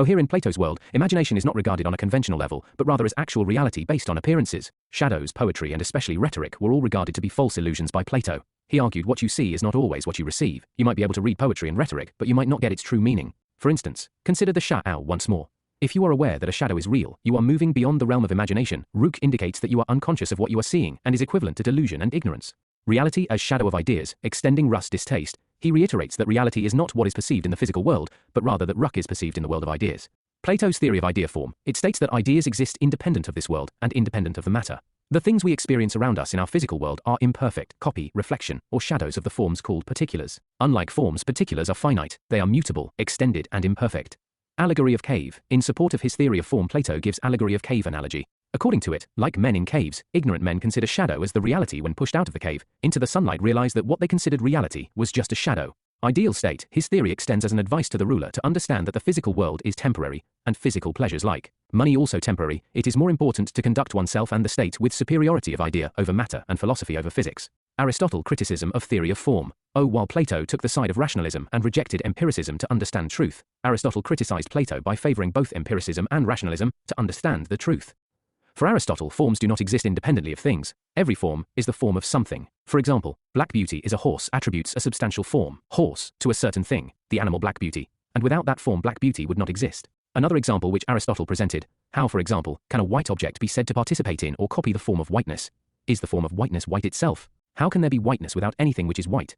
Here in Plato's world, imagination is not regarded on a conventional level, but rather as actual reality based on appearances. Shadows, poetry, and especially rhetoric were all regarded to be false illusions by Plato. He argued what you see is not always what you receive. You might be able to read poetry and rhetoric, but you might not get its true meaning. For instance, consider the shadow once more. If you are aware that a shadow is real, you are moving beyond the realm of imagination. Rook indicates that you are unconscious of what you are seeing and is equivalent to delusion and ignorance. Reality as shadow of ideas, extending Russ' distaste. He reiterates that reality is not what is perceived in the physical world, but rather that Ruck is perceived in the world of ideas. Plato's theory of idea form, it states that ideas exist independent of this world and independent of the matter. The things we experience around us in our physical world are imperfect, copy, reflection, or shadows of the forms called particulars. Unlike forms, particulars are finite, they are mutable, extended, and imperfect. Allegory of cave. In support of his theory of form, Plato gives allegory of cave analogy. According to it, like men in caves, ignorant men consider shadow as the reality when pushed out of the cave into the sunlight, realize that what they considered reality was just a shadow. Ideal state. His theory extends as an advice to the ruler to understand that the physical world is temporary, and physical pleasures like money also temporary. It is more important to conduct oneself and the state with superiority of idea over matter and philosophy over physics. Aristotle criticism of theory of form. While Plato took the side of rationalism and rejected empiricism to understand truth, Aristotle criticized Plato by favoring both empiricism and rationalism to understand the truth. For Aristotle, forms do not exist independently of things. Every form is the form of something. For example, black beauty is a horse, attributes a substantial form, horse, to a certain thing, the animal black beauty, and without that form black beauty would not exist. Another example which Aristotle presented, how, for example, can a white object be said to participate in or copy the form of whiteness? Is the form of whiteness white itself? How can there be whiteness without anything which is white?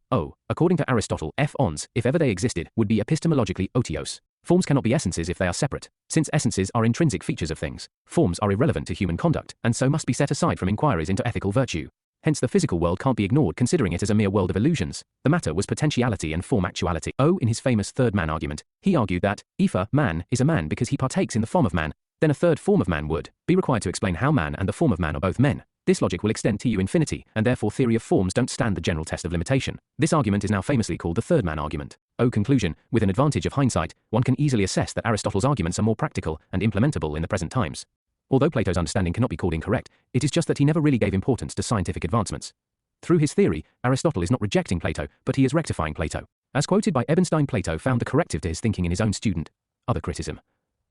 According to Aristotle, F-ons, if ever they existed, would be epistemologically otiose. Forms cannot be essences if they are separate. Since essences are intrinsic features of things, forms are irrelevant to human conduct, and so must be set aside from inquiries into ethical virtue. Hence the physical world can't be ignored, considering it as a mere world of illusions. The matter was potentiality and form actuality. In his famous third man argument, he argued that, if man is a man because he partakes in the form of man, then a third form of man would be required to explain how man and the form of man are both men. This logic will extend to infinity, and therefore theory of forms don't stand the general test of limitation. This argument is now famously called the third man argument. Conclusion, with an advantage of hindsight, one can easily assess that Aristotle's arguments are more practical and implementable in the present times. Although Plato's understanding cannot be called incorrect, it is just that he never really gave importance to scientific advancements. Through his theory, Aristotle is not rejecting Plato, but he is rectifying Plato. As quoted by Ebenstein, Plato found the corrective to his thinking in his own student. Other criticism.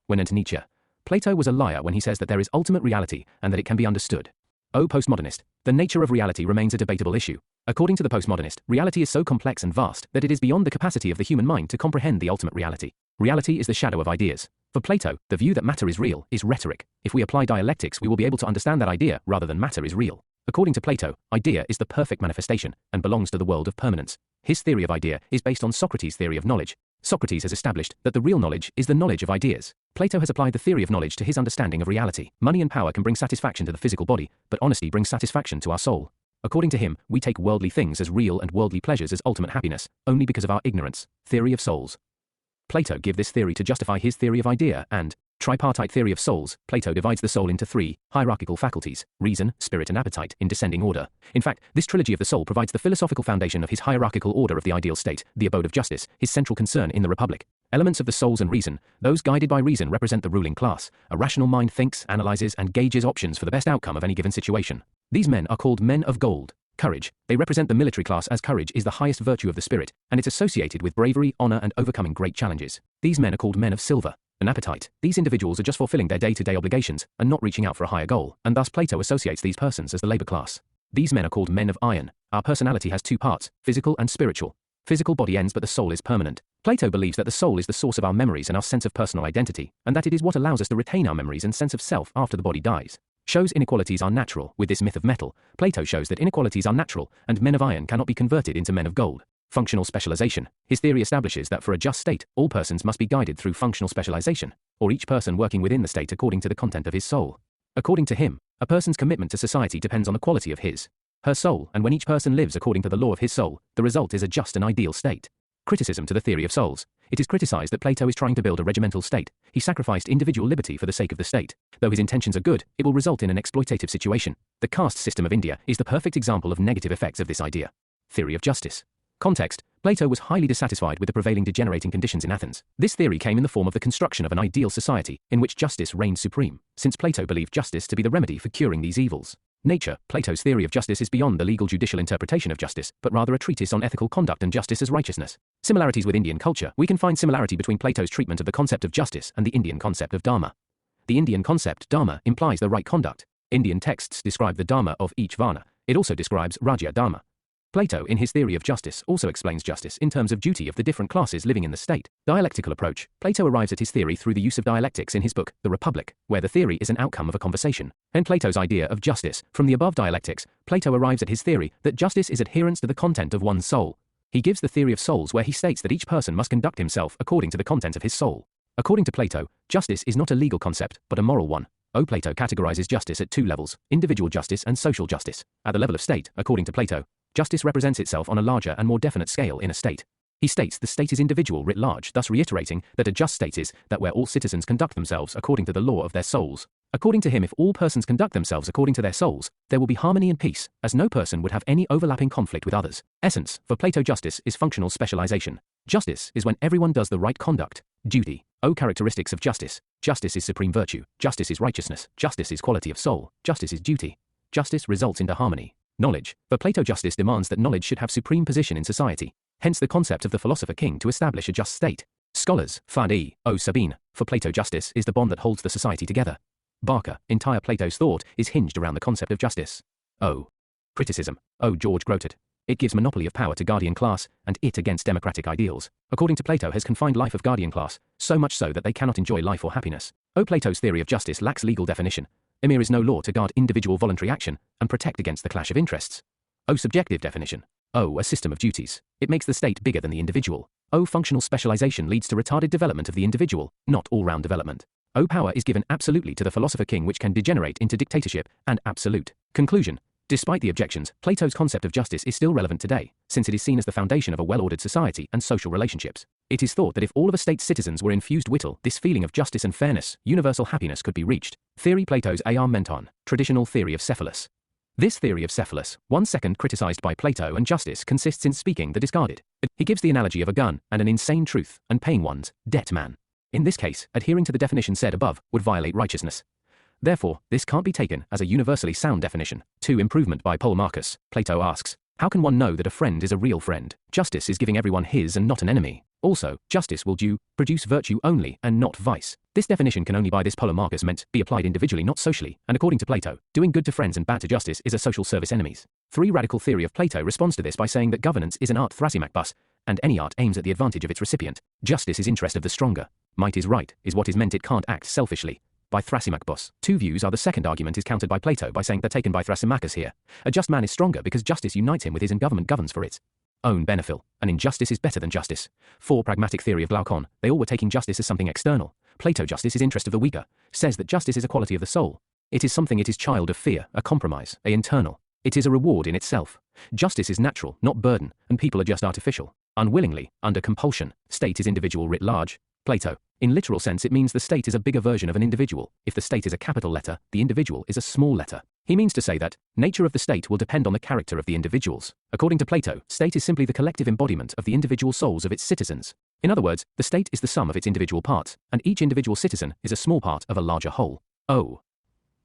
When to Nietzsche. Plato was a liar when he says that there is ultimate reality and that it can be understood. Postmodernist. The nature of reality remains a debatable issue. According to the postmodernist, reality is so complex and vast that it is beyond the capacity of the human mind to comprehend the ultimate reality. Reality is the shadow of ideas. For Plato, the view that matter is real is rhetoric. If we apply dialectics, we will be able to understand that idea rather than matter is real. According to Plato, idea is the perfect manifestation and belongs to the world of permanence. His theory of idea is based on Socrates' theory of knowledge. Socrates has established that the real knowledge is the knowledge of ideas. Plato has applied the theory of knowledge to his understanding of reality. Money and power can bring satisfaction to the physical body, but honesty brings satisfaction to our soul. According to him, we take worldly things as real and worldly pleasures as ultimate happiness, only because of our ignorance. Theory of souls. Plato gives this theory to justify his theory of idea and tripartite theory of souls. Plato divides the soul into three hierarchical faculties: reason, spirit and appetite, in descending order. In fact, this trilogy of the soul provides the philosophical foundation of his hierarchical order of the ideal state, the abode of justice, his central concern in the Republic. Elements of the souls and reason. Those guided by reason represent the ruling class. A rational mind thinks, analyzes, and gauges options for the best outcome of any given situation. These men are called men of gold. Courage. They represent the military class, as courage is the highest virtue of the spirit, and it's associated with bravery, honor, and overcoming great challenges. These men are called men of silver. An appetite. These individuals are just fulfilling their day-to-day obligations and not reaching out for a higher goal, and thus Plato associates these persons as the labor class. These men are called men of iron. Our personality has two parts, physical and spiritual. Physical body ends, but the soul is permanent. Plato believes that the soul is the source of our memories and our sense of personal identity, and that it is what allows us to retain our memories and sense of self after the body dies. Shows inequalities are natural. With this myth of metal, Plato shows that inequalities are natural, and men of iron cannot be converted into men of gold. Functional specialization. His theory establishes that for a just state, all persons must be guided through functional specialization, or each person working within the state according to the content of his soul. According to him, a person's commitment to society depends on the quality of his, her soul, and when each person lives according to the law of his soul, the result is a just and ideal state. Criticism to the theory of souls. It is criticized that Plato is trying to build a regimental state. He sacrificed individual liberty for the sake of the state. Though his intentions are good, it will result in an exploitative situation. The caste system of India is the perfect example of negative effects of this idea. Theory of justice. Context. Plato was highly dissatisfied with the prevailing degenerating conditions in Athens. This theory came in the form of the construction of an ideal society, in which justice reigned supreme, since Plato believed justice to be the remedy for curing these evils. Nature. Plato's theory of justice is beyond the legal judicial interpretation of justice, but rather a treatise on ethical conduct and justice as righteousness. Similarities with Indian culture. We can find similarity between Plato's treatment of the concept of justice and the Indian concept of dharma. The Indian concept, dharma, implies the right conduct. Indian texts describe the dharma of each varna. It also describes rajya dharma. Plato, in his theory of justice, also explains justice in terms of duty of the different classes living in the state. Dialectical approach. Plato arrives at his theory through the use of dialectics in his book, The Republic, where the theory is an outcome of a conversation. And Plato's idea of justice. From the above dialectics, Plato arrives at his theory that justice is adherence to the content of one's soul. He gives the theory of souls, where he states that each person must conduct himself according to the content of his soul. According to Plato, justice is not a legal concept, but a moral one. Plato categorizes justice at two levels, individual justice and social justice. At the level of state, according to Plato, justice represents itself on a larger and more definite scale in a state. He states the state is individual writ large, thus reiterating that a just state is that where all citizens conduct themselves according to the law of their souls. According to him, if all persons conduct themselves according to their souls, there will be harmony and peace, as no person would have any overlapping conflict with others. Essence. For Plato, justice is functional specialization. Justice is when everyone does the right conduct. Duty. Characteristics of justice. Justice is supreme virtue. Justice is righteousness. Justice is quality of soul. Justice is duty. Justice results into harmony. Knowledge. For Plato, justice demands that knowledge should have supreme position in society. Hence the concept of the philosopher king to establish a just state. Scholars. Fadi. Sabine. For Plato, justice is the bond that holds the society together. Barker. Entire Plato's thought is hinged around the concept of justice. Criticism. George Grotet. It gives monopoly of power to guardian class, and it against democratic ideals. According to Plato, has confined life of guardian class, so much so that they cannot enjoy life or happiness. Plato's theory of justice lacks legal definition. There is no law to guard individual voluntary action and protect against the clash of interests. Subjective definition. A system of duties. It makes the state bigger than the individual. O. Functional specialization leads to retarded development of the individual, not all-round development. O. Power is given absolutely to the philosopher king, which can degenerate into dictatorship and absolute. Conclusion. Despite the objections, Plato's concept of justice is still relevant today, since it is seen as the foundation of a well-ordered society and social relationships. It is thought that if all of a state's citizens were infused with this feeling of justice and fairness, universal happiness could be reached. Theory Plato's A.R. Menton, Traditional Theory of Cephalus. This theory of Cephalus, 1 second criticized by Plato and justice, consists in speaking the discarded. He gives the analogy of a gun and an insane truth and paying one's debt man. In this case, adhering to the definition said above would violate righteousness. Therefore, this can't be taken as a universally sound definition. 2. Improvement by Paul Marcus. Plato asks, how can one know that a friend is a real friend? Justice is giving everyone his and not an enemy. Also, justice will produce virtue only and not vice. This definition can only by this Paul Marcus meant be applied individually, not socially, and according to Plato, doing good to friends and bad to justice is a social service enemies. 3. Radical theory of Plato responds to this by saying that governance is an art thrasimakbus, and any art aims at the advantage of its recipient. Justice is interest of the stronger. Might is right, is what is meant, it can't act selfishly. By Thrasymachus. 2 views are the second argument is countered by Plato by saying that taken by Thrasymachus here. A just man is stronger because justice unites him with his and government governs for its own benefit. An injustice is better than justice. 4. Pragmatic theory of Glaucon. They all were taking justice as something external. Plato justice is interest of the weaker. Says that justice is a quality of the soul. It is something, it is child of fear, a compromise, a internal. It is a reward in itself. Justice is natural, not burden, and people are just artificial. Unwillingly, under compulsion. State is individual writ large. Plato. In literal sense, it means the state is a bigger version of an individual. If the state is a capital letter, the individual is a small letter. He means to say that nature of the state will depend on the character of the individuals. According to Plato, state is simply the collective embodiment of the individual souls of its citizens. In other words, the state is the sum of its individual parts, and each individual citizen is a small part of a larger whole. O.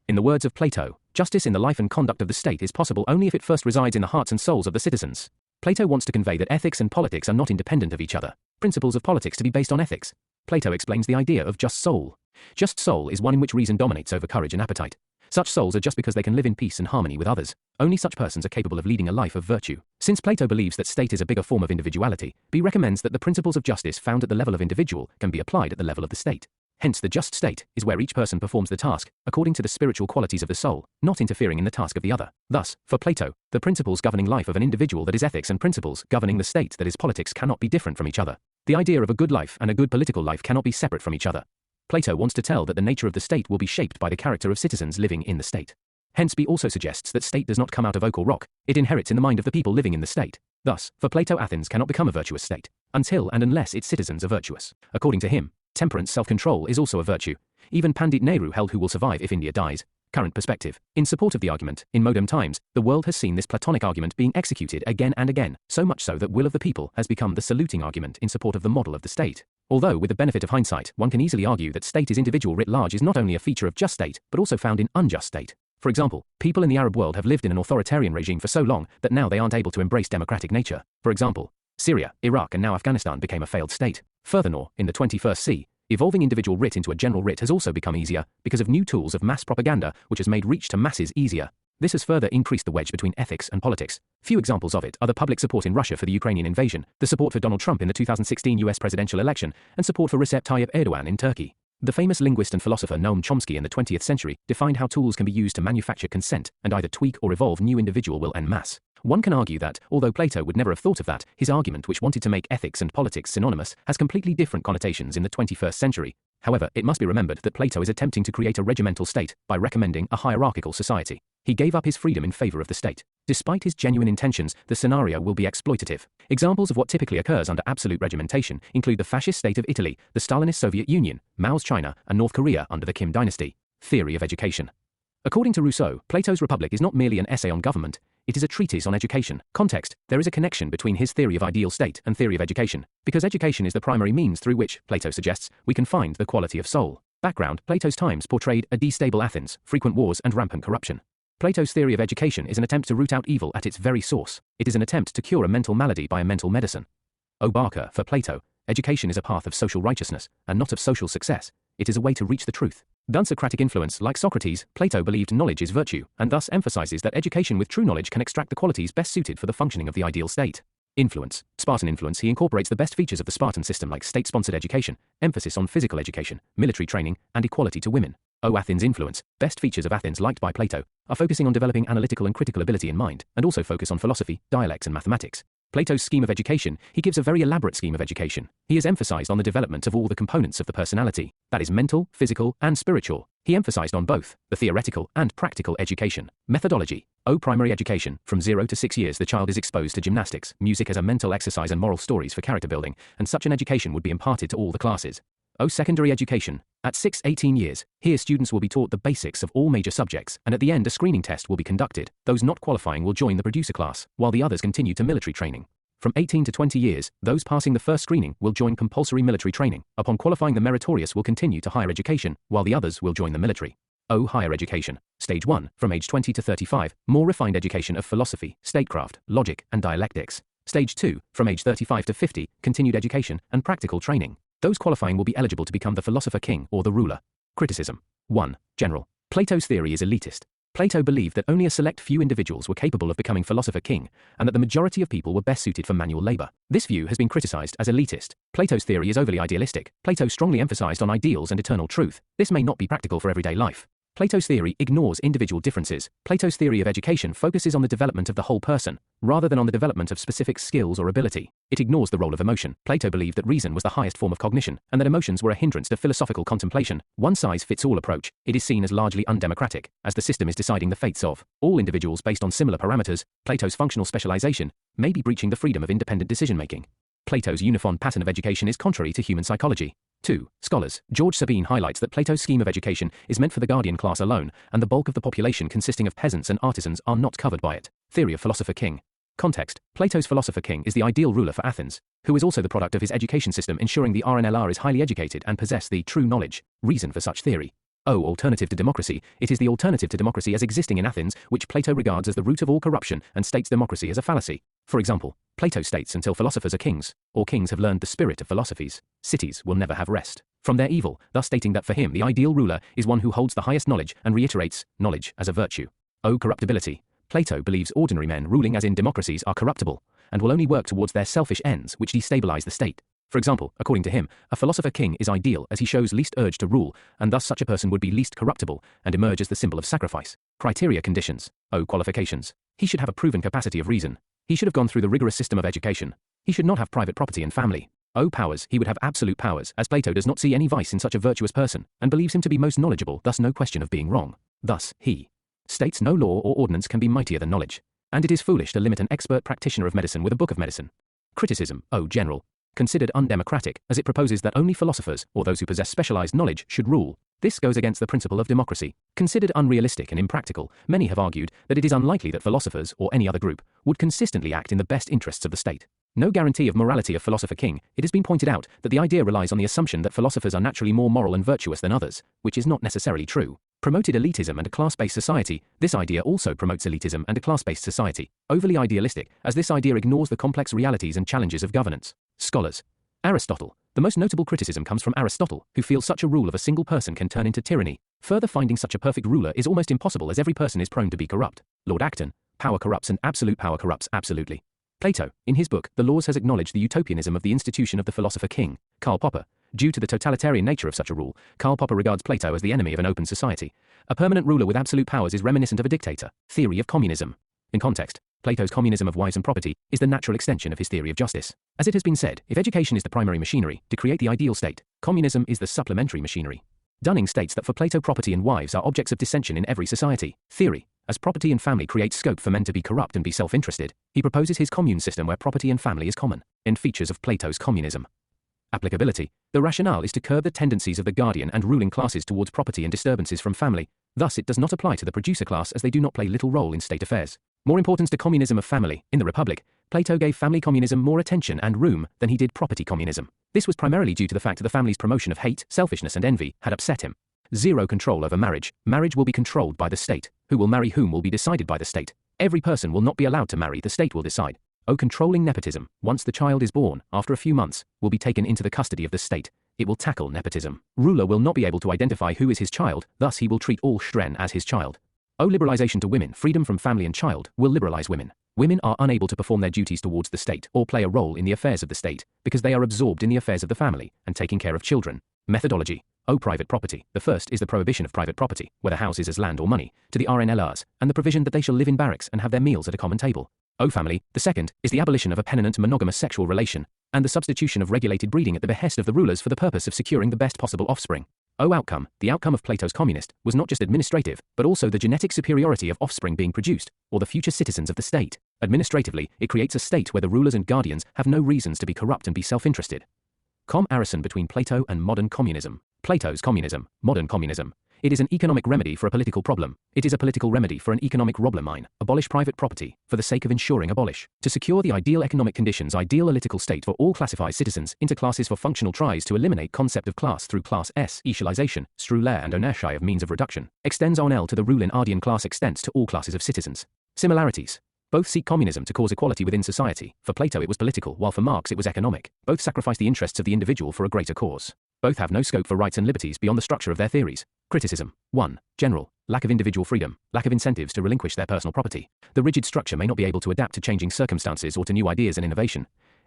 In the words of Plato, justice in the life and conduct of the state is possible only if it first resides in the hearts and souls of the citizens. Plato wants to convey that ethics and politics are not independent of each other. Principles of politics to be based on ethics. Plato explains the idea of just soul. Just soul is one in which reason dominates over courage and appetite. Such souls are just because they can live in peace and harmony with others. Only such persons are capable of leading a life of virtue. Since Plato believes that state is a bigger form of individuality, he recommends that the principles of justice found at the level of individual can be applied at the level of the state. Hence the just state is where each person performs the task according to the spiritual qualities of the soul, not interfering in the task of the other. Thus, for Plato, the principles governing life of an individual that is ethics and principles governing the state that is politics cannot be different from each other. The idea of a good life and a good political life cannot be separate from each other. Plato wants to tell that the nature of the state will be shaped by the character of citizens living in the state. Hence he also suggests that state does not come out of oak or rock, it inherits in the mind of the people living in the state. Thus, for Plato, Athens cannot become a virtuous state until and unless its citizens are virtuous. According to him, temperance, self-control is also a virtue. Even Pandit Nehru held who will survive if India dies. Current perspective. In support of the argument, in modern times, the world has seen this Platonic argument being executed again and again, so much so that will of the people has become the saluting argument in support of the model of the state. Although, with the benefit of hindsight, one can easily argue that state is individual writ large is not only a feature of just state, but also found in unjust state. For example, people in the Arab world have lived in an authoritarian regime for so long that now they aren't able to embrace democratic nature. For example, Syria, Iraq and now Afghanistan became a failed state. Furthermore, in the 21st century, evolving individual writ into a general writ has also become easier because of new tools of mass propaganda which has made reach to masses easier. This has further increased the wedge between ethics and politics. Few examples of it are the public support in Russia for the Ukrainian invasion, the support for Donald Trump in the 2016 US presidential election, and support for Recep Tayyip Erdogan in Turkey. The famous linguist and philosopher Noam Chomsky in the 20th century defined how tools can be used to manufacture consent and either tweak or evolve new individual will en masse. One can argue that, although Plato would never have thought of that, his argument which wanted to make ethics and politics synonymous has completely different connotations in the 21st century. However, it must be remembered that Plato is attempting to create a regimental state by recommending a hierarchical society. He gave up his freedom in favor of the state. Despite his genuine intentions, the scenario will be exploitative. Examples of what typically occurs under absolute regimentation include the fascist state of Italy, the Stalinist Soviet Union, Mao's China, and North Korea under the Kim dynasty. Theory of education. According to Rousseau, Plato's Republic is not merely an essay on government, it is a treatise on education. Context. There is a connection between his theory of ideal state and theory of education, because education is the primary means through which, Plato suggests, we can find the quality of soul. Background. Plato's times portrayed a destable Athens, frequent wars and rampant corruption. Plato's theory of education is an attempt to root out evil at its very source. It is an attempt to cure a mental malady by a mental medicine. O. Barker. For Plato, education is a path of social righteousness, and not of social success. It is a way to reach the truth. Done Socratic influence, like Socrates, Plato believed knowledge is virtue, and thus emphasizes that education with true knowledge can extract the qualities best suited for the functioning of the ideal state. Influence. Spartan influence. He incorporates the best features of the Spartan system like state-sponsored education, emphasis on physical education, military training, and equality to women. O. Athens influence. Best features of Athens liked by Plato are focusing on developing analytical and critical ability in mind, and also focus on philosophy, dialects and mathematics. Plato's scheme of education, he gives a very elaborate scheme of education. He has emphasized on the development of all the components of the personality, that is mental, physical, and spiritual. He emphasized on both, the theoretical and practical education. Methodology. Primary education. From 0 to 6 years the child is exposed to gymnastics, music as a mental exercise and moral stories for character building, and such an education would be imparted to all the classes. Secondary education. At 18 years, here students will be taught the basics of all major subjects, and at the end a screening test will be conducted. Those not qualifying will join the producer class, while the others continue to military training. From 18 to 20 years, those passing the first screening will join compulsory military training. Upon qualifying, the meritorious will continue to higher education, while the others will join the military. Higher education. Stage 1, from age 20 to 35, more refined education of philosophy, statecraft, logic, and dialectics. Stage 2, from age 35 to 50, continued education and practical training. Those qualifying will be eligible to become the philosopher king or the ruler. Criticism. 1. General. Plato's theory is elitist. Plato believed that only a select few individuals were capable of becoming philosopher king, and that the majority of people were best suited for manual labor. This view has been criticized as elitist. Plato's theory is overly idealistic. Plato strongly emphasized on ideals and eternal truth. This may not be practical for everyday life. Plato's theory ignores individual differences. Plato's theory of education focuses on the development of the whole person, rather than on the development of specific skills or ability. It ignores the role of emotion. Plato believed that reason was the highest form of cognition, and that emotions were a hindrance to philosophical contemplation. One-size-fits-all approach. It is seen as largely undemocratic, as the system is deciding the fates of all individuals based on similar parameters. Plato's functional specialization may be breaching the freedom of independent decision-making. Plato's uniform pattern of education is contrary to human psychology. 2. Scholars. George Sabine highlights that Plato's scheme of education is meant for the guardian class alone, and the bulk of the population consisting of peasants and artisans are not covered by it. Theory of philosopher king. Context. Plato's philosopher king is the ideal ruler for Athens, who is also the product of his education system, ensuring the RNLR is highly educated and possess the true knowledge. Reason for such theory. Alternative to democracy. It is the alternative to democracy as existing in Athens, which Plato regards as the root of all corruption and states democracy as a fallacy. For example, Plato states until philosophers are kings, or kings have learned the spirit of philosophies, cities will never have rest from their evil, thus stating that for him the ideal ruler is one who holds the highest knowledge and reiterates knowledge as a virtue. Corruptibility. Plato believes ordinary men ruling as in democracies are corruptible, and will only work towards their selfish ends which destabilize the state. For example, according to him, a philosopher king is ideal as he shows least urge to rule, and thus such a person would be least corruptible and emerge as the symbol of sacrifice. Criteria conditions. Qualifications. He should have a proven capacity of reason. He should have gone through the rigorous system of education. He should not have private property and family. Powers. He would have absolute powers, as Plato does not see any vice in such a virtuous person, and believes him to be most knowledgeable, thus no question of being wrong. Thus, he states no law or ordinance can be mightier than knowledge, and it is foolish to limit an expert practitioner of medicine with a book of medicine. Criticism. General. Considered undemocratic, as it proposes that only philosophers, or those who possess specialized knowledge, should rule. This goes against the principle of democracy. Considered unrealistic and impractical, many have argued that it is unlikely that philosophers, or any other group, would consistently act in the best interests of the state. No guarantee of morality of philosopher king. It has been pointed out that the idea relies on the assumption that philosophers are naturally more moral and virtuous than others, which is not necessarily true. Promoted elitism and a class-based society. This idea also promotes elitism and a class-based society. Overly idealistic, as this idea ignores the complex realities and challenges of governance. Scholars. Aristotle. The most notable criticism comes from Aristotle, who feels such a rule of a single person can turn into tyranny. Further, finding such a perfect ruler is almost impossible as every person is prone to be corrupt. Lord Acton. Power corrupts and absolute power corrupts absolutely. Plato, in his book, The Laws, has acknowledged the utopianism of the institution of the philosopher king. Karl Popper. Due to the totalitarian nature of such a rule, Karl Popper regards Plato as the enemy of an open society. A permanent ruler with absolute powers is reminiscent of a dictator. Theory of communism. In context, Plato's communism of wives and property is the natural extension of his theory of justice. As it has been said, if education is the primary machinery to create the ideal state, communism is the supplementary machinery. Dunning states that for Plato property and wives are objects of dissension in every society. Theory. As property and family create scope for men to be corrupt and be self-interested, he proposes his commune system where property and family is common. In features of Plato's communism. Applicability. The rationale is to curb the tendencies of the guardian and ruling classes towards property and disturbances from family. Thus it does not apply to the producer class as they do not play little role in state affairs. More importance to communism of family. In the Republic, Plato gave family communism more attention and room than he did property communism. This was primarily due to the fact that the family's promotion of hate, selfishness and envy had upset him. Zero control over marriage. Marriage will be controlled by the state. Who will marry whom will be decided by the state. Every person will not be allowed to marry, the state will decide. Controlling nepotism. Once the child is born, after a few months, will be taken into the custody of the state. It will tackle nepotism. Ruler will not be able to identify who is his child, thus he will treat all Shren as his child. Liberalization to women. Freedom from family and child will liberalize women. Women are unable to perform their duties towards the state or play a role in the affairs of the state because they are absorbed in the affairs of the family and taking care of children. Methodology. Private property. The first is the prohibition of private property, whether houses as land or money, to the RNLRs, and the provision that they shall live in barracks and have their meals at a common table. O family, the second, is the abolition of a permanent monogamous sexual relation, and the substitution of regulated breeding at the behest of the rulers for the purpose of securing the best possible offspring. O outcome, the outcome of Plato's communist, was not just administrative, but also the genetic superiority of offspring being produced, or the future citizens of the state. Administratively, it creates a state where the rulers and guardians have no reasons to be corrupt and be self-interested. Comparison between Plato and modern communism. Plato's communism, modern communism. It is an economic remedy for a political problem. It is a political remedy for an economic problem. Abolish private property, for the sake of ensuring abolish. To secure the ideal economic conditions, ideal political state for all classified citizens, into classes for functional tries to eliminate concept of class through class S, equalization, strulaire and onershai of means of reduction. Extends on L to the ruling Ardian class extents to all classes of citizens. Similarities. Both seek communism to cause equality within society. For Plato it was political, while for Marx it was economic. Both sacrifice the interests of the individual for a greater cause. Both have no scope for rights and liberties beyond the structure of their theories. Criticism. 1. General. Lack of individual freedom. Lack of incentives to relinquish their personal property. The rigid structure may not be able to adapt to changing circumstances or to new ideas and innovation.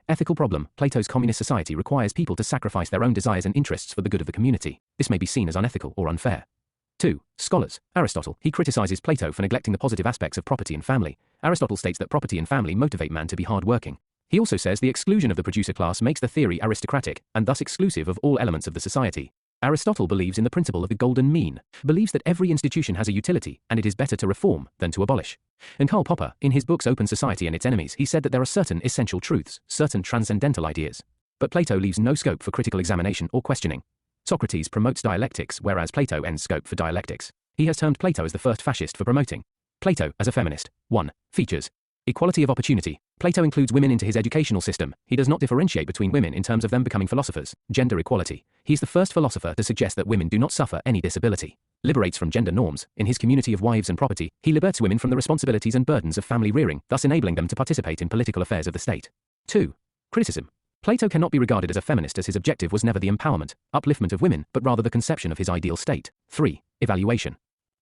Ethical problem. Plato's communist society requires people to sacrifice their own desires and interests for the good of the community. This may be seen as unethical or unfair. 2. Scholars. Aristotle. He criticizes Plato for neglecting the positive aspects of property and family. Aristotle states that property and family motivate man to be hard-working. He also says the exclusion of the producer class makes the theory aristocratic, and thus exclusive of all elements of the society. Aristotle believes in the principle of the golden mean, believes that every institution has a utility, and it is better to reform than to abolish. And Karl Popper, in his books Open Society and Its Enemies, he said that there are certain essential truths, certain transcendental ideas. But Plato leaves no scope for critical examination or questioning. Socrates promotes dialectics, whereas Plato ends scope for dialectics. He has termed Plato as the first fascist for promoting Plato as a feminist. 1. Features. Equality of opportunity. Plato includes women into his educational system. He does not differentiate between women in terms of them becoming philosophers. Gender equality. He is the first philosopher to suggest that women do not suffer any disability. Liberates from gender norms. In his Community of Wives and Property, he liberates women from the responsibilities and burdens of family rearing, thus enabling them to participate in political affairs of the state. 2. Criticism. Plato cannot be regarded as a feminist, as his objective was never the empowerment, upliftment of women, but rather the conception of his ideal state. 3. Evaluation.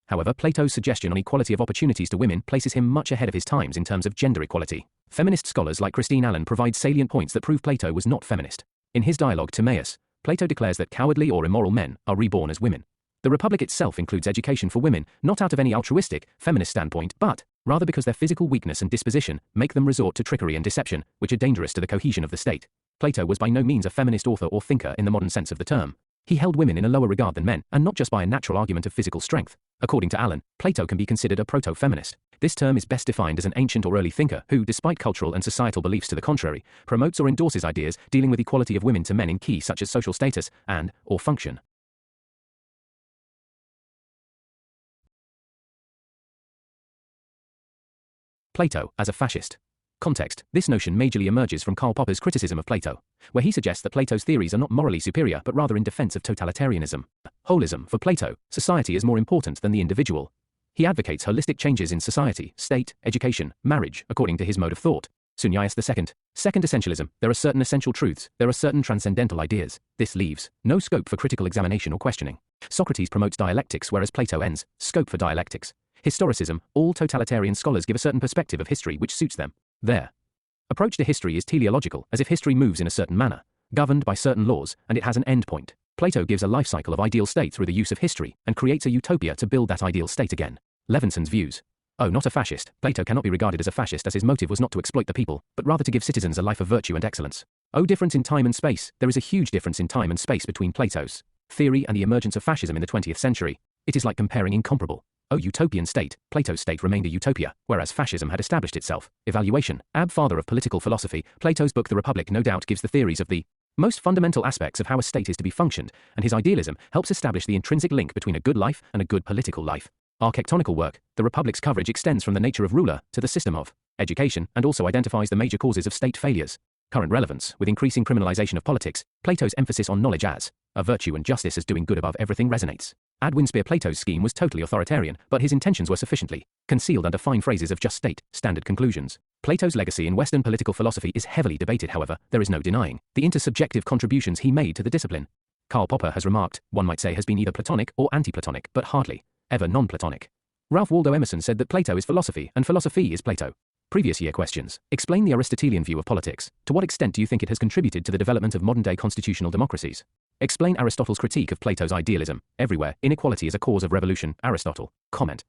However, Plato's suggestion on equality of opportunities to women places him much ahead of his times in terms of gender equality. Feminist scholars like Christine Allen provide salient points that prove Plato was not feminist. In his dialogue Timaeus, Plato declares that cowardly or immoral men are reborn as women. The Republic itself includes education for women, not out of any altruistic, feminist standpoint, but rather because their physical weakness and disposition make them resort to trickery and deception, which are dangerous to the cohesion of the state. Plato was by no means a feminist author or thinker in the modern sense of the term. He held women in a lower regard than men, and not just by a natural argument of physical strength. According to Allen, Plato can be considered a proto-feminist. This term is best defined as an ancient or early thinker who, despite cultural and societal beliefs to the contrary, promotes or endorses ideas dealing with equality of women to men in key such as social status and/or function. Plato as a fascist. Context. This notion majorly emerges from Karl Popper's criticism of Plato, where he suggests that Plato's theories are not morally superior but rather in defense of totalitarianism. Holism. For Plato, society is more important than the individual. He advocates holistic changes in society, state, education, marriage, according to his mode of thought. Shunya IAS II. Second, essentialism. There are certain essential truths, there are certain transcendental ideas. This leaves no scope for critical examination or questioning. Socrates promotes dialectics, whereas Plato ends scope for dialectics. Historicism. All totalitarian scholars give a certain perspective of history which suits them. Their approach to history is teleological, as if history moves in a certain manner, governed by certain laws, and it has an end point. Plato gives a life cycle of ideal state through the use of history, and creates a utopia to build that ideal state again. Levenson's views. Oh, not a fascist. Plato cannot be regarded as a fascist, as his motive was not to exploit the people, but rather to give citizens a life of virtue and excellence. Oh, difference in time and space. There is a huge difference in time and space between Plato's theory and the emergence of fascism in the 20th century. It is like comparing incomparable. Oh, utopian state. Plato's state remained a utopia, whereas fascism had established itself. Evaluation. Father of political philosophy, Plato's book The Republic no doubt gives the theories of the most fundamental aspects of how a state is to be functioned, and his idealism helps establish the intrinsic link between a good life and a good political life. Architectonical work. The Republic's coverage extends from the nature of ruler to the system of education, and also identifies the major causes of state failures. Current relevance. With increasing criminalization of politics, Plato's emphasis on knowledge as a virtue and justice as doing good above everything resonates. Ad Winspear. Plato's scheme was totally authoritarian, but his intentions were sufficiently concealed under fine phrases of just state, standard conclusions. Plato's legacy in Western political philosophy is heavily debated, however, there is no denying the intersubjective contributions he made to the discipline. Karl Popper has remarked, one might say has been either Platonic or anti-Platonic, but hardly ever non-Platonic. Ralph Waldo Emerson said that Plato is philosophy, and philosophy is Plato. Previous year questions. Explain the Aristotelian view of politics. To what extent do you think it has contributed to the development of modern-day constitutional democracies? Explain Aristotle's critique of Plato's idealism. Everywhere, inequality is a cause of revolution. Aristotle. Comment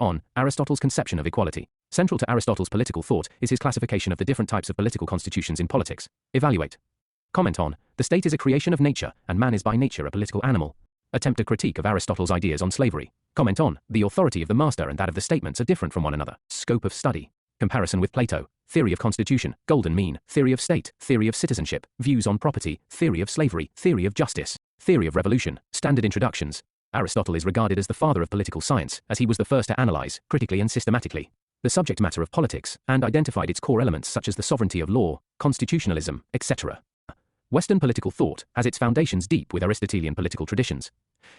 on Aristotle's conception of equality. Central to Aristotle's political thought is his classification of the different types of political constitutions in politics. Evaluate. Comment on, the state is a creation of nature, and man is by nature a political animal. Attempt a critique of Aristotle's ideas on slavery. Comment on, the authority of the master and that of the statements are different from one another. Scope of study. Comparison with Plato. Theory of constitution, golden mean, theory of state, theory of citizenship, views on property, theory of slavery, theory of justice, theory of revolution, standard introductions. Aristotle is regarded as the father of political science, as he was the first to analyze, critically and systematically, the subject matter of politics, and identified its core elements such as the sovereignty of law, constitutionalism, etc. Western political thought has its foundations deep with Aristotelian political traditions.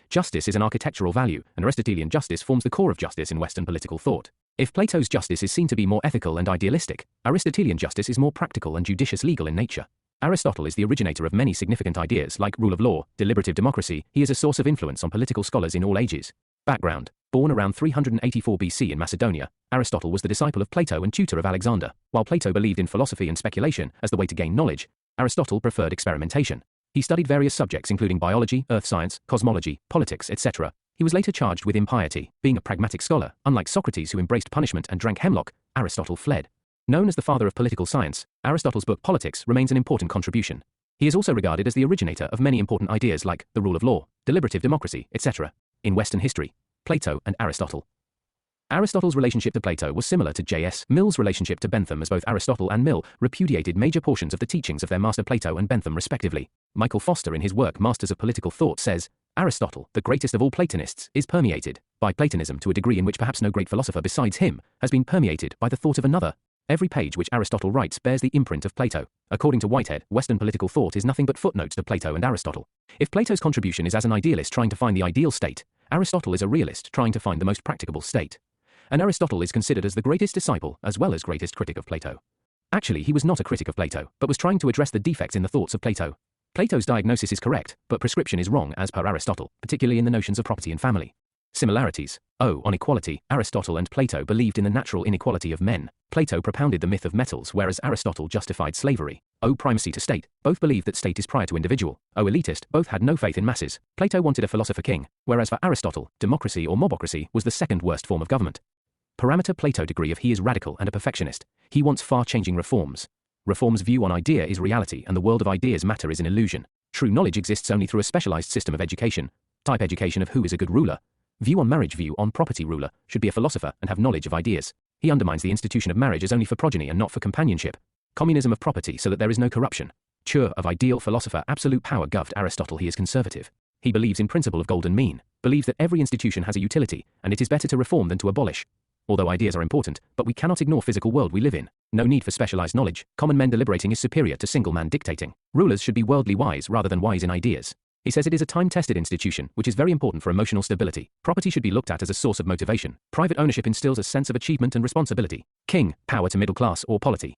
Justice is an architectural value, and Aristotelian justice forms the core of justice in Western political thought. If Plato's justice is seen to be more ethical and idealistic, Aristotelian justice is more practical and judicious legal in nature. Aristotle is the originator of many significant ideas like rule of law, deliberative democracy. He is a source of influence on political scholars in all ages. Background. Born around 384 BC in Macedonia, Aristotle was the disciple of Plato and tutor of Alexander. While Plato believed in philosophy and speculation as the way to gain knowledge, Aristotle preferred experimentation. He studied various subjects including biology, earth science, cosmology, politics, etc. He was later charged with impiety. Being a pragmatic scholar, unlike Socrates who embraced punishment and drank hemlock, Aristotle fled. Known as the father of political science, Aristotle's book Politics remains an important contribution. He is also regarded as the originator of many important ideas like the rule of law, deliberative democracy, etc. In Western history, Plato and Aristotle. Aristotle's relationship to Plato was similar to J.S. Mill's relationship to Bentham, as both Aristotle and Mill repudiated major portions of the teachings of their master Plato and Bentham respectively. Michael Foster in his work Masters of Political Thought says, Aristotle, the greatest of all Platonists, is permeated by Platonism to a degree in which perhaps no great philosopher besides him has been permeated by the thought of another. Every page which Aristotle writes bears the imprint of Plato. According to Whitehead, Western political thought is nothing but footnotes to Plato and Aristotle. If Plato's contribution is as an idealist trying to find the ideal state, Aristotle is a realist trying to find the most practicable state. And Aristotle is considered as the greatest disciple as well as greatest critic of Plato. Actually, he was not a critic of Plato, but was trying to address the defects in the thoughts of Plato. Plato's diagnosis is correct, but prescription is wrong as per Aristotle, particularly in the notions of property and family. Similarities. On equality, Aristotle and Plato believed in the natural inequality of men. Plato propounded the myth of metals, whereas Aristotle justified slavery. Primacy to state. Both believed that state is prior to individual. Elitist. Both had no faith in masses. Plato wanted a philosopher king, whereas for Aristotle, democracy or mobocracy was the second worst form of government. Parameter. Plato degree of he is radical and a perfectionist. He wants far-changing reforms. Reform's view on idea is reality, and the world of ideas matter is an illusion. True knowledge exists only through a specialized system of education. Type education of who is a good ruler. View on marriage. View on property. Ruler should be a philosopher and have knowledge of ideas. He undermines the institution of marriage as only for progeny and not for companionship. Communism of property so that there is no corruption. Chur of ideal philosopher. Absolute power governed Aristotle. He is conservative. He believes in principle of golden mean. Believes that every institution has a utility, and it is better to reform than to abolish. Although ideas are important, but we cannot ignore physical world we live in. No need for specialized knowledge. Common men deliberating is superior to single man dictating. Rulers should be worldly wise rather than wise in ideas. He says it is a time-tested institution, which is very important for emotional stability. Property should be looked at as a source of motivation. Private ownership instills a sense of achievement and responsibility. King, power to middle class or polity.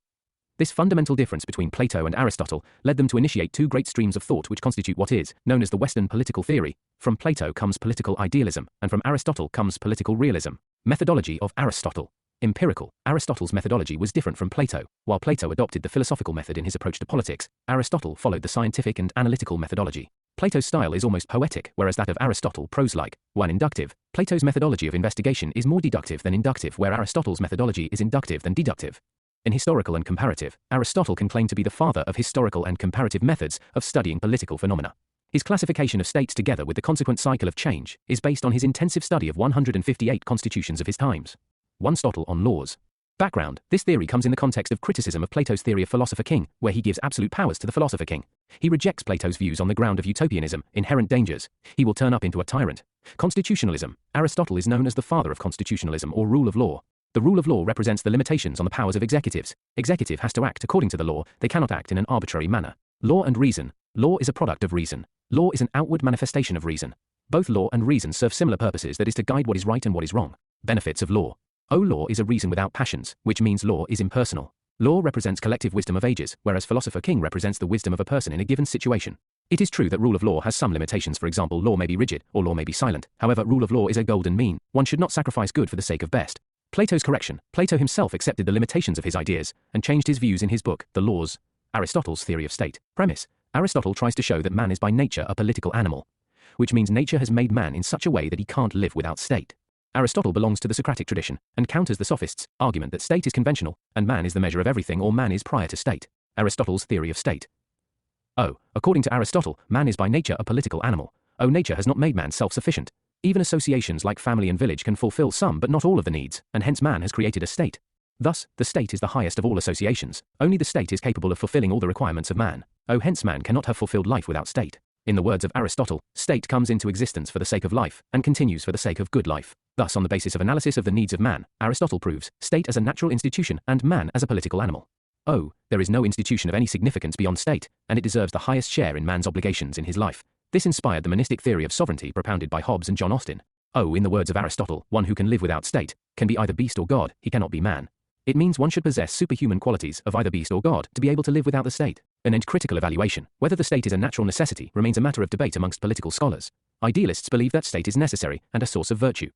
This fundamental difference between Plato and Aristotle led them to initiate two great streams of thought which constitute what is known as the Western political theory. From Plato comes political idealism, and from Aristotle comes political realism. Methodology of Aristotle. Empirical. Aristotle's methodology was different from Plato. While Plato adopted the philosophical method in his approach to politics, Aristotle followed the scientific and analytical methodology. Plato's style is almost poetic, whereas that of Aristotle prose-like. One inductive. Plato's methodology of investigation is more deductive than inductive, where Aristotle's methodology is inductive than deductive. In historical and comparative, Aristotle can claim to be the father of historical and comparative methods of studying political phenomena. His classification of states together with the consequent cycle of change is based on his intensive study of 158 constitutions of his times. Aristotle on laws. Background. This theory comes in the context of criticism of Plato's theory of philosopher king, where he gives absolute powers to the philosopher king. He rejects Plato's views on the ground of utopianism, inherent dangers. He will turn up into a tyrant. Constitutionalism. Aristotle is known as the father of constitutionalism or rule of law. The rule of law represents the limitations on the powers of executives. Executive has to act according to the law, they cannot act in an arbitrary manner. Law and reason. Law is a product of reason. Law is an outward manifestation of reason. Both law and reason serve similar purposes, that is to guide what is right and what is wrong. Benefits of law. Law is a reason without passions, which means law is impersonal. Law represents collective wisdom of ages, whereas philosopher king represents the wisdom of a person in a given situation. It is true that rule of law has some limitations. For example, law may be rigid, or law may be silent. However, rule of law is a golden mean. One should not sacrifice good for the sake of best. Plato's correction. Plato himself accepted the limitations of his ideas, and changed his views in his book, The Laws. Aristotle's theory of state. Premise. Aristotle tries to show that man is by nature a political animal, which means nature has made man in such a way that he can't live without state. Aristotle belongs to the Socratic tradition, and counters the sophists' argument that state is conventional, and man is the measure of everything, or man is prior to state. Aristotle's theory of state. According to Aristotle, man is by nature a political animal. Nature has not made man self-sufficient. Even associations like family and village can fulfill some but not all of the needs, and hence man has created a state. Thus, the state is the highest of all associations. Only the state is capable of fulfilling all the requirements of man. Hence man cannot have fulfilled life without state. In the words of Aristotle, state comes into existence for the sake of life, and continues for the sake of good life. Thus, on the basis of analysis of the needs of man, Aristotle proves state as a natural institution and man as a political animal. There is no institution of any significance beyond state, and it deserves the highest share in man's obligations in his life. This inspired the monistic theory of sovereignty propounded by Hobbes and John Austin. In the words of Aristotle, one who can live without state can be either beast or God, he cannot be man. It means one should possess superhuman qualities of either beast or God to be able to live without the state. An critical evaluation, whether the state is a natural necessity, remains a matter of debate amongst political scholars. Idealists believe that state is necessary and a source of virtue.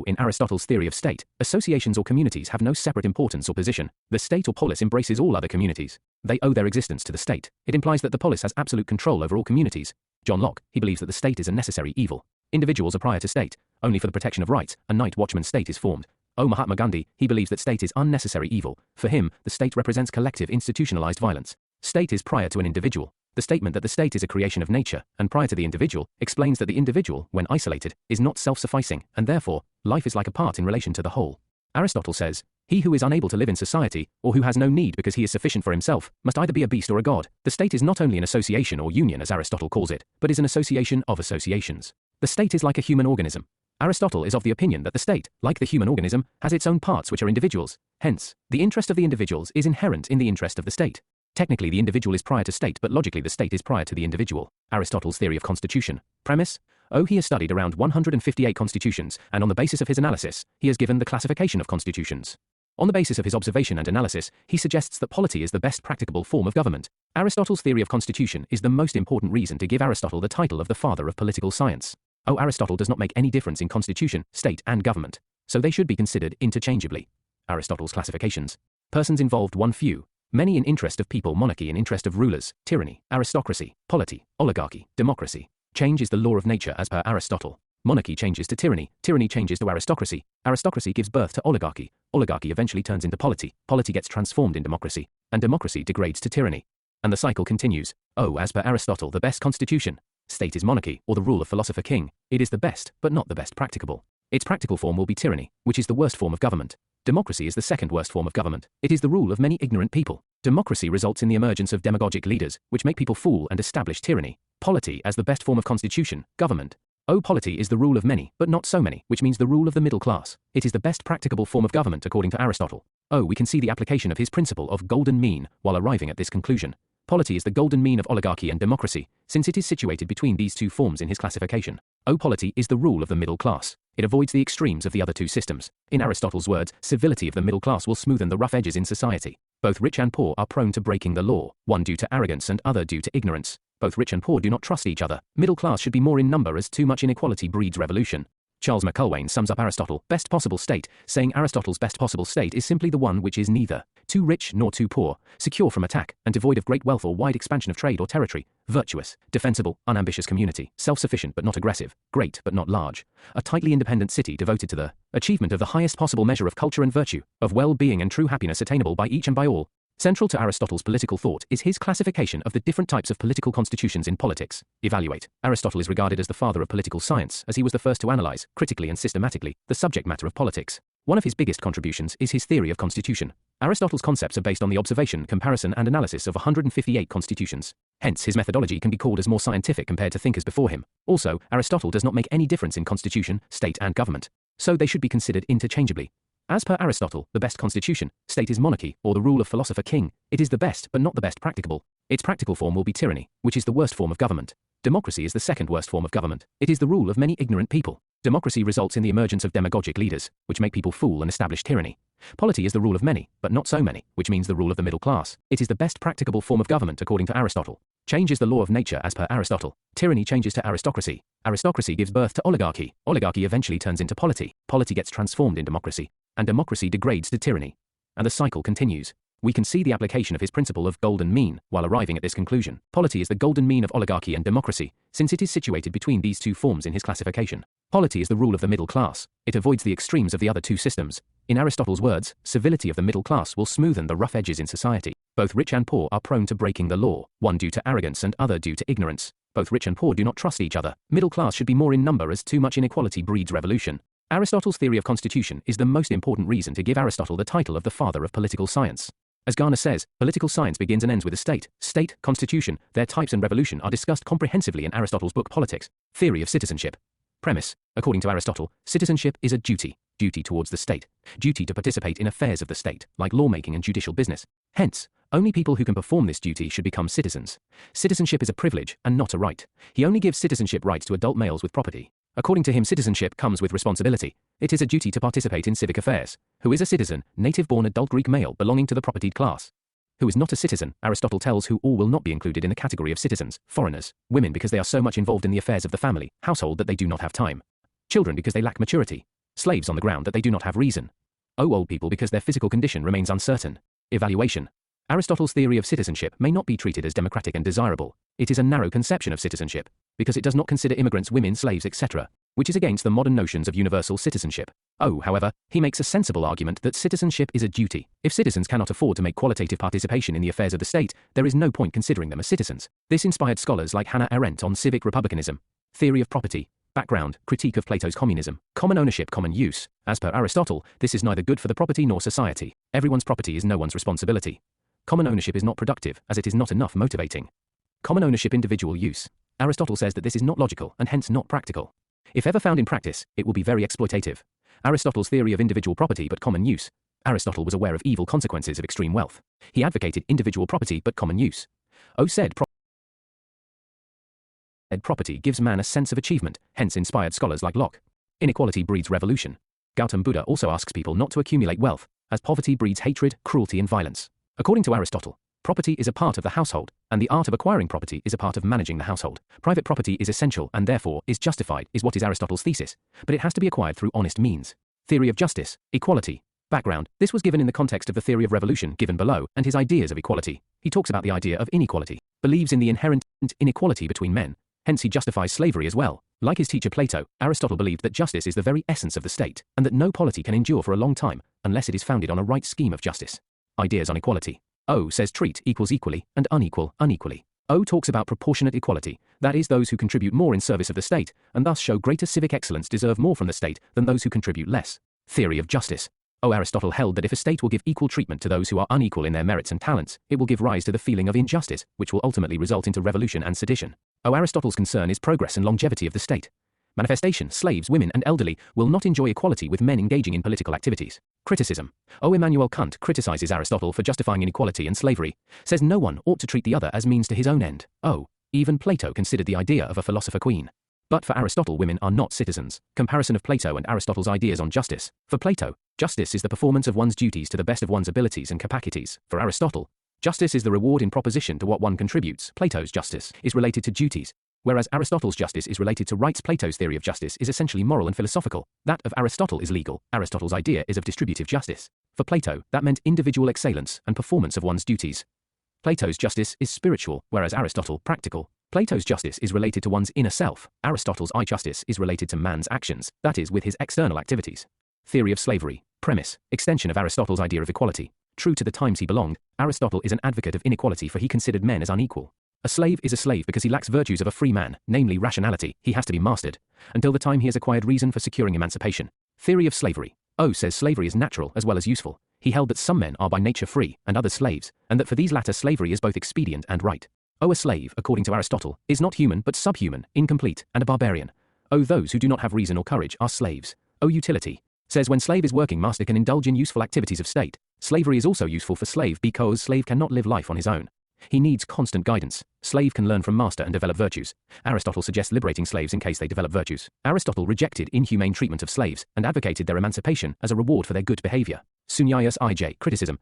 In Aristotle's theory of state, associations or communities have no separate importance or position. The state or polis embraces all other communities. They owe their existence to the state. It implies that the polis has absolute control over all communities. John Locke, he believes that the state is a necessary evil. Individuals are prior to state. Only for the protection of rights, a night watchman state is formed. Mahatma Gandhi, he believes that state is unnecessary evil. For him, the state represents collective institutionalized violence. State is prior to an individual. The statement that the state is a creation of nature, and prior to the individual, explains that the individual, when isolated, is not self-sufficing, and therefore, life is like a part in relation to the whole. Aristotle says, he who is unable to live in society, or who has no need because he is sufficient for himself, must either be a beast or a god. The state is not only an association or union as Aristotle calls it, but is an association of associations. The state is like a human organism. Aristotle is of the opinion that the state, like the human organism, has its own parts which are individuals. Hence, the interest of the individuals is inherent in the interest of the state. Technically, the individual is prior to state, but logically the state is prior to the individual. Aristotle's theory of constitution. Premise. He has studied around 158 constitutions, and on the basis of his analysis, he has given the classification of constitutions. On the basis of his observation and analysis, he suggests that polity is the best practicable form of government. Aristotle's theory of constitution is the most important reason to give Aristotle the title of the father of political science. Aristotle does not make any difference in constitution, state, and government, so they should be considered interchangeably. Aristotle's classifications. Persons involved: 1 few, many in interest of people, monarchy in interest of rulers, tyranny, aristocracy, polity, oligarchy, democracy. Change is the law of nature as per Aristotle. Monarchy changes to tyranny, tyranny changes to aristocracy, aristocracy gives birth to oligarchy, oligarchy eventually turns into polity, polity gets transformed in democracy, and democracy degrades to tyranny. And the cycle continues. As per Aristotle, the best constitution. State is monarchy, or the rule of philosopher king. It is the best, but not the best practicable. Its practical form will be tyranny, which is the worst form of government. Democracy is the second worst form of government. It is the rule of many ignorant people. Democracy results in the emergence of demagogic leaders, which make people fool and establish tyranny. Polity as the best form of constitution, government. Polity is the rule of many, but not so many, which means the rule of the middle class. It is the best practicable form of government according to Aristotle. We can see the application of his principle of golden mean while arriving at this conclusion. Polity is the golden mean of oligarchy and democracy, since it is situated between these two forms in his classification. Polity is the rule of the middle class. It avoids the extremes of the other two systems. In Aristotle's words, civility of the middle class will smoothen the rough edges in society. Both rich and poor are prone to breaking the law, one due to arrogance and other due to ignorance. Both rich and poor do not trust each other. Middle class should be more in number as too much inequality breeds revolution. Charles McIlwain sums up Aristotle, best possible state, saying Aristotle's best possible state is simply the one which is neither too rich nor too poor, secure from attack, and devoid of great wealth or wide expansion of trade or territory, virtuous, defensible, unambitious community, self-sufficient but not aggressive, great but not large, a tightly independent city devoted to the achievement of the highest possible measure of culture and virtue, of well-being and true happiness attainable by each and by all. Central to Aristotle's political thought is his classification of the different types of political constitutions in politics. Evaluate. Aristotle is regarded as the father of political science, as he was the first to analyze, critically and systematically, the subject matter of politics. One of his biggest contributions is his theory of constitution. Aristotle's concepts are based on the observation, comparison, and analysis of 158 constitutions. Hence, his methodology can be called as more scientific compared to thinkers before him. Also, Aristotle does not make any difference in constitution, state, and government, so they should be considered interchangeably. As per Aristotle, the best constitution, state is monarchy, or the rule of philosopher king. It is the best, but not the best practicable. Its practical form will be tyranny, which is the worst form of government. Democracy is the second worst form of government. It is the rule of many ignorant people. Democracy results in the emergence of demagogic leaders, which make people fool and establish tyranny. Polity is the rule of many, but not so many, which means the rule of the middle class. It is the best practicable form of government according to Aristotle. Change is the law of nature as per Aristotle. Tyranny changes to aristocracy. Aristocracy gives birth to oligarchy. Oligarchy eventually turns into polity. Polity gets transformed in democracy. And democracy degrades to tyranny. And the cycle continues. We can see the application of his principle of golden mean while arriving at this conclusion. Polity is the golden mean of oligarchy and democracy, since it is situated between these two forms in his classification. Polity is the rule of the middle class. It avoids the extremes of the other two systems. In Aristotle's words, civility of the middle class will smoothen the rough edges in society. Both rich and poor are prone to breaking the law, one due to arrogance and other due to ignorance. Both rich and poor do not trust each other. Middle class should be more in number, as too much inequality breeds revolution. Aristotle's theory of constitution is the most important reason to give Aristotle the title of the father of political science. As Garner says, political science begins and ends with the state. State, constitution, their types and revolution are discussed comprehensively in Aristotle's book Politics. Theory of citizenship. Premise. According to Aristotle, citizenship is a duty towards the state, duty to participate in affairs of the state, like lawmaking and judicial business. Hence, only people who can perform this duty should become citizens. Citizenship is a privilege and not a right. He only gives citizenship rights to adult males with property. According to him, citizenship comes with responsibility. It is a duty to participate in civic affairs. Who is a citizen? Native-born adult Greek male belonging to the propertied class. Who is not a citizen? Aristotle tells who all will not be included in the category of citizens: foreigners, women because they are so much involved in the affairs of the family, household that they do not have time, children because they lack maturity, slaves on the ground that they do not have reason, old people because their physical condition remains uncertain. Evaluation. Aristotle's theory of citizenship may not be treated as democratic and desirable. It is a narrow conception of citizenship, because it does not consider immigrants, women, slaves, etc., which is against the modern notions of universal citizenship. However, he makes a sensible argument that citizenship is a duty. If citizens cannot afford to make qualitative participation in the affairs of the state, there is no point considering them as citizens. This inspired scholars like Hannah Arendt on civic republicanism. Theory of property. Background, critique of Plato's communism. Common ownership, common use. As per Aristotle, this is neither good for the property nor society. Everyone's property is no one's responsibility. Common ownership is not productive, as it is not enough motivating. Common ownership, individual use. Aristotle says that this is not logical and hence not practical. If ever found in practice, it will be very exploitative. Aristotle's theory of individual property but common use. Aristotle was aware of evil consequences of extreme wealth. He advocated individual property but common use. Said property gives man a sense of achievement, hence inspired scholars like Locke. Inequality breeds revolution. Gautam Buddha also asks people not to accumulate wealth, as poverty breeds hatred, cruelty and violence. According to Aristotle, property is a part of the household, and the art of acquiring property is a part of managing the household. Private property is essential and therefore is justified, is what is Aristotle's thesis, but it has to be acquired through honest means. Theory of justice, equality. Background. This was given in the context of the theory of revolution given below and his ideas of equality. He talks about the idea of inequality, believes in the inherent inequality between men, hence he justifies slavery as well. Like his teacher Plato, Aristotle believed that justice is the very essence of the state, and that no polity can endure for a long time unless it is founded on a right scheme of justice. Ideas on equality. Says treat equals equally and unequal unequally. Talks about proportionate equality, that is, those who contribute more in service of the state and thus show greater civic excellence deserve more from the state than those who contribute less. Theory of justice. Aristotle held that if a state will give equal treatment to those who are unequal in their merits and talents, it will give rise to the feeling of injustice, which will ultimately result into revolution and sedition. Aristotle's concern is progress and longevity of the state. Manifestation, slaves, women and elderly will not enjoy equality with men engaging in political activities. Criticism. Immanuel Kant criticizes Aristotle for justifying inequality and slavery, says no one ought to treat the other as means to his own end. Even Plato considered the idea of a philosopher queen. But for Aristotle, women are not citizens. Comparison of Plato and Aristotle's ideas on justice. For Plato, justice is the performance of one's duties to the best of one's abilities and capacities. For Aristotle, justice is the reward in proposition to what one contributes. Plato's justice is related to duties, whereas Aristotle's justice is related to rights. Plato's theory of justice is essentially moral and philosophical. That of Aristotle is legal. Aristotle's idea is of distributive justice. For Plato, that meant individual excellence and performance of one's duties. Plato's justice is spiritual, whereas Aristotle, practical. Plato's justice is related to one's inner self. Aristotle's justice is related to man's actions, that is, with his external activities. Theory of slavery. Premise. Extension of Aristotle's idea of equality. True to the times he belonged, Aristotle is an advocate of inequality, for he considered men as unequal. A slave is a slave because he lacks virtues of a free man, namely rationality. He has to be mastered, until the time he has acquired reason for securing emancipation. Theory of slavery. Says slavery is natural as well as useful. He held that some men are by nature free, and others slaves, and that for these latter slavery is both expedient and right. A slave, according to Aristotle, is not human but subhuman, incomplete, and a barbarian. Those who do not have reason or courage are slaves. Utility. Says when slave is working, master can indulge in useful activities of state. Slavery is also useful for slave because slave cannot live life on his own. He needs constant guidance. Slave can learn from master and develop virtues. Aristotle suggests liberating slaves in case they develop virtues. Aristotle rejected inhumane treatment of slaves and advocated their emancipation as a reward for their good behavior. Shunya IAS criticism.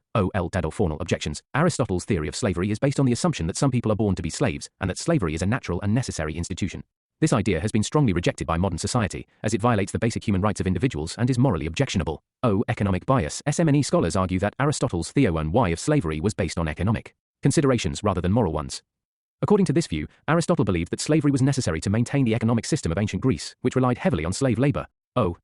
Formal objections. Aristotle's theory of slavery is based on the assumption that some people are born to be slaves and that slavery is a natural and necessary institution. This idea has been strongly rejected by modern society, as it violates the basic human rights of individuals and is morally objectionable. Economic bias. SMNE scholars argue that Aristotle's theory why of slavery was based on economic considerations rather than moral ones. According to this view, Aristotle believed that slavery was necessary to maintain the economic system of ancient Greece, which relied heavily on slave labor.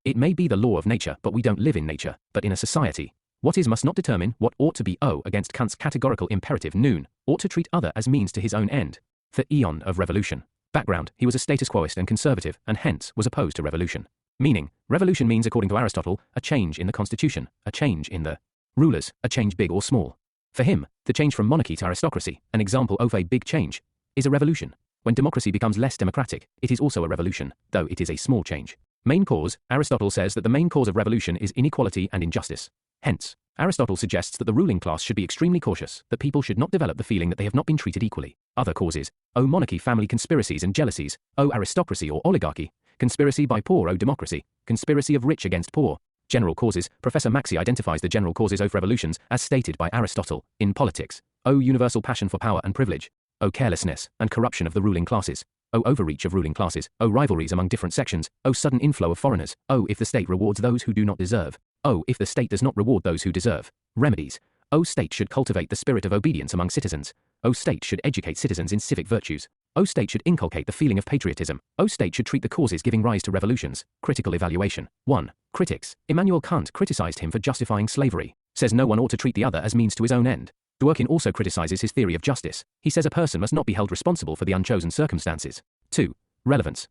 It may be the law of nature, but we don't live in nature, but in a society. What is must not determine what ought to be. Against Kant's categorical imperative noon, ought to treat other as means to his own end. The eon of revolution. Background, he was a status quoist and conservative, and hence was opposed to revolution. Meaning, revolution means, according to Aristotle, a change in the constitution, a change in the rulers, a change big or small. For him, the change from monarchy to aristocracy, an example of a big change, is a revolution. When democracy becomes less democratic, it is also a revolution, though it is a small change. Main cause. Aristotle says that the main cause of revolution is inequality and injustice. Hence, Aristotle suggests that the ruling class should be extremely cautious, that people should not develop the feeling that they have not been treated equally. Other causes. Monarchy, family conspiracies and jealousies. Aristocracy or oligarchy. Conspiracy by poor. Democracy. Conspiracy of rich against poor. General causes. Professor Maxey identifies the general causes of revolutions as stated by Aristotle in Politics. Universal passion for power and privilege. Carelessness and corruption of the ruling classes. Overreach of ruling classes. Rivalries among different sections. Sudden inflow of foreigners. If the state rewards those who do not deserve. If the state does not reward those who deserve. Remedies. State should cultivate the spirit of obedience among citizens. State should educate citizens in civic virtues. State should inculcate the feeling of patriotism. State should treat the causes giving rise to revolutions. Critical evaluation. 1. Critics. Immanuel Kant criticized him for justifying slavery. Says no one ought to treat the other as means to his own end. Dworkin also criticizes his theory of justice. He says a person must not be held responsible for the unchosen circumstances. 2. Relevance.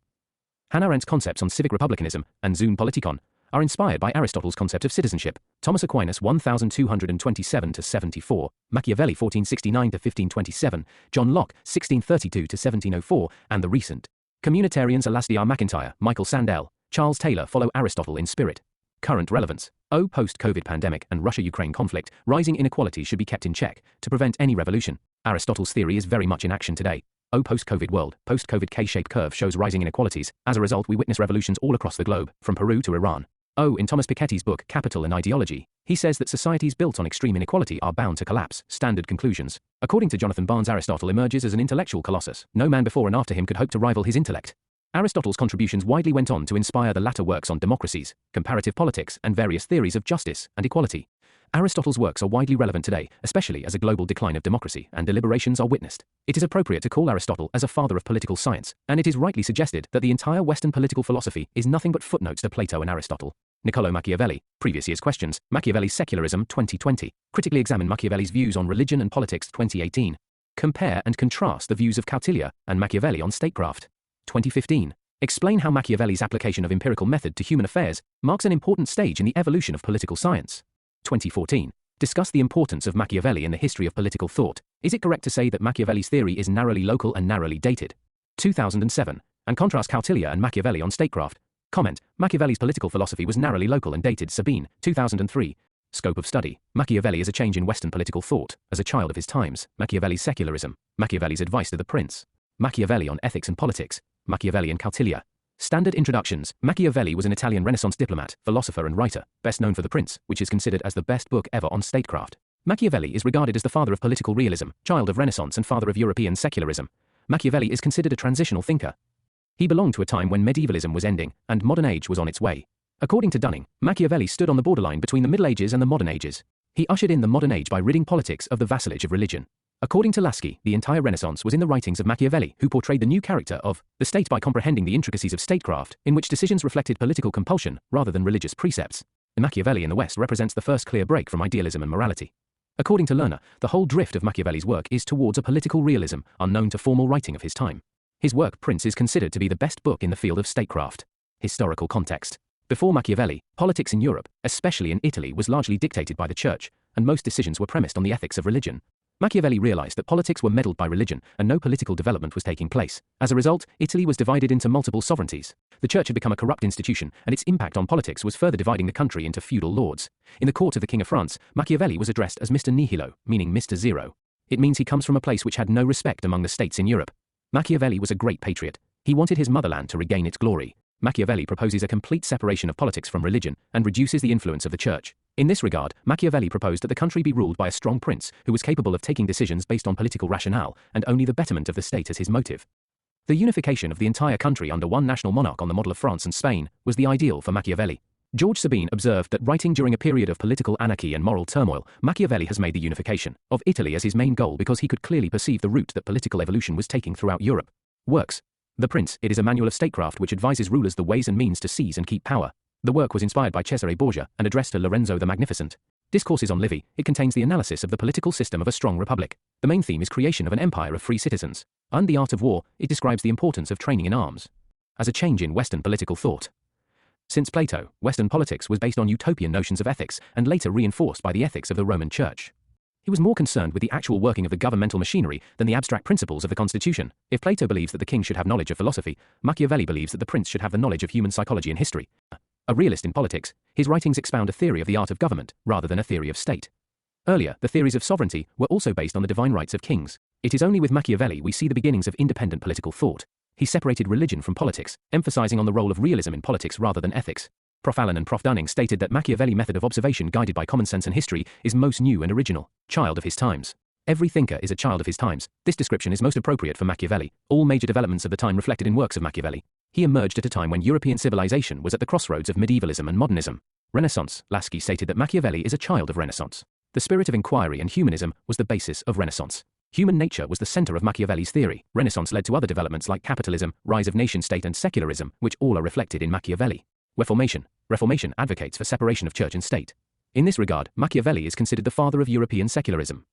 Hannah Arendt's concepts on civic republicanism and Zoon Politikon are inspired by Aristotle's concept of citizenship. Thomas Aquinas 1227-74, Machiavelli 1469-1527, John Locke 1632-1704, and the recent communitarians Laski R. McIntyre, Michael Sandel, Charles Taylor follow Aristotle in spirit. Current relevance. Post-COVID pandemic and Russia-Ukraine conflict, rising inequality should be kept in check to prevent any revolution. Aristotle's theory is very much in action today. Post-COVID world, post-COVID K-shaped curve shows rising inequalities. As a result, we witness revolutions all across the globe, from Peru to Iran. In Thomas Piketty's book, Capital and Ideology, he says that societies built on extreme inequality are bound to collapse. Standard conclusions. According to Jonathan Barnes, Aristotle emerges as an intellectual colossus. No man before and after him could hope to rival his intellect. Aristotle's contributions widely went on to inspire the latter works on democracies, comparative politics, and various theories of justice and equality. Aristotle's works are widely relevant today, especially as a global decline of democracy and deliberations are witnessed. It is appropriate to call Aristotle as a father of political science, and it is rightly suggested that the entire Western political philosophy is nothing but footnotes to Plato and Aristotle. Niccolo Machiavelli, previous year's questions, Machiavelli's Secularism 2020, critically examine Machiavelli's views on religion and politics 2018. Compare and contrast the views of Kautilya and Machiavelli on statecraft 2015. Explain how Machiavelli's application of empirical method to human affairs marks an important stage in the evolution of political science. 2014. Discuss the importance of Machiavelli in the history of political thought. Is it correct to say that Machiavelli's theory is narrowly local and narrowly dated? 2007. And contrast Kautilya and Machiavelli on statecraft. Comment. Machiavelli's political philosophy was narrowly local and dated. Sabine, 2003. Scope of study. Machiavelli is a change in Western political thought, as a child of his times. Machiavelli's secularism. Machiavelli's advice to the prince. Machiavelli on ethics and politics. Machiavelli and Kautilya. Standard introductions. Machiavelli was an Italian Renaissance diplomat, philosopher and writer, best known for The Prince, which is considered as the best book ever on statecraft. Machiavelli is regarded as the father of political realism, child of Renaissance and father of European secularism. Machiavelli is considered a transitional thinker. He belonged to a time when medievalism was ending, and modern age was on its way. According to Dunning, Machiavelli stood on the borderline between the Middle Ages and the modern ages. He ushered in the modern age by ridding politics of the vassalage of religion. According to Laski, the entire Renaissance was in the writings of Machiavelli, who portrayed the new character of the state by comprehending the intricacies of statecraft, in which decisions reflected political compulsion rather than religious precepts. Machiavelli in the West represents the first clear break from idealism and morality. According to Lerner, the whole drift of Machiavelli's work is towards a political realism unknown to formal writing of his time. His work, Prince, is considered to be the best book in the field of statecraft. Historical context. Before Machiavelli, politics in Europe, especially in Italy, was largely dictated by the church, and most decisions were premised on the ethics of religion. Machiavelli realized that politics were meddled by religion, and no political development was taking place. As a result, Italy was divided into multiple sovereignties. The church had become a corrupt institution, and its impact on politics was further dividing the country into feudal lords. In the court of the King of France, Machiavelli was addressed as Mr. Nihilo, meaning Mr. Zero. It means he comes from a place which had no respect among the states in Europe. Machiavelli was a great patriot. He wanted his motherland to regain its glory. Machiavelli proposes a complete separation of politics from religion and reduces the influence of the church. In this regard, Machiavelli proposed that the country be ruled by a strong prince who was capable of taking decisions based on political rationale and only the betterment of the state as his motive. The unification of the entire country under one national monarch on the model of France and Spain was the ideal for Machiavelli. George Sabine observed that writing during a period of political anarchy and moral turmoil, Machiavelli has made the unification of Italy as his main goal because he could clearly perceive the route that political evolution was taking throughout Europe. Works. The Prince, it is a manual of statecraft which advises rulers the ways and means to seize and keep power. The work was inspired by Cesare Borgia and addressed to Lorenzo the Magnificent. Discourses on Livy, it contains the analysis of the political system of a strong republic. The main theme is creation of an empire of free citizens. And the art of war, it describes the importance of training in arms as a change in Western political thought. Since Plato, Western politics was based on utopian notions of ethics and later reinforced by the ethics of the Roman Church. He was more concerned with the actual working of the governmental machinery than the abstract principles of the constitution. If Plato believes that the king should have knowledge of philosophy, Machiavelli believes that the prince should have the knowledge of human psychology and history. A realist in politics, his writings expound a theory of the art of government, rather than a theory of state. Earlier, the theories of sovereignty were also based on the divine rights of kings. It is only with Machiavelli we see the beginnings of independent political thought. He separated religion from politics, emphasizing on the role of realism in politics rather than ethics. Prof. Allen and Prof. Dunning stated that Machiavelli method of observation guided by common sense and history is most new and original, child of his times. Every thinker is a child of his times. This description is most appropriate for Machiavelli. All major developments of the time reflected in works of Machiavelli. He emerged at a time when European civilization was at the crossroads of medievalism and modernism. Renaissance. Laski stated that Machiavelli is a child of Renaissance. The spirit of inquiry and humanism was the basis of Renaissance. Human nature was the center of Machiavelli's theory. Renaissance led to other developments like capitalism, rise of nation-state and secularism, which all are reflected in Machiavelli. Reformation advocates for separation of church and state. In this regard, Machiavelli is considered the father of European secularism.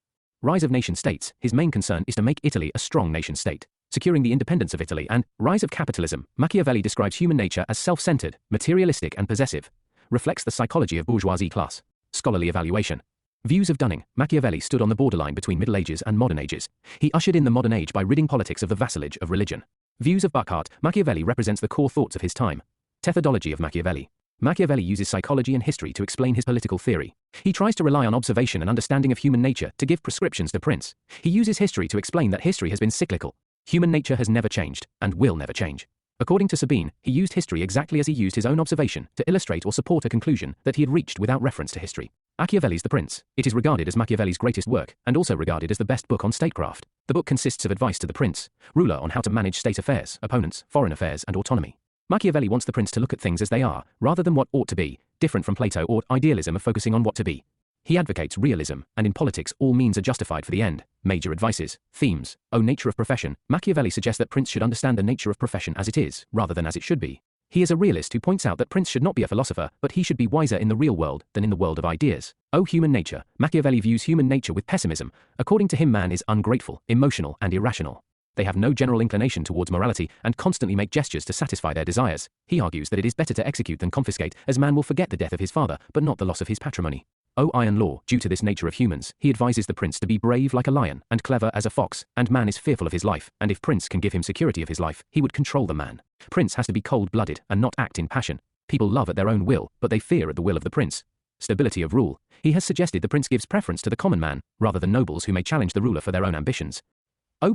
Rise of nation-states, his main concern is to make Italy a strong nation-state, securing the independence of Italy. And rise of capitalism, Machiavelli describes human nature as self-centered, materialistic and possessive, reflects the psychology of bourgeoisie class. Scholarly evaluation. Views of Dunning. Machiavelli stood on the borderline between Middle Ages and modern ages. He ushered in the modern age by ridding politics of the vassalage of religion. Views of Burckhardt. Machiavelli represents the core thoughts of his time. Methodology of Machiavelli. Machiavelli uses psychology and history to explain his political theory. He tries to rely on observation and understanding of human nature to give prescriptions to Prince. He uses history to explain that history has been cyclical. Human nature has never changed, and will never change. According to Sabine, he used history exactly as he used his own observation to illustrate or support a conclusion that he had reached without reference to history. Machiavelli's The Prince. It is regarded as Machiavelli's greatest work, and also regarded as the best book on statecraft. The book consists of advice to the prince, ruler on how to manage state affairs, opponents, foreign affairs, and autonomy. Machiavelli wants the prince to look at things as they are, rather than what ought to be, different from Plato or idealism of focusing on what to be. He advocates realism, and in politics all means are justified for the end. Major advices, themes, nature of profession. Machiavelli suggests that Prince should understand the nature of profession as it is, rather than as it should be. He is a realist who points out that Prince should not be a philosopher, but he should be wiser in the real world than in the world of ideas. Human nature. Machiavelli views human nature with pessimism. According to him, man is ungrateful, emotional, and irrational. They have no general inclination towards morality and constantly make gestures to satisfy their desires. He argues that it is better to execute than confiscate, as man will forget the death of his father, but not the loss of his patrimony. Iron law. Due to this nature of humans, he advises the prince to be brave like a lion and clever as a fox, and man is fearful of his life, and if Prince can give him security of his life, he would control the man. Prince has to be cold-blooded and not act in passion. People love at their own will, but they fear at the will of the prince. Stability of rule. He has suggested the prince gives preference to the common man, rather than nobles who may challenge the ruler for their own ambitions.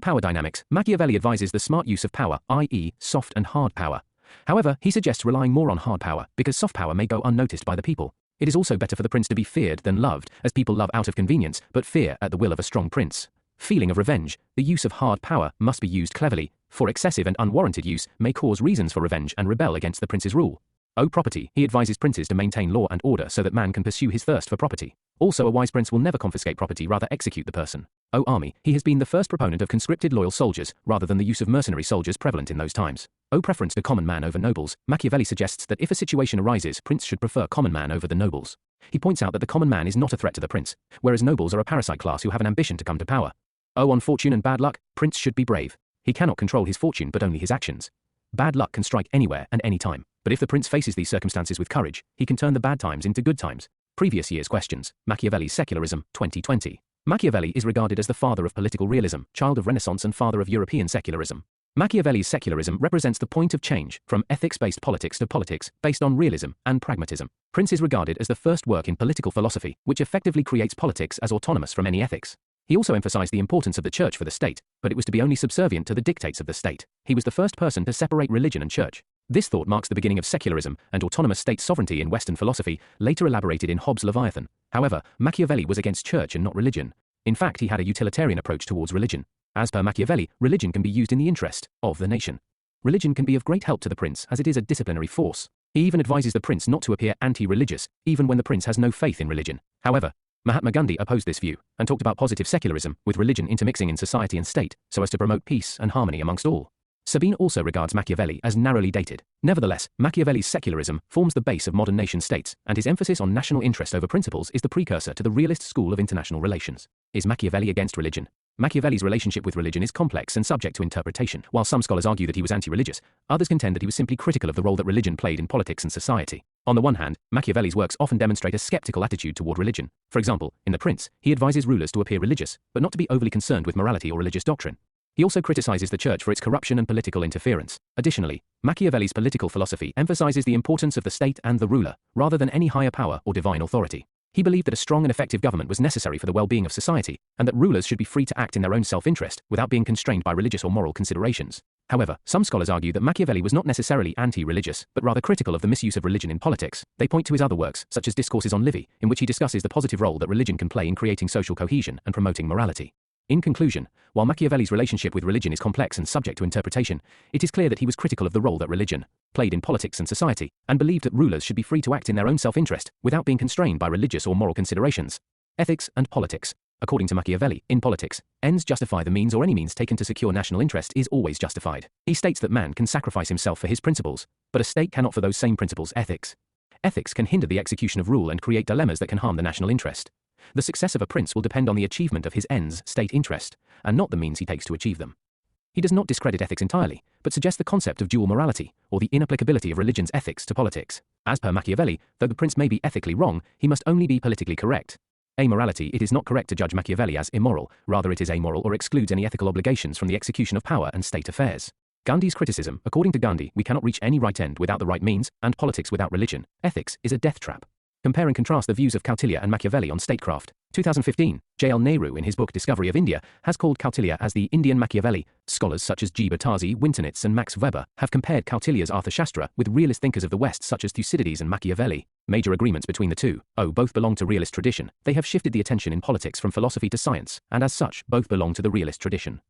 Power dynamics. Machiavelli advises the smart use of power, i.e., soft and hard power. However, he suggests relying more on hard power, because soft power may go unnoticed by the people. It is also better for the prince to be feared than loved, as people love out of convenience, but fear at the will of a strong prince. Feeling of revenge. The use of hard power must be used cleverly, for excessive and unwarranted use may cause reasons for revenge and rebel against the prince's rule. Property. He advises princes to maintain law and order so that man can pursue his thirst for property. Also, a wise prince will never confiscate property, rather execute the person. Army. He has been the first proponent of conscripted loyal soldiers, rather than the use of mercenary soldiers prevalent in those times. Preference to common man over nobles. Machiavelli suggests that if a situation arises, prince should prefer common man over the nobles. He points out that the common man is not a threat to the prince, whereas nobles are a parasite class who have an ambition to come to power. On fortune and bad luck. Prince should be brave. He cannot control his fortune but only his actions. Bad luck can strike anywhere and any time, but if the prince faces these circumstances with courage, he can turn the bad times into good times. Previous year's questions. Machiavelli's Secularism, 2020. Machiavelli is regarded as the father of political realism, child of Renaissance and father of European secularism. Machiavelli's secularism represents the point of change from ethics-based politics to politics based on realism and pragmatism. Prince is regarded as the first work in political philosophy, which effectively creates politics as autonomous from any ethics. He also emphasized the importance of the church for the state, but it was to be only subservient to the dictates of the state. He was the first person to separate religion and church. This thought marks the beginning of secularism and autonomous state sovereignty in Western philosophy, later elaborated in Hobbes' Leviathan. However, Machiavelli was against church and not religion. In fact, he had a utilitarian approach towards religion. As per Machiavelli, religion can be used in the interest of the nation. Religion can be of great help to the prince as it is a disciplinary force. He even advises the prince not to appear anti-religious, even when the prince has no faith in religion. However, Mahatma Gandhi opposed this view and talked about positive secularism, with religion intermixing in society and state, so as to promote peace and harmony amongst all. Sabine also regards Machiavelli as narrowly dated. Nevertheless, Machiavelli's secularism forms the base of modern nation-states, and his emphasis on national interest over principles is the precursor to the realist school of international relations. Is Machiavelli against religion? Machiavelli's relationship with religion is complex and subject to interpretation. While some scholars argue that he was anti-religious, others contend that he was simply critical of the role that religion played in politics and society. On the one hand, Machiavelli's works often demonstrate a skeptical attitude toward religion. For example, in The Prince, he advises rulers to appear religious, but not to be overly concerned with morality or religious doctrine. He also criticizes the church for its corruption and political interference. Additionally, Machiavelli's political philosophy emphasizes the importance of the state and the ruler, rather than any higher power or divine authority. He believed that a strong and effective government was necessary for the well-being of society, and that rulers should be free to act in their own self-interest, without being constrained by religious or moral considerations. However, some scholars argue that Machiavelli was not necessarily anti-religious, but rather critical of the misuse of religion in politics. They point to his other works, such as Discourses on Livy, in which he discusses the positive role that religion can play in creating social cohesion and promoting morality. In conclusion, while Machiavelli's relationship with religion is complex and subject to interpretation, it is clear that he was critical of the role that religion played in politics and society, and believed that rulers should be free to act in their own self-interest, without being constrained by religious or moral considerations. Ethics and politics. According to Machiavelli, in politics, ends justify the means, or any means taken to secure national interest is always justified. He states that man can sacrifice himself for his principles, but a state cannot for those same principles. Ethics can hinder the execution of rule and create dilemmas that can harm the national interest. The success of a prince will depend on the achievement of his ends, state interest, and not the means he takes to achieve them. He does not discredit ethics entirely, but suggests the concept of dual morality, or the inapplicability of religion's ethics to politics. As per Machiavelli, though the prince may be ethically wrong, he must only be politically correct. Amorality. It is not correct to judge Machiavelli as immoral, rather it is amoral or excludes any ethical obligations from the execution of power and state affairs. Gandhi's criticism. According to Gandhi, we cannot reach any right end without the right means, and politics without religion. Ethics is a death trap. Compare and contrast the views of Kautilya and Machiavelli on statecraft. 2015, J.L. Nehru in his book Discovery of India has called Kautilya as the Indian Machiavelli. Scholars such as G. Batazi, Wintonitz and Max Weber have compared Kautilya's Arthashastra with realist thinkers of the West such as Thucydides and Machiavelli. Major agreements between the two. Both belong to realist tradition. They have shifted the attention in politics from philosophy to science, and as such, both belong to the realist tradition.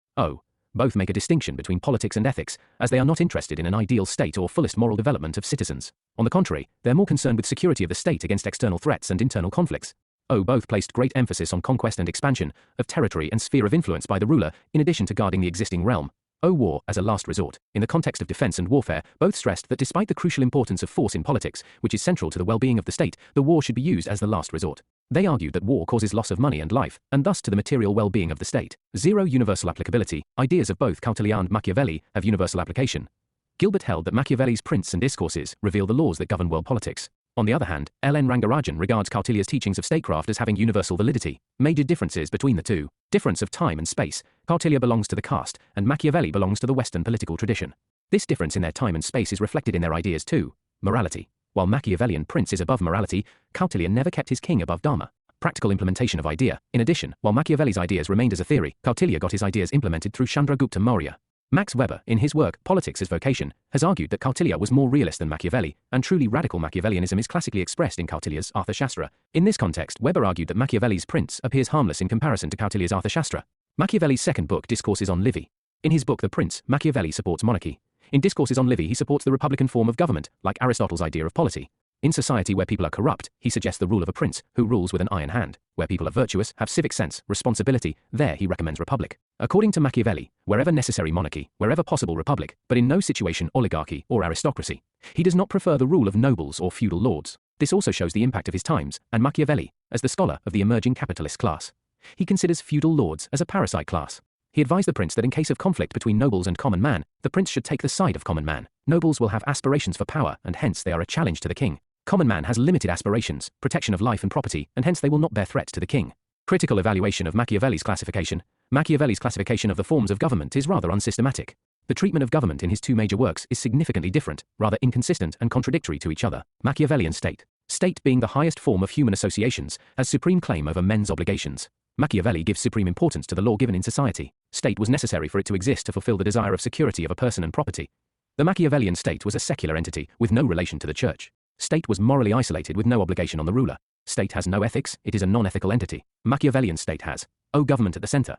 Both make a distinction between politics and ethics, as they are not interested in an ideal state or fullest moral development of citizens. On the contrary, they are more concerned with security of the state against external threats and internal conflicts. Both placed great emphasis on conquest and expansion of territory and sphere of influence by the ruler, in addition to guarding the existing realm. War as a last resort. In the context of defense and warfare, both stressed that despite the crucial importance of force in politics, which is central to the well-being of the state, the war should be used as the last resort. They argued that war causes loss of money and life, and thus to the material well-being of the state. Universal applicability. Ideas of both Kautilya and Machiavelli have universal application. Gilbert held that Machiavelli's Prince and Discourses reveal the laws that govern world politics. On the other hand, L.N. Rangarajan regards Kautilya's teachings of statecraft as having universal validity. Major differences between the two. Difference of time and space. Kautilya belongs to the caste, and Machiavelli belongs to the Western political tradition. This difference in their time and space is reflected in their ideas too. Morality. While Machiavellian Prince is above morality, Kautilya never kept his king above Dharma. Practical implementation of idea. In addition, while Machiavelli's ideas remained as a theory, Kautilya got his ideas implemented through Chandragupta Maurya. Max Weber, in his work Politics as Vocation, has argued that Kautilya was more realist than Machiavelli, and truly radical Machiavellianism is classically expressed in Kautilya's Arthashastra. In this context, Weber argued that Machiavelli's Prince appears harmless in comparison to Kautilya's Arthashastra. Machiavelli's second book, Discourses on Livy. In his book The Prince, Machiavelli supports monarchy. In Discourses on Livy, he supports the republican form of government, like Aristotle's idea of polity. In society where people are corrupt, he suggests the rule of a prince, who rules with an iron hand. Where people are virtuous, have civic sense, responsibility, there he recommends republic. According to Machiavelli, wherever necessary monarchy, wherever possible republic, but in no situation oligarchy or aristocracy. He does not prefer the rule of nobles or feudal lords. This also shows the impact of his times, and Machiavelli, as the scholar of the emerging capitalist class. He considers feudal lords as a parasite class. He advised the prince that in case of conflict between nobles and common man, the prince should take the side of common man. Nobles will have aspirations for power, and hence they are a challenge to the king. Common man has limited aspirations, protection of life and property, and hence they will not bear threat to the king. Critical evaluation of Machiavelli's classification. Machiavelli's classification of the forms of government is rather unsystematic. The treatment of government in his two major works is significantly different, rather inconsistent and contradictory to each other. Machiavellian state. State, being the highest form of human associations, has supreme claim over men's obligations. Machiavelli gives supreme importance to the law given in society. State was necessary for it to exist to fulfill the desire of security of a person and property. The Machiavellian state was a secular entity, with no relation to the church. State was morally isolated with no obligation on the ruler. State has no ethics, it is a non-ethical entity. Machiavellian state has, government at the center.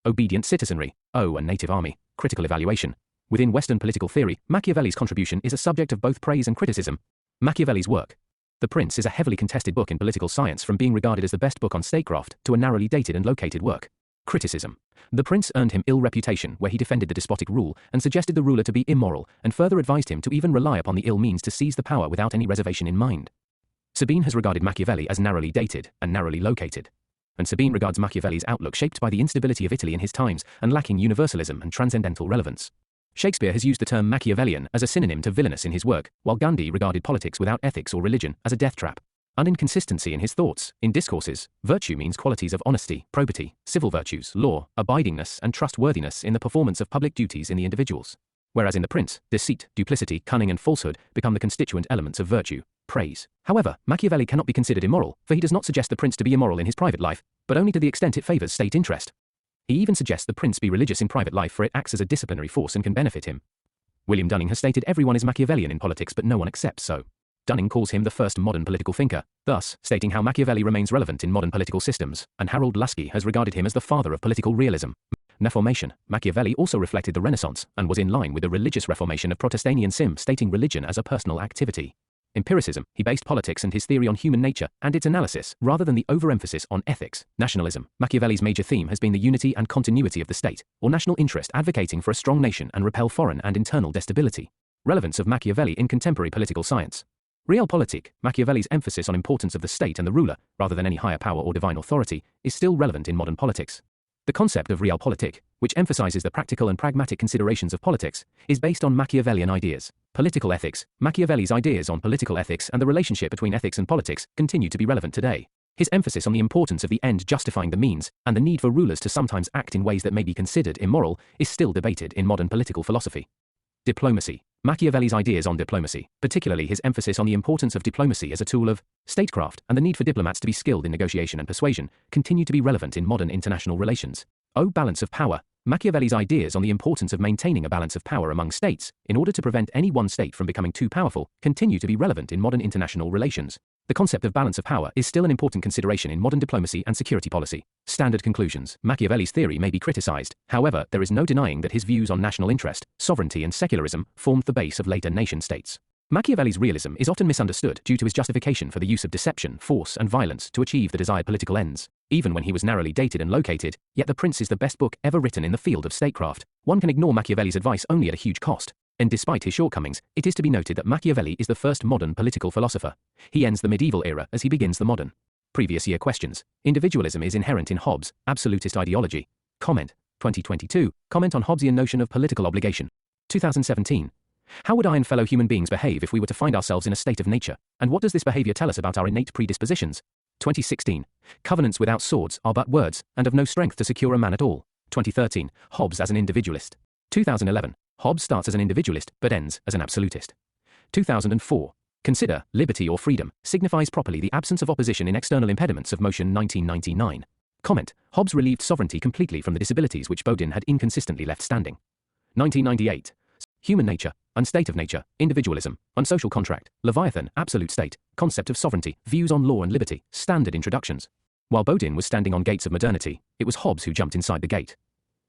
obedient citizenry, a native army, critical evaluation. Within Western political theory, Machiavelli's contribution is a subject of both praise and criticism. Machiavelli's work. The Prince is a heavily contested book in political science, from being regarded as the best book on statecraft to a narrowly dated and located work. Criticism. The Prince earned him ill reputation where he defended the despotic rule and suggested the ruler to be immoral, and further advised him to even rely upon the ill means to seize the power without any reservation in mind. Sabine has regarded Machiavelli as narrowly dated and narrowly located. And Sabine regards Machiavelli's outlook shaped by the instability of Italy in his times and lacking universalism and transcendental relevance. Shakespeare has used the term Machiavellian as a synonym to villainous in his work, while Gandhi regarded politics without ethics or religion as a death trap. An inconsistency in his thoughts. In discourses, virtue means qualities of honesty, probity, civil virtues, law, abidingness, and trustworthiness in the performance of public duties in the individuals. Whereas in The Prince, deceit, duplicity, cunning, and falsehood become the constituent elements of virtue. Praise. However, Machiavelli cannot be considered immoral, for he does not suggest the Prince to be immoral in his private life, but only to the extent it favours state interest. He even suggests the Prince be religious in private life, for it acts as a disciplinary force and can benefit him. William Dunning has stated everyone is Machiavellian in politics, but no one accepts so. Dunning calls him the first modern political thinker, thus stating how Machiavelli remains relevant in modern political systems, and Harold Laski has regarded him as the father of political realism. Reformation. Machiavelli also reflected the Renaissance and was in line with the religious reformation of Protestanianism, stating religion as a personal activity. Empiricism. He based politics and his theory on human nature and its analysis, rather than the overemphasis on ethics. Nationalism. Machiavelli's major theme has been the unity and continuity of the state, or national interest, advocating for a strong nation and repel foreign and internal destability. Relevance of Machiavelli in contemporary political science. Realpolitik. Machiavelli's emphasis on importance of the state and the ruler, rather than any higher power or divine authority, is still relevant in modern politics. The concept of realpolitik, which emphasizes the practical and pragmatic considerations of politics, is based on Machiavellian ideas. Political ethics. Machiavelli's ideas on political ethics and the relationship between ethics and politics continue to be relevant today. His emphasis on the importance of the end justifying the means and the need for rulers to sometimes act in ways that may be considered immoral is still debated in modern political philosophy. Diplomacy. Machiavelli's ideas on diplomacy, particularly his emphasis on the importance of diplomacy as a tool of statecraft and the need for diplomats to be skilled in negotiation and persuasion, continue to be relevant in modern international relations. Balance of power. Machiavelli's ideas on the importance of maintaining a balance of power among states, in order to prevent any one state from becoming too powerful, continue to be relevant in modern international relations. The concept of balance of power is still an important consideration in modern diplomacy and security policy. Standard conclusions. Machiavelli's theory may be criticized, however, there is no denying that his views on national interest, sovereignty, and secularism formed the base of later nation-states. Machiavelli's realism is often misunderstood due to his justification for the use of deception, force, and violence to achieve the desired political ends. Even when he was narrowly dated and located, yet The Prince is the best book ever written in the field of statecraft. One can ignore Machiavelli's advice only at a huge cost. And despite his shortcomings, it is to be noted that Machiavelli is the first modern political philosopher. He ends the medieval era as he begins the modern. Previous year questions. Individualism is inherent in Hobbes' absolutist ideology. Comment. 2022. Comment on Hobbesian notion of political obligation. 2017. How would I and fellow human beings behave if we were to find ourselves in a state of nature? And what does this behavior tell us about our innate predispositions? 2016. Covenants without swords are but words, and of no strength to secure a man at all. 2013. Hobbes as an individualist. 2011. Hobbes starts as an individualist, but ends as an absolutist. 2004. Consider, liberty or freedom, signifies properly the absence of opposition in external impediments of motion. 1999. Comment. Hobbes relieved sovereignty completely from the disabilities which Bodin had inconsistently left standing. 1998. Human nature, unstate of nature, individualism, unsocial contract, Leviathan, absolute state, concept of sovereignty, views on law and liberty, standard introductions. While Bodin was standing on gates of modernity, it was Hobbes who jumped inside the gate.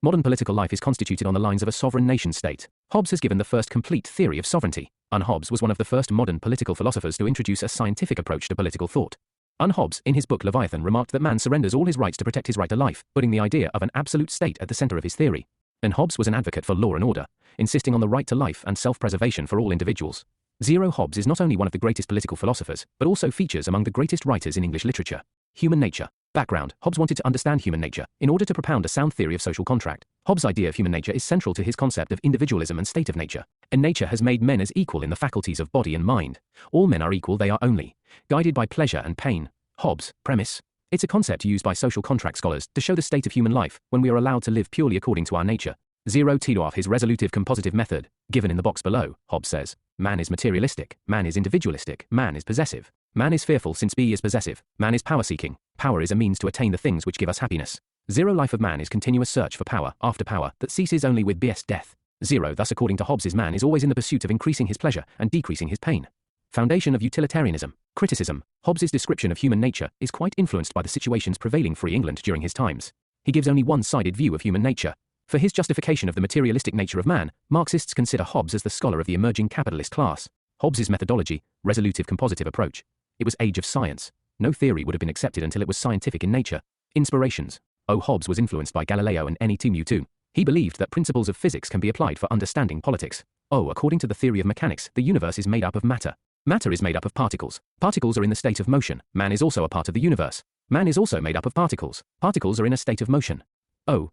Modern political life is constituted on the lines of a sovereign nation-state. Hobbes has given the first complete theory of sovereignty. Hobbes was one of the first modern political philosophers to introduce a scientific approach to political thought. Hobbes, in his book Leviathan, remarked that man surrenders all his rights to protect his right to life, putting the idea of an absolute state at the center of his theory. And Hobbes was an advocate for law and order, insisting on the right to life and self-preservation for all individuals. Hobbes is not only one of the greatest political philosophers, but also features among the greatest writers in English literature. Human nature. Background. Hobbes wanted to understand human nature in order to propound a sound theory of social contract. Hobbes' idea of human nature is central to his concept of individualism and state of nature. And nature has made men as equal in the faculties of body and mind. All men are equal, they are only guided by pleasure and pain. Hobbes' premise. It's a concept used by social contract scholars to show the state of human life when we are allowed to live purely according to our nature. Tiloaf his resolutive compositive method, given in the box below. Hobbes says, man is materialistic, man is individualistic, man is possessive. Man is fearful since B is possessive. Man is power-seeking. Power is a means to attain the things which give us happiness. Life of man is continuous search for power, after power, that ceases only with death. Thus according to Hobbes man is always in the pursuit of increasing his pleasure and decreasing his pain. Foundation of utilitarianism. Criticism. Hobbes' description of human nature is quite influenced by the situations prevailing free England during his times. He gives only one-sided view of human nature. For his justification of the materialistic nature of man, Marxists consider Hobbes as the scholar of the emerging capitalist class. Hobbes's methodology, resolutive compositive approach. It was age of science. No theory would have been accepted until it was scientific in nature. Inspirations. Hobbes was influenced by Galileo and Newton. He believed that principles of physics can be applied for understanding politics. According to the theory of mechanics, the universe is made up of matter. Matter is made up of particles. Particles are in the state of motion. Man is also a part of the universe. Man is also made up of particles. Particles are in a state of motion.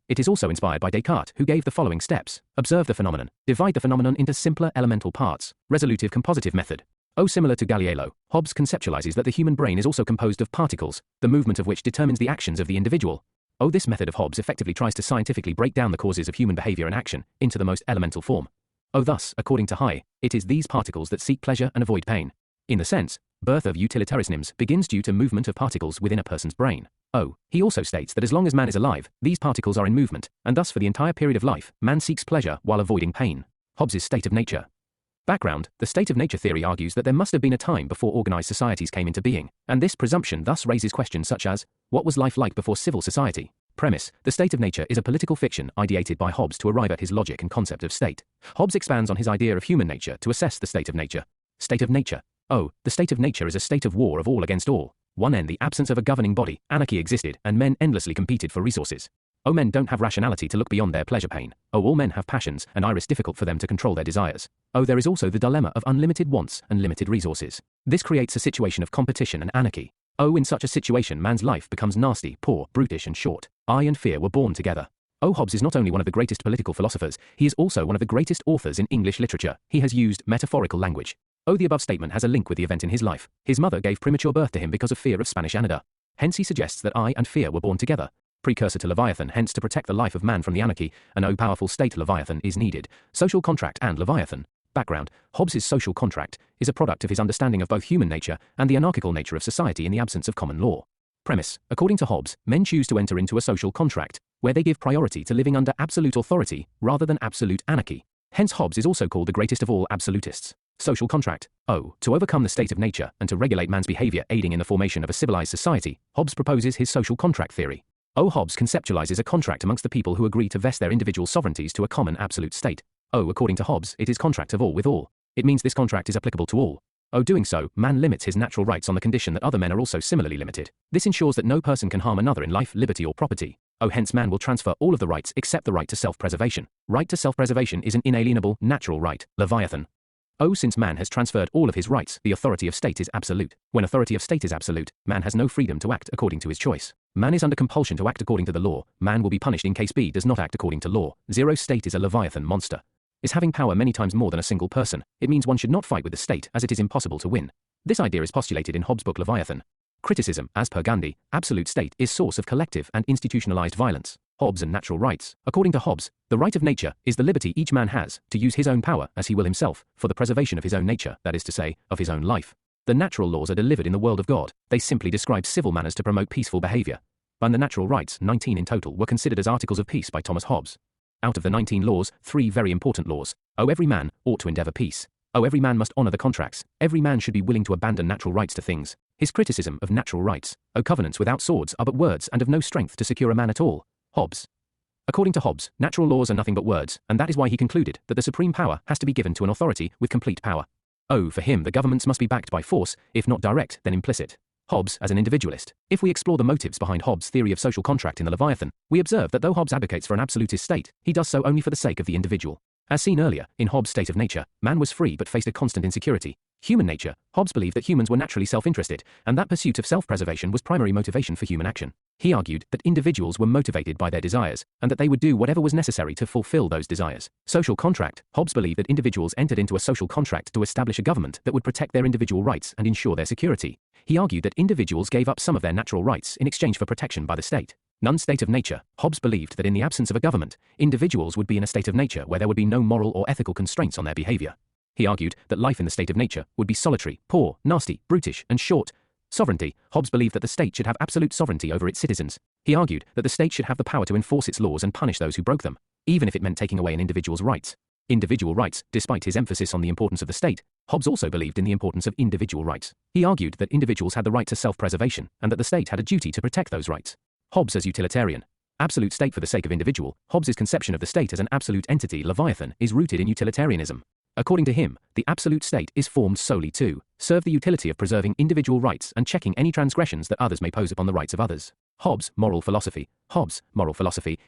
It is also inspired by Descartes, who gave the following steps. Observe the phenomenon. Divide the phenomenon into simpler elemental parts. Resolutive compositive method. Similar to Galileo, Hobbes conceptualizes that the human brain is also composed of particles, the movement of which determines the actions of the individual. This method of Hobbes effectively tries to scientifically break down the causes of human behavior and action into the most elemental form. Thus, according to Hay, it is these particles that seek pleasure and avoid pain. In the sense, birth of utilitarianism begins due to movement of particles within a person's brain. He also states that as long as man is alive, these particles are in movement, and thus for the entire period of life, man seeks pleasure while avoiding pain. Hobbes's state of nature. Background: the state of nature theory argues that there must have been a time before organized societies came into being, and this presumption thus raises questions such as, what was life like before civil society? Premise: the state of nature is a political fiction ideated by Hobbes to arrive at his logic and concept of state. Hobbes expands on his idea of human nature to assess the state of nature. State of nature. The state of nature is a state of war of all against all. One end, the absence of a governing body, anarchy existed, and men endlessly competed for resources. Men don't have rationality to look beyond their pleasure pain. All men have passions, and it is difficult for them to control their desires. There is also the dilemma of unlimited wants and limited resources. This creates a situation of competition and anarchy. In such a situation man's life becomes nasty, poor, brutish and short. I and fear were born together. Hobbes is not only one of the greatest political philosophers, he is also one of the greatest authors in English literature. He has used metaphorical language. The above statement has a link with the event in his life. His mother gave premature birth to him because of fear of Spanish Anarchy. Hence he suggests that I and fear were born together. Precursor to Leviathan, hence to protect the life of man from the anarchy, an powerful state Leviathan is needed. Social contract and Leviathan. Background: Hobbes's social contract is a product of his understanding of both human nature and the anarchical nature of society in the absence of common law. Premise: according to Hobbes, men choose to enter into a social contract, where they give priority to living under absolute authority rather than absolute anarchy. Hence Hobbes is also called the greatest of all absolutists. Social contract. To overcome the state of nature and to regulate man's behavior aiding in the formation of a civilized society, Hobbes proposes his social contract theory. Hobbes conceptualizes a contract amongst the people who agree to vest their individual sovereignties to a common absolute state. According to Hobbes, it is contract of all with all. It means this contract is applicable to all. Doing so, man limits his natural rights on the condition that other men are also similarly limited. This ensures that no person can harm another in life, liberty or property. Hence man will transfer all of the rights except the right to self-preservation. Right to self-preservation is an inalienable, natural right. Leviathan. Since man has transferred all of his rights, the authority of state is absolute. When authority of state is absolute, man has no freedom to act according to his choice. Man is under compulsion to act according to the law. Man will be punished in case B does not act according to law. Zero state is a Leviathan monster. Is having power many times more than a single person. It means one should not fight with the state, as it is impossible to win. This idea is postulated in Hobbes' book Leviathan. Criticism: as per Gandhi, absolute state is source of collective and institutionalized violence. Hobbes and natural rights. According to Hobbes, the right of nature is the liberty each man has to use his own power as he will himself for the preservation of his own nature, that is to say, of his own life. The natural laws are delivered in the world of God. They simply describe civil manners to promote peaceful behavior. And the natural rights, 19 in total, were considered as articles of peace by Thomas Hobbes. Out of the 19 laws, 3 very important laws. Every man ought to endeavor peace. Every man must honor the contracts. Every man should be willing to abandon natural rights to things. His criticism of natural rights. Covenants without swords are but words and of no strength to secure a man at all. Hobbes. According to Hobbes, natural laws are nothing but words, and that is why he concluded that the supreme power has to be given to an authority with complete power. For him the governments must be backed by force, if not direct, then implicit. Hobbes as an individualist. If we explore the motives behind Hobbes' theory of social contract in the Leviathan, we observe that though Hobbes advocates for an absolutist state, he does so only for the sake of the individual. As seen earlier, in Hobbes' state of nature, man was free but faced a constant insecurity. Human nature. Hobbes believed that humans were naturally self-interested, and that pursuit of self-preservation was primary motivation for human action. He argued that individuals were motivated by their desires, and that they would do whatever was necessary to fulfill those desires. Social contract. Hobbes believed that individuals entered into a social contract to establish a government that would protect their individual rights and ensure their security. He argued that individuals gave up some of their natural rights in exchange for protection by the state. Non-state of nature. Hobbes believed that in the absence of a government, individuals would be in a state of nature where there would be no moral or ethical constraints on their behavior. He argued that life in the state of nature would be solitary, poor, nasty, brutish, and short. Sovereignty. Hobbes believed that the state should have absolute sovereignty over its citizens. He argued that the state should have the power to enforce its laws and punish those who broke them, even if it meant taking away an individual's rights. Individual rights. Despite his emphasis on the importance of the state, Hobbes also believed in the importance of individual rights. He argued that individuals had the right to self-preservation, and that the state had a duty to protect those rights. Hobbes as utilitarian. Absolute state for the sake of individual, Hobbes's conception of the state as an absolute entity, Leviathan, is rooted in utilitarianism. According to him, the absolute state is formed solely to serve the utility of preserving individual rights and checking any transgressions that others may pose upon the rights of others. Hobbes' moral philosophy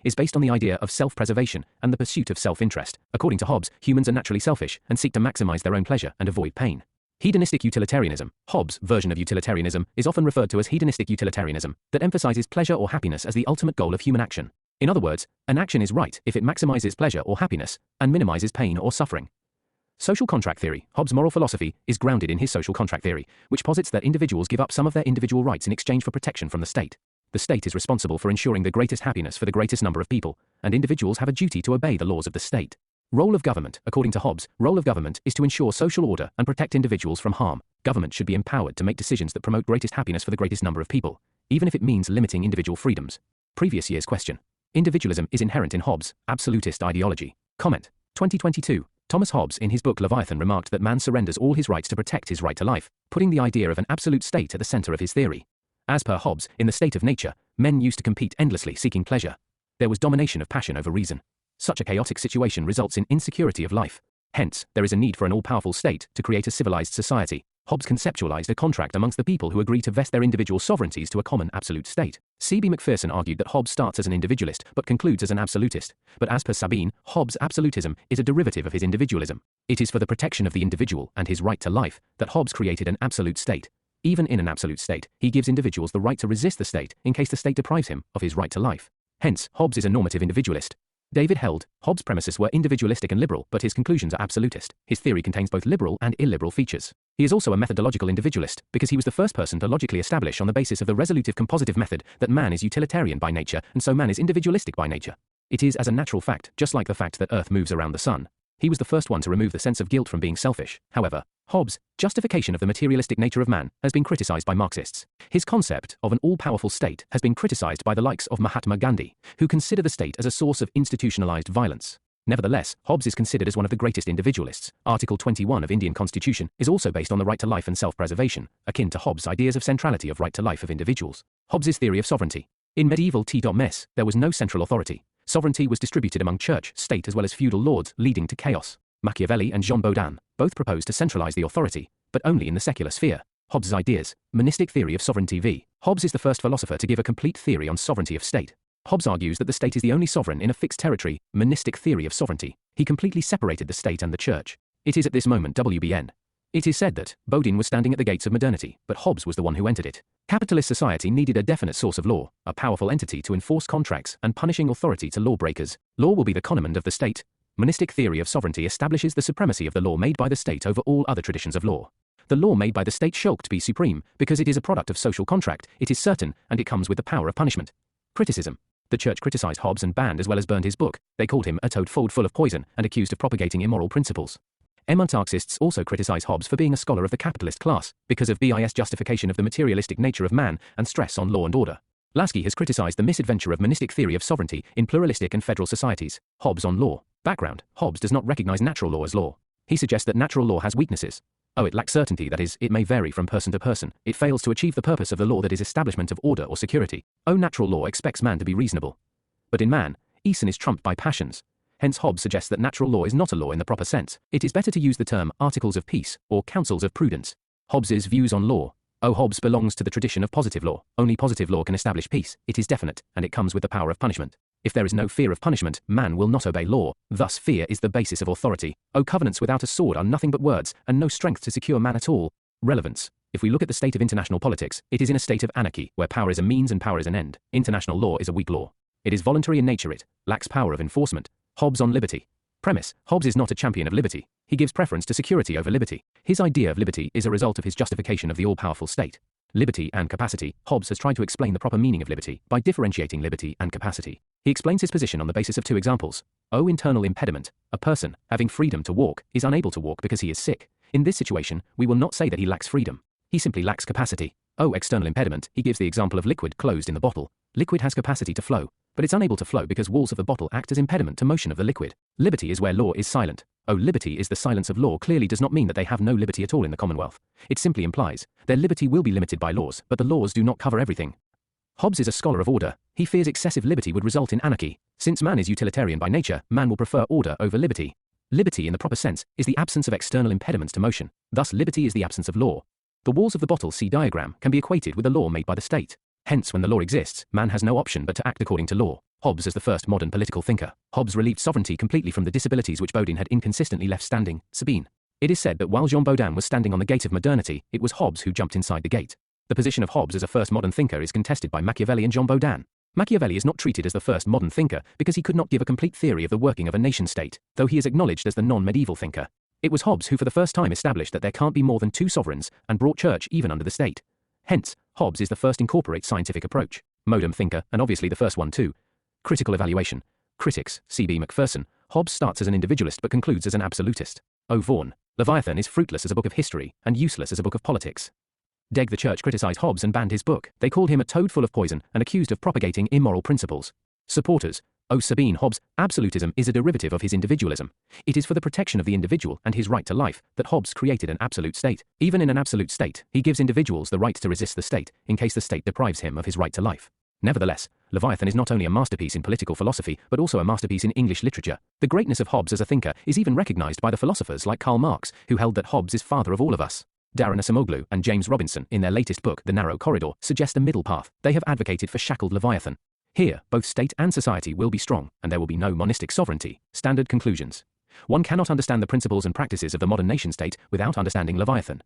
is based on the idea of self-preservation and the pursuit of self-interest. According to Hobbes, humans are naturally selfish and seek to maximize their own pleasure and avoid pain. Hedonistic utilitarianism, Hobbes' version of utilitarianism, is often referred to as hedonistic utilitarianism, that emphasizes pleasure or happiness as the ultimate goal of human action. In other words, an action is right if it maximizes pleasure or happiness and minimizes pain or suffering. Social contract theory, Hobbes' moral philosophy, is grounded in his social contract theory, which posits that individuals give up some of their individual rights in exchange for protection from the state. The state is responsible for ensuring the greatest happiness for the greatest number of people, and individuals have a duty to obey the laws of the state. Role of government, according to Hobbes, role of government is to ensure social order and protect individuals from harm. Government should be empowered to make decisions that promote greatest happiness for the greatest number of people, even if it means limiting individual freedoms. Previous year's question. Individualism is inherent in Hobbes' absolutist ideology. Comment. 2022. Thomas Hobbes in his book Leviathan remarked that man surrenders all his rights to protect his right to life, putting the idea of an absolute state at the center of his theory. As per Hobbes, in the state of nature, men used to compete endlessly seeking pleasure. There was domination of passion over reason. Such a chaotic situation results in insecurity of life. Hence, there is a need for an all-powerful state to create a civilized society. Hobbes conceptualized a contract amongst the people who agree to vest their individual sovereignties to a common absolute state. C.B. Macpherson argued that Hobbes starts as an individualist but concludes as an absolutist. But as per Sabine, Hobbes' absolutism is a derivative of his individualism. It is for the protection of the individual and his right to life that Hobbes created an absolute state. Even in an absolute state, he gives individuals the right to resist the state in case the state deprives him of his right to life. Hence, Hobbes is a normative individualist. David held, Hobbes' premises were individualistic and liberal, but his conclusions are absolutist. His theory contains both liberal and illiberal features. He is also a methodological individualist, because he was the first person to logically establish on the basis of the resolutive compositive method that man is utilitarian by nature, and so man is individualistic by nature. It is as a natural fact, just like the fact that Earth moves around the sun. He was the first one to remove the sense of guilt from being selfish. However, Hobbes' justification of the materialistic nature of man has been criticized by Marxists. His concept of an all-powerful state has been criticized by the likes of Mahatma Gandhi, who consider the state as a source of institutionalized violence. Nevertheless, Hobbes is considered as one of the greatest individualists. Article 21 of Indian Constitution is also based on the right to life and self-preservation, akin to Hobbes' ideas of centrality of right to life of individuals. Hobbes' theory of sovereignty. In medieval T.Mess, there was no central authority. Sovereignty was distributed among church, state as well as feudal lords, leading to chaos. Machiavelli and Jean Baudin both proposed to centralize the authority, but only in the secular sphere. Hobbes' ideas. Monistic theory of sovereignty v. Hobbes is the first philosopher to give a complete theory on sovereignty of state. Hobbes argues that the state is the only sovereign in a fixed territory. Monistic theory of sovereignty. He completely separated the state and the church. It is at this moment WBN. It is said that Baudin was standing at the gates of modernity, but Hobbes was the one who entered it. Capitalist society needed a definite source of law, a powerful entity to enforce contracts and punishing authority to lawbreakers. Law will be the command of the state. Monistic theory of sovereignty establishes the supremacy of the law made by the state over all other traditions of law. The law made by the state shall be supreme, because it is a product of social contract, it is certain, and it comes with the power of punishment. Criticism. The church criticized Hobbes and banned as well as burned his book. They called him a toad full of poison and accused of propagating immoral principles. Marxists also criticize Hobbes for being a scholar of the capitalist class, because of BIS justification of the materialistic nature of man and stress on law and order. Laski has criticized the misadventure of monistic theory of sovereignty in pluralistic and federal societies. Hobbes on law. Background. Hobbes does not recognize natural law as law. He suggests that natural law has weaknesses. It lacks certainty, that is, it may vary from person to person. It fails to achieve the purpose of the law, that is establishment of order or security. Natural law expects man to be reasonable. But in man, reason is trumped by passions. Hence Hobbes suggests that natural law is not a law in the proper sense. It is better to use the term articles of peace or counsels of prudence. Hobbes's views on law. Hobbes belongs to the tradition of positive law. Only positive law can establish peace. It is definite, and it comes with the power of punishment. If there is no fear of punishment, man will not obey law. Thus fear is the basis of authority. Covenants without a sword are nothing but words, and no strength to secure man at all. Relevance. If we look at the state of international politics, it is in a state of anarchy, where power is a means and power is an end. International law is a weak law. It is voluntary in nature, it lacks power of enforcement. Hobbes on liberty. Premise. Hobbes is not a champion of liberty. He gives preference to security over liberty. His idea of liberty is a result of his justification of the all-powerful state. Liberty and capacity. Hobbes has tried to explain the proper meaning of liberty by differentiating liberty and capacity. He explains his position on the basis of two examples. Internal impediment. A person, having freedom to walk, is unable to walk because he is sick. In this situation, we will not say that he lacks freedom. He simply lacks capacity. External impediment. He gives the example of liquid closed in the bottle. Liquid has capacity to flow, but it's unable to flow because walls of the bottle act as impediment to motion of the liquid. Liberty is where law is silent. Liberty is the silence of law clearly does not mean that they have no liberty at all in the Commonwealth. It simply implies their liberty will be limited by laws, but the laws do not cover everything. Hobbes is a scholar of order. He fears excessive liberty would result in anarchy. Since man is utilitarian by nature, man will prefer order over liberty. Liberty in the proper sense is the absence of external impediments to motion. Thus liberty is the absence of law. The walls of the bottle C diagram can be equated with a law made by the state. Hence, when the law exists, man has no option but to act according to law. Hobbes as the first modern political thinker. Hobbes relieved sovereignty completely from the disabilities which Baudin had inconsistently left standing. Sabine. It is said that while Jean Baudin was standing on the gate of modernity, it was Hobbes who jumped inside the gate. The position of Hobbes as a first modern thinker is contested by Machiavelli and Jean Baudin. Machiavelli is not treated as the first modern thinker because he could not give a complete theory of the working of a nation-state, though he is acknowledged as the non-medieval thinker. It was Hobbes who for the first time established that there can't be more than two sovereigns and brought church even under the state. Hence, Hobbes is the first incorporate scientific approach. Modern thinker, and obviously the first one too. Critical evaluation. Critics, C.B. Macpherson. Hobbes starts as an individualist but concludes as an absolutist. O. Vaughan. Leviathan is fruitless as a book of history and useless as a book of politics. Degg the Church criticized Hobbes and banned his book. They called him a toad full of poison and accused of propagating immoral principles. Supporters. O. Sabine. Hobbes' absolutism is a derivative of his individualism. It is for the protection of the individual and his right to life that Hobbes created an absolute state. Even in an absolute state, he gives individuals the right to resist the state in case the state deprives him of his right to life. Nevertheless, Leviathan is not only a masterpiece in political philosophy but also a masterpiece in English literature. The greatness of Hobbes as a thinker is even recognized by the philosophers like Karl Marx, who held that Hobbes is father of all of us. Darren Acemoglu and James Robinson, in their latest book, The Narrow Corridor, suggest a middle path. They have advocated for shackled Leviathan. Here, both state and society will be strong, and there will be no monistic sovereignty. Standard conclusions. One cannot understand the principles and practices of the modern nation-state without understanding Leviathan.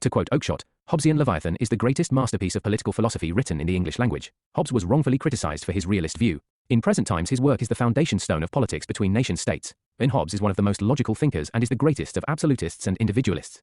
To quote Oakeshott, Hobbesian Leviathan is the greatest masterpiece of political philosophy written in the English language. Hobbes was wrongfully criticized for his realist view. In present times his work is the foundation stone of politics between nation-states. Hobbes is one of the most logical thinkers and is the greatest of absolutists and individualists.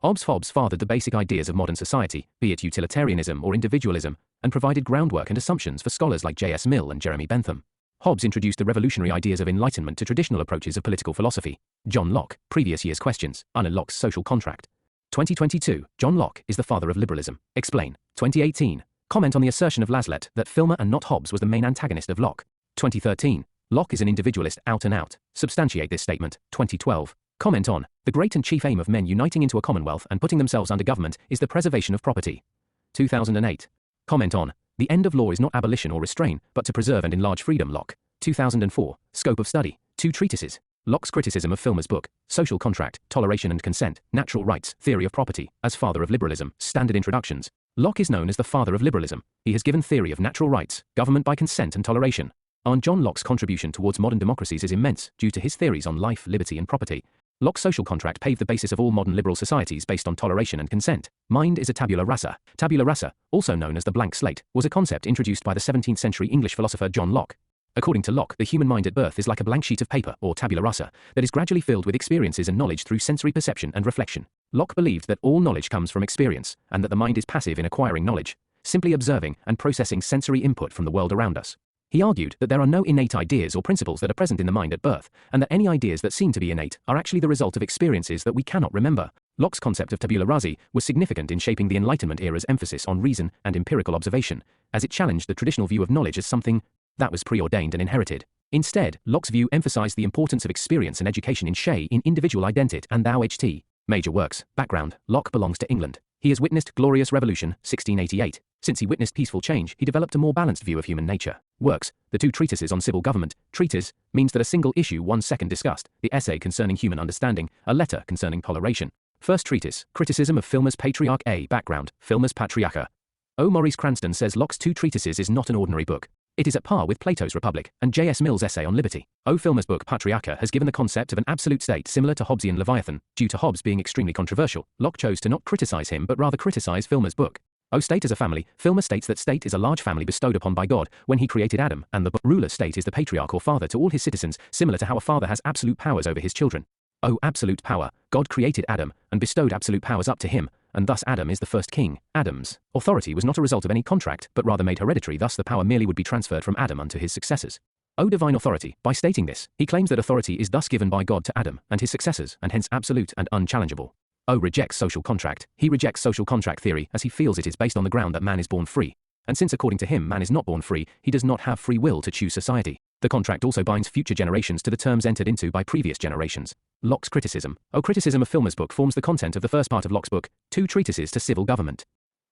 Hobbes fathered the basic ideas of modern society, be it utilitarianism or individualism, and provided groundwork and assumptions for scholars like J.S. Mill and Jeremy Bentham. Hobbes introduced the revolutionary ideas of enlightenment to traditional approaches of political philosophy. John Locke, previous year's questions, Anna Locke's social contract. 2022, John Locke is the father of liberalism. Explain. 2018, comment on the assertion of Laslett that Filmer and not Hobbes was the main antagonist of Locke. 2013, Locke is an individualist out and out. Substantiate this statement. 2012, comment on the great and chief aim of men uniting into a commonwealth and putting themselves under government is the preservation of property. 2008, comment on the end of law is not abolition or restraint, but to preserve and enlarge freedom. Locke. 2004, scope of study, 2 treatises. Locke's criticism of Filmer's book, Social Contract, Toleration and Consent, Natural Rights, Theory of Property, as father of liberalism, standard introductions. Locke is known as the father of liberalism. He has given theory of natural rights, government by consent and toleration. And John Locke's contribution towards modern democracies is immense due to his theories on life, liberty and property. Locke's social contract paved the basis of all modern liberal societies based on toleration and consent. Mind is a tabula rasa. Tabula rasa, also known as the blank slate, was a concept introduced by the 17th century English philosopher John Locke. According to Locke, the human mind at birth is like a blank sheet of paper, or tabula rasa, that is gradually filled with experiences and knowledge through sensory perception and reflection. Locke believed that all knowledge comes from experience, and that the mind is passive in acquiring knowledge, simply observing and processing sensory input from the world around us. He argued that there are no innate ideas or principles that are present in the mind at birth, and that any ideas that seem to be innate are actually the result of experiences that we cannot remember. Locke's concept of tabula rasa was significant in shaping the Enlightenment era's emphasis on reason and empirical observation, as it challenged the traditional view of knowledge as something that was preordained and inherited. Instead, Locke's view emphasized the importance of experience and education in individual identity and thou ht. Major works. Background. Locke belongs to England. He has witnessed Glorious Revolution, 1688. Since he witnessed peaceful change, he developed a more balanced view of human nature. Works. The 2 treatises on civil government. Treatise means that a single issue 1 second discussed. The essay concerning human understanding. A letter concerning toleration. First treatise. Criticism of Filmer's Patriarch. A. Background. Filmer's Patriarcha. O. Maurice Cranston says Locke's 2 treatises is not an ordinary book. It is at par with Plato's Republic and J.S. Mill's essay on liberty. O. Filmer's book Patriarcha has given the concept of an absolute state similar to Hobbesian Leviathan. Due to Hobbes being extremely controversial, Locke chose to not criticize him but rather criticize Filmer's book. O. State as a family. Filmer states that state is a large family bestowed upon by God when he created Adam, and the ruler state is the patriarch or father to all his citizens, similar to how a father has absolute powers over his children. O. Absolute power. God created Adam and bestowed absolute powers up to him, and thus Adam is the first king. Adam's authority was not a result of any contract, but rather made hereditary, thus the power merely would be transferred from Adam unto his successors. O. Divine authority. By stating this, he claims that authority is thus given by God to Adam and his successors, and hence absolute and unchallengeable. O. Rejects social contract. He rejects social contract theory as he feels it is based on the ground that man is born free. And since according to him man is not born free, he does not have free will to choose society. The contract also binds future generations to the terms entered into by previous generations. Locke's criticism. O. Criticism of Filmer's book forms the content of the first part of Locke's book, 2 treatises to civil government.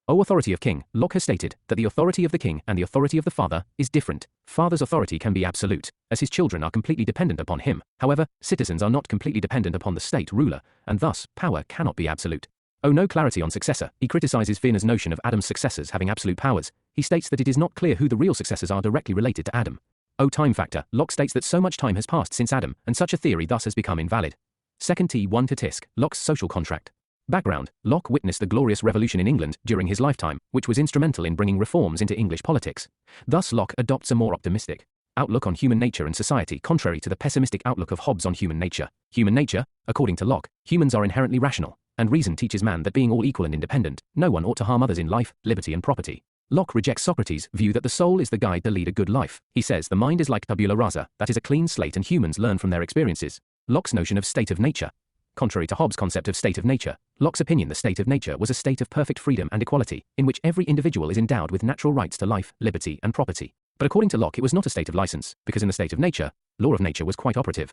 O authority of king, Locke has stated that the authority of the king and the authority of the father is different. Father's authority can be absolute, as his children are completely dependent upon him. However, citizens are not completely dependent upon the state ruler, and thus, power cannot be absolute. O no clarity on successor, he criticizes Wiener's notion of Adam's successors having absolute powers. He states that it is not clear who the real successors are directly related to Adam. O time factor, Locke states that so much time has passed since Adam, and such a theory thus has become invalid. Second T1 to Tisk, Locke's social contract. Background, Locke witnessed the Glorious Revolution in England during his lifetime, which was instrumental in bringing reforms into English politics. Thus Locke adopts a more optimistic outlook on human nature and society, contrary to the pessimistic outlook of Hobbes on human nature. Human nature, according to Locke, humans are inherently rational, and reason teaches man that being all equal and independent, no one ought to harm others in life, liberty and property. Locke rejects Socrates' view that the soul is the guide to lead a good life. He says the mind is like tabula rasa, that is a clean slate, and humans learn from their experiences. Locke's notion of state of nature. Contrary to Hobbes' concept of state of nature, Locke's opinion the state of nature was a state of perfect freedom and equality, in which every individual is endowed with natural rights to life, liberty and property. But according to Locke it was not a state of license, because in the state of nature, law of nature was quite operative.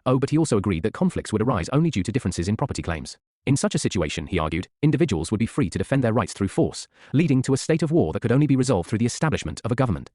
Oh, but he also agreed that conflicts would arise only due to differences in property claims. In such a situation, he argued, individuals would be free to defend their rights through force, leading to a state of war that could only be resolved through the establishment of a government.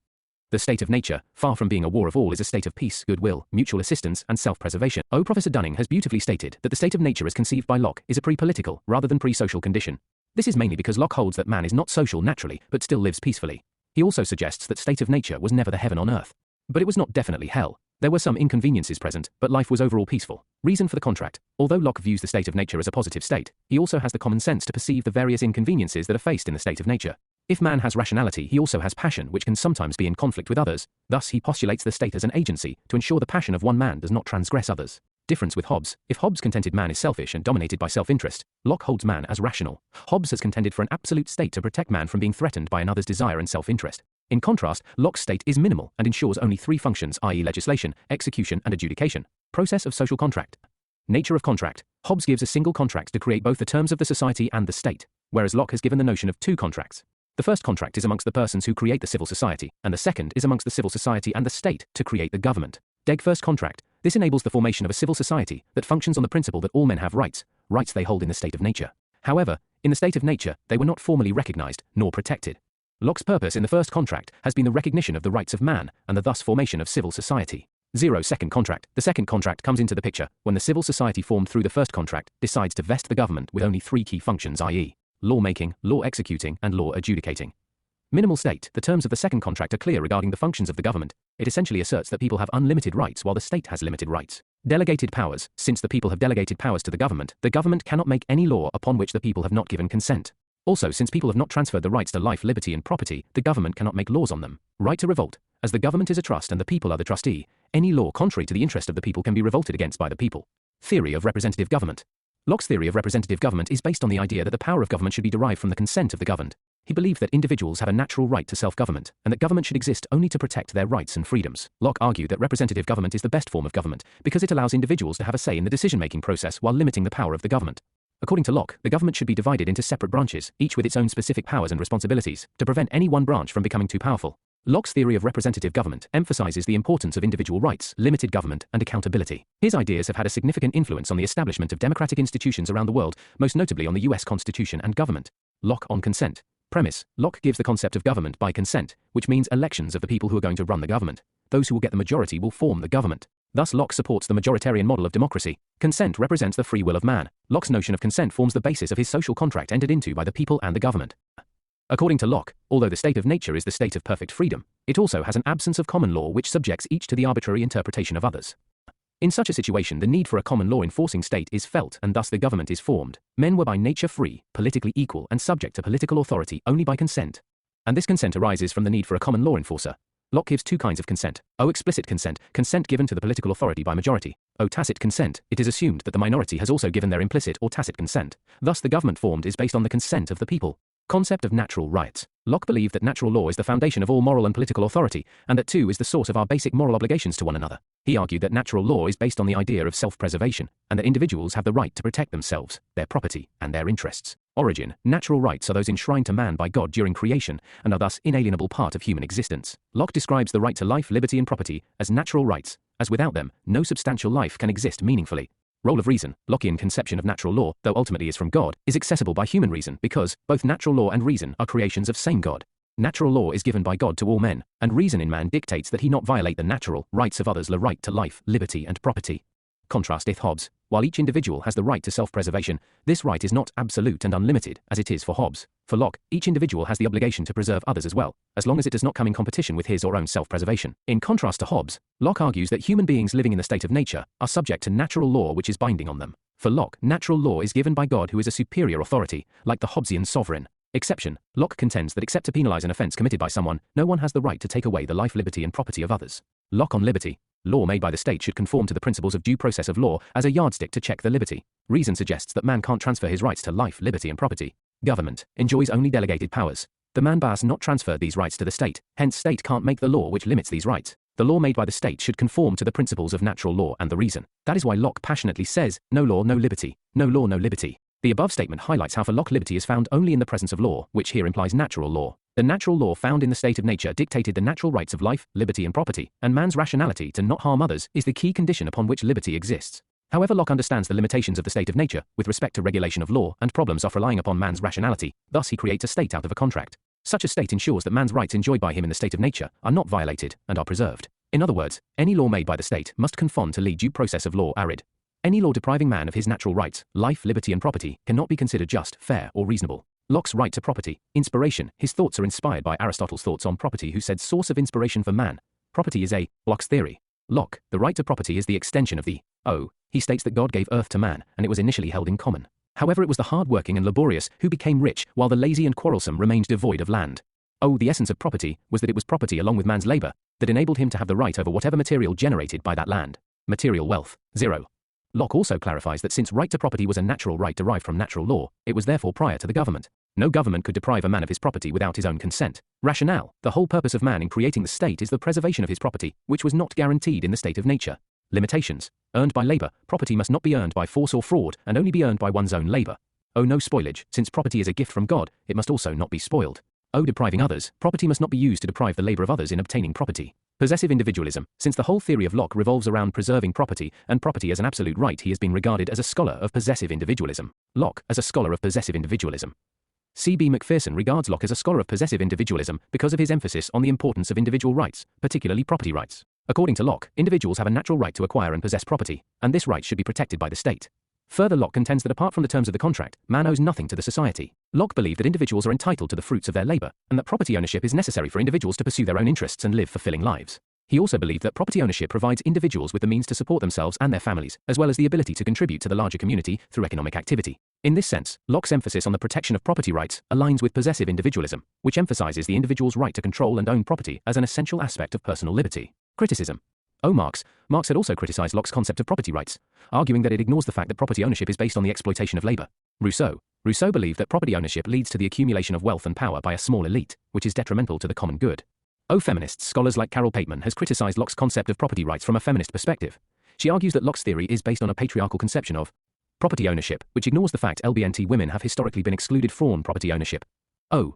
The state of nature, far from being a war of all, is a state of peace, goodwill, mutual assistance, and self-preservation. O. Professor Dunning has beautifully stated that the state of nature as conceived by Locke is a pre-political rather than pre-social condition. This is mainly because Locke holds that man is not social naturally, but still lives peacefully. He also suggests that state of nature was never the heaven on earth. But it was not definitely hell. There were some inconveniences present, but life was overall peaceful. Reason for the contract. Although Locke views the state of nature as a positive state, he also has the common sense to perceive the various inconveniences that are faced in the state of nature. If man has rationality, he also has passion, which can sometimes be in conflict with others. Thus he postulates the state as an agency to ensure the passion of one man does not transgress others. Difference with Hobbes. If Hobbes contended man is selfish and dominated by self-interest, Locke holds man as rational. Hobbes has contended for an absolute state to protect man from being threatened by another's desire and self-interest. In contrast, Locke's state is minimal and ensures only three functions, i.e. legislation, execution and adjudication. Process of social contract. Nature of contract. Hobbes gives a single contract to create both the terms of the society and the state, whereas Locke has given the notion of two contracts. The first contract is amongst the persons who create the civil society, and the second is amongst the civil society and the state to create the government. Deg first contract. This enables the formation of a civil society that functions on the principle that all men have rights they hold in the state of nature. However, in the state of nature, they were not formally recognized, nor protected. Locke's purpose in the first contract has been the recognition of the rights of man, and the thus formation of civil society. 0. Second contract. The second contract comes into the picture when the civil society formed through the first contract decides to vest the government with only three key functions, i.e. law-making, law-executing, and law-adjudicating. Minimal state. The terms of the second contract are clear regarding the functions of the government. It essentially asserts that people have unlimited rights while the state has limited rights. Delegated powers. Since the people have delegated powers to the government cannot make any law upon which the people have not given consent. Also, since people have not transferred the rights to life, liberty, and property, the government cannot make laws on them. Right to revolt. As the government is a trust and the people are the trustee, any law contrary to the interest of the people can be revolted against by the people. Theory of representative government. Locke's theory of representative government is based on the idea that the power of government should be derived from the consent of the governed. He believed that individuals have a natural right to self-government, and that government should exist only to protect their rights and freedoms. Locke argued that representative government is the best form of government, because it allows individuals to have a say in the decision-making process while limiting the power of the government. According to Locke, the government should be divided into separate branches, each with its own specific powers and responsibilities, to prevent any one branch from becoming too powerful. Locke's theory of representative government emphasizes the importance of individual rights, limited government, and accountability. His ideas have had a significant influence on the establishment of democratic institutions around the world, most notably on the US Constitution and government. Locke on consent. Premise. Locke gives the concept of government by consent, which means elections of the people who are going to run the government. Those who will get the majority will form the government. Thus Locke supports the majoritarian model of democracy. Consent represents the free will of man. Locke's notion of consent forms the basis of his social contract entered into by the people and the government. According to Locke, although the state of nature is the state of perfect freedom, it also has an absence of common law which subjects each to the arbitrary interpretation of others. In such a situation, the need for a common law enforcing state is felt, and thus the government is formed. Men were by nature free, politically equal, and subject to political authority only by consent. And this consent arises from the need for a common law enforcer. Locke gives two kinds of consent. O. Explicit consent, consent given to the political authority by majority. O. Tacit consent, it is assumed that the minority has also given their implicit or tacit consent. Thus the government formed is based on the consent of the people. Concept of natural rights. Locke believed that natural law is the foundation of all moral and political authority, and that too is the source of our basic moral obligations to one another. He argued that natural law is based on the idea of self-preservation, and that individuals have the right to protect themselves, their property, and their interests. Origin. Natural rights are those enshrined to man by God during creation, and are thus inalienable part of human existence. Locke describes the right to life, liberty, and property as natural rights, as without them, no substantial life can exist meaningfully. Role of reason. Lockean conception of natural law, though ultimately is from God, is accessible by human reason because both natural law and reason are creations of same God. Natural law is given by God to all men, and reason in man dictates that he not violate the natural rights of others, the right to life, liberty, and property. Contrasteth Hobbes. While each individual has the right to self-preservation, this right is not absolute and unlimited, as it is for Hobbes. For Locke, each individual has the obligation to preserve others as well, as long as it does not come in competition with his or own self-preservation. In contrast to Hobbes, Locke argues that human beings living in the state of nature are subject to natural law which is binding on them. For Locke, natural law is given by God, who is a superior authority, like the Hobbesian sovereign. Exception. Locke contends that except to penalize an offense committed by someone, no one has the right to take away the life, liberty, and property of others. Locke on liberty. Law made by the state should conform to the principles of due process of law as a yardstick to check the liberty. Reason suggests that man can't transfer his rights to life, liberty, and property. Government enjoys only delegated powers. The man has not transferred these rights to the state, hence state can't make the law which limits these rights. The law made by the state should conform to the principles of natural law and the reason. That is why Locke passionately says, no law, no liberty. No law, no liberty. The above statement highlights how for Locke liberty is found only in the presence of law, which here implies natural law. The natural law found in the state of nature dictated the natural rights of life, liberty, and property, and man's rationality to not harm others is the key condition upon which liberty exists. However, Locke understands the limitations of the state of nature with respect to regulation of law and problems of relying upon man's rationality, thus he creates a state out of a contract. Such a state ensures that man's rights enjoyed by him in the state of nature are not violated and are preserved. In other words, any law made by the state must conform to the due process of law arid. Any law depriving man of his natural rights, life, liberty, and property cannot be considered just, fair, or reasonable. Locke's right to property. Inspiration. His thoughts are inspired by Aristotle's thoughts on property, who said source of inspiration for man. Property is a Locke's theory. Locke, the right to property is the extension of the He states that God gave earth to man, and it was initially held in common. However, it was the hard-working and laborious who became rich, while the lazy and quarrelsome remained devoid of land. The essence of property was that it was property along with man's labor that enabled him to have the right over whatever material generated by that land. Material wealth. 0. Locke also clarifies that since right to property was a natural right derived from natural law, it was therefore prior to the government. No government could deprive a man of his property without his own consent. Rationale. The whole purpose of man in creating the state is the preservation of his property, which was not guaranteed in the state of nature. Limitations. Earned by labor, property must not be earned by force or fraud, and only be earned by one's own labor. No spoilage. Since property is a gift from God, it must also not be spoiled. Depriving others, property must not be used to deprive the labor of others in obtaining property. Possessive individualism. Since the whole theory of Locke revolves around preserving property, and property as an absolute right, he has been regarded as a scholar of possessive individualism. Locke as a scholar of possessive individualism. C.B. Macpherson regards Locke as a scholar of possessive individualism because of his emphasis on the importance of individual rights, particularly property rights. According to Locke, individuals have a natural right to acquire and possess property, and this right should be protected by the state. Further, Locke contends that apart from the terms of the contract, man owes nothing to the society. Locke believed that individuals are entitled to the fruits of their labor, and that property ownership is necessary for individuals to pursue their own interests and live fulfilling lives. He also believed that property ownership provides individuals with the means to support themselves and their families, as well as the ability to contribute to the larger community through economic activity. In this sense, Locke's emphasis on the protection of property rights aligns with possessive individualism, which emphasizes the individual's right to control and own property as an essential aspect of personal liberty. Criticism. Marx had also criticized Locke's concept of property rights, arguing that it ignores the fact that property ownership is based on the exploitation of labor. Rousseau believed that property ownership leads to the accumulation of wealth and power by a small elite, which is detrimental to the common good. Feminists, scholars like Carol Pateman, has criticized Locke's concept of property rights from a feminist perspective. She argues that Locke's theory is based on a patriarchal conception of property ownership, which ignores the fact LBNT women have historically been excluded from property ownership.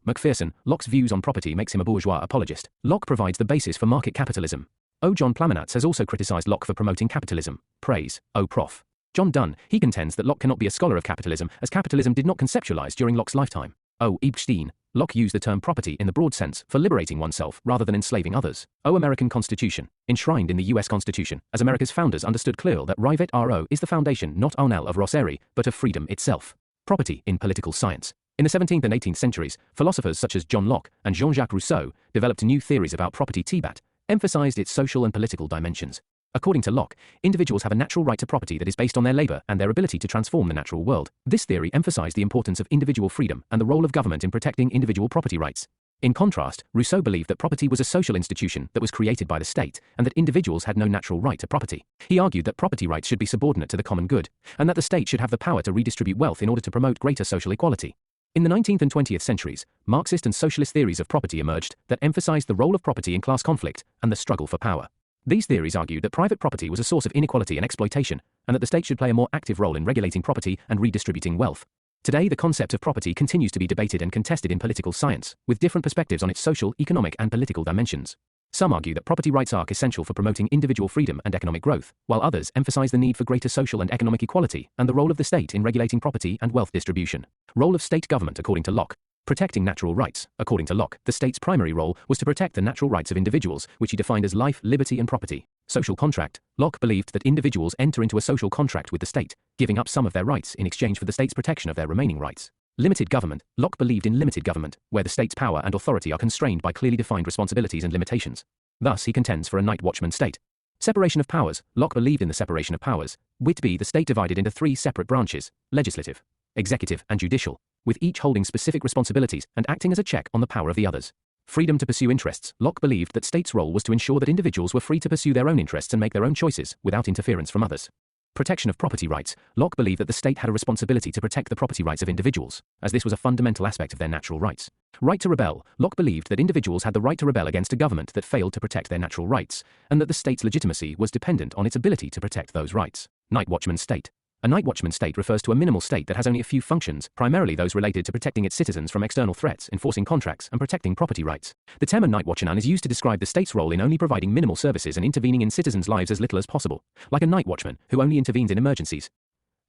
Macpherson, Locke's views on property makes him a bourgeois apologist. Locke provides the basis for market capitalism. John Plamenatz has also criticized Locke for promoting capitalism. Praise. Prof. John Dunn, he contends that Locke cannot be a scholar of capitalism, as capitalism did not conceptualize during Locke's lifetime. Ebstein, Locke used the term property in the broad sense for liberating oneself rather than enslaving others. American Constitution, enshrined in the U.S. Constitution, as America's founders understood clearly that Rivet RO is the foundation not only of Rosseri, but of freedom itself. Property in political science. In the 17th and 18th centuries, philosophers such as John Locke and Jean-Jacques Rousseau developed new theories about property. Tibat emphasized its social and political dimensions. According to Locke, individuals have a natural right to property that is based on their labor and their ability to transform the natural world. This theory emphasized the importance of individual freedom and the role of government in protecting individual property rights. In contrast, Rousseau believed that property was a social institution that was created by the state and that individuals had no natural right to property. He argued that property rights should be subordinate to the common good and that the state should have the power to redistribute wealth in order to promote greater social equality. In the 19th and 20th centuries, Marxist and socialist theories of property emerged that emphasized the role of property in class conflict and the struggle for power. These theories argued that private property was a source of inequality and exploitation, and that the state should play a more active role in regulating property and redistributing wealth. Today, the concept of property continues to be debated and contested in political science, with different perspectives on its social, economic, and political dimensions. Some argue that property rights are essential for promoting individual freedom and economic growth, while others emphasize the need for greater social and economic equality and the role of the state in regulating property and wealth distribution. Role of state government according to Locke. Protecting natural rights. According to Locke, the state's primary role was to protect the natural rights of individuals, which he defined as life, liberty, and property. Social contract. Locke believed that individuals enter into a social contract with the state, giving up some of their rights in exchange for the state's protection of their remaining rights. Limited government. Locke believed in limited government, where the state's power and authority are constrained by clearly defined responsibilities and limitations. Thus, he contends for a night watchman state. Separation of powers. Locke believed in the separation of powers, which be the state divided into three separate branches: legislative, executive, and judicial, with each holding specific responsibilities and acting as a check on the power of the others. Freedom to pursue interests. Locke believed that states' role was to ensure that individuals were free to pursue their own interests and make their own choices, without interference from others. Protection of property rights. Locke believed that the state had a responsibility to protect the property rights of individuals, as this was a fundamental aspect of their natural rights. Right to rebel. Locke believed that individuals had the right to rebel against a government that failed to protect their natural rights, and that the state's legitimacy was dependent on its ability to protect those rights. Night watchman state. A night watchman state refers to a minimal state that has only a few functions, primarily those related to protecting its citizens from external threats, enforcing contracts, and protecting property rights. The term night watchman is used to describe the state's role in only providing minimal services and intervening in citizens' lives as little as possible, like a night watchman who only intervenes in emergencies.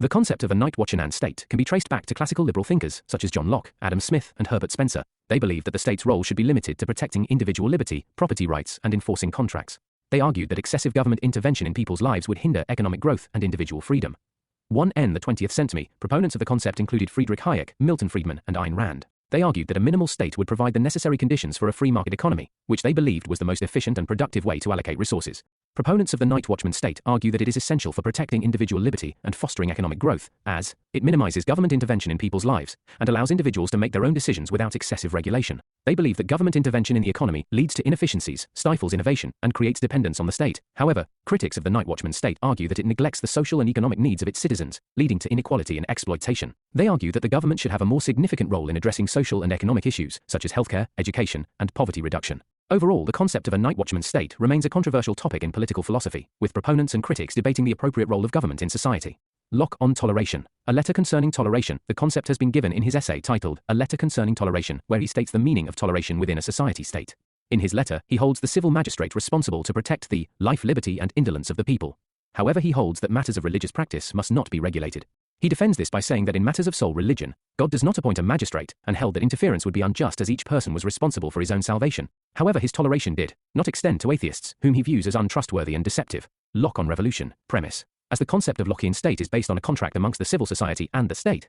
The concept of a night watchman state can be traced back to classical liberal thinkers such as John Locke, Adam Smith, and Herbert Spencer. They believed that the state's role should be limited to protecting individual liberty, property rights, and enforcing contracts. They argued that excessive government intervention in people's lives would hinder economic growth and individual freedom. 1N. The 20th century, proponents of the concept included Friedrich Hayek, Milton Friedman, and Ayn Rand. They argued that a minimal state would provide the necessary conditions for a free market economy, which they believed was the most efficient and productive way to allocate resources. Proponents of the night watchman state argue that it is essential for protecting individual liberty and fostering economic growth, as it minimizes government intervention in people's lives and allows individuals to make their own decisions without excessive regulation. They believe that government intervention in the economy leads to inefficiencies, stifles innovation, and creates dependence on the state. However, critics of the night watchman state argue that it neglects the social and economic needs of its citizens, leading to inequality and exploitation. They argue that the government should have a more significant role in addressing social and economic issues, such as healthcare, education, and poverty reduction. Overall, the concept of a night watchman state remains a controversial topic in political philosophy, with proponents and critics debating the appropriate role of government in society. Locke on toleration. A letter concerning toleration. The concept has been given in his essay titled A Letter Concerning Toleration, where he states the meaning of toleration within a society state. In his letter, he holds the civil magistrate responsible to protect the life, liberty, and indolence of the people. However, he holds that matters of religious practice must not be regulated. He defends this by saying that in matters of sole religion, God does not appoint a magistrate, and held that interference would be unjust as each person was responsible for his own salvation. However, his toleration did not extend to atheists, whom he views as untrustworthy and deceptive. Locke on revolution. Premise. As the concept of Lockean state is based on a contract amongst the civil society and the state,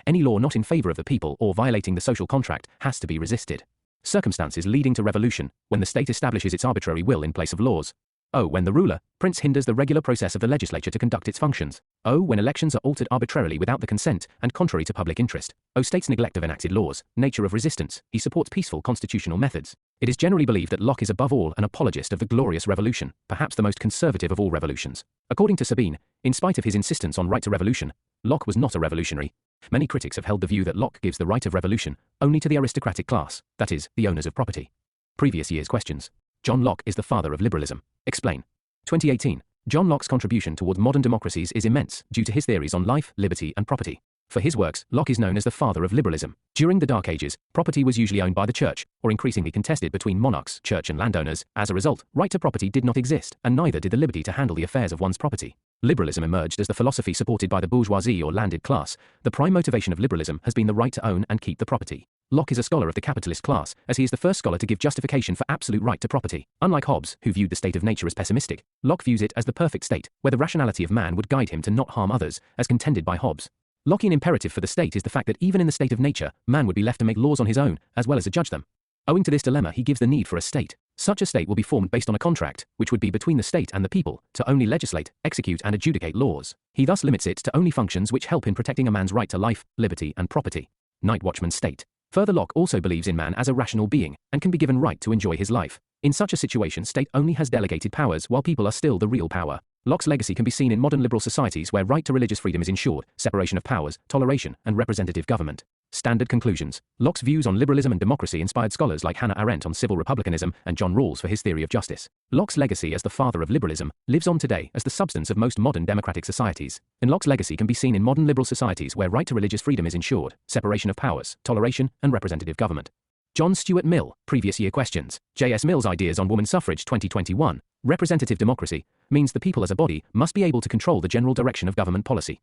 any law not in favor of the people or violating the social contract has to be resisted. Circumstances leading to revolution, when the state establishes its arbitrary will in place of laws. O. When the ruler, prince hinders the regular process of the legislature to conduct its functions. O. When elections are altered arbitrarily without the consent and contrary to public interest. O. States neglect of enacted laws. Nature of resistance. He supports peaceful constitutional methods. It is generally believed that Locke is above all an apologist of the glorious revolution, perhaps the most conservative of all revolutions. According to Sabine, in spite of his insistence on right to revolution, Locke was not a revolutionary. Many critics have held the view that Locke gives the right of revolution only to the aristocratic class, that is, the owners of property. Previous year's questions. John Locke is the father of liberalism. Explain. 2018. John Locke's contribution towards modern democracies is immense due to his theories on life, liberty, and property. For his works, Locke is known as the father of liberalism. During the Dark Ages, property was usually owned by the church, or increasingly contested between monarchs, church, and landowners. As a result, right to property did not exist, and neither did the liberty to handle the affairs of one's property. Liberalism emerged as the philosophy supported by the bourgeoisie or landed class. The prime motivation of liberalism has been the right to own and keep the property. Locke is a scholar of the capitalist class, as he is the first scholar to give justification for absolute right to property. Unlike Hobbes, who viewed the state of nature as pessimistic, Locke views it as the perfect state, where the rationality of man would guide him to not harm others, as contended by Hobbes. Lockean imperative for the state is the fact that even in the state of nature, man would be left to make laws on his own, as well as to judge them. Owing to this dilemma, he gives the need for a state. Such a state will be formed based on a contract, which would be between the state and the people, to only legislate, execute, and adjudicate laws. He thus limits it to only functions which help in protecting a man's right to life, liberty, and property. Night watchman state. Further, Locke also believes in man as a rational being, and can be given right to enjoy his life. In such a situation, state only has delegated powers, while people are still the real power. Locke's legacy can be seen in modern liberal societies where right to religious freedom is ensured, separation of powers, toleration, and representative government. Standard conclusions. Locke's views on liberalism and democracy inspired scholars like Hannah Arendt on civil republicanism and John Rawls for his theory of justice. Locke's legacy as the father of liberalism lives on today as the substance of most modern democratic societies. And Locke's legacy can be seen in modern liberal societies where right to religious freedom is ensured, separation of powers, toleration, and representative government. John Stuart Mill, previous year questions. J.S. Mill's ideas on woman suffrage 2021. Representative democracy means the people as a body must be able to control the general direction of government policy.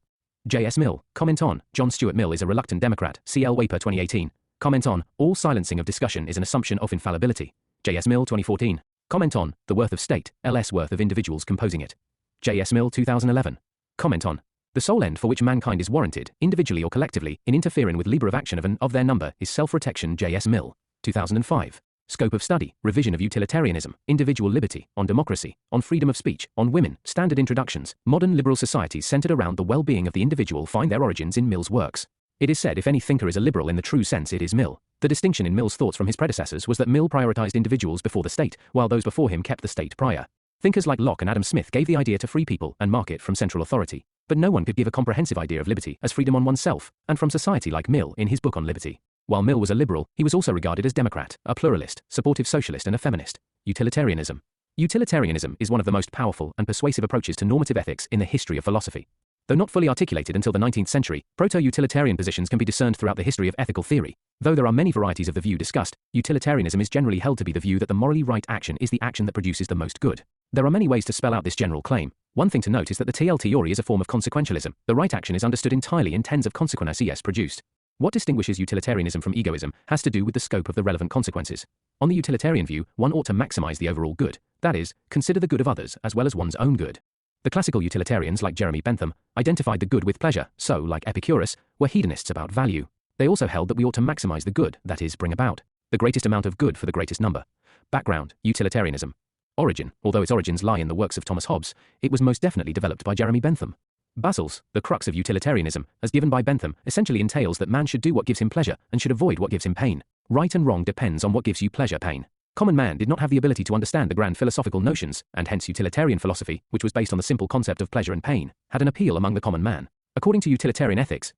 J.S. Mill, comment on, John Stuart Mill is a reluctant Democrat, C.L. Waper 2018. Comment on, all silencing of discussion is an assumption of infallibility. J.S. Mill 2014. Comment on, the worth of state, L.S. worth of individuals composing it. J.S. Mill 2011. Comment on, the sole end for which mankind is warranted, individually or collectively, in interfering with lever of action of an of their number is self-protection. J.S. Mill 2005. Scope of study, revision of utilitarianism, individual liberty, on democracy, on freedom of speech, on women, standard introductions. Modern liberal societies centered around the well-being of the individual find their origins in Mill's works. It is said if any thinker is a liberal in the true sense, it is Mill. The distinction in Mill's thoughts from his predecessors was that Mill prioritized individuals before the state, while those before him kept the state prior. Thinkers like Locke and Adam Smith gave the idea to free people and mark it from central authority. But no one could give a comprehensive idea of liberty as freedom on oneself, and from society like Mill in his book on liberty. While Mill was a liberal, he was also regarded as Democrat, a pluralist, supportive socialist and a feminist. Utilitarianism. Utilitarianism is one of the most powerful and persuasive approaches to normative ethics in the history of philosophy. Though not fully articulated until the 19th century, proto-utilitarian positions can be discerned throughout the history of ethical theory. Though there are many varieties of the view discussed, utilitarianism is generally held to be the view that the morally right action is the action that produces the most good. There are many ways to spell out this general claim. One thing to note is that the TL theory is a form of consequentialism. The right action is understood entirely in tens of consequences produced. What distinguishes utilitarianism from egoism has to do with the scope of the relevant consequences. On the utilitarian view, one ought to maximize the overall good, that is, consider the good of others as well as one's own good. The classical utilitarians like Jeremy Bentham identified the good with pleasure, so, like Epicurus, were hedonists about value. They also held that we ought to maximize the good, that is, bring about the greatest amount of good for the greatest number. Background, utilitarianism. Origin, although its origins lie in the works of Thomas Hobbes, it was most definitely developed by Jeremy Bentham. Basels, the crux of utilitarianism, as given by Bentham, essentially entails that man should do what gives him pleasure and should avoid what gives him pain. Right and wrong depends on what gives you pleasure, pain. Common man did not have the ability to understand the grand philosophical notions, and hence utilitarian philosophy, which was based on the simple concept of pleasure and pain, had an appeal among the common man. According to utilitarian ethics,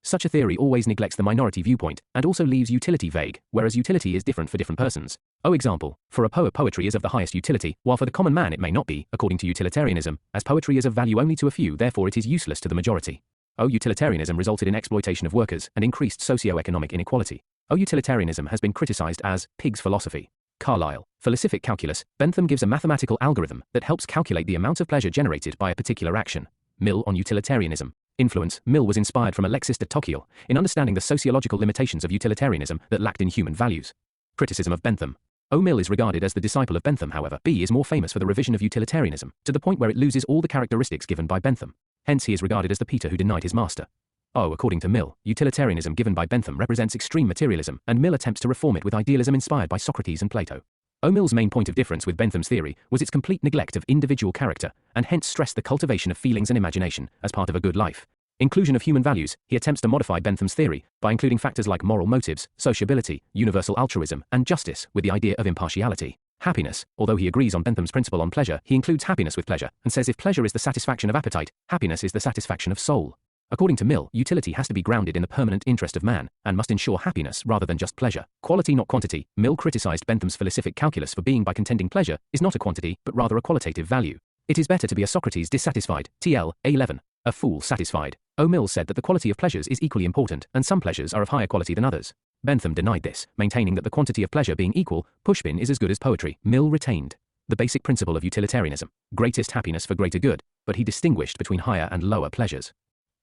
such a theory always neglects the minority viewpoint, and also leaves utility vague, whereas utility is different for different persons. Example, for a poet poetry is of the highest utility, while for the common man it may not be, according to utilitarianism, as poetry is of value only to a few, therefore it is useless to the majority. Utilitarianism resulted in exploitation of workers and increased socio-economic inequality. Utilitarianism has been criticized as pig's philosophy. Carlyle, philosophic calculus. Bentham gives a mathematical algorithm that helps calculate the amount of pleasure generated by a particular action. Mill on utilitarianism. Influence. Mill was inspired from Alexis de Tocqueville in understanding the sociological limitations of utilitarianism that lacked in human values. Criticism of Bentham. Mill is regarded as the disciple of Bentham, however. B is more famous for the revision of utilitarianism, to the point where it loses all the characteristics given by Bentham. Hence he is regarded as the Peter who denied his master. According to Mill, utilitarianism given by Bentham represents extreme materialism, and Mill attempts to reform it with idealism inspired by Socrates and Plato. Mill's main point of difference with Bentham's theory was its complete neglect of individual character, and hence stressed the cultivation of feelings and imagination as part of a good life. Inclusion of human values. He attempts to modify Bentham's theory by including factors like moral motives, sociability, universal altruism, and justice, with the idea of impartiality. Happiness. Although he agrees on Bentham's principle on pleasure, he includes happiness with pleasure, and says if pleasure is the satisfaction of appetite, happiness is the satisfaction of soul. According to Mill, utility has to be grounded in the permanent interest of man, and must ensure happiness rather than just pleasure. Quality not quantity. Mill criticized Bentham's philosophic calculus for being by contending pleasure is not a quantity, but rather a qualitative value. It is better to be a Socrates dissatisfied, TL, A11, a fool satisfied. Mill said that the quality of pleasures is equally important, and some pleasures are of higher quality than others. Bentham denied this, maintaining that the quantity of pleasure being equal, Pushpin is as good as poetry. Mill retained the basic principle of utilitarianism, greatest happiness for greater good, but he distinguished between higher and lower pleasures.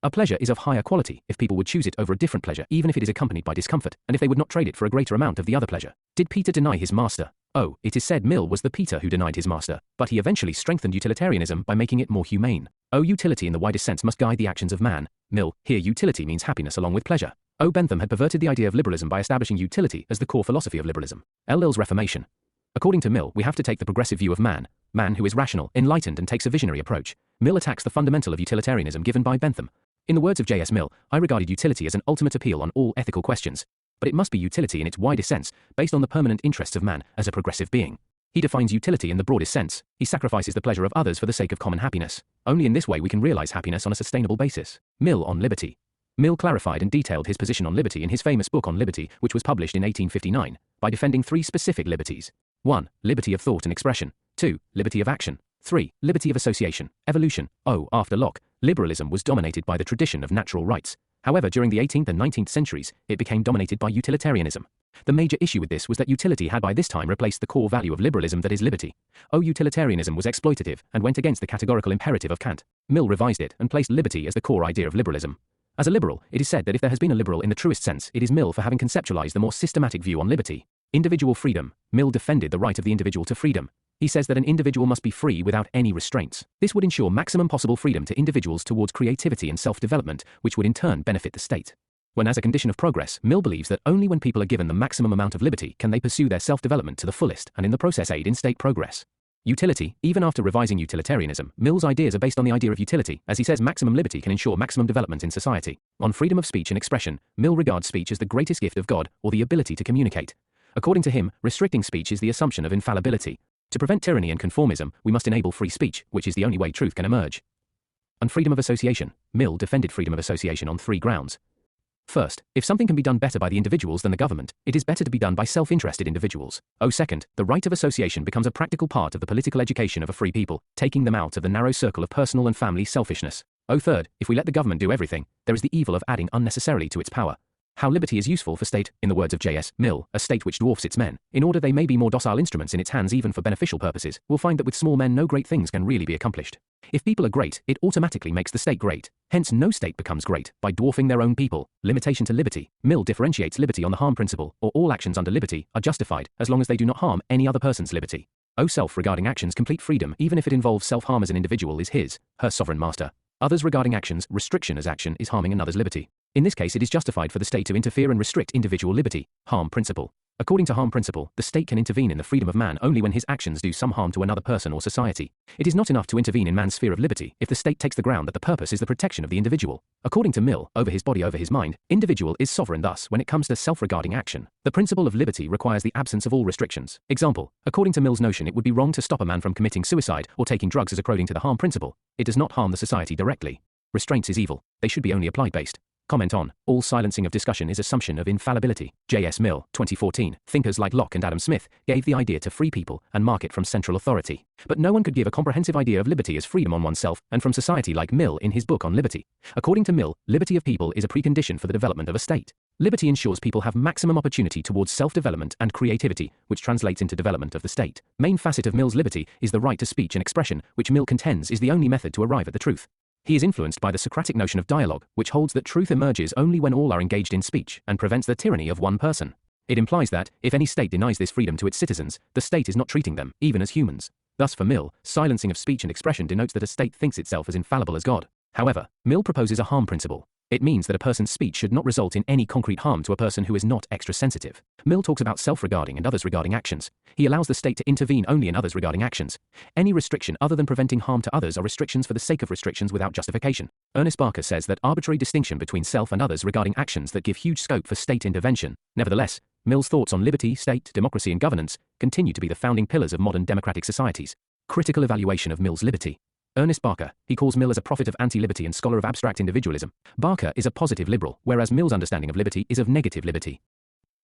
A pleasure is of higher quality if people would choose it over a different pleasure, even if it is accompanied by discomfort, and if they would not trade it for a greater amount of the other pleasure. Did Peter deny his master? It is said Mill was the Peter who denied his master, but he eventually strengthened utilitarianism by making it more humane. Utility in the widest sense must guide the actions of man. Mill, here utility means happiness along with pleasure. Bentham had perverted the idea of liberalism by establishing utility as the core philosophy of liberalism. Lil's Reformation. According to Mill, we have to take the progressive view of man who is rational, enlightened and takes a visionary approach. Mill attacks the fundamental of utilitarianism given by Bentham. In the words of J.S. Mill, I regarded utility as an ultimate appeal on all ethical questions, but it must be utility in its widest sense, based on the permanent interests of man as a progressive being. He defines utility in the broadest sense. He sacrifices the pleasure of others for the sake of common happiness. Only in this way we can realize happiness on a sustainable basis. Mill on liberty. Mill clarified and detailed his position on liberty in his famous book on liberty, which was published in 1859, by defending three specific liberties. 1. Liberty of thought and expression. 2. Liberty of action. 3. Liberty of association, evolution. After Locke, liberalism was dominated by the tradition of natural rights. However, during the 18th and 19th centuries, it became dominated by utilitarianism. The major issue with this was that utility had by this time replaced the core value of liberalism, that is liberty. Utilitarianism was exploitative and went against the categorical imperative of Kant. Mill revised it and placed liberty as the core idea of liberalism. As a liberal, it is said that if there has been a liberal in the truest sense, it is Mill for having conceptualized the more systematic view on liberty. Individual freedom. Mill defended the right of the individual to freedom. He says that an individual must be free without any restraints. This would ensure maximum possible freedom to individuals towards creativity and self-development, which would in turn benefit the state. When as a condition of progress, Mill believes that only when people are given the maximum amount of liberty can they pursue their self-development to the fullest and in the process aid in state progress. Utility. Even after revising utilitarianism, Mill's ideas are based on the idea of utility, as he says maximum liberty can ensure maximum development in society. On freedom of speech and expression, Mill regards speech as the greatest gift of God, or the ability to communicate. According to him, restricting speech is the assumption of infallibility. To prevent tyranny and conformism, we must enable free speech, which is the only way truth can emerge. On freedom of association, Mill defended freedom of association on 3 grounds. First, if something can be done better by the individuals than the government, it is better to be done by self-interested individuals. Second, the right of association becomes a practical part of the political education of a free people, taking them out of the narrow circle of personal and family selfishness. Third, if we let the government do everything, there is the evil of adding unnecessarily to its power. How liberty is useful for state, in the words of J.S. Mill, a state which dwarfs its men, in order they may be more docile instruments in its hands even for beneficial purposes, will find that with small men no great things can really be accomplished. If people are great, it automatically makes the state great. Hence no state becomes great, by dwarfing their own people. Limitation to liberty. Mill differentiates liberty on the harm principle, or all actions under liberty are justified, as long as they do not harm any other person's liberty. Self-regarding actions complete freedom, even if it involves self-harm as an individual is his, her sovereign master. Others regarding actions, restriction as action is harming another's liberty. In this case it is justified for the state to interfere and restrict individual liberty. Harm principle. According to harm principle, the state can intervene in the freedom of man only when his actions do some harm to another person or society. It is not enough to intervene in man's sphere of liberty if the state takes the ground that the purpose is the protection of the individual. According to Mill, over his body over his mind, individual is sovereign thus when it comes to self-regarding action. The principle of liberty requires the absence of all restrictions. Example, according to Mill's notion it would be wrong to stop a man from committing suicide or taking drugs as according to the harm principle. It does not harm the society directly. Restraints is evil. They should be only applied based. Comment on, all silencing of discussion is assumption of infallibility. J.S. Mill, 2014. Thinkers like Locke and Adam Smith gave the idea to free people and mark it from central authority. But no one could give a comprehensive idea of liberty as freedom on oneself and from society like Mill in his book on liberty. According to Mill, liberty of people is a precondition for the development of a state. Liberty ensures people have maximum opportunity towards self-development and creativity, which translates into development of the state. Main facet of Mill's liberty is the right to speech and expression, which Mill contends is the only method to arrive at the truth. He is influenced by the Socratic notion of dialogue, which holds that truth emerges only when all are engaged in speech and prevents the tyranny of one person. It implies that, if any state denies this freedom to its citizens, the state is not treating them, even as humans. Thus for Mill, silencing of speech and expression denotes that a state thinks itself as infallible as God. However, Mill proposes a harm principle. It means that a person's speech should not result in any concrete harm to a person who is not extra-sensitive. Mill talks about self-regarding and others regarding actions. He allows the state to intervene only in others regarding actions. Any restriction other than preventing harm to others are restrictions for the sake of restrictions without justification. Ernest Barker says that arbitrary distinction between self and others regarding actions that give huge scope for state intervention. Nevertheless, Mill's thoughts on liberty, state, democracy and governance continue to be the founding pillars of modern democratic societies. Critical evaluation of Mill's liberty. Ernest Barker, he calls Mill as a prophet of anti-liberty and scholar of abstract individualism. Barker is a positive liberal, whereas Mill's understanding of liberty is of negative liberty.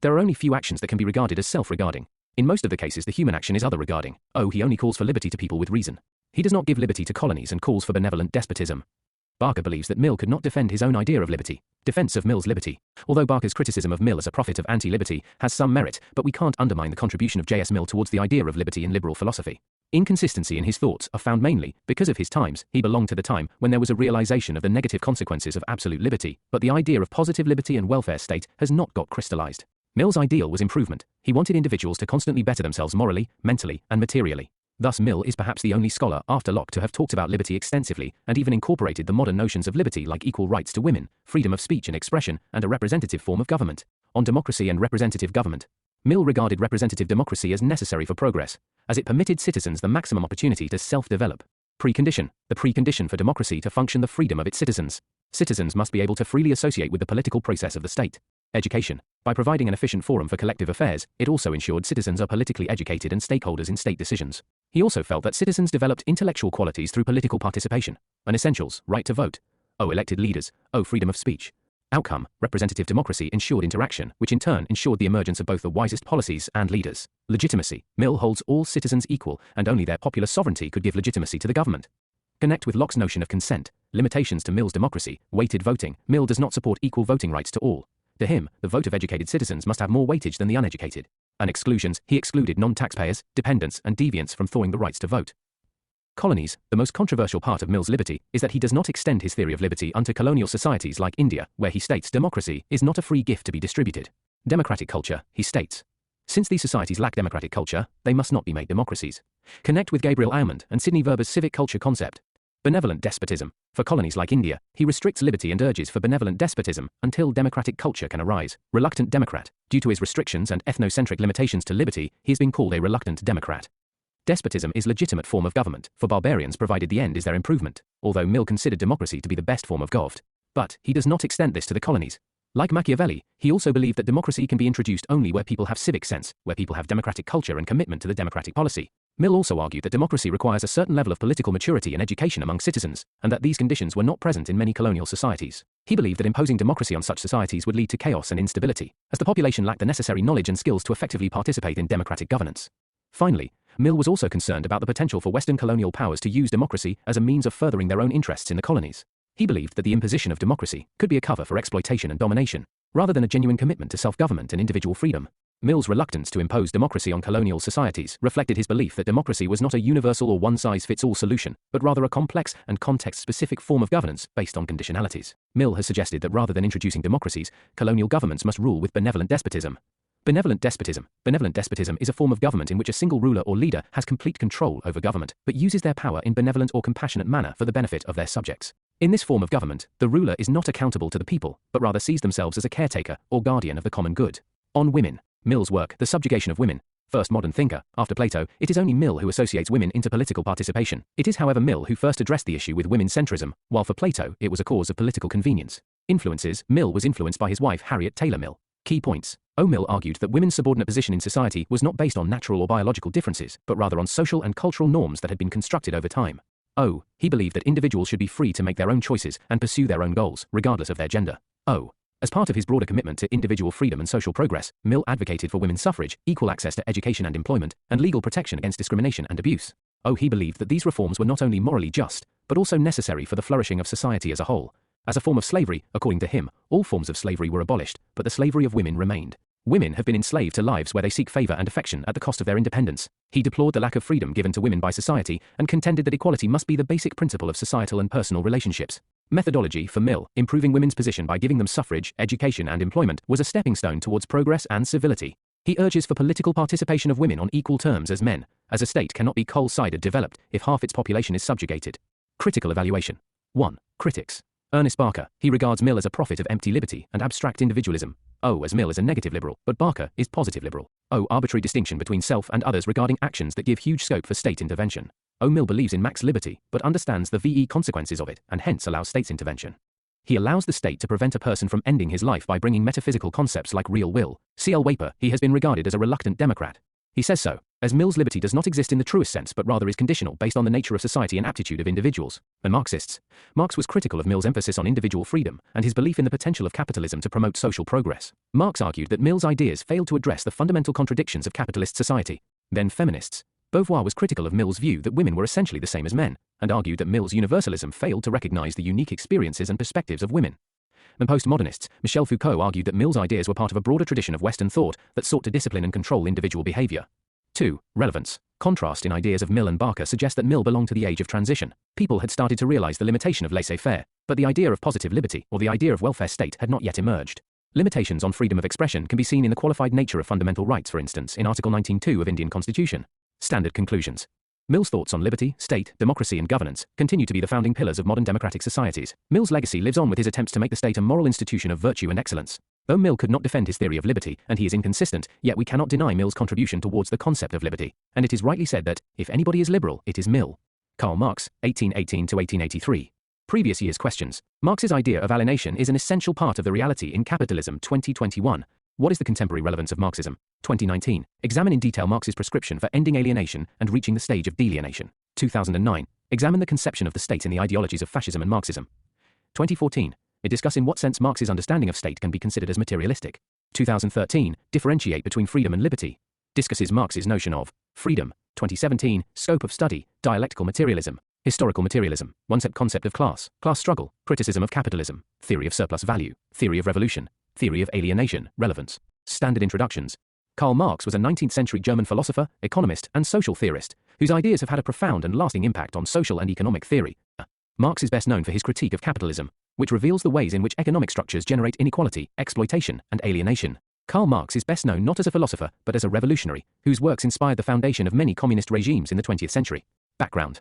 There are only few actions that can be regarded as self-regarding. In most of the cases the human action is other-regarding. He only calls for liberty to people with reason. He does not give liberty to colonies and calls for benevolent despotism. Barker believes that Mill could not defend his own idea of liberty. Defense of Mill's liberty. Although Barker's criticism of Mill as a prophet of anti-liberty has some merit, but we can't undermine the contribution of J.S. Mill towards the idea of liberty in liberal philosophy. Inconsistency in his thoughts are found mainly because of his times. He belonged to the time when there was a realization of the negative consequences of absolute liberty, but the idea of positive liberty and welfare state has not got crystallized. Mill's ideal was improvement. He wanted individuals to constantly better themselves morally, mentally, and materially. Thus Mill is perhaps the only scholar after Locke to have talked about liberty extensively and even incorporated the modern notions of liberty like equal rights to women, freedom of speech and expression, and a representative form of government. On democracy and representative government. Mill regarded representative democracy as necessary for progress, as it permitted citizens the maximum opportunity to self-develop. Precondition. The precondition for democracy to function the freedom of its citizens. Citizens must be able to freely associate with the political process of the state. Education. By providing an efficient forum for collective affairs, it also ensured citizens are politically educated and stakeholders in state decisions. He also felt that citizens developed intellectual qualities through political participation. An essentials, right to vote. Elected leaders. Freedom of speech. Outcome, representative democracy ensured interaction, which in turn ensured the emergence of both the wisest policies and leaders. Legitimacy. Mill holds all citizens equal, and only their popular sovereignty could give legitimacy to the government. Connect with Locke's notion of consent. Limitations to Mill's democracy. Weighted voting. Mill does not support equal voting rights to all. To him, the vote of educated citizens must have more weightage than the uneducated. And exclusions, he excluded non-taxpayers, dependents, and deviants from thawing the rights to vote. Colonies. The most controversial part of Mill's liberty is that he does not extend his theory of liberty unto colonial societies like India, where he states democracy is not a free gift to be distributed. Democratic culture, he states. Since these societies lack democratic culture, they must not be made democracies. Connect with Gabriel Almond and Sidney Verber's civic culture concept. Benevolent despotism. For colonies like India, he restricts liberty and urges for benevolent despotism until democratic culture can arise. Reluctant democrat. Due to his restrictions and ethnocentric limitations to liberty, he has been called a reluctant democrat. Despotism is legitimate form of government for barbarians provided the end is their improvement, although Mill considered democracy to be the best form of govt. But he does not extend this to the colonies. Like Machiavelli, he also believed that democracy can be introduced only where people have civic sense, where people have democratic culture and commitment to the democratic policy. Mill also argued that democracy requires a certain level of political maturity and education among citizens, and that these conditions were not present in many colonial societies. He believed that imposing democracy on such societies would lead to chaos and instability, as the population lacked the necessary knowledge and skills to effectively participate in democratic governance. Finally, Mill was also concerned about the potential for Western colonial powers to use democracy as a means of furthering their own interests in the colonies. He believed that the imposition of democracy could be a cover for exploitation and domination, rather than a genuine commitment to self-government and individual freedom. Mill's reluctance to impose democracy on colonial societies reflected his belief that democracy was not a universal or one-size-fits-all solution, but rather a complex and context-specific form of governance based on conditionalities. Mill has suggested that rather than introducing democracies, colonial governments must rule with benevolent despotism. Benevolent despotism. Benevolent despotism is a form of government in which a single ruler or leader has complete control over government, but uses their power in benevolent or compassionate manner for the benefit of their subjects. In this form of government, the ruler is not accountable to the people, but rather sees themselves as a caretaker or guardian of the common good. On women. Mill's work, The Subjugation of Women. First modern thinker, after Plato, it is only Mill who associates women into political participation. It is however Mill who first addressed the issue with women's centrism, while for Plato, it was a cause of political convenience. Influences. Mill was influenced by his wife Harriet Taylor Mill. Key points. Mill argued that women's subordinate position in society was not based on natural or biological differences, but rather on social and cultural norms that had been constructed over time. He believed that individuals should be free to make their own choices and pursue their own goals, regardless of their gender. As part of his broader commitment to individual freedom and social progress, Mill advocated for women's suffrage, equal access to education and employment, and legal protection against discrimination and abuse. He believed that these reforms were not only morally just, but also necessary for the flourishing of society as a whole. As a form of slavery, according to him, all forms of slavery were abolished, but the slavery of women remained. Women have been enslaved to lives where they seek favor and affection at the cost of their independence. He deplored the lack of freedom given to women by society and contended that equality must be the basic principle of societal and personal relationships. Methodology. For Mill, improving women's position by giving them suffrage, education and employment was a stepping stone towards progress and civility. He urges for political participation of women on equal terms as men, as a state cannot be coal-sided developed if half its population is subjugated. Critical evaluation. 1. Critics. Ernest Barker. He regards Mill as a prophet of empty liberty and abstract individualism. As Mill is a negative liberal, but Barker is positive liberal. Arbitrary distinction between self and others regarding actions that give huge scope for state intervention. Mill believes in max liberty, but understands the VE consequences of it, and hence allows state's intervention. He allows the state to prevent a person from ending his life by bringing metaphysical concepts like real will. C.L. Waper. He has been regarded as a reluctant democrat. He says so, as Mill's liberty does not exist in the truest sense but rather is conditional based on the nature of society and aptitude of individuals. And Marxists. Marx was critical of Mill's emphasis on individual freedom and his belief in the potential of capitalism to promote social progress. Marx argued that Mill's ideas failed to address the fundamental contradictions of capitalist society. Then feminists. Beauvoir was critical of Mill's view that women were essentially the same as men, and argued that Mill's universalism failed to recognize the unique experiences and perspectives of women. And postmodernists. Michel Foucault argued that Mill's ideas were part of a broader tradition of Western thought that sought to discipline and control individual behavior. 2. Relevance. Contrast in ideas of Mill and Barker suggest that Mill belonged to the age of transition. People had started to realize the limitation of laissez-faire, but the idea of positive liberty, or the idea of welfare state, had not yet emerged. Limitations on freedom of expression can be seen in the qualified nature of fundamental rights, for instance, in Article 19(2) of Indian Constitution. Standard conclusions. Mill's thoughts on liberty, state, democracy and governance continue to be the founding pillars of modern democratic societies. Mill's legacy lives on with his attempts to make the state a moral institution of virtue and excellence. Though Mill could not defend his theory of liberty, and he is inconsistent, yet we cannot deny Mill's contribution towards the concept of liberty, and it is rightly said that, if anybody is liberal, it is Mill. Karl Marx, 1818–1883. Previous year's questions. Marx's idea of alienation is an essential part of the reality in capitalism 2021. What is the contemporary relevance of Marxism? 2019. Examine in detail Marx's prescription for ending alienation and reaching the stage of delienation. 2009. Examine the conception of the state in the ideologies of fascism and Marxism. 2014. Discuss in what sense Marx's understanding of state can be considered as materialistic. 2013. Differentiate between freedom and liberty. Discusses Marx's notion of freedom. 2017. Scope of study, dialectical materialism, historical materialism, one-set concept of class struggle, criticism of capitalism, theory of surplus value, theory of revolution, Theory of alienation, relevance. Standard introductions. Karl Marx was a 19th-century German philosopher, economist, and social theorist, whose ideas have had a profound and lasting impact on social and economic theory. Marx is best known for his critique of capitalism, which reveals the ways in which economic structures generate inequality, exploitation, and alienation. Karl Marx is best known not as a philosopher, but as a revolutionary, whose works inspired the foundation of many communist regimes in the 20th century. Background.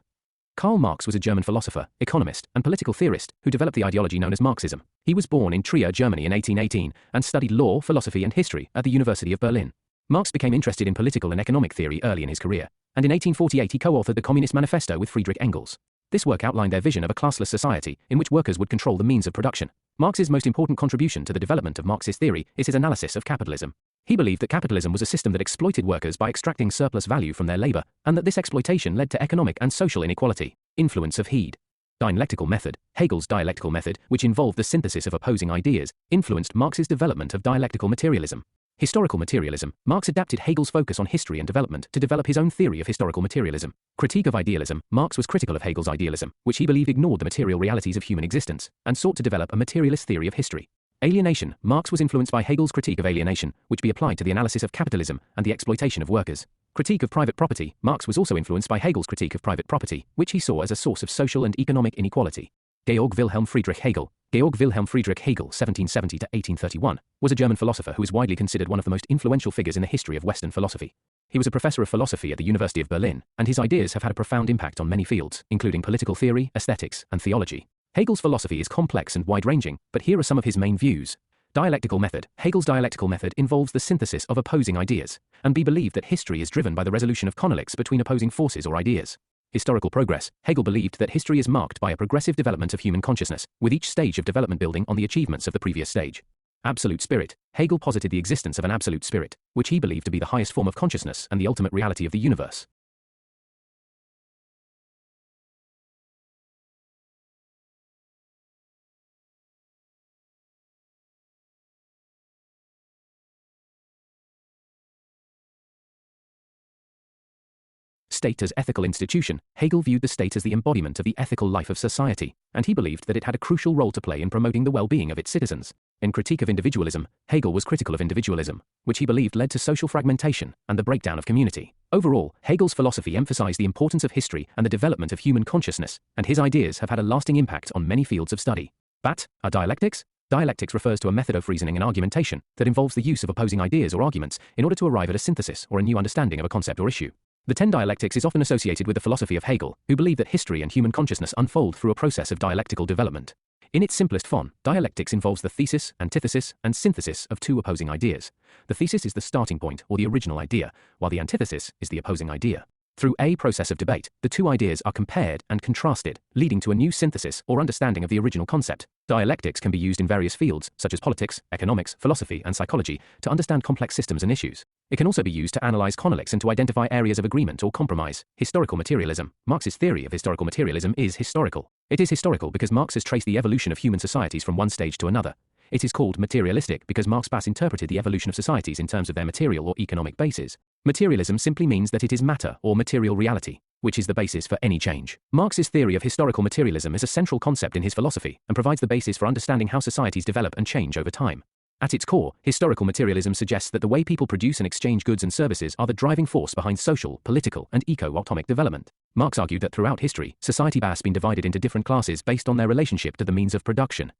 Karl Marx was a German philosopher, economist, and political theorist who developed the ideology known as Marxism. He was born in Trier, Germany in 1818 and studied law, philosophy, and history at the University of Berlin. Marx became interested in political and economic theory early in his career, and in 1848 he co-authored the Communist Manifesto with Friedrich Engels. This work outlined their vision of a classless society in which workers would control the means of production. Marx's most important contribution to the development of Marxist theory is his analysis of capitalism. He believed that capitalism was a system that exploited workers by extracting surplus value from their labor, and that this exploitation led to economic and social inequality. Influence of Hegel. Dialectical method. Hegel's dialectical method, which involved the synthesis of opposing ideas, influenced Marx's development of dialectical materialism. Historical materialism. Marx adapted Hegel's focus on history and development to develop his own theory of historical materialism. Critique of idealism. Marx was critical of Hegel's idealism, which he believed ignored the material realities of human existence, and sought to develop a materialist theory of history. Alienation. Marx was influenced by Hegel's critique of alienation, which be applied to the analysis of capitalism and the exploitation of workers. Critique of private property. Marx was also influenced by Hegel's critique of private property, which he saw as a source of social and economic inequality. Georg Wilhelm Friedrich Hegel. Georg Wilhelm Friedrich Hegel (1770–1831) was a German philosopher who is widely considered one of the most influential figures in the history of Western philosophy. He was a professor of philosophy at the University of Berlin, and his ideas have had a profound impact on many fields, including political theory, aesthetics, and theology. Hegel's philosophy is complex and wide-ranging, but here are some of his main views. Dialectical method. Hegel's dialectical method involves the synthesis of opposing ideas, and be believed that history is driven by the resolution of conflicts between opposing forces or ideas. Historical progress. Hegel believed that history is marked by a progressive development of human consciousness, with each stage of development building on the achievements of the previous stage. Absolute spirit. Hegel posited the existence of an absolute spirit, which he believed to be the highest form of consciousness and the ultimate reality of the universe. State as ethical institution. Hegel viewed the state as the embodiment of the ethical life of society, and he believed that it had a crucial role to play in promoting the well-being of its citizens. In Critique of Individualism, Hegel was critical of individualism, which he believed led to social fragmentation and the breakdown of community. Overall, Hegel's philosophy emphasized the importance of history and the development of human consciousness, and his ideas have had a lasting impact on many fields of study. Are dialectics? Dialectics refers to a method of reasoning and argumentation that involves the use of opposing ideas or arguments in order to arrive at a synthesis or a new understanding of a concept or issue. The 10 dialectics is often associated with the philosophy of Hegel, who believed that history and human consciousness unfold through a process of dialectical development. In its simplest form, dialectics involves the thesis, antithesis, and synthesis of two opposing ideas. The thesis is the starting point or the original idea, while the antithesis is the opposing idea. Through a process of debate, the two ideas are compared and contrasted, leading to a new synthesis or understanding of the original concept. Dialectics can be used in various fields, such as politics, economics, philosophy, and psychology, to understand complex systems and issues. It can also be used to analyze conflicts and to identify areas of agreement or compromise. Historical materialism. Marx's theory of historical materialism is historical. It is historical because Marx has traced the evolution of human societies from one stage to another. It is called materialistic because Marx interpreted the evolution of societies in terms of their material or economic bases. Materialism simply means that it is matter or material reality, which is the basis for any change. Marx's theory of historical materialism is a central concept in his philosophy and provides the basis for understanding how societies develop and change over time. At its core, historical materialism suggests that the way people produce and exchange goods and services are the driving force behind social, political, and eco-atomic development. Marx argued that throughout history, society has been divided into different classes based on their relationship to the means of production.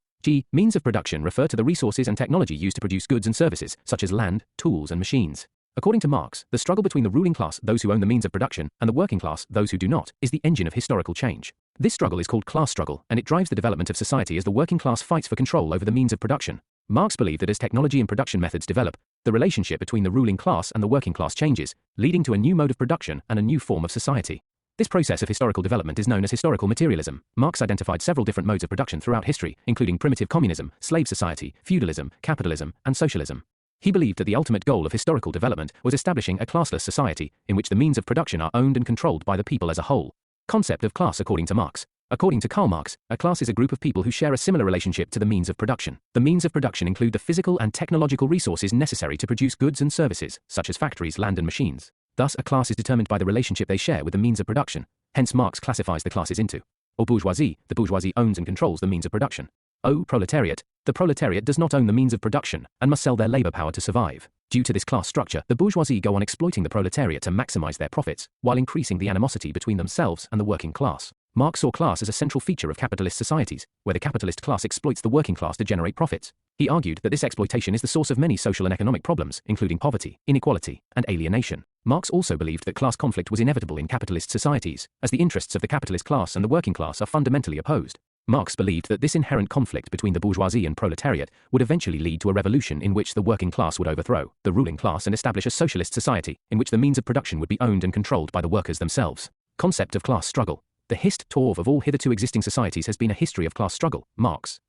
Means of production refer to the resources and technology used to produce goods and services, such as land, tools, and machines. According to Marx, the struggle between the ruling class, those who own the means of production, and the working class, those who do not, is the engine of historical change. This struggle is called class struggle, and it drives the development of society as the working class fights for control over the means of production. Marx believed that as technology and production methods develop, the relationship between the ruling class and the working class changes, leading to a new mode of production and a new form of society. This process of historical development is known as historical materialism. Marx identified several different modes of production throughout history, including primitive communism, slave society, feudalism, capitalism, and socialism. He believed that the ultimate goal of historical development was establishing a classless society in which the means of production are owned and controlled by the people as a whole. Concept of class according to Marx. According to Karl Marx, a class is a group of people who share a similar relationship to the means of production. The means of production include the physical and technological resources necessary to produce goods and services, such as factories, land, and machines. Thus, a class is determined by the relationship they share with the means of production. Hence, Marx classifies the classes into bourgeoisie. The bourgeoisie owns and controls the means of production. O proletariat, the proletariat does not own the means of production and must sell their labor power to survive. Due to this class structure, the bourgeoisie go on exploiting the proletariat to maximize their profits, while increasing the animosity between themselves and the working class. Marx saw class as a central feature of capitalist societies, where the capitalist class exploits the working class to generate profits. He argued that this exploitation is the source of many social and economic problems, including poverty, inequality, and alienation. Marx also believed that class conflict was inevitable in capitalist societies, as the interests of the capitalist class and the working class are fundamentally opposed. Marx believed that this inherent conflict between the bourgeoisie and proletariat would eventually lead to a revolution in which the working class would overthrow the ruling class and establish a socialist society, in which the means of production would be owned and controlled by the workers themselves. Concept of class struggle. The hist-torv of all hitherto existing societies has been a history of class struggle. Marx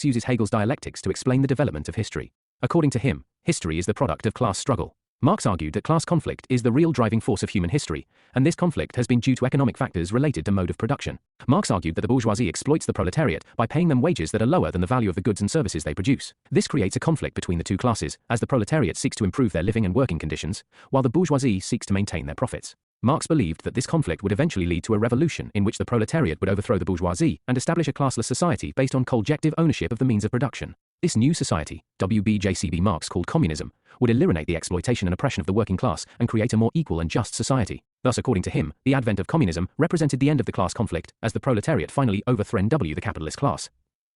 uses Hegel's dialectics to explain the development of history. According to him, history is the product of class struggle. Marx argued that class conflict is the real driving force of human history, and this conflict has been due to economic factors related to mode of production. Marx argued that the bourgeoisie exploits the proletariat by paying them wages that are lower than the value of the goods and services they produce. This creates a conflict between the two classes, as the proletariat seeks to improve their living and working conditions, while the bourgeoisie seeks to maintain their profits. Marx believed that this conflict would eventually lead to a revolution in which the proletariat would overthrow the bourgeoisie and establish a classless society based on collective ownership of the means of production. This new society, WBJCB Marx called communism, would eliminate the exploitation and oppression of the working class and create a more equal and just society. Thus, according to him, the advent of communism represented the end of the class conflict, as the proletariat finally overthrew the capitalist class.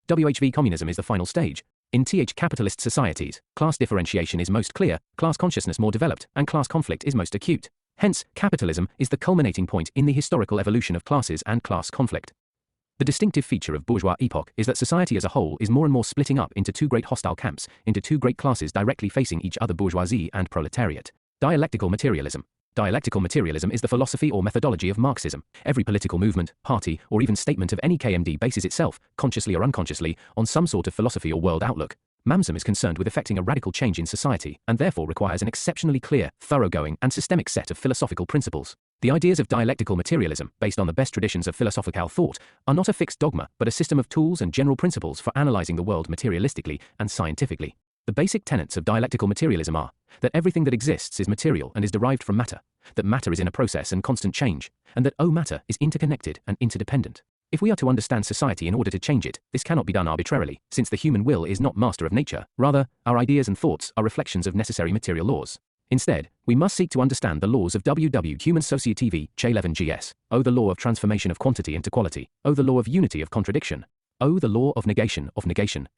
WHV communism is the final stage. In capitalist societies, class differentiation is most clear, class consciousness more developed, and class conflict is most acute. Hence, capitalism is the culminating point in the historical evolution of classes and class conflict. The distinctive feature of bourgeois epoch is that society as a whole is more and more splitting up into two great hostile camps, into two great classes directly facing each other, bourgeoisie and proletariat. Dialectical materialism. Dialectical materialism is the philosophy or methodology of Marxism. Every political movement, party, or even statement of any KMD bases itself, consciously or unconsciously, on some sort of philosophy or world outlook. Marxism is concerned with effecting a radical change in society, and therefore requires an exceptionally clear, thoroughgoing, and systemic set of philosophical principles. The ideas of dialectical materialism, based on the best traditions of philosophical thought, are not a fixed dogma, but a system of tools and general principles for analyzing the world materialistically and scientifically. The basic tenets of dialectical materialism are that everything that exists is material and is derived from matter, that matter is in a process and constant change, and that matter is interconnected and interdependent. If we are to understand society in order to change it, this cannot be done arbitrarily, since the human will is not master of nature. Rather, our ideas and thoughts are reflections of necessary material laws. Instead, we must seek to understand the laws of Human Society Ch 11 GS. O, the law of transformation of quantity into quality. O, the law of unity of contradiction. O, the law of negation,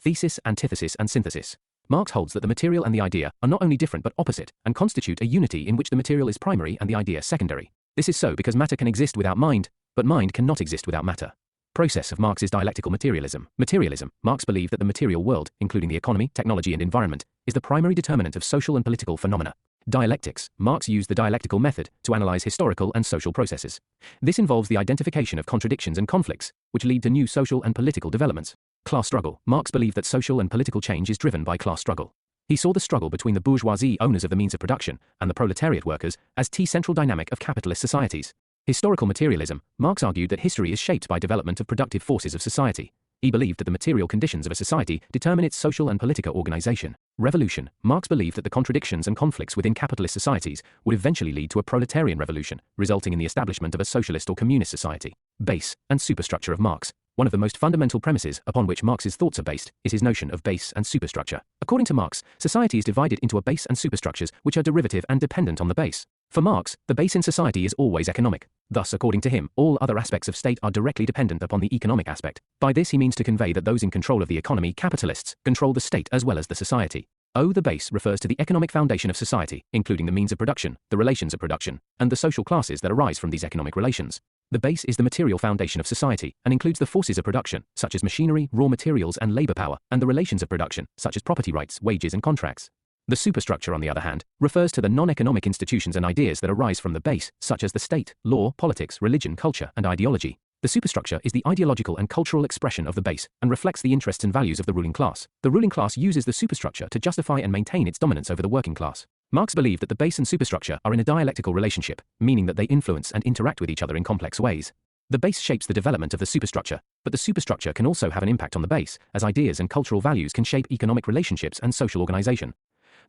thesis, antithesis, and synthesis. Marx holds that the material and the idea are not only different but opposite, and constitute a unity in which the material is primary and the idea secondary. This is so because matter can exist without mind, but mind cannot exist without matter. Process of Marx's dialectical materialism. Materialism. Marx believed that the material world, including the economy, technology, and environment, is the primary determinant of social and political phenomena. Dialectics. Marx used the dialectical method to analyze historical and social processes. This involves the identification of contradictions and conflicts, which lead to new social and political developments. Class struggle. Marx believed that social and political change is driven by class struggle. He saw the struggle between the bourgeoisie, owners of the means of production, and the proletariat workers as the central dynamic of capitalist societies. Historical materialism. Marx argued that history is shaped by development of productive forces of society. He believed that the material conditions of a society determine its social and political organization. Revolution. Marx believed that the contradictions and conflicts within capitalist societies would eventually lead to a proletarian revolution, resulting in the establishment of a socialist or communist society. Base and superstructure of Marx. One of the most fundamental premises upon which Marx's thoughts are based is his notion of base and superstructure. According to Marx, society is divided into a base and superstructures which are derivative and dependent on the base. For Marx, the base in society is always economic. Thus, according to him, all other aspects of state are directly dependent upon the economic aspect. By this he means to convey that those in control of the economy, capitalists, control the state as well as the society. The base refers to the economic foundation of society, including the means of production, the relations of production, and the social classes that arise from these economic relations. The base is the material foundation of society, and includes the forces of production, such as machinery, raw materials, and labor power, and the relations of production, such as property rights, wages, and contracts. The superstructure, on the other hand, refers to the non-economic institutions and ideas that arise from the base, such as the state, law, politics, religion, culture, and ideology. The superstructure is the ideological and cultural expression of the base, and reflects the interests and values of the ruling class. The ruling class uses the superstructure to justify and maintain its dominance over the working class. Marx believed that the base and superstructure are in a dialectical relationship, meaning that they influence and interact with each other in complex ways. The base shapes the development of the superstructure, but the superstructure can also have an impact on the base, as ideas and cultural values can shape economic relationships and social organization.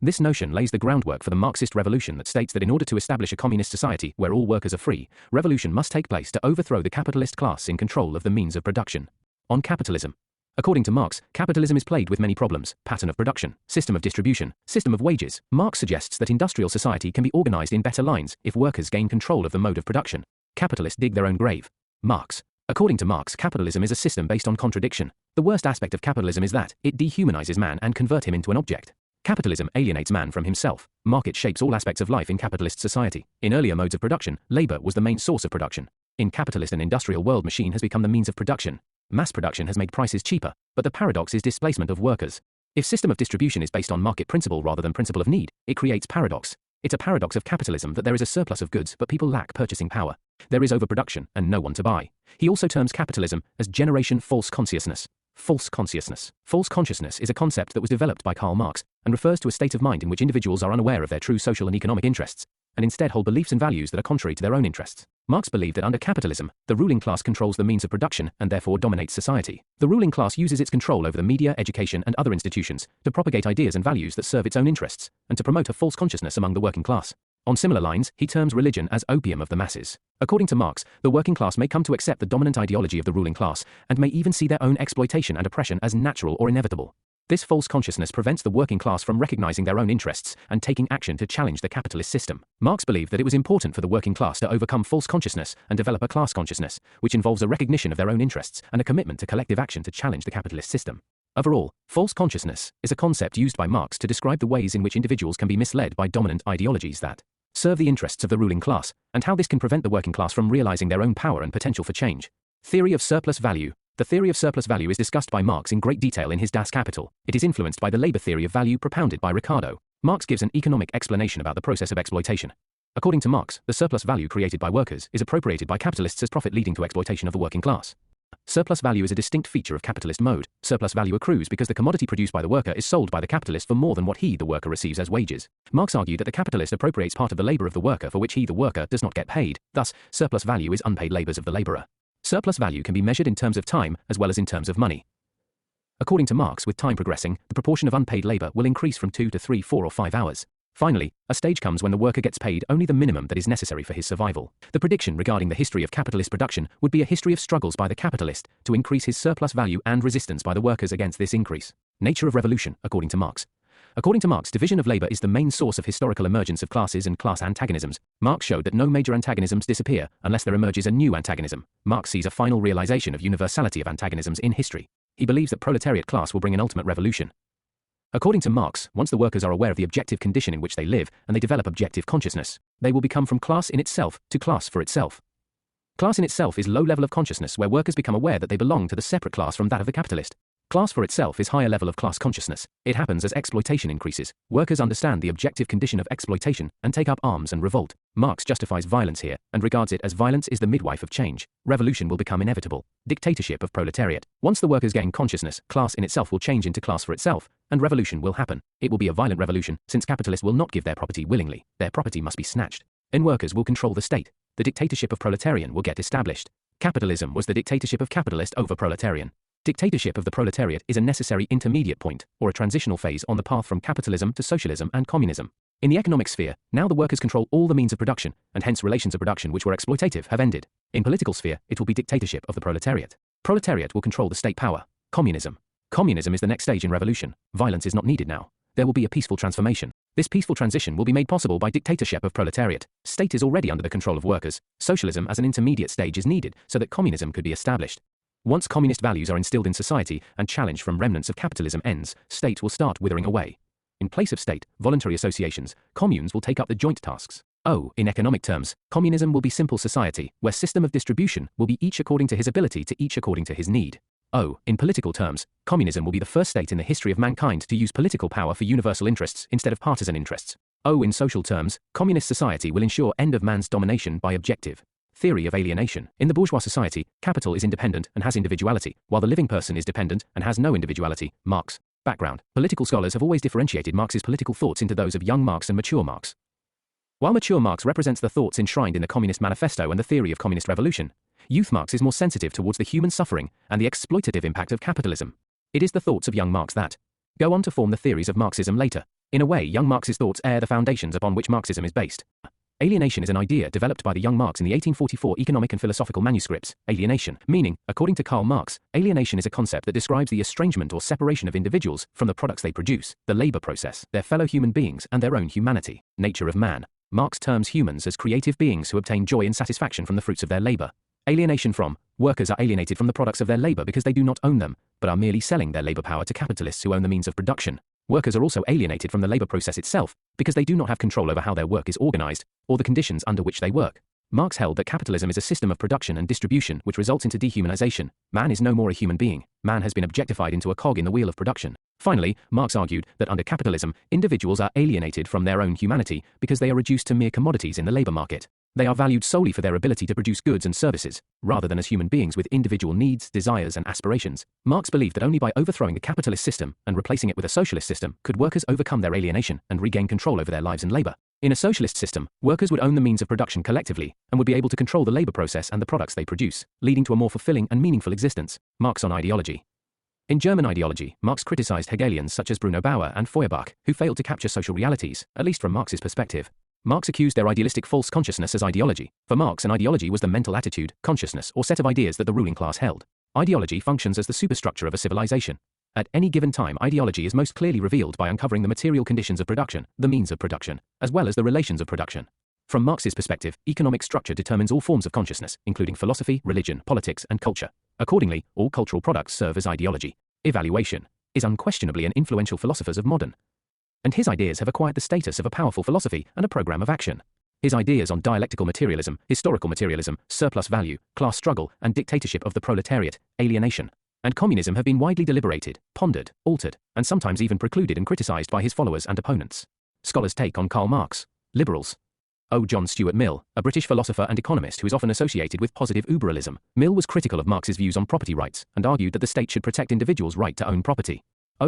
This notion lays the groundwork for the Marxist revolution that states that in order to establish a communist society where all workers are free, revolution must take place to overthrow the capitalist class in control of the means of production. On capitalism. According to Marx, capitalism is plagued with many problems: pattern of production, system of distribution, system of wages. Marx suggests that industrial society can be organized in better lines if workers gain control of the mode of production. Capitalists dig their own grave. Marx. According to Marx, capitalism is a system based on contradiction. The worst aspect of capitalism is that it dehumanizes man and converts him into an object. Capitalism alienates man from himself. Market shapes all aspects of life in capitalist society. In earlier modes of production, labor was the main source of production. In capitalist and industrial world, machine has become the means of production. Mass production has made prices cheaper, but the paradox is displacement of workers. If system of distribution is based on market principle rather than principle of need, it creates paradox. It's a paradox of capitalism that there is a surplus of goods but people lack purchasing power. There is overproduction and no one to buy. He also terms capitalism as generation false consciousness. False consciousness. False consciousness is a concept that was developed by Karl Marx and refers to a state of mind in which individuals are unaware of their true social and economic interests and instead hold beliefs and values that are contrary to their own interests. Marx believed that under capitalism, the ruling class controls the means of production and therefore dominates society. The ruling class uses its control over the media, education, and other institutions to propagate ideas and values that serve its own interests and to promote a false consciousness among the working class. On similar lines, he terms religion as opium of the masses. According to Marx, the working class may come to accept the dominant ideology of the ruling class and may even see their own exploitation and oppression as natural or inevitable. This false consciousness prevents the working class from recognizing their own interests and taking action to challenge the capitalist system. Marx believed that it was important for the working class to overcome false consciousness and develop a class consciousness, which involves a recognition of their own interests and a commitment to collective action to challenge the capitalist system. Overall, false consciousness is a concept used by Marx to describe the ways in which individuals can be misled by dominant ideologies that serve the interests of the ruling class, and how this can prevent the working class from realizing their own power and potential for change. Theory of surplus value. The theory of surplus value is discussed by Marx in great detail in his Das Kapital. It is influenced by the labor theory of value propounded by Ricardo. Marx gives an economic explanation about the process of exploitation. According to Marx, the surplus value created by workers is appropriated by capitalists as profit leading to exploitation of the working class. Surplus value is a distinct feature of capitalist mode. Surplus value accrues because the commodity produced by the worker is sold by the capitalist for more than what he, the worker, receives as wages. Marx argued that the capitalist appropriates part of the labor of the worker for which he, the worker, does not get paid. Thus, surplus value is unpaid labors of the laborer. Surplus value can be measured in terms of time as well as in terms of money. According to Marx, with time progressing, the proportion of unpaid labor will increase from 2 to 3, 4, or 5 hours. Finally, a stage comes when the worker gets paid only the minimum that is necessary for his survival. The prediction regarding the history of capitalist production would be a history of struggles by the capitalist to increase his surplus value and resistance by the workers against this increase. Nature of revolution, according to Marx. According to Marx, division of labor is the main source of historical emergence of classes and class antagonisms. Marx showed that no major antagonisms disappear unless there emerges a new antagonism. Marx sees a final realization of universality of antagonisms in history. He believes that proletariat class will bring an ultimate revolution. According to Marx, once the workers are aware of the objective condition in which they live and they develop objective consciousness, they will become from class in itself to class for itself. Class in itself is low level of consciousness where workers become aware that they belong to the separate class from that of the capitalist. Class for itself is higher level of class consciousness. It happens as exploitation increases. Workers understand the objective condition of exploitation and take up arms and revolt. Marx justifies violence here and regards it as violence is the midwife of change. Revolution will become inevitable. Dictatorship of proletariat. Once the workers gain consciousness, class in itself will change into class for itself, and revolution will happen. It will be a violent revolution, since capitalists will not give their property willingly. Their property must be snatched. And workers will control the state. The dictatorship of proletarian will get established. Capitalism was the dictatorship of capitalist over proletarian. Dictatorship of the proletariat is a necessary intermediate point, or a transitional phase on the path from capitalism to socialism and communism. In the economic sphere, now the workers control all the means of production, and hence relations of production which were exploitative have ended. In political sphere, it will be dictatorship of the proletariat. Proletariat will control the state power. Communism. Communism is the next stage in revolution. Violence is not needed now. There will be a peaceful transformation. This peaceful transition will be made possible by dictatorship of proletariat. State is already under the control of workers. Socialism as an intermediate stage is needed so that communism could be established. Once communist values are instilled in society and challenge from remnants of capitalism ends, state will start withering away. In place of state, voluntary associations, communes will take up the joint tasks. In economic terms, communism will be simple society, where system of distribution will be each according to his ability to each according to his need. In political terms, communism will be the first state in the history of mankind to use political power for universal interests instead of partisan interests. In social terms, communist society will ensure end of man's domination by objective. Theory of alienation. In the bourgeois society, capital is independent and has individuality, while the living person is dependent and has no individuality. Marx. Background. Political scholars have always differentiated Marx's political thoughts into those of young Marx and mature Marx. While mature Marx represents the thoughts enshrined in the Communist Manifesto and the theory of communist revolution, youth Marx is more sensitive towards the human suffering and the exploitative impact of capitalism. It is the thoughts of young Marx that go on to form the theories of Marxism later. In a way, young Marx's thoughts are the foundations upon which Marxism is based. Alienation is an idea developed by the young Marx in the 1844 economic and philosophical manuscripts, Alienation, meaning, according to Karl Marx, alienation is a concept that describes the estrangement or separation of individuals from the products they produce, the labor process, their fellow human beings, and their own humanity. Nature of man. Marx terms humans as creative beings who obtain joy and satisfaction from the fruits of their labor. Alienation from. Workers are alienated from the products of their labor because they do not own them, but are merely selling their labor power to capitalists who own the means of production. Workers are also alienated from the labor process itself because they do not have control over how their work is organized or the conditions under which they work. Marx held that capitalism is a system of production and distribution which results into dehumanization. Man is no more a human being. Man has been objectified into a cog in the wheel of production. Finally, Marx argued that under capitalism, individuals are alienated from their own humanity because they are reduced to mere commodities in the labor market. They are valued solely for their ability to produce goods and services, rather than as human beings with individual needs, desires, and aspirations. Marx believed that only by overthrowing the capitalist system and replacing it with a socialist system could workers overcome their alienation and regain control over their lives and labor. In a socialist system, workers would own the means of production collectively and would be able to control the labor process and the products they produce, leading to a more fulfilling and meaningful existence. Marx on ideology. In German ideology, Marx criticized Hegelians such as Bruno Bauer and Feuerbach, who failed to capture social realities, at least from Marx's perspective. Marx accused their idealistic false consciousness as ideology. For Marx, an ideology was the mental attitude, consciousness, or set of ideas that the ruling class held. Ideology functions as the superstructure of a civilization. At any given time, ideology is most clearly revealed by uncovering the material conditions of production, the means of production, as well as the relations of production. From Marx's perspective, economic structure determines all forms of consciousness, including philosophy, religion, politics, and culture. Accordingly, all cultural products serve as ideology. Evaluation is unquestionably an influential philosopher of modern, and his ideas have acquired the status of a powerful philosophy and a program of action. His ideas on dialectical materialism, historical materialism, surplus value, class struggle, and dictatorship of the proletariat, alienation, and communism have been widely deliberated, pondered, altered, and sometimes even precluded and criticized by his followers and opponents. Scholars' take on Karl Marx. Liberals. John Stuart Mill, a British philosopher and economist who is often associated with positive liberalism. Mill was critical of Marx's views on property rights and argued that the state should protect individuals' right to own property.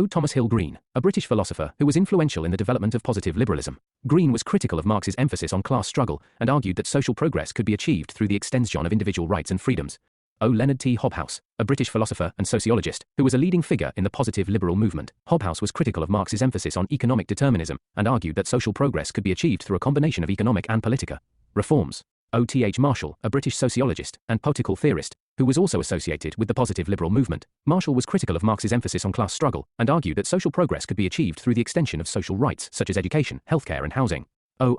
Thomas Hill Green, a British philosopher who was influential in the development of positive liberalism. Green was critical of Marx's emphasis on class struggle and argued that social progress could be achieved through the extension of individual rights and freedoms. Leonard T. Hobhouse, a British philosopher and sociologist who was a leading figure in the positive liberal movement. Hobhouse was critical of Marx's emphasis on economic determinism and argued that social progress could be achieved through a combination of economic and political reforms. T.H. Marshall, a British sociologist and political theorist, who was also associated with the positive liberal movement. Marshall was critical of Marx's emphasis on class struggle and argued that social progress could be achieved through the extension of social rights such as education, healthcare, and housing.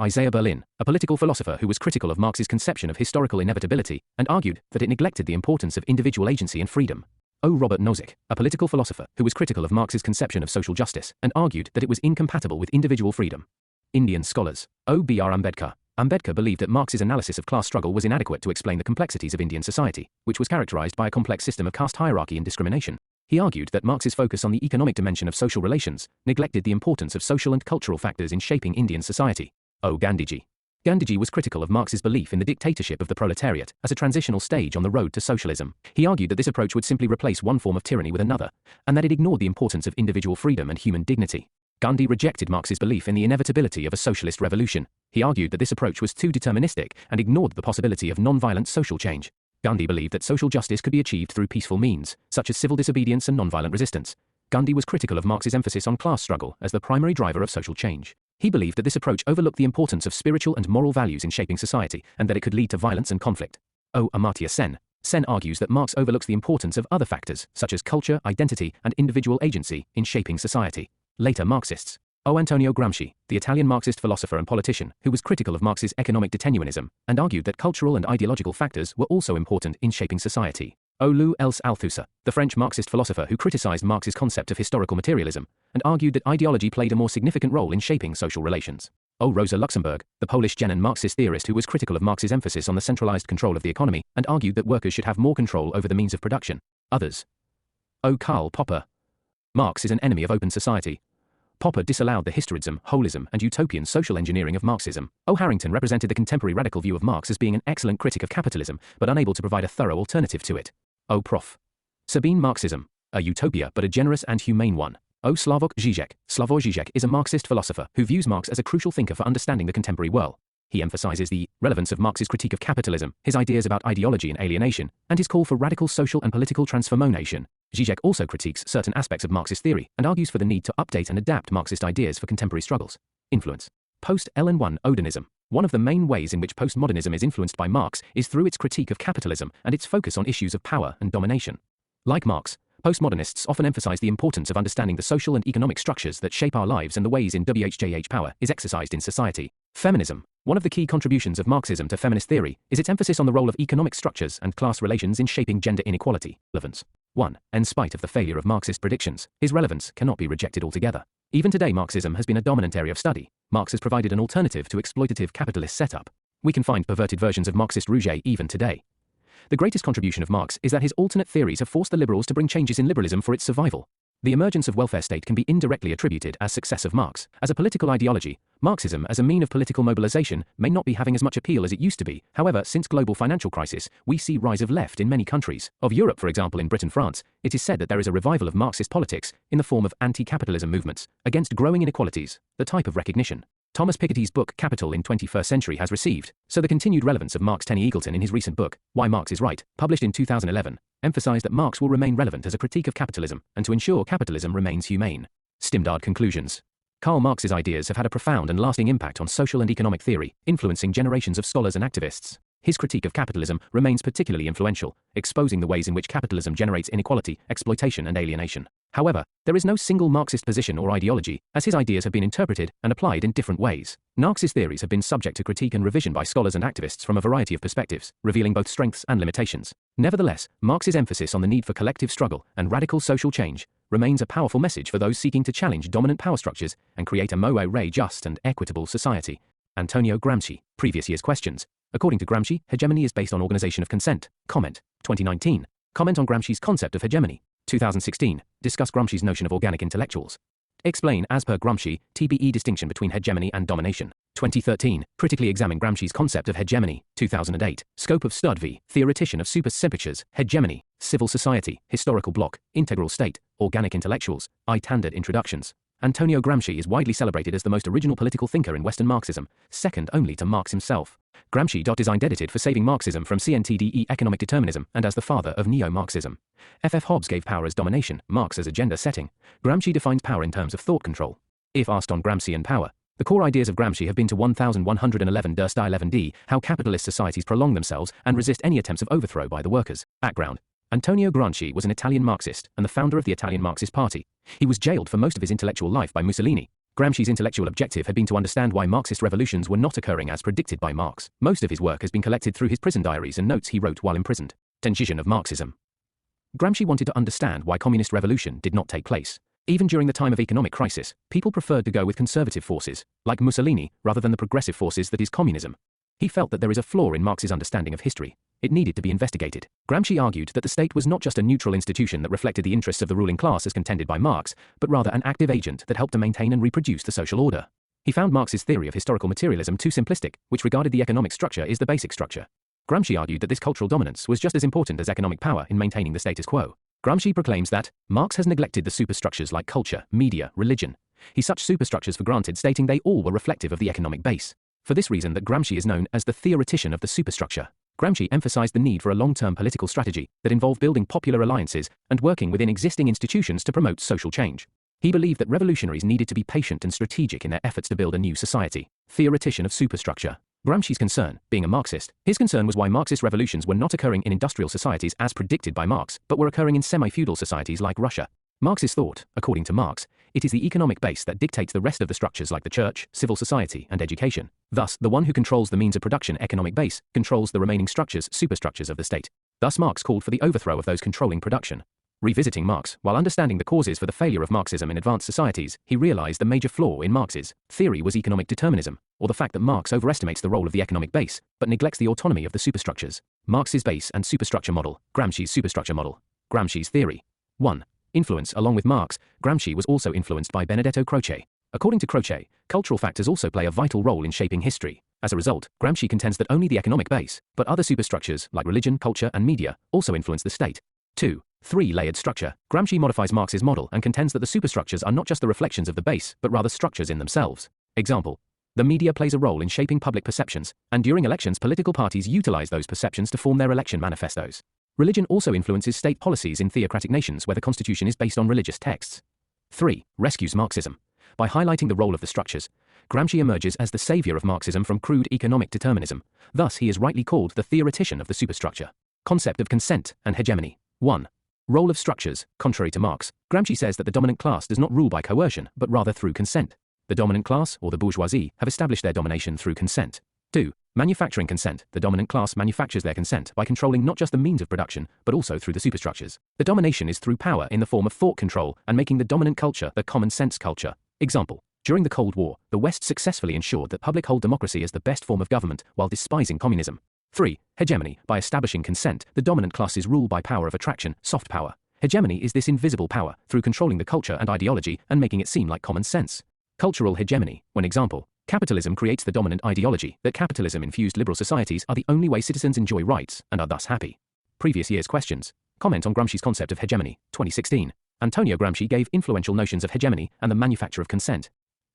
Isaiah Berlin, a political philosopher who was critical of Marx's conception of historical inevitability and argued that it neglected the importance of individual agency and freedom. Robert Nozick, a political philosopher who was critical of Marx's conception of social justice and argued that it was incompatible with individual freedom. Indian scholars. B.R. Ambedkar. Ambedkar believed that Marx's analysis of class struggle was inadequate to explain the complexities of Indian society, which was characterized by a complex system of caste hierarchy and discrimination. He argued that Marx's focus on the economic dimension of social relations neglected the importance of social and cultural factors in shaping Indian society. Gandhiji. Gandhiji was critical of Marx's belief in the dictatorship of the proletariat as a transitional stage on the road to socialism. He argued that this approach would simply replace one form of tyranny with another, and that it ignored the importance of individual freedom and human dignity. Gandhi rejected Marx's belief in the inevitability of a socialist revolution. He argued that this approach was too deterministic and ignored the possibility of non-violent social change. Gandhi believed that social justice could be achieved through peaceful means, such as civil disobedience and non-violent resistance. Gandhi was critical of Marx's emphasis on class struggle as the primary driver of social change. He believed that this approach overlooked the importance of spiritual and moral values in shaping society and that it could lead to violence and conflict. Amartya Sen. Sen argues that Marx overlooks the importance of other factors, such as culture, identity, and individual agency, in shaping society. Later Marxists. Antonio Gramsci, the Italian Marxist philosopher and politician, who was critical of Marx's economic determinism and argued that cultural and ideological factors were also important in shaping society. Lou Els Althusser, the French Marxist philosopher who criticized Marx's concept of historical materialism and argued that ideology played a more significant role in shaping social relations. Rosa Luxemburg, the Polish Gen and Marxist theorist who was critical of Marx's emphasis on the centralized control of the economy and argued that workers should have more control over the means of production. Others. Karl Popper. Marx is an enemy of open society. Popper disallowed the historism, holism, and utopian social engineering of Marxism. Harrington represented the contemporary radical view of Marx as being an excellent critic of capitalism, but unable to provide a thorough alternative to it. Prof. Sabine Marxism. A utopia, but a generous and humane one. Slavoj Žižek. Slavoj Žižek is a Marxist philosopher who views Marx as a crucial thinker for understanding the contemporary world. He emphasizes the relevance of Marx's critique of capitalism, his ideas about ideology and alienation, and his call for radical social and political transformation. Žižek also critiques certain aspects of Marxist theory and argues for the need to update and adapt Marxist ideas for contemporary struggles. Influence. Post-LN1 Odinism. One of the main ways in which postmodernism is influenced by Marx is through its critique of capitalism and its focus on issues of power and domination. Like Marx, postmodernists often emphasize the importance of understanding the social and economic structures that shape our lives and the ways in which power is exercised in society. Feminism. One of the key contributions of Marxism to feminist theory is its emphasis on the role of economic structures and class relations in shaping gender inequality. Relevance. 1. In spite of the failure of Marxist predictions, his relevance cannot be rejected altogether. Even today, Marxism has been a dominant area of study. Marx has provided an alternative to exploitative capitalist setup. We can find perverted versions of Marxist rouge even today. The greatest contribution of Marx is that his alternate theories have forced the liberals to bring changes in liberalism for its survival. The emergence of welfare state can be indirectly attributed as success of Marx. As a political ideology, Marxism as a mean of political mobilization may not be having as much appeal as it used to be. However, since global financial crisis, we see rise of left in many countries. Of Europe, for example, in Britain, France, it is said that there is a revival of Marxist politics in the form of anti-capitalism movements against growing inequalities, the type of recognition Thomas Piketty's book Capital in 21st Century has received. So the continued relevance of Marx. Tenny Eagleton in his recent book, Why Marx is Right, published in 2011, emphasized that Marx will remain relevant as a critique of capitalism and to ensure capitalism remains humane. Stimdard conclusions. Karl Marx's ideas have had a profound and lasting impact on social and economic theory, influencing generations of scholars and activists. His critique of capitalism remains particularly influential, exposing the ways in which capitalism generates inequality, exploitation, and alienation. However, there is no single Marxist position or ideology, as his ideas have been interpreted and applied in different ways. Marx's theories have been subject to critique and revision by scholars and activists from a variety of perspectives, revealing both strengths and limitations. Nevertheless, Marx's emphasis on the need for collective struggle and radical social change remains a powerful message for those seeking to challenge dominant power structures and create a more just and equitable society. Antonio Gramsci, previous year's questions. According to Gramsci, hegemony is based on organization of consent. Comment. 2019. Comment on Gramsci's concept of hegemony. 2016. Discuss Gramsci's notion of organic intellectuals. Explain, as per Gramsci, TBE distinction between hegemony and domination. 2013. Critically examine Gramsci's concept of hegemony. 2008. Scope of Stud v. Theoretician of Supersempitures, Hegemony, Civil Society, Historical Bloc, Integral State, Organic Intellectuals, I-Tandard Introductions. Antonio Gramsci is widely celebrated as the most original political thinker in Western Marxism, second only to Marx himself. Gramsci is indebted for saving Marxism from CNTDE economic determinism and as the father of Neo-Marxism. F. Hobbes gave power as domination, Marx as agenda setting. Gramsci defines power in terms of thought control. If asked on Gramsci and power, the core ideas of Gramsci have been to 1111 11d, how capitalist societies prolong themselves and resist any attempts of overthrow by the workers. Background. Antonio Gramsci was an Italian Marxist and the founder of the Italian Marxist Party. He was jailed for most of his intellectual life by Mussolini. Gramsci's intellectual objective had been to understand why Marxist revolutions were not occurring as predicted by Marx. Most of his work has been collected through his prison diaries and notes he wrote while imprisoned. Transition of Marxism. Gramsci wanted to understand why communist revolution did not take place. Even during the time of economic crisis, people preferred to go with conservative forces, like Mussolini, rather than the progressive forces that is communism. He felt that there is a flaw in Marx's understanding of history. It needed to be investigated. Gramsci argued that the state was not just a neutral institution that reflected the interests of the ruling class as contended by Marx, but rather an active agent that helped to maintain and reproduce the social order. He found Marx's theory of historical materialism too simplistic, which regarded the economic structure as the basic structure. Gramsci argued that this cultural dominance was just as important as economic power in maintaining the status quo. Gramsci proclaims that Marx has neglected the superstructures like culture, media, religion. He such superstructures for granted, stating they all were reflective of the economic base. For this reason that Gramsci is known as the theoretician of the superstructure. Gramsci emphasized the need for a long-term political strategy that involved building popular alliances and working within existing institutions to promote social change. He believed that revolutionaries needed to be patient and strategic in their efforts to build a new society. Theoretician of superstructure. Gramsci's concern, being a Marxist, his concern was why Marxist revolutions were not occurring in industrial societies as predicted by Marx, but were occurring in semi-feudal societies like Russia. Marx's thought, according to Marx, it is the economic base that dictates the rest of the structures like the church, civil society, and education. Thus, the one who controls the means of production economic base controls the remaining structures, superstructures of the state. Thus Marx called for the overthrow of those controlling production. Revisiting Marx, while understanding the causes for the failure of Marxism in advanced societies, he realized the major flaw in Marx's theory was economic determinism, or the fact that Marx overestimates the role of the economic base, but neglects the autonomy of the superstructures. Marx's base and superstructure model, Gramsci's superstructure model. Gramsci's theory. 1. Influence. Along with Marx, Gramsci was also influenced by Benedetto Croce. According to Croce, cultural factors also play a vital role in shaping history. As a result, Gramsci contends that only the economic base, but other superstructures like religion, culture, and media also influence the state. 2. 3-layered structure. Gramsci modifies Marx's model and contends that the superstructures are not just the reflections of the base, but rather structures in themselves. Example. The media plays a role in shaping public perceptions, and during elections political parties utilize those perceptions to form their election manifestos. Religion also influences state policies in theocratic nations where the constitution is based on religious texts. 3. Rescues Marxism. By highlighting the role of the structures, Gramsci emerges as the savior of Marxism from crude economic determinism. Thus, he is rightly called the theoretician of the superstructure. Concept of consent and hegemony. 1. Role of structures. Contrary to Marx, Gramsci says that the dominant class does not rule by coercion, but rather through consent. The dominant class, or the bourgeoisie, have established their domination through consent. 2. Manufacturing consent. The dominant class manufactures their consent by controlling not just the means of production, but also through the superstructures. The domination is through power in the form of thought control and making the dominant culture the common sense culture. Example. During the Cold War, the West successfully ensured that public hold democracy as the best form of government while despising communism. 3. Hegemony. By establishing consent, the dominant classes rule by power of attraction, soft power. Hegemony is this invisible power, through controlling the culture and ideology and making it seem like common sense. Cultural hegemony. One example. Capitalism creates the dominant ideology that capitalism-infused liberal societies are the only way citizens enjoy rights and are thus happy. Previous year's questions. Comment on Gramsci's concept of hegemony, 2016. Antonio Gramsci gave influential notions of hegemony and the manufacture of consent.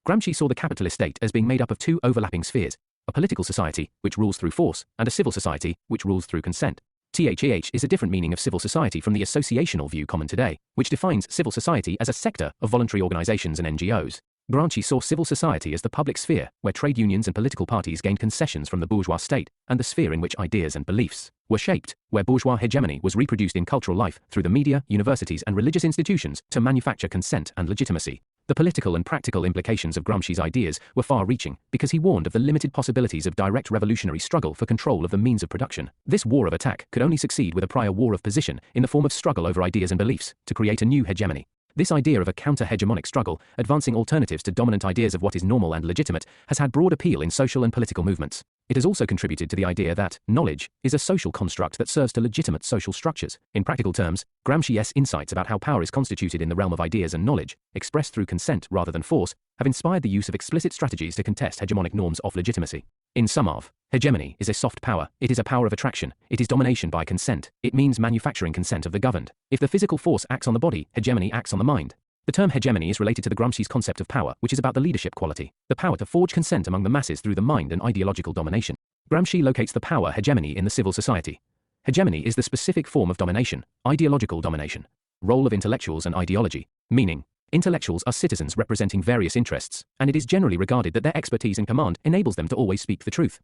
Gramsci saw the capitalist state as being made up of two overlapping spheres, a political society, which rules through force, and a civil society, which rules through consent. THEH is a different meaning of civil society from the associational view common today, which defines civil society as a sector of voluntary organizations and NGOs. Gramsci saw civil society as the public sphere, where trade unions and political parties gained concessions from the bourgeois state, and the sphere in which ideas and beliefs were shaped, where bourgeois hegemony was reproduced in cultural life through the media, universities, and religious institutions to manufacture consent and legitimacy. The political and practical implications of Gramsci's ideas were far-reaching because he warned of the limited possibilities of direct revolutionary struggle for control of the means of production. This war of attack could only succeed with a prior war of position in the form of struggle over ideas and beliefs to create a new hegemony. This idea of a counter-hegemonic struggle, advancing alternatives to dominant ideas of what is normal and legitimate, has had broad appeal in social and political movements. It has also contributed to the idea that knowledge is a social construct that serves to legitimate social structures. In practical terms, Gramsci's insights about how power is constituted in the realm of ideas and knowledge, expressed through consent rather than force, have inspired the use of explicit strategies to contest hegemonic norms of legitimacy. In sum of, hegemony is a soft power, it is a power of attraction, it is domination by consent, it means manufacturing consent of the governed. If the physical force acts on the body, hegemony acts on the mind. The term hegemony is related to the Gramsci's concept of power, which is about the leadership quality, the power to forge consent among the masses through the mind and ideological domination. Gramsci locates the power hegemony in the civil society. Hegemony is the specific form of domination, ideological domination. Role of intellectuals and ideology. Meaning, intellectuals are citizens representing various interests, and it is generally regarded that their expertise and command enables them to always speak the truth.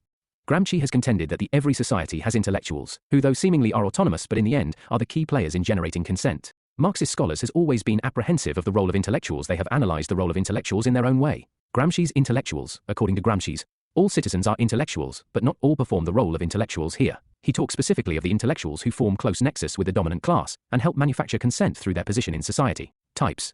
Gramsci has contended that every society has intellectuals, who though seemingly are autonomous but in the end are the key players in generating consent. Marxist scholars has always been apprehensive of the role of intellectuals. They have analyzed the role of intellectuals in their own way. Gramsci's intellectuals, according to Gramsci's, all citizens are intellectuals, but not all perform the role of intellectuals here. He talks specifically of the intellectuals who form close nexus with the dominant class and help manufacture consent through their position in society. Types.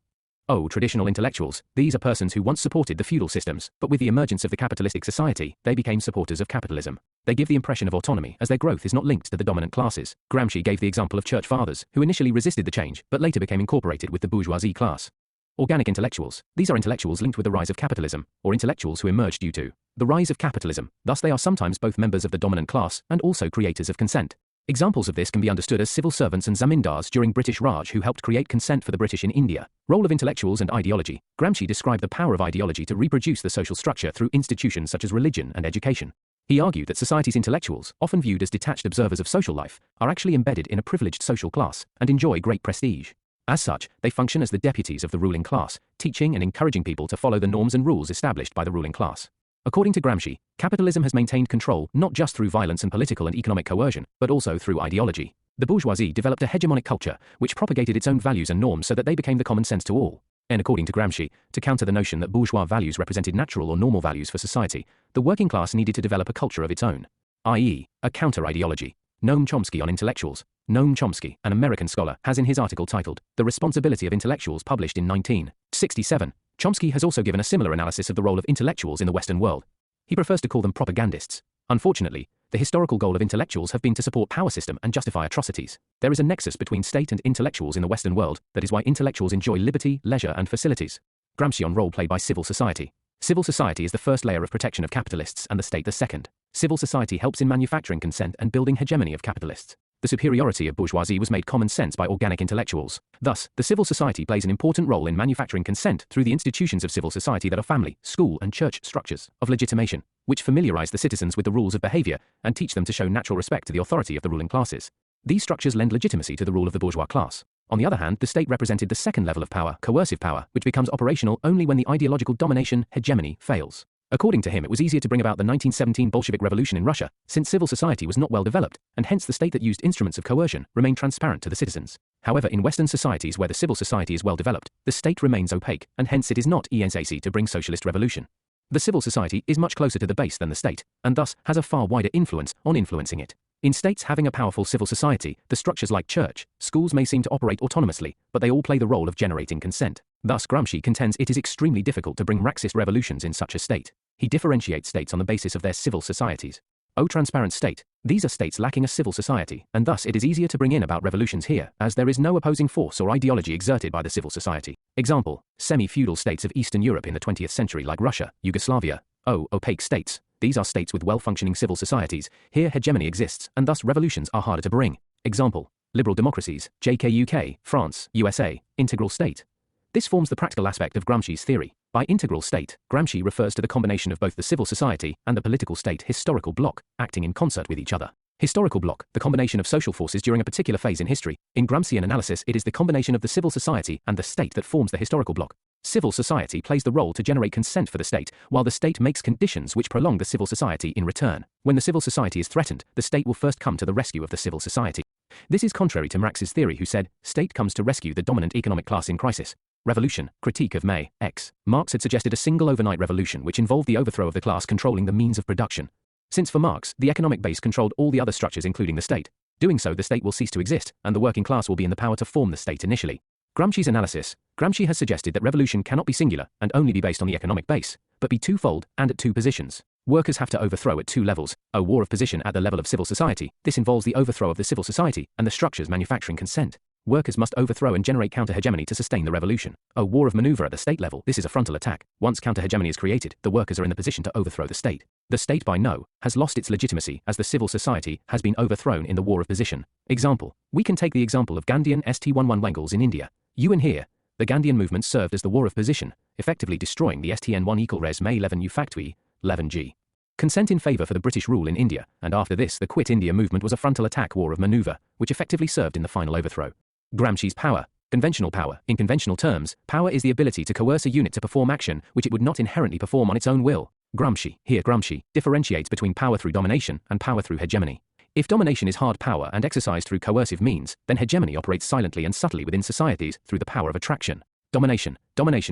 Traditional intellectuals. These are persons who once supported the feudal systems, but with the emergence of the capitalistic society, they became supporters of capitalism. They give the impression of autonomy as their growth is not linked to the dominant classes. Gramsci gave the example of church fathers, who initially resisted the change, but later became incorporated with the bourgeoisie class. Organic intellectuals. These are intellectuals linked with the rise of capitalism, or intellectuals who emerged due to the rise of capitalism. Thus they are sometimes both members of the dominant class and also creators of consent. Examples of this can be understood as civil servants and zamindars during British Raj who helped create consent for the British in India. Role of intellectuals and ideology. Gramsci described the power of ideology to reproduce the social structure through institutions such as religion and education. He argued that society's intellectuals, often viewed as detached observers of social life, are actually embedded in a privileged social class and enjoy great prestige. As such, they function as the deputies of the ruling class, teaching and encouraging people to follow the norms and rules established by the ruling class. According to Gramsci, capitalism has maintained control not just through violence and political and economic coercion, but also through ideology. The bourgeoisie developed a hegemonic culture, which propagated its own values and norms so that they became the common sense to all. And according to Gramsci, to counter the notion that bourgeois values represented natural or normal values for society, the working class needed to develop a culture of its own, i.e., a counter-ideology. Noam Chomsky on intellectuals. Noam Chomsky, an American scholar, has in his article titled, The Responsibility of Intellectuals, published in 1967, Chomsky has also given a similar analysis of the role of intellectuals in the Western world. He prefers to call them propagandists. Unfortunately, the historical goal of intellectuals have been to support power system and justify atrocities. There is a nexus between state and intellectuals in the Western world, that is why intellectuals enjoy liberty, leisure and facilities. Gramsci on role played by civil society. Civil society is the first layer of protection of capitalists and the state the second. Civil society helps in manufacturing consent and building hegemony of capitalists. The superiority of bourgeoisie was made common sense by organic intellectuals. Thus, the civil society plays an important role in manufacturing consent through the institutions of civil society that are family, school, and church structures of legitimation, which familiarize the citizens with the rules of behavior and teach them to show natural respect to the authority of the ruling classes. These structures lend legitimacy to the rule of the bourgeois class. On the other hand, the state represented the second level of power, coercive power, which becomes operational only when the ideological domination, hegemony, fails. According to him, it was easier to bring about the 1917 Bolshevik Revolution in Russia, since civil society was not well developed, and hence the state that used instruments of coercion remained transparent to the citizens. However, in Western societies where the civil society is well developed, the state remains opaque, and hence it is not easy to bring socialist revolution. The civil society is much closer to the base than the state, and thus has a far wider influence on influencing it. In states having a powerful civil society, the structures like church, schools may seem to operate autonomously, but they all play the role of generating consent. Thus, Gramsci contends it is extremely difficult to bring Marxist revolutions in such a state. He differentiates states on the basis of their civil societies. O transparent state, these are states lacking a civil society, and thus it is easier to bring in about revolutions here, as there is no opposing force or ideology exerted by the civil society. Example, semi-feudal states of Eastern Europe in the 20th century like Russia, Yugoslavia. O opaque states, these are states with well-functioning civil societies. Here hegemony exists, and thus revolutions are harder to bring. Example, liberal democracies, JK UK, France, USA, integral state. This forms the practical aspect of Gramsci's theory. By integral state, Gramsci refers to the combination of both the civil society and the political state historical bloc, acting in concert with each other. Historical bloc, the combination of social forces during a particular phase in history. In Gramscian analysis, it is the combination of the civil society and the state that forms the historical bloc. Civil society plays the role to generate consent for the state, while the state makes conditions which prolong the civil society in return. When the civil society is threatened, the state will first come to the rescue of the civil society. This is contrary to Marx's theory, who said, state comes to rescue the dominant economic class in crisis. Revolution, critique of May, X. Marx had suggested a single overnight revolution which involved the overthrow of the class controlling the means of production. Since for Marx, the economic base controlled all the other structures including the state. Doing so, the state will cease to exist, and the working class will be in the power to form the state initially. Gramsci's analysis, Gramsci has suggested that revolution cannot be singular and only be based on the economic base, but be twofold and at two positions. Workers have to overthrow at two levels, a war of position at the level of civil society. This involves the overthrow of the civil society and the structures manufacturing consent. Workers must overthrow and generate counter-hegemony to sustain the revolution. A war of maneuver at the state level, this is a frontal attack. Once counter-hegemony is created, the workers are in the position to overthrow the state. The state by no has lost its legitimacy as the civil society has been overthrown in the war of position. Example, we can take the example of Gandhian St11 Wengels in India. You and here, the Gandhian movement served as the war of position, effectively destroying the STN1 equal res May 11 U factui, 11G. Consent in favour for the British rule in India, and after this the Quit India movement was a frontal attack war of maneuver, which effectively served in the final overthrow. Gramsci's power. Conventional power. In conventional terms, power is the ability to coerce a unit to perform action which it would not inherently perform on its own will. Gramsci differentiates between power through domination and power through hegemony. If domination is hard power and exercised through coercive means, then hegemony operates silently and subtly within societies through the power of attraction. Domination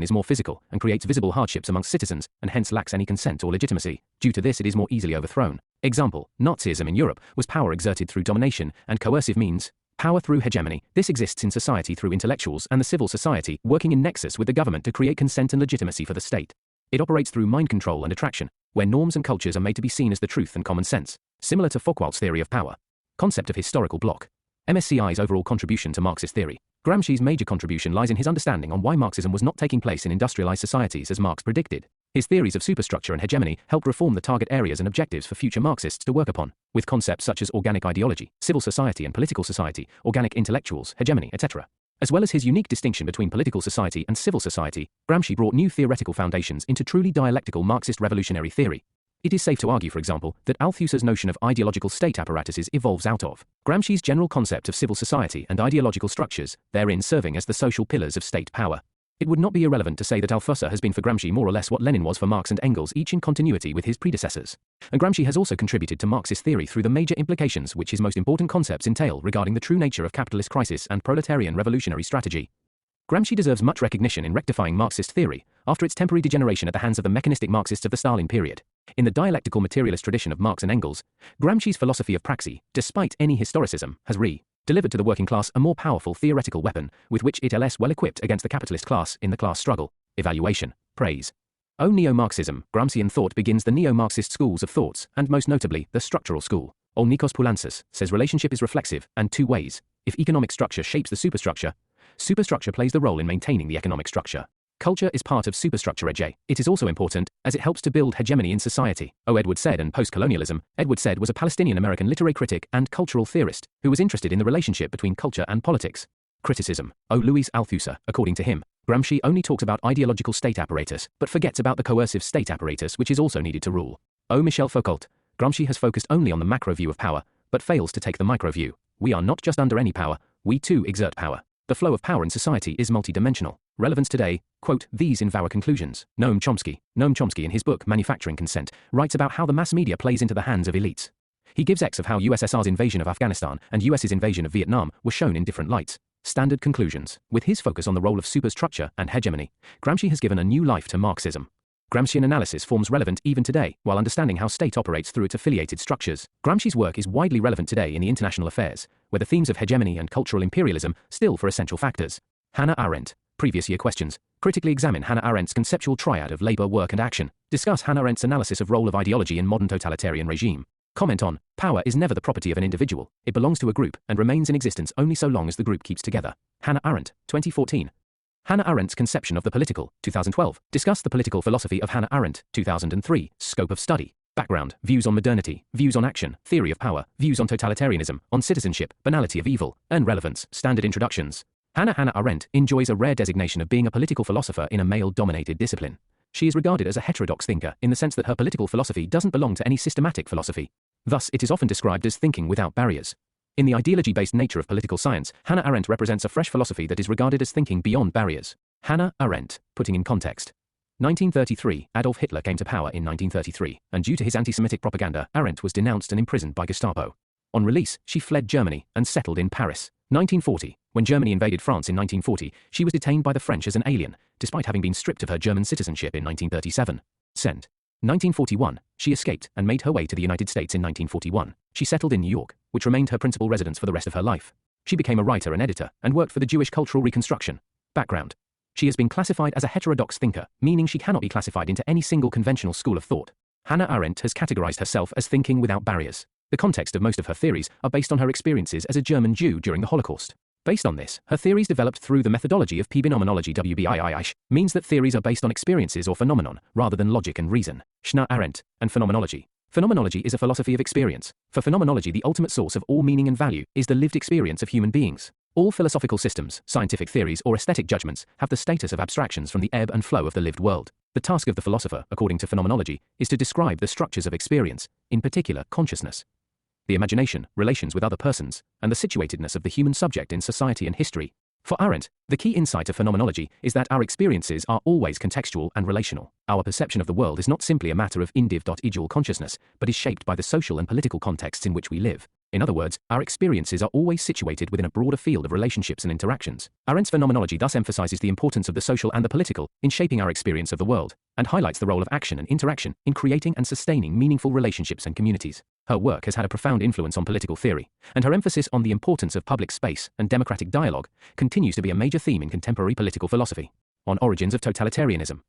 is more physical and creates visible hardships amongst citizens and hence lacks any consent or legitimacy. Due to this, it is more easily overthrown. Example, Nazism in Europe was power exerted through domination and coercive means. Power through hegemony. This exists in society through intellectuals and the civil society working in nexus with the government to create consent and legitimacy for the state. It operates through mind control and attraction, where norms and cultures are made to be seen as the truth and common sense. Similar to Foucault's theory of power. Concept of historical bloc. MSCI's overall contribution to Marxist theory. Gramsci's major contribution lies in his understanding on why Marxism was not taking place in industrialized societies as Marx predicted. His theories of superstructure and hegemony helped reform the target areas and objectives for future Marxists to work upon, with concepts such as organic ideology, civil society and political society, organic intellectuals, hegemony, etc. As well as his unique distinction between political society and civil society, Gramsci brought new theoretical foundations into truly dialectical Marxist revolutionary theory. It is safe to argue, for example, that Althusser's notion of ideological state apparatuses evolves out of Gramsci's general concept of civil society and ideological structures, therein serving as the social pillars of state power. It would not be irrelevant to say that Althusser has been for Gramsci more or less what Lenin was for Marx and Engels, each in continuity with his predecessors. And Gramsci has also contributed to Marxist theory through the major implications which his most important concepts entail regarding the true nature of capitalist crisis and proletarian revolutionary strategy. Gramsci deserves much recognition in rectifying Marxist theory after its temporary degeneration at the hands of the mechanistic Marxists of the Stalin period. In the dialectical materialist tradition of Marx and Engels, Gramsci's philosophy of praxis, despite any historicism, has delivered to the working class a more powerful theoretical weapon with which it is less well equipped against the capitalist class in the class struggle. Evaluation. Praise. O Neo-Marxism. Gramscian thought begins the Neo-Marxist schools of thoughts, and most notably, the structural school. O Nikos Poulantzas says relationship is reflexive, and two ways. If economic structure shapes the superstructure, superstructure plays the role in maintaining the economic structure. Culture is part of superstructure. It is also important, as it helps to build hegemony in society. O. Edward Said and Post-colonialism. Edward Said was a Palestinian-American literary critic and cultural theorist, who was interested in the relationship between culture and politics. Criticism. O. Louis Althusser. According to him, Gramsci only talks about ideological state apparatus, but forgets about the coercive state apparatus which is also needed to rule. O. Michel Foucault. Gramsci has focused only on the macro view of power, but fails to take the micro view. We are not just under any power, we too exert power. The flow of power in society is multidimensional. Relevance today, quote, these in our conclusions. Noam Chomsky in his book Manufacturing Consent, writes about how the mass media plays into the hands of elites. He gives X of how USSR's invasion of Afghanistan and US's invasion of Vietnam were shown in different lights. Standard conclusions. With his focus on the role of superstructure and hegemony, Gramsci has given a new life to Marxism. Gramscian analysis forms relevant even today, while understanding how state operates through its affiliated structures. Gramsci's work is widely relevant today in the international affairs, where the themes of hegemony and cultural imperialism still for essential factors. Hannah Arendt. Previous year questions. Critically examine Hannah Arendt's conceptual triad of labor, work and action. Discuss Hannah Arendt's analysis of role of ideology in modern totalitarian regime. Comment on, power is never the property of an individual, it belongs to a group and remains in existence only so long as the group keeps together. Hannah Arendt, 2014. Hannah Arendt's conception of the political, 2012. Discuss the political philosophy of Hannah Arendt, 2003. Scope of study. Background, views on modernity, views on action, theory of power, views on totalitarianism, on citizenship, banality of evil, and relevance. Standard introductions. Hannah Arendt enjoys a rare designation of being a political philosopher in a male-dominated discipline. She is regarded as a heterodox thinker in the sense that her political philosophy doesn't belong to any systematic philosophy. Thus, it is often described as thinking without barriers. In the ideology-based nature of political science, Hannah Arendt represents a fresh philosophy that is regarded as thinking beyond barriers. Hannah Arendt, putting in context. 1933, Adolf Hitler came to power in 1933, and due to his anti-Semitic propaganda, Arendt was denounced and imprisoned by Gestapo. On release, she fled Germany and settled in Paris. 1940, when Germany invaded France in 1940, she was detained by the French as an alien, despite having been stripped of her German citizenship in 1937. Sent. 1941, she escaped and made her way to the United States in 1941. She settled in New York, which remained her principal residence for the rest of her life. She became a writer and editor and worked for the Jewish Cultural Reconstruction. Background. She has been classified as a heterodox thinker, meaning she cannot be classified into any single conventional school of thought. Hannah Arendt has categorized herself as thinking without barriers. The context of most of her theories are based on her experiences as a German Jew during the Holocaust. Based on this, her theories developed through the methodology of phenomenology WBIIH means that theories are based on experiences or phenomenon, rather than logic and reason. Hannah Arendt, and phenomenology. Phenomenology is a philosophy of experience. For phenomenology, the ultimate source of all meaning and value is the lived experience of human beings. All philosophical systems, scientific theories, or aesthetic judgments have the status of abstractions from the ebb and flow of the lived world. The task of the philosopher, according to phenomenology, is to describe the structures of experience, in particular consciousness, the imagination, relations with other persons, and the situatedness of the human subject in society and history. For Arendt, the key insight of phenomenology is that our experiences are always contextual and relational. Our perception of the world is not simply a matter of individual consciousness, but is shaped by the social and political contexts in which we live. In other words, our experiences are always situated within a broader field of relationships and interactions. Arendt's phenomenology thus emphasizes the importance of the social and the political in shaping our experience of the world, and highlights the role of action and interaction in creating and sustaining meaningful relationships and communities. Her work has had a profound influence on political theory, and her emphasis on the importance of public space and democratic dialogue continues to be a major theme in contemporary political philosophy. On origins of totalitarianism.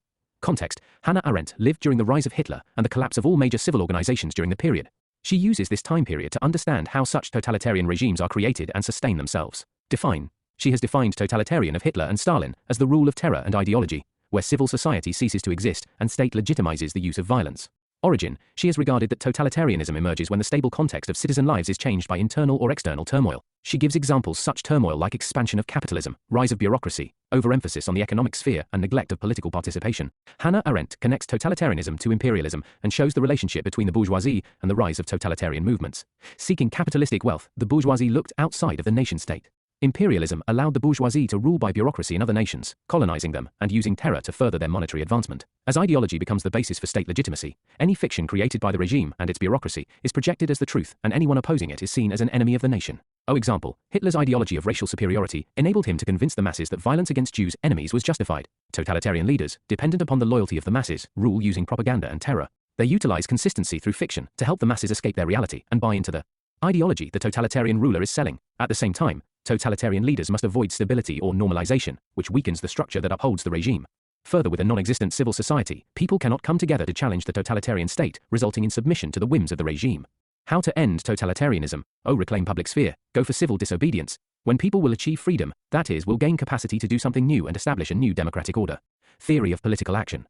Context: Hannah Arendt lived during the rise of Hitler and the collapse of all major civil organizations during the period. She uses this time period to understand how such totalitarian regimes are created and sustain themselves. Define. She has defined totalitarian of Hitler and Stalin as the rule of terror and ideology, where civil society ceases to exist and state legitimizes the use of violence. Origin. She has regarded that totalitarianism emerges when the stable context of citizen lives is changed by internal or external turmoil. She gives examples such turmoil like expansion of capitalism, rise of bureaucracy, overemphasis on the economic sphere, and neglect of political participation. Hannah Arendt connects totalitarianism to imperialism and shows the relationship between the bourgeoisie and the rise of totalitarian movements. Seeking capitalistic wealth, the bourgeoisie looked outside of the nation-state. Imperialism allowed the bourgeoisie to rule by bureaucracy in other nations, colonizing them and using terror to further their monetary advancement. As ideology becomes the basis for state legitimacy, any fiction created by the regime and its bureaucracy is projected as the truth, and anyone opposing it is seen as an enemy of the nation. Example: Hitler's ideology of racial superiority enabled him to convince the masses that violence against Jews' enemies was justified. Totalitarian leaders, dependent upon the loyalty of the masses, rule using propaganda and terror. They utilize consistency through fiction to help the masses escape their reality and buy into the ideology the totalitarian ruler is selling. At the same time, totalitarian leaders must avoid stability or normalization, which weakens the structure that upholds the regime. Further, with a non-existent civil society, people cannot come together to challenge the totalitarian state, resulting in submission to the whims of the regime. How to end totalitarianism? Reclaim public sphere, go for civil disobedience. When people will achieve freedom, that is, will gain capacity to do something new and establish a new democratic order. Theory of political action.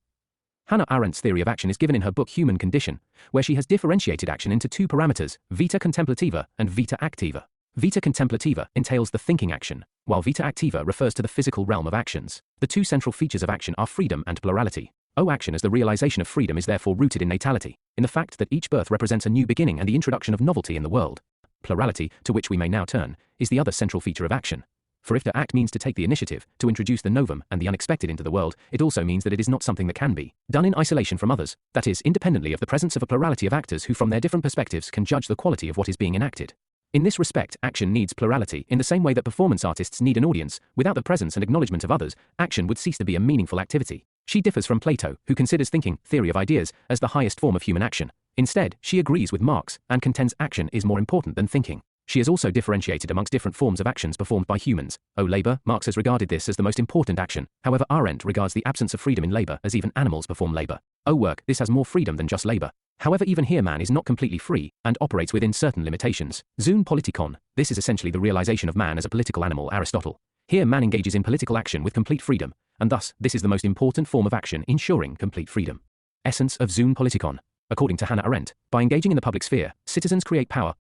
Hannah Arendt's theory of action is given in her book Human Condition, where she has differentiated action into two parameters, vita contemplativa and vita activa. Vita contemplativa entails the thinking action, while vita activa refers to the physical realm of actions. The two central features of action are freedom and plurality. Action as the realization of freedom is therefore rooted in natality, in the fact that each birth represents a new beginning and the introduction of novelty in the world. Plurality, to which we may now turn, is the other central feature of action. For if to act means to take the initiative, to introduce the novum and the unexpected into the world, it also means that it is not something that can be done in isolation from others, that is, independently of the presence of a plurality of actors who from their different perspectives can judge the quality of what is being enacted. In this respect, action needs plurality, in the same way that performance artists need an audience. Without the presence and acknowledgement of others, action would cease to be a meaningful activity. She differs from Plato, who considers thinking, theory of ideas, as the highest form of human action. Instead, she agrees with Marx, and contends action is more important than thinking. She has also differentiated amongst different forms of actions performed by humans. O labor, Marx has regarded this as the most important action. However, Arendt regards the absence of freedom in labor as even animals perform labor. O work, this has more freedom than just labor. However, even here man is not completely free, and operates within certain limitations. Zoon politikon, this is essentially the realization of man as a political animal, Aristotle. Here man engages in political action with complete freedom, and thus, this is the most important form of action ensuring complete freedom. Essence of Zoon politikon. According to Hannah Arendt, by engaging in the public sphere, citizens create power.